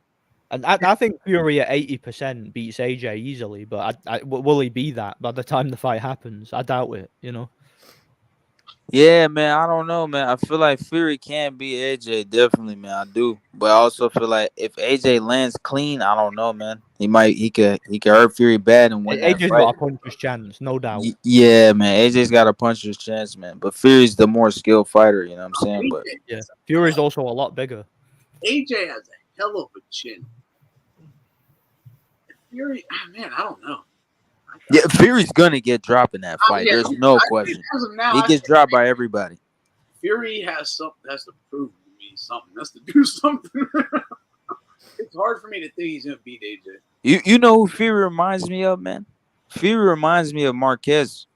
And I think Fury at 80% beats AJ easily, but will he be that by the time the fight happens? I doubt it, Yeah, man, I don't know, man. I feel like Fury can beat AJ, definitely, man. I do, but I also feel like if AJ lands clean, I don't know, man. He could hurt Fury bad and win that AJ's fight. got a puncher's chance, no doubt. Yeah, man, AJ's got a puncher's chance, man. But Fury's the more skilled fighter, you know what I'm saying? But yeah, Fury's also a lot bigger. AJ has a hell of a chin. Fury, man, I don't know. yeah, Fury's gonna get dropped in that fight. Yeah, There's no I question. think as of now, He I gets think dropped by everybody. Fury has to prove to me something. Has to do something. It's hard for me to think he's gonna beat AJ. You know who Fury reminds me of, man? Fury reminds me of Marquez.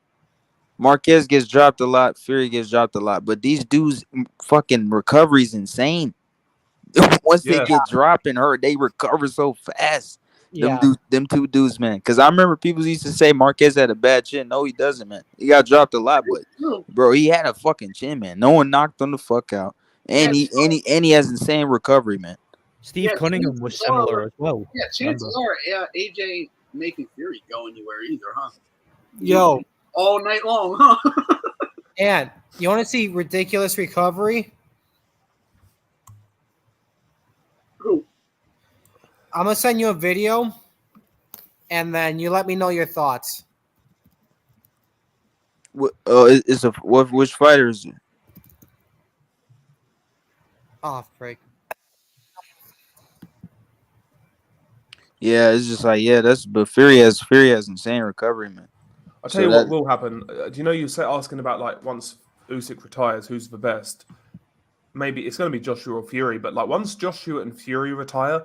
Marquez gets dropped a lot. Fury gets dropped a lot. But these dudes' fucking recovery's insane. Once they get dropped and hurt, they recover so fast. Yeah. Them two dudes, man. Because I remember people used to say Marquez had a bad chin. No, he doesn't, man. He got dropped a lot, but bro, he had a fucking chin, man. No one knocked him the fuck out, and he has insane recovery, man. Steve Cunningham was similar as well. Yeah, chances are AJ making Fury go anywhere either, huh? Yo, all night long, huh? And you want to see ridiculous recovery? Who? I'm gonna send you a video, and then you let me know your thoughts. Which fighter is it? Oh, freak. Yeah, it's just like but Fury has insane recovery, man. I'll tell you what will happen. Do you know you were asking about like once Usyk retires, who's the best? Maybe it's going to be Joshua or Fury, but like once Joshua and Fury retire,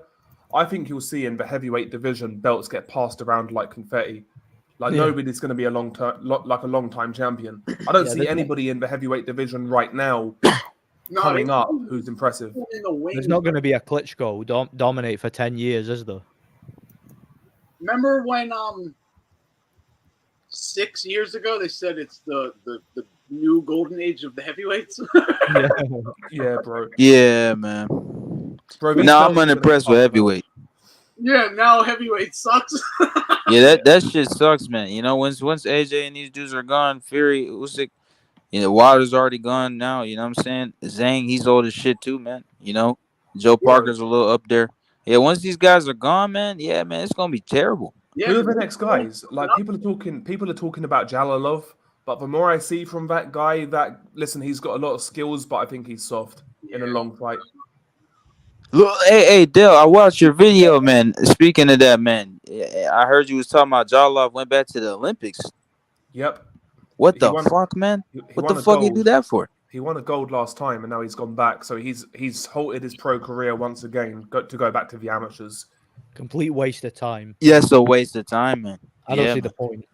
I think you'll see in the heavyweight division belts get passed around like confetti. Like nobody's going to be a long time champion. I don't see anybody in the heavyweight division right now coming up who's impressive. There's not going to be a Klitschko dominate for 10 years, is there? Remember when 6 years ago they said it's the new golden age of the heavyweights? Yeah, bro. Yeah, man. Bro, no, I'm unimpressed with heavyweight. Yeah, now heavyweight sucks. Yeah, that shit sucks, man. You know, once AJ and these dudes are gone, Fury, Usyk, You know, Wilder's already gone now. You know what I'm saying? Zhang, he's old as shit too, man. You know, Joe Parker's a little up there. Yeah, once these guys are gone, man, yeah, man, it's gonna be terrible. Yeah, Who are 'cause the they- next guys? Like people are talking about Jalalov, but the more I see from that guy, listen, he's got a lot of skills, but I think he's soft in a long fight. Look, hey, Dale, I watched your video, man. Speaking of that, man, I heard you was talking about Jalov went back to the Olympics. Yep. What He the won- fuck, man? He What won the a fuck he gold. do that for? He won a gold last time, and now he's gone back. So he's halted his pro career once again, to go back to the amateurs. Complete waste of time. Yeah, it's a waste of time, man. I don't Yeah, see the man. point.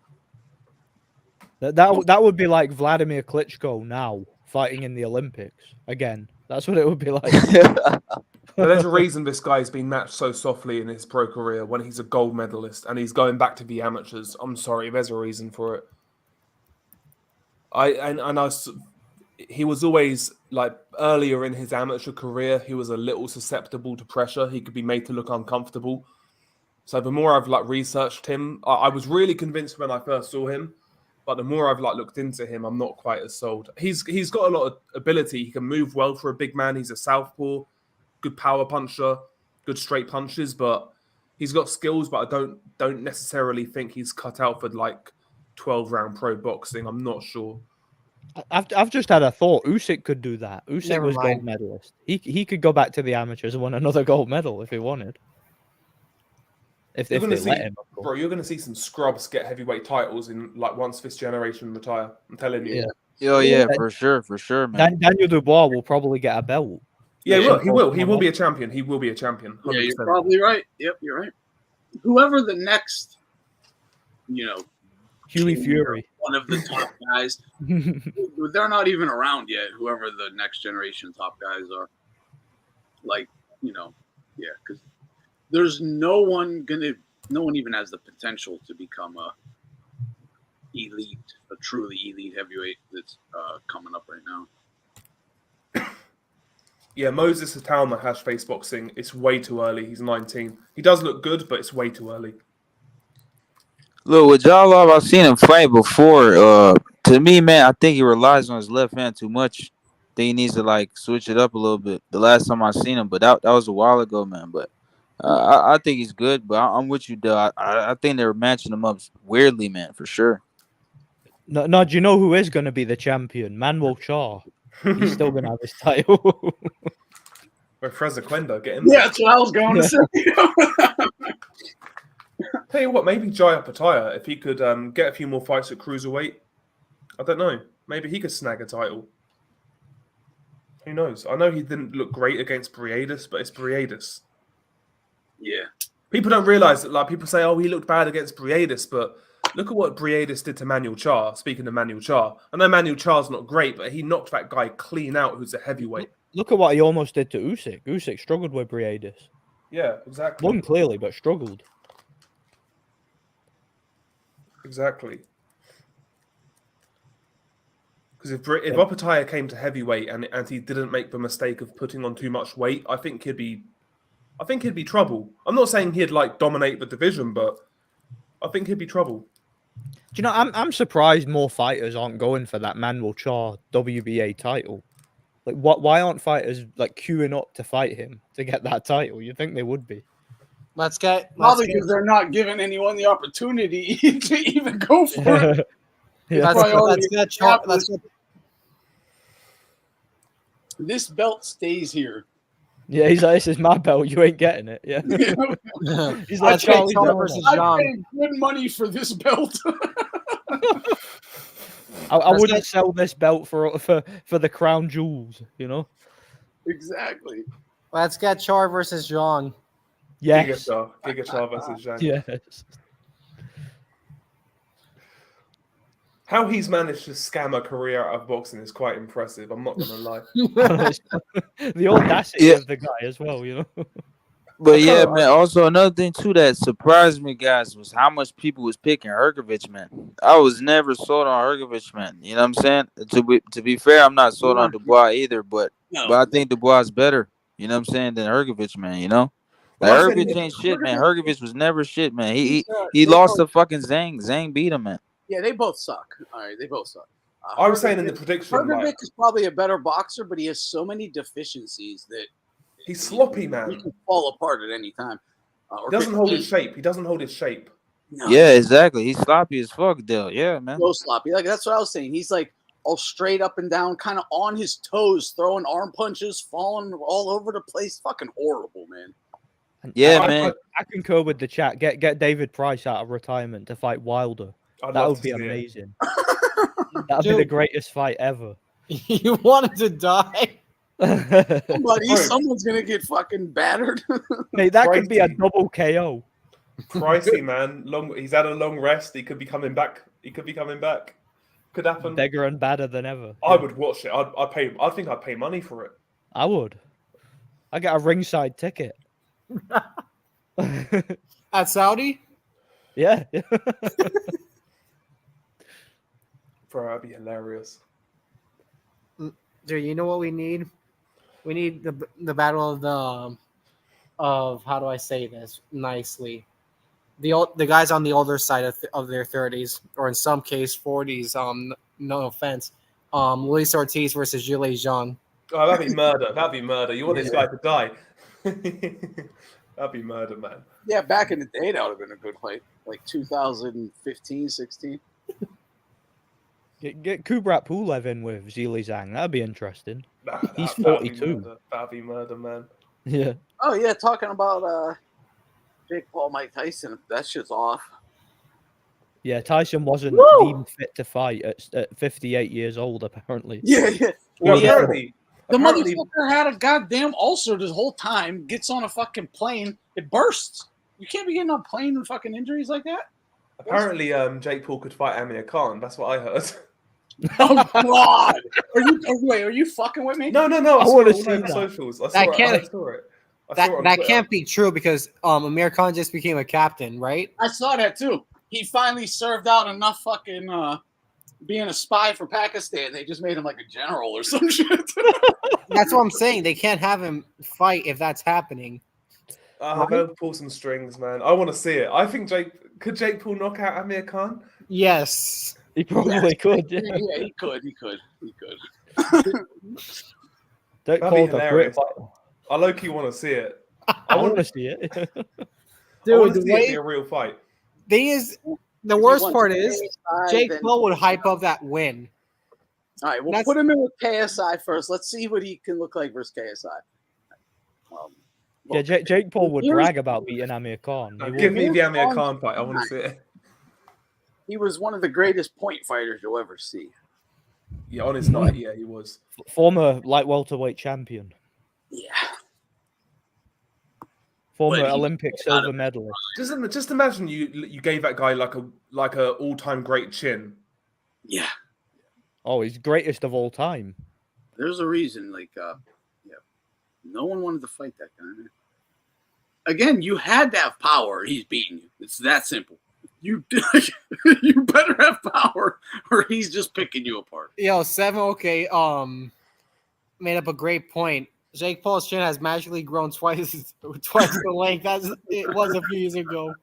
That would be like Vladimir Klitschko now fighting in the Olympics again. That's what it would be like. But there's a reason this guy's been matched so softly in his pro career when he's a gold medalist and he's going back to the amateurs. I'm sorry, there's a reason for it. He was always like earlier in his amateur career, he was a little susceptible to pressure. He could be made to look uncomfortable. So the more I've like researched him, I was really convinced when I first saw him, but the more I've like looked into him, I'm not quite as sold. He's got a lot of ability. He can move well for a big man. He's a southpaw, good power puncher, good straight punches, but he's got skills. But I don't necessarily think he's cut out for like 12-round pro boxing. I'm not sure. I've just had a thought. Usyk could do that. Usyk Never was mind. gold medalist. He could go back to the amateurs and win another gold medal if he wanted. If You're they going to let see, him, of course. bro. You're going to see some scrubs get heavyweight titles in like once this generation retire. I'm telling you. Yeah. Oh yeah, for sure, man. Daniel Dubois will probably get a belt. Yeah, Yeah. he will. He will be a champion. He will be a champion. 100%. Yeah, you're probably right. Yep, you're right. Whoever the next, Huey king or Fury. one of the top guys, they're not even around yet. Whoever the next generation top guys are, because there's no one even has the potential to become a truly elite heavyweight that's coming up right now. Yeah, Moses Atalma has face boxing. It's way too early. He's 19. He does look good, but it's way too early. Look, with Jalov, I've seen him fight before. To me, man, I think he relies on his left hand too much. I think he needs to like switch it up a little bit. The last time I seen him, but that was a while ago, man. But I think he's good. But I'm with you, Dale. I think they're matching him up weirdly, man, for sure. No, do you know who is going to be the champion? Manuel Shaw. He's still going to have his title. Where Freza Quenda, get him. Yeah, that's what I was going to say. Tell you what, maybe Jaya Pataya, if he could get a few more fights at cruiserweight, I don't know. Maybe he could snag a title. Who knows? I know he didn't look great against Briedis, but it's Briedis. Yeah. People don't realize that. Like people say, "Oh, he looked bad against Briedis," but look at what Briedis did to Manuel Char. Speaking of Manuel Char, I know Manuel Char's not great, but he knocked that guy clean out, who's a heavyweight. Look at what he almost did to Usyk. Usyk struggled with Briedis. Yeah, exactly. Won clearly, but struggled. Exactly. Because if Opataya came to heavyweight and he didn't make the mistake of putting on too much weight, I think he'd be trouble. I'm not saying he'd like dominate the division, but I think he'd be trouble. Do you know? I'm surprised more fighters aren't going for that Manuel Char WBA title. Like, why aren't fighters like queuing up to fight him to get that title? You'd think they would be. Probably because they're not giving anyone the opportunity to even go for it. This belt stays here. Yeah, he's like, this is my belt. You ain't getting it. Yeah. He's like Charlie versus I paid good money for this belt. I wouldn't sell this belt for the crown jewels, you know? Exactly. Let's get Char versus Jean. Yes. Giga Char versus Jean. Yes. How he's managed to scam a career out of boxing is quite impressive. I'm not going to lie. The audacity of the guy as well, you know? But yeah, man. Also, another thing too that surprised me, guys, was how much people was picking Hrgovic, man. I was never sold on Hrgovic, man. You know what I'm saying? To be fair, I'm not sold on Dubois either, but I think Dubois is better. You know what I'm saying than Hrgovic, man. You know, like Hrgovic ain't shit, man. Hrgovic was never shit, man. He lost to fucking Zhang. Zhang beat him, man. Yeah, they both suck. All right, they both suck. I was saying in the prediction, Beterbiev is probably a better boxer, but he has so many deficiencies that he's sloppy, he man. can fall apart at any time. He doesn't hold his shape. He doesn't hold his shape. No. Yeah, exactly. He's sloppy as fuck, Dale. Yeah, man. So sloppy. Like that's what I was saying. He's like all straight up and down, kind of on his toes, throwing arm punches, falling all over the place. Fucking horrible, man. Yeah, man. I concur with the chat. Get David Price out of retirement to fight Wilder. That would be amazing. That would be the greatest fight ever. You wanted to die? Someone's gonna get fucking battered. Mate, that could be a double KO. Pricey, man. He's had a long rest. He could be coming back. Could happen. Bigger and badder than ever. I would watch it. I'd pay. I think I'd pay money for it. I would. I get a ringside ticket. At Saudi? Yeah. Bro, that'd be hilarious. Dude, you know what we need? We need the battle of how do I say this nicely? The guys on the older side of their 30s, or in some case 40s. No offense. Luis Ortiz versus Zhilei Zhang. Oh, that'd be murder. That'd be murder. You want this guy to die? That'd be murder, man. Yeah, back in the day, that would have been a good fight. Like 2015, 16. Get Kubrat Pulev in with Zhilei Zhang. That'd be interesting. He's That'd 42. That'd be murder, man. Yeah. Oh yeah, talking about Jake Paul, Mike Tyson. That shit's off. Yeah, Tyson wasn't deemed fit to fight at 58 years old, apparently. Yeah. Well, apparently. The motherfucker had a goddamn ulcer this whole time. Gets on a fucking plane, it bursts. You can't be getting on a plane with fucking injuries like that. Apparently, Jake Paul could fight Amir Khan. That's what I heard. Oh God! Are you fucking with me? No. I saw it all over socials. I saw it. That can't be true because Amir Khan just became a captain, right? I saw that too. He finally served out enough fucking being a spy for Pakistan. They just made him like a general or some shit. That's what I'm saying. They can't have him fight if that's happening. They'll pull some strings, man. I want to see it. I think Jake Paul knock out Amir Khan? Yes. He probably could. Yeah, he could. Don't That'd be call the hilarious. I low-key want to see it. I want to see it. Dude, I want to see it be a real fight. Thing is, the worst part is Jake Paul would hype up that win. All right, we'll put him in with KSI first. Let's see what he can look like versus KSI. Yeah, Jake Paul would brag about beating Amir Khan. Give me the Amir Khan fight. I want to see it. He was one of the greatest point fighters you'll ever see. Yeah, on his night, yeah, he was. Former light welterweight champion. Yeah. Former Olympic silver medalist. Just imagine you gave that guy like a all-time great chin. Yeah. Oh, he's greatest of all time. There's a reason, no one wanted to fight that guy, man. Again, you had to have power. He's beating you. It's that simple. You better have power, or he's just picking you apart. Yo, 7. Okay. Made up a great point. Jake Paul's chin has magically grown twice the length as it was a few years ago.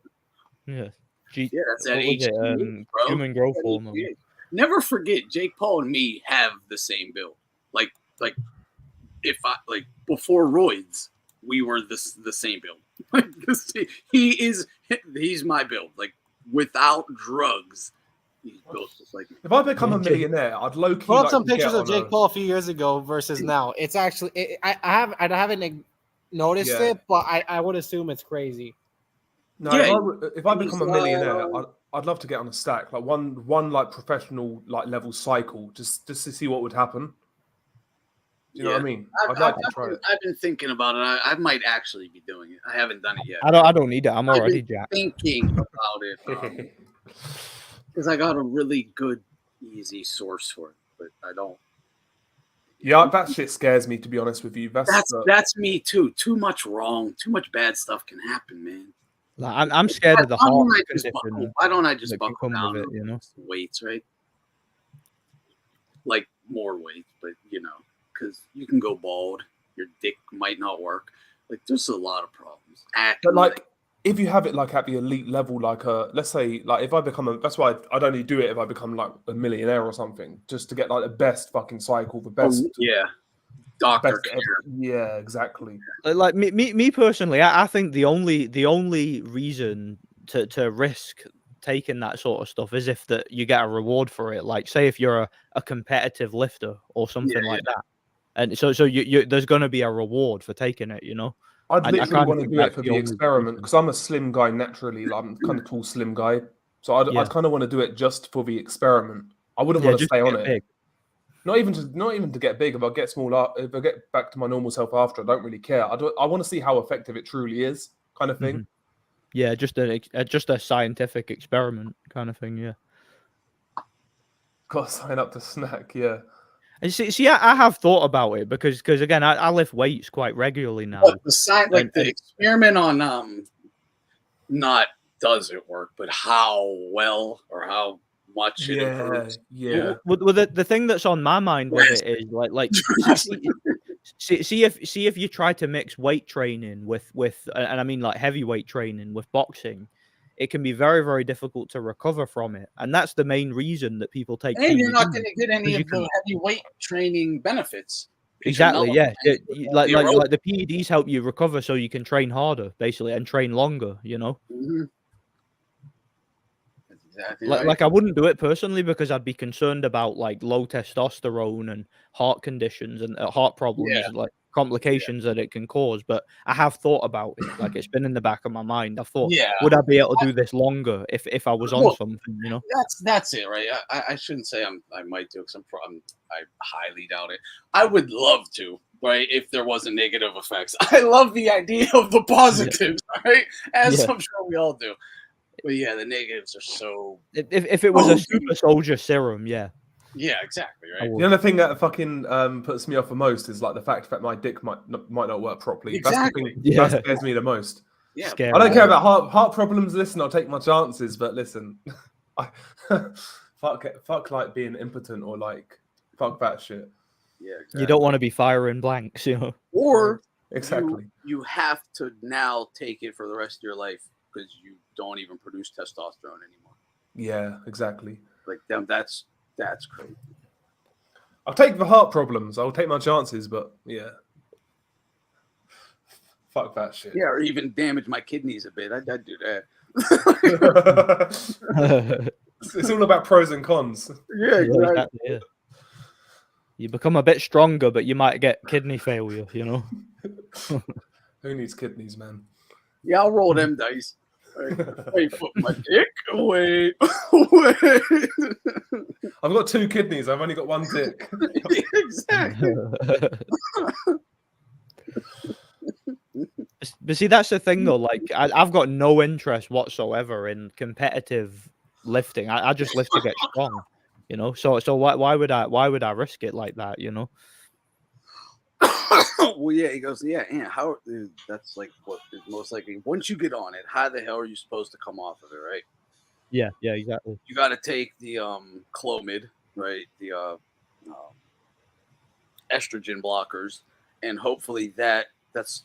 Yeah. That's that human growth hormone. Never forget, Jake Paul and me have the same build. Like before roids, we were the same build. He's my build. Like without drugs, he's built just like me. If I become a millionaire, I'd low-key put up some pictures of Jake Paul a few years ago versus now. It's actually I haven't noticed it, but I would assume it's crazy. No, if I become a millionaire, I'd love to get on a stack, like one like professional like level cycle, just to see what would happen. Do you know what I mean? I'd like to try it. I've been thinking about it. I might actually be doing it. I haven't done it yet. I don't need it. I'm already jacked. Thinking about it because I got a really good, easy source for it, but I don't. Yeah, that shit scares me, to be honest with you. That's me too. Too much wrong. Too much bad stuff can happen, man. Like, I'm scared of the heart. Why don't I just buckle down with it, weights, right? Like more weights, but because you can go bald, your dick might not work. Like there's a lot of problems. But like if you have it like at the elite level, like let's say like if I become that's why I'd only do it if I become like a millionaire or something, just to get like the best fucking cycle, the best. Doctor best, care. Yeah, exactly. Like me personally, I think the only reason to risk taking that sort of stuff is if that you get a reward for it. Like say if you're a competitive lifter or something like that, and so you there's going to be a reward for taking it, you know. I'd I literally kinda want to think do it that's for the the only experiment reason. because I'm a slim guy naturally. Like, I'm kind of tall, slim guy, so I'd kind of want to do it just for the experiment. I wouldn't want to just stay to on get it. big. Not even to get big. If I get smaller, if I get back to my normal self after, I don't really care. I want to see how effective it truly is, kind of thing. Yeah, just a scientific experiment kind of thing. Yeah. Got to sign up to snack. Yeah. And see, I have thought about it because again, I lift weights quite regularly now. But the science, like the experiment on not does it work, but how well or how much it improves. Yeah. Well, the thing that's on my mind with it is like see if you try to mix weight training with and I mean like heavyweight training with boxing, it can be very, very difficult to recover from it, and that's the main reason that people take. And you're not PEDs, going to get any 'cause you of the heavy weight training benefits. 'cause you're Exactly, nullifying yeah. it with Like the aerobic. the PEDs help you recover so you can train harder, basically, and train longer. You know. That's exactly Like, right. like I wouldn't do it personally because I'd be concerned about like low testosterone and heart conditions and heart problems, Yeah. like complications that it can cause. But I have thought about it. Like it's been in the back of my mind. I thought, Yeah. would I be able to do this longer if I was on Well, something? You know. That's it, right? I shouldn't say I might do because I highly doubt it. I would love to, right? If there wasn't negative effects, I love the idea of the positives, right? As Yeah. I'm sure we all do. But yeah, the negatives are so. If it was a super soldier serum, yeah. Yeah, exactly, right? The other thing that fucking puts me off the most is like the fact that my dick might not work properly. Exactly. That's the thing that scares me the most. Yeah. Scary. I don't care about heart problems. Listen, I'll take my chances, but listen, fuck like being impotent or like fuck that shit. Yeah, exactly. You don't want to be firing blanks, you know. Or exactly, you have to now take it for the rest of your life because you don't even produce testosterone anymore. Yeah, exactly. Like them, that's crazy. I'll take the heart problems. I'll take my chances, but yeah, fuck that shit. Yeah, or even damage my kidneys a bit. I'd do that. It's all about pros and cons. Yeah, exactly. Yeah. You become a bit stronger, but you might get kidney failure, you know. Who needs kidneys, man? Yeah, I'll roll them dice. Wait, put my dick away. Wait. I've got 2 kidneys. I've only got 1 dick. Exactly. But see, that's the thing though. Like, I've got no interest whatsoever in competitive lifting. I just lift to get strong, you know. So why would I risk it like that, you know? Well, yeah, he goes, yeah, and how? That's like what is most likely. Once you get on it, how the hell are you supposed to come off of it, right? Yeah, exactly. You got to take the Clomid, right? The estrogen blockers, and hopefully it's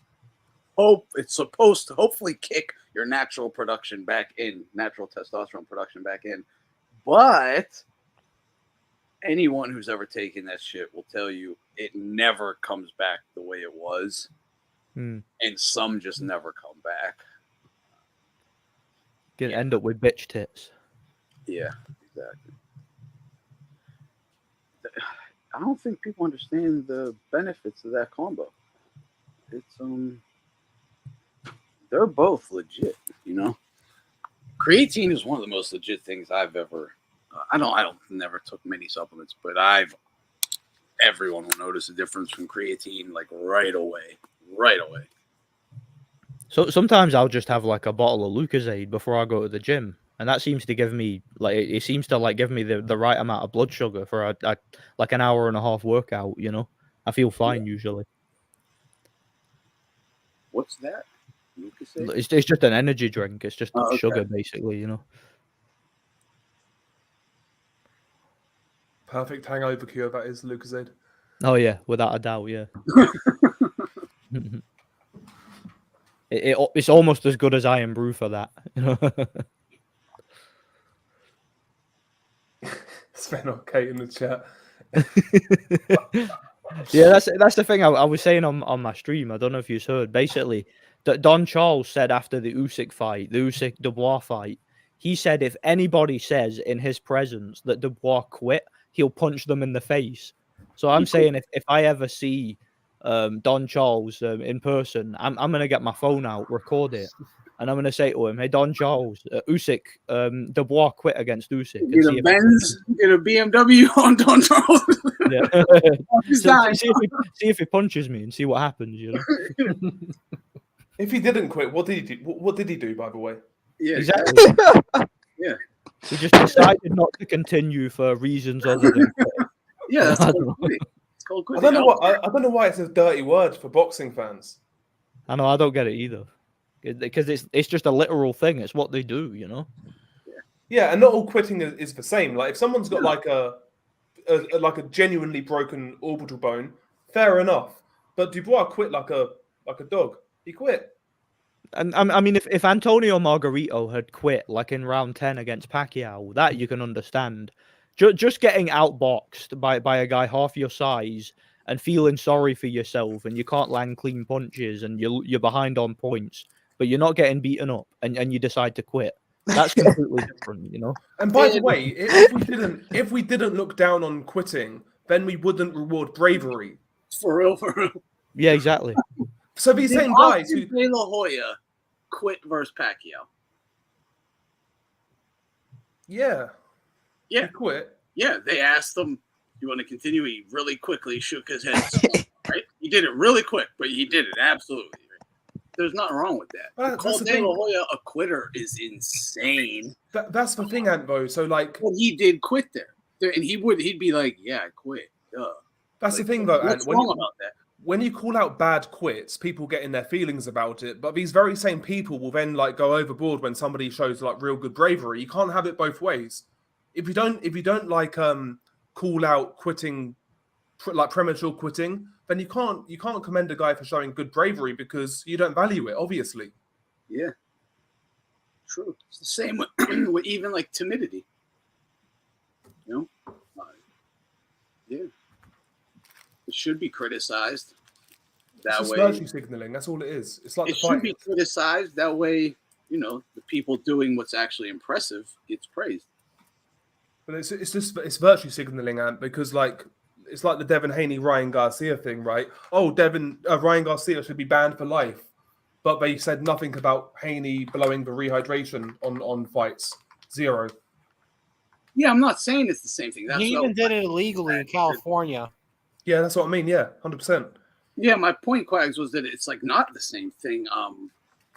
supposed to hopefully kick your natural production back in, natural testosterone production back in. But anyone who's ever taken that shit will tell you it never comes back the way it was. And some just never come back. Gonna end up with bitch tits. Yeah, exactly. I don't think people understand the benefits of that combo. It's they're both legit, you know. Creatine is one of the most legit things I've ever. I never took many supplements, but everyone will notice the difference from creatine like right away. So sometimes I'll just have like a bottle of Lucozade before I go to the gym, and that seems to give me give me the right amount of blood sugar for a like an hour and a half workout. You know, I feel fine usually. What's that? Lucozade? It's just an energy drink. It's just okay. sugar, basically. You know. Perfect hangover cure, that is Lucozade. Oh yeah, without a doubt, yeah. It's almost as good as Iron Brew for that. You know? Sven okay in the chat. Yeah, that's the thing I was saying on my stream. I don't know if you heard. Basically, Don Charles said after the Usyk fight, the Usyk Dubois fight, he said if anybody says in his presence that Dubois quit, he'll punch them in the face. So I'm saying if I ever see Don Charles in person, I'm gonna get my phone out, record it, and I'm gonna say to him, "Hey, Don Charles, Usyk, Dubois quit against Usyk." And Get see a if Benz, get a BMW on Don Charles. yeah. He's So dying. see if he punches me and see what happens. You know. If he didn't quit, what did he do? What did he do, by the way? Yeah, Exactly. yeah, He just decided not to continue for reasons other than quitting. yeah. That's I called don't know. quitting. It's called I quitting. don't know I don't know why it's a dirty word for boxing fans. I know, I don't get it either, because it's just a literal thing. It's what they do, you know. Yeah, and not all quitting is the same. Like if someone's got like a genuinely broken orbital bone, fair enough. But Dubois quit like a dog. He quit. And I mean, if Antonio Margarito had quit like in round 10 against Pacquiao, that you can understand. Just getting outboxed by a guy half your size and feeling sorry for yourself, and you can't land clean punches, and you're behind on points, but you're not getting beaten up, and you decide to quit. That's completely different, you know. And by the way, if we didn't look down on quitting, then we wouldn't reward bravery. For real, for real. Yeah, exactly. So these same guys who De La Hoya quit versus Pacquiao. Yeah, Yeah, he quit. yeah. They asked him, "You want to continue?" He really quickly shook his head. Right, he did it really quick, but he did it absolutely. There's nothing wrong with that. Well, To call that's the De La thing. Hoya a quitter is insane. That's the thing, Antvo. So like, But he did quit there, and he'd be like, "Yeah, I quit." Duh. that's Like, the thing, though. what's Ant, wrong about that? when you call out bad quits, people get in their feelings about it. But these very same people will then like go overboard when somebody shows like real good bravery. You can't have it both ways. If you don't like call out quitting, like premature quitting, then you can't commend a guy for showing good bravery because you don't value it, obviously. Yeah, true. It's the same with, with even like timidity. You know, yeah, it should be criticized. That It's just way, virtue signaling. That's all it is. It's like it the should fight. be criticized. That way, you know, the people doing what's actually impressive gets praised. But it's virtue signaling, Ant, because like it's like the Devin Haney Ryan Garcia thing, right? Oh, Ryan Garcia should be banned for life, but they said nothing about Haney blowing the rehydration on fights. Zero. Yeah, I'm not saying it's the same thing. That's He even did it illegally in California. Yeah, that's what I mean. Yeah, 100%. Yeah, my point, Quags, was that it's like not the same thing.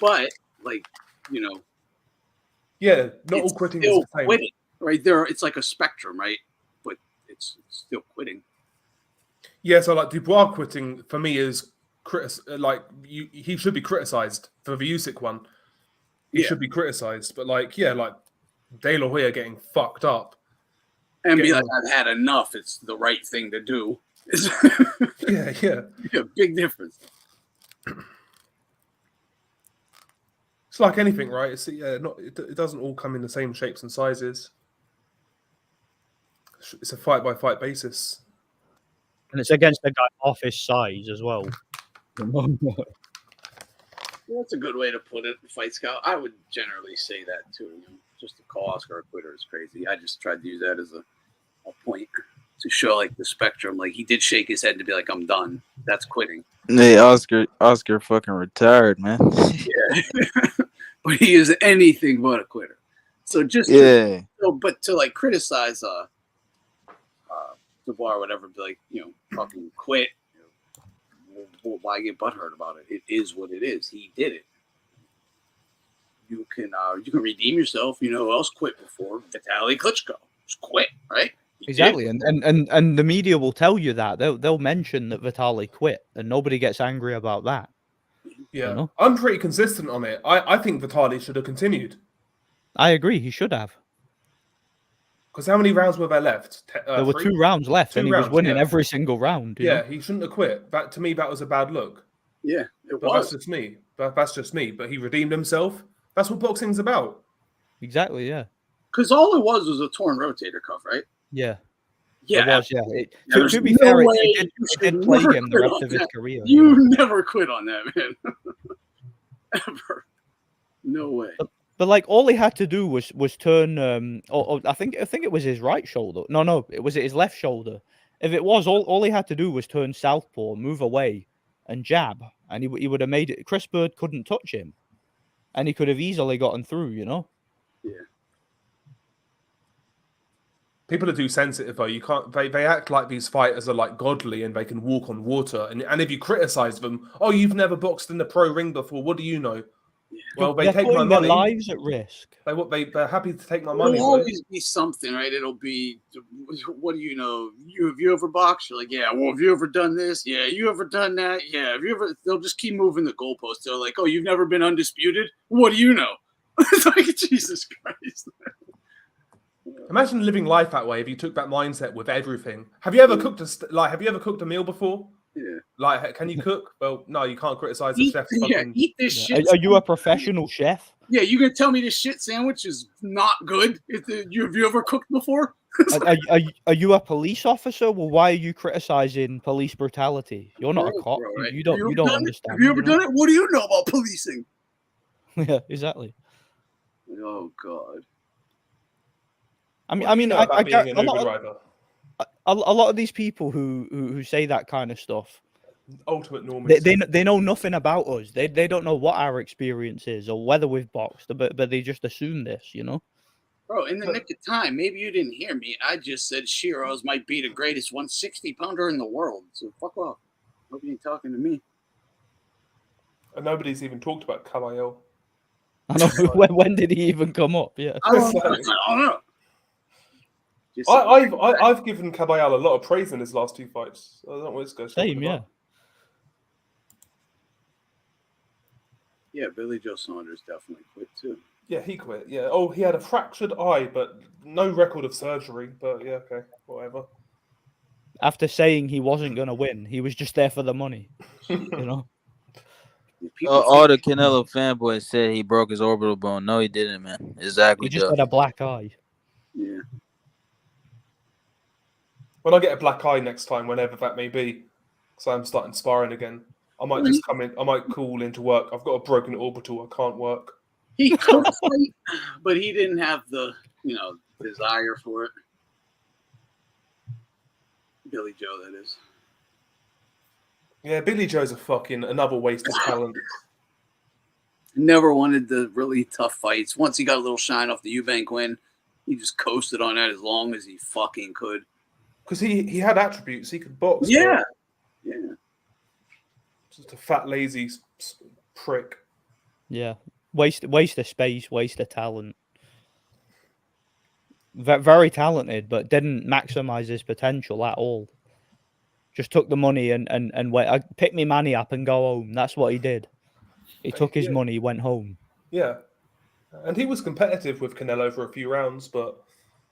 But like, you know, Yeah, not all it's quitting is still the same. quitting, right? There, it's like a spectrum, right? But it's still quitting. Yeah, so like Dubois quitting for me is he should be criticized for the Usyk one. He Yeah. should be criticized, but like De La Hoya getting fucked up. And be Getting like, I've had enough. It's the right thing to do. Yeah. Yeah, big difference. It's like anything, right? It doesn't all come in the same shapes and sizes. It's a fight by fight basis. And it's against a guy half his size as well. Well, that's a good way to put it, Fight Scout. I would generally say that too. You know, just to call Oscar a quitter is crazy. I just tried to use that as a point to show like the spectrum. Like he did shake his head to be like, "I'm done." That's quitting. Hey, Oscar fucking retired, man. Yeah, but he is anything but a quitter. So just but to like criticize Dubois or whatever, be like, you know, fucking quit. Why get butthurt about it? It is what it is. He did it. You can redeem yourself. You know who else quit before? Vitaly Klitschko. Just quit, right? He Exactly, did. and the media will tell you that they'll mention that Vitaly quit, and nobody gets angry about that. Yeah, You know? I'm pretty consistent on it. I think Vitaly should have continued. I agree, he should have. Because how many rounds were there left? There were 2 rounds left, and he was winning every single round. You know? He shouldn't have quit. To me, that was a bad look. Yeah, it But was. that's just me. That's just me. But he redeemed himself. That's what boxing's about. Exactly, yeah. Because all it was a torn rotator cuff, right? Yeah. Yeah, It was, yeah. there's To be no fair, way it you did should plague never him the quit rest on of his that. career. You never quit on that, man. Ever. No way. But like all he had to do was turn I think it was his right shoulder. No, it was his left shoulder. If it was all he had to do was turn southpaw, move away, and jab, and he would have made it. Chris Bird couldn't touch him, and he could have easily gotten through. Yeah. People are too sensitive though. You can't. They act like these fighters are like godly and they can walk on water. And if you criticize them, oh, you've never boxed in the pro ring before. What do you know? Yeah. Well, they take my money. Their lives at risk. They're happy to take my money. It'll always be something, right? It'll be, what do you know? Have you ever boxed? You're like, yeah. Well, have you ever done this? Yeah. You ever done that? Yeah. Have you ever? They'll just keep moving the goalposts. They're like, oh, you've never been undisputed? What do you know? It's like, Jesus Christ. Imagine living life that way if you took that mindset with everything. Have you ever cooked a meal before? Yeah. Like, can you cook? Well, no, you can't criticize the chef. Eat this shit. Are you a professional chef? Yeah, you gonna tell me this shit sandwich is not good? Have you ever cooked before? Are you a police officer? Well, why are you criticizing police brutality? You're not a cop. Right? You don't understand. Have you ever done it? What do you know about policing? Yeah, exactly. Oh God. I mean, a lot of these people who say that kind of stuff, ultimate normies, they know nothing about us. They don't know what our experience is or whether we've boxed, but they just assume this, Bro, in the nick of time, maybe you didn't hear me. I just said Shiro's might be the greatest 160-pounder in the world. So fuck off. Hope you ain't talking to me. And nobody's even talked about Caballero. I know. when did he even come up? Yeah. I don't know. I've given Caballero a lot of praise in his last two fights. I don't know what this guy's Same, talking about. Yeah, Billy Joe Saunders definitely quit too. Yeah, he quit. Yeah. Oh, he had a fractured eye, but no record of surgery. But yeah, okay, whatever. After saying he wasn't going to win, he was just there for the money. All the Canelo fanboys said he broke his orbital bone. No, he didn't, man. Exactly. He just had a black eye. Yeah. When I get a black eye next time, whenever that may be, because I'm starting sparring again, I might just come in. I might call into work. I've got a broken orbital. I can't work. He could fight, but he didn't have the desire for it. Billy Joe, that is. Yeah, Billy Joe's another waste of talent. Never wanted the really tough fights. Once he got a little shine off the Eubank win, he just coasted on that as long as he fucking could. Because he had attributes. He could box. Yeah. Just a fat, lazy prick. Yeah. Waste of space, waste of talent. Very talented, but didn't maximize his potential at all. Just took the money and went. Pick me money up and go home. That's what he did. He took his money, went home. Yeah, and he was competitive with Canelo for a few rounds, but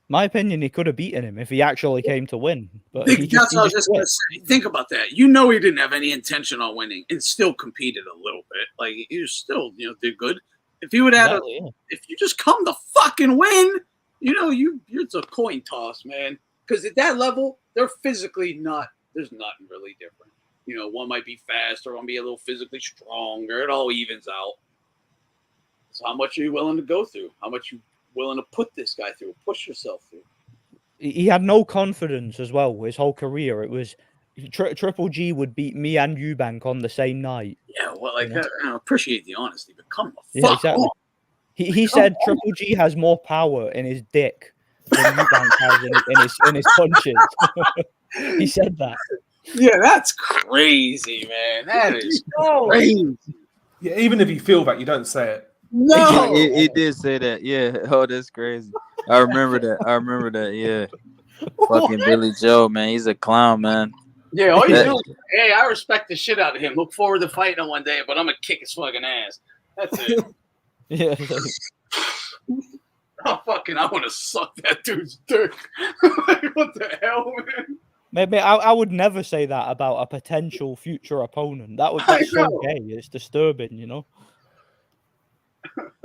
my opinion, he could have beaten him if he actually came to win. But that's what I was just gonna say. Think about that. He didn't have any intention on winning and still competed a little bit. Like he was still, did good. If he would have, if you just come to fucking win, it's a coin toss, man. Because at that level, they're physically not. There's nothing really different. One might be faster, one be a little physically stronger. It all evens out. So how much are you willing to go through? How much you willing to put this guy through, push yourself through? He had no confidence as well. His whole career, it was Triple G would beat me and Eubank on the same night. Yeah, well, I appreciate the honesty, but come the fuck exactly. on. He said Triple G has more power in his dick than Eubank has in his punches. He said that. Yeah, that's crazy, man. That is crazy. Yeah, even if you feel that, you don't say it. No, he did say that. Yeah. Oh, that's crazy. I remember that. Yeah. Fucking Billy Joe, man. He's a clown, man. Yeah, all you do is, hey, I respect the shit out of him. Look forward to fighting him one day, but I'm gonna kick his fucking ass. That's it. Yeah. I want to suck that dude's dick. Like, what the hell, man? Maybe I would never say that about a potential future opponent. That's so gay. It's disturbing, you know.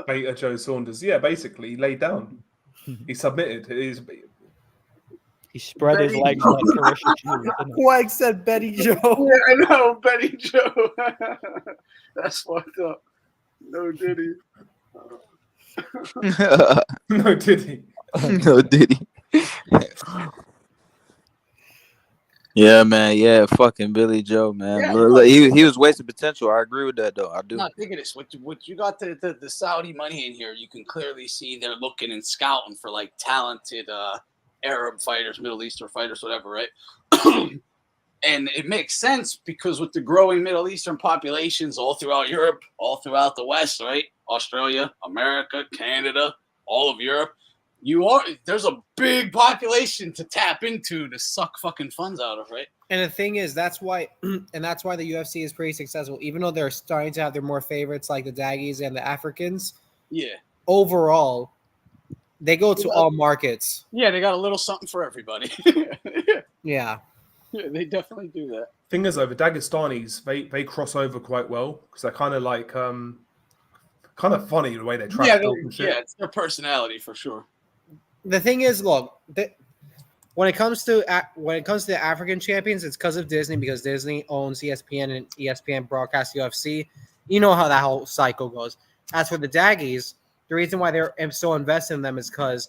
Beta Joe Saunders. Yeah, basically, he laid down. He submitted. He spread his legs like Carissa Shields. Quag said Betty Joe. Yeah, I know, Betty Joe. That's fucked up. No Diddy. No Diddy. No Diddy. Yeah, man. Yeah, fucking Billy Joe, man. Yeah, Look, he was wasting potential. I agree with that, though. I do. Not think of this. What you got the Saudi money in here? You can clearly see they're looking and scouting for like talented Arab fighters, Middle Eastern fighters, whatever, right? And it makes sense because with the growing Middle Eastern populations all throughout Europe, all throughout the West, right? Australia, America, Canada, all of Europe. There's a big population to tap into to suck fucking funds out of, right? And the thing is, that's why the UFC is pretty successful, even though they're starting to have their more favorites like the Daggies and the Africans. Yeah. Overall, they go to all markets. Yeah, they got a little something for everybody. Yeah. Yeah, they definitely do that. Thing is, though, the Dagestanis they cross over quite well because they're kind of like kind of funny the way they trash talk and shit. Yeah, it's their personality for sure. The thing is, look, when it comes to the African champions, it's because of Disney, because Disney owns ESPN and ESPN broadcasts UFC. You know how that whole cycle goes. As for the Daggies, the reason why they're so invested in them is because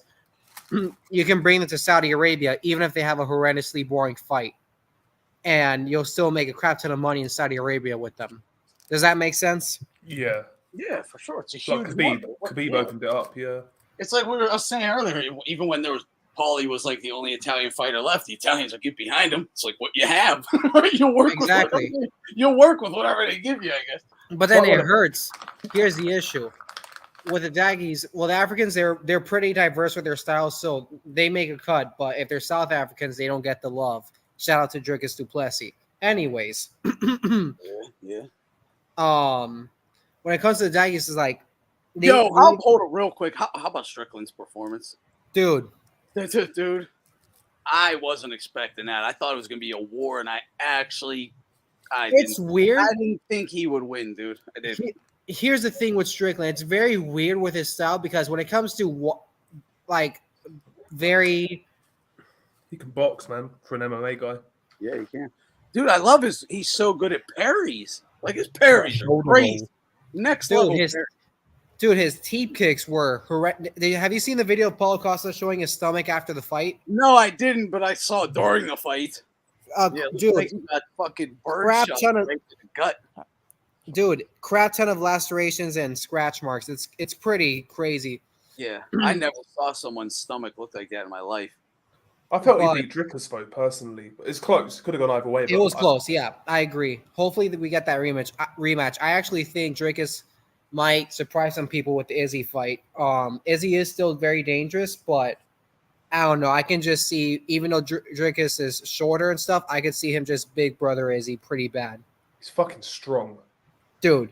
you can bring them to Saudi Arabia even if they have a horrendously boring fight, and you'll still make a crap ton of money in Saudi Arabia with them. Does that make sense? Yeah. Yeah, for sure. It's a Like huge Khabib opened it up, yeah. It's like I was saying earlier, even when there was Paulie was like the only Italian fighter left, the Italians will get behind him. It's like what you have. You'll work exactly. You'll work with whatever they give you, I guess. But then it hurts. Here's the issue. With the Daggies, well, the Africans, they're pretty diverse with their styles, so they make a cut. But if they're South Africans, they don't get the love. Shout out to Dricus du Plessis. Anyways. Yeah. When it comes to the Daggies, it's like hold it real quick. How about Strickland's performance? Dude, I wasn't expecting that. I thought it was gonna be a war, and it's weird. I didn't think he would win, dude. I didn't. Here's the thing with Strickland. It's very weird with his style because when it comes to he can box, man, for an MMA guy. Yeah, he can. Dude, I love he's so good at parries. Like his parries are crazy. Next level. His teep kicks were horrendous. Have you seen the video of Paulo Costa showing his stomach after the fight? No, I didn't, but I saw it during the fight. Dude, like he got fucking bird crap shot ton of right to the gut. Dude, crap ton of lacerations and scratch marks. It's pretty crazy. Yeah, I never saw someone's stomach look like that in my life. I felt he beat Dricus, though, personally. It's close. Could have gone either way. It was close, yeah. I agree. Hopefully we get that rematch. I actually think Dricus might surprise some people with the Izzy fight. Izzy is still very dangerous, but I don't know. I can just see, even though Dricus is shorter and stuff, I could see him just big brother Izzy pretty bad. He's fucking strong. Dude.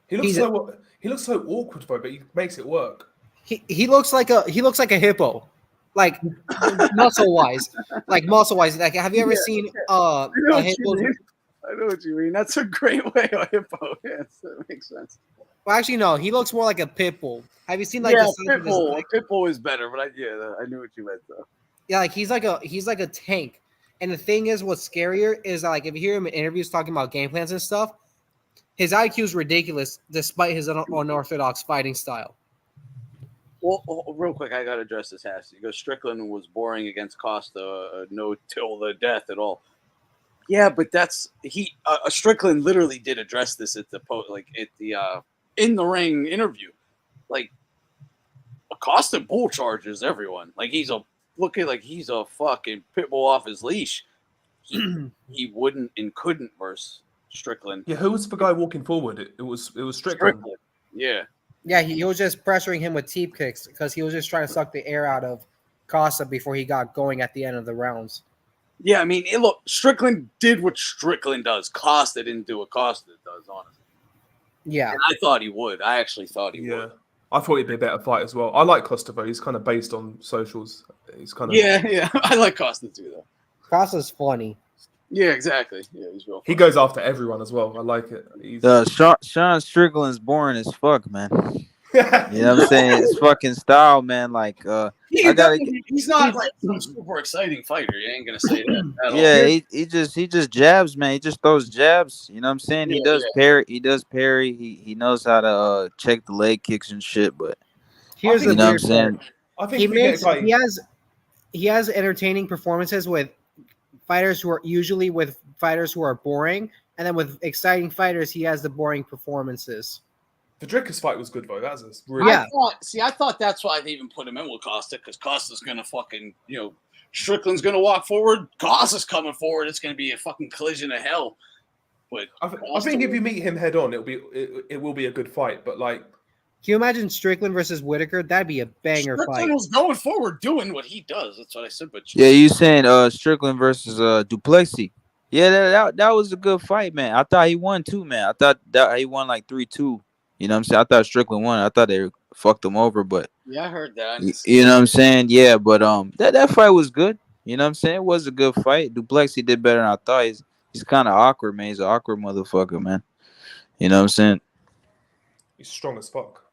He looks so awkward, though, but he makes it work. He looks like a hippo. Like muscle wise. Like, have you ever seen a hippo? I know what you mean. That's a great way of hippo. Yes, that makes sense. Well, actually, no. He looks more like a pit bull. Have you seen pit bull? Pit bull is better, but I knew what you meant though. Yeah, like he's like a tank. And the thing is, what's scarier is like if you hear him in interviews talking about game plans and stuff, his IQ is ridiculous despite his unorthodox fighting style. Well, real quick, I got to address this, Hass. He goes, Strickland was boring against Costa, no till the death at all. Yeah, but Strickland literally did address this at the in the ring interview. Like, Costa bull charges everyone. Like he's a fucking pit bull off his leash. He wouldn't and couldn't versus Strickland. Yeah, who was the guy walking forward? It was Strickland. Yeah. Yeah, he was just pressuring him with teep kicks because he was just trying to suck the air out of Costa before he got going at the end of the rounds. Yeah, I mean, look, Strickland did what Strickland does. Costa didn't do what Costa does, honestly. Yeah. And I thought he would. I actually thought he would. I thought he'd be a better fight as well. I like Costa, though. He's kind of based on socials. He's kind of... Yeah. I like Costa, too, though. Costa's funny. Yeah, exactly. Yeah, he's real. He goes after everyone as well. I like it. He's... Sean Strickland's boring as fuck, man. You know what I'm saying? It's fucking style, man. Like, he's not like some super exciting fighter. You ain't gonna say that at all. Yeah, he just jabs, man. He just throws jabs. You know what I'm saying? He does parry. He does parry. He knows how to check the leg kicks and shit. But Here's you the know what I'm weird saying? part. He has entertaining performances with fighters who are usually with fighters who are boring, and then with exciting fighters, he has the boring performances. The Drickus fight was good though. That's really. I thought that's why they even put him in with Costa, because Costa's gonna fucking, Strickland's gonna walk forward, Costa's coming forward. It's gonna be a fucking collision of hell. But I think if you meet him head on, it will be a good fight. But like, can you imagine Strickland versus Whitaker? That'd be a banger Strickland fight. was going forward, doing what he does. That's what I said. But Yeah, you saying Strickland versus Duplessis? Yeah, that was a good fight, man. I thought he won too, man. I thought that he won like 3-2. You know what I'm saying? I thought Strickland won. I thought they fucked him over, but yeah, I heard that. you know what I'm saying? Yeah, but that fight was good. You know what I'm saying? It was a good fight. Duplessis did better than I thought. He's kind of awkward, man. He's an awkward motherfucker, man. You know what I'm saying? He's strong as fuck.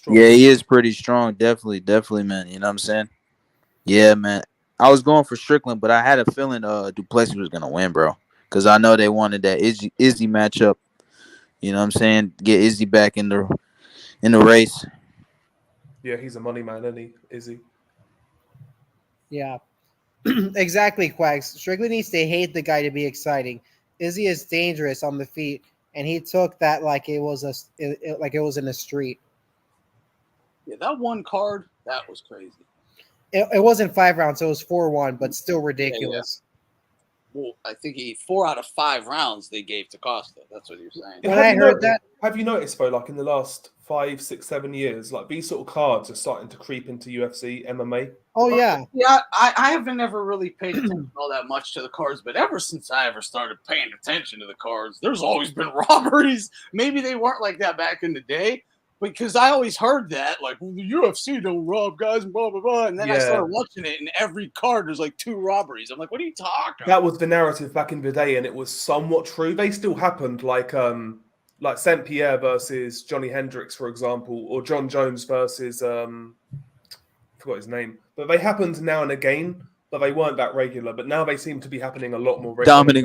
Yeah, he is pretty strong. Definitely, man. You know what I'm saying? Yeah, man. I was going for Strickland, but I had a feeling Duplessis was gonna win, bro. Because I know they wanted that Izzy matchup. You know what I'm saying? Get Izzy back in the race. Yeah, he's a money man, isn't he? Izzy. Yeah. Exactly, Quacks. Strickland needs to hate the guy to be exciting. Izzy is dangerous on the feet, and he took that like it was like it was in the street. Yeah, that one card, that was crazy. It wasn't 5 rounds, so it was 4-1, but still ridiculous. Well, I think 4 out of 5 rounds they gave to Costa. That's what you're saying. When I heard that, have you noticed though, like in the last 5, 6, 7 years, like these sort of cards are starting to creep into UFC, MMA? Oh yeah, yeah. I haven't ever really paid attention all that much to the cards, but ever since I ever started paying attention to the cards, there's always been robberies. Maybe they weren't like that back in the day, because I always heard that, like, well, the UFC don't rob guys and blah blah blah. And then I started watching it, and every card there's like 2 robberies. I'm like, what are you talking? That was the narrative back in the day, and it was somewhat true. They still happened, like Saint Pierre versus Johnny Hendricks, for example, or John Jones versus I forgot his name. But they happened now and again, but they weren't that regular. But now they seem to be happening a lot more regularly.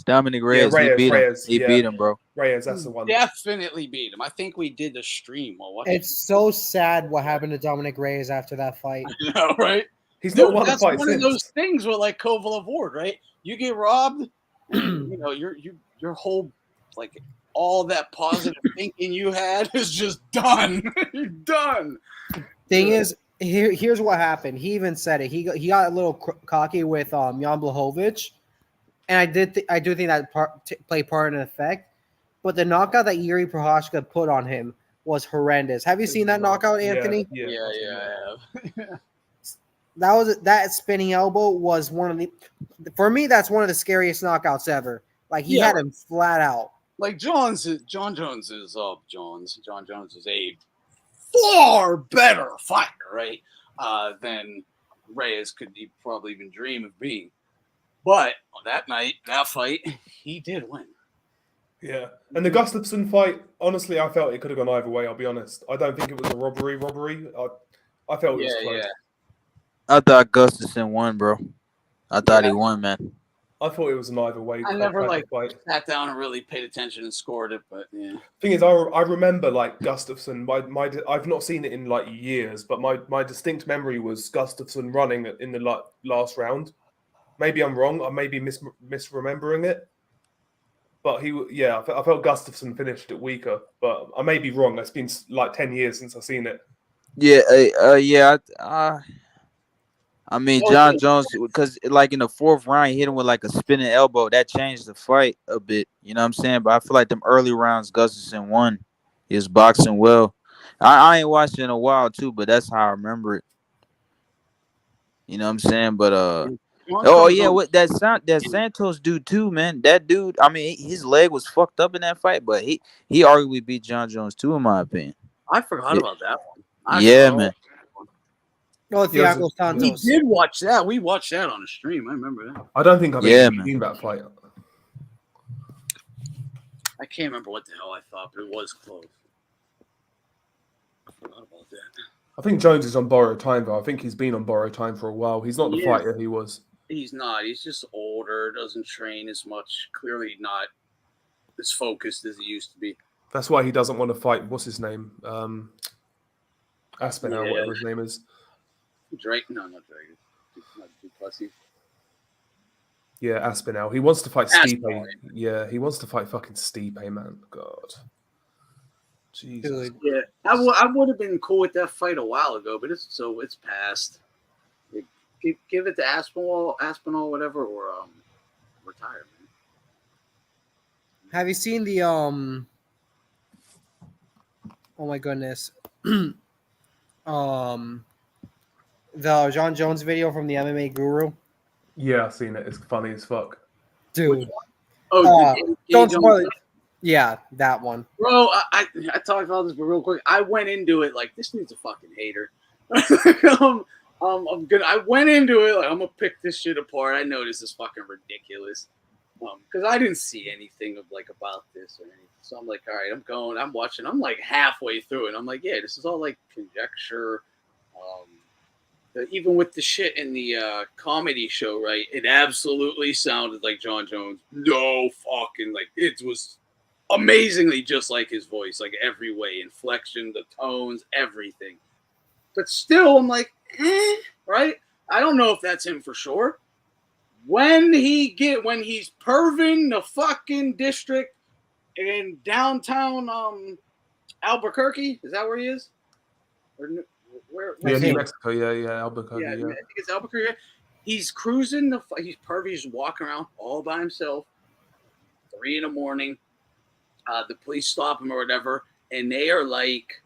Dominic Reyes. He beat him, bro. Reyes, that's the one. Definitely beat him. I think we did the stream while watching. It's so sad what happened to Dominic Reyes after that fight. You know, right? He's not won that's a fight one since. of those things with like Kovalev Ward, right? You get robbed, your whole like all that positive thinking you had is just done. You're done. Thing is, here's what happened. He even said it. He got a little cocky with Jan Blachowicz, and I do think that played part in effect. But the knockout that Yuri Prochazka put on him was horrendous. Have you seen that knockout, Anthony? Yeah, I have. That spinning elbow was one of the, for me, that's one of the scariest knockouts ever. Like he had him flat out. Like John Jones is a far better fighter, right? Than Reyes could probably even dream of being. But on that fight, he did win. Yeah, and the Gustafsson fight, honestly, I felt it could have gone either way. I'll be honest. I don't think it was a robbery. I felt it was close. Yeah. I thought Gustafsson won, bro. I thought he won, man. I thought it was an either way. I never fight. sat down and really paid attention and scored it, but yeah. Thing is, I remember like Gustafsson. I've not seen it in like years, but my distinct memory was Gustafsson running in the last round. Maybe I'm wrong. I may be misremembering it. But I felt Gustafsson finished it weaker. But I may be wrong. It's been like 10 years since I've seen it. I mean, John Jones, because like in the 4th round, he hit him with like a spinning elbow. That changed the fight a bit. You know what I'm saying? But I feel like them early rounds, Gustafsson won. He was boxing well. I ain't watched it in a while too, but that's how I remember it. You know what I'm saying? But what that Santos dude too, man. That dude, I mean, his leg was fucked up in that fight, but he arguably beat John Jones too, in my opinion. I forgot about that one. Man. Oh, Thiago We Santos. did watch that. We watched that on a stream. I remember that. I don't think I've Yeah, even man. seen that fight. I can't remember what the hell I thought, but it was close. I forgot about that. I think Jones is on borrowed time, though. I think he's been on borrowed time for a while. He's not the He is. fighter he was. He's not. He's just older, doesn't train as much. Clearly not as focused as he used to be. That's why he doesn't want to fight. What's his name? Aspinall, Yeah. whatever his name is. Drake? No, not Drake. Not Dubois. Yeah, Aspinall. He wants to fight Stipe. Aspinall, Yeah, he wants to fight fucking Stipe, man. God. Jesus. Yeah, I would have been cool with that fight a while ago, but it's past. Give it to Aspinall, whatever, or retire, man. Have you seen the oh my goodness. The John Jones video from the MMA Guru? Yeah, I've seen it. It's funny as fuck. Dude. Oh, don't spoil it. Yeah, that one. Bro, I talked about this, but real quick, I went into it like this dude's a fucking hater. I went into it like I'm gonna pick this shit apart. I know this is fucking ridiculous. Because I didn't see anything about this or anything. So I'm like, all right, I'm watching. I'm like halfway through it. And I'm like, yeah, this is all like conjecture. Even with the shit in the comedy show, right? It absolutely sounded like John Jones. No fucking it was amazingly just like his voice, like every way, inflection, the tones, everything. But still, I'm like, right? I don't know if that's him for sure. When he's perving the fucking district in downtown Albuquerque, is that where he is? Or where? Yeah, New Mexico. Yeah, Albuquerque. Yeah, Yeah. I think it's Albuquerque. He's cruising he's pervy. He's walking around all by himself. 3 a.m. The police stop him or whatever, and they are like,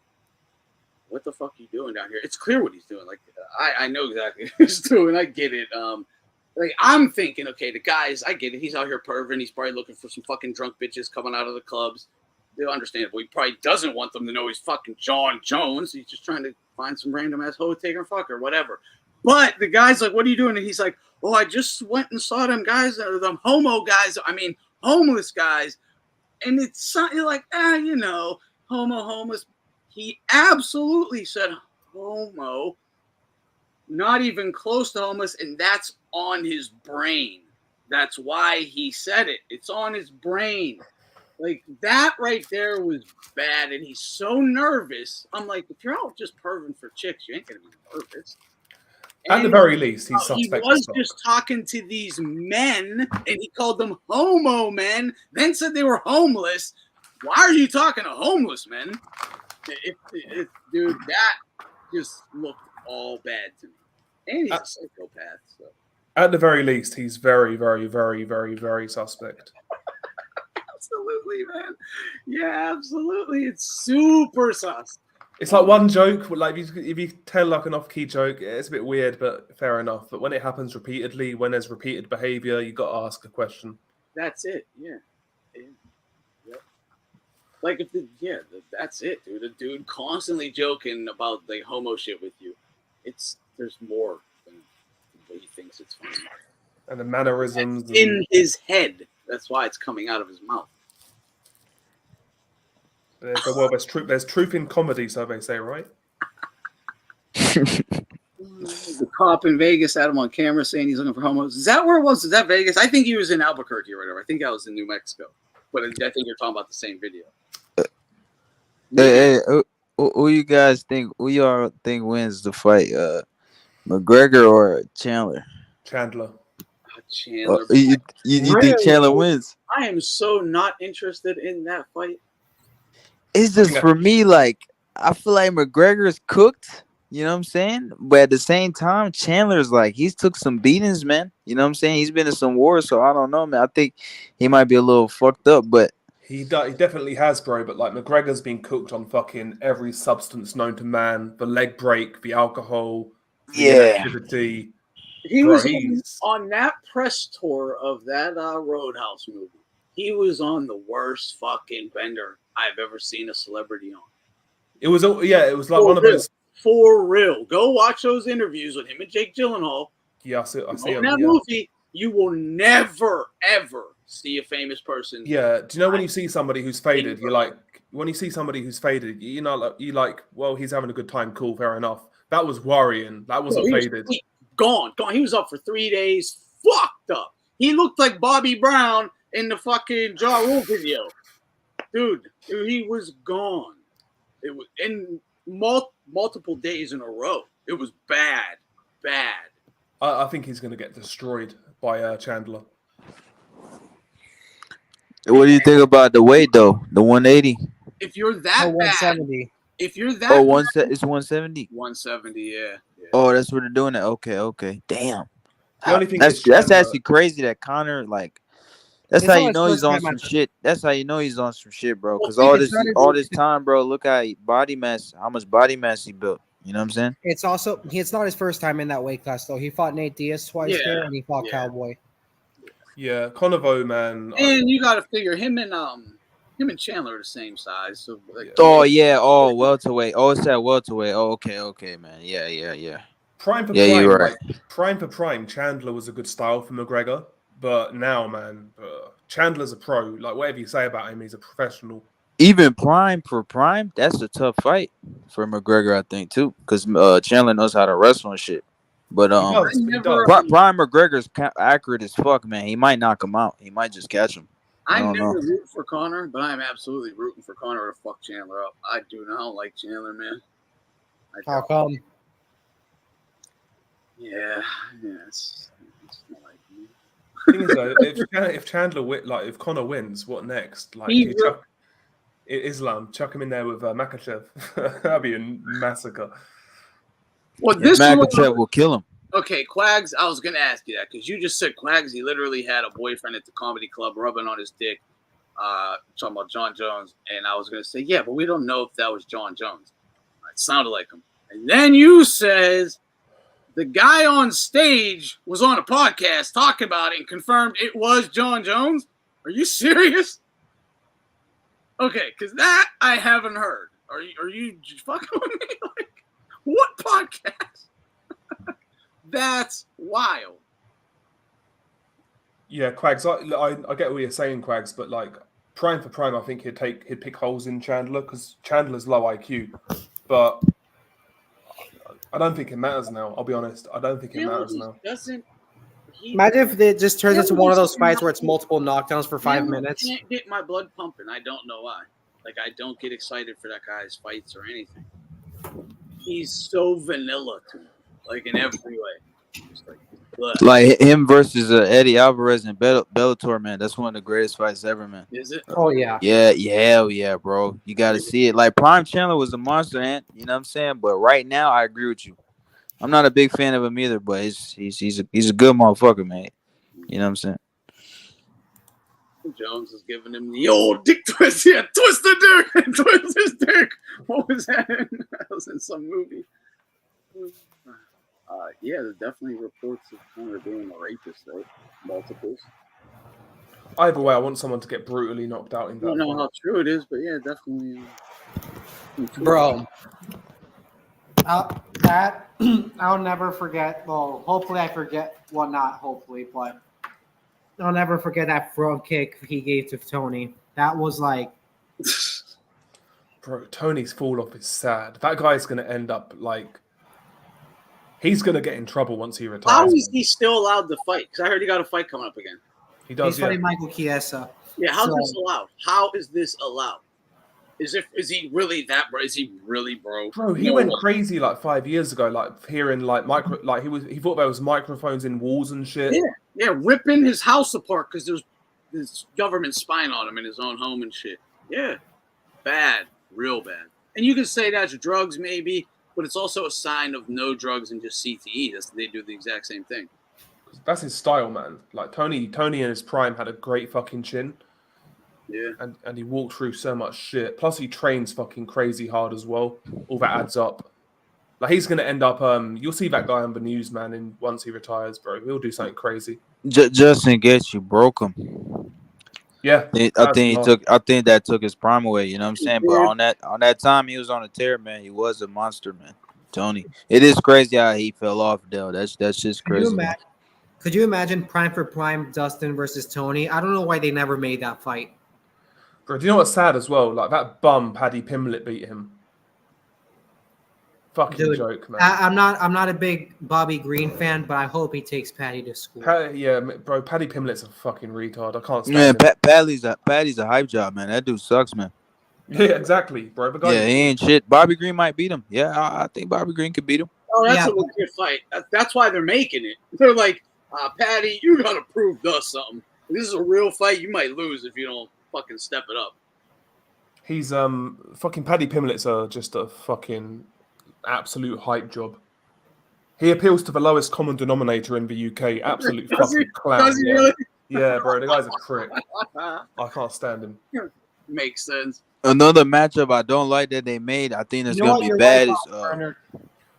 "What the fuck are you doing down here?" It's clear what he's doing. Like, I know exactly what he's doing. I get it. I'm thinking, okay, the guys, I get it. He's out here perving. He's probably looking for some fucking drunk bitches coming out of the clubs. They're understandable. He probably doesn't want them to know he's fucking John Jones. He's just trying to find some random ass hoe taker fuck or whatever. But the guy's like, "What are you doing?" And he's like, "Oh, I just went and saw them guys, them homeless guys." And it's you're like, homeless. He absolutely said homo, not even close to homeless, and that's on his brain. That's why he said it. It's on his brain. Like, that right there was bad, and he's so nervous. I'm like, if you're out just perving for chicks, you ain't gonna be nervous. At the very least, he's He suspect. was just talking to these men, and he called them homo men, then said they were homeless. Why are you talking to homeless men? Dude, that just looked all bad to me. And he's a psychopath. So. At the very least, he's very, very, very, very, very suspect. Absolutely, man. Yeah, absolutely. It's super sus. It's like one joke. Like if you tell like an off-key joke, it's a bit weird, but fair enough. But when it happens repeatedly, when there's repeated behavior, you got to ask a question. That's it. Yeah. Yep. Like that's it, dude. A dude constantly joking about like homo shit with you. There's more than what he thinks it's funny. And the mannerisms in his head. That's why it's coming out of his mouth. There's truth in comedy, so they say, right? The cop in Vegas had him on camera saying he's looking for homos. Is that where it was? Is that Vegas? I think he was in Albuquerque or whatever. I think I was in New Mexico. But I think you're talking about the same video. Hey, who you guys think? Who y'all think wins the fight? McGregor or Chandler? Chandler. Chandler. You think Chandler wins? I am so not interested in that fight. It's just for me, like, I feel like McGregor is cooked, you know what I'm saying? But at the same time, Chandler's like, he's took some beatings, man. You know what I'm saying? He's been in some wars, so I don't know, man. I think he might be a little fucked up, but he definitely has, bro. But like, McGregor's been cooked on fucking every substance known to man: the leg break, the alcohol, the inactivity. He was on that press tour of that Roadhouse movie. He was on the worst fucking bender I've ever seen a celebrity on. It was like one of those For real. Go watch those interviews with him and Jake Gyllenhaal. Yeah, I see In him. that movie, you will never, ever see a famous person. Yeah. Do you know when you see somebody who's faded, you're like, when you see somebody who's faded, you know, well, he's having a good time. Cool, fair enough. That was worrying. That wasn't faded. Gone. He was up for 3 days. Fucked up. He looked like Bobby Brown in the fucking Ja Rule video. Dude, he was gone. It was in multiple days in a row. It was bad. I think he's going to get destroyed by Chandler. What do you think about the weight though? The 180. If you're that 170. If you're that it's 170. 170, yeah. Oh, that's what they're doing it. Okay. Damn. The only thing That's actually crazy that Connor, like, that's It's how not you his know he's first on time some at- shit. That's how you know he's on some shit, bro. Because Well, all it's this not time, bro, look how how much body mass he built. You know what I'm saying? It's not his first time in that weight class though. He fought Nate Diaz twice there, and he fought Cowboy. Yeah, Conovo, man. And you got to figure him and Chandler are the same size. So like, welterweight. Oh, it's at welterweight. Oh, okay, man. Yeah. Prime for Yeah, prime, you're right. prime for prime. Chandler was a good style for McGregor, but now, man, Chandler's a pro. Like whatever you say about him, he's a professional. Even prime for prime, that's a tough fight for McGregor, I think, too, because Chandler knows how to wrestle and shit. But Prime McGregor's accurate as fuck, man. He might knock him out. He might just catch him. I I'm don't never know. rooting for Connor, but I'm absolutely rooting for Connor to fuck Chandler up. I do not like Chandler, man. How come? Yeah, it's not like me. Thing is, though, if Connor wins, what next? Like, Islam, chuck him in there with Makachev. That'd be a massacre. Well, this Makachev will kill him. Okay, Quags, I was going to ask you that because you just said Quags, he literally had a boyfriend at the comedy club rubbing on his dick, talking about John Jones. And I was going to say, yeah, but we don't know if that was John Jones. It sounded like him. And then you says the guy on stage was on a podcast talking about it and confirmed it was John Jones. Are you serious? Okay, because that I haven't heard. Are you fucking with me? Like, what podcast? That's wild. Yeah, Quags. I get what you're saying, Quags, but like prime for prime, I think he'd pick holes in Chandler because Chandler's low IQ, but I don't think it matters now. I'll be honest. I don't think it matters now. Imagine if it just turns into one of those fights where it's multiple knockdowns for 5 minutes. I can't get my blood pumping. I don't know why. Like, I don't get excited for that guy's fights or anything. He's so vanilla to me, like in every way. Just like him versus Eddie Alvarez and Bellator, man. That's one of the greatest fights ever, man. Is it? Oh yeah. Yeah, hell yeah, bro. You got to see it. Like Prime Chandler was a monster, man. You know what I'm saying? But right now, I agree with you. I'm not a big fan of him either, but he's a good motherfucker, man. You know what I'm saying? Jones was giving him the old dick twist. Yeah, twist the dick, twist his dick. What was that? That was in some movie. Yeah, there's definitely reports of Connor being a rapist, though. Multiples. Either way, I want someone to get brutally knocked out in that. I don't know how true it is, but yeah, definitely. Bro. That I'll never forget. Well, hopefully I forget. Well, not hopefully, but I'll never forget that front kick he gave to Tony. That was like, bro, Tony's fall off is sad. That guy's gonna end up like, he's gonna get in trouble once he retires. How is he still allowed to fight? Because I heard he got a fight coming up again. He does. He's fighting Michael Chiesa. Yeah, how's this allowed? How is this allowed? Is he really that bro? Is he really bro? Bro, he went crazy like 5 years ago, like hearing like he thought there was microphones in walls and shit. Yeah, ripping his house apart because there's this government spying on him in his own home and shit. Yeah, bad, real bad. And you can say that's drugs maybe, but it's also a sign of no drugs and just CTE. They do the exact same thing. That's his style, man. Like Tony in his prime had a great fucking chin. Yeah. And he walked through so much shit. Plus he trains fucking crazy hard as well. All that adds up. Like he's gonna end up you'll see that guy on the news, man, and once he retires, bro. He'll do something crazy. Justin Gaethje broke him. Yeah. I think that took his prime away, you know what I'm saying? But on that time he was on a tear, man. He was a monster, man. Tony. It is crazy how he fell off, though. That's just Could you crazy. Man. imagine? Could you imagine prime for prime Dustin versus Tony? I don't know why they never made that fight. Bro, do you know what's sad as well? Like that bum Paddy Pimblett beat him. Fucking Dude, joke, man. I'm not a big Bobby Green fan, but I hope he takes Paddy to school. Yeah, bro, Paddy Pimblett's a fucking retard. I can't stand Man, him. Paddy's a hype job, man. That dude sucks, man. Yeah, exactly, bro. But Yeah, he ain't shit. Bobby Green might beat him. Yeah, I think Bobby Green could beat him. Oh, that's a legit fight. That's why they're making it. They're like, Patty, you got to prove to us something. This is a real fight. You might lose if you don't fucking step it up. He's fucking Paddy Pimblett's just a fucking absolute hype job. He appeals to the lowest common denominator in the UK. Absolute fucking clown. Does he really? Yeah, bro. The guy's a prick. I can't stand him. Makes sense. Another matchup I don't like that they made, I think it's gonna be bad.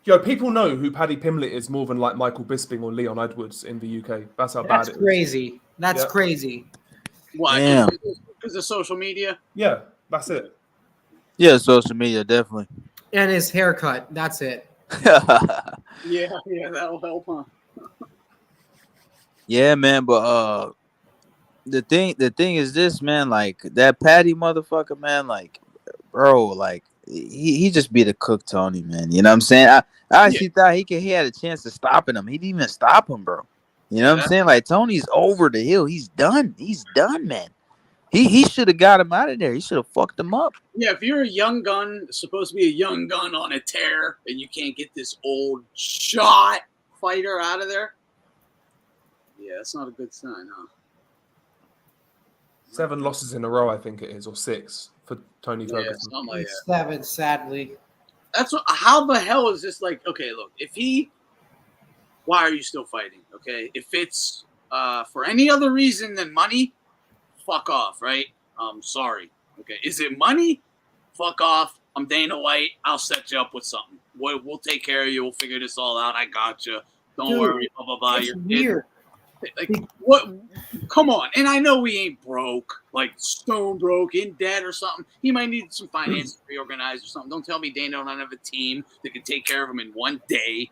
Yo, people know who Paddy Pimblett is more than like Michael Bisping or Leon Edwards in the UK. That's how bad it is. Crazy. That's crazy. Why? Damn. Because of social media? Yeah, that's it. Yeah, social media, definitely. And his haircut. That's it. Yeah, that'll help, huh? Yeah, man, but the thing is this, man, like that Patty motherfucker, man, like, bro, like he just beat a cook Tony, man. You know what I'm saying? I actually thought he had a chance of stopping him. He didn't even stop him, bro. You know what I'm saying? Like Tony's over the hill. He's done. He's done, man. He should have got him out of there. He should have fucked him up. Yeah, if you're a young gun, supposed to be a young gun on a tear, and you can't get this old shot fighter out of there, yeah, that's not a good sign, huh? 7 losses in a row, I think it is, or 6 for Tony Ferguson. Something like that. 7, sadly. That's what. How the hell is this like? Okay, look, why are you still fighting? Okay, if it's for any other reason than money, fuck off, right? I'm sorry. Okay, is it money? Fuck off. I'm Dana White. I'll set you up with something. We'll take care of you. We'll figure this all out. I got you. Don't worry. Blah blah blah. You're weird. Like what? Come on. And I know we ain't broke, like stone broke, in debt or something. He might need some finances reorganized or something. Don't tell me Dana don't have a team that can take care of him in one day.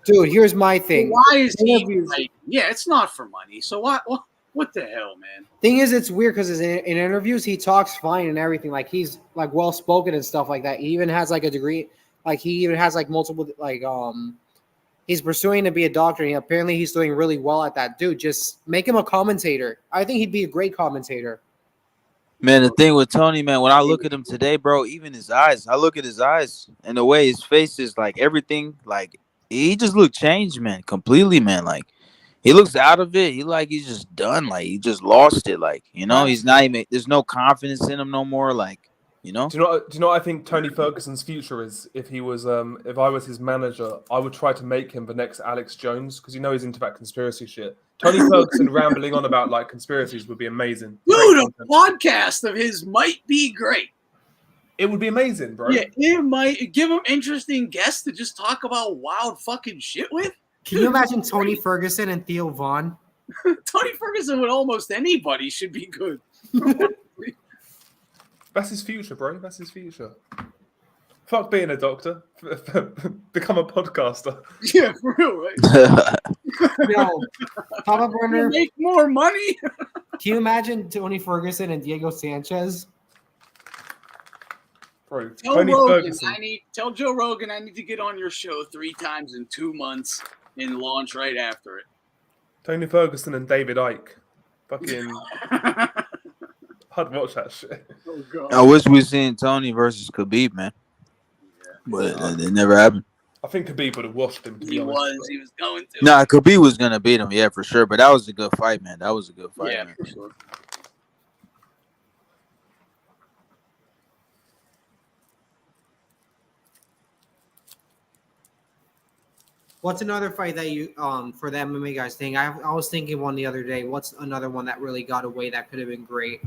Dude, here's my thing. Why is he? Like, yeah, it's not for money. So what the hell, man? Thing is, it's weird because in interviews he talks fine and everything. Like he's like well spoken and stuff like that. He even has like a degree. Like he even has like multiple like he's pursuing to be a doctor. And apparently he's doing really well at that. Dude, just make him a commentator. I think he'd be a great commentator. Man, the thing with Tony, man, when I look at him today, bro, even his eyes, I look at his eyes and the way his face is, like everything, like he just looked changed, man, completely, man. Like he looks out of it. He's just done. Like he just lost it. Like, you know, he's not even, there's no confidence in him no more. Like, you know. Do you know what I think Tony Ferguson's future is? If he was, if I was his manager, I would try to make him the next Alex Jones because he's into that conspiracy shit. Tony Ferguson rambling on about like conspiracies would be amazing. Dude, a podcast of his might be great. It would be amazing, bro. Yeah, it might give him interesting guests to just talk about wild fucking shit with. Can you imagine Tony Ferguson and Theo Vaughn? Tony Ferguson with almost anybody should be good. That's his future, bro. That's his future. Fuck being a doctor. Become a podcaster. Yeah, for real, right? Yo, Papa Burner, make more money. Can you imagine Tony Ferguson and Diego Sanchez? Bro, Tell Tony Rogan, Ferguson. tell Joe Rogan I need to get on your show 3 times in 2 months and launch right after it. Tony Ferguson and David Icke. Fucking. I'd watch that shit. Oh, God. I wish we seen Tony versus Khabib, man. But it never happened. I think Khabib would have washed him. He was going to. Nah, Khabib was gonna beat him, yeah, for sure. But that was a good fight, man. That was a good fight, man. For sure. What's another fight that you for the MMA guys thing? I was thinking one the other day. What's another one that really got away that could have been great?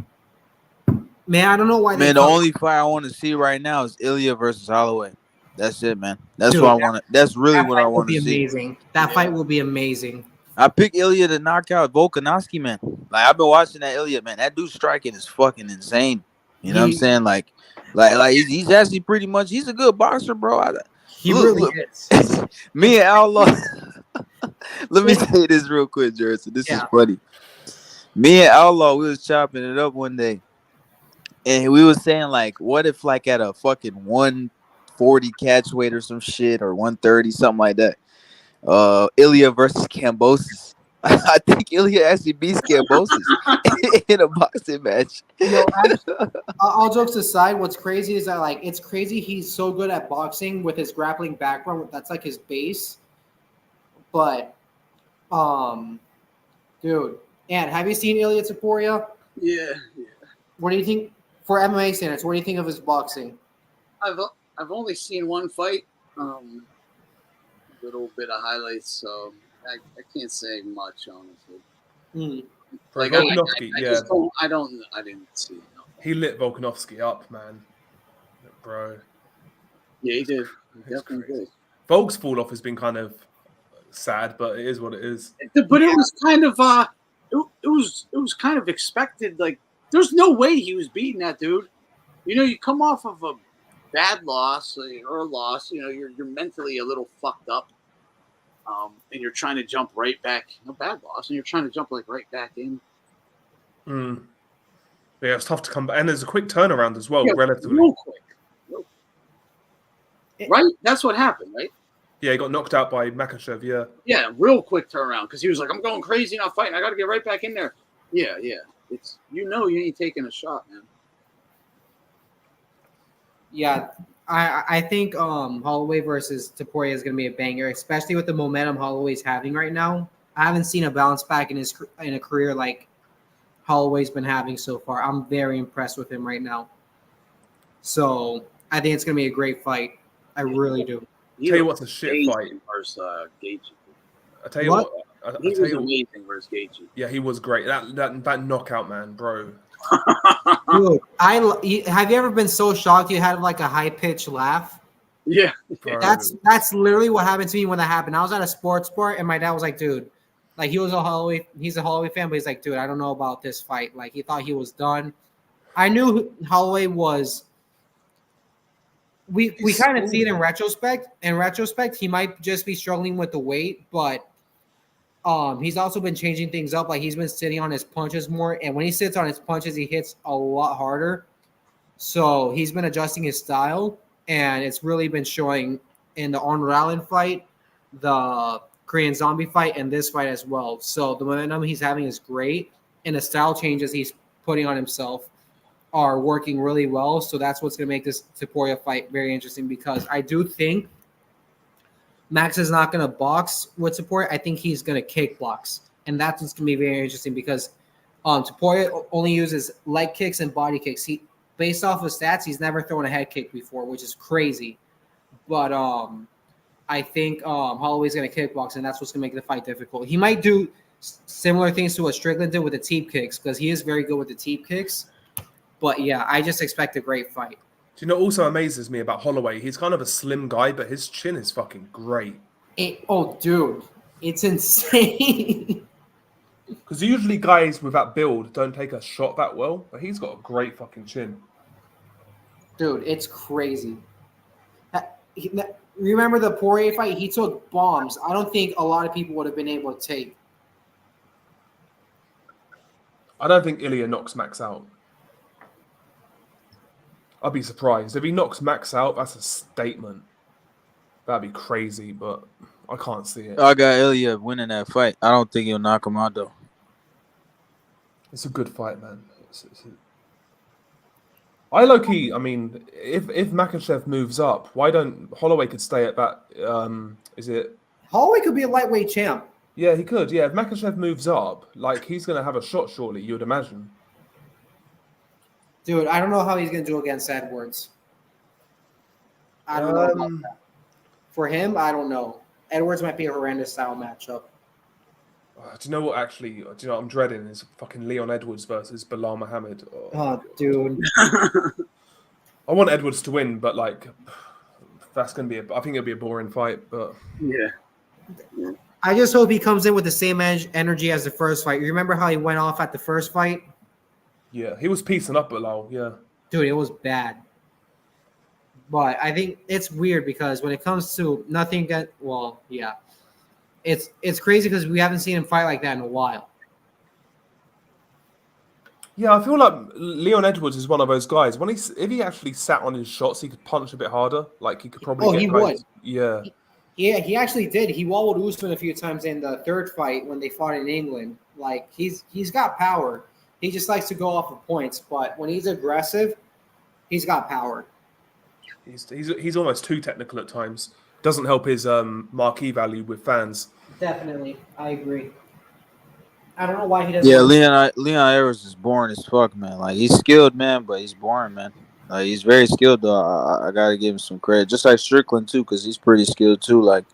Man, I don't know why. Man, the only fight I want to see right now is Ilya versus Holloway. That's it, man. That's what I want to. That's really what I want to see. Amazing. That fight will be amazing. I picked Ilya to knock out Volkanovski, man. Like I've been watching that Ilya, man. That dude's striking is fucking insane. You know what I'm saying? Like he's actually pretty much. He's a good boxer, bro. He Look, really look. is. Me and Outlaw. Let me say this real quick, Jerson. This is funny. Me and Outlaw, we was chopping it up one day, and we was saying like, what if like at a fucking 140 catch weight or some shit, or 130, something like that. Ilya versus Kambosos. I think Ilya actually beats Kambosos in a boxing match. Yo, all jokes aside, what's crazy is that like it's crazy he's so good at boxing with his grappling background. That's like his base. But, dude, and have you seen Ilya Taporia? Yeah. What do you think for MMA standards? What do you think of his boxing? I've only seen one fight, little bit of highlights, so I can't say much honestly. Like Volkanovski, I yeah. just don't. I didn't see it. No. He lit Volkanovski up, man, bro. Yeah, he did. He definitely did. Volk's fall off has been kind of sad, but it is what it is. But it was kind of it was kind of expected. Like, there's no way he was beating that dude. You know, you come off of a bad loss or a loss. You know, you're mentally a little fucked up, and you're trying to jump right back. A bad loss, and you're trying to jump like right back in. Yeah, it's tough to come back, and there's a quick turnaround as well, relatively. Real quick. Right? That's what happened, right? Yeah, he got knocked out by Makachev, yeah. Yeah, real quick turnaround because he was like, I'm going crazy, not fighting. I got to get right back in there. Yeah. It's you ain't taking a shot, man. Yeah, I think Holloway versus Taporia is going to be a banger, especially with the momentum Holloway's having right now. I haven't seen a bounce back in a career like Holloway's been having so far. I'm very impressed with him right now. So I think it's going to be a great fight. I really do. Tell you what's a shit fight. Versus Gaethje. I tell you what. He was amazing versus Gaethje. Yeah, he was great. That knockout, man, bro. Dude, have you ever been so shocked you had like a high pitched laugh? Yeah, bro. That's literally what happened to me when that happened. I was at a sports bar and my dad was like, "Dude, like he's a Holloway fan, but he's like, dude, I don't know about this fight." Like he thought he was done. I knew Holloway was. We kind of see it in retrospect. In retrospect, he might just be struggling with the weight, but he's also been changing things up. Like he's been sitting on his punches more, and when he sits on his punches, he hits a lot harder. So he's been adjusting his style, and it's really been showing in the Arnold Allen fight, the Korean Zombie fight, and this fight as well. So the momentum he's having is great, and the style changes he's putting on himself are working really well. So that's what's going to make this Taporia fight very interesting, because I do think Max is not going to box with Taporia. I think he's going to kick blocks. And that's what's going to be very interesting, because Taporia only uses leg kicks and body kicks. Based off of stats, he's never thrown a head kick before, which is crazy. But I think Holloway's going to kickbox, and that's what's going to make the fight difficult. He might do similar things to what Strickland did with the teep kicks, because he is very good with the teep kicks. But yeah, I just expect a great fight. Do you know what also amazes me about Holloway? He's kind of a slim guy, but his chin is fucking great. Dude, it's insane. Because usually guys with that build don't take a shot that well, but he's got a great fucking chin. Dude, it's crazy. Remember the Poirier fight? He took bombs. I don't think a lot of people would have been able to take. I don't think Ilya knocks Max out. I'd be surprised. If he knocks Max out, that's a statement. That'd be crazy, but I can't see it. I got Ilya winning that fight. I don't think he'll knock him out, though. It's a good fight, man. I low-key, I mean, if Makachev moves up, why don't Holloway could stay at that, is it? Holloway could be a lightweight champ. Yeah, he could. Yeah, if Makachev moves up, like, he's going to have a shot, surely, you would imagine. Dude, I don't know how he's going to do against Edwards. I don't know about that. For him, I don't know. Edwards might be a horrendous style matchup. Do you know what, actually? Do you know what I'm dreading? Is fucking Leon Edwards versus Bilal Muhammad. Oh, dude. I want Edwards to win, but, like, that's going to be I think it'll be a boring fight, but... Yeah. I just hope he comes in with the same energy as the first fight. You remember how he went off at the first fight? Yeah, he was piecing up Bilal, yeah. Dude, it was bad. But I think it's weird because when it comes to nothing that, well, yeah, it's crazy because we haven't seen him fight like that in a while. Yeah, I feel like Leon Edwards is one of those guys. If he actually sat on his shots, he could punch a bit harder. Like he could probably Oh, get he guys. would. Yeah. Yeah, he actually did. He wobbled Usman a few times in the third fight when they fought in England. Like he's got power. He just likes to go off of points, but when he's aggressive, he's got power. He's almost too technical at times. Doesn't help his marquee value with fans. Definitely, I agree. I don't know why he doesn't. Yeah, Leon Edwards is boring as fuck, man. Like he's skilled, man, but he's boring, man. Like he's very skilled, though. I gotta give him some credit, just like Strickland too, because he's pretty skilled too. Like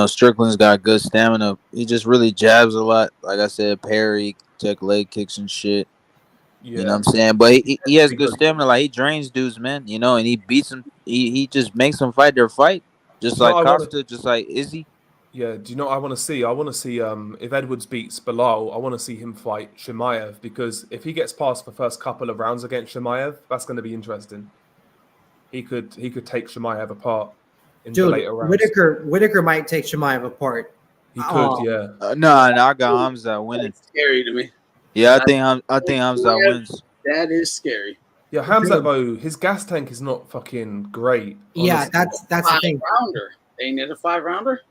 Strickland's got good stamina. He just really jabs a lot. Like I said, parry, take leg kicks and shit. Yeah. You know what I'm saying? But he has good stamina. Like he drains dudes, man. And he beats them. He just makes them fight their fight, just like Costa, just like Izzy. Yeah, do you know what I want to see? I want to see if Edwards beats Bilal, I want to see him fight Chimaev, because if he gets past the first couple of rounds against Chimaev, that's going to be interesting. He could take Chimaev apart in the later rounds. Whitaker might take Chimaev apart. He could, yeah. No, I got Hamza winning. That's scary to me. Yeah, I think Hamza wins. That is scary. Yeah, Hamza though, his gas tank is not fucking great. Yeah, that's the thing. 5-rounder. Ain't it a 5-rounder?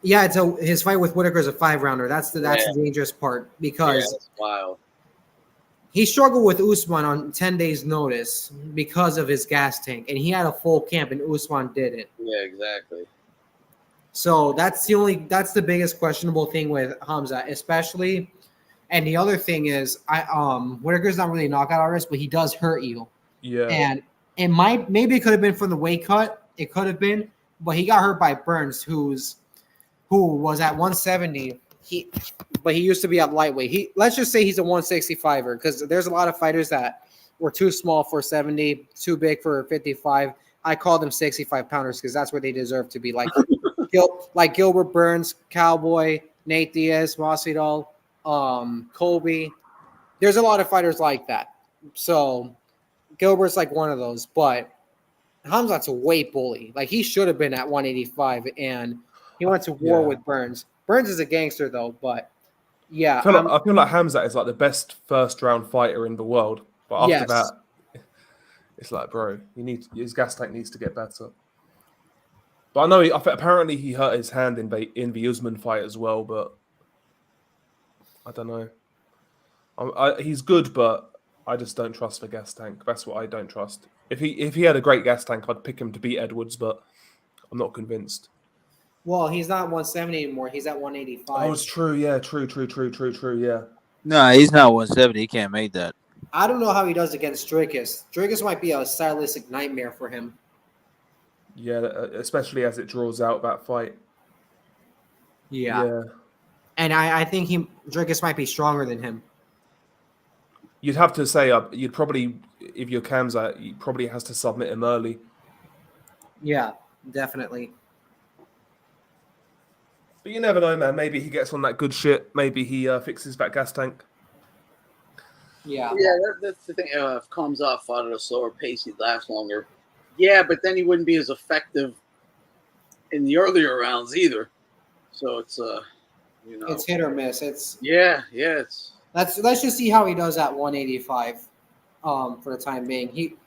Yeah, his fight with Whitaker is a 5-rounder. That's the dangerous part because that's wild. He struggled with Usman on 10 days' notice because of his gas tank, and he had a full camp, and Usman didn't. Yeah, exactly. So that's the biggest questionable thing with Hamza, especially. And the other thing is, Whitaker's not really a knockout artist, but he does hurt you. Yeah. And maybe it could have been from the weight cut. It could have been, but he got hurt by Burns, who was at 170. But he used to be at lightweight. Let's just say he's a 165er, because there's a lot of fighters that were too small for 70, too big for 55. I call them 65 pounders because that's where they deserve to be. Like Gilbert Burns, Cowboy, Nate Diaz, Masvidal, Colby. There's a lot of fighters like that. So Gilbert's like one of those, but Hamzat's a weight bully. Like he should have been at 185, and he went to war with Burns. Burns is a gangster though, but yeah. I feel like Hamzat is like the best first round fighter in the world, but after that, it's like, bro, his gas tank needs to get better. But I know apparently he hurt his hand in the Usman fight as well, but I don't know. He's good, but I just don't trust the gas tank. That's what I don't trust. If he had a great gas tank, I'd pick him to beat Edwards, but I'm not convinced. Well, he's not 170 anymore. He's at 185. Oh, it's true. Yeah, true. Yeah. No, he's not 170. He can't make that. I don't know how he does against Dricus. Dricus might be a stylistic nightmare for him. Yeah, especially as it draws out that fight. Yeah. And I think Dricus might be stronger than him. You'd have to say you'd probably, if you're Kamzat, you probably has to submit him early. Yeah, definitely. But you never know, man. Maybe he gets on that good shit. Maybe he fixes that gas tank. Yeah. Yeah, that's the thing. If Kamzat fought at a slower pace, he'd last longer. Yeah, but then he wouldn't be as effective in the earlier rounds either. So it's it's hit or miss. It's let's just see how he does at 185 for the time being.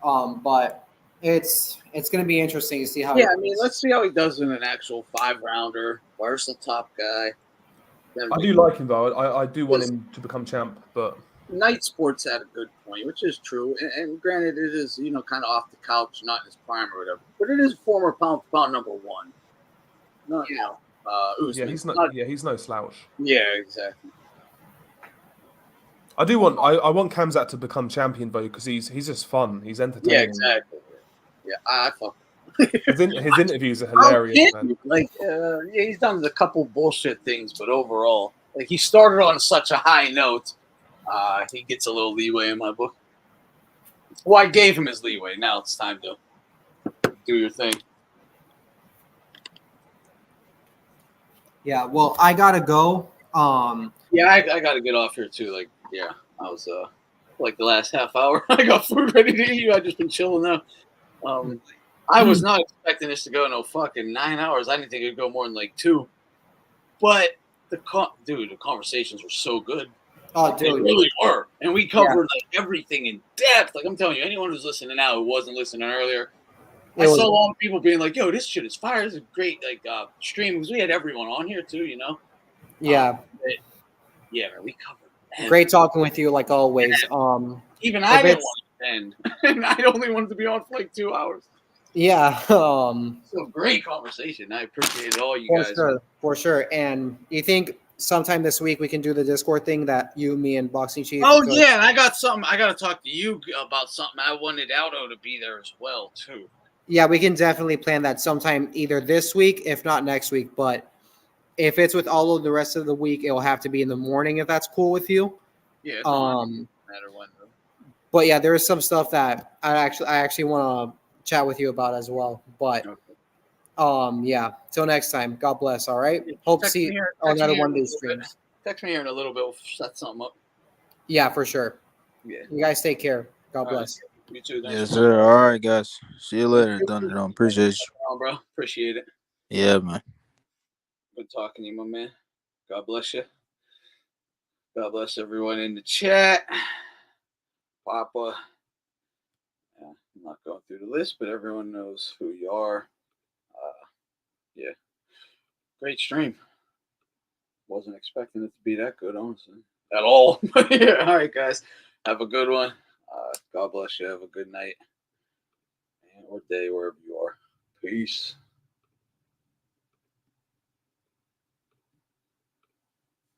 But it's going to be interesting to see how let's see how he does in an actual 5-rounder. Where's the top guy? I do like him though. I do want him to become champ, but Night Sports had a good point, which is true. And granted, it is kind of off the couch, not in his prime or whatever. But it is former pound number one. Usman. He's no slouch. Yeah, exactly. I want Kamzat to become champion though, because he's just fun. He's entertaining. Yeah, exactly. Yeah, I fuck. His interviews are hilarious, man. He's done a couple bullshit things, but overall, he started on such a high note. He gets a little leeway in my book. Well, I gave him his leeway. Now it's time to do your thing. Yeah, well, I gotta go. I gotta get off here too. I was the last half hour. I got food ready to eat. I've just been chilling now. I was not expecting this to go no fucking 9 hours. I didn't think it'd go more than like 2. But the conversations were so good. Oh, They dude. really were. And we covered like everything in depth. Like I'm telling you, anyone who's listening now who wasn't listening earlier, I saw a lot of people being like, "Yo, this shit is fire. This is a great like stream." Because we had everyone on here too, you know. Yeah. Yeah, man, we covered everything. Great talking with you, like always. Even I didn't want to end, and I only wanted to be on for like 2 hours. Yeah. So great conversation. I appreciate all you guys. For sure. And you think sometime this week we can do the Discord thing that you, me, and Boxing Chief? Oh yeah, and I got something. I got to talk to you about something. I wanted Aldo to be there as well too. Yeah, we can definitely plan that sometime either this week, if not next week. But if it's with all of the rest of the week, it will have to be in the morning if that's cool with you. Yeah. No matter when. But yeah, there is some stuff that I actually want to chat with you about as well. But yeah. Till next time. God bless. All right. Hope to see another one of these streams. Text me here in a little bit. We'll set something up. Yeah, for sure. Yeah. You guys take care. God bless. You too. Yes, sir. All right, guys. See you later. Done. Appreciate you. Bro. Appreciate it. Yeah, man. Good talking to you, my man. God bless you. God bless everyone in the chat. Papa. Yeah, I'm not going through the list, but everyone knows who you are. Yeah. Great stream. Wasn't expecting it to be that good, honestly. At all. Yeah. All right, guys. Have a good one. God bless you. Have a good night or day wherever you are. Peace.